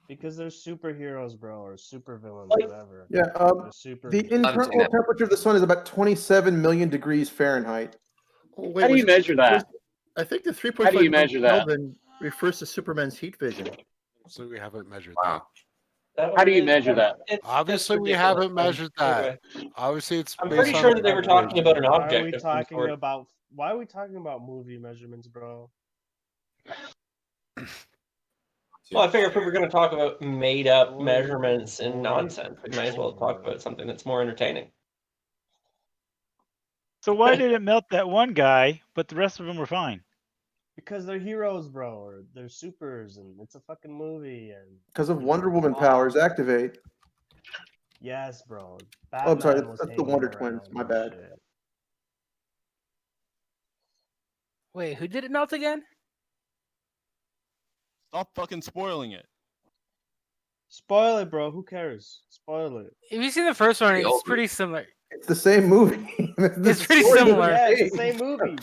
Because they're superheroes, bro, or supervillains, whatever. Yeah, They're super. the internal temperature of the sun is about 27 million degrees Fahrenheit. Oh, How do you measure that? I think the 3.5 How do you measure that? Kelvin refers to Superman's heat vision. So we haven't measured wow. How do you measure that? Obviously, we ridiculous. haven't measured that. Obviously, it's. I'm based pretty on sure that they were talking about an Why are object we of some talking sort. about? Why are we talking about movie measurements, bro? Well, I figure if we were going to talk about made-up measurements and nonsense, we might as well talk about something that's more entertaining. So why did it melt that one guy, but the rest of them were fine? Because they're heroes, bro, or they're supers, and it's a fucking movie, and Because of Wonder Woman powers activate. yes, bro. Oh, I'm sorry, Batman was that's the hanging Wonder around Twins. My and bad. shit. Wait, who did it melt again? Stop fucking spoiling it. Spoil it, bro. Who cares? Spoil it. If you've seen the first one, it's pretty similar. It's the same movie. It's pretty similar. Yeah, it's the same movie.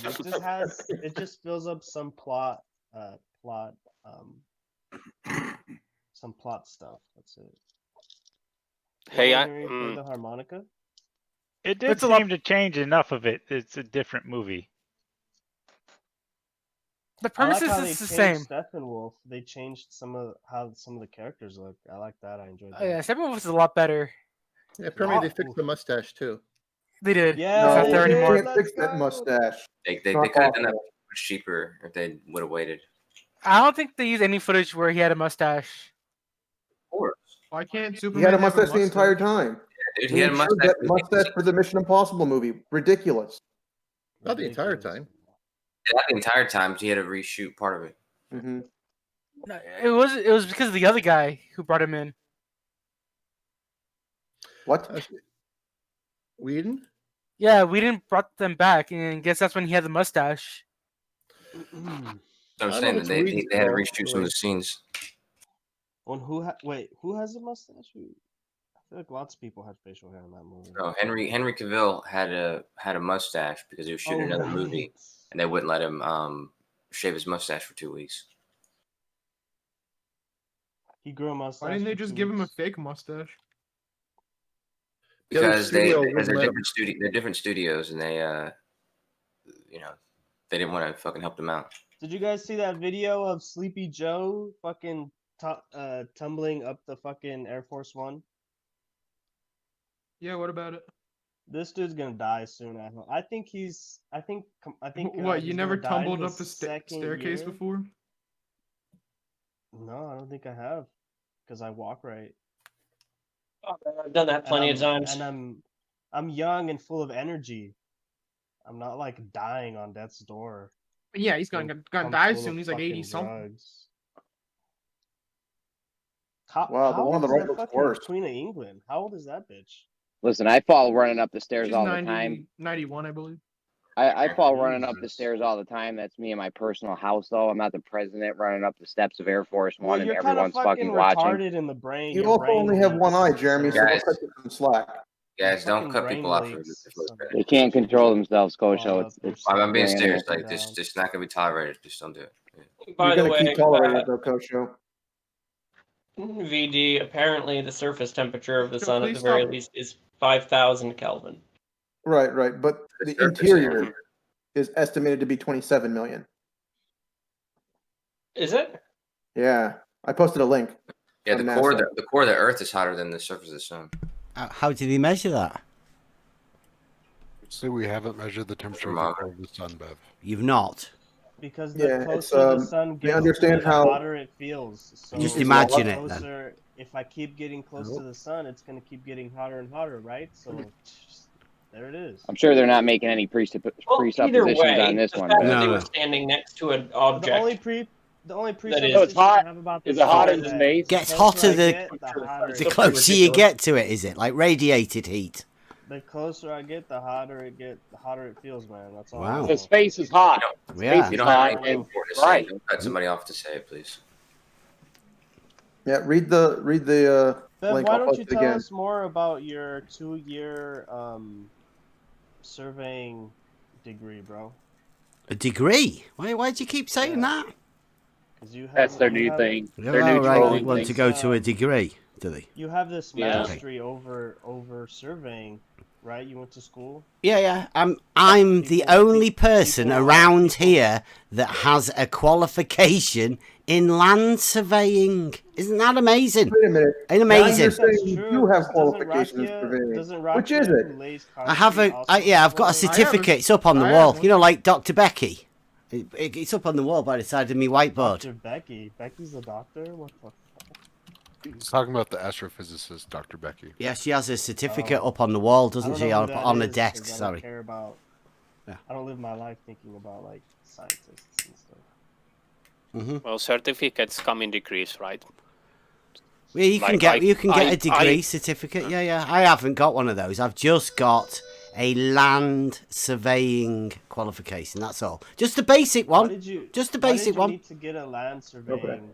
It just fills up some some plot stuff. That's it. Hey, Anyone hearing play the harmonica? It did seem to change enough of it. It's a different movie. The I premise like how is they the changed same. Steppenwolf. They changed how some of the characters look. I like that. I enjoyed that. Oh, yeah, Steppenwolf is a lot better. Yeah, apparently they fixed the mustache too. They did. Yeah, It's not they there did. anymore. Can't fix that mustache. They It's could not have done that possible. much cheaper if they would have waited. I don't think they used any footage where he had a mustache. Of course. Why can't He Superman had a have mustache the entire time. Dude, They he had a insured mustache. that mustache for the Mission Impossible movie. Ridiculous. Not the entire time. Not the entire time. He had to reshoot part of it. Mm-hmm. No, it was because of the other guy who brought him in. What? Whedon? Yeah, we didn't brought them back, and I guess that's when he had the mustache. I'm saying that they had to reshoot some of the scenes. When wait, who has a mustache? I feel like lots of people had facial hair in that movie. No, Henry Cavill had a mustache because he was shooting another movie, and they wouldn't let him shave his mustache for 2 weeks. He grew a mustache. Why didn't they for just 2 give him a weeks. fake mustache? Because studio they're wouldn't let 'em. different studios, and they they didn't want to fucking help them out. Did you guys see that video of Sleepy Joe fucking tumbling up the fucking Air Force One? Yeah, what about it? This dude's gonna die soon. I think What, you he's never gonna die in tumbled the up the second staircase year. before? No, I don't think I have, because I walk right. I've done that plenty of times. And I'm young and full of energy. I'm not like dying on death's door. Yeah, he's gonna die soon. He's like 80 something. Drugs. Wow, the one on the right looks worse. Queen of England. How old is that bitch? Listen, I fall running up the stairs She's all 90, the time. 91, I believe. I fall running up the stairs all the time. That's me in my personal house, though. I'm not the president running up the steps of Air Force One and you're everyone's kind of fucking watching. retarded in the brain. You Your also brain only have one eye, leaks, Jeremy, so Guys. don't cut you some slack. Guys, don't fucking cut brain people off for leaks. They can't control themselves, Coach. So I'm being bringing serious. it. Like, this not gonna be tolerated. Just don't do it. Yeah. By You're the gonna way, keep tolerating it, though, Coach Joe. VD, apparently the surface temperature of the Joe, sun at please the very stop. least is 5,000 Kelvin. Right. But the interior is estimated to be 27 million. Is it? Yeah, I posted a link. Yeah, on the NASA. core of the Earth is hotter than the surface of the sun. How did he measure that? So we haven't measured the temperature of the core of the sun, Bev. You've not. Because the Yeah, closer it's, the sun they gets to understand me, the how- hotter it feels. So Just the imagine it, closer, if I keep getting close to the sun, it's gonna keep getting hotter and hotter, right? So there it is. I'm sure they're not making any presuppositions Either way, on this the one. fact but- that they were standing next to an object. The only That is- presupposition So it's hot. I have about Is this it hot is in that space? Gets the hotter closer I the get, the hotter the it closer gets. you get to it, is it? Like radiated heat. The closer I get, the hotter it feels, man. That's all. Wow. I The know. space is hot. Yeah. Space You is don't have hot anything and important to right. say. Don't cut somebody off to say it, please. Yeah, read the Bev, link. why I'll don't post you it tell again. us more about your 2-year surveying degree, bro? A degree?Hy do you keep saying that? 'Cause you That's have- their you new have- thing. Yeah, Their new right, they trolling want thing. to go to a degree, do they? You have this Yeah. mastery over surveying, right? You went to school. Yeah. I'm the only person around here that has a qualification in land surveying. Isn't that amazing? Wait a minute. Ain't Now amazing? you're saying you True. do have Doesn't qualifications in Rakia- surveying. doesn't Which is Rakia, it? who lays I have concrete, a, also I've got a have one? certificate. It's up on the I wall. have You know, like Dr. Becky. It's up on the wall by the side of my whiteboard. Dr. Becky. Becky's a doctor? What the fuck? He's talking about the astrophysicist, Dr. Becky. Yeah, she has a certificate up on the wall, I doesn't don't she? know On, who that on a is, 'cause desk, I don't sorry. care about. Yeah. I don't live my life thinking about like scientists and stuff. Well, certificates come in degrees, right? Well, you can Like, get a degree I- certificate. Yeah. I haven't got one of those. I've just got a land surveying qualification. That's all. Just a basic Why one. did you? Just a why did basic you one. need to get a land surveying?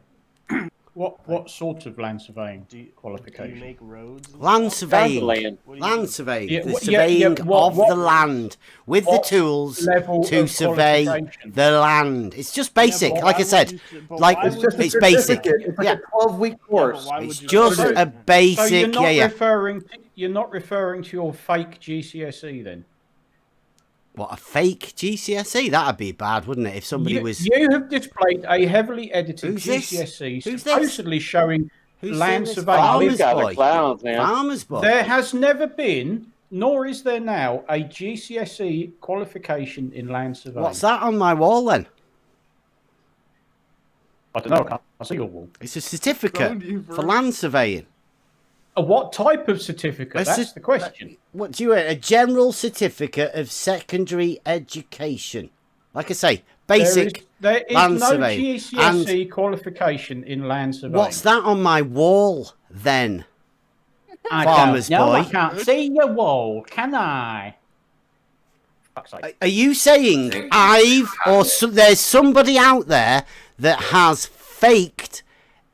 What sort of land surveying Do you qualification? make roads? and Land stuff? surveying. land. What do you Land do? surveying. Yeah, The what- surveying of what- the land with the what tools level to of survey qualification? the land. It's just basic. but like why I would said, you but like why It's would just a it's basic. certificate. It's like Yeah. a 12-week course. why would It's you just do a that? basic. So you're not yeah. you're not referring to your fake GCSE then? What, a fake GCSE? That'd be bad, wouldn't it? If somebody was. You have displayed a heavily edited Who's this? GCSE Who's this? supposedly showing Who's land doing this? surveying. Farmers These guys are boy. clowns, man. Farmers boy. There has never been, nor is there now, a GCSE qualification in land surveying. What's that on my wall then? I don't know. I can't see your wall. It's a certificate Phoned you, for bro. land surveying. What type of certificate? A That's cer- the question. What do you want? A general certificate of secondary education. Like I say, basic There is land no surveying. GCSE qualification in land surveying. What's that on my wall then? I Farmers can't, no, I boy. can't see your wall, can I? Fuck's sake. Are you saying there's somebody out there that has faked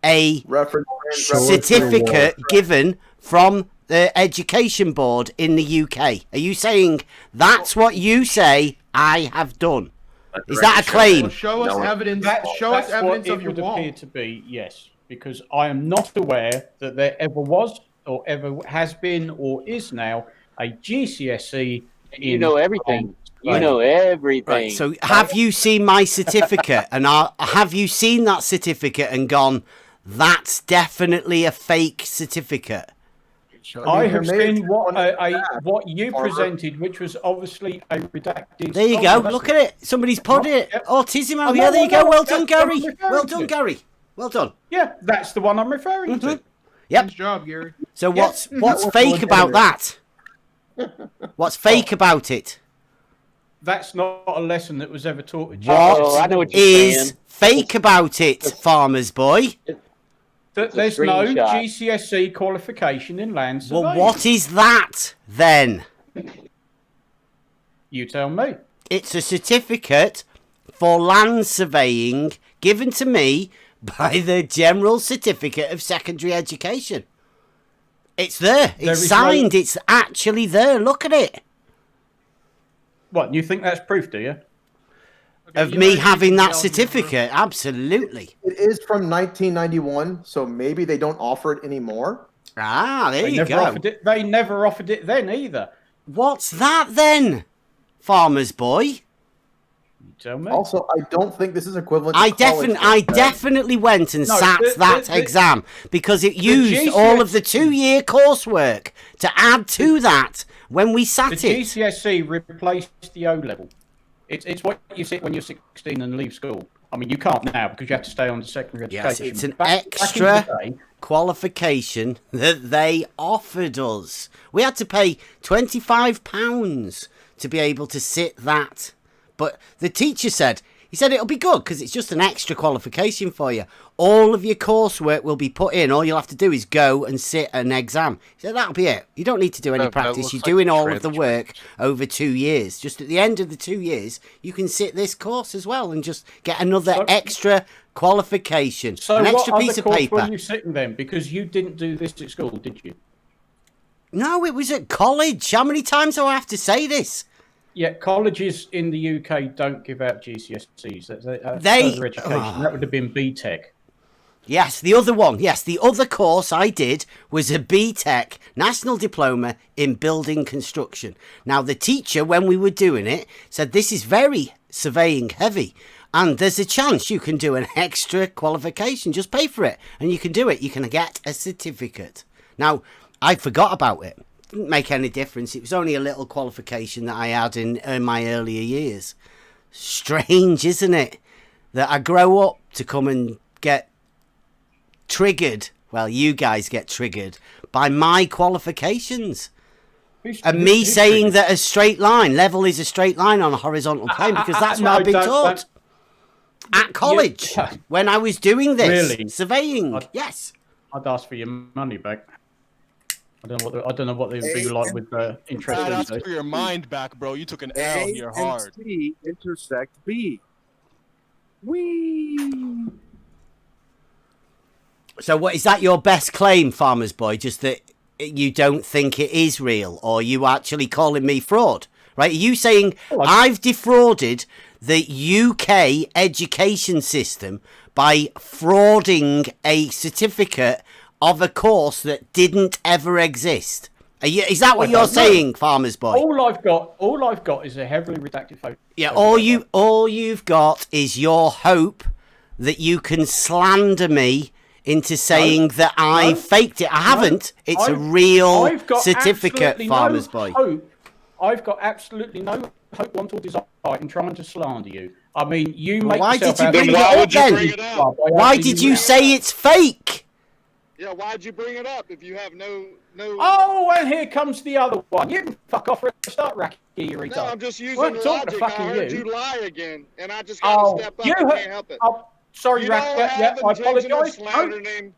a Reference certificate given from the education board in the UK? Are you saying that's what you say I have done? Is that a claim? Well, show us evidence. Show us That's evidence what of it your would wall. appear to be, yes. Because I am not aware that there ever was or ever has been or is now a GCSE You know everything. You Right. know everything. Right. So have you seen my certificate? And have you seen that certificate and gone, that's definitely a fake certificate? I have seen what you presented, which was obviously a redacted. There you go. Look at it. Somebody's put it. Autismo. Yeah, there you go. Well done, Gary. Well done, Gary. Well done. Yeah, that's the one I'm referring to. Yep. Nice job, Gary. So what's fake about that? What's fake about it? That's not a lesson that was ever taught at What is fake about it, farmer's boy? That there's no GCSE qualification in land surveying. Well, what is that then? You tell me. It's a certificate for land surveying given to me by the General Certificate of Secondary Education. It's there. It's signed. It's actually there. Look at it. What, you think that's proof, do you? Of me having that certificate? Absolutely. It is from 1991, so maybe they don't offer it anymore. Ah, there you go. They never offered it then either. What's that then, farmer's boy? You tell me. Also, I don't think this is equivalent to I college. definitely went and sat that exam because it used all of the 2-year coursework to add to that when we sat it. The GCSE replaced the O-level. It's what you sit when you're 16 and leave school. I mean, you can't now because you have to stay on the secondary education. Yes, it's an back extra in the day, qualification that they offered us. We had to pay £25 to be able to sit that. But the teacher said, he said it'll be good because it's just an extra qualification for you. All of your coursework will be put in. All you'll have to do is go and sit an exam. He said that'll be it. You don't need to do any practice. You're doing all of the work over 2 years. Just at the end of the 2 years, you can sit this course as well and just get another extra qualification. So an extra what piece other of course paper. were you sitting then? Because you didn't do this at school, did you? No, it was at college. How many times do I have to say this? Yeah, colleges in the UK don't give out GCSEs. That's They- further education. That would have been BTEC. Yes, the other one. Yes, the other course I did was a BTEC, National Diploma in Building Construction. Now, the teacher, when we were doing it, said this is very surveying heavy. And there's a chance you can do an extra qualification. Just pay for it and you can do it. You can get a certificate. Now, I forgot about it. Didn't make any difference. It was only a little qualification that I had in my earlier years. Strange, isn't it? That I grow up to come and get triggered. Well, you guys get triggered by my qualifications. And me saying that a straight line, level is a straight line on a horizontal plane because that's what I've been taught. At college, when I was doing this, Really? surveying, yes. I'd ask for your money back. I don't know what they would be like with interest. I'd these ask days. for your mind back, bro. You took an L here hard. and C intersect B. Whee! So what is that your best claim, Farmer's Boy? Just that you don't think it is real, or you actually calling me fraud? Right? Are you saying I've defrauded the UK education system by frauding a certificate of a course that didn't ever exist? Is that what you're saying, Farmer's Boy? All I've got is a heavily redacted photo. Yeah, all you've got is your hope that you can slander me into saying that I faked it. I haven't. It's a real certificate, Farmer's Boy. I've got absolutely no hope, want, or desire in trying to slander you. I mean, you make Why did yourself you out bring it up then? Why did you say it's fake? Yeah, why'd you bring it up if you have no? Oh, and here comes the other one. You can fuck off for a start, Racky, you retard. No, I'm just using Well, logic. I heard you lie again, and I just gotta step up. I can't help it. Sorry, you Racky. don't have I intention of apologise. slandering,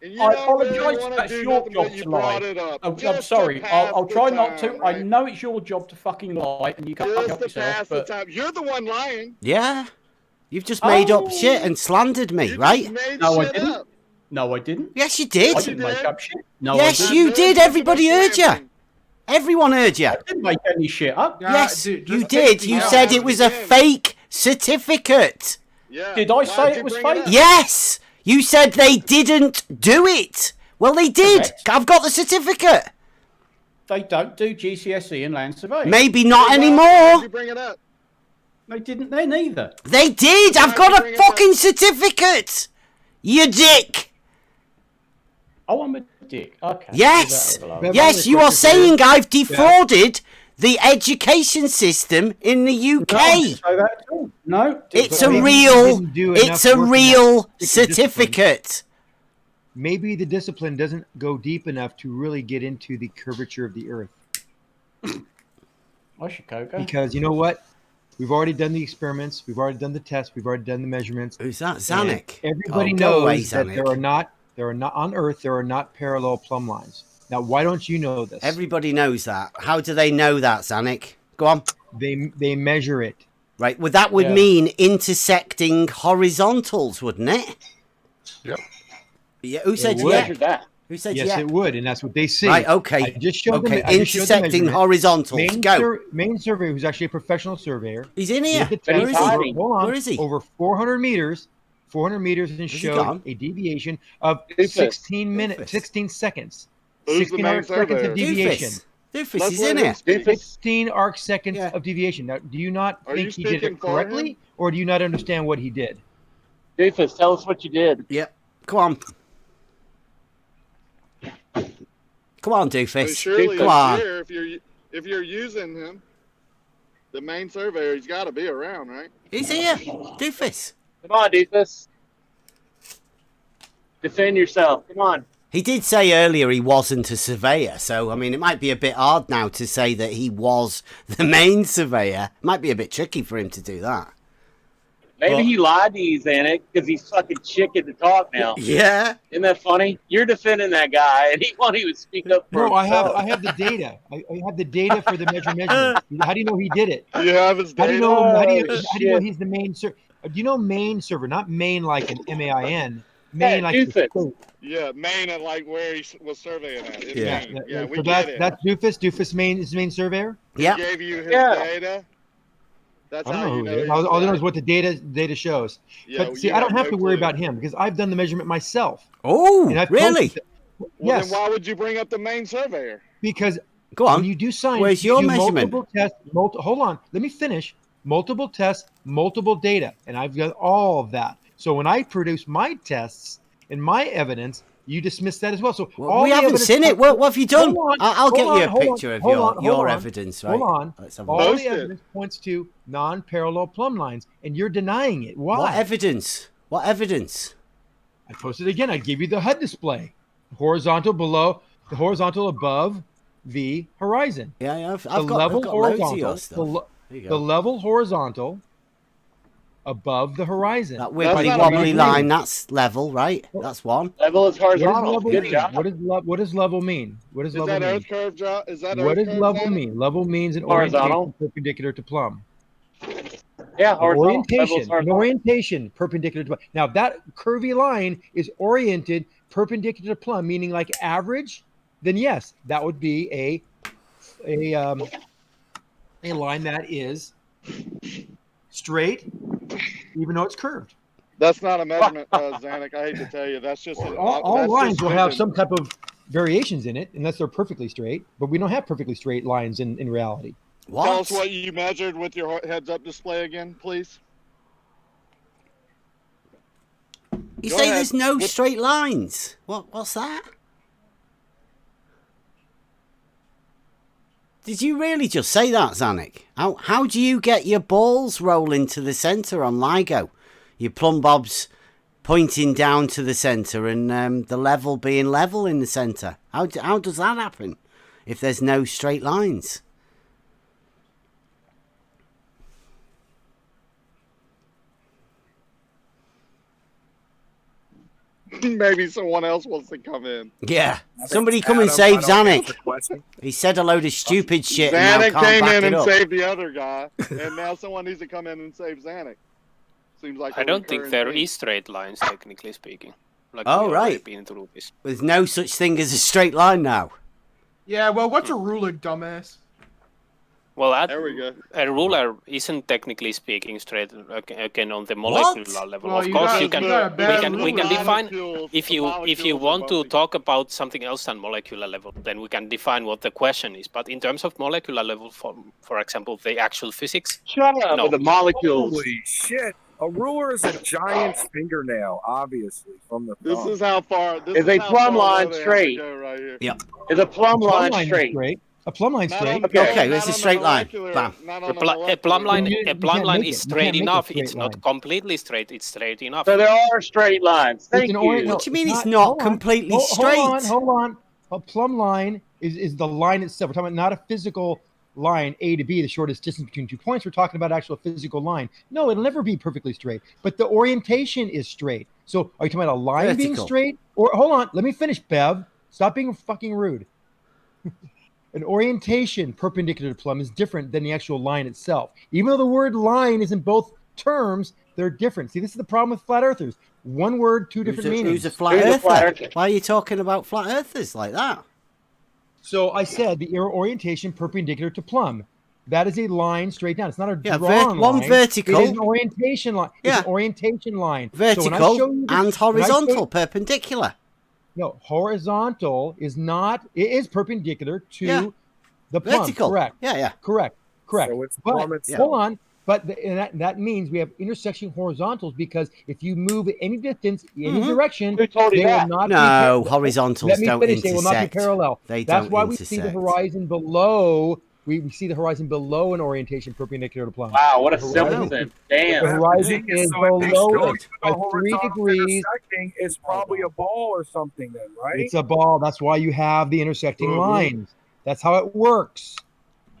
and you I don't really apologise. want to That's do your nothing, job but you to lie. brought it up. I'm Just sorry. to pass I'll the try not to. time, I right? know it's your job to fucking lie, and you can't Just help to yourself. pass the time. You're the one lying. Yeah. You've just made up shit and slandered me, right? No, I didn't. No, I didn't. Yes, you did. I didn't make up shit. No, Yes, I didn't. you did. Everybody heard you. Everyone heard you. I didn't make any shit up. Yes, you did. You said it was a fake certificate. Yeah. Did I say it was fake? Yes! You said they didn't do it. Well, they did. Correct. I've got the certificate. They don't do GCSE in land surveying. Maybe not Why'd anymore. you bring it up? They didn't then either. They did. I've got a fucking certificate. You dick. Oh, I'm a dick. Okay. Yes. Bev, Yes, you are saying I've defrauded the education system in the UK. No. It's a Maybe real. you didn't do It's enough a work in that real particular discipline. certificate. Maybe the discipline doesn't go deep enough to really get into the curvature of the Earth. I should go. Because you know what? We've already done the experiments. We've already done the tests. We've already done the measurements. Who's that? And Zanuck. everybody Oh, go away, knows that Zanuck. there are not on Earth. There are not parallel plumb lines. Now, why don't you know this? Everybody knows that. How do they know that, Zanuck? Go on. They measure it. Right. Well, that would mean intersecting horizontals, wouldn't it? Yep. Yeah. Who said It would. yeah? Who said Yes, yeah? it would, and that's what they see. Right. Okay. I just showed okay. them. I just showed the Intersecting measurement. horizontals. Go. Main surveyor, who's actually a professional surveyor. He's in here. did the Where test is he? over- Hold on. Where is he? Over 400 meters. 400 meters, and he showed gone? a deviation of Doofus. 16 minutes, 16 seconds. Who's the 16 main arc seconds surveyor? of deviation. Doofus Let's is let in him here. speak. 16 arc seconds of deviation. Now, do you not Are you think he did speaking it for correctly, him? or do you not understand what he did? Doofus, tell us what you did. Yep. Come on. Come on, I mean, Doofus. surely Come it's on. clear if you're using him, the main surveyor, he's got to be around, right? He's here. Doofus. Come on, Doofus. Defend yourself. Come on. He did say earlier he wasn't a surveyor, so I mean it might be a bit hard now to say that he was the main surveyor. Might be a bit tricky for him to do that. Maybe he lied to you, Zanuck, because he's fucking chicken to talk now. Yeah. Isn't that funny? You're defending that guy, and he won't even speak up for No, I himself. have the data. I have the data for the measurement. How do you know he did it? You have his How do data. you know? How do you know shit. he's the main server? Do you know main server? Not main like an MAIN. Main like Doofus. the state. Yeah, Maine at like where he was surveying at. It's Yeah. Maine. Yeah, we So get it. that's Doofus. Doofus is main surveyor. Yeah. He gave you his Yeah. data. That's I don't how know you who know. it is. he's All I know right. is what the data shows. Yeah, But see, you I don't have no to worry clue. about him because I've done the measurement myself. Oh, And I've really? posted- Well, Yes, then why would you bring up the main surveyor? because Go on. when you do science, Where's you your do measurement? multiple tests. Hold on, let me finish. Multiple tests, multiple data, and I've got all of that. So when I produce my tests and my evidence, you dismiss that as well. So Well, all we the haven't evidence- seen it. What have you done? Hold on, I'll get hold you on, a hold on, picture of hold on, your hold on. evidence, right? Hold on. Let's have a All look. Post the it. evidence points to non-parallel plumb lines, and you're denying it. Why? What evidence? What evidence? I posted again. I gave you the HUD display, horizontal below, the horizontal above the horizon. Yeah, I've The got level loads of your horizontal, stuff. There you the go. level horizontal above the horizon. That That's wibbly not a wobbly measurement. line, that's level, right? That's one. Level is What does horizontal. level Good mean? job. What does level mean? What does Is level that mean? Earth curve job? Is that What Earth does curve level Zanuck? mean? Level means an Horizontal. orientation perpendicular to plumb. Yeah, An horizontal. Level is orientation, an horizontal. orientation perpendicular to plumb. Now that curvy line is oriented perpendicular to plumb, meaning like average. Then yes, that would be a line that is straight, even though it's curved. That's not a measurement, Zanuck. I hate to tell you. That's just an, All that's lines just will have vision. some type of variations in it, unless they're perfectly straight. But we don't have perfectly straight lines in reality. What? Tell us what you measured with your heads-up display again, please. You Go say ahead. there's no What- straight lines. What's that? Did you really just say that, Zanuck? How do you get your balls rolling to the centre on LIGO? Your plumb bobs pointing down to the centre and the level being level in the centre. How does that happen if there's no straight lines? Maybe someone else wants to come in. Yeah, somebody come and save Zanuck. He said a load of stupid shit and now Zanuck can't came back in it and up. saved the other guy, and now someone needs to come in and save Zanuck. Seems like I a don't think recurring there theme. is straight lines, technically speaking. Like Oh, we already right. been through this. There's no such thing as a straight line now. Yeah, well, what's a ruler, dumbass? Well, there we go. A ruler isn't technically speaking straight again on the molecular level. No, of you course, got- you can. you got a bad We can ruler. define if you want to talk about something else than molecular level, then we can define what the question is. But in terms of molecular level, for example, the actual physics. Shut up No. with the molecules. Holy shit! A ruler is a giant's fingernail, obviously, from the This thumb. is how far. This Is is a how plumb far line low they have to straight? go right here. Yep. Is a plumb line line straight? A plumb line straight. Okay, it's a straight line. Bam. A plumb line make is it. straight You can't make enough. a straight It's not completely straight. It's straight enough. So there are straight lines. Thank you. What do you mean it's not completely straight? Hold on. A plumb line is the line itself. We're talking about not a physical line A to B, the shortest distance between 2 points. We're talking about actual physical line. No, it'll never be perfectly straight, but the orientation is straight. So are you talking about a line being Vertical. straight? Or hold on, let me finish, Bev. Stop being fucking rude. An orientation perpendicular to plumb is different than the actual line itself. Even though the word line is in both terms, they're different. See, this is the problem with flat earthers. One word, two different meanings. Who's a flat earther? Why are you talking about flat earthers like that? So I said the orientation perpendicular to plumb. That is a line straight down. It's not a drawn one line. vertical. It is an orientation line. It's an orientation line. So when I Vertical show you this- and when I show horizontal, you- perpendicular. No, horizontal is not. It is perpendicular to Yeah. the plumb. Vertical. Correct. Yeah. Correct. So it's But plumb itself. hold on. But that means we have intersecting horizontals because if you move any distance, any direction, Who told you they that? will not No, be horizontals Let me don't finish. They will not be intersect. parallel. They That's don't why we see the intersect. horizon below. We see the horizon below an orientation perpendicular to plumb. Wow, what a The horizon- simpleton. Damn. The horizon is below it by 3 degrees. Intersecting is probably a ball or something, then, right? It's a ball. That's why you have the intersecting lines. That's how it works.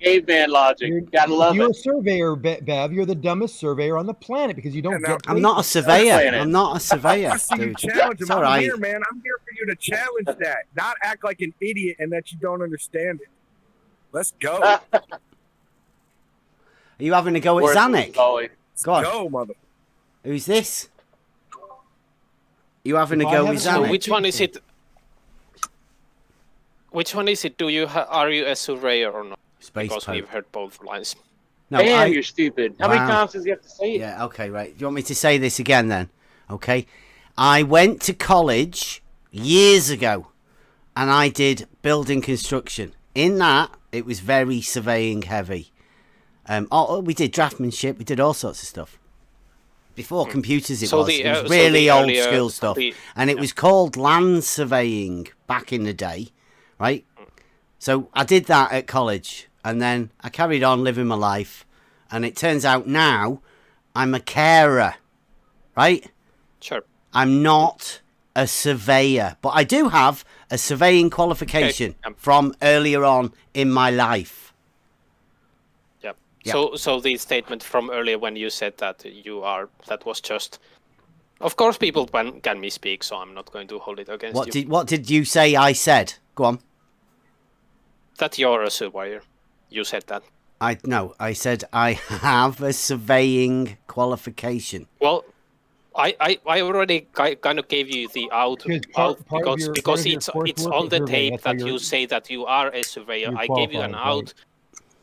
Caveman logic. Gotta love You're it. a surveyor, Bev. You're the dumbest surveyor on the planet because you don't get. I'm not a surveyor. I'm not a surveyor, I see you dude. challenge him. It's all I'm right. here, man. I'm here for you to challenge that, not act like an idiot and that you don't understand it. Let's go. Are you having a go at Zanuck? Go on. Go, mother. Who's this? You having a go with So Zanuck? which one is it? Which one is it? Are you a surveyor or not? Space because Pope. we've heard both lines. No, Damn, you're stupid. How many Wow. times does he have to say it? Yeah, okay, right. Do you want me to say this again then? Okay. I went to college years ago and I did building construction. In that, it was very surveying heavy. We did draftsmanship, we did all sorts of stuff. Before computers, it So was. the, It was so really the old earlier- school stuff. the- And it was called land surveying back in the day, right? So I did that at college. And then I carried on living my life. And it turns out now I'm a carer, right? Sure. I'm not a surveyor. But I do have a surveying qualification from earlier on in my life. Yep. Yeah. So the statement from earlier when you said that that was just. Of course, people can misspeak, so I'm not going to hold it against you. What did you say I said? Go on. That you're a surveyor. You said that. I said I have a surveying qualification. Well, I already kind of gave you the out because it's on the tape that you say that you are a surveyor. I gave you an out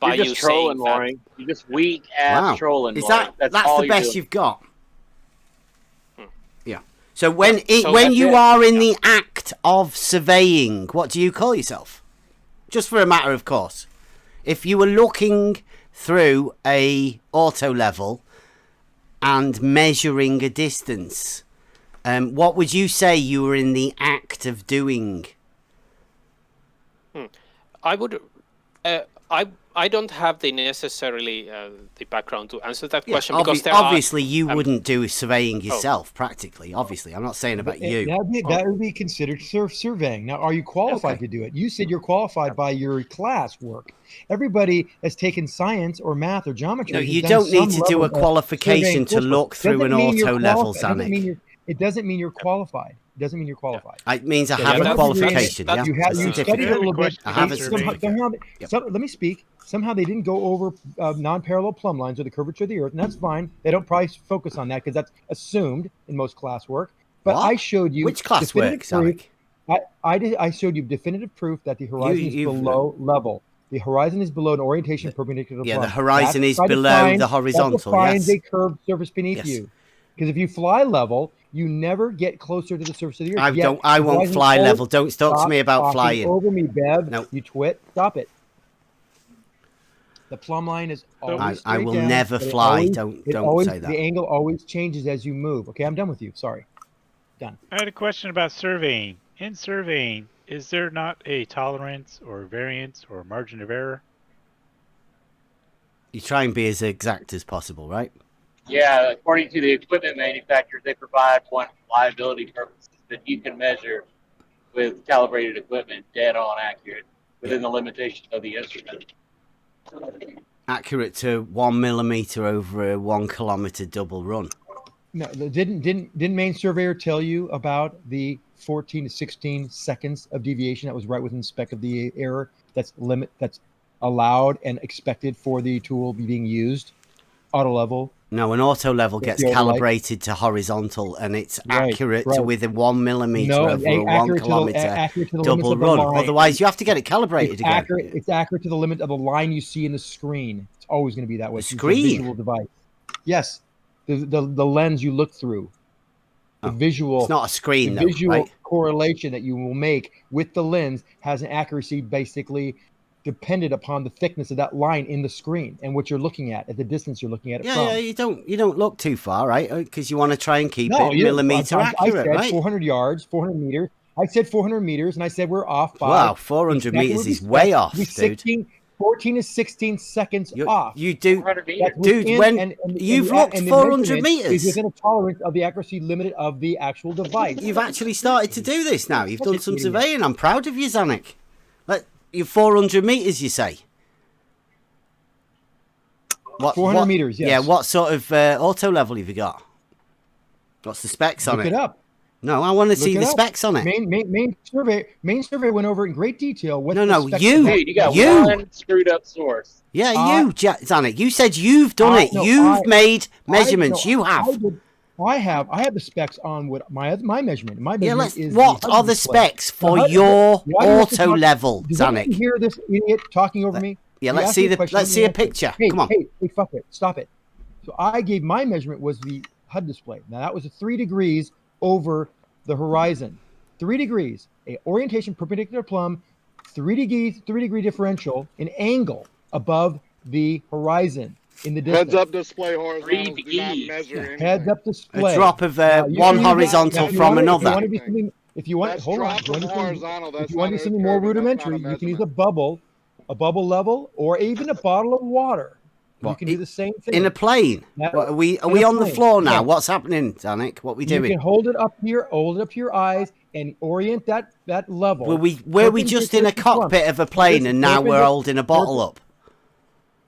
by You're you just trolling, saying that. Laurie. You're just weak ass Wow. trolling. Is Laurie. that's all the you're best doing. you've got? Yeah. So when So when that's you it. are in the act of surveying, what do you call yourself? Just for a matter of course. If you were looking through a auto level and measuring a distance, what would you say you were in the act of doing? I would. I don't have the necessarily the background to answer that question because there obviously are, you wouldn't do surveying yourself. Practically, obviously, I'm not saying about you. That would be considered surveying. Now, are you qualified to do it? You said you're qualified by your class work. Everybody has taken science or math or geometry. No, has you done don't need some to do level a of qualification to surveying look coursework. through an Doesn't mean you're auto level, qualified. Zanuck. It doesn't mean you're qualified. It doesn't mean you're qualified. It means I So have you a a qualification. degree in it. Yeah, You have It's a you certificate. studied a little bit. I have a Somehow, certificate. let me speak. Somehow they didn't go over non-parallel plumb lines or the curvature of the Earth, and that's fine. They don't probably focus on that because that's assumed in most classwork. But What? I showed you Which classwork, definitive proof. I showed you definitive proof that the horizon is you've- below level. The horizon is below an orientation perpendicular to the Yeah, plumb. the horizon That is below the horizontal, defines yes. a curved surface beneath Yes. you. Because if you fly level, you never get closer to the surface of the earth. I won't fly level. Don't talk to me about Stop flying. talking over me, Bev. No. You twit. Stop it. The plumb line is always I will straight down, never but it fly. always- Don't say that. The angle always changes as you move. Okay, I'm done with you. Sorry. Done. I had a question about surveying. In surveying, is there not a tolerance or variance or margin of error? You try and be as exact as possible, right? Yeah, according to the equipment manufacturers, they provide one for liability purposes that you can measure with calibrated equipment, dead on accurate, within the limitations of the instrument. Accurate to 1 millimeter over a 1 kilometer double run. No, didn't main surveyor tell you about the 14 to 16 seconds of deviation that was right within spec of the error that's allowed and expected for the tool being used? Auto level. No, an auto level gets the overlay. calibrated to horizontal, and it's Right, accurate to right. within 1 millimeter No, over a 1 accurate to the- kilometer accurate to the limits double of the run. line. Otherwise, you have to get it calibrated It's again. accurate. It's accurate to the limit of the line you see in the screen. It's always going to be that way. The It's a screen? visual device. Yes, the lens you look through. The visual. It's not a screen, the though, visual right? correlation that you will make with the lens has an accuracy basically dependent upon the thickness of that line in the screen and what you're looking at the distance you're looking at it from. Yeah, you don't look too far, right? Because you want to try and keep No, it you- millimeter I accurate, said right? 400 yards, 400 meters. I said 400 meters, and I said we're off by. Wow, 400 meters is way off, dude. 14 to 16 seconds off. You do, That's dude. within- When and you've the- looked and the 400 measurement meters, is within a tolerance of the accuracy limit of the actual device. you've actually started to do this now. You've Such done an some idiot. surveying. I'm proud of you, Zanuck. You're 400 meters, you say? 400 meters, yes. Yeah, what sort of auto level have you got? What's the specs on Look it? it up. No, I want to see Look it the up. specs on it. Main survey went over in great detail. What No, the no, specs you- are. Dude, you got You- one screwed up source. Yeah, I- you, Zanuck. You said you've done it. No, You've made measurements. no, You have. I have the specs on what my measurement. My Yeah, measurement is what the are the display. specs for Now, your why do you have to auto talk- level, Does anyone Zanuck? hear this idiot talking over me? Yeah, You let's asked see me a the question, let's let see me a answer it. picture. Hey, Come on. Hey, fuck it. Stop it. So I gave my measurement was the HUD display. Now that was 3 degrees over the horizon. 3 degrees. A orientation perpendicular plumb, 3 degree differential in angle above the horizon in the distance. Heads up display horizontals do not measure anything. Heads up display. A drop of Now, you one can use that- horizontal if you from wanna- another. If you want, That's hold on. drop If you want from to horizontal, that's if you want not to something earth more curve, and that's not rudimentary, a you can use measurement. a bubble level, or even a bottle of water. You can do the same thing In a plane. That- What, are we in a on the plane, floor now? yeah. What's happening, Zanuck? What are we You doing? can hold it up here, hold it up to your eyes, and orient that level. Were we just in a cockpit of a plane and now we're holding a bottle up?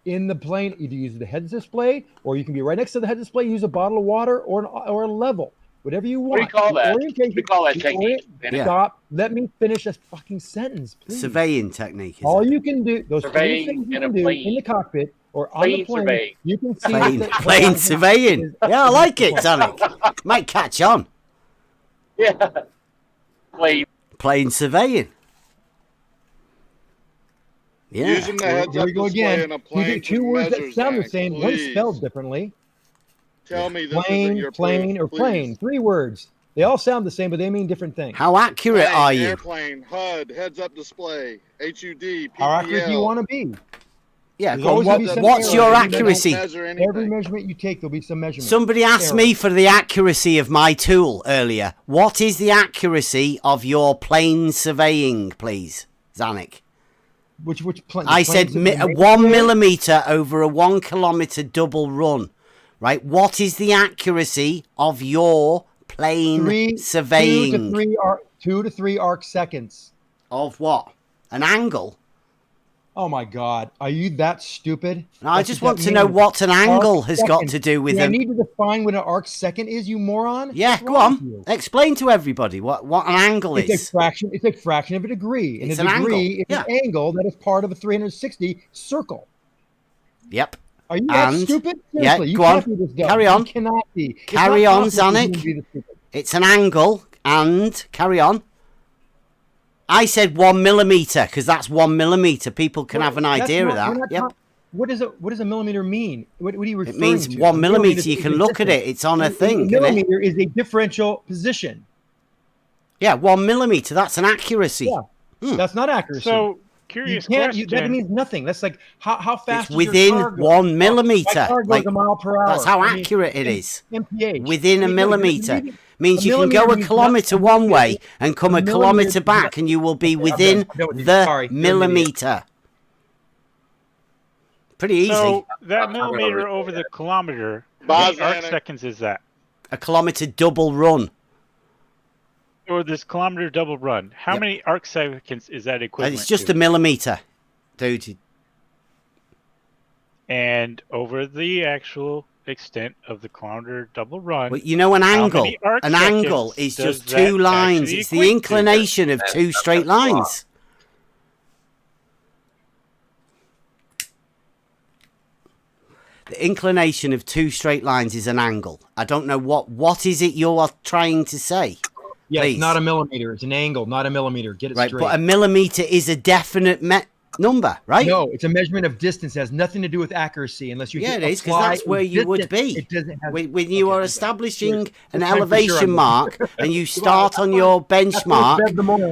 In the plane, either use the head display, or you can be right next to the head display. Use a bottle of water or a level, whatever you want. What do you call The that? orientation- We call that the technique. Yeah. Stop. Let me finish a fucking sentence, please. Surveying technique. Is All it? you can do, those Surveying three things you in a can do plane. in the cockpit or on Plane the plane, surveying. you can see Plane, that- plane surveying. Yeah, I like it, Zanuck. Might catch on. Yeah. Plane. Plane surveying. Yeah. Using the heads There up we go display again. in a You plane get two for words that measures, sound the Zanuck, same, one please. spelled differently. Tell me this isn't Plane, your plane, proof, or plane. please. 3 words. They all sound the same, but they mean different things. How accurate Plane, are you? Airplane, HUD, heads up display, HUD, PPL. How accurate do you want to be? Yeah, There's go on, always gonna be some what's error. your Every accuracy? Every measurement you take, there'll be some measurement. Somebody asked Error. me for the accuracy of my tool earlier. What is the accuracy of your plane surveying, please, Zanuck? Which plane? I said 1 millimeter over a 1 kilometer double run. Right? What is the accuracy of your plane surveying? 2 to 3 arc seconds. Of what? An angle? Oh my God. Are you that stupid? No, I That's just what want that to know means. what an angle Arc has got second. to do with Do I them. need to define what an arc second is, you moron? Yeah, What's go wrong with on. you? Explain to everybody what an angle It's is. It's a fraction of a degree. And It's a an degree angle, is an angle that is part of a 360 circle. Yep. Are you that And- stupid? Yeah, Seriously, you go can't on. be this dumb. Carry on. You cannot be. It's Carry not on, possible for you to Zanuck. be this stupid. It's an angle, and carry on. I said 1 millimeter because that's 1 millimeter. People can have an idea of that. Yep. What does a millimeter mean? What are you referring to? It means 1 millimeter. You can look at it. It's on a thing. A millimeter is a differential position. Yeah, 1 millimeter. That's an accuracy. Yeah, that's not accuracy. So curious question. That means nothing. That's like how fast it's within is your car 1 millimeter. My car goes a mile per hour. That's how accurate it is. MPH. Within a millimeter. Means you can go a kilometer one way and come a kilometer back, and you will be within the millimeter. Pretty easy. So that millimeter over the kilometer, how many arc seconds is that? A kilometer double run. Or this kilometer double run. How many arc seconds is that equivalent It's just to? a millimeter, dude. And over the actual extent of the kilometer double run. Well, you know, an angle is just two lines. It's the inclination of two straight lines. The inclination of two straight lines is an angle. I don't know what is it you're trying to say. Yeah, Please. it's not a millimeter. It's an angle, not a millimeter. Get it Right, straight. but a millimeter is a definite number, right? No, it's a measurement of distance. It has nothing to do with accuracy unless you. Yeah, it is, because that's where you would be. It doesn't have, when you are establishing an It's time for elevation sure. mark and you start on your benchmark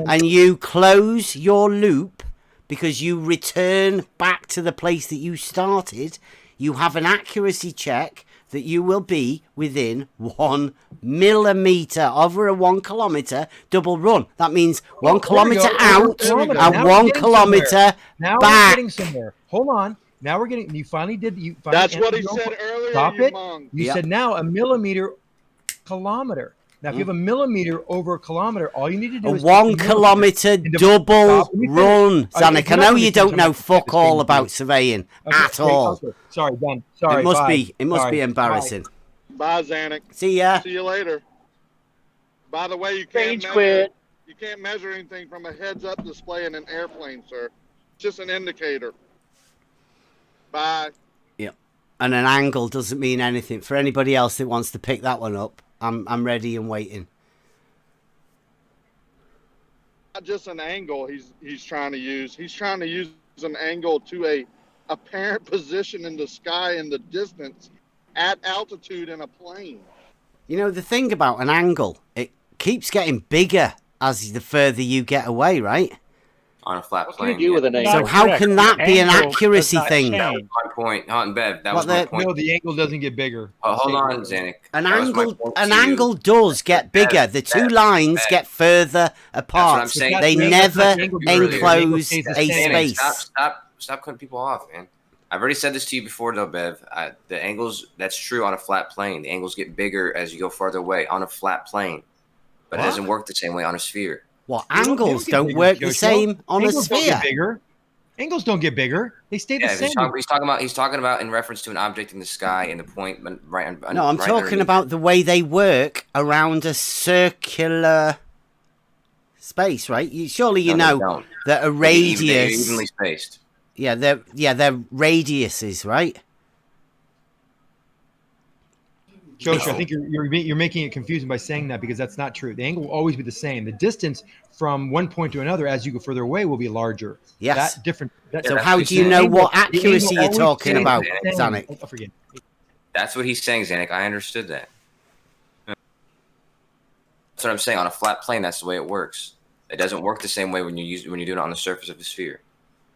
and you close your loop because you return back to the place that you started, you have an accuracy check that you will be within 1 millimeter over a 1 kilometer double run. That means 1 kilometer out and 1 kilometer now back. We're getting somewhere. Hold on. Now we're getting. You finally did. You finally That's what he answered your said own- earlier, Stop you it. monk. You Yep. said now a millimeter kilometer. Now, if you have a millimeter over a kilometer, all you need to do A is 1 kilometer double run. Zanuck, I know you don't know fuck all about surveying at all. Sorry, done. Sorry. It must bye. be. It must Sorry. be embarrassing. Bye, Zanuck. See ya. See you later. By the way, you Stage can't quit. You can't measure anything from a heads-up display in an airplane, sir. Just an indicator. Bye. Yeah. And an angle doesn't mean anything. For anybody else that wants to pick that one up, I'm ready and waiting. Not just an angle he's trying to use. He's trying to use an angle to a apparent position in the sky in the distance at altitude in a plane. You know, the thing about an angle, it keeps getting bigger as the further you get away, right? On a flat plane. What can you do with an angle? So how can that be an accuracy thing? That was my point. Hunt and Bev, that was What my the- point. No, the angle doesn't get bigger. Hold on, Zanuck. An That was my angle, point an to you. angle does get bigger. The two lines get further apart. I'm saying. They That's never what you earlier. enclose Zanuck, a space. Stop cutting people off, man. I've already said this to you before, though, Bev. The angles, that's true on a flat plane. The angles get bigger as you go farther away on a flat plane. But it doesn't work the same way on a sphere. What, They don't angles get don't bigger, work the Joshua. same on a Angles don't sphere? get bigger. Angles don't get bigger. They stay the Yeah, same. he's talking about in reference to an object in the sky and the point right. No, I'm right talking underneath. about the way they work around a circular space, right? Surely you No, they know don't. that a They're radius. evenly spaced. Yeah, they're radiuses, right? Josh, I think you're making it confusing by saying that because that's not true. The angle will always be the same. The distance from one point to another as you go further away will be larger. Yes. That different. So how do you know what accuracy you're talking about, Zanuck? I forget. That's what he's saying, Zanuck. I understood that. That's what I'm saying. On a flat plane, that's the way it works. It doesn't work the same way when you do it on the surface of the sphere.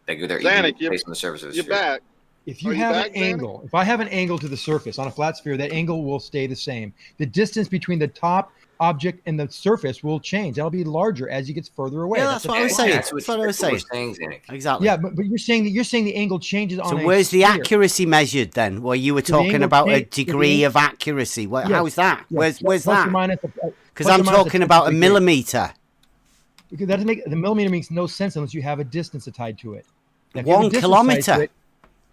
They're Zanuck, evenly spaced on the surface of the You're sphere. back. If you Are you have back, an Zanuck? angle, if I have an angle to the surface on a flat sphere, that angle will stay the same. The distance between the top object and the surface will change. That'll be larger as you get further away. Yeah, that's what I was saying. That's what I was saying. Zanuck. Exactly. Yeah, but you're saying the angle changes on. So a where's the sphere. accuracy measured then? Where you were So the talking angle about a change- degree of accuracy. Yes, How's that? yes, Where's plus or that? minus Because plus or I'm minus talking 10 about a degree. millimeter. Because that doesn't make the millimeter makes no sense unless you have a distance tied to it. Now, if you have a 1 distance tied kilometer. to it,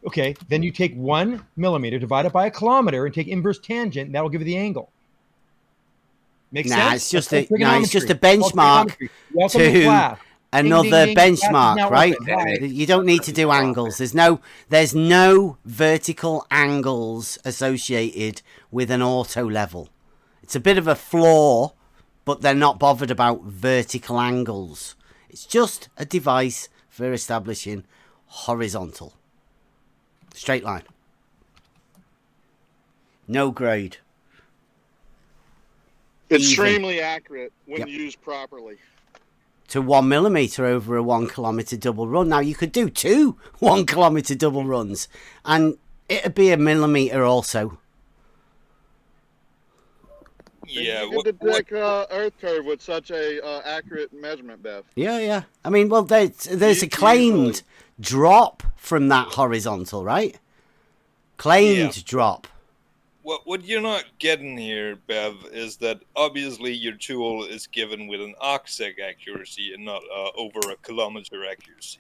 okay, then you take 1 millimeter, divide it by a kilometer, and take inverse tangent. And that will give you the angle. Makes Nah, sense? it's just That's a called it's just a trigonometry. It's called benchmark trigonometry. Welcome to to class. Ding, another ding, ding. Class is benchmark, now right? open. Bye. You don't need to do angles. There's no vertical angles associated with an auto level. It's a bit of a flaw, but they're not bothered about vertical angles. It's just a device for establishing horizontal. Straight line. No grade. Extremely accurate when used properly. To 1 millimeter over a 1 kilometer double run. Now you could do 2 1 kilometer double runs, and it'd be a millimeter also. Yeah. You could detect Earth curve with such a accurate measurement, Bev. Yeah. I mean, well, there's a claimed drop from that horizontal, right? Claimed drop. What you're not getting here, Bev, is that obviously your tool is given with an arcsec accuracy and not over a kilometer accuracy.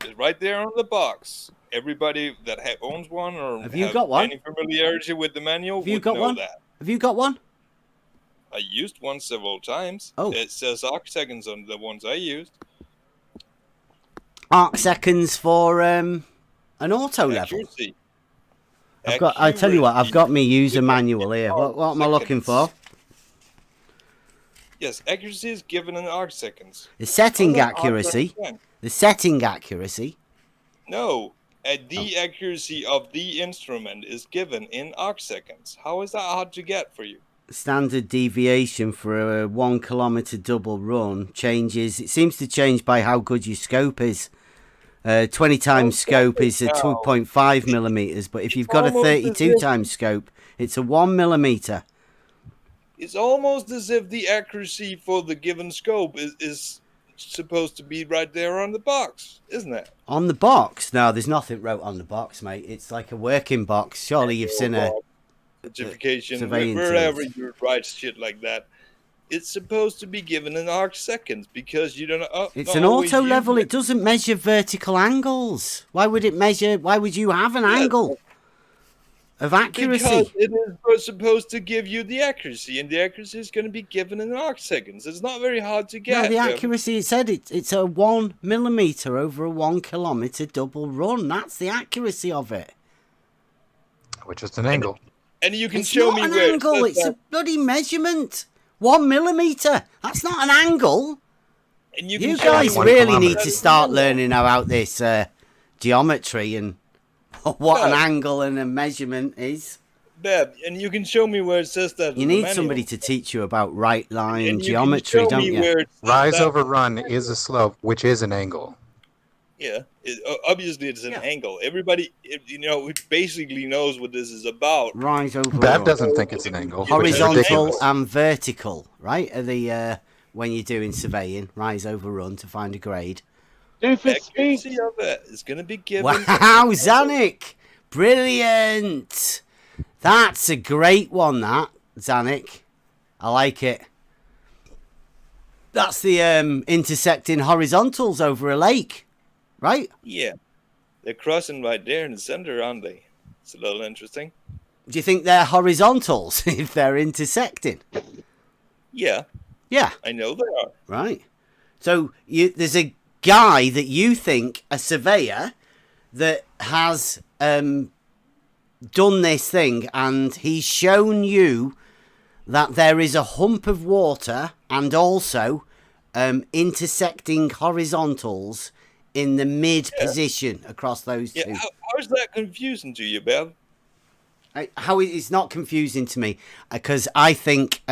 It's right there on the box. Everybody that owns one or Have you got one? any familiarity with the manual Have you would got know one? that. Have you got one? I used one several times. Oh. It says arcseconds on the ones I used. Arc seconds for an auto level. Accuracy. I tell you what, I've got my user manual here. What am I looking for? Yes, accuracy is given in arcseconds. The setting accuracy. The setting accuracy. No, the accuracy of the instrument is given in arcseconds. How is that hard to get for you? Standard deviation for a 1 kilometer double run changes. It seems to change by how good your scope is. 20 times scope is a 2.5 millimeters, but if you've got a 32 times scope, it's a 1 millimeter. It's almost as if the accuracy for the given scope is supposed to be right there on the box, isn't it? On the box? No, there's nothing wrote on the box, mate. It's like a working box. Surely you've seen a certification surveying wherever tools. you write shit like that. It's supposed to be given in arc seconds because you don't. It's an auto level. It doesn't measure vertical angles. Why would it measure? Why would you have an angle of accuracy? Because it is supposed to give you the accuracy, and the accuracy is going to be given in arc seconds. It's not very hard to get. No, the accuracy, it said it's a 1 millimeter over a 1 kilometer double run. That's the accuracy of it. Which is an angle. And you can It's show not me an where angle. it It's says a bloody measurement. 1 millimeter. That's not an angle. And you You can show me guys one really kilometer. need to start learning about this geometry and what an Yeah. angle and a measurement is. Beb, and you can show me where it says that. You in the need manual. somebody to teach you about right line And you can geometry, show don't me you? where it says Rise that. over run is a slope, which is an angle. Yeah, obviously it's an angle. Everybody, basically knows what this is about. Rise over Bev run. doesn't think it's an angle. which is Horizontal ridiculous. and vertical, right? Are the when you're doing surveying, rise over run to find a grade. Accuracy of it is going to be given. Wow, Zanuck! Brilliant! That's a great one, that, Zanuck. I like it. That's the intersecting horizontals over a lake, right? Yeah, they're crossing right there in the center, aren't they? It's a little interesting. Do you think they're horizontals if they're intersecting? Yeah. Yeah. I know they are. Right. So there's a guy that you think, a surveyor, that has done this thing, and he's shown you that there is a hump of water and also intersecting horizontals in the mid position across those two. Yeah, how is that confusing to you, Bev? How it's not confusing to me, because I think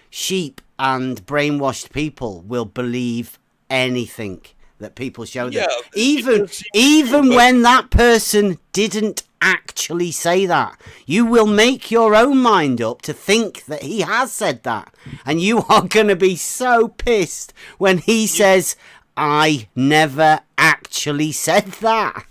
sheep and brainwashed people will believe anything that people show them. Yeah, even when that person didn't actually say that, you will make your own mind up to think that he has said that, and you are going to be so pissed when he says, "I never actually said that."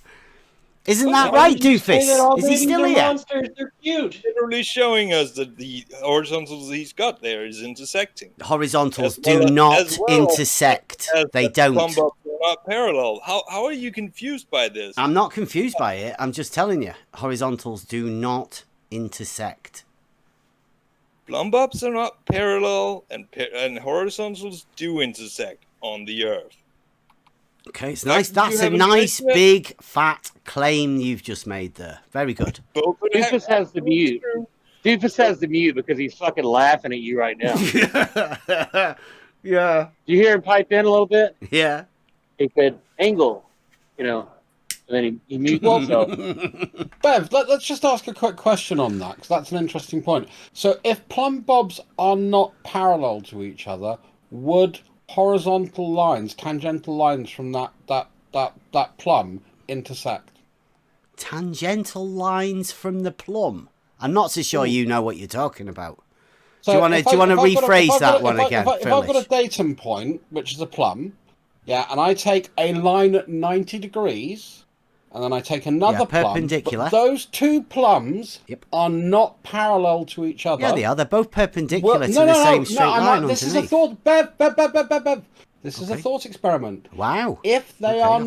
Isn't that right, Doofus? Is he still here? Monsters, they're cute. Literally showing us that the horizontals he's got there is intersecting. Horizontals do not intersect. They don't. Plumb ups are not parallel. How are you confused by this? I'm not confused by it. I'm just telling you. Horizontals do not intersect. Plumb ups are not parallel, and horizontals do intersect on the Earth. Okay, it's nice. That's a nice, big, fat claim you've just made there. Very good. Doofus has the mute. Doofus has the mute because he's fucking laughing at you right now. Yeah. Do you hear him pipe in a little bit? Yeah. He said, angle, and then he mutes himself. Bev, let's just ask a quick question on that, because that's an interesting point. So if plumb bobs are not parallel to each other, would horizontal lines, tangential lines from that plumb intersect? Tangential lines from the plumb. I'm not so sure you know what you're talking about. So do you want to rephrase that one again, if I've got a datum point, which is a plumb, yeah, and I take a line at 90 degrees, and then I take another plumb, perpendicular. but those two plums are not parallel to each other. Yeah, they are. They're both perpendicular to the same straight line this underneath. is a thought, Bev. This is a thought experiment. Wow. If they are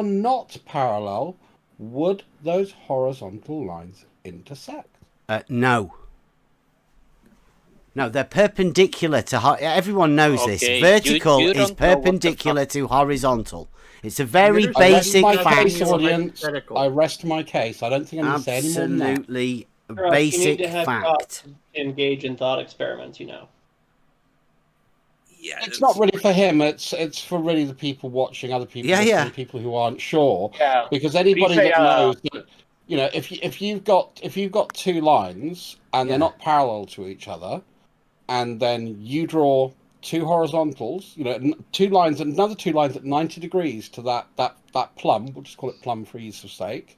not parallel, would those horizontal lines intersect? No. No, they're perpendicular to... everyone knows this. Vertical is perpendicular to horizontal. It's a very basic fact. Audience, I rest my case. I don't think I need to say any more than that. Absolutely basic you need to have fact. Engage in thought experiments, Yeah, it's not really for him. It's for really the people watching, other people, people who aren't sure. Yeah. Because anybody that knows that, if you've got two lines and they're not parallel to each other, and then you draw two horizontals, two lines and another two lines at 90 degrees to that plumb. We'll just call it plumb for ease of sake.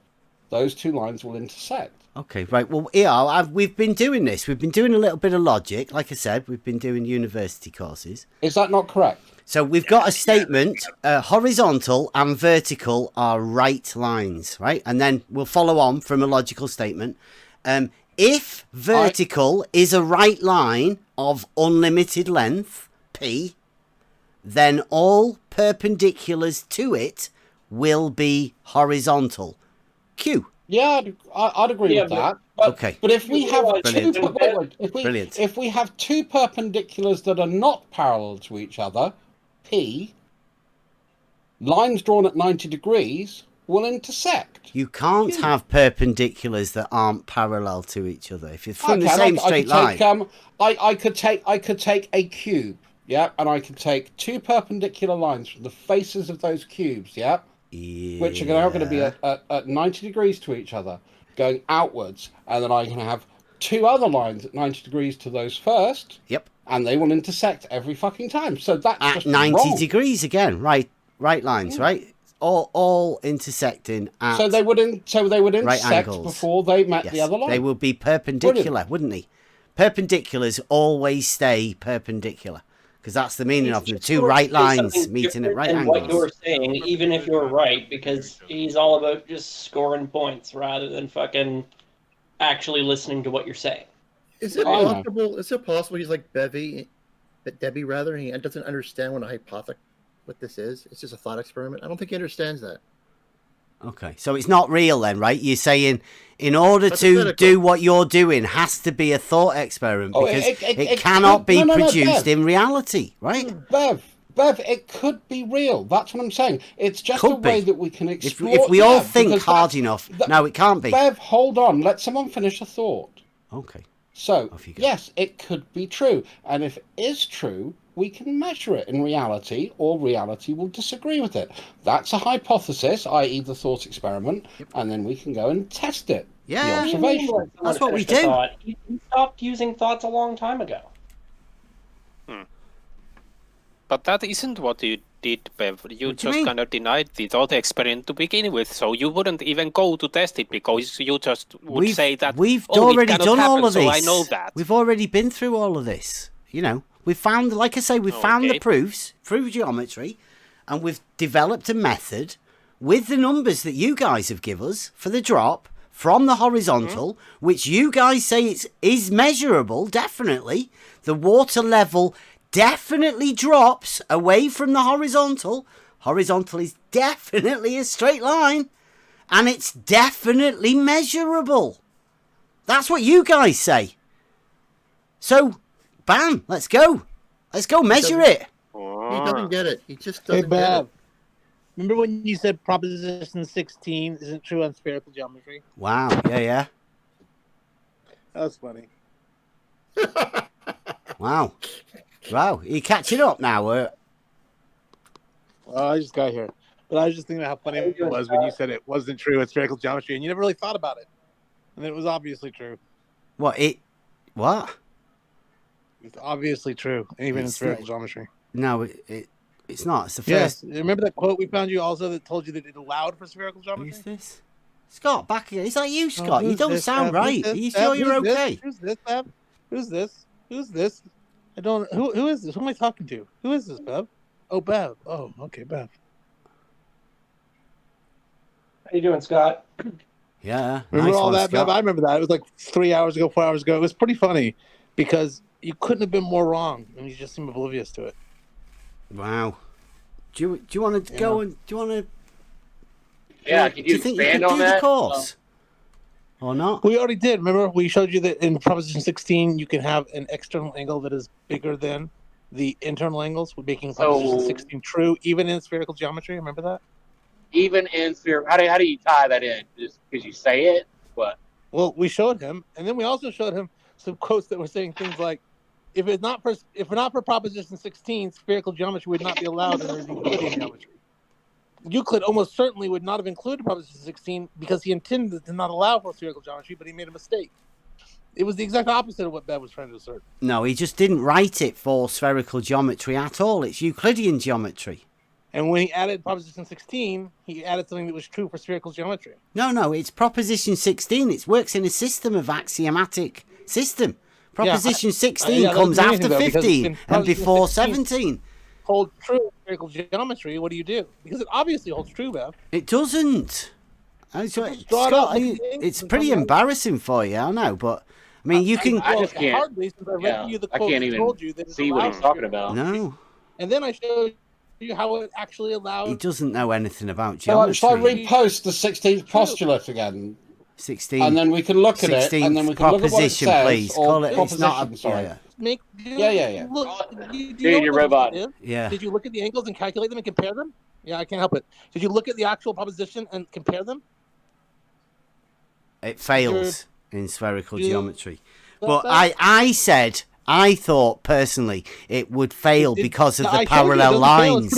Those two lines will intersect. Okay, right. Well, we've been doing this. We've been doing a little bit of logic. Like I said, we've been doing university courses. Is that not correct? So we've got a statement, horizontal and vertical are right lines, right? And then we'll follow on from a logical statement. If vertical is a right line of unlimited length, P, then all perpendiculars to it will be horizontal, Q. Yeah, I'd agree with that. Okay. But if we have Brilliant. if we have two perpendiculars that are not parallel to each other, P, lines drawn at 90 degrees will intersect. You can't have perpendiculars that aren't parallel to each other. If you're from the same straight line. I could take a cube, yeah, and I could take two perpendicular lines from the faces of those cubes, yeah, which are now going to be at 90 degrees to each other, going outwards, and then I can have two other lines at 90 degrees to those first. Yep. And they will intersect every fucking time. So that's at just 90 wrong. degrees again, right lines, right? All intersecting at so they would intersect right angles before they met the other line. They will be perpendicular, wouldn't they? Perpendiculars always stay perpendicular because that's the meaning of them. Two right lines meeting at right angles. What you're saying, even if you're right, because he's all about just scoring points rather than fucking actually listening to what you're saying. Is it possible? Is it possible he's like Debbie rather, and he doesn't understand what this is? It's just a thought experiment. I don't think he understands that. Okay, so it's not real then, right? You're saying in order to do what you're doing has to be a thought experiment because it cannot be produced in reality, right? Bev, it could be real. That's what I'm saying. It's just a way that we can explore. If we all think hard enough, no, it can't be. Bev, hold on. Let someone finish a thought. Okay. So, yes, it could be true. And if it is true, we can measure it in reality, or reality will disagree with it. That's a hypothesis, i.e. the thought experiment, and then we can go and test it. Yeah, the observation. That's what we do. He stopped using thoughts a long time ago. But that isn't what you did, Bev. You just kind of denied the thought experiment to begin with, so you wouldn't even go to test it because you just would say that we've already done all of this. So I know that. We've already been through all of this. We found, like I say, we found the proofs through geometry, and we've developed a method with the numbers that you guys have given us for the drop from the horizontal, which you guys say is measurable, definitely. The water level definitely drops away from the horizontal. Horizontal is definitely a straight line, and it's definitely measurable. That's what you guys say. So, bam, let's go. Let's go measure it. He doesn't get it. He just doesn't get it. Remember when you said Proposition 16 isn't true on spherical geometry? Wow, yeah. That was funny. Wow. Wow, are you catching up now? Well, I just got here. But I was just thinking about how funny it was when you said it wasn't true in spherical geometry, and you never really thought about it. And it was obviously true. What? It's obviously true, even in spherical geometry. No, it's not. It's the first. Yes. Remember that quote we found you also that told you that it allowed for spherical geometry? Who's this? Scott, back here. Is that you, Scott? You Who's don't this, sound Bev? right. Who's Are you this, sure Bev? you're Who's this? okay? Who's this, Bev? Who's this? Who's this? I don't. Who is this? Who am I talking to? Who is this, Bev? Oh, Bev. Oh, okay, Bev. How you doing, Scott? Yeah. Remember nice all one, that, Scott. Bev? I remember that. It was like 3 hours ago, 4 hours ago. It was pretty funny because you couldn't have been more wrong, and you just seem oblivious to it. Wow. Do you want to go and do you want to? Yeah, do could you you think you expand could on do that? the course or not? We already did. Remember, we showed you that in Proposition 16, you can have an external angle that is bigger than the internal angles, making Proposition 16 true, even in spherical geometry. Remember that? Even in sphere, how do you tie that in? Just because you say it? What? Well, we showed him, and then we also showed him some quotes that were saying things like, "If not for Proposition 16, spherical geometry would not be allowed under Euclidean geometry." Euclid almost certainly would not have included Proposition 16 because he intended to not allow for spherical geometry, but he made a mistake. It was the exact opposite of what Bev was trying to assert. No, he just didn't write it for spherical geometry at all. It's Euclidean geometry. And when he added Proposition 16, he added something that was true for spherical geometry. No, it's Proposition 16. It works in a system of axiomatic system. Proposition 16 comes after 15 and before 17. Hold true in spherical geometry, what do you do? Because it obviously holds true, Bev. It doesn't. Scott, it's pretty embarrassing for you, I know, but I mean, you can. I just can't. Hardly, since I read you the I quote can't that even told you that see what he's talking about. No. And then I showed you how it actually allowed. He doesn't know anything about Shall geometry. I repost the 16th postulate again? 16. And then we can look at it, and then we can look at what it proposition, says. please. Or Call it. It's not a. proposition, sorry. Yeah. Look, Dude, you're robot. Yeah. Did you look at the angles and calculate them and compare them? Yeah, I can't help it. Did you look at the actual proposition and compare them? It fails in spherical geometry. But I thought personally it would fail because of the parallel lines.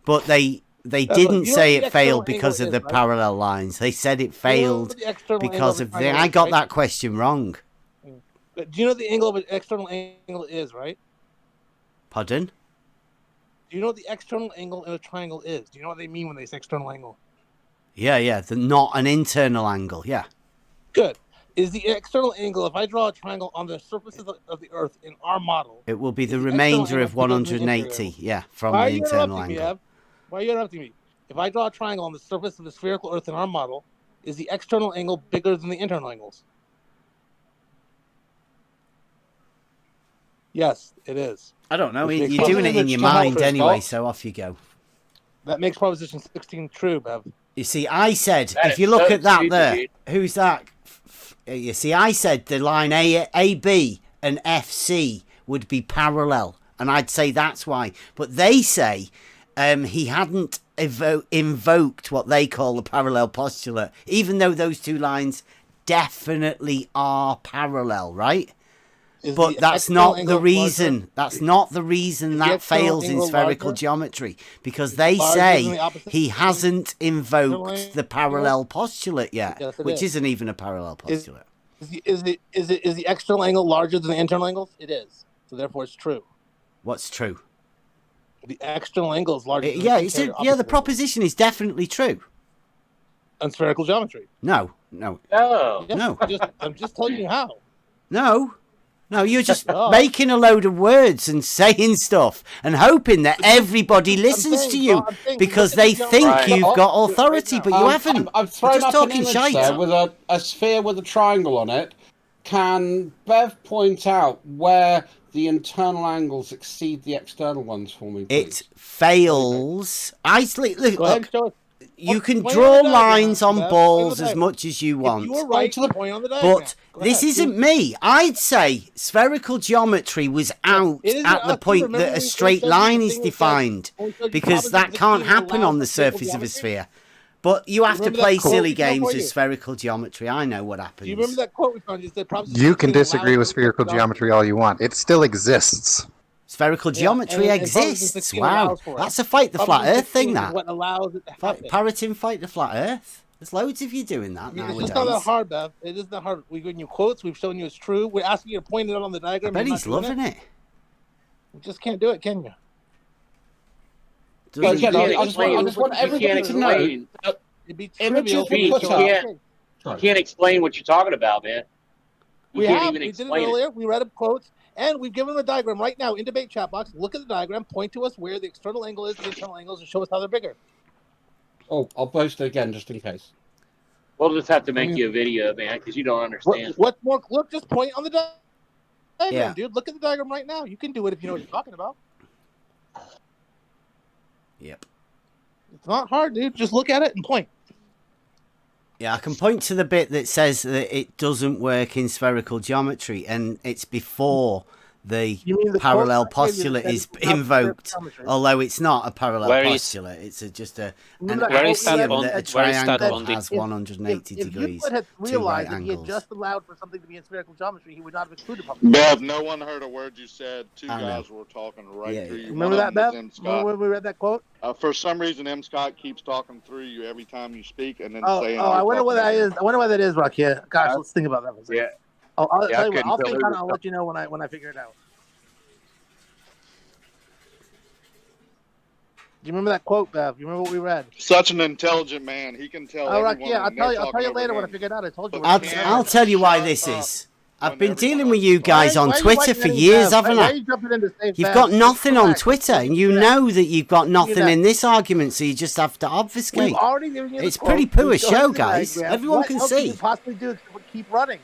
But they didn't say it failed because of the parallel lines. They said it failed because of the. I got that question wrong. But do you know what the angle of an external angle is, right? Pardon? Do you know what the external angle in a triangle is? Do you know what they mean when they say external angle? Yeah. Not an internal angle. Yeah. Good. Is the external angle, if I draw a triangle on the surface of the Earth in our model... It will be the remainder of 180, yeah, from the internal angle. Why are you interrupting me? If I draw a triangle on the surface of the spherical Earth in our model, is the external angle bigger than the internal angles? Yes, it is. I don't know. You're doing it in your mind anyway, so off you go. That makes Proposition 16 true, Bev. You see, I said, if you look at that there, who's that? You see, I said the line AB and FC would be parallel, and I'd say that's why. But they say he hadn't invoked what they call the parallel postulate, even though those two lines definitely are parallel, right? But that's not the reason. That's not the reason that fails in spherical geometry, because they say he hasn't invoked the parallel postulate yet, which isn't even a parallel postulate. Is the external angle larger than the internal angles? It is. So therefore, it's true. What's true? The external angle is larger. The proposition is definitely true. On spherical geometry. No. I'm just telling you how. No, you're just making a load of words and saying stuff and hoping that everybody listens to you because they think you've got authority, but you haven't. I've thrown just up an talking image shite. there with a sphere with a triangle on it. Can Bev point out where the internal angles exceed the external ones for me, please? It fails. Look, you can draw lines on balls as much as you want. You were right to the point on the diagram. But this isn't me. I'd say spherical geometry was out at the point that a straight line is defined, because that can't happen on the surface of a sphere. But you have to play silly games with spherical geometry. I know what happens. Do you remember that quote we found? You can disagree with spherical geometry all you want. It still exists. Spherical geometry and exists. proposition 16 Wow, allows for it. that's a fight the flat Proposition Earth thing. 16 is That what allows it to happen. Parroting fight the flat Earth. There's loads of you doing that It's nowadays. just not that hard, Bev. It isn't that hard. We've given you quotes. We've shown you it's true. We're asking you to point it out on the I diagram. bet You're he's not doing loving it. You just can't do it, can you? But again, I just want everybody to know. It'd be Images trivial. were put up. You can't explain what you're talking about, man. We did it earlier. We read up quotes, and we've given them a diagram right now in debate chat box. Look at the diagram. Point to us where the external angle is, the internal angles, and show us how they're bigger. Oh, I'll post it again just in case. We'll just have to make you a video, man, because you don't understand. What more? Look, just point on the diagram, dude. Look at the diagram right now. You can do it if you know what you're talking about. Yep. It's not hard, dude. just look at it and point. Yeah, I can point to the bit that says that it doesn't work in spherical geometry, and it's before the parallel postulate is invoked, although it's not a parallel postulate. It's just an axiom that a triangle has 180 degrees. If Euclid had realized that he had just allowed for something to be in spherical geometry, he would not have excluded Bev, no one heard a word you said. Two guys were talking right through you. Remember that, Bev? Remember when we read that quote? For some reason, M. Scott keeps talking through you every time you speak, and then saying. I wonder what that is. I wonder what that is, Rock. Yeah, gosh, let's think about that for a second. Yeah. I'll tell you what. I'll think on it. I'll let you know when I figure it out. Do you remember that quote, Bev? You remember what we read? Such an intelligent man. He can tell. Oh, Rock, yeah, I'll tell you later when I figure it out. I told you. I'll tell you why this is. I've been dealing with you guys on Twitter for years, haven't I? You've got nothing on Twitter, and you know that you've got nothing in this argument, so you just have to obfuscate. It's pretty poor show, guys. Everyone can see. What you possibly do except keep running?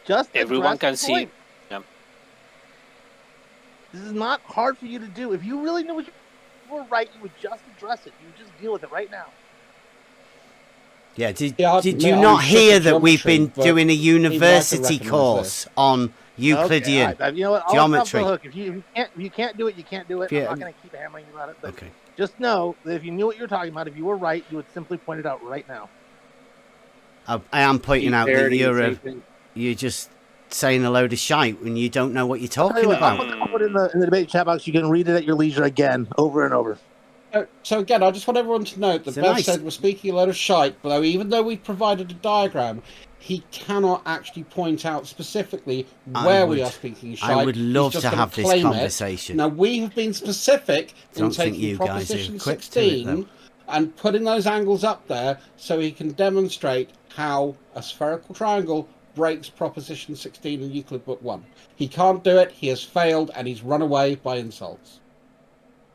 Just everyone can see. Yeah. This is not hard for you to do. If you really knew what you were right, you would just address it. You would just deal with it right now. Yeah, did you not hear that we've been doing a university course on Euclidean you know what? geometry? Look, if you can't do it, you can't do it. I'm not going to keep hammering you about it. But just know that if you knew what you were talking about, if you were right, you would simply point it out right now. I am pointing out that you're just saying a load of shite when you don't know what you're talking about. I'll put it in the debate chat box. You can read it at your leisure again, over and over. So again, I just want everyone to note that Bev said we're speaking a lot of shite, but even though we provided a diagram, he cannot actually point out specifically where we are speaking shite. I would love to have this conversation. Now, we have been specific in taking Proposition 16 and putting those angles up there so he can demonstrate how a spherical triangle breaks Proposition 16 in Euclid Book 1. He can't do it, he has failed, and he's run away by insults.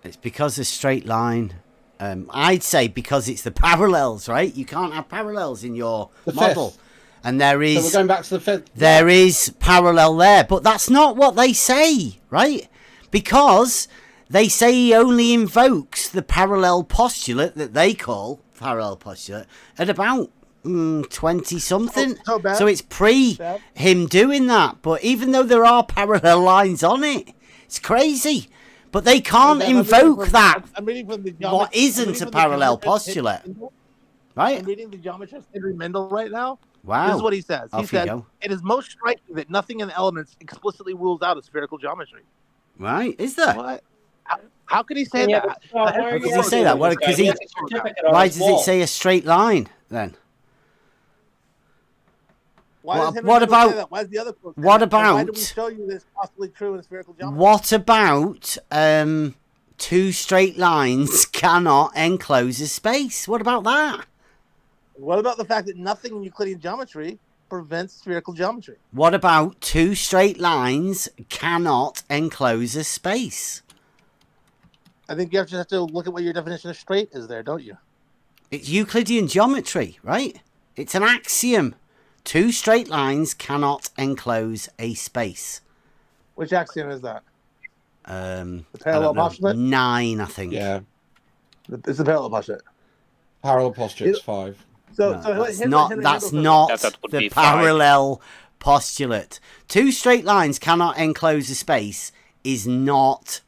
It's because of straight line. I'd say because it's the parallels, right? You can't have parallels in your model. And there is... So we're going back to the fifth. There is parallel there, but that's not what they say, right? Because they say he only invokes the parallel postulate that they call parallel postulate at about 20-something. So it's pre him doing that. But even though there are parallel lines on it, it's crazy. But they can't invoke that. I'm reading from the what isn't a parallel postulate, right? I'm reading the geometrist Henry Mendel right now. Wow. This is what he says. He said, go. "It is most striking that nothing in the elements explicitly rules out a spherical geometry." Right? Is there? What? How could he say that? How does he say that? Why does it say a straight line then? What about? Why is the other quote? What about? Why do we show you this possibly true in spherical geometry? What about two straight lines cannot enclose a space? What about that? What about the fact that nothing in Euclidean geometry prevents spherical geometry? What about two straight lines cannot enclose a space? I think you just have to look at what your definition of straight is there, don't you? It's Euclidean geometry, right? It's an axiom. Two straight lines cannot enclose a space. Which axiom is that? The parallel postulate? 9, I think. Yeah. It's the parallel postulate. Parallel postulate's 5. That's not the parallel postulate. Two straight lines cannot enclose a space is not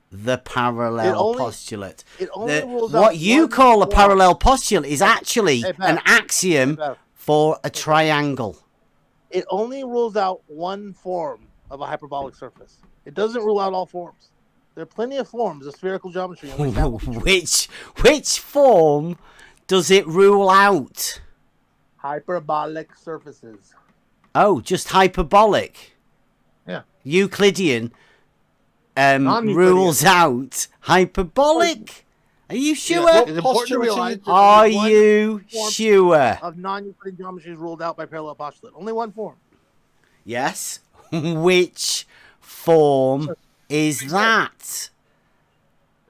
the parallel postulate. What you call a parallel postulate is actually an axiom for a triangle. It only rules out one form of a hyperbolic surface. It doesn't rule out all forms. There are plenty of forms of spherical geometry. In which, that will be true. Which form does it rule out? Hyperbolic surfaces. Oh, just hyperbolic. Yeah. Euclidean rules out hyperbolic. Are you sure? It's important to realize that Are only one you form sure? of non-Euclidean geometry is ruled out by parallel postulate. Only one form. Yes. Which form is that?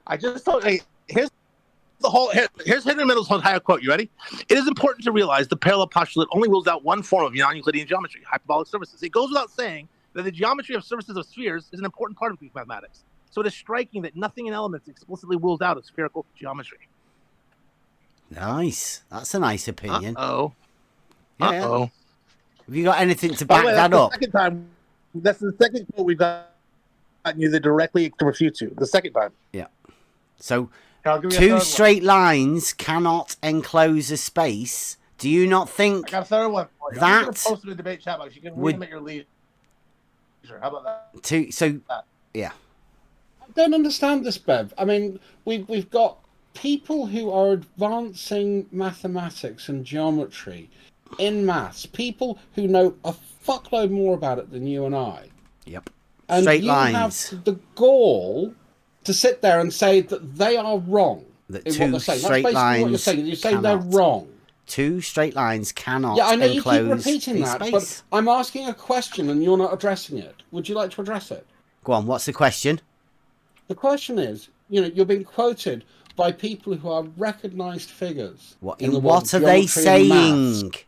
I just told you. Here's Henry Middle's entire quote. You ready? It is important to realize the parallel postulate only rules out one form of non-Euclidean geometry, hyperbolic surfaces. It goes without saying that the geometry of surfaces of spheres is an important part of Greek mathematics. So it is striking that nothing in elements explicitly rules out a spherical geometry. Nice. That's a nice opinion. Uh-oh. Yeah. Uh-oh. Have you got anything to By back the way, that up? That's the second quote we've gotten you that directly to refute you. The second time. Yeah. So I'll give you a two third straight lines cannot enclose a space. Do you not think I got a third one for you. I'm that going to post it in the debate chat box. You can read them at your leisure. How about that? Yeah. I don't understand this, Bev. I mean, we've got people who are advancing mathematics and geometry in maths, people who know a fuckload more about it than you and I. Yep. And Straight you lines. have the gall to sit there and say that they are wrong That in two what they're saying. That's straight basically what you're lines saying. You say cannot. they're wrong. Two straight lines cannot Yeah, I know you keep enclose repeating a that, space. but I'm asking a question and you're not addressing it. Would you like to address it? Go on, what's the question? The question is, you're being quoted by people who are recognised figures. What in the world what of are they geometry and saying? maths,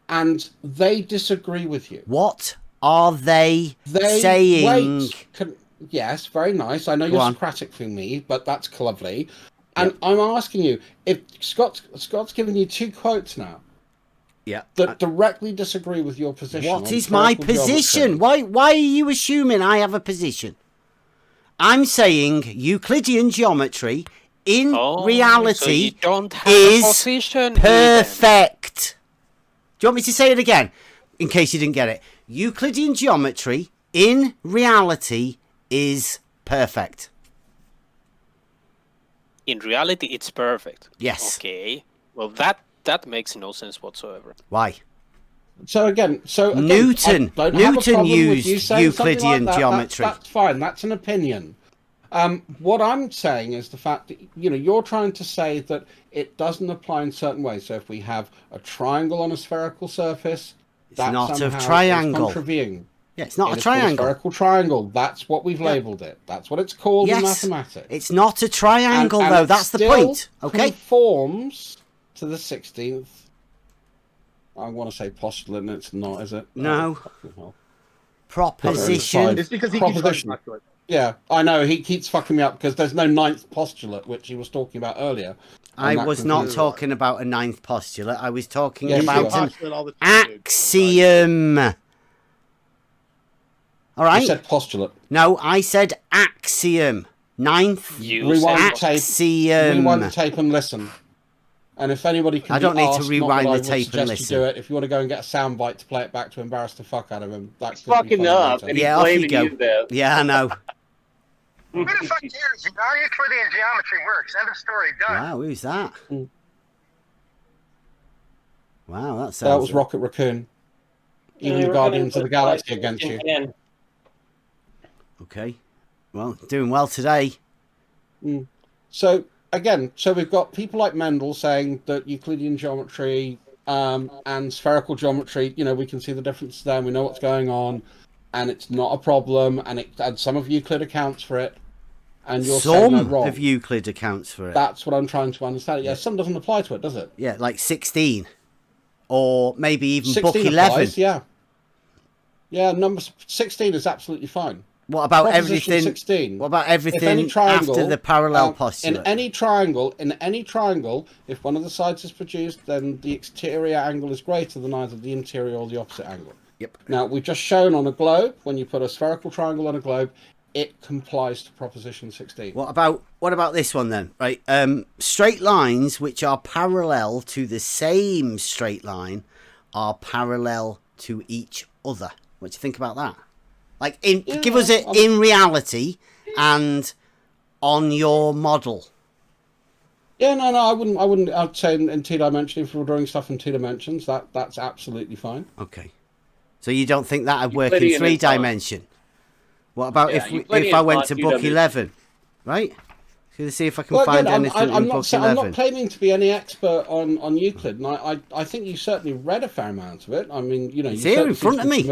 and they disagree with you. What are they saying? Yes, very nice. I know Go you're on. Socratic for me, but that's lovely. And I'm asking you, if Scott's given you two quotes now Yeah. that directly disagree with your position. What on is my spherical position? geometry. Why are you assuming I have a position? I'm saying Euclidean geometry in reality so you don't have a is position, perfect. Do you want me to say it again? In case you didn't get it. Euclidean geometry in reality is perfect. In reality, it's perfect. Yes. Okay. Well, that makes no sense whatsoever. Why? So again, Newton I don't have a Newton problem with used you saying something Euclidean like that. geometry. That's fine. That's an opinion. What I'm saying is the fact that you're trying to say that it doesn't apply in certain ways. So if we have a triangle on a spherical surface, that not a somehow triangle. is contravening. Yeah, it's not a It's called triangle. spherical triangle. That's what we've labelled it. That's what it's called in Yes. mathematics. It's not a triangle, And though. it That's the still point. Okay. Conforms to the 16th. I want to say postulate, and it's not, is it? No. Oh, Proposition. It's because he Proposition. keeps talking. Yeah, I know. He keeps fucking me up because there's no ninth postulate, which he was talking about earlier. I And that was not confuses- talking about a ninth postulate. I was talking Yes, you about were. an Postulate all the time, dude. axiom. All right. You said postulate. No, I said axiom. Ninth Rewind the tape. axiom. Rewind the tape and listen. And if anybody can I don't be need to asked, rewind not that the I would tape and suggest listen. You do it. If you want to go and get a soundbite to play it back to embarrass the fuck out of him, that's fucking up, and he's Yeah, off you blaming go. you, Bev. Yeah, I know. Who the fuck cares? Non-Euclidean geometry works. End of story. Done. Wow, who's that? Wow, that sounds. That was Rocket Raccoon. Even the Guardians of the Galaxy against you. Okay. Well, doing well today. So again, we've got people like Mendel saying that Euclidean geometry and spherical geometry, we can see the difference there, and we know what's going on, and it's not a problem, and some of Euclid accounts for it, and you're saying they're Some wrong. of Euclid accounts for it. That's what I'm trying to understand. Yeah, some doesn't apply to it, does it? Yeah, like 16. Or maybe even 16 book 11. applies, yeah. Yeah, number 16 is absolutely fine. What about Proposition everything? 16. What about If any everything triangle, after the parallel in postulate? any triangle, if one of the sides is produced, then the exterior angle is greater than either the interior or the opposite angle. Yep. Now, we've just shown on a globe, when you put a spherical triangle on a globe, it complies to proposition 16. What about this one then? Right, straight lines which are parallel to the same straight line are parallel to each other. What do you think about that? Like, give us it in reality and on your model. Yeah, no, I wouldn't. I'd say in 2 dimensions, if we're drawing stuff in 2 dimensions, that's absolutely fine. Okay. So you don't think that would work in Euclidean 3 is fine. dimension? What about Yeah, if I went to book 11, right? Let's see if I can find anything in book 11. I'm not claiming to be any expert on Euclid, and I think you certainly read a fair amount of it. I mean, you know, It's you here in front of me.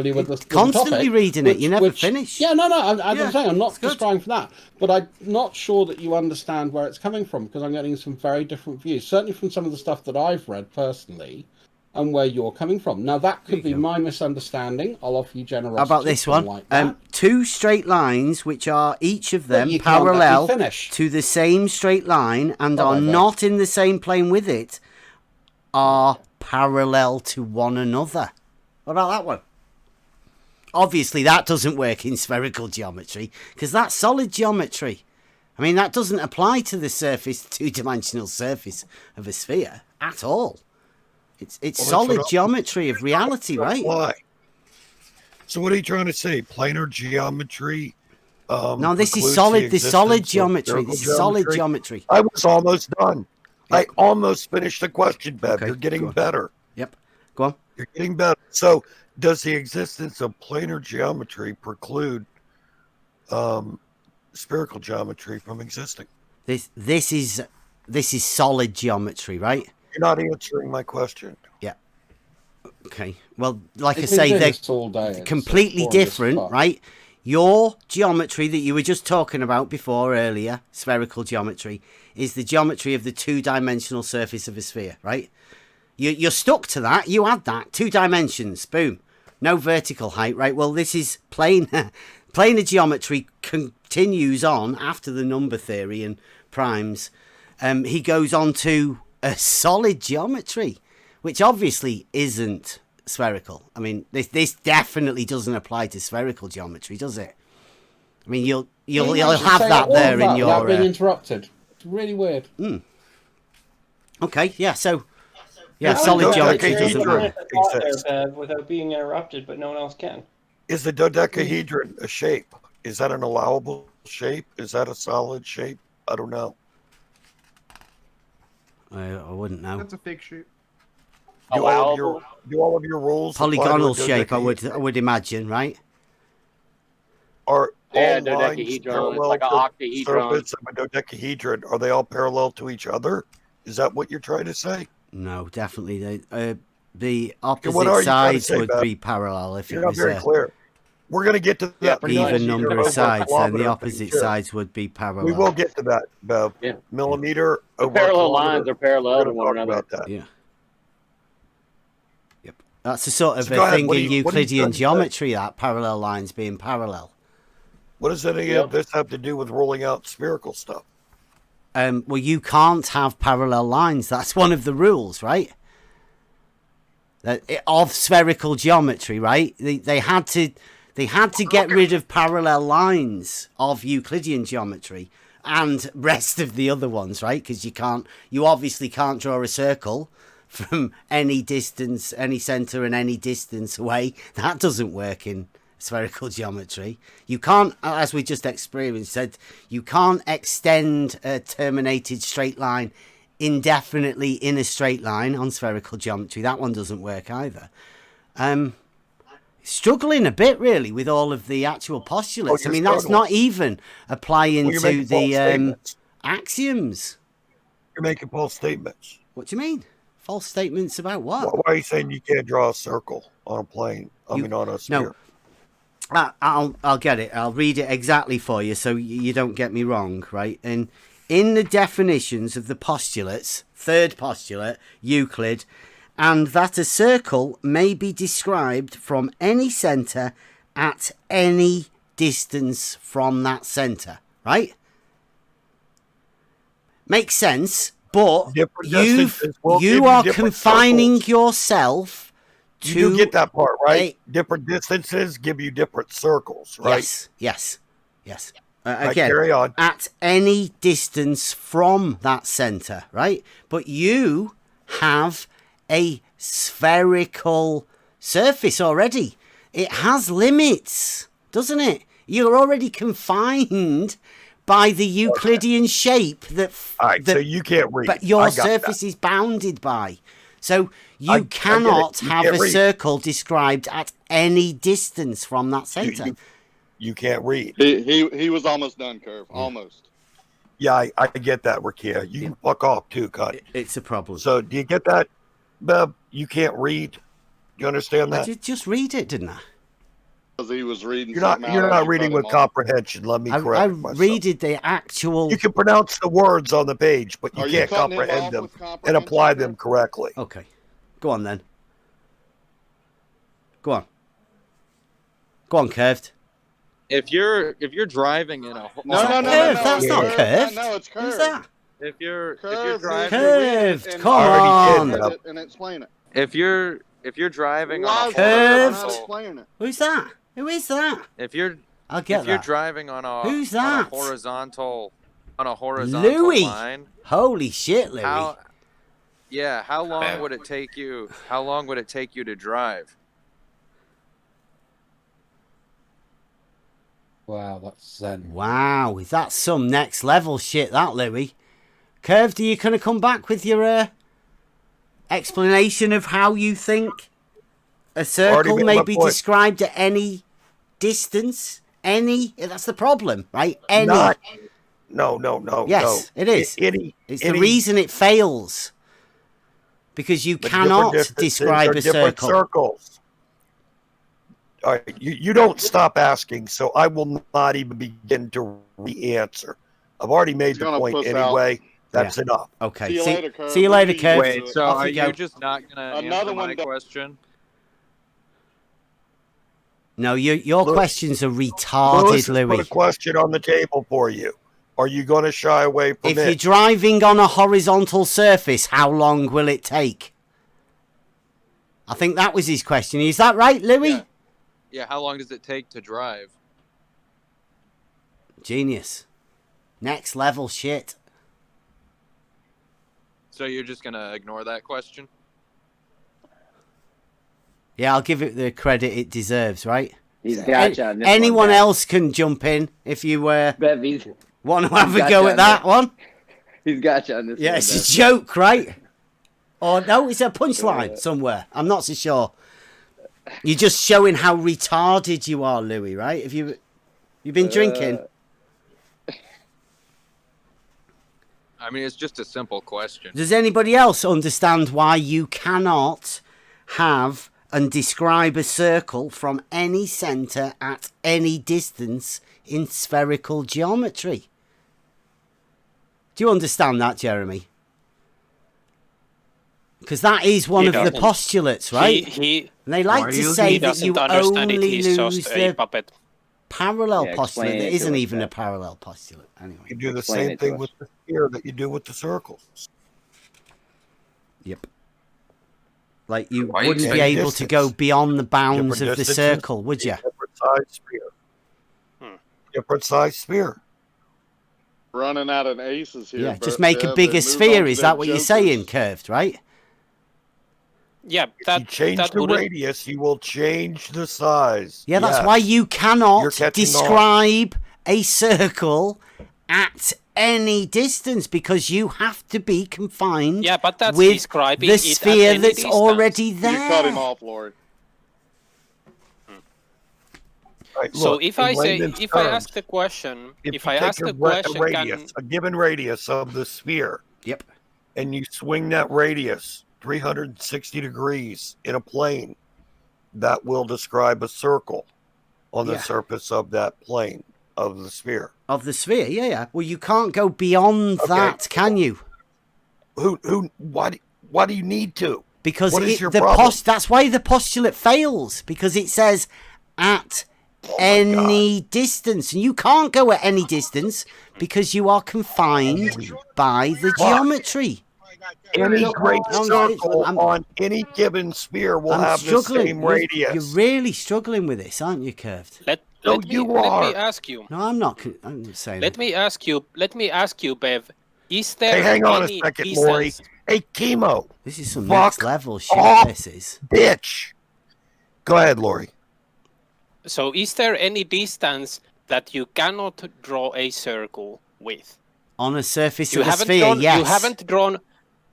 Constantly reading it. You never finish. Yeah, no. I'm saying I'm not describing for that, but I'm not sure that you understand where it's coming from because I'm getting some very different views. Certainly from some of the stuff that I've read personally, and where you're coming from. Now that could be my misunderstanding. I'll offer you generosity. How about this one? Like that. 2 straight lines, which are each of them you can't let me parallel finish. to the same straight line and are not in the same plane with it, are parallel to one another. What about that one? Obviously, that doesn't work in spherical geometry because that's solid geometry. I mean, that doesn't apply to the surface, 2-dimensional surface of a sphere at all. It's solid geometry of reality, right? Why? So what are you trying to say? Planar geometry? No, this is solid. This solid geometry. This is solid geometry. I was almost done. I almost finished the question, Bev. You're getting better. Yep. Go on. You're getting better. So, does the existence of planar geometry preclude spherical geometry from existing? This is solid geometry, right? You're not answering my question. Yeah. Okay. Well, like I say, they're completely different, right? Your geometry that you were just talking about before earlier, spherical geometry, is the geometry of the 2-dimensional surface of a sphere, right? You're stuck to that. You add that 2 dimensions, boom, no vertical height, right? Well, this is planar geometry continues on after the number theory and primes. He goes on to a solid geometry, which obviously isn't spherical. I mean, this definitely doesn't apply to spherical geometry, does it? I mean, you'll have that there in your. Without being interrupted. It's really weird. Okay, yeah. So, yeah, solid geometry doesn't work. Without being interrupted, but no one else can. Is the dodecahedron a shape? Is that an allowable shape? Is that a solid shape? I don't know. I wouldn't know. That's a fake shape. Do all of your rules polygonal shape? I would imagine, right? Are all lines dodecahedron. It's like an octahedron. Surface of a dodecahedron, are they all parallel to each other? Is that what you're trying to say? No, definitely. The opposite sides would be parallel if you're it was not very clear. We're going to get to that. Even number of sides, and the opposite sides would be parallel. We will get to that, Bev. Yeah. Millimeter over parallel lines are parallel to one another. Yeah. Yep. That's the sort of thing in Euclidean geometry, that parallel lines being parallel. What does any of this have to do with rolling out spherical stuff? Well, you can't have parallel lines. That's one of the rules, right? Of spherical geometry, right? They had to get rid of parallel lines of Euclidean geometry and rest of the other ones, right? Because you obviously can't draw a circle from any distance, any center and any distance away. That doesn't work in spherical geometry. You can't, as we just experienced, said, you can't extend a terminated straight line indefinitely in a straight line on spherical geometry. That one doesn't work either. Struggling a bit really with all of the actual postulates. I mean, that's not even applying to the axioms. You're making false statements. What do you mean? False statements about what? Why are you saying you can't draw a circle on a plane? On a sphere. No, I'll get it. I'll read it exactly for you so you don't get me wrong, right? And in the definitions of the postulates, third postulate, Euclid, and that a circle may be described from any centre at any distance from that centre, right? Makes sense, but you are confining yourself to... You do get that part, right? Different distances give you different circles, right? Yes. Again, carry on. At any distance from that centre, right? But you have a spherical surface already. It has limits, doesn't it? You're already confined by the Euclidean shape that. All right, so you can't read. But your I got surface that. is bounded by. So you cannot have a circle described at any distance from that center. You can't read. He was almost done, Curve. Almost. Yeah, I get that, Rakia. You can fuck off too, cut. It's a problem. So do you get that, Bev? You can't read. You understand that? I did just read it, didn't I? Because he was reading. You're not reading with comprehension. Let me correct myself. I read the actual. You can pronounce the words on the page, but you can't comprehend them and apply them correctly. Okay, go on then. Go on, Curved. If you're driving in a No, that's not Curved. No, it's Curved. Who's that? if you're driving Curved. Come on. And explain it. if you're driving on a Curved. horizontal, Who's that? Who is that? if you're driving on a Who's on a that? horizontal Louis. line, Holy shit, Louis. how long would it take you? How long would it take you to drive? Wow, that's zen. Wow, that's some next level shit, that, Louis. Curved, are you going to come back with your explanation of how you think a circle may be described at any distance? That's the problem, right? No. Yes, it is. It's the reason it fails. Because you cannot describe a circle. Circles. All right, you don't stop asking, so I will not even begin to re-answer. I've already made the point anyway. That's enough. Okay. See you later, Curve. Wait, so are you just not going to answer my question? No, your questions are retarded, Louis. Put a question on the table for you. Are you going to shy away from it? If you're driving on a horizontal surface, how long will it take? I think that was his question. Is that right, Louis? Yeah, how long does it take to drive? Genius. Next level shit. So you're just going to ignore that question? Yeah, I'll give it the credit it deserves, right? He's got you on this Anyone one, else can jump in if you want to have a got go you at on that this. one. He's got you on this one. Yeah, it's a joke, right? Or no, it's a punchline somewhere. I'm not so sure. You're just showing how retarded you are, Louis, right? Have you've been drinking? I mean, it's just a simple question. Does anybody else understand why you cannot have and describe a circle from any center at any distance in spherical geometry? Do you understand that, Jeremy? Because that is one of the postulates, right? And they like to say that you only lose the parallel postulate that isn't even a parallel postulate. Anyway, you do the same thing with the sphere that you do with the circles. Yep. Like you wouldn't be able to go beyond the bounds of the circle, would you? Different size sphere. Different size sphere. Running out of aces here. Yeah, just make a bigger sphere. Is that what you're saying, Curved, right? Yeah, if you change the radius, you will change the size. Yeah, that's why you cannot describe a circle at any distance, because you have to be confined but that's with describing the it sphere at any that's distance. already there. You cut him off, Lord. Right, So look, if in I layman's ask terms, the question, if you take a given radius of the sphere, and you swing that radius 360 degrees in a plane, that will describe a circle on the surface of that plane of the sphere. Of the sphere, yeah. Well, you can't go beyond that, can you? Why do you need to? Because what is your problem? That's why the postulate fails, because it says at any distance, and you can't go at any distance because you are confined by the geometry. Any great circle on any given sphere will have the same radius. You're really struggling with this, aren't you, Curved? Let me ask you. No, I'm not. I'm not saying. Let me ask you, Bev. Is there? Hey, hang on a any second, distance? Lori. Hey, Chemo. This is some next level shit. Off, this is. Bitch. Go ahead, Lori. So is there any distance that you cannot draw a circle with? On a surface You of a haven't sphere, drawn, yes.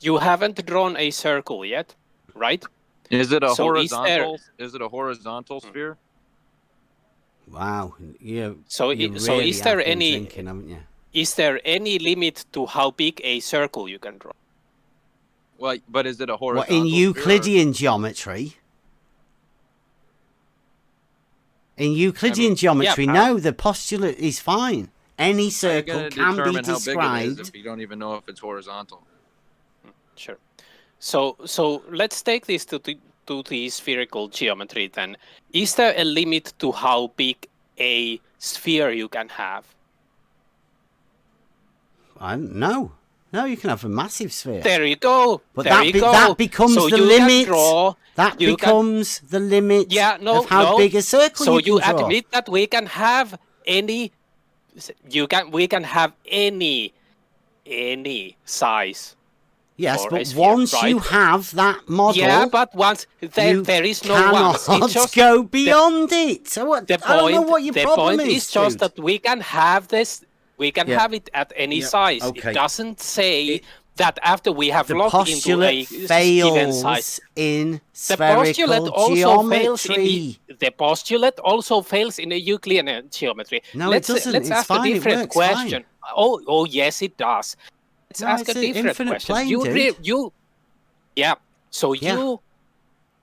You haven't drawn a circle yet, right? Is it a So horizontal? Is it a horizontal sphere? Wow. So you so really is there have been any drinking, haven't you? is there any limit to how big a circle you can draw? Well, but is it a What, horizontal? in Euclidean geometry? In Euclidean geometry, no, the postulate is fine. Any circle can be determine how big it is described. if you don't even know if it's horizontal. Sure. So let's take this to the spherical geometry then. Is there a limit to how big a sphere you can have? No, you can have a massive sphere. There you go. But there you go. that becomes so the you limit. Can draw, that you becomes the limit of how big a circle so you can draw. admit that we can have any. We can have any size. Yes, but sphere, once right? you have that model, yeah, but once there is no once. Cannot just go beyond it. So what? I don't know what your problem is. The point is just that we can have this. We can have it at any size. Okay. It doesn't say that after we have the locked into a given size. In The postulate also geometry. the postulate also fails in a Euclidean geometry. No, it doesn't. Let's It's ask fine. a different It works question. fine. Oh, yes, it does. Let's ask a different question. Plane, you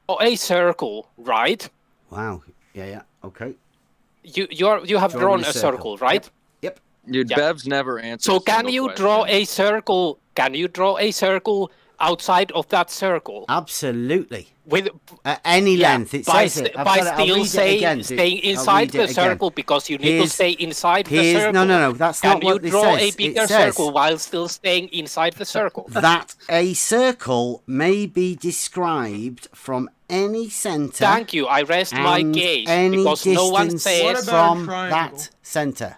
a circle, right? Wow. Yeah. Okay. You have drawn a circle, right? Yep. Dude, Bev's never answered. So can you draw a circle? Can you draw a circle outside of that circle? Absolutely. With at any length, it says it. By still staying inside the circle because you need to stay inside the circle. No, that's not what it says. Can you draw a bigger circle while still staying inside the circle? That a circle may be described from any center. Thank you. I rest my case because no one says from that center.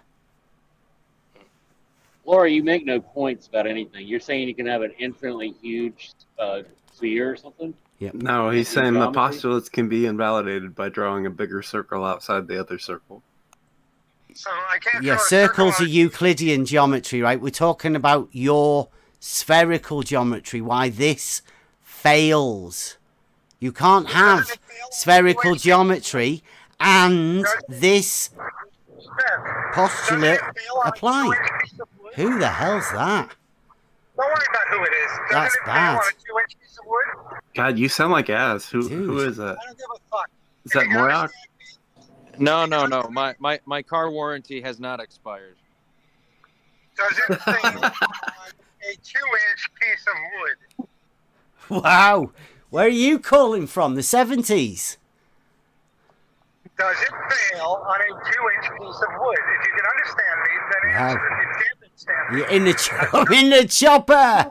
Laura, you make no points about anything. You're saying you can have an infinitely huge sphere or something? Yep. No, he's saying the postulates can be invalidated by drawing a bigger circle outside the other circle. So I can't. Yeah, circles are Euclidean geometry, right? We're talking about your spherical geometry. Why this fails? You can't have spherical geometry and this postulate apply. Who the hell's that? Don't worry about who it is. That's bad. God, you sound like ass. Who is that? I don't give a fuck. Is that Moyak? No. My car warranty has not expired. Does it say a 2-inch piece of wood? Wow. Where are you calling from? The 70s? Does it fail on a 2-inch piece of wood? If you can understand me, then answer. If you can't understand me, You're in the chopper.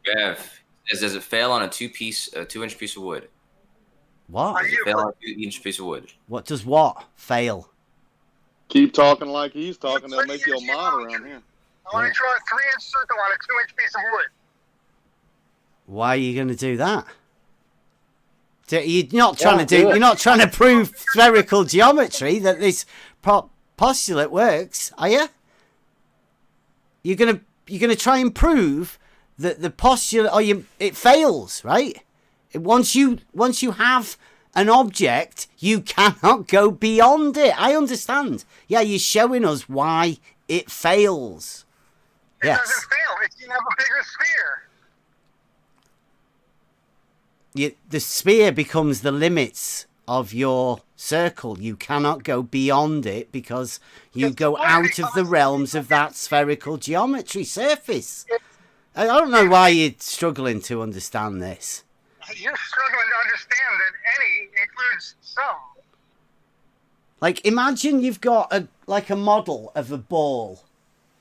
Bev, does it fail on a 2-inch piece of wood? What? Does it fail on a 2-inch piece of wood? What does what fail? Keep talking like he's talking. They'll make you a mod around here. I want to draw a 3-inch circle on a 2-inch piece of wood. Why are you going to do that? You're not trying You're not trying to prove spherical geometry that this postulate works, are you? You're gonna try and prove that the postulate, it fails, right? Once you have an object, you cannot go beyond it. I understand. Yeah, you're showing us why it fails. It doesn't fail. It can have a bigger sphere. The sphere becomes the limits of your circle. You cannot go beyond it because you go out of the realms of that spherical geometry surface. I don't know why you're struggling to understand this. You're struggling to understand that any includes some. Like, imagine you've got a model of a ball.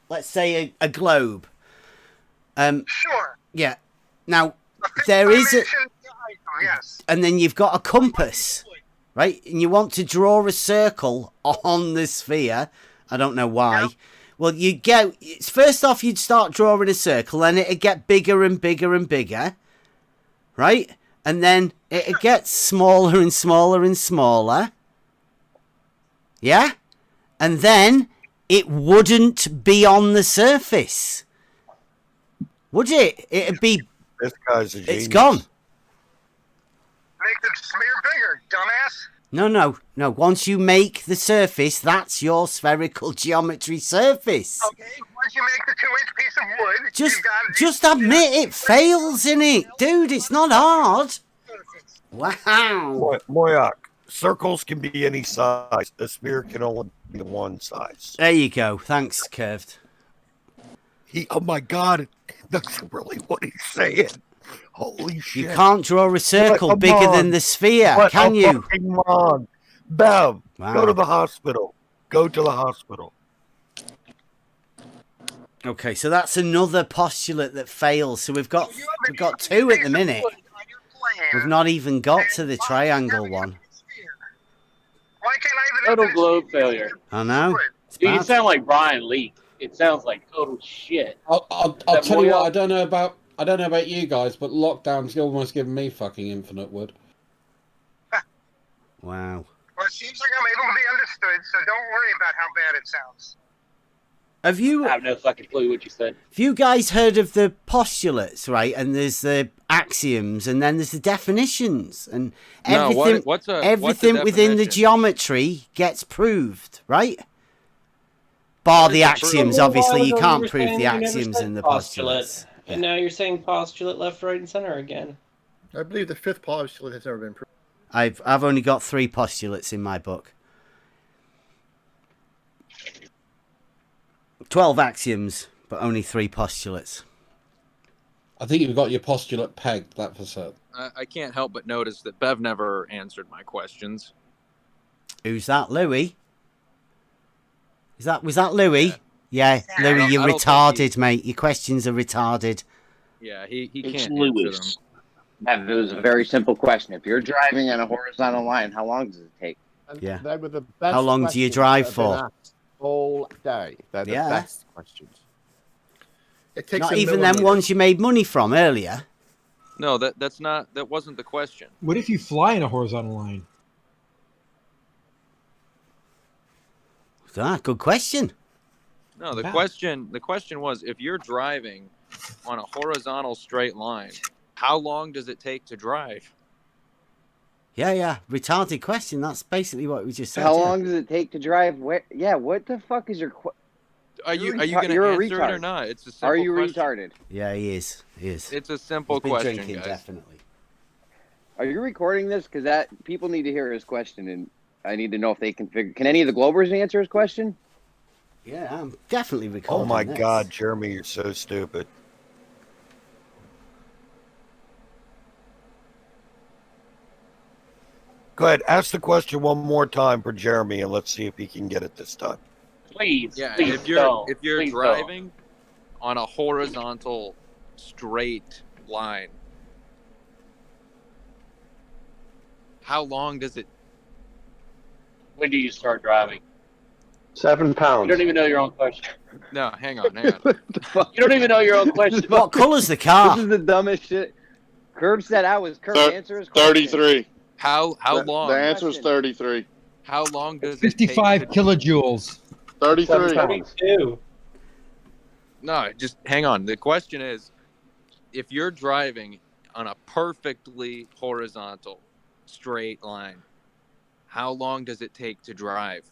Let's say a globe. Sure. Yeah. Now, there is a... Yes. And then you've got a compass, right? And you want to draw a circle on the sphere. I don't know why. Yep. Well, first off, you'd start drawing a circle, and it'd get bigger and bigger and bigger, right? And then it'd get smaller and smaller and smaller. Yeah? And then it wouldn't be on the surface. Would it? It'd be... This guy's a genius. It's gone. Make the smear bigger, dumbass. No. Once you make the surface, that's your spherical geometry surface. Okay, once you make the 2-inch piece of wood, Just admit it fails, innit? Dude, it's not hard. Wow. Moyak, circles can be any size. A sphere can only be one size. There you go. Thanks, Curved. Oh my God, that's really what he's saying. Holy shit. You can't draw a circle bigger than the sphere, can you? Come on. Bev, Wow. go to the hospital. Go to the hospital. Okay, so that's another postulate that fails. So we've got two at the minute. We've not even got to the triangle one. Why can't I even Total globe failure. I know. Dude, you sound like Brian Lee. It sounds like total shit. I'll tell you what. I don't know about you guys, but lockdown's almost giving me fucking infinite wood. Wow. Well, it seems like I'm able to be understood, so don't worry about how bad it sounds. I have no fucking clue what you said. Have you guys heard of the postulates, right? And there's the axioms, and then there's the definitions, and everything. Everything within the geometry gets proved, right? Bar the axioms, obviously. You can't prove the axioms and the postulates. And now you're saying postulate left, right, and center again. I believe the fifth postulate has never been proved. I've only got 3 postulates in my book. 12 axioms, but only 3 postulates. I think you've got your postulate pegged, that for certain. I can't help but notice that Bev never answered my questions. Who's that, Louis? Was that Louis? Yeah, Louis, you're retarded, mate. Your questions are retarded. Yeah, he It's can't Lewis. answer them. It was a very simple question. If you're driving on a horizontal line, how long does it take? Yeah. They were the best How long do you questions drive that have been for? asked all day. They're the Yeah. best questions. It takes Not a even them millimeter. ones you made money from earlier. No, that wasn't the question. What if you fly in a horizontal line? Good question. No, the Wow. question was, if you're driving on a horizontal straight line, how long does it take to drive? Yeah. Retarded question. That's basically what we just said. How yeah. long does it take to drive? Where? Yeah, what the fuck is your Are you going to you're a answer it or retard. not? It's a simple Are you question. retarded? Yeah, he is. It's a simple He's been question, drinking, guys. definitely. Are you recording this? Because that people need to hear his question, and I need to know if they can figure. Can any of the Globers answer his question? Yeah, I'm definitely Oh recording my this. God, Jeremy, you're so stupid. Go ahead, ask the question one more time for Jeremy, and let's see if he can get it this time. Please. Yeah, please if you're don't. driving Please don't. on a horizontal straight line, how long does it? When do you start driving? 7 pounds. You don't even know your own question. No, hang on. You don't even know your own question. What color's the car? This is the dumbest shit. Curb said I was. Curb answer his question. 33. How long? The answer is 33. How long does it 55 take? kilojoules. 33. 32. No, just hang on. The question is, if you're driving on a perfectly horizontal straight line, how long does it take to drive?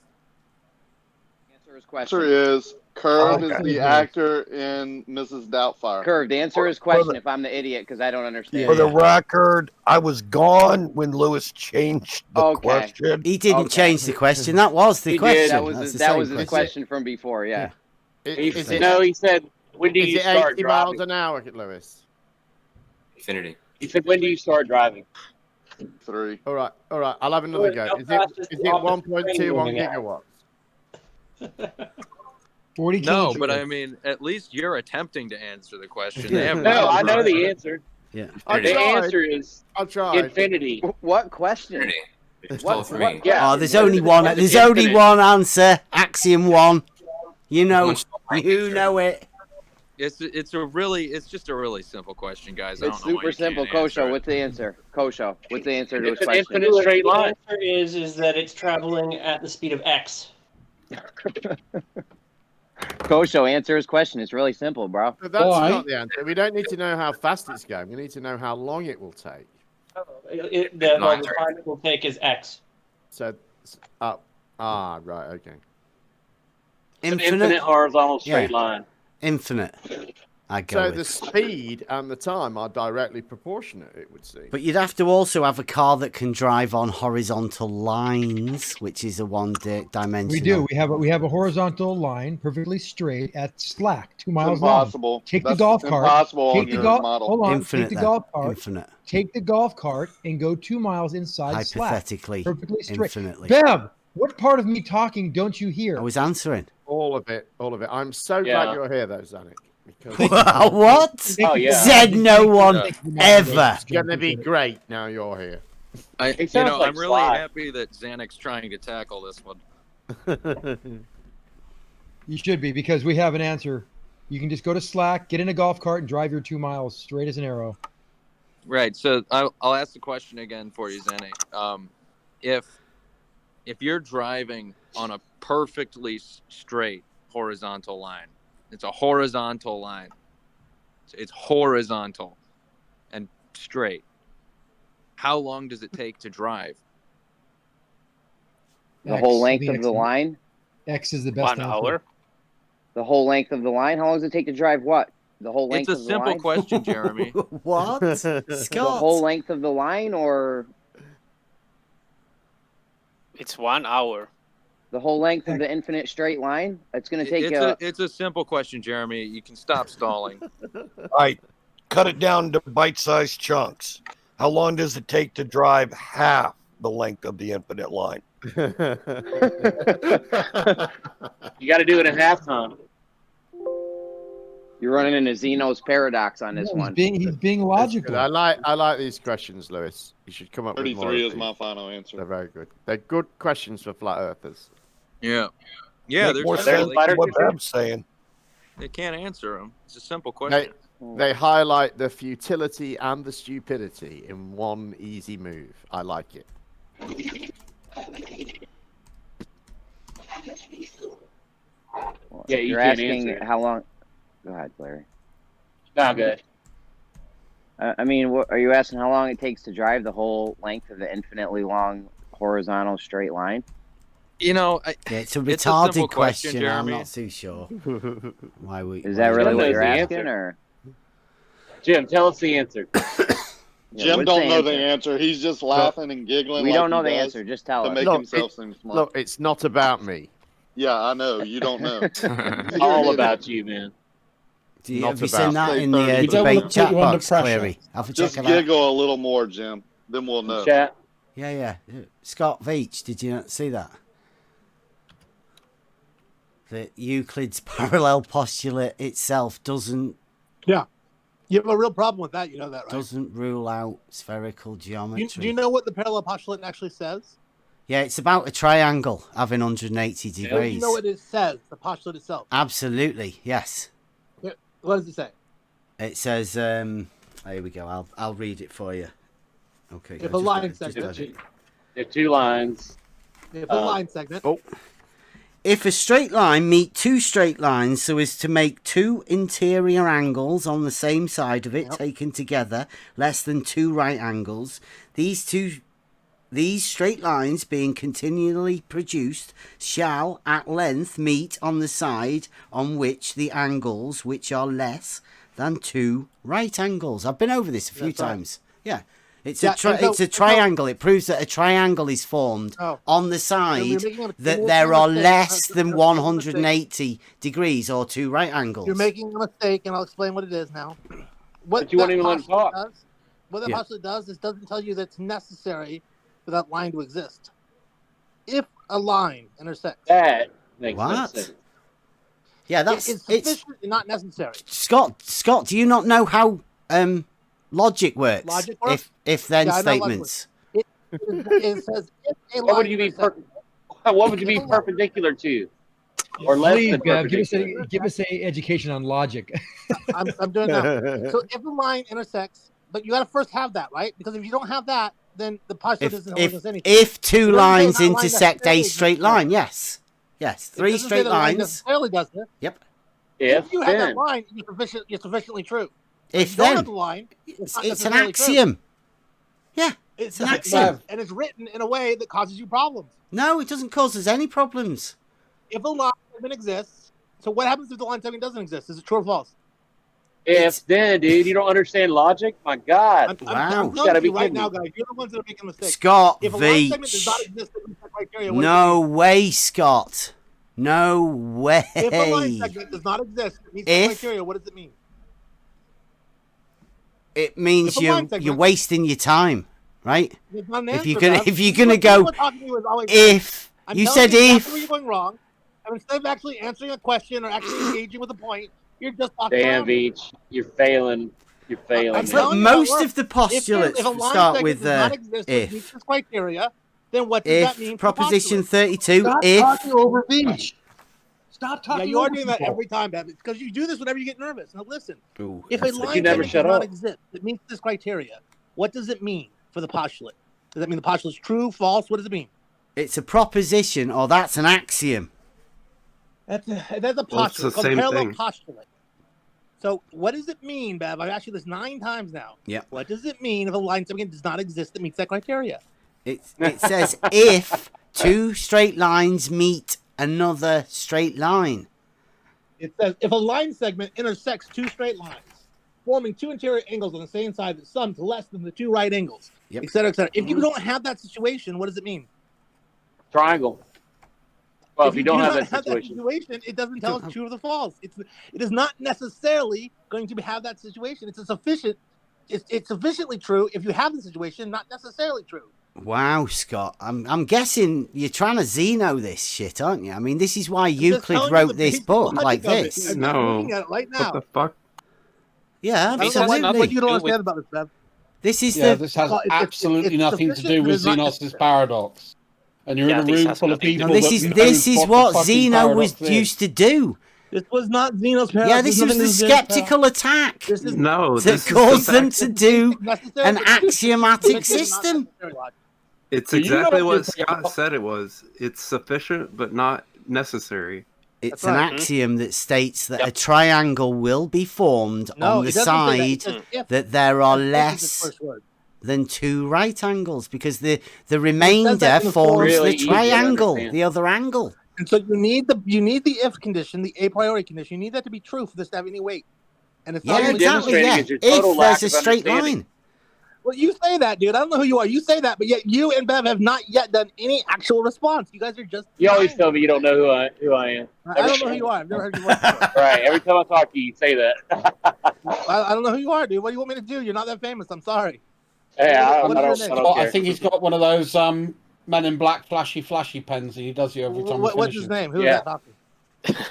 Answer his question. Answer is Curved Okay. is the actor in Mrs. Doubtfire. Curved. Answer his question if I'm the idiot because I don't understand. For the record, I was gone when Lewis changed the question. He didn't change the question. That was the He question. did. That was That's his, the that same was his question from before. Yeah. He said, when do Is you it start 80 driving? miles an hour, Lewis? Infinity. He said, when do you start driving? 3. All right. I'll have another go. Is it 1.21 gigawatts? 40 No, kilojoules. but I mean, at least you're attempting to answer the question. Yeah. They have No, I know the answer. Yeah. The answer is I tried. infinity. What question? It's What- 12 for what me. Yeah. Oh, there's only one. There's only one answer. Axiom 1. You know. You know it. It's just a really simple question, guys. I It's don't know why super you simple. can't answer Kosho, it. what's the answer? Kosho, what's the answer to his It's an question? infinite straight line. The answer is that it's traveling at the speed of x. Kosho, answer his question. It's really simple, bro. But that's not the answer. We don't need to know how fast it's going. We need to know how long it will take. The time it will take is x. So, right, okay. Infinite horizontal straight line. Infinite. I go So with. the speed and the time are directly proportionate, it would seem. But you'd have to also have a car that can drive on horizontal lines, which is a one-dimensional. We do. We have a horizontal line, perfectly straight at slack, 2 miles impossible. long. Take That's the golf cart. impossible Take on the your golf. model. Hold on. Infinite, take the then. golf cart. Infinite. Take the golf cart and go 2 miles inside slack. Hypothetically, Perfectly straight. infinitely. Bev, what part of me talking don't you hear? I was answering. All of it. I'm so glad you're here, though, Zanuck. What? Oh, yeah. Said no one ever. It's going to be great now you're here. I'm really happy that Xanax's trying to tackle this one. You should be, because we have an answer. You can just go to Slack, get in a golf cart, and drive your 2 miles straight as an arrow. Right. So I'll ask the question again for you, Xanax. If you're driving on a perfectly straight horizontal line, it's a horizontal line. It's horizontal and straight. How long does it take to drive? The whole length of the line? X is the best 1 answer. hour. The whole length of the line? How long does it take to drive what? The whole length It's a of the simple line? question, Jeremy. What? Scott? The whole length of the line, or It's 1 hour. the whole length of the infinite straight line? It's going to take It's a simple question, Jeremy. You can stop stalling. All right, cut it down to bite-sized chunks. How long does it take to drive half the length of the infinite line? You got to do it in halftime. You're running into Zeno's paradox on this one. He's being logical. I like these questions, Lewis. You should come up with more. 33 of is these. my final answer. They're very good. They're good questions for flat earthers. Yeah. Make more sense than what I'm saying. They can't answer them. It's a simple question. They highlight the futility and the stupidity in one easy move. I like it. Yeah, you You're can't asking answer it. how long. Go ahead, Larry. No, good. I mean, what, are you asking how long it takes to drive the whole length of the infinitely long horizontal straight line? It's a retarded simple question. I'm Jeremy. not too sure. Why we? Is that really what you're the asking, answer. or Jim, tell us the answer. Jim what's don't the know the answer? answer. He's just laughing and giggling. We like don't know he the does answer. Just tell to us. make Look, himself seem smart. Look, it's not about me. Yeah, I know. You don't know. It's all about you, man. Have you seen that in Stay the 30 debate seconds. chat box, Cleary? Have a check Just of that. giggle a little more, Jim. Then we'll know. Chat. Yeah. Scott Veach, did you not see that? That Euclid's parallel postulate itself doesn't Yeah. You have a real problem with that. You know that, right? doesn't rule out spherical geometry. Do you know what the parallel postulate actually says? Yeah, it's about a triangle having 180 degrees. You know what it says, the postulate itself. Absolutely, yes. What does it say? It says, here we go. I'll read it for you. Okay. If a line segment. There are two lines. If a line segment. If a straight line meet two straight lines so as to make two interior angles on the same side of it taken together less than two right angles, these straight lines being continually produced shall at length meet on the side on which the angles which are less than two right angles. I've been over this a few times. Yeah. It's a triangle. It proves that a triangle is formed on the side that there are less than 180 degrees or two right angles. You're making a mistake, and I'll explain what it is now. But you won't even let him talk. What that postulate does is doesn't tell you that it's necessary for that line to exist. If a line intersects, that makes no sense. Yeah, it's sufficient and not necessary. Scott, do you not know how logic works? Logic works? If then Yeah, I know logic statements. works. It says if a What line would you be perpendicular to? or less Please, than Bev, perpendicular. give us a education on logic. I'm doing it now. So if a line intersects, but you got to first have that, right? Because if you don't have that, then the postulate doesn't hold us anything. If two It doesn't say lines that line intersect a necessarily straight exists. line, yes. Yes, It three doesn't say straight that line lines. necessarily does this. Yep. If you have that then. line, you're sufficiently true. But If you don't then. have the line, it's not It's an necessarily true. axiom. Yeah, It's an not, axiom. and it's written in a way that causes you problems. No, it doesn't cause us any problems. If a line segment exists, so what happens if the line segment doesn't exist? Is it true or false? If then, dude, you don't understand logic? My God. I'm You telling gotta be you right kidding now, me. guys. You're the ones that are making mistakes. Scott If a line segment Veach. does not exist that meets that criteria, what No way, Scott. No way. does it mean? If a line segment does not exist that meets that criteria, what does it mean? It means If a line you're segment- wasting your time, right? It's not an If you're answer, gonna Bev. if you're This is gonna what people go are talking to you is always if I'm you telling said you exactly if where you're going wrong, and instead of actually answering a question or actually engaging with a point, you're just talking Damn, around me. Veach. You're failing. You're failing. It's man. like telling you how it most works. of the postulates if a line start segment with does not exist that meets if. this criteria, then what does that mean? If for the proposition postulate? 32 Stop if talking over Veach. Stop Yeah, talking you are over doing that people. every time, Bev. It's because you do this whenever you get nervous. Now listen, Ooh, if a that's line You never segment shut does not up. exist that meets this criteria, what does it mean for the postulate? Does that mean the postulate is true, false? What does it mean? it's a proposition or that's an axiom. That's a Well, it's postulate. the It's called a same parallel thing. postulate. So what does it mean, Bev? I've asked you this 9 times now. Yep. What does it mean if a line segment does not exist that meets that criteria? It says if two straight lines meet another straight line. It says if a line segment intersects two straight lines, forming two interior angles on the same side that sum to less than the two right angles, Yep. et cetera, et cetera. If you don't have that situation, what does it mean? Triangle. Well, if If you don't do have not that situation. it doesn't tell us true or the false. It is not necessarily going to have that situation. It's sufficiently true if you have the situation, not necessarily true. Wow, Scott. I'm guessing you're trying to Zeno this shit, aren't you? I mean, this is why just Euclid telling you wrote the this basic book logic like of it. this. I'm No. looking at it right now. What the fuck? Yeah, I don't know what absolutely. you don't understand about this, Bev. This is Yeah, the this has Well, absolutely it's nothing to sufficient, do but with it's not Xenos' necessary. paradox. And you're Yeah, in a this room has full of nothing to people do this that is know this is the what fucking Zeno was paradox is. used to do. This was not Zeno's paradox. Yeah, this There's was the nothing to do with Zeno's paradox. skeptical attack This is No, that this is caused the them fact. to do necessary, an but not axiomatic sufficient, but not system. necessary logic. It's So you know exactly what what you're Scott talking- said it was. It's sufficient, but not necessary. It's That's an right. axiom that states that a triangle will be formed No, on the it doesn't say that. It side says if. that there are If is the less first word. than two right angles because the that remainder in the forms form- the Really easy to triangle, understand. the other angle. And so you need the if condition, the a priori condition. You need that to be true for this to have any weight. And it's Yeah, not you're really exactly. demonstrating Yeah, is your if total lack there's a of straight understanding. line. Well, you say that, dude. I don't know who you are. You say that, but yet you and Bev have not yet done any actual response. You guys are just. You always denying tell me you don't know who I am. I don't know who you are. I've never heard your voice before. Right. Every time I talk to you, you say that. I don't know who you are, dude. What do you want me to do? You're not that famous. I'm sorry. Hey, I What's your don't name? Well, I care. think he's got one of those Men in Black flashy pens, and he does you every time. What's his name? Who is Yeah. that talking?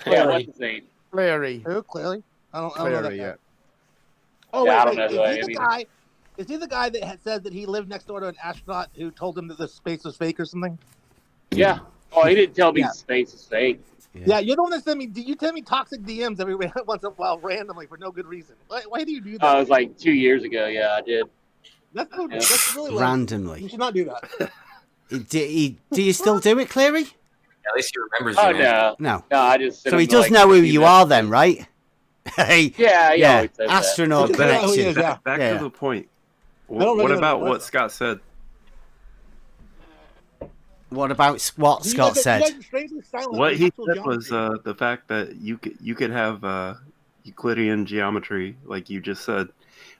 Yeah, what's his name? Larry. Who? Clearly. I don't know that Larry, guy. yeah. Oh, Yeah, I wait, don't know who wait. I Is he am the either. guy? Is he the guy that had said that he lived next door to an astronaut who told him that the space was fake or something? Yeah. Oh, he didn't tell me Yeah. space is fake. Yeah, you're the one that sent me. You tell me toxic DMs every once in a while randomly for no good reason. Why do you do that? It was like 2 years ago. Yeah, I did. That's Yeah. really lame. Randomly. You should not do that. Do you still do it, Cleary? At least he remembers Oh you, man. No. No, I just. So he does know who you are then, right? Hey. Yeah, he always says that. Astronaut He does know who he connection. is, yeah. Back Yeah. to the point. I don't What really about know. what Scott said? What about what You Scott guys are said? strangely silent What on he actual said was geometry. the fact that you could have Euclidean geometry, like you just said,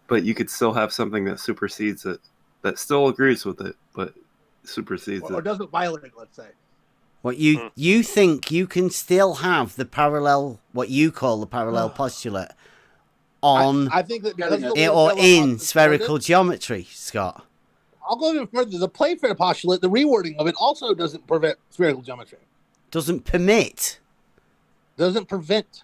but you could still have something that supersedes it, that still agrees with it, but supersedes or it. doesn't violate it, let's say. What you think you can still have the parallel, what you call the parallel postulate, on I think that because of the or parallel in postulate spherical started, geometry, Scott. I'll go even further. The Playfair postulate, the rewording of it, also doesn't prevent spherical geometry. Doesn't permit. Doesn't prevent.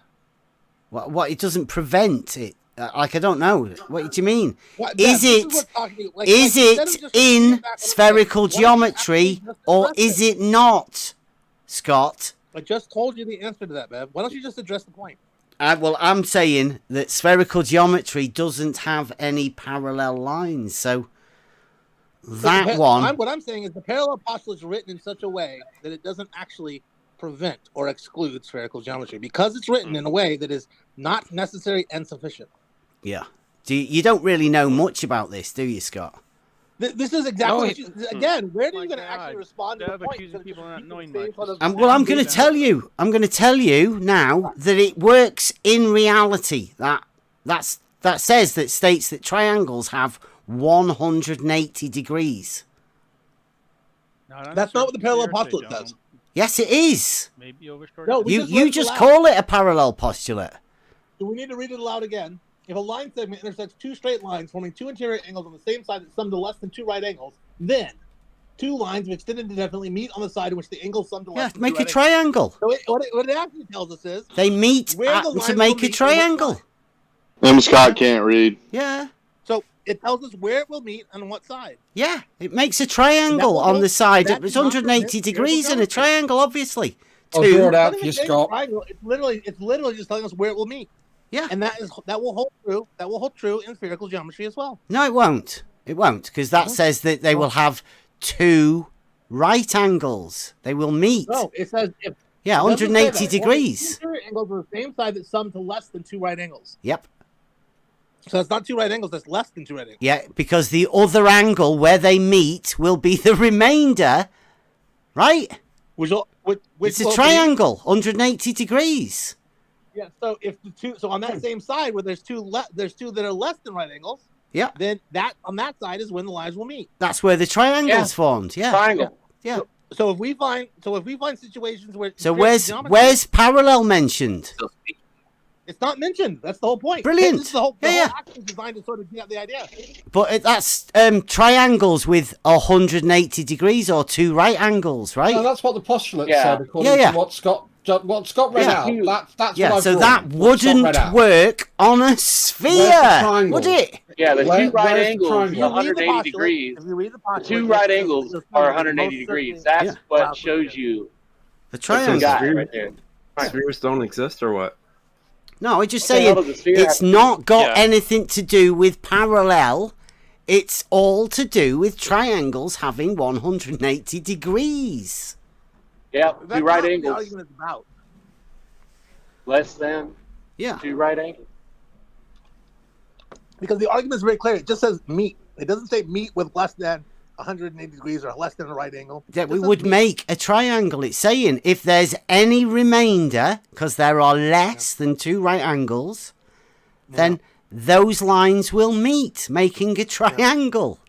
What it doesn't prevent it. Like I don't know. What do you mean? What, Is this it what's talking- like, is instead of it just in back on the spherical thing, why don't you geometry actually just or address is it not, Scott? I just told you the answer to that, Bev. Why don't you just address the point? Well, I'm saying that spherical geometry doesn't have any parallel lines, so that one. What I'm saying is the parallel postulate is written in such a way that it doesn't actually prevent or exclude spherical geometry because it's written in a way that is not necessary and sufficient. Yeah. You don't really know much about this, do you, Scott? This is exactly again. Where are you going to actually respond to the point? I'm going to tell you. I'm going to tell you now that it works in reality. That says that states that triangles have 180 degrees. No, that's not what the parallel postulate does. Yes, it is. Maybe overstored. No, you just call it a parallel postulate. Do we need to read it aloud again? If a line segment intersects two straight lines forming two interior angles on the same side that sum to less than two right angles, then two lines which extend indefinitely meet on the side in which the angles sum to less than make two a triangle. So what it actually tells us is they meet to make a triangle. Scott can't read. Yeah. So it tells us where it will meet and on what side. Yeah, it makes a triangle on the side. It's 180 degrees in a triangle, obviously. I'll draw it out for you, Scott. It's literally just telling us where it will meet. Yeah, and that will hold true. That will hold true in spherical geometry as well. No, it won't. It won't, because that says that they will have two right angles. They will meet. No, it says if 180 degrees. Two angles are the same side that sum to less than two right angles. Yep. So it's not two right angles. That's less than two right angles. Yeah, because the other angle where they meet will be the remainder, right? Which it's a triangle, 180 degrees. Yeah, so if the two, so on that same side where there's two that are less than right angles. Yeah. Then that on that side is when the lines will meet. That's where the triangle's formed. Yeah. Triangle. Yeah. So if we find situations where where's parallel mentioned? It's not mentioned. That's the whole point. Brilliant. This is the whole action is designed to sort of get the idea. But that's triangles with 180 degrees or two right angles, right? No, that's what the postulate said. According to what Scott read out. That's what I've so drawn. that wouldn't work on a sphere, would it? Yeah, the two right angles are 180 degrees. If you read the postulate, two right angles are 180 degrees. That's what shows you the triangle right there. Spheres don't exist, or what? No, I'm just saying it's not got anything to do with parallel. It's all to do with triangles having 180 degrees. Yeah, two right angles. The argument is about. Less than two right angles. Because the argument is very clear. It just says meet. It doesn't say meet with less than 180 degrees or less than a right angle. Yeah, we would make a triangle. It's saying if there's any remainder, because there are less than two right angles, then those lines will meet, making a triangle.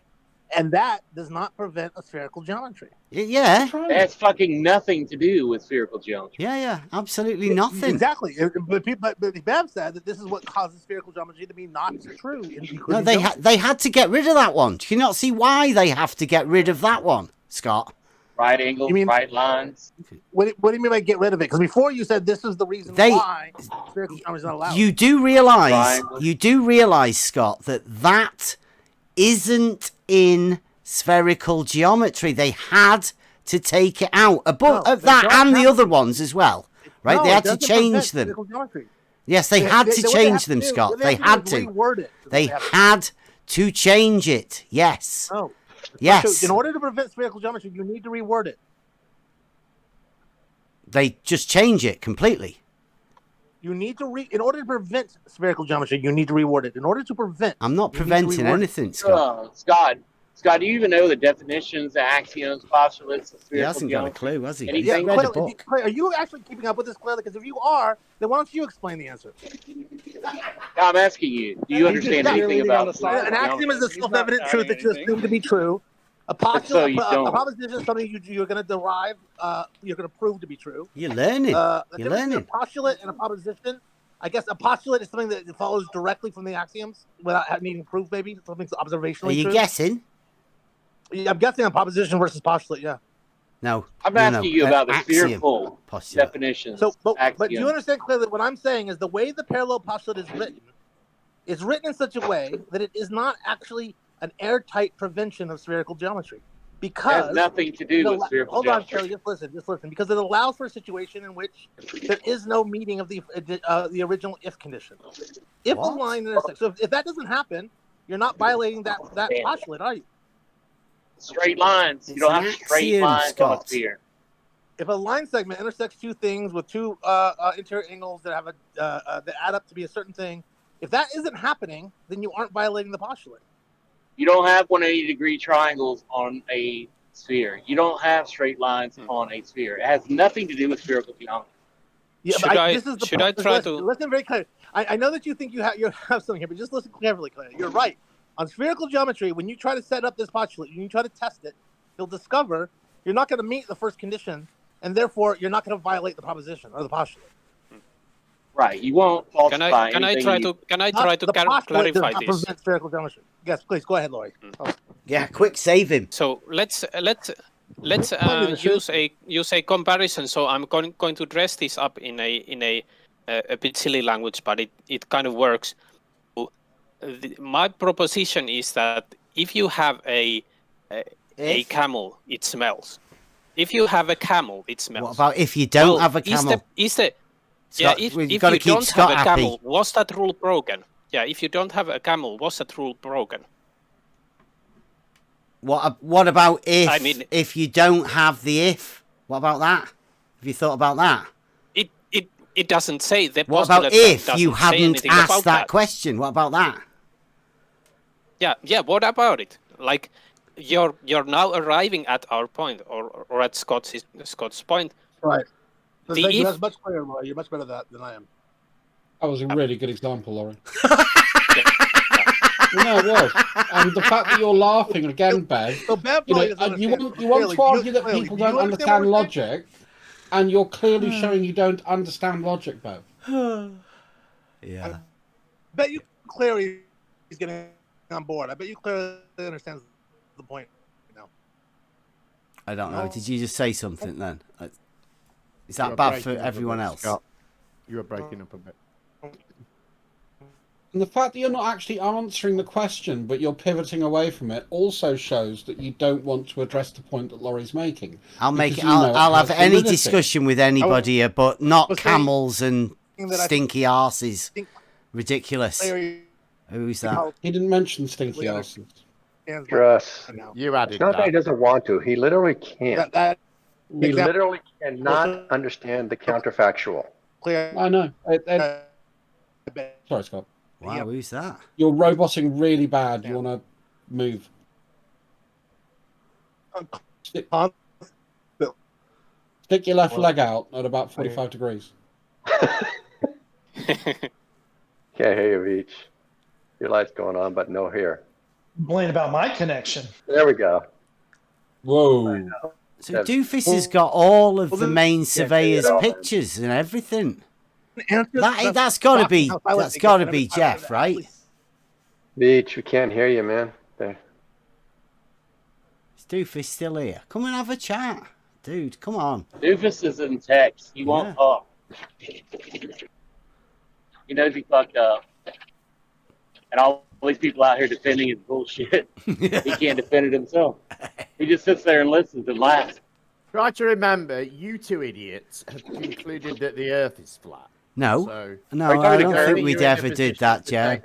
And that does not prevent a spherical geometry. Yeah. That's fucking nothing to do with spherical geometry. Yeah, absolutely nothing. Exactly. But Bev said that this is what causes spherical geometry to be not true. No, they had to get rid of that one. Do you not see why they have to get rid of that one, Scott? Right angles, right lines. What do you mean by get rid of it? Because before you said this is the reason why spherical geometry is not allowed. You do realize, Scott, that isn't in spherical geometry. They had to take it out above that and the other ones as well, right? They had to change them. Yes, they had to change them, Scott. They had to. They had to change it. Yes. No. Yes. So in order to prevent spherical geometry, you need to reword it. They just change it completely. You need to in order to prevent spherical geometry, you need to reword it. In order to prevent, I'm not preventing anything, Scott. Scott, do you even know the definitions, the axioms, postulates of spherical He hasn't got a geometry? clue, has he? Anything? Read a book. Are you actually keeping up with this clearly? Because if you are, then why don't you explain the answer? I'm asking you. Do you understand anything about an axiom? Is a self-evident truth that you assume to be true. A postulate, a proposition is something you're going to derive, you're going to prove to be true. You're learning. You're learning. A postulate and a proposition. I guess a postulate is something that follows directly from the axioms without needing proof. Maybe something's observationally. Are you guessing? Yeah, I'm guessing a proposition versus postulate. Yeah. No. I'm asking you about the spherical postulate definitions. So, but do you understand clearly what I'm saying is the way the parallel postulate is written in such a way that it is not actually an airtight prevention of spherical geometry. because has nothing to do with spherical hold on, geometry. Kelly, just listen, because it allows for a situation in which there is no meeting of the original if condition. If a line intersects, so if that doesn't happen, you're not violating that postulate, are you? Straight lines. You don't have straight lines on a sphere. If a line segment intersects two things with two interior angles that have that add up to be a certain thing, if that isn't happening, then you aren't violating the postulate. You don't have 180-degree triangles on a sphere. You don't have straight lines on a sphere. It has nothing to do with spherical geometry. Yeah, should I try to listen very clearly? I know that you think you have something here, but just listen carefully. You're right. On spherical geometry, when you try to set up this postulate, when you try to test it, you'll discover you're not going to meet the first condition, and therefore you're not going to violate the proposition or the postulate. Right. You won't falsify Can I try to clarify this? Spherical geometry. Yes, please go ahead, Laurie. Yeah, quick, save him. So let's use a comparison. So I'm going to dress this up in a bit silly language, but it kind of works. My proposition is that if you have a camel, it smells. If you have a camel, it smells. What about if you don't have a camel? If you don't have a camel, was that rule broken? Yeah, if you don't have a camel, was that rule broken? What about if you don't have the if? What about that? Have you thought about that? It doesn't say the What about if you hadn't asked that question? What about that? Yeah. What about it? Like you're now arriving at our point, or at Scott's point. Right. That's much clearer, Laurie. You're much better at that than I am. That was a really good example, Laurie. No, it was. And the fact that you're laughing again, Bev, so Bev you want to argue that people don't understand logic, and you're clearly showing you don't understand logic, Bev. Yeah. I bet you clearly he's getting on board. I bet you clearly understands the point now. I don't know. Did you just say something then? Is that bad for everyone else? Scott. You were breaking up a bit. And the fact that you're not actually answering the question, but you're pivoting away from it, also shows that you don't want to address the point that Laurie's making. I'll have any discussion with anybody here, but not camels and stinky arses. Ridiculous. Who's that? He didn't mention stinky arses. Trust. You added it's not that he doesn't want to. He literally can't. He Exactly. literally cannot understand the counterfactual. I know. Sorry, Scott. Wow, who's that? You're roboting really bad. You want to move. Stick your left leg out at about 45 degrees. Can't hear you, Veach. Your light's going on, but no here. Complain about my connection. There we go. Whoa. So Doofus has got all of the main surveyor's pictures and everything. That's got to be Jeff, right? Veach, we can't hear you, man. There. Is Doofus still here? Come and have a chat. Dude, come on. Doofus is in text. He won't talk. He knows he fucked up. And all these people out here defending his bullshit. He can't defend it himself. He just sits there and listens and laughs. Try to remember, you two idiots have concluded that the Earth is flat. No, So- I don't think we'd ever did that, Jem.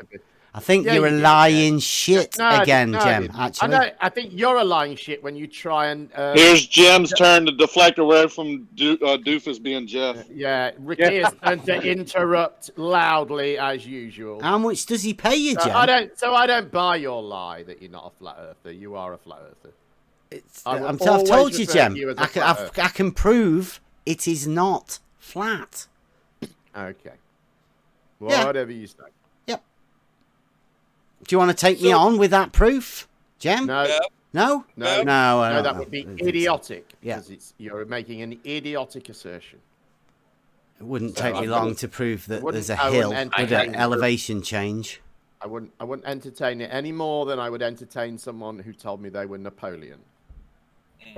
I think you're a lying shit again, Jem, actually. I think you're a lying shit when you try and... Here's Jem's turn to deflect away from Doofus being Jeff. Yeah, Ricky has turned to interrupt loudly as usual. How much does he pay you, Jem? I don't buy your lie that you're not a flat earther. You are a flat earther. I've told you, Jem. I can prove it is not flat. Okay. Whatever you say. Yep. Do you want to take me on with that proof, Jem? No. No? No, that would be idiotic. Yeah. Because you're making an idiotic assertion. It wouldn't take me long to prove that there's a hill with an elevation change. I wouldn't entertain it any more than I would entertain someone who told me they were Napoleon.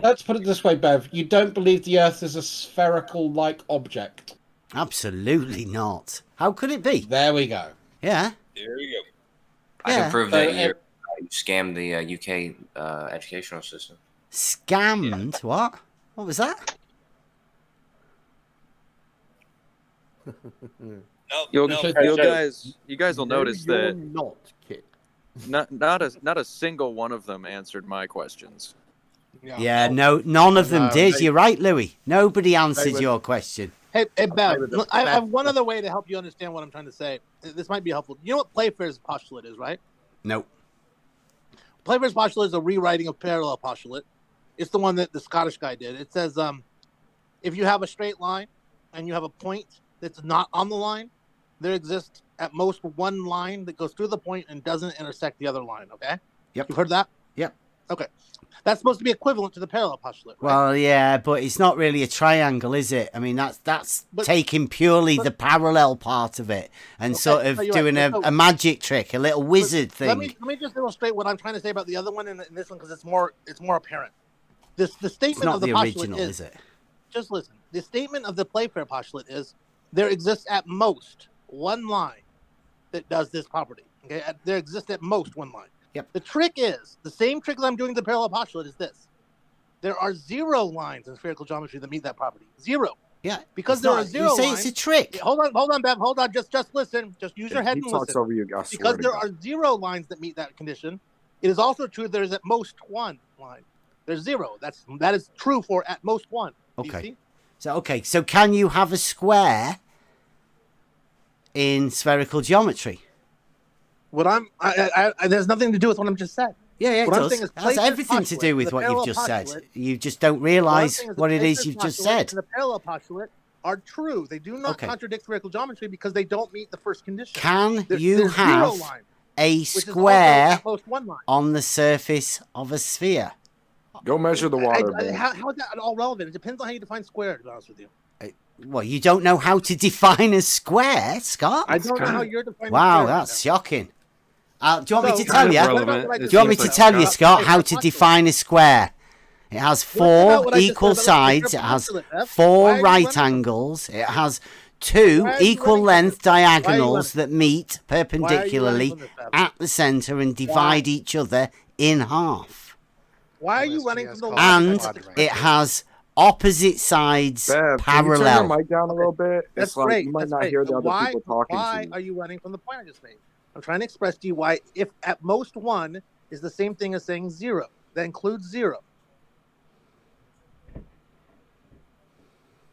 Let's put it this way, Bev. You don't believe the Earth is a spherical-like object? Absolutely not. How could it be? There we go. Yeah. There we go. I can prove that you scammed the UK educational system. Scammed? What? What was that? You No. guys will No, notice you're that not, Kit. not a single one of them answered my questions. Yeah, no, none of them No, did. they- You're right, Louis. Nobody answered would- your question. Hey, Bev, with look, the I have best. one other way to help you understand what I'm trying to say. This might be helpful. You know what Playfair's postulate is, right? Nope. Playfair's postulate is a rewriting of parallel postulate. It's the one that the Scottish guy did. It says, if you have a straight line and you have a point that's not on the line, there exists at most one line that goes through the point and doesn't intersect the other line. Okay? Yep. You've heard that? Yep. Okay. That's supposed to be equivalent to the parallel postulate, right? Well, yeah, but it's not really a triangle, is it? I mean, that's taking purely the parallel part of it and sort of no, you're doing right. a magic trick, a little wizard thing. Let me just illustrate what I'm trying to say about the other one and this one because it's more apparent. The statement It's not of the the postulate original, is it? Just listen. The statement of the Playfair postulate is there exists at most one line that does this property. Okay, there exists at most one line. Yep. The trick is the same trick that I'm doing the parallel postulate is this: there are 0 lines in spherical geometry that meet that property. 0. Yeah. Because it's there not- are 0 you say lines. it's a trick. Yeah, hold on, Bev. Hold on. Just listen. Just use your head He and talks listen. over you, I swear Because to there God. are 0 lines that meet that condition, it is also true there is at most one line. There's 0. That is true for at most one. Do you Okay. see? So can you have a square in spherical geometry? What I there's nothing to do with what I'm just said. Yeah, What it I'm does. saying is It has Playfair's everything to postulate, do with the what you've parallel just said. postulate- You just don't what I'm realise saying is what the it is Playfair's you've just postulate said. and the parallel postulate are true. They do not Okay. contradict spherical geometry because they don't meet the first condition. Can There's you 0 have line, a which is also square at most one line. on the surface of a sphere? Go measure the water, man. How is that at all relevant? It depends on how you define square, to be honest with you. Well, you don't know how to define a square, Scott? I don't know how you're defining Wow, square right that's shocking. Do you want So, me to tell you? what about what I Do just you want me said to about tell you, Scott? Scott, Okay, how that's to postulate. define a square? It has What about 4 what I just equal said about sides. your It has postulate, Bev? 4 Why are you right running from angles. It has 2 Why are you equal running from length this? Why are you diagonals running? that meet Why are you running perpendicularly from this, Bev? at the center and divide each other in half. Why are you running from the And logic I just it expressed? has opposite sides Bev, can you turn your parallel. mic down a little bit? That's It's like great. you might That's not great. hear the But other why, people talking to why you. are you running from the point I just made? I'm trying to express to you why, if at most one is the same thing as saying 0, that includes 0.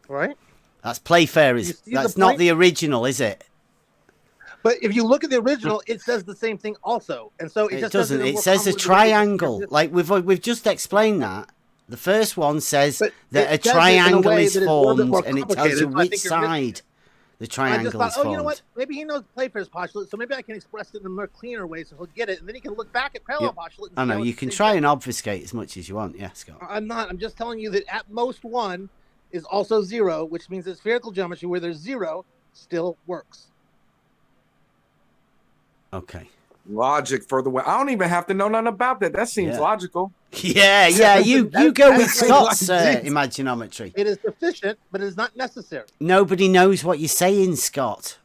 Right? That's Playfair. You Is see that's the not point? the original, is it? But if you look at the original, it says the same thing also, and so it It just doesn't. in It more says a convoluted way. triangle. Like we've just explained that. The first one says that it a says it in a triangle way is that is a little bit formed, more and it tells complicated, you so I which think you're missing side the I just triangle thought, is oh, formed. you know what? Maybe he knows Playfair's postulate, so maybe I can express it in a more cleaner way, so he'll get it, and then he can look back at parallel postulate. And I see know how you it's can the same try thing. and obfuscate as much as you want. Yeah, Scott. I'm not. I'm just telling you that at most one is also 0, which means that spherical geometry where there's 0 still works. Okay. Logic for the way. I don't even have to know nothing about that. That seems Yeah. logical. Yeah. You That's- go with that's like- Scott's like- imaginometry. It is sufficient, but it is not necessary. Nobody knows what you're saying, Scott.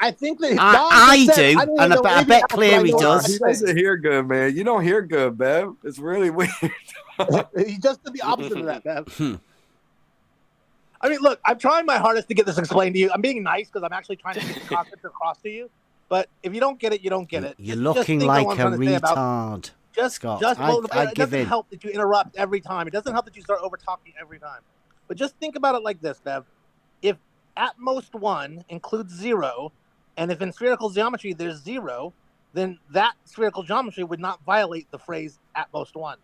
I think that I Don said- do, don't even and know I anything bet else, but Cleary I know does. what He I'm saying. doesn't hear good, man. You don't hear good, Bev. It's really weird. He just did the opposite of that, Bev. I mean, look, I'm trying my hardest to get this explained to you. I'm being nice because I'm actually trying to get the concept across to you. But if you don't get it, you don't get it. You're Just looking think of like what a I'm trying to say about- retard, Scott. well, I it give doesn't in. help that you interrupt every time. It doesn't help that you start over talking every time. But just think about it like this, Bev. If at most one includes 0, and if in spherical geometry there's 0, then that spherical geometry would not violate the phrase at most one.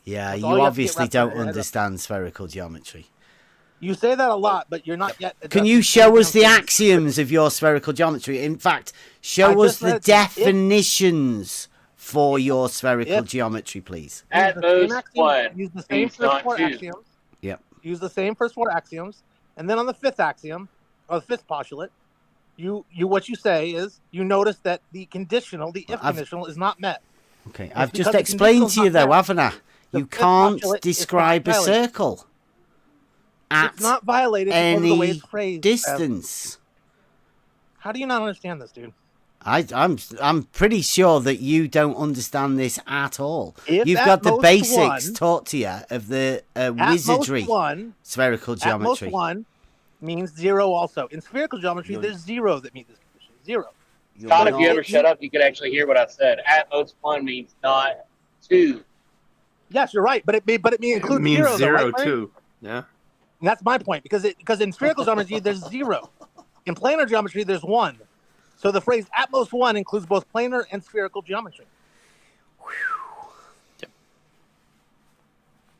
Yeah, That's you all you have to get obviously wrapped around don't your head up. understand spherical geometry. You say that a lot, but you're not yet. Can you show us the axioms of your spherical geometry? In fact, show I us just the read it to you. If- definitions for your spherical if- geometry, please. Use At the same most axiom- one Use the same means first not 4 two. axioms. Yep. Use the same first 4 axioms, and then on the 5th axiom, or the 5th postulate, what you say is you notice that the conditional, the if I've- conditional, is not met. Okay, It's I've just because the explained to conditional's you not though, met. haven't I? The You fifth can't postulate is describe a not violated. circle at It's not violated because of the way any it's phrased. Bev. distance. How do you not understand this, dude? I'm pretty sure that you don't understand this at all. If You've at got the most basics one- taught to you of the At wizardry most one, spherical At most geometry. one means 0 also. In spherical geometry, there's 0 that meet this condition. 0. Scott, if you ever shut up, you could actually hear what I said. At most 1 means not 2. Yes, you're right, but it includes means 0 though, zero right, Larry? too. Yeah. And that's my point because in spherical geometry there's 0. In planar geometry there's 1. So the phrase at most 1 includes both planar and spherical geometry.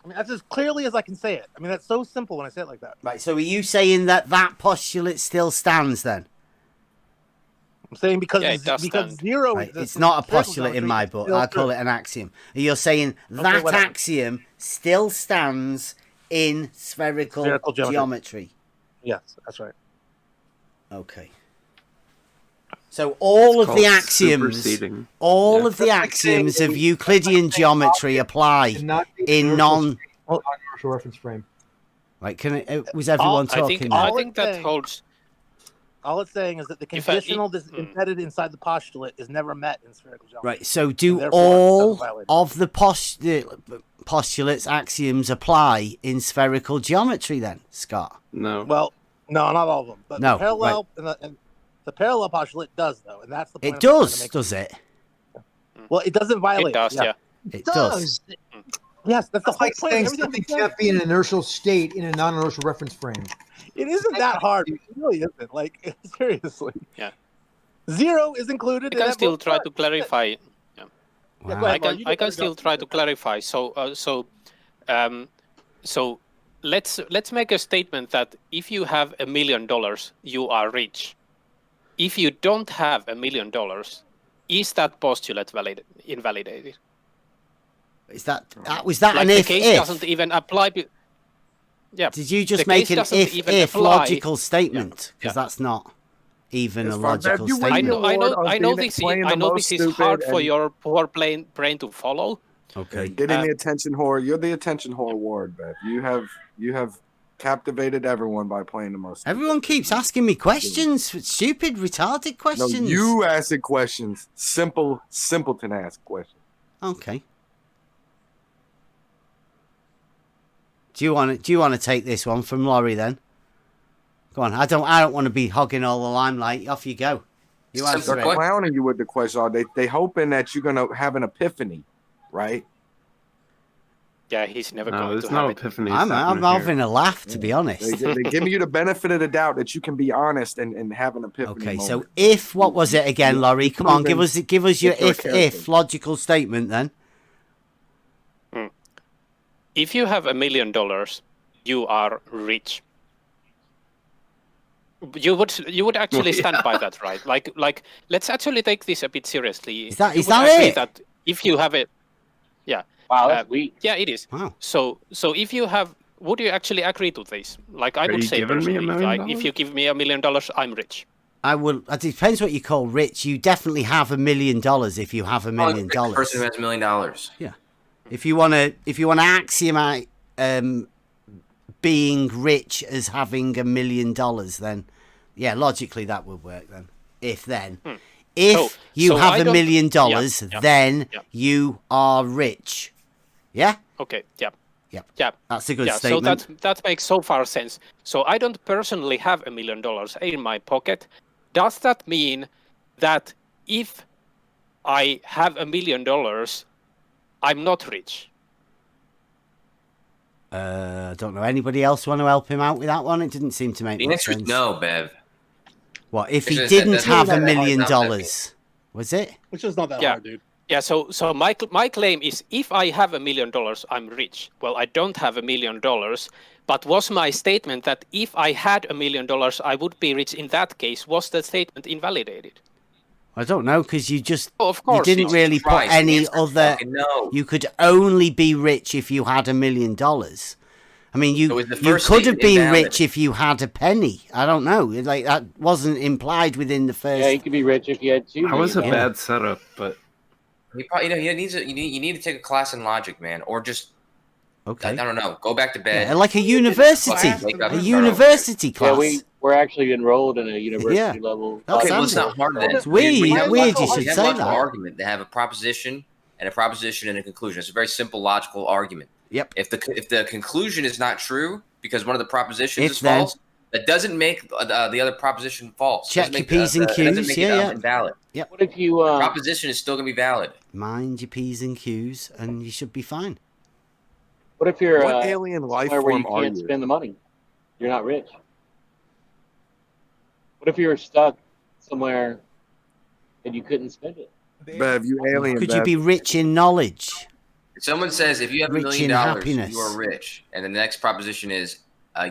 I mean, that's as clearly as I can say it. I mean, that's so simple when I say it like that. Right, so are you saying that postulate still stands then? I'm saying because 0 Right, exists it's in not a spherical postulate in geometry, my it's book. still I call true. it an axiom. You're saying that whatever. axiom still stands in spherical geometry. Yes, that's right. Okay. So all It's of the called axioms, superseding. all of the axioms of Euclidean geometry apply in non. Non-commercial reference frame. Right? Can it? Was everyone talking? I think that holds. All it's saying is that the If I- conditional that's embedded inside the postulate is never met in spherical geometry. Right. So And do therefore, it all doesn't violate it. of the postulates axioms apply in spherical geometry then, Scott? No. Well, no, not all of them. But No, the parallel and the parallel postulate does though, and that's the point. It I'm trying to does, make. does it? Well, it doesn't violate. It does, yeah. It does. Yes, that's the whole Like point. saying Everything something we said. can't be in an inertial state in a non-inertial reference frame. It isn't that hard. It really isn't. Like seriously. Yeah. 0 is included. I can in still both try parts. to clarify. Yeah. Yeah, go ahead, Mark. You I can can still try to clarify. So let's make a statement that if you have $1 million, you are rich. If you don't have $1 million, is that postulate invalidated? Is that was that Like an the if? case If doesn't even apply. Yeah. did you just the make case an doesn't even if apply. logical statement? Because that's not even a logical you win statement. the award on I know being- this. playing I the know most this is hard stupid for and- your poor brain to follow. Okay. Getting the attention whore. You're the attention whore award, Bev. You have captivated everyone by playing the most. Everyone keeps asking me questions, stupid, retarded No, questions. you asking questions. Simpleton ask questions. Okay. Do you want to take this one from Laurie then? Go on. I don't want to be hogging all the limelight. Off you go. You answer They're it. clowning you with the question. They hoping that you're gonna have an epiphany, right? Yeah, he's never No, going there's to no have it. epiphany. I'm happening having here. a laugh, to be honest. They giving you the benefit of the doubt that you can be honest and have an epiphany. Okay, moment. so if what was it again, Laurie? Come on, give us your It's your if logical statement then. If you have $1 million, you are rich. You would actually stand by that, right? Like let's actually take this a bit seriously. Is that You is would that agree it? That if you have it, yeah. Wow, that's weak. Yeah, it is. Wow. So if you have, would you actually agree to this? Like I Are would you say giving me $1 personally, million? like if you give me $1 million, I'm rich. I will. It depends what you call rich. You definitely have $1 million if you have $1 million. The person who has $1 million. Yeah. If you want to axiomate being rich as having $1 million, then yeah, logically that would work. Then if if you have $1 million, then you are rich. Yeah. Okay. Yeah. Yep. Yeah. That's a good yeah, statement. So that makes so far sense. So I don't personally have $1 million in my pocket. Does that mean that if I have $1 million, I'm not rich? I don't know. Anybody else want to help him out with that one? It didn't seem to make The much answer is sense. no, Bev. What if he It's just- didn't that's have not $1 that million? hard, Was it? Which is not that Yeah. hard, dude. Yeah, so my claim is if I have $1 million, I'm rich. Well, I don't have $1 million, but was my statement that if I had $1 million, I would be rich in that case, was that statement invalidated? I don't know because you just of course you didn't not. really put Christ, the any answer is other. fucking no. You could only be rich if you had $1 million. I mean, you was the you first could have statement been invalid? rich if you had a penny. I don't know. Like that wasn't implied within the first. Yeah, you could be rich if you had $2 million. That was a bad setup, but You probably you need to take a class in logic, man, or just Okay. I don't know. Go back to bed. Yeah, like a university. Wake up A and start university class. Yeah, we're actually enrolled in a university level. Okay, well, it's not hard then. It's weird. We have Weird. You logical- should we have say logical that. argument. They have a proposition and a conclusion. It's a very simple logical argument. Yep. If the conclusion is not true because one of the propositions If is then- false, that doesn't make the other proposition false. Check Doesn't your make, P's and doesn't Q's. make Yeah, it invalid. Yep. What if you the proposition is still going to be valid? Mind your P's and Q's, and you should be fine. What if you're What alien life somewhere where you form are can't you? spend the money? You're not rich. What if you were stuck somewhere and you couldn't spend it? Bev, you alien. Could Bev. you be rich in knowledge? If someone says if you have $1 Rich million, in happiness. you are rich, and the next proposition is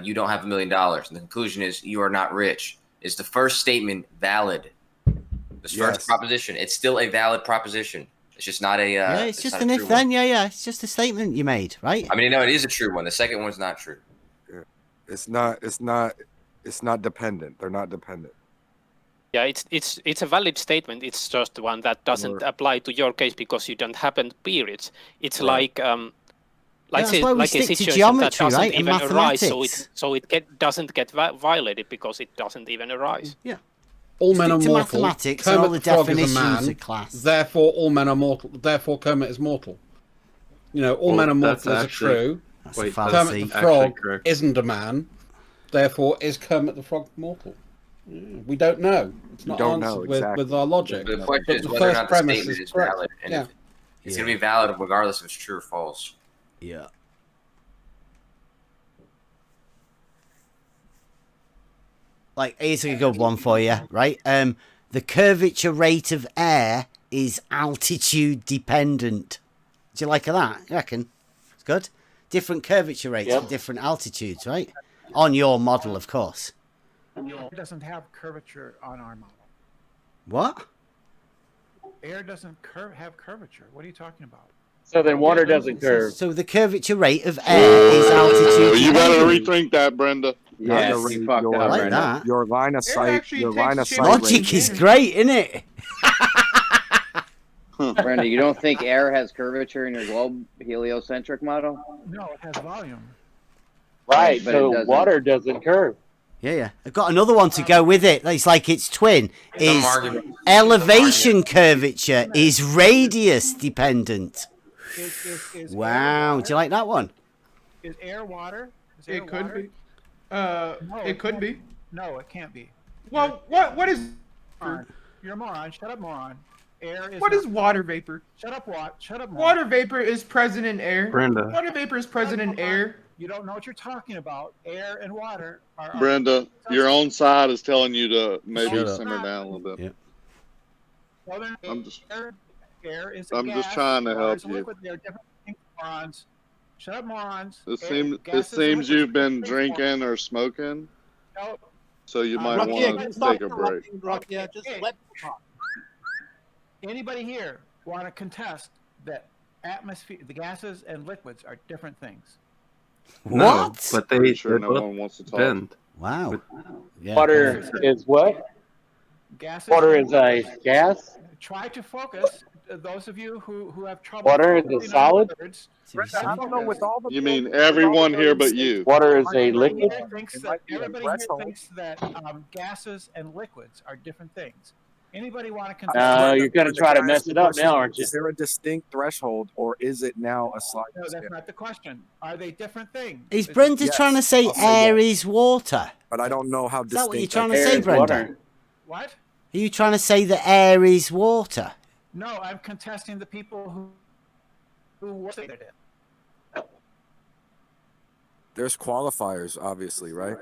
you don't have $1 million, and the conclusion is you are not rich, is the first statement valid? This first proposition, it's still a valid proposition. It's just not a. Yeah, it's just not an a if true then. one. Yeah. It's just a statement you made, right? I mean, no, it is a true one. The second one's not true. It's not dependent. They're not dependent. Yeah, it's a valid statement. It's just one that doesn't apply to your case because you don't happen to be rich. It's like that's say, why we like a stick to situation that geometry, doesn't right, and even arise, mathematics. so it doesn't get violated because it doesn't even arise. Yeah. All men Stick are to mortal. mathematics and Kermit all the the Frog is a definitions man. of class. Therefore, all men are mortal. Therefore, Kermit is mortal. You know, all men are that's mortal is actually- true. That's a Wait, fallacy. Kermit the actually Frog correct. isn't a man. Therefore, is Kermit the Frog mortal? Yeah, we don't know. It's not don't know, answered exactly. with our logic. The question But is the whether or first not the premise statement is is correct. valid, and Yeah. if it's going to be valid regardless if it's true or false. Yeah. Like, here's a good one for you, right? The curvature rate of air is altitude dependent. Do you like that? You reckon? It's good. Different curvature rates for different altitudes, right? On your model, of course. Air doesn't have curvature on our model. What? Air doesn't have curvature. What are you talking about? So then water doesn't curve. So the curvature rate of air is altitude You better dependent. rethink that, Brenda. Yes, Your- you fucked your- up, like Brenda. that. Your line of sight. actually Your takes line of shape sight. of Logic is great, isn't it? Brenda, you don't think air has curvature in your globe heliocentric model? No, it has volume. Right, But it so doesn't. water doesn't curve. Yeah. I've got another one to go with it. It's like its twin. Is argument- elevation curvature is radius dependent. Is Wow. Do you like that one? Is air water? Is air It could water? be. No, It could can't be. No, it can't be. Well, what is You're a moron. Shut up, moron. Air is. what not- is water vapor? Shut up, Shut up, moron. Water vapor is present in air. Brenda. Water vapor is present in air. You don't know what you're talking about. Air and water are. Brenda, your own side is telling you to maybe Shut up. simmer down a little bit. Yeah. Well, then, I'm just- air is a I'm gas, just trying to water help is a you. liquid. They're different things, morons. Shut up, morons. It Gases and seems liquids you've are been different things, drinking or smoking, morons. so you might Rakia, want to stop take a break. interrupting, Rakia. Just let me talk. Anybody here want to contest that atmosphere, the gases and liquids are different things? No, What? but Pretty they sure no both one wants to talk. bend. Wow. Yeah. Water is what? Gases. Water and is a liquids. gas? Try to focus. Those of you who have trouble. Water is a focusing on solid? words, I don't know with all the. You mean everyone here but you? Water is a liquid? Everybody here thinks It that, might be a everybody here threshold. thinks that gases and liquids are different things. Anybody want to contest? No, you're going to try to mess it up now, aren't you? Is there a distinct threshold, or is it now a sliding No, that's scale? not the question. Are they different things? Is Brenda Yes, trying to say I'll say air yes. is water? But I don't know how Is that what you're distinct. trying to Air say, is Brenda? water. What? Are you trying to say that air is water? No, I'm contesting the people who say they did. There's qualifiers, obviously, right?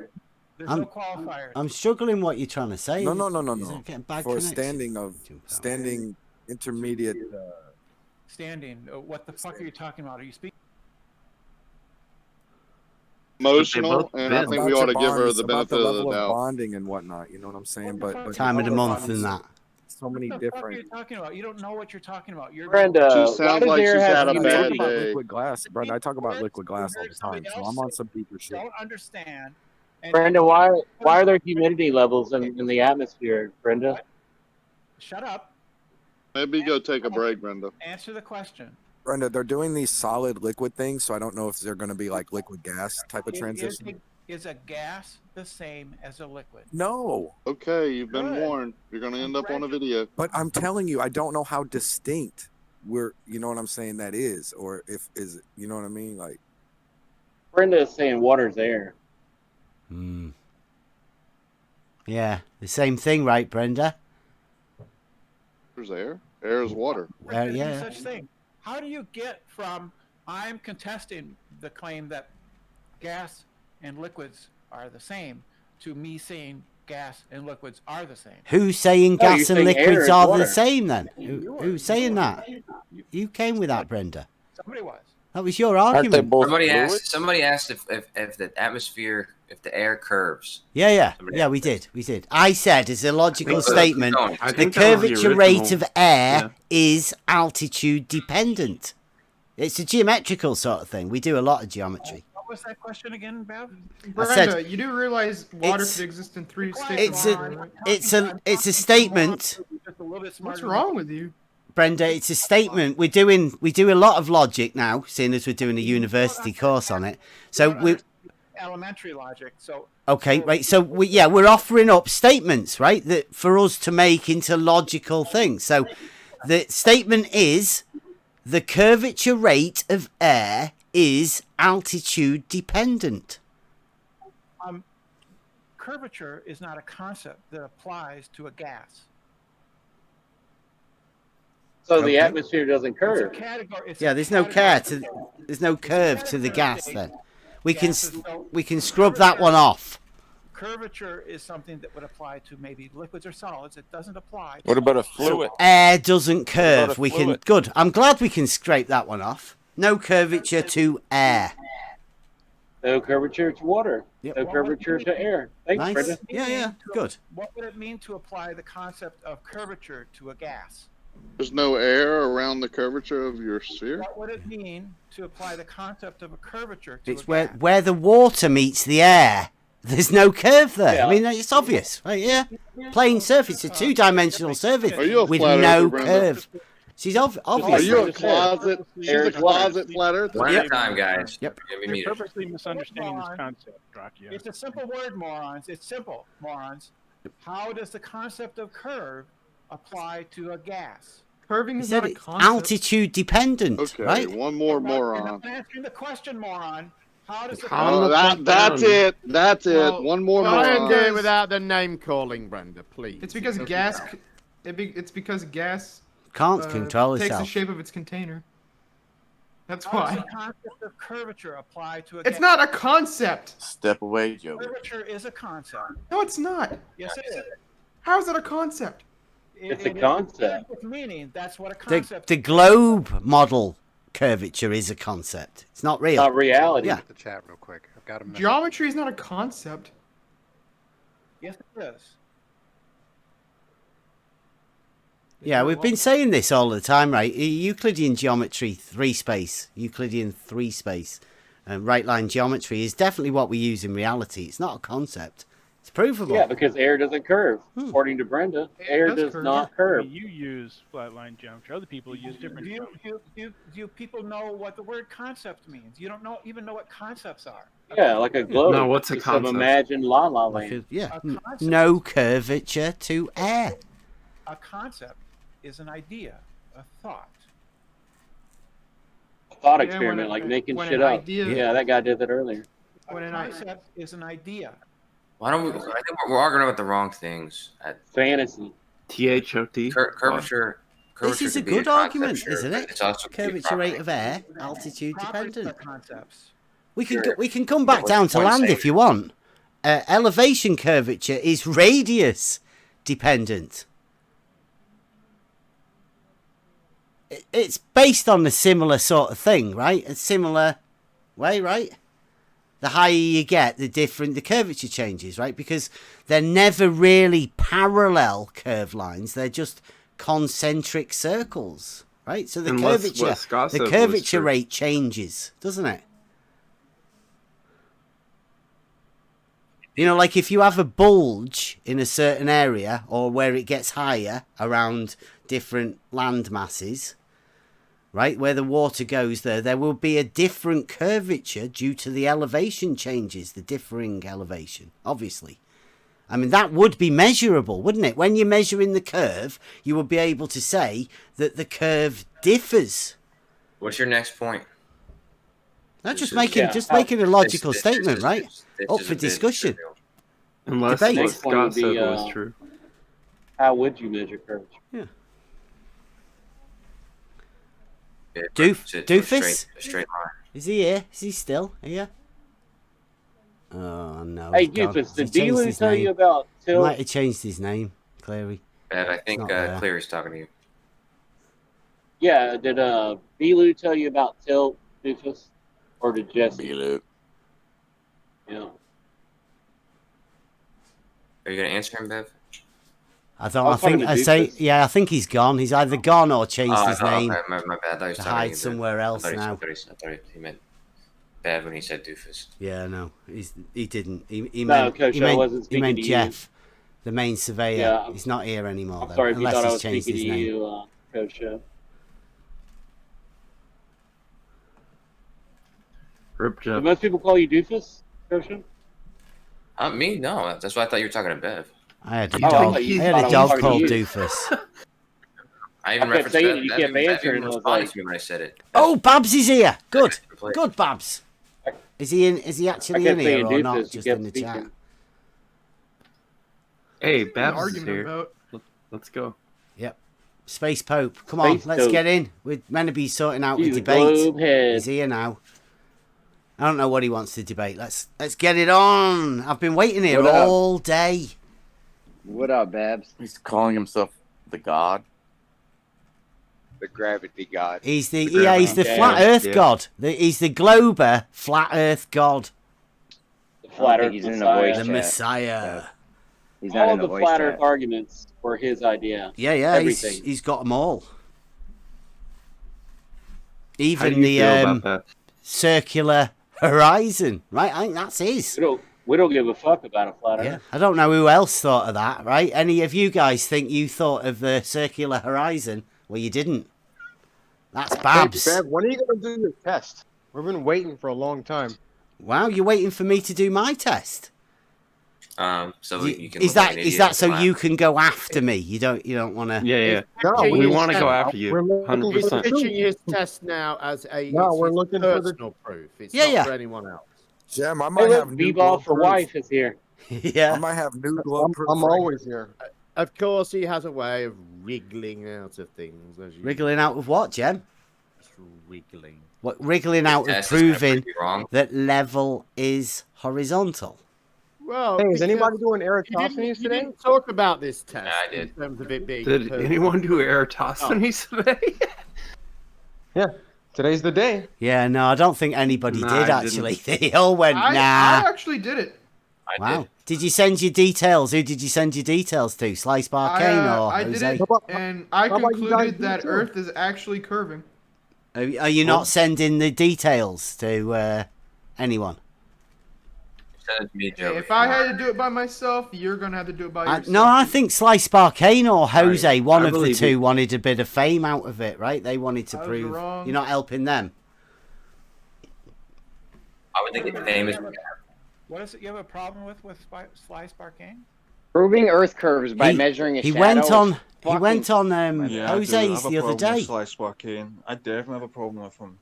There's I'm- no qualifiers. I'm struggling what you're trying to say. No. Is it getting bad For connection? standing intermediate. Standing. What the fuck are you talking about? Are you speaking? Emotional, both and I bend. think about we ought to your give her bonds, the about benefit of the level of doubt. bonding and whatnot. You know what I'm saying? But Time of the month and that. So many What the fuck are you different. talking about? You don't know what you're talking about. You're Brenda, She why sounds does like air she's have had a I talk bad humidity? about day. liquid glass, Brenda. I talk about liquid glass all the time, so I'm on some deeper shit. don't understand. And Brenda, why are there humidity levels in the atmosphere, Brenda? Shut up. Maybe go take a break, Brenda. Answer the question. Brenda, they're doing these solid liquid things, so I don't know if they're going to be like liquid gas type of Is transition. a gas the same as a liquid? No. Okay, you've been Good. warned. You're going to end up on a video. But I'm telling you, I don't know how distinct you know what I'm saying, that is, or if is it, you know what I mean? Like, Brenda is saying water's air. Yeah, the same thing, right, Brenda? There's air. Air is water. There's no Yeah. such thing. How do you get from I'm contesting the claim that gas and liquids are the same to me saying gas and liquids are the same? Who's saying No, gas you're and saying air liquids is are water. the same then? Who's saying that? You came with that, Brenda. Somebody was. That was your argument. Somebody asked if the atmosphere, if the air curves. Yeah, we did. I said, as a logical statement, I the think that was the curvature rate original. of air is altitude dependent. It's a geometrical sort of thing. We do a lot of geometry. What was that question again, Bev? Brenda, you do realize water could exist in three states. It's a statement. What's wrong with you? Brenda, it's a statement. We do a lot of logic now, seeing as we're doing a university course on it. So we Elementary logic. So okay, right. So we're offering up statements, right, that for us to make into logical things. So the statement is the curvature rate of air is altitude dependent. Curvature is not a concept that applies to a gas. So the atmosphere doesn't It's a curve. category. It's Yeah, a there's no category. there's no curve to the gas then. We can scrub that one off. Curvature is something that would apply to maybe liquids or solids. It doesn't apply. What about a fluid? Air doesn't about curve. a We can fluid? good. I'm glad we can scrape that one off. No curvature to air. No curvature to water. Yep. No curvature to air. Thanks, Nice. Brenda. Yeah, good. What would it mean to apply the concept of curvature to a gas? There's no air around the curvature of your sphere. What would it mean to apply the concept of a curvature to It's a gas? where the water meets the air. There's no curve there. Yeah. I mean, it's obvious, right? Yeah, plane surface, a two-dimensional surface Are you a with flat no earther, Brenda? curve. She's obvious. Are you a closet? She's a closet flat earther. One at a time, guys. Yep. You're You're muted. purposely misunderstanding this concept, Dracula. It's a simple word, morons. It's simple, morons. How does the concept of curve apply to a gas? Curving He is said not a it's concept. altitude dependent, Okay, right? one more You're moron. not answering the question, moron. How does the That's it. That's it. Well, One more well, Try and do moron. it without the name calling, Brenda, please. It's because gas. It's because gas Can't control takes the itself. shape of its container. That's How does why. the concept of curvature apply to a It's gas? not a concept. Step away, Joe. Curvature is a concept. No, it's not. Yes, it is. How is it a concept? It's a concept. With meaning, that's what a The, concept the globe model curvature is a concept. It's not real. Not reality. Yeah. The chat real quick. I've got a message. Geometry is not a concept. Yes, it is. Yeah, we've been saying this all the time, right? Euclidean geometry, three space, right line geometry is definitely what we use in reality. It's not a concept. It's provable. Yeah, because air doesn't curve. According to Brenda, air does not I curve. mean, you use flatline geometry. Other people use different Do geometry. you people know what the word concept means? You don't even know what concepts are. Yeah, like a globe. No, what's a Just some concept? imagined La La Land. Yeah, A concept. no curvature to air. A concept is an idea, a thought. Thought Yeah, experiment, like making when shit an up. idea- Yeah, that guy did that earlier. When A an concept is an idea. Why don't we? I think we're arguing about the wrong things. Fantasy. THOT. Curvature. This is a could be good concept, argument, sure, isn't but it? It's also could be Curvature rate property. of air, altitude Properties dependent. are concepts. We can Sure. we can come back What's down the to point land saying? if you want. Elevation curvature is radius dependent. It's based on a similar sort of thing, right? A similar way, right? The higher you get, the different the curvature changes, right? Because they're never really parallel curved lines. They're just concentric circles, right? So the Unless curvature, what Scott the said was curvature true. rate changes, doesn't it? You know, like if you have a bulge in a certain area or where it gets higher around different land masses, right, where the water goes there will be a different curvature due to the elevation changes, the differing elevation, obviously. I mean, that would be measurable, wouldn't it? When you're measuring the curve, you would be able to say that the curve differs. What's your next point? Not just making a logical statement, right? Up for discussion. Unless Debate. what Scott said was true. How would you measure curvature? Yeah. Doofus? Doofus? Straight line. Is he here? Is he still here? Oh, no. Hey, he's gone. Doofus, Has did he changed Belu his tell name? you about He tilt? might have changed his name, Clary. Bev, I think Cleary's talking to you. Yeah, did Belu tell you about tilt, Doofus? Or did Jesse? Belu. Yeah. Are you gonna answer him, Bev? I think he's gone. He's either gone or changed his name Okay, my bad. I thought he was to talking hide you, somewhere else I now. thought he meant Bev when he said Doofus. Yeah, no, he didn't. He No, Coach, I wasn't he meant speaking to Jeff, the main surveyor. Yeah. He's not here anymore. I'm sorry if you unless thought I he's was changed speaking his to name. you, Coach. Rip Do Jeff. most people call you Doofus, Coach? Me? No, that's why I thought you were talking to Bev. I had a Oh, I dog. thought you I had thought I a was dog talking to called you. Doofus. I even I kept referenced saying Bev. it, you Bev kept even- Bev answering, even and I was responded like- to me when I said it. Oh, Babs is here. Good, Play. good, Babs. Is he in? Is he actually in kept here saying or Doofus, not? you Just kept in the chat. speaking. Hey, An Babs is argument here. about. Let's go. Yep. Space Pope, come on, Space let's Pope. get in. We're meant to be sorting out He's the a debate. globe head. He's here now. I don't know what he wants to debate. Let's get it on. I've been waiting here What up? all day. What up, Babs? He's calling himself the god. The gravity god. He's the gravity he's the god. flat Earth Yeah. god. He's the Glober flat Earth god. The I flat don't Earth think he's in the Messiah. voice The chat. Messiah. He's not All in of the the voice flat chat. Earth arguments were his idea. Yeah, Everything. he's got them all. How do Even you the feel about that? circular horizon, right? I think that's his. We don't give a fuck about a flat Earth. Yeah, I don't know who else thought of that, right? Any of you guys think you thought of the circular horizon? Well, you didn't. That's Babs. Hey, Bev, when are you going to do your test? We've been waiting for a long time. Wow, you're waiting for me to do my test. So you can. Is look like that an is idiot that and so laugh. you can go after me? You don't want to. Yeah. No, we we're want to go looking- after you. we're looking 100%. for the Pitching truth. his test now as a No, it's we're his looking for the- personal proof. It's Yeah, not yeah. for anyone else. Jim, I Hey, might look, have new B-ball glove for proof. wife is here. Yeah. I might have new glove proof. I'm always here. Of course, he has a way of wriggling out of things. As you Wriggling out of what, Jem? Just wriggling. What wriggling out of Test is gonna proving prove you wrong. that level is horizontal? Well, Hey, is because anybody doing you Eratosthenes today? didn't talk about this test Yeah, I did. in terms of it being. Did personal. anyone do Eratosthenes today? Yeah, today's the day. Yeah, no, I don't think anybody Nah, did I actually. They all went I nah. actually did it. I Wow. did. Did you send your details? Who did you send your details to? Slice Bar Kane or I did Jose? it, and I How about you guys concluded do that it too? Earth is actually curving. Are you not sending the details to anyone? Send it to me, Joe. If I had to do it by myself, you're gonna have to do it by yourself. No, I think Slice Bar Kane or Jose, one I of the believe two, you. wanted a bit of fame out of it, right? They wanted to I was prove wrong. you're not helping them. I would think it's famous. What is it you have a problem with Slice Barcane? Proving Earth curves by He- measuring a he shadow. went is on. He fucking- went on Yeah, I do Jose's have a the other problem with day. Slice Joaquin. I definitely have a problem with him.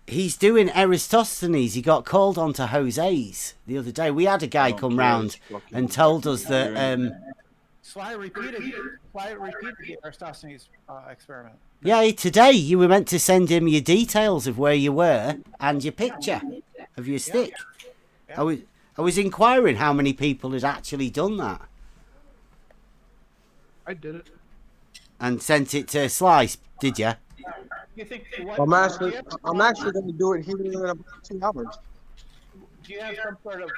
He's doing Eratosthenes. He got called onto Jose's the other day. We had a guy come round and told us that. Sly repeated the Eratosthenes experiment. Yeah, today you were meant to send him your details of where you were and your picture of your stick. I was inquiring how many people had actually done that I did it. and sent it to Slice. Did you? You think I'm actually going to do it here in about 2 hours. Do you have some sort of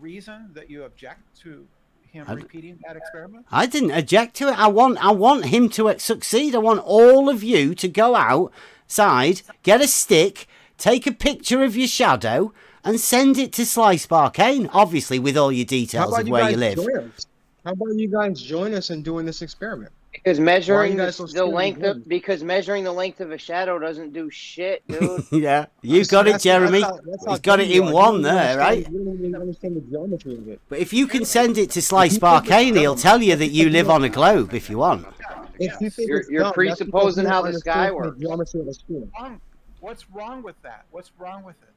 reason that you object to him repeating that experiment? I didn't object to it. I want him to succeed. I want all of you to go outside, get a stick, take a picture of your shadow, and send it to Slice Barcane. Obviously, with all your details of where you live. How about you guys join us in doing this experiment? Because measuring guys so the scared of length of words? because measuring the length of a shadow doesn't do shit, dude. Yeah, you got it, Jeremy. He's got it in one there, right? You don't even understand the geometry of it. But if you can send it to Slice Arcane, he'll tell you that you live on a globe if you want. If you think it's You're dumb, presupposing that's how because the you don't sky understand works. the geometry of a sphere. What's wrong with that? What's wrong with it?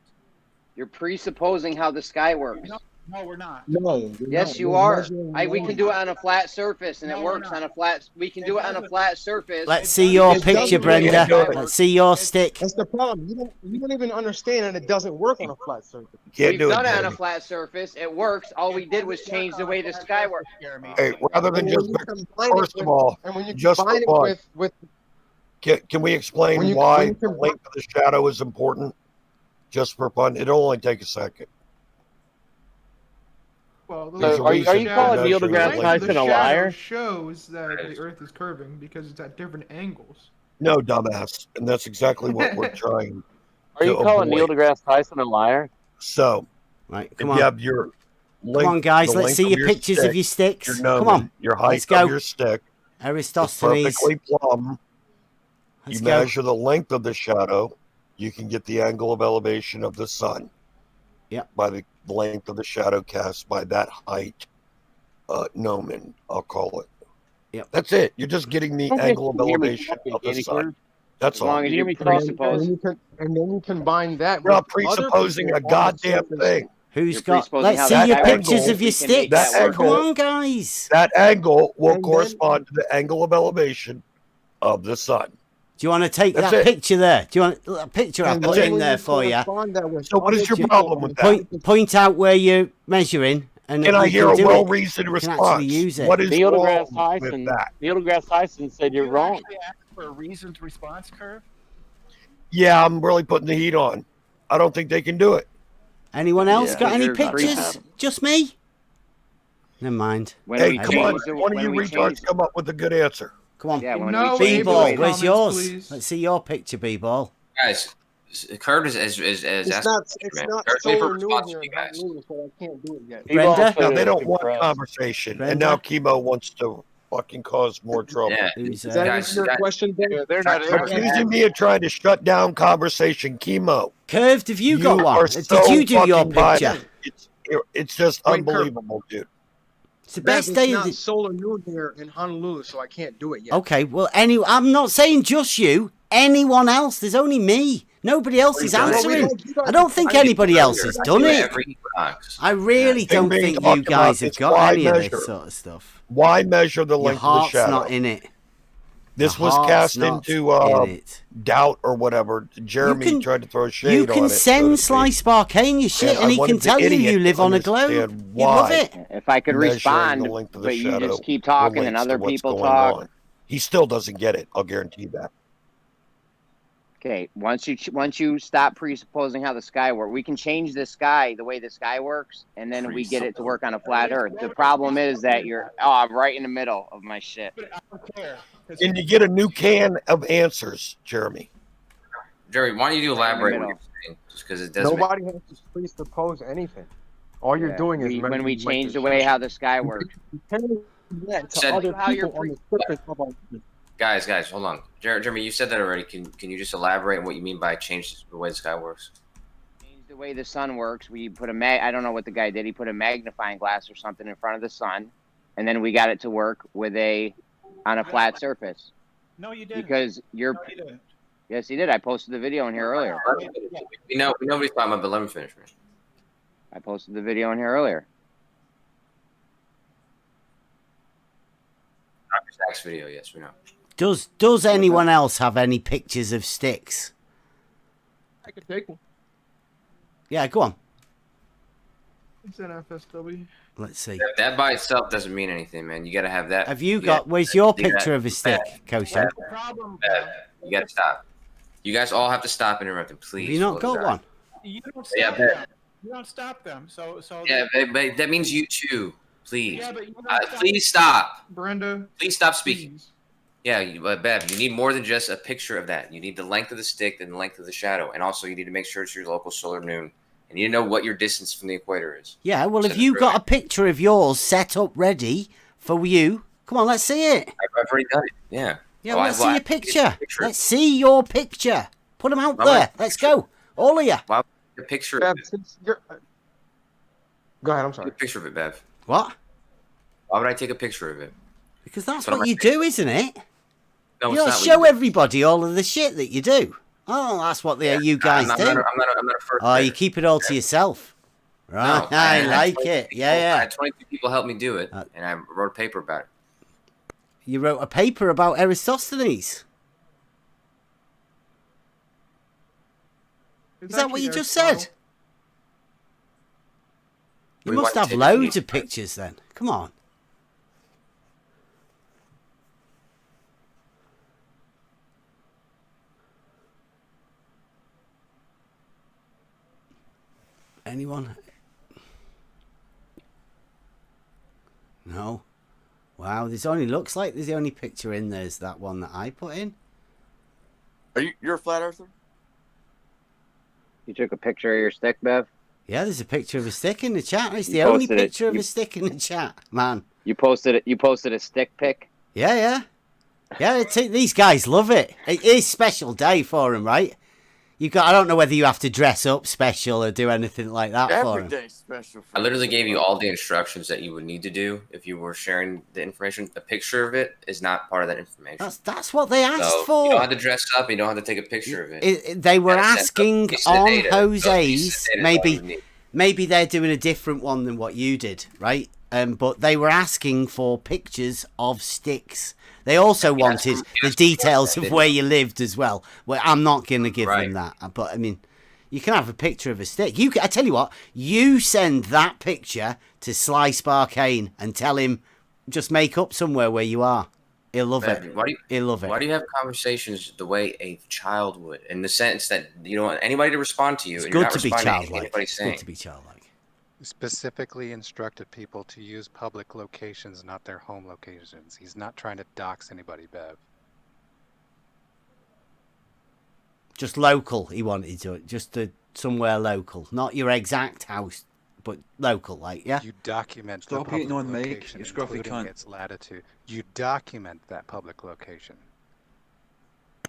You're presupposing how the sky works. No, we're not. No, Yes, you are. We can do it on a flat surface, and it works on a flat. We can do it on a flat surface. Let's see your picture, Brenda. Let's see your stick. That's the problem. You don't even understand, and it doesn't work on a flat surface. We've done it on a flat surface. It works. All we did was change the way the sky works. Hey, rather than just first of all, and when you just combine for it fun, with can we explain why the length of the shadow is important? Just for fun, it'll only take a second. Well, So are you calling Neil deGrasse Tyson a liar? Shows that the Earth is curving because it's at different angles. No, dumbass, and that's exactly what we're trying. Are you calling Neil deGrasse Tyson a liar? So, right, if come you on. have your Come on, guys, let's see your pictures of your sticks. Your Come on, your height let's go. of your stick. is Aristophanes. perfectly plumb. Let's You go. measure the length of the shadow. You can get the angle of elevation of the sun. Yep. By the length of the shadow cast by that height. Gnomon, I'll call it. Yep. That's it. You're just getting the angle of elevation of the sun. That's all. and then you combine that. You're not with other presupposing people a on the goddamn surface. thing. Who's got? Let's see your pictures of your sticks. Come on, guys. That angle will correspond to the angle of elevation of the sun. Do you want to take That's that it. picture there? Do you want a picture I And put then in there for you? So what is your problem with that? Point out where you're measuring, and Can you I hear a do it. well-reasoned You can response? actually use it. What is Neil wrong deGrasse with Tyson. that? Neil deGrasse Tyson said you're wrong. Actually ask for a reasoned response curve. Yeah, I'm really putting the heat on. I don't think they can do it. Anyone else got any you're pictures? creepy. Just me? Never mind. Hey, come on. One of you retards come up with a good answer. Come on. Yeah, when No, we change the B-ball, way the- where's yours? please. Let's see your picture, B-ball. Guys, Kurt is It's asking, not. It's man. not Kurt's waiting for solar a noon response here from you in guys. Honolulu, so I can't do it yet. Brenda? Now, they don't want conversation. Brenda? And now Chemo wants to fucking cause more trouble. Yeah. Who's Is that answer your question, Ben? They're not Accusing me of trying to shut down conversation. Chemo. Curved, have you got one? are Did so you do your fucking picture? biased. It's just Wait, Kurt. unbelievable, dude. It's the Bev, best it's day of not the... solar noon here in Honolulu, so I can't do it yet. Okay, well, I'm not saying just you. Anyone else? There's only me. Nobody else is answering. I don't think anybody else has done it. I really don't being think you talked guys about have is got why any of measure? this sort of stuff. Why measure the Your length of the heart's shadow? not in it. This Your was heart's cast not into in it. doubt or whatever. Jeremy tried to throw shade You on can it. send Slice Arcane your shit, And and I he can wanted the tell you idiot you live to on a globe. understand You'd love why it. If I could measuring respond, the length of the but you shadow just keep talking and relates to other what's people going talk. on. He still doesn't get it. I'll guarantee that. Okay, once you stop presupposing how the sky works, we can change the sky the way the sky works, and then we get it to work on a flat Earth. The problem is that I'm right in the middle of my shit. I don't care. And you get a new can of answers, Jeremy. Jerry, why don't you elaborate what you're saying? Just because it doesn't. Nobody has to presuppose anything. All you're doing is when we measuring change the length way of how the sky works. that to Said- other How you're people on the surface of our Guys, hold on. Jeremy, you said that already. Can you just elaborate on what you mean by change the way the sky works? Change the way the sun works. We put I don't know what the guy did. He put a magnifying glass or something in front of the sun, and then we got it to work on a flat surface. No, you didn't. Because you're. No, you didn't. Yes, he did. I posted the video in here earlier. We know what he's talking about, but let me finish, man. I posted the video in here earlier. Dr. Zach's video, yes, we know. Does anyone else have any pictures of sticks? I could take one. Yeah, go on. It's an FSW. Let's see. That by itself doesn't mean anything, man. You got to have that. Have you got? Where's your you gotta- picture of a stick, Kosho? You got to stop. You guys all have to stop interrupting, please. Have you not got one? You don't stop Yeah, them. You don't stop them. So Yeah, but that means you too. Please. Yeah, but you don't stop. Please stop. Brenda. Please stop speaking. Yeah, but Bev, you need more than just a picture of that. You need the length of the stick and the length of the shadow. And also you need to make sure it's your local solar noon. And you need to know what your distance from the equator is. Yeah, well, if you got a picture of yours set up ready for you, Come on, let's see it. I've already done it. Yeah. Yeah, let's see your picture. Let's see your picture. Put them out there. Let's go. All of you. Why would I take a picture of it? Go ahead, I'm sorry. Take a picture of it, Bev. What? Why would I take a picture of it? Because that's what you do, isn't it? No, You it's don't not. show everybody all of the shit that you do. Oh, that's what you guys do. I'm not a first Oh, you keep it all to yourself. Right, No, I had like 22 it. people- Yeah, I yeah. had 22 people help me do it, and I wrote a paper about it. You wrote a paper about Eratosthenes. Is that what you just said? You must have loads of pictures then. Come on. Anyone? No. Wow, looks like there's the only picture in there's that one that I put in. You're a flat earther? You took a picture of your stick, Bev? Yeah, there's a picture of a stick in the chat. It's the only picture of a stick in the chat, man. You posted it. You posted a stick pic. Yeah. These guys love it. It is a special day for them, right? I don't know whether you have to dress up special or do anything like that for them. Every day special. I literally gave you all the instructions that you would need to do if you were sharing the information. A picture of it is not part of that information. That's what they asked So for. you don't have to dress up. You don't have to take a picture of it. They were asking on Jose's. Maybe Maybe they're doing a different one than what you did, right? But they were asking for pictures of sticks. They also wanted the details of where you lived as well. Well, I'm not going to give them that. But, I mean, you can have a picture of a stick. I tell you what, you send that picture to Sly Sparkane and tell him, just make up somewhere where you are. He'll love it. He'll love it. Why do you have conversations the way a child would? In the sense that you don't want anybody to respond to you. It's and you're good not to be responding to childlike. anybody's It's saying. good to be childlike. Specifically instructed people to use public locations, not their home locations. He's not trying to dox anybody, Bev. Just local, he wanted to. Just somewhere local. Not your exact house, but local, like, yeah? You document the Stop public eating on mic, location, you scruffy including cunt. its latitude. You document that public location.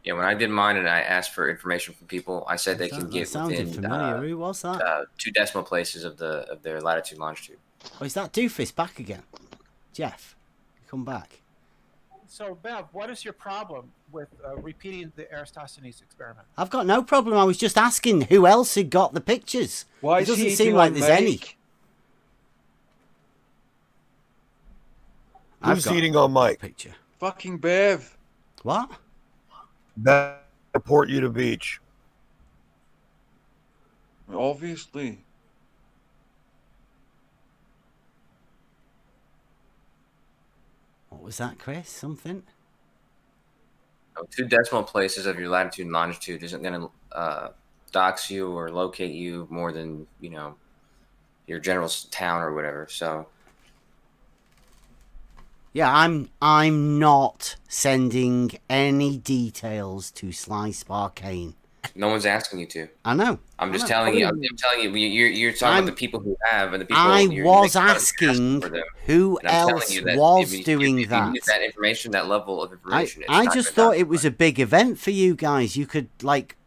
Yeah, when I did mine and I asked for information from people, I said they can get sounded within familiar. Who was that? 2 decimal places of their latitude longitude. Oh, is that Doofus back again? Jeff, come back. So, Bev, what is your problem with repeating the Eratosthenes experiment? I've got no problem. I was just asking who else had got the pictures. Why it is he doesn't seem eating like on there's mic? any. Who's eating on mic? Picture. Fucking Bev. What? That report you to beach. Obviously. What was that, Chris? Something? 2 decimal places of your latitude and longitude isn't going to dox you or locate you more than, your general town or whatever. So, yeah, I'm not sending any details to Sly Sparkane. no one's asking you to. I know. I'm just telling you. I'm telling you. You're talking about the people who have, and the people. I you're was making fun of asking for them. who And I'm telling else you that was if you doing use that. that information, that level of information. it's I not just gonna thought it was a big event for you guys. You could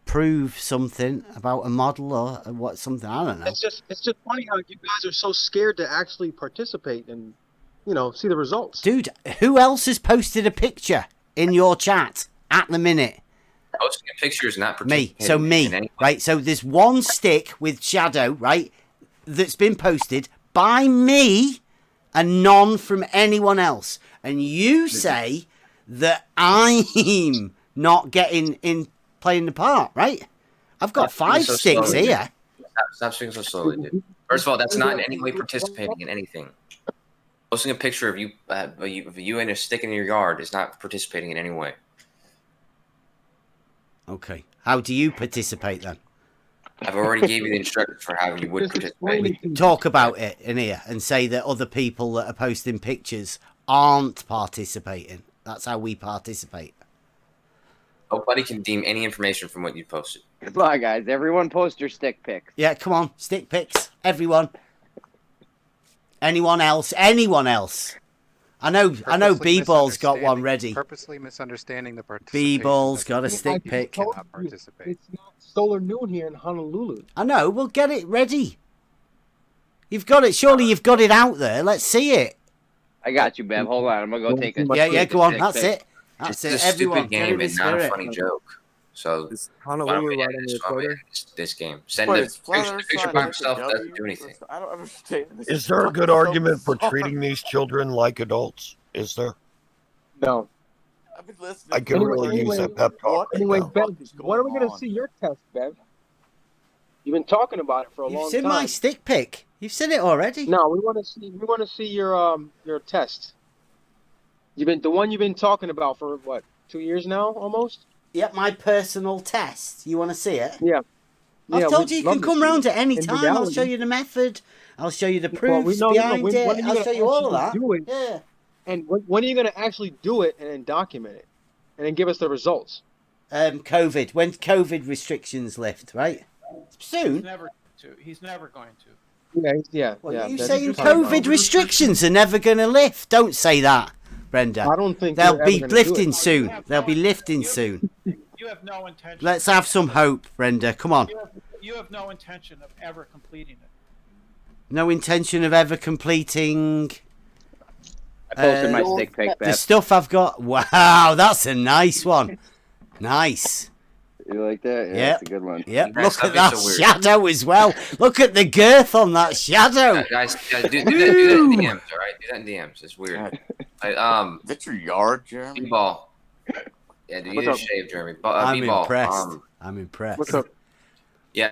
prove something about a model or what something. I don't know. It's just funny how you guys are so scared to actually participate and see the results. Dude, who else has posted a picture in your chat at the minute? Posting a picture is not Me. participating So in me, anything. right? So there's one stick with shadow, right, that's been posted by me and none from anyone else. And you say that I'm not getting in playing the part, right? I've got 5 so sticks slowly, here. dude. Stop speaking so slowly, dude. First of all, that's not in any way participating in anything. Posting a picture of you and a stick in your yard is not participating in any way. Okay. How do you participate then? I've already gave you the instructions for how you would participate. Talk about it in here and say that other people that are posting pictures aren't participating. That's how we participate. Nobody can deem any information from what you posted. Come on, guys. Everyone post your stick pics. Yeah, come on. Stick pics. Everyone. Anyone else? Anyone else? I know B-Ball's got one ready. Purposely misunderstanding the participation. B-Ball's got a stick pick. Cannot participate. It's not solar noon here in Honolulu. I know, we'll get it ready. You've got it, surely you've got it out there. Let's see it. I got you, Bev. Hold on, I'm gonna go take a. Yeah, go on. That's it. That's It's it. a Everyone, stupid game get and not a spirit. funny joke. So Honolulu right on the why don't we equator? end this game? Send But the it's flat picture, Earth picture by scientific himself doesn't W. do anything. I don't understand this. Is there a good so argument for bizarre. treating these children like adults? Is there? No. I've been listening. I could really use that pep talk. Anyway, right now. Bev, when are we going to see your test, Bev? You've been talking about it for a long You've time. seen my stick pick. You've seen it already. No, we want to see your test. The one you've been talking about for what, 2 years now, almost? Yep, my personal test. You want to see it? Yeah. I've told you we'd you can love to come see round it at any in time. I'll reality. show you the method. I'll show you the Well, proofs when behind are it. you I'll gonna show you all of that. actually do it? Yeah. And when are you going to actually do it and then document it? And then give us the results? COVID. When COVID restrictions lift, right? Soon. He's never going to. Yeah. What yeah. are you that's saying? fine. COVID restrictions are never going to lift. Don't say that, Brenda. I don't think they'll they're be ever gonna do lifting it. soon. They'll be lifting soon. You have no intention. Let's have some hope, Brenda. Come on. You have no intention of ever completing it. No intention of ever completing. I posted my stick pic, The Beth. stuff I've got. Wow, that's a nice one. Nice. You like that? Yeah, Yep. that's a good one. Yep. Guys, Look stop at being that so weird. shadow as well. Look at the girth on that shadow. Guys, do that in DMs, all right? Do that in DMs. It's weird. Is that your yard, Jeremy? B-ball. Yeah, dude, you What's need up? to shave, Jeremy. I'm B-ball. impressed. I'm impressed. What's up? Yeah,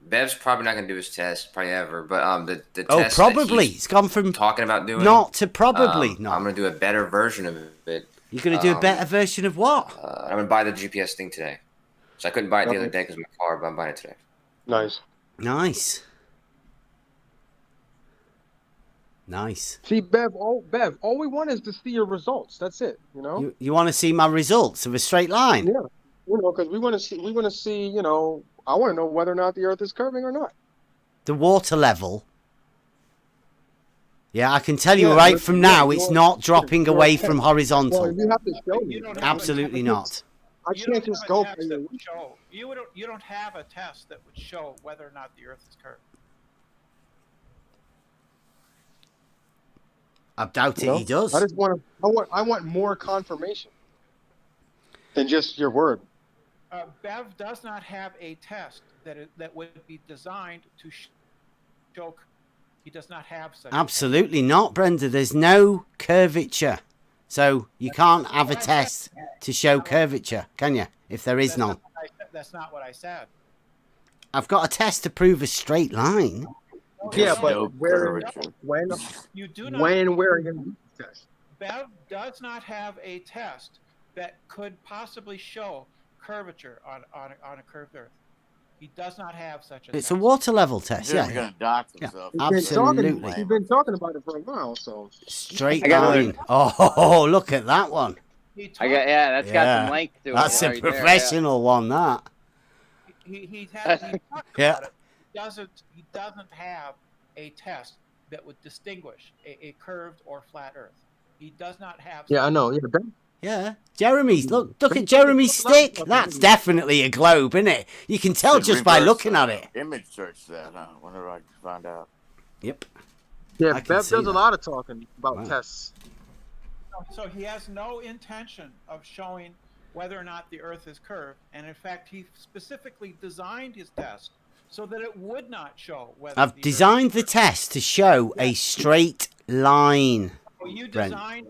Bev's probably not gonna do his test, probably ever. But the Oh, test probably. that he's It's gone from talking about doing not to probably not. I'm gonna do a better version of it. You're going to do a better version of what? I'm gonna buy the GPS thing today. So I couldn't buy it the other day because of my car, but I'm buying it today. Nice. Nice. Nice. See, Bev, all we want is to see your results. That's it. You know. You want to see my results of a straight line? Yeah. Because we want to see. I want to know whether or not the Earth is curving or not. The water level. Yeah, I can tell you Yeah, right you're- from now, you're- it's not dropping you're- away from horizontal. Well, you have to show me. Absolutely not. I can't just go for That you. would show, you don't have a test that would show whether or not the Earth is curved. I doubt it. No? He does. I just want to. I want more confirmation than just your word. Bev does not have a test that would be designed to show. He does not have such. Absolutely not, Brenda. There's no curvature. So you can't have a test to show curvature, can you? If there is none. That's not what I said. I've got a test to prove a straight line. Yeah, but no where, curvature. when, You do not. when, where are you going to do the test? Bev does not have a test that could possibly show curvature on a curved Earth. He does not have such a It's test. a water level test, Jeremy yeah. gonna dox Yeah, himself. absolutely. You've been talking about it for a while, so. Straight I got line. Oh, look at that one. That's got some length to it. That's a right there, yeah. professional one, that. He talked Yeah. about it. He doesn't have a test that would distinguish a curved or flat Earth. He does not have. Yeah, I know. Yeah, Ben. Yeah. Jeremy's, look at Jeremy's stick. That's definitely a globe, isn't it? You can tell just by looking at it. Image search that, huh? Whenever I can find out. Yep. Yeah, I can Bev see does a that. lot of talking about Wow. tests. So he has no intention of showing whether or not the Earth is curved, and in fact, he specifically designed his test so that it would not show whether. I've designed the test to show a straight line. Well, you Brent. designed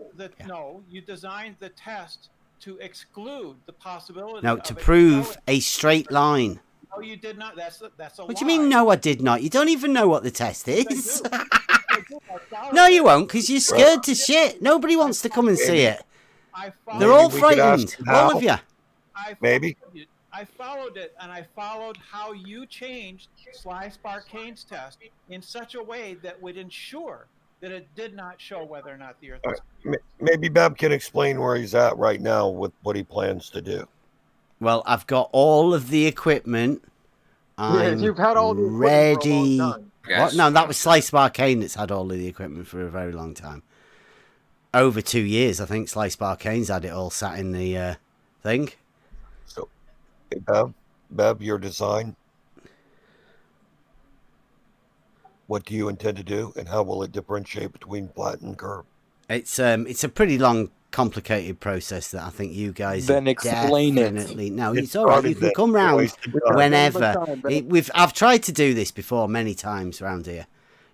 you designed the test to exclude the possibility. No, of to it prove showing- a straight line. No, you did not. That's a What do you mean, no, I did not? You don't even know what the test is. No, you won't, because you're scared to shit. Nobody wants to come and see it. They're all Maybe we could ask frightened. him All how. of you. Maybe. I followed it, and I followed how you changed Sly Sparkane's test in such a way that would ensure that it did not show whether or not the Earth was. Maybe Bev can explain where he's at right now with what he plans to do. Well, I've got all of the equipment. I'm you've had all the equipment for a long ready. time. What? No, that was Slice Arcane that's had all of the equipment for a very long time. Over 2 years, I think. Slice Barkane's had it all sat in the thing. So, hey, Bev, your design. What do you intend to do, and how will it differentiate between flat and curve? It's a pretty long, complicated process that I think you guys Then are explain it. definitely. No, Get it's all right. You started can then. come You're round wasting time. whenever. Time, I've tried to do this before many times around here.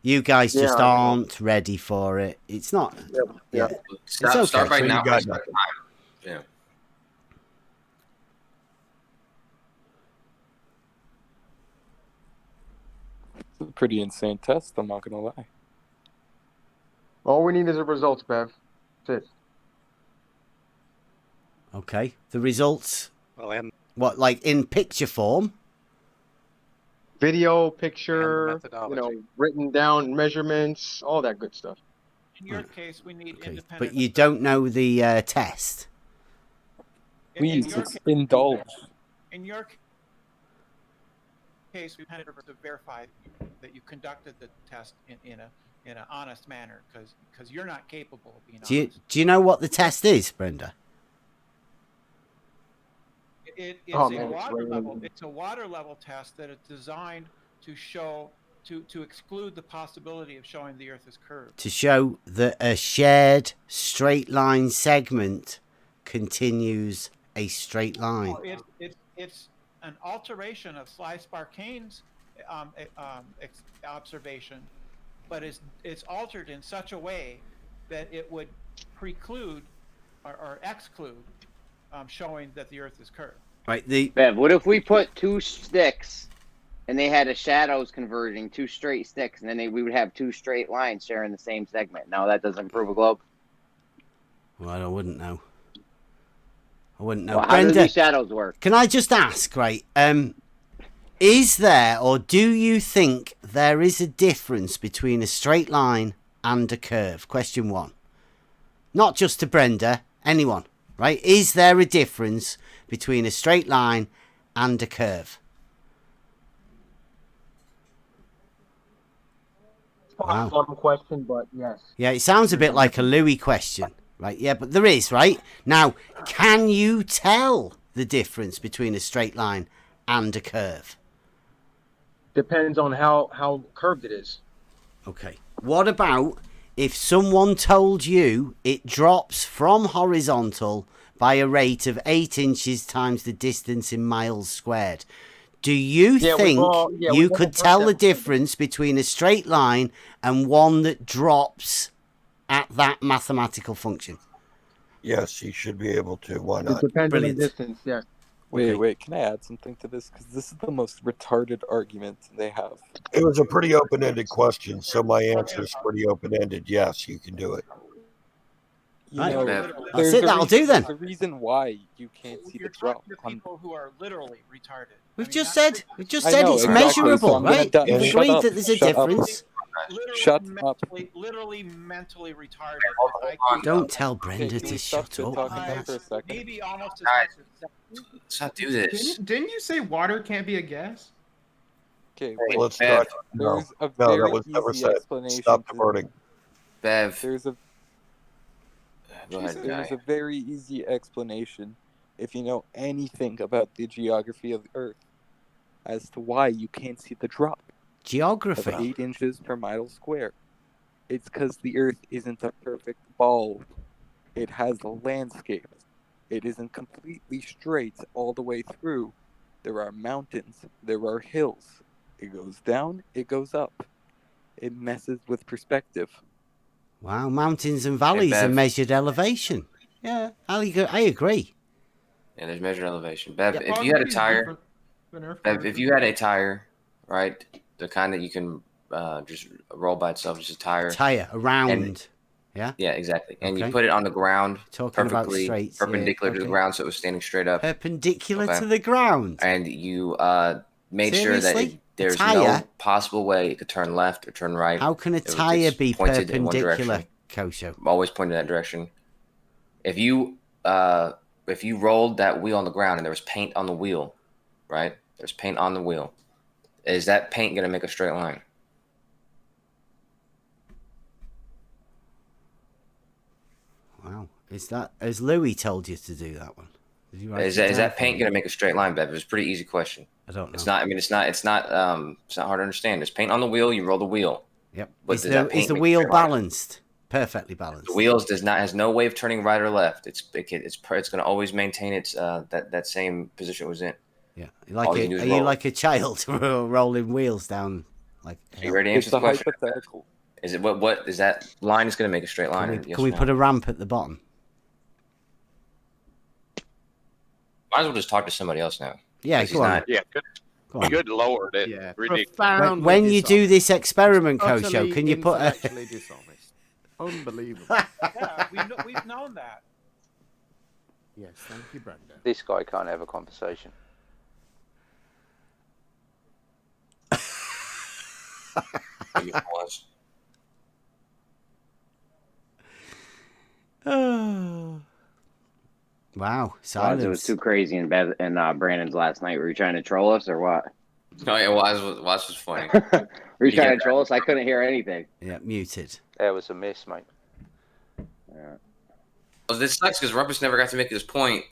You guys just Yeah, I know. aren't ready for it. It's not. Yeah. Start, okay. start right So you now. got Start nothing. time. Yeah. It's a pretty insane test, I'm not gonna lie. All we need is the results, Bev. That's it. Okay. The results. Well, and What, like in picture form? Video, and the picture, methodology. written down measurements, all that good stuff. In your case, we need independent. But you don't know the test. Please, your it's case, indulge. in your case, we had to verify that you conducted the test in an honest manner, because you're not capable of being honest. Do you know what the test is, Brenda? It's Oh, a man, it's water raining. level. It's a water level test that is designed to show to exclude the possibility of showing the Earth is curved. To show that a shared straight line segment continues a straight line. It's an alteration of Slice Barkane's observation, but it's altered in such a way that it would preclude or exclude showing that the Earth is curved. Right. Bev, what if we put two sticks and they had a shadows converging, two straight sticks, and then we would have two straight lines sharing the same segment? No, that doesn't prove a globe. Well, I wouldn't know. I wouldn't know. Well, how do Brenda, these shadows work? can I just ask, right? Is there, or do you think there is a difference between a straight line and a curve? Question 1. Not just to Brenda, anyone, right? Is there a difference between a straight line and a curve? Wow. Dumb question, but yes. Yeah, it sounds a bit like a Louis question, right? Yeah, but there is, right? Now, can you tell the difference between a straight line and a curve? Depends on how curved it is. Okay. What about if someone told you it drops from horizontal by a rate of 8 inches times the distance in miles squared? Do you think you could tell the difference between a straight line and one that drops at that mathematical function? Yes, you should be able to. Why It not? depends Brilliant. on the distance, yes. Wait, can I add something to this? Because this is the most retarded argument they have. It was a pretty open-ended question, so my answer is pretty open-ended. Yes, you can do it. You know, That's it, that'll do then. There's a reason why you can't see the drop. People who are literally retarded. We've just said I it's know, exactly, measurable, so I'm gonna right? die. You've Shut agreed up, that there's a shut up. difference. Literally mentally retarded. Don't tell Brenda Okay, can to we stop shut up talking like now that. for a second? Maybe almost as much as Let's not do this. Didn't you say water can't be a gas? Okay, Hey, Let's Bev. start. No, there's a no, very that was never easy said. explanation. Stop diverting. Bev. There's a Go ahead, There's guy. a very easy explanation if you know anything about the geography of the Earth as to why you can't see the drop of Geography. 8 inches per mile square. It's because the Earth isn't a perfect ball. It has a landscape. It isn't completely straight all the way through. There are mountains. There are hills. It goes down. It goes up. It messes with perspective. Wow, mountains and valleys are Bev. measured elevation. Yeah, I agree. Yeah, there's measured elevation. Bev, Yeah, if you had a gravity's tire, different than Earth Bev, gravity. if you had a tire, right, the kind that you can just roll by itself, just a tire. Tire, a round. And, yeah? Yeah, exactly. And Okay. you put it on the ground, Talking about perfectly straights, perpendicular yeah, to the okay. ground, so it was standing straight up. Perpendicular Okay. to the ground. And you made sure that Seriously? there's Tire? no possible way it could turn left or turn right. How can a It was tire just be pointed in one perpendicular, direction. Kosho? Always pointed that direction. If you rolled that wheel on the ground and there was paint on the wheel, right? There's paint on the wheel. Is that paint going to make a straight line? Is that, has Louis told you to do that one? Did you write Is it down that for paint me? going to make a straight line, Bev? It was a pretty easy question. I don't know. It's not. I mean, it's not hard to understand. There's paint on the wheel. You roll the wheel. Yep. But Is does that the paint make a wheel straight line? balanced? Perfectly balanced. The wheels has no way of turning right or left. It's going to always maintain its that same position it was in. Yeah. All you can do is Are you roll. like a child rolling wheels down? Like. Are you ready to answer the question? Hypothetical. Is it what is that line is going to make a straight line? Can we put a ramp at the bottom? Might as well just talk to somebody else now. Yeah, go on. Yeah, good lord, it ridiculous. When you do this experiment, Kosho, Utterly can you put a... intellectually dishonest. Unbelievable. Yeah, we've known that. Yes, thank you, Brenda. This guy can't have a conversation. Oh. Wow, silence. It was too crazy in Brandon's last night. Were you trying to troll us or what? Oh yeah, Waz was funny. Were you trying to troll us? I couldn't hear anything. Yeah, muted. That was a miss, mate. Yeah. Well, this sucks because Rumpus never got to make his point,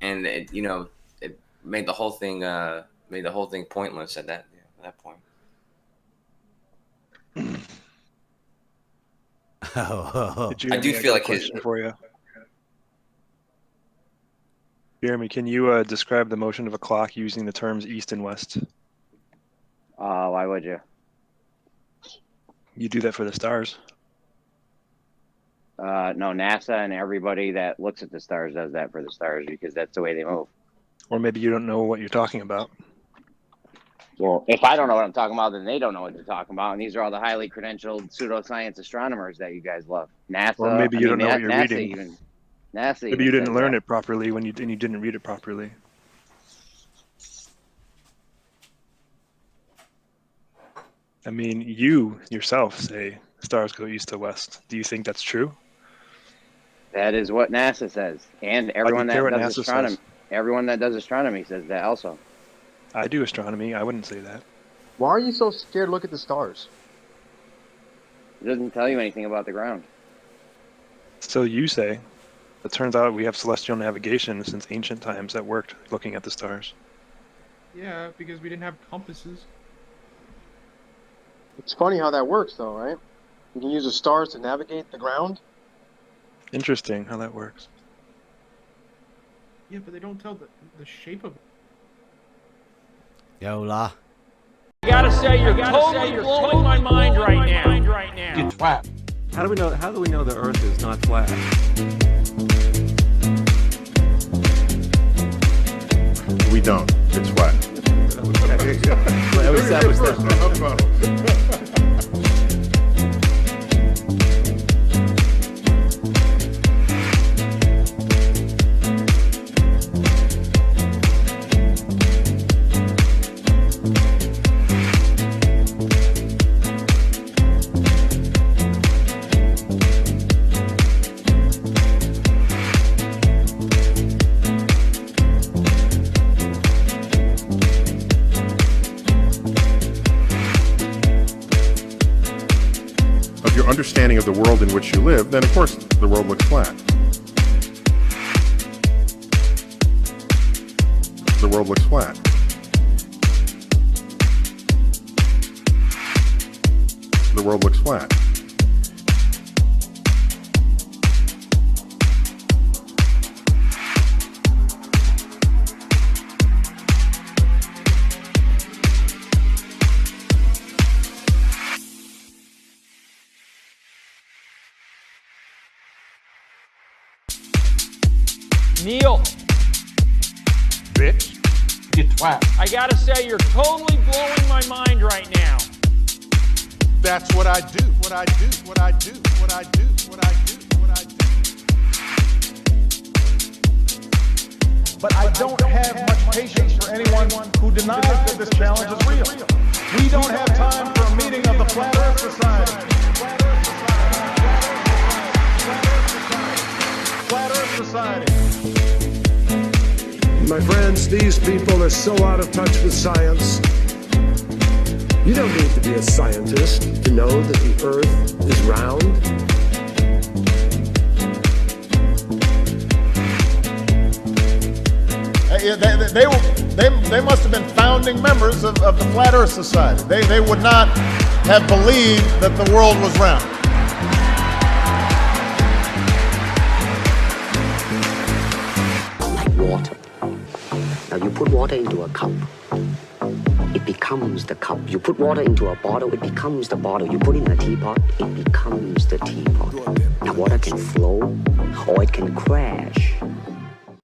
and it made the whole thing pointless at that point. I do feel like his. For you. Jeremy, can you describe the motion of a clock using the terms east and west? Why would you? You do that for the stars. No, NASA and everybody that looks at the stars does that for the stars because that's the way they move. Or maybe you don't know what you're talking about. Well, if I don't know what I'm talking about, then they don't know what they're talking about. And these are all the highly credentialed pseudoscience astronomers that you guys love. NASA. Or maybe you don't know what you're NASA reading. NASA. Maybe you didn't learn it properly and you didn't read it properly. I mean, you yourself say stars go east to west. Do you think that's true? That is what NASA says, and everyone that does NASA astronomy. says. Everyone that does astronomy says that also. I do astronomy. I wouldn't say that. Why are you so scared to look at the stars? It doesn't tell you anything about the ground. So you say. It turns out we have celestial navigation since ancient times that worked looking at the stars. Yeah, because we didn't have compasses. It's funny how that works, though, right? You can use the stars to navigate the ground. Interesting how that works. Yeah, but they don't tell the shape of it. Yola. I gotta say, you're totally blowing my mind right now. You twat. How do we know the Earth is not flat? We don't. It's flat. That was understanding of the world in which you live, then of course the world looks flat. The world looks flat. The world looks flat. Neil. Bitch. You twat. I gotta say, you're totally blowing my mind right now. That's what I do. What I do. What I do. What I do. What I do. What I do. But I don't have much patience for anyone who denies that this challenge is real. We don't have time for a meeting of the Flat Earth Society. Flat Earth Society. My friends, these people are so out of touch with science. You don't need to be a scientist to know that the Earth is round. They must have been founding members of the Flat Earth Society. They would not have believed that the world was round. Like water. Now you put water into a cup, it becomes the cup. You put water into a bottle, it becomes the bottle. You put it in a teapot, it becomes the teapot. Now water can flow or it can crash.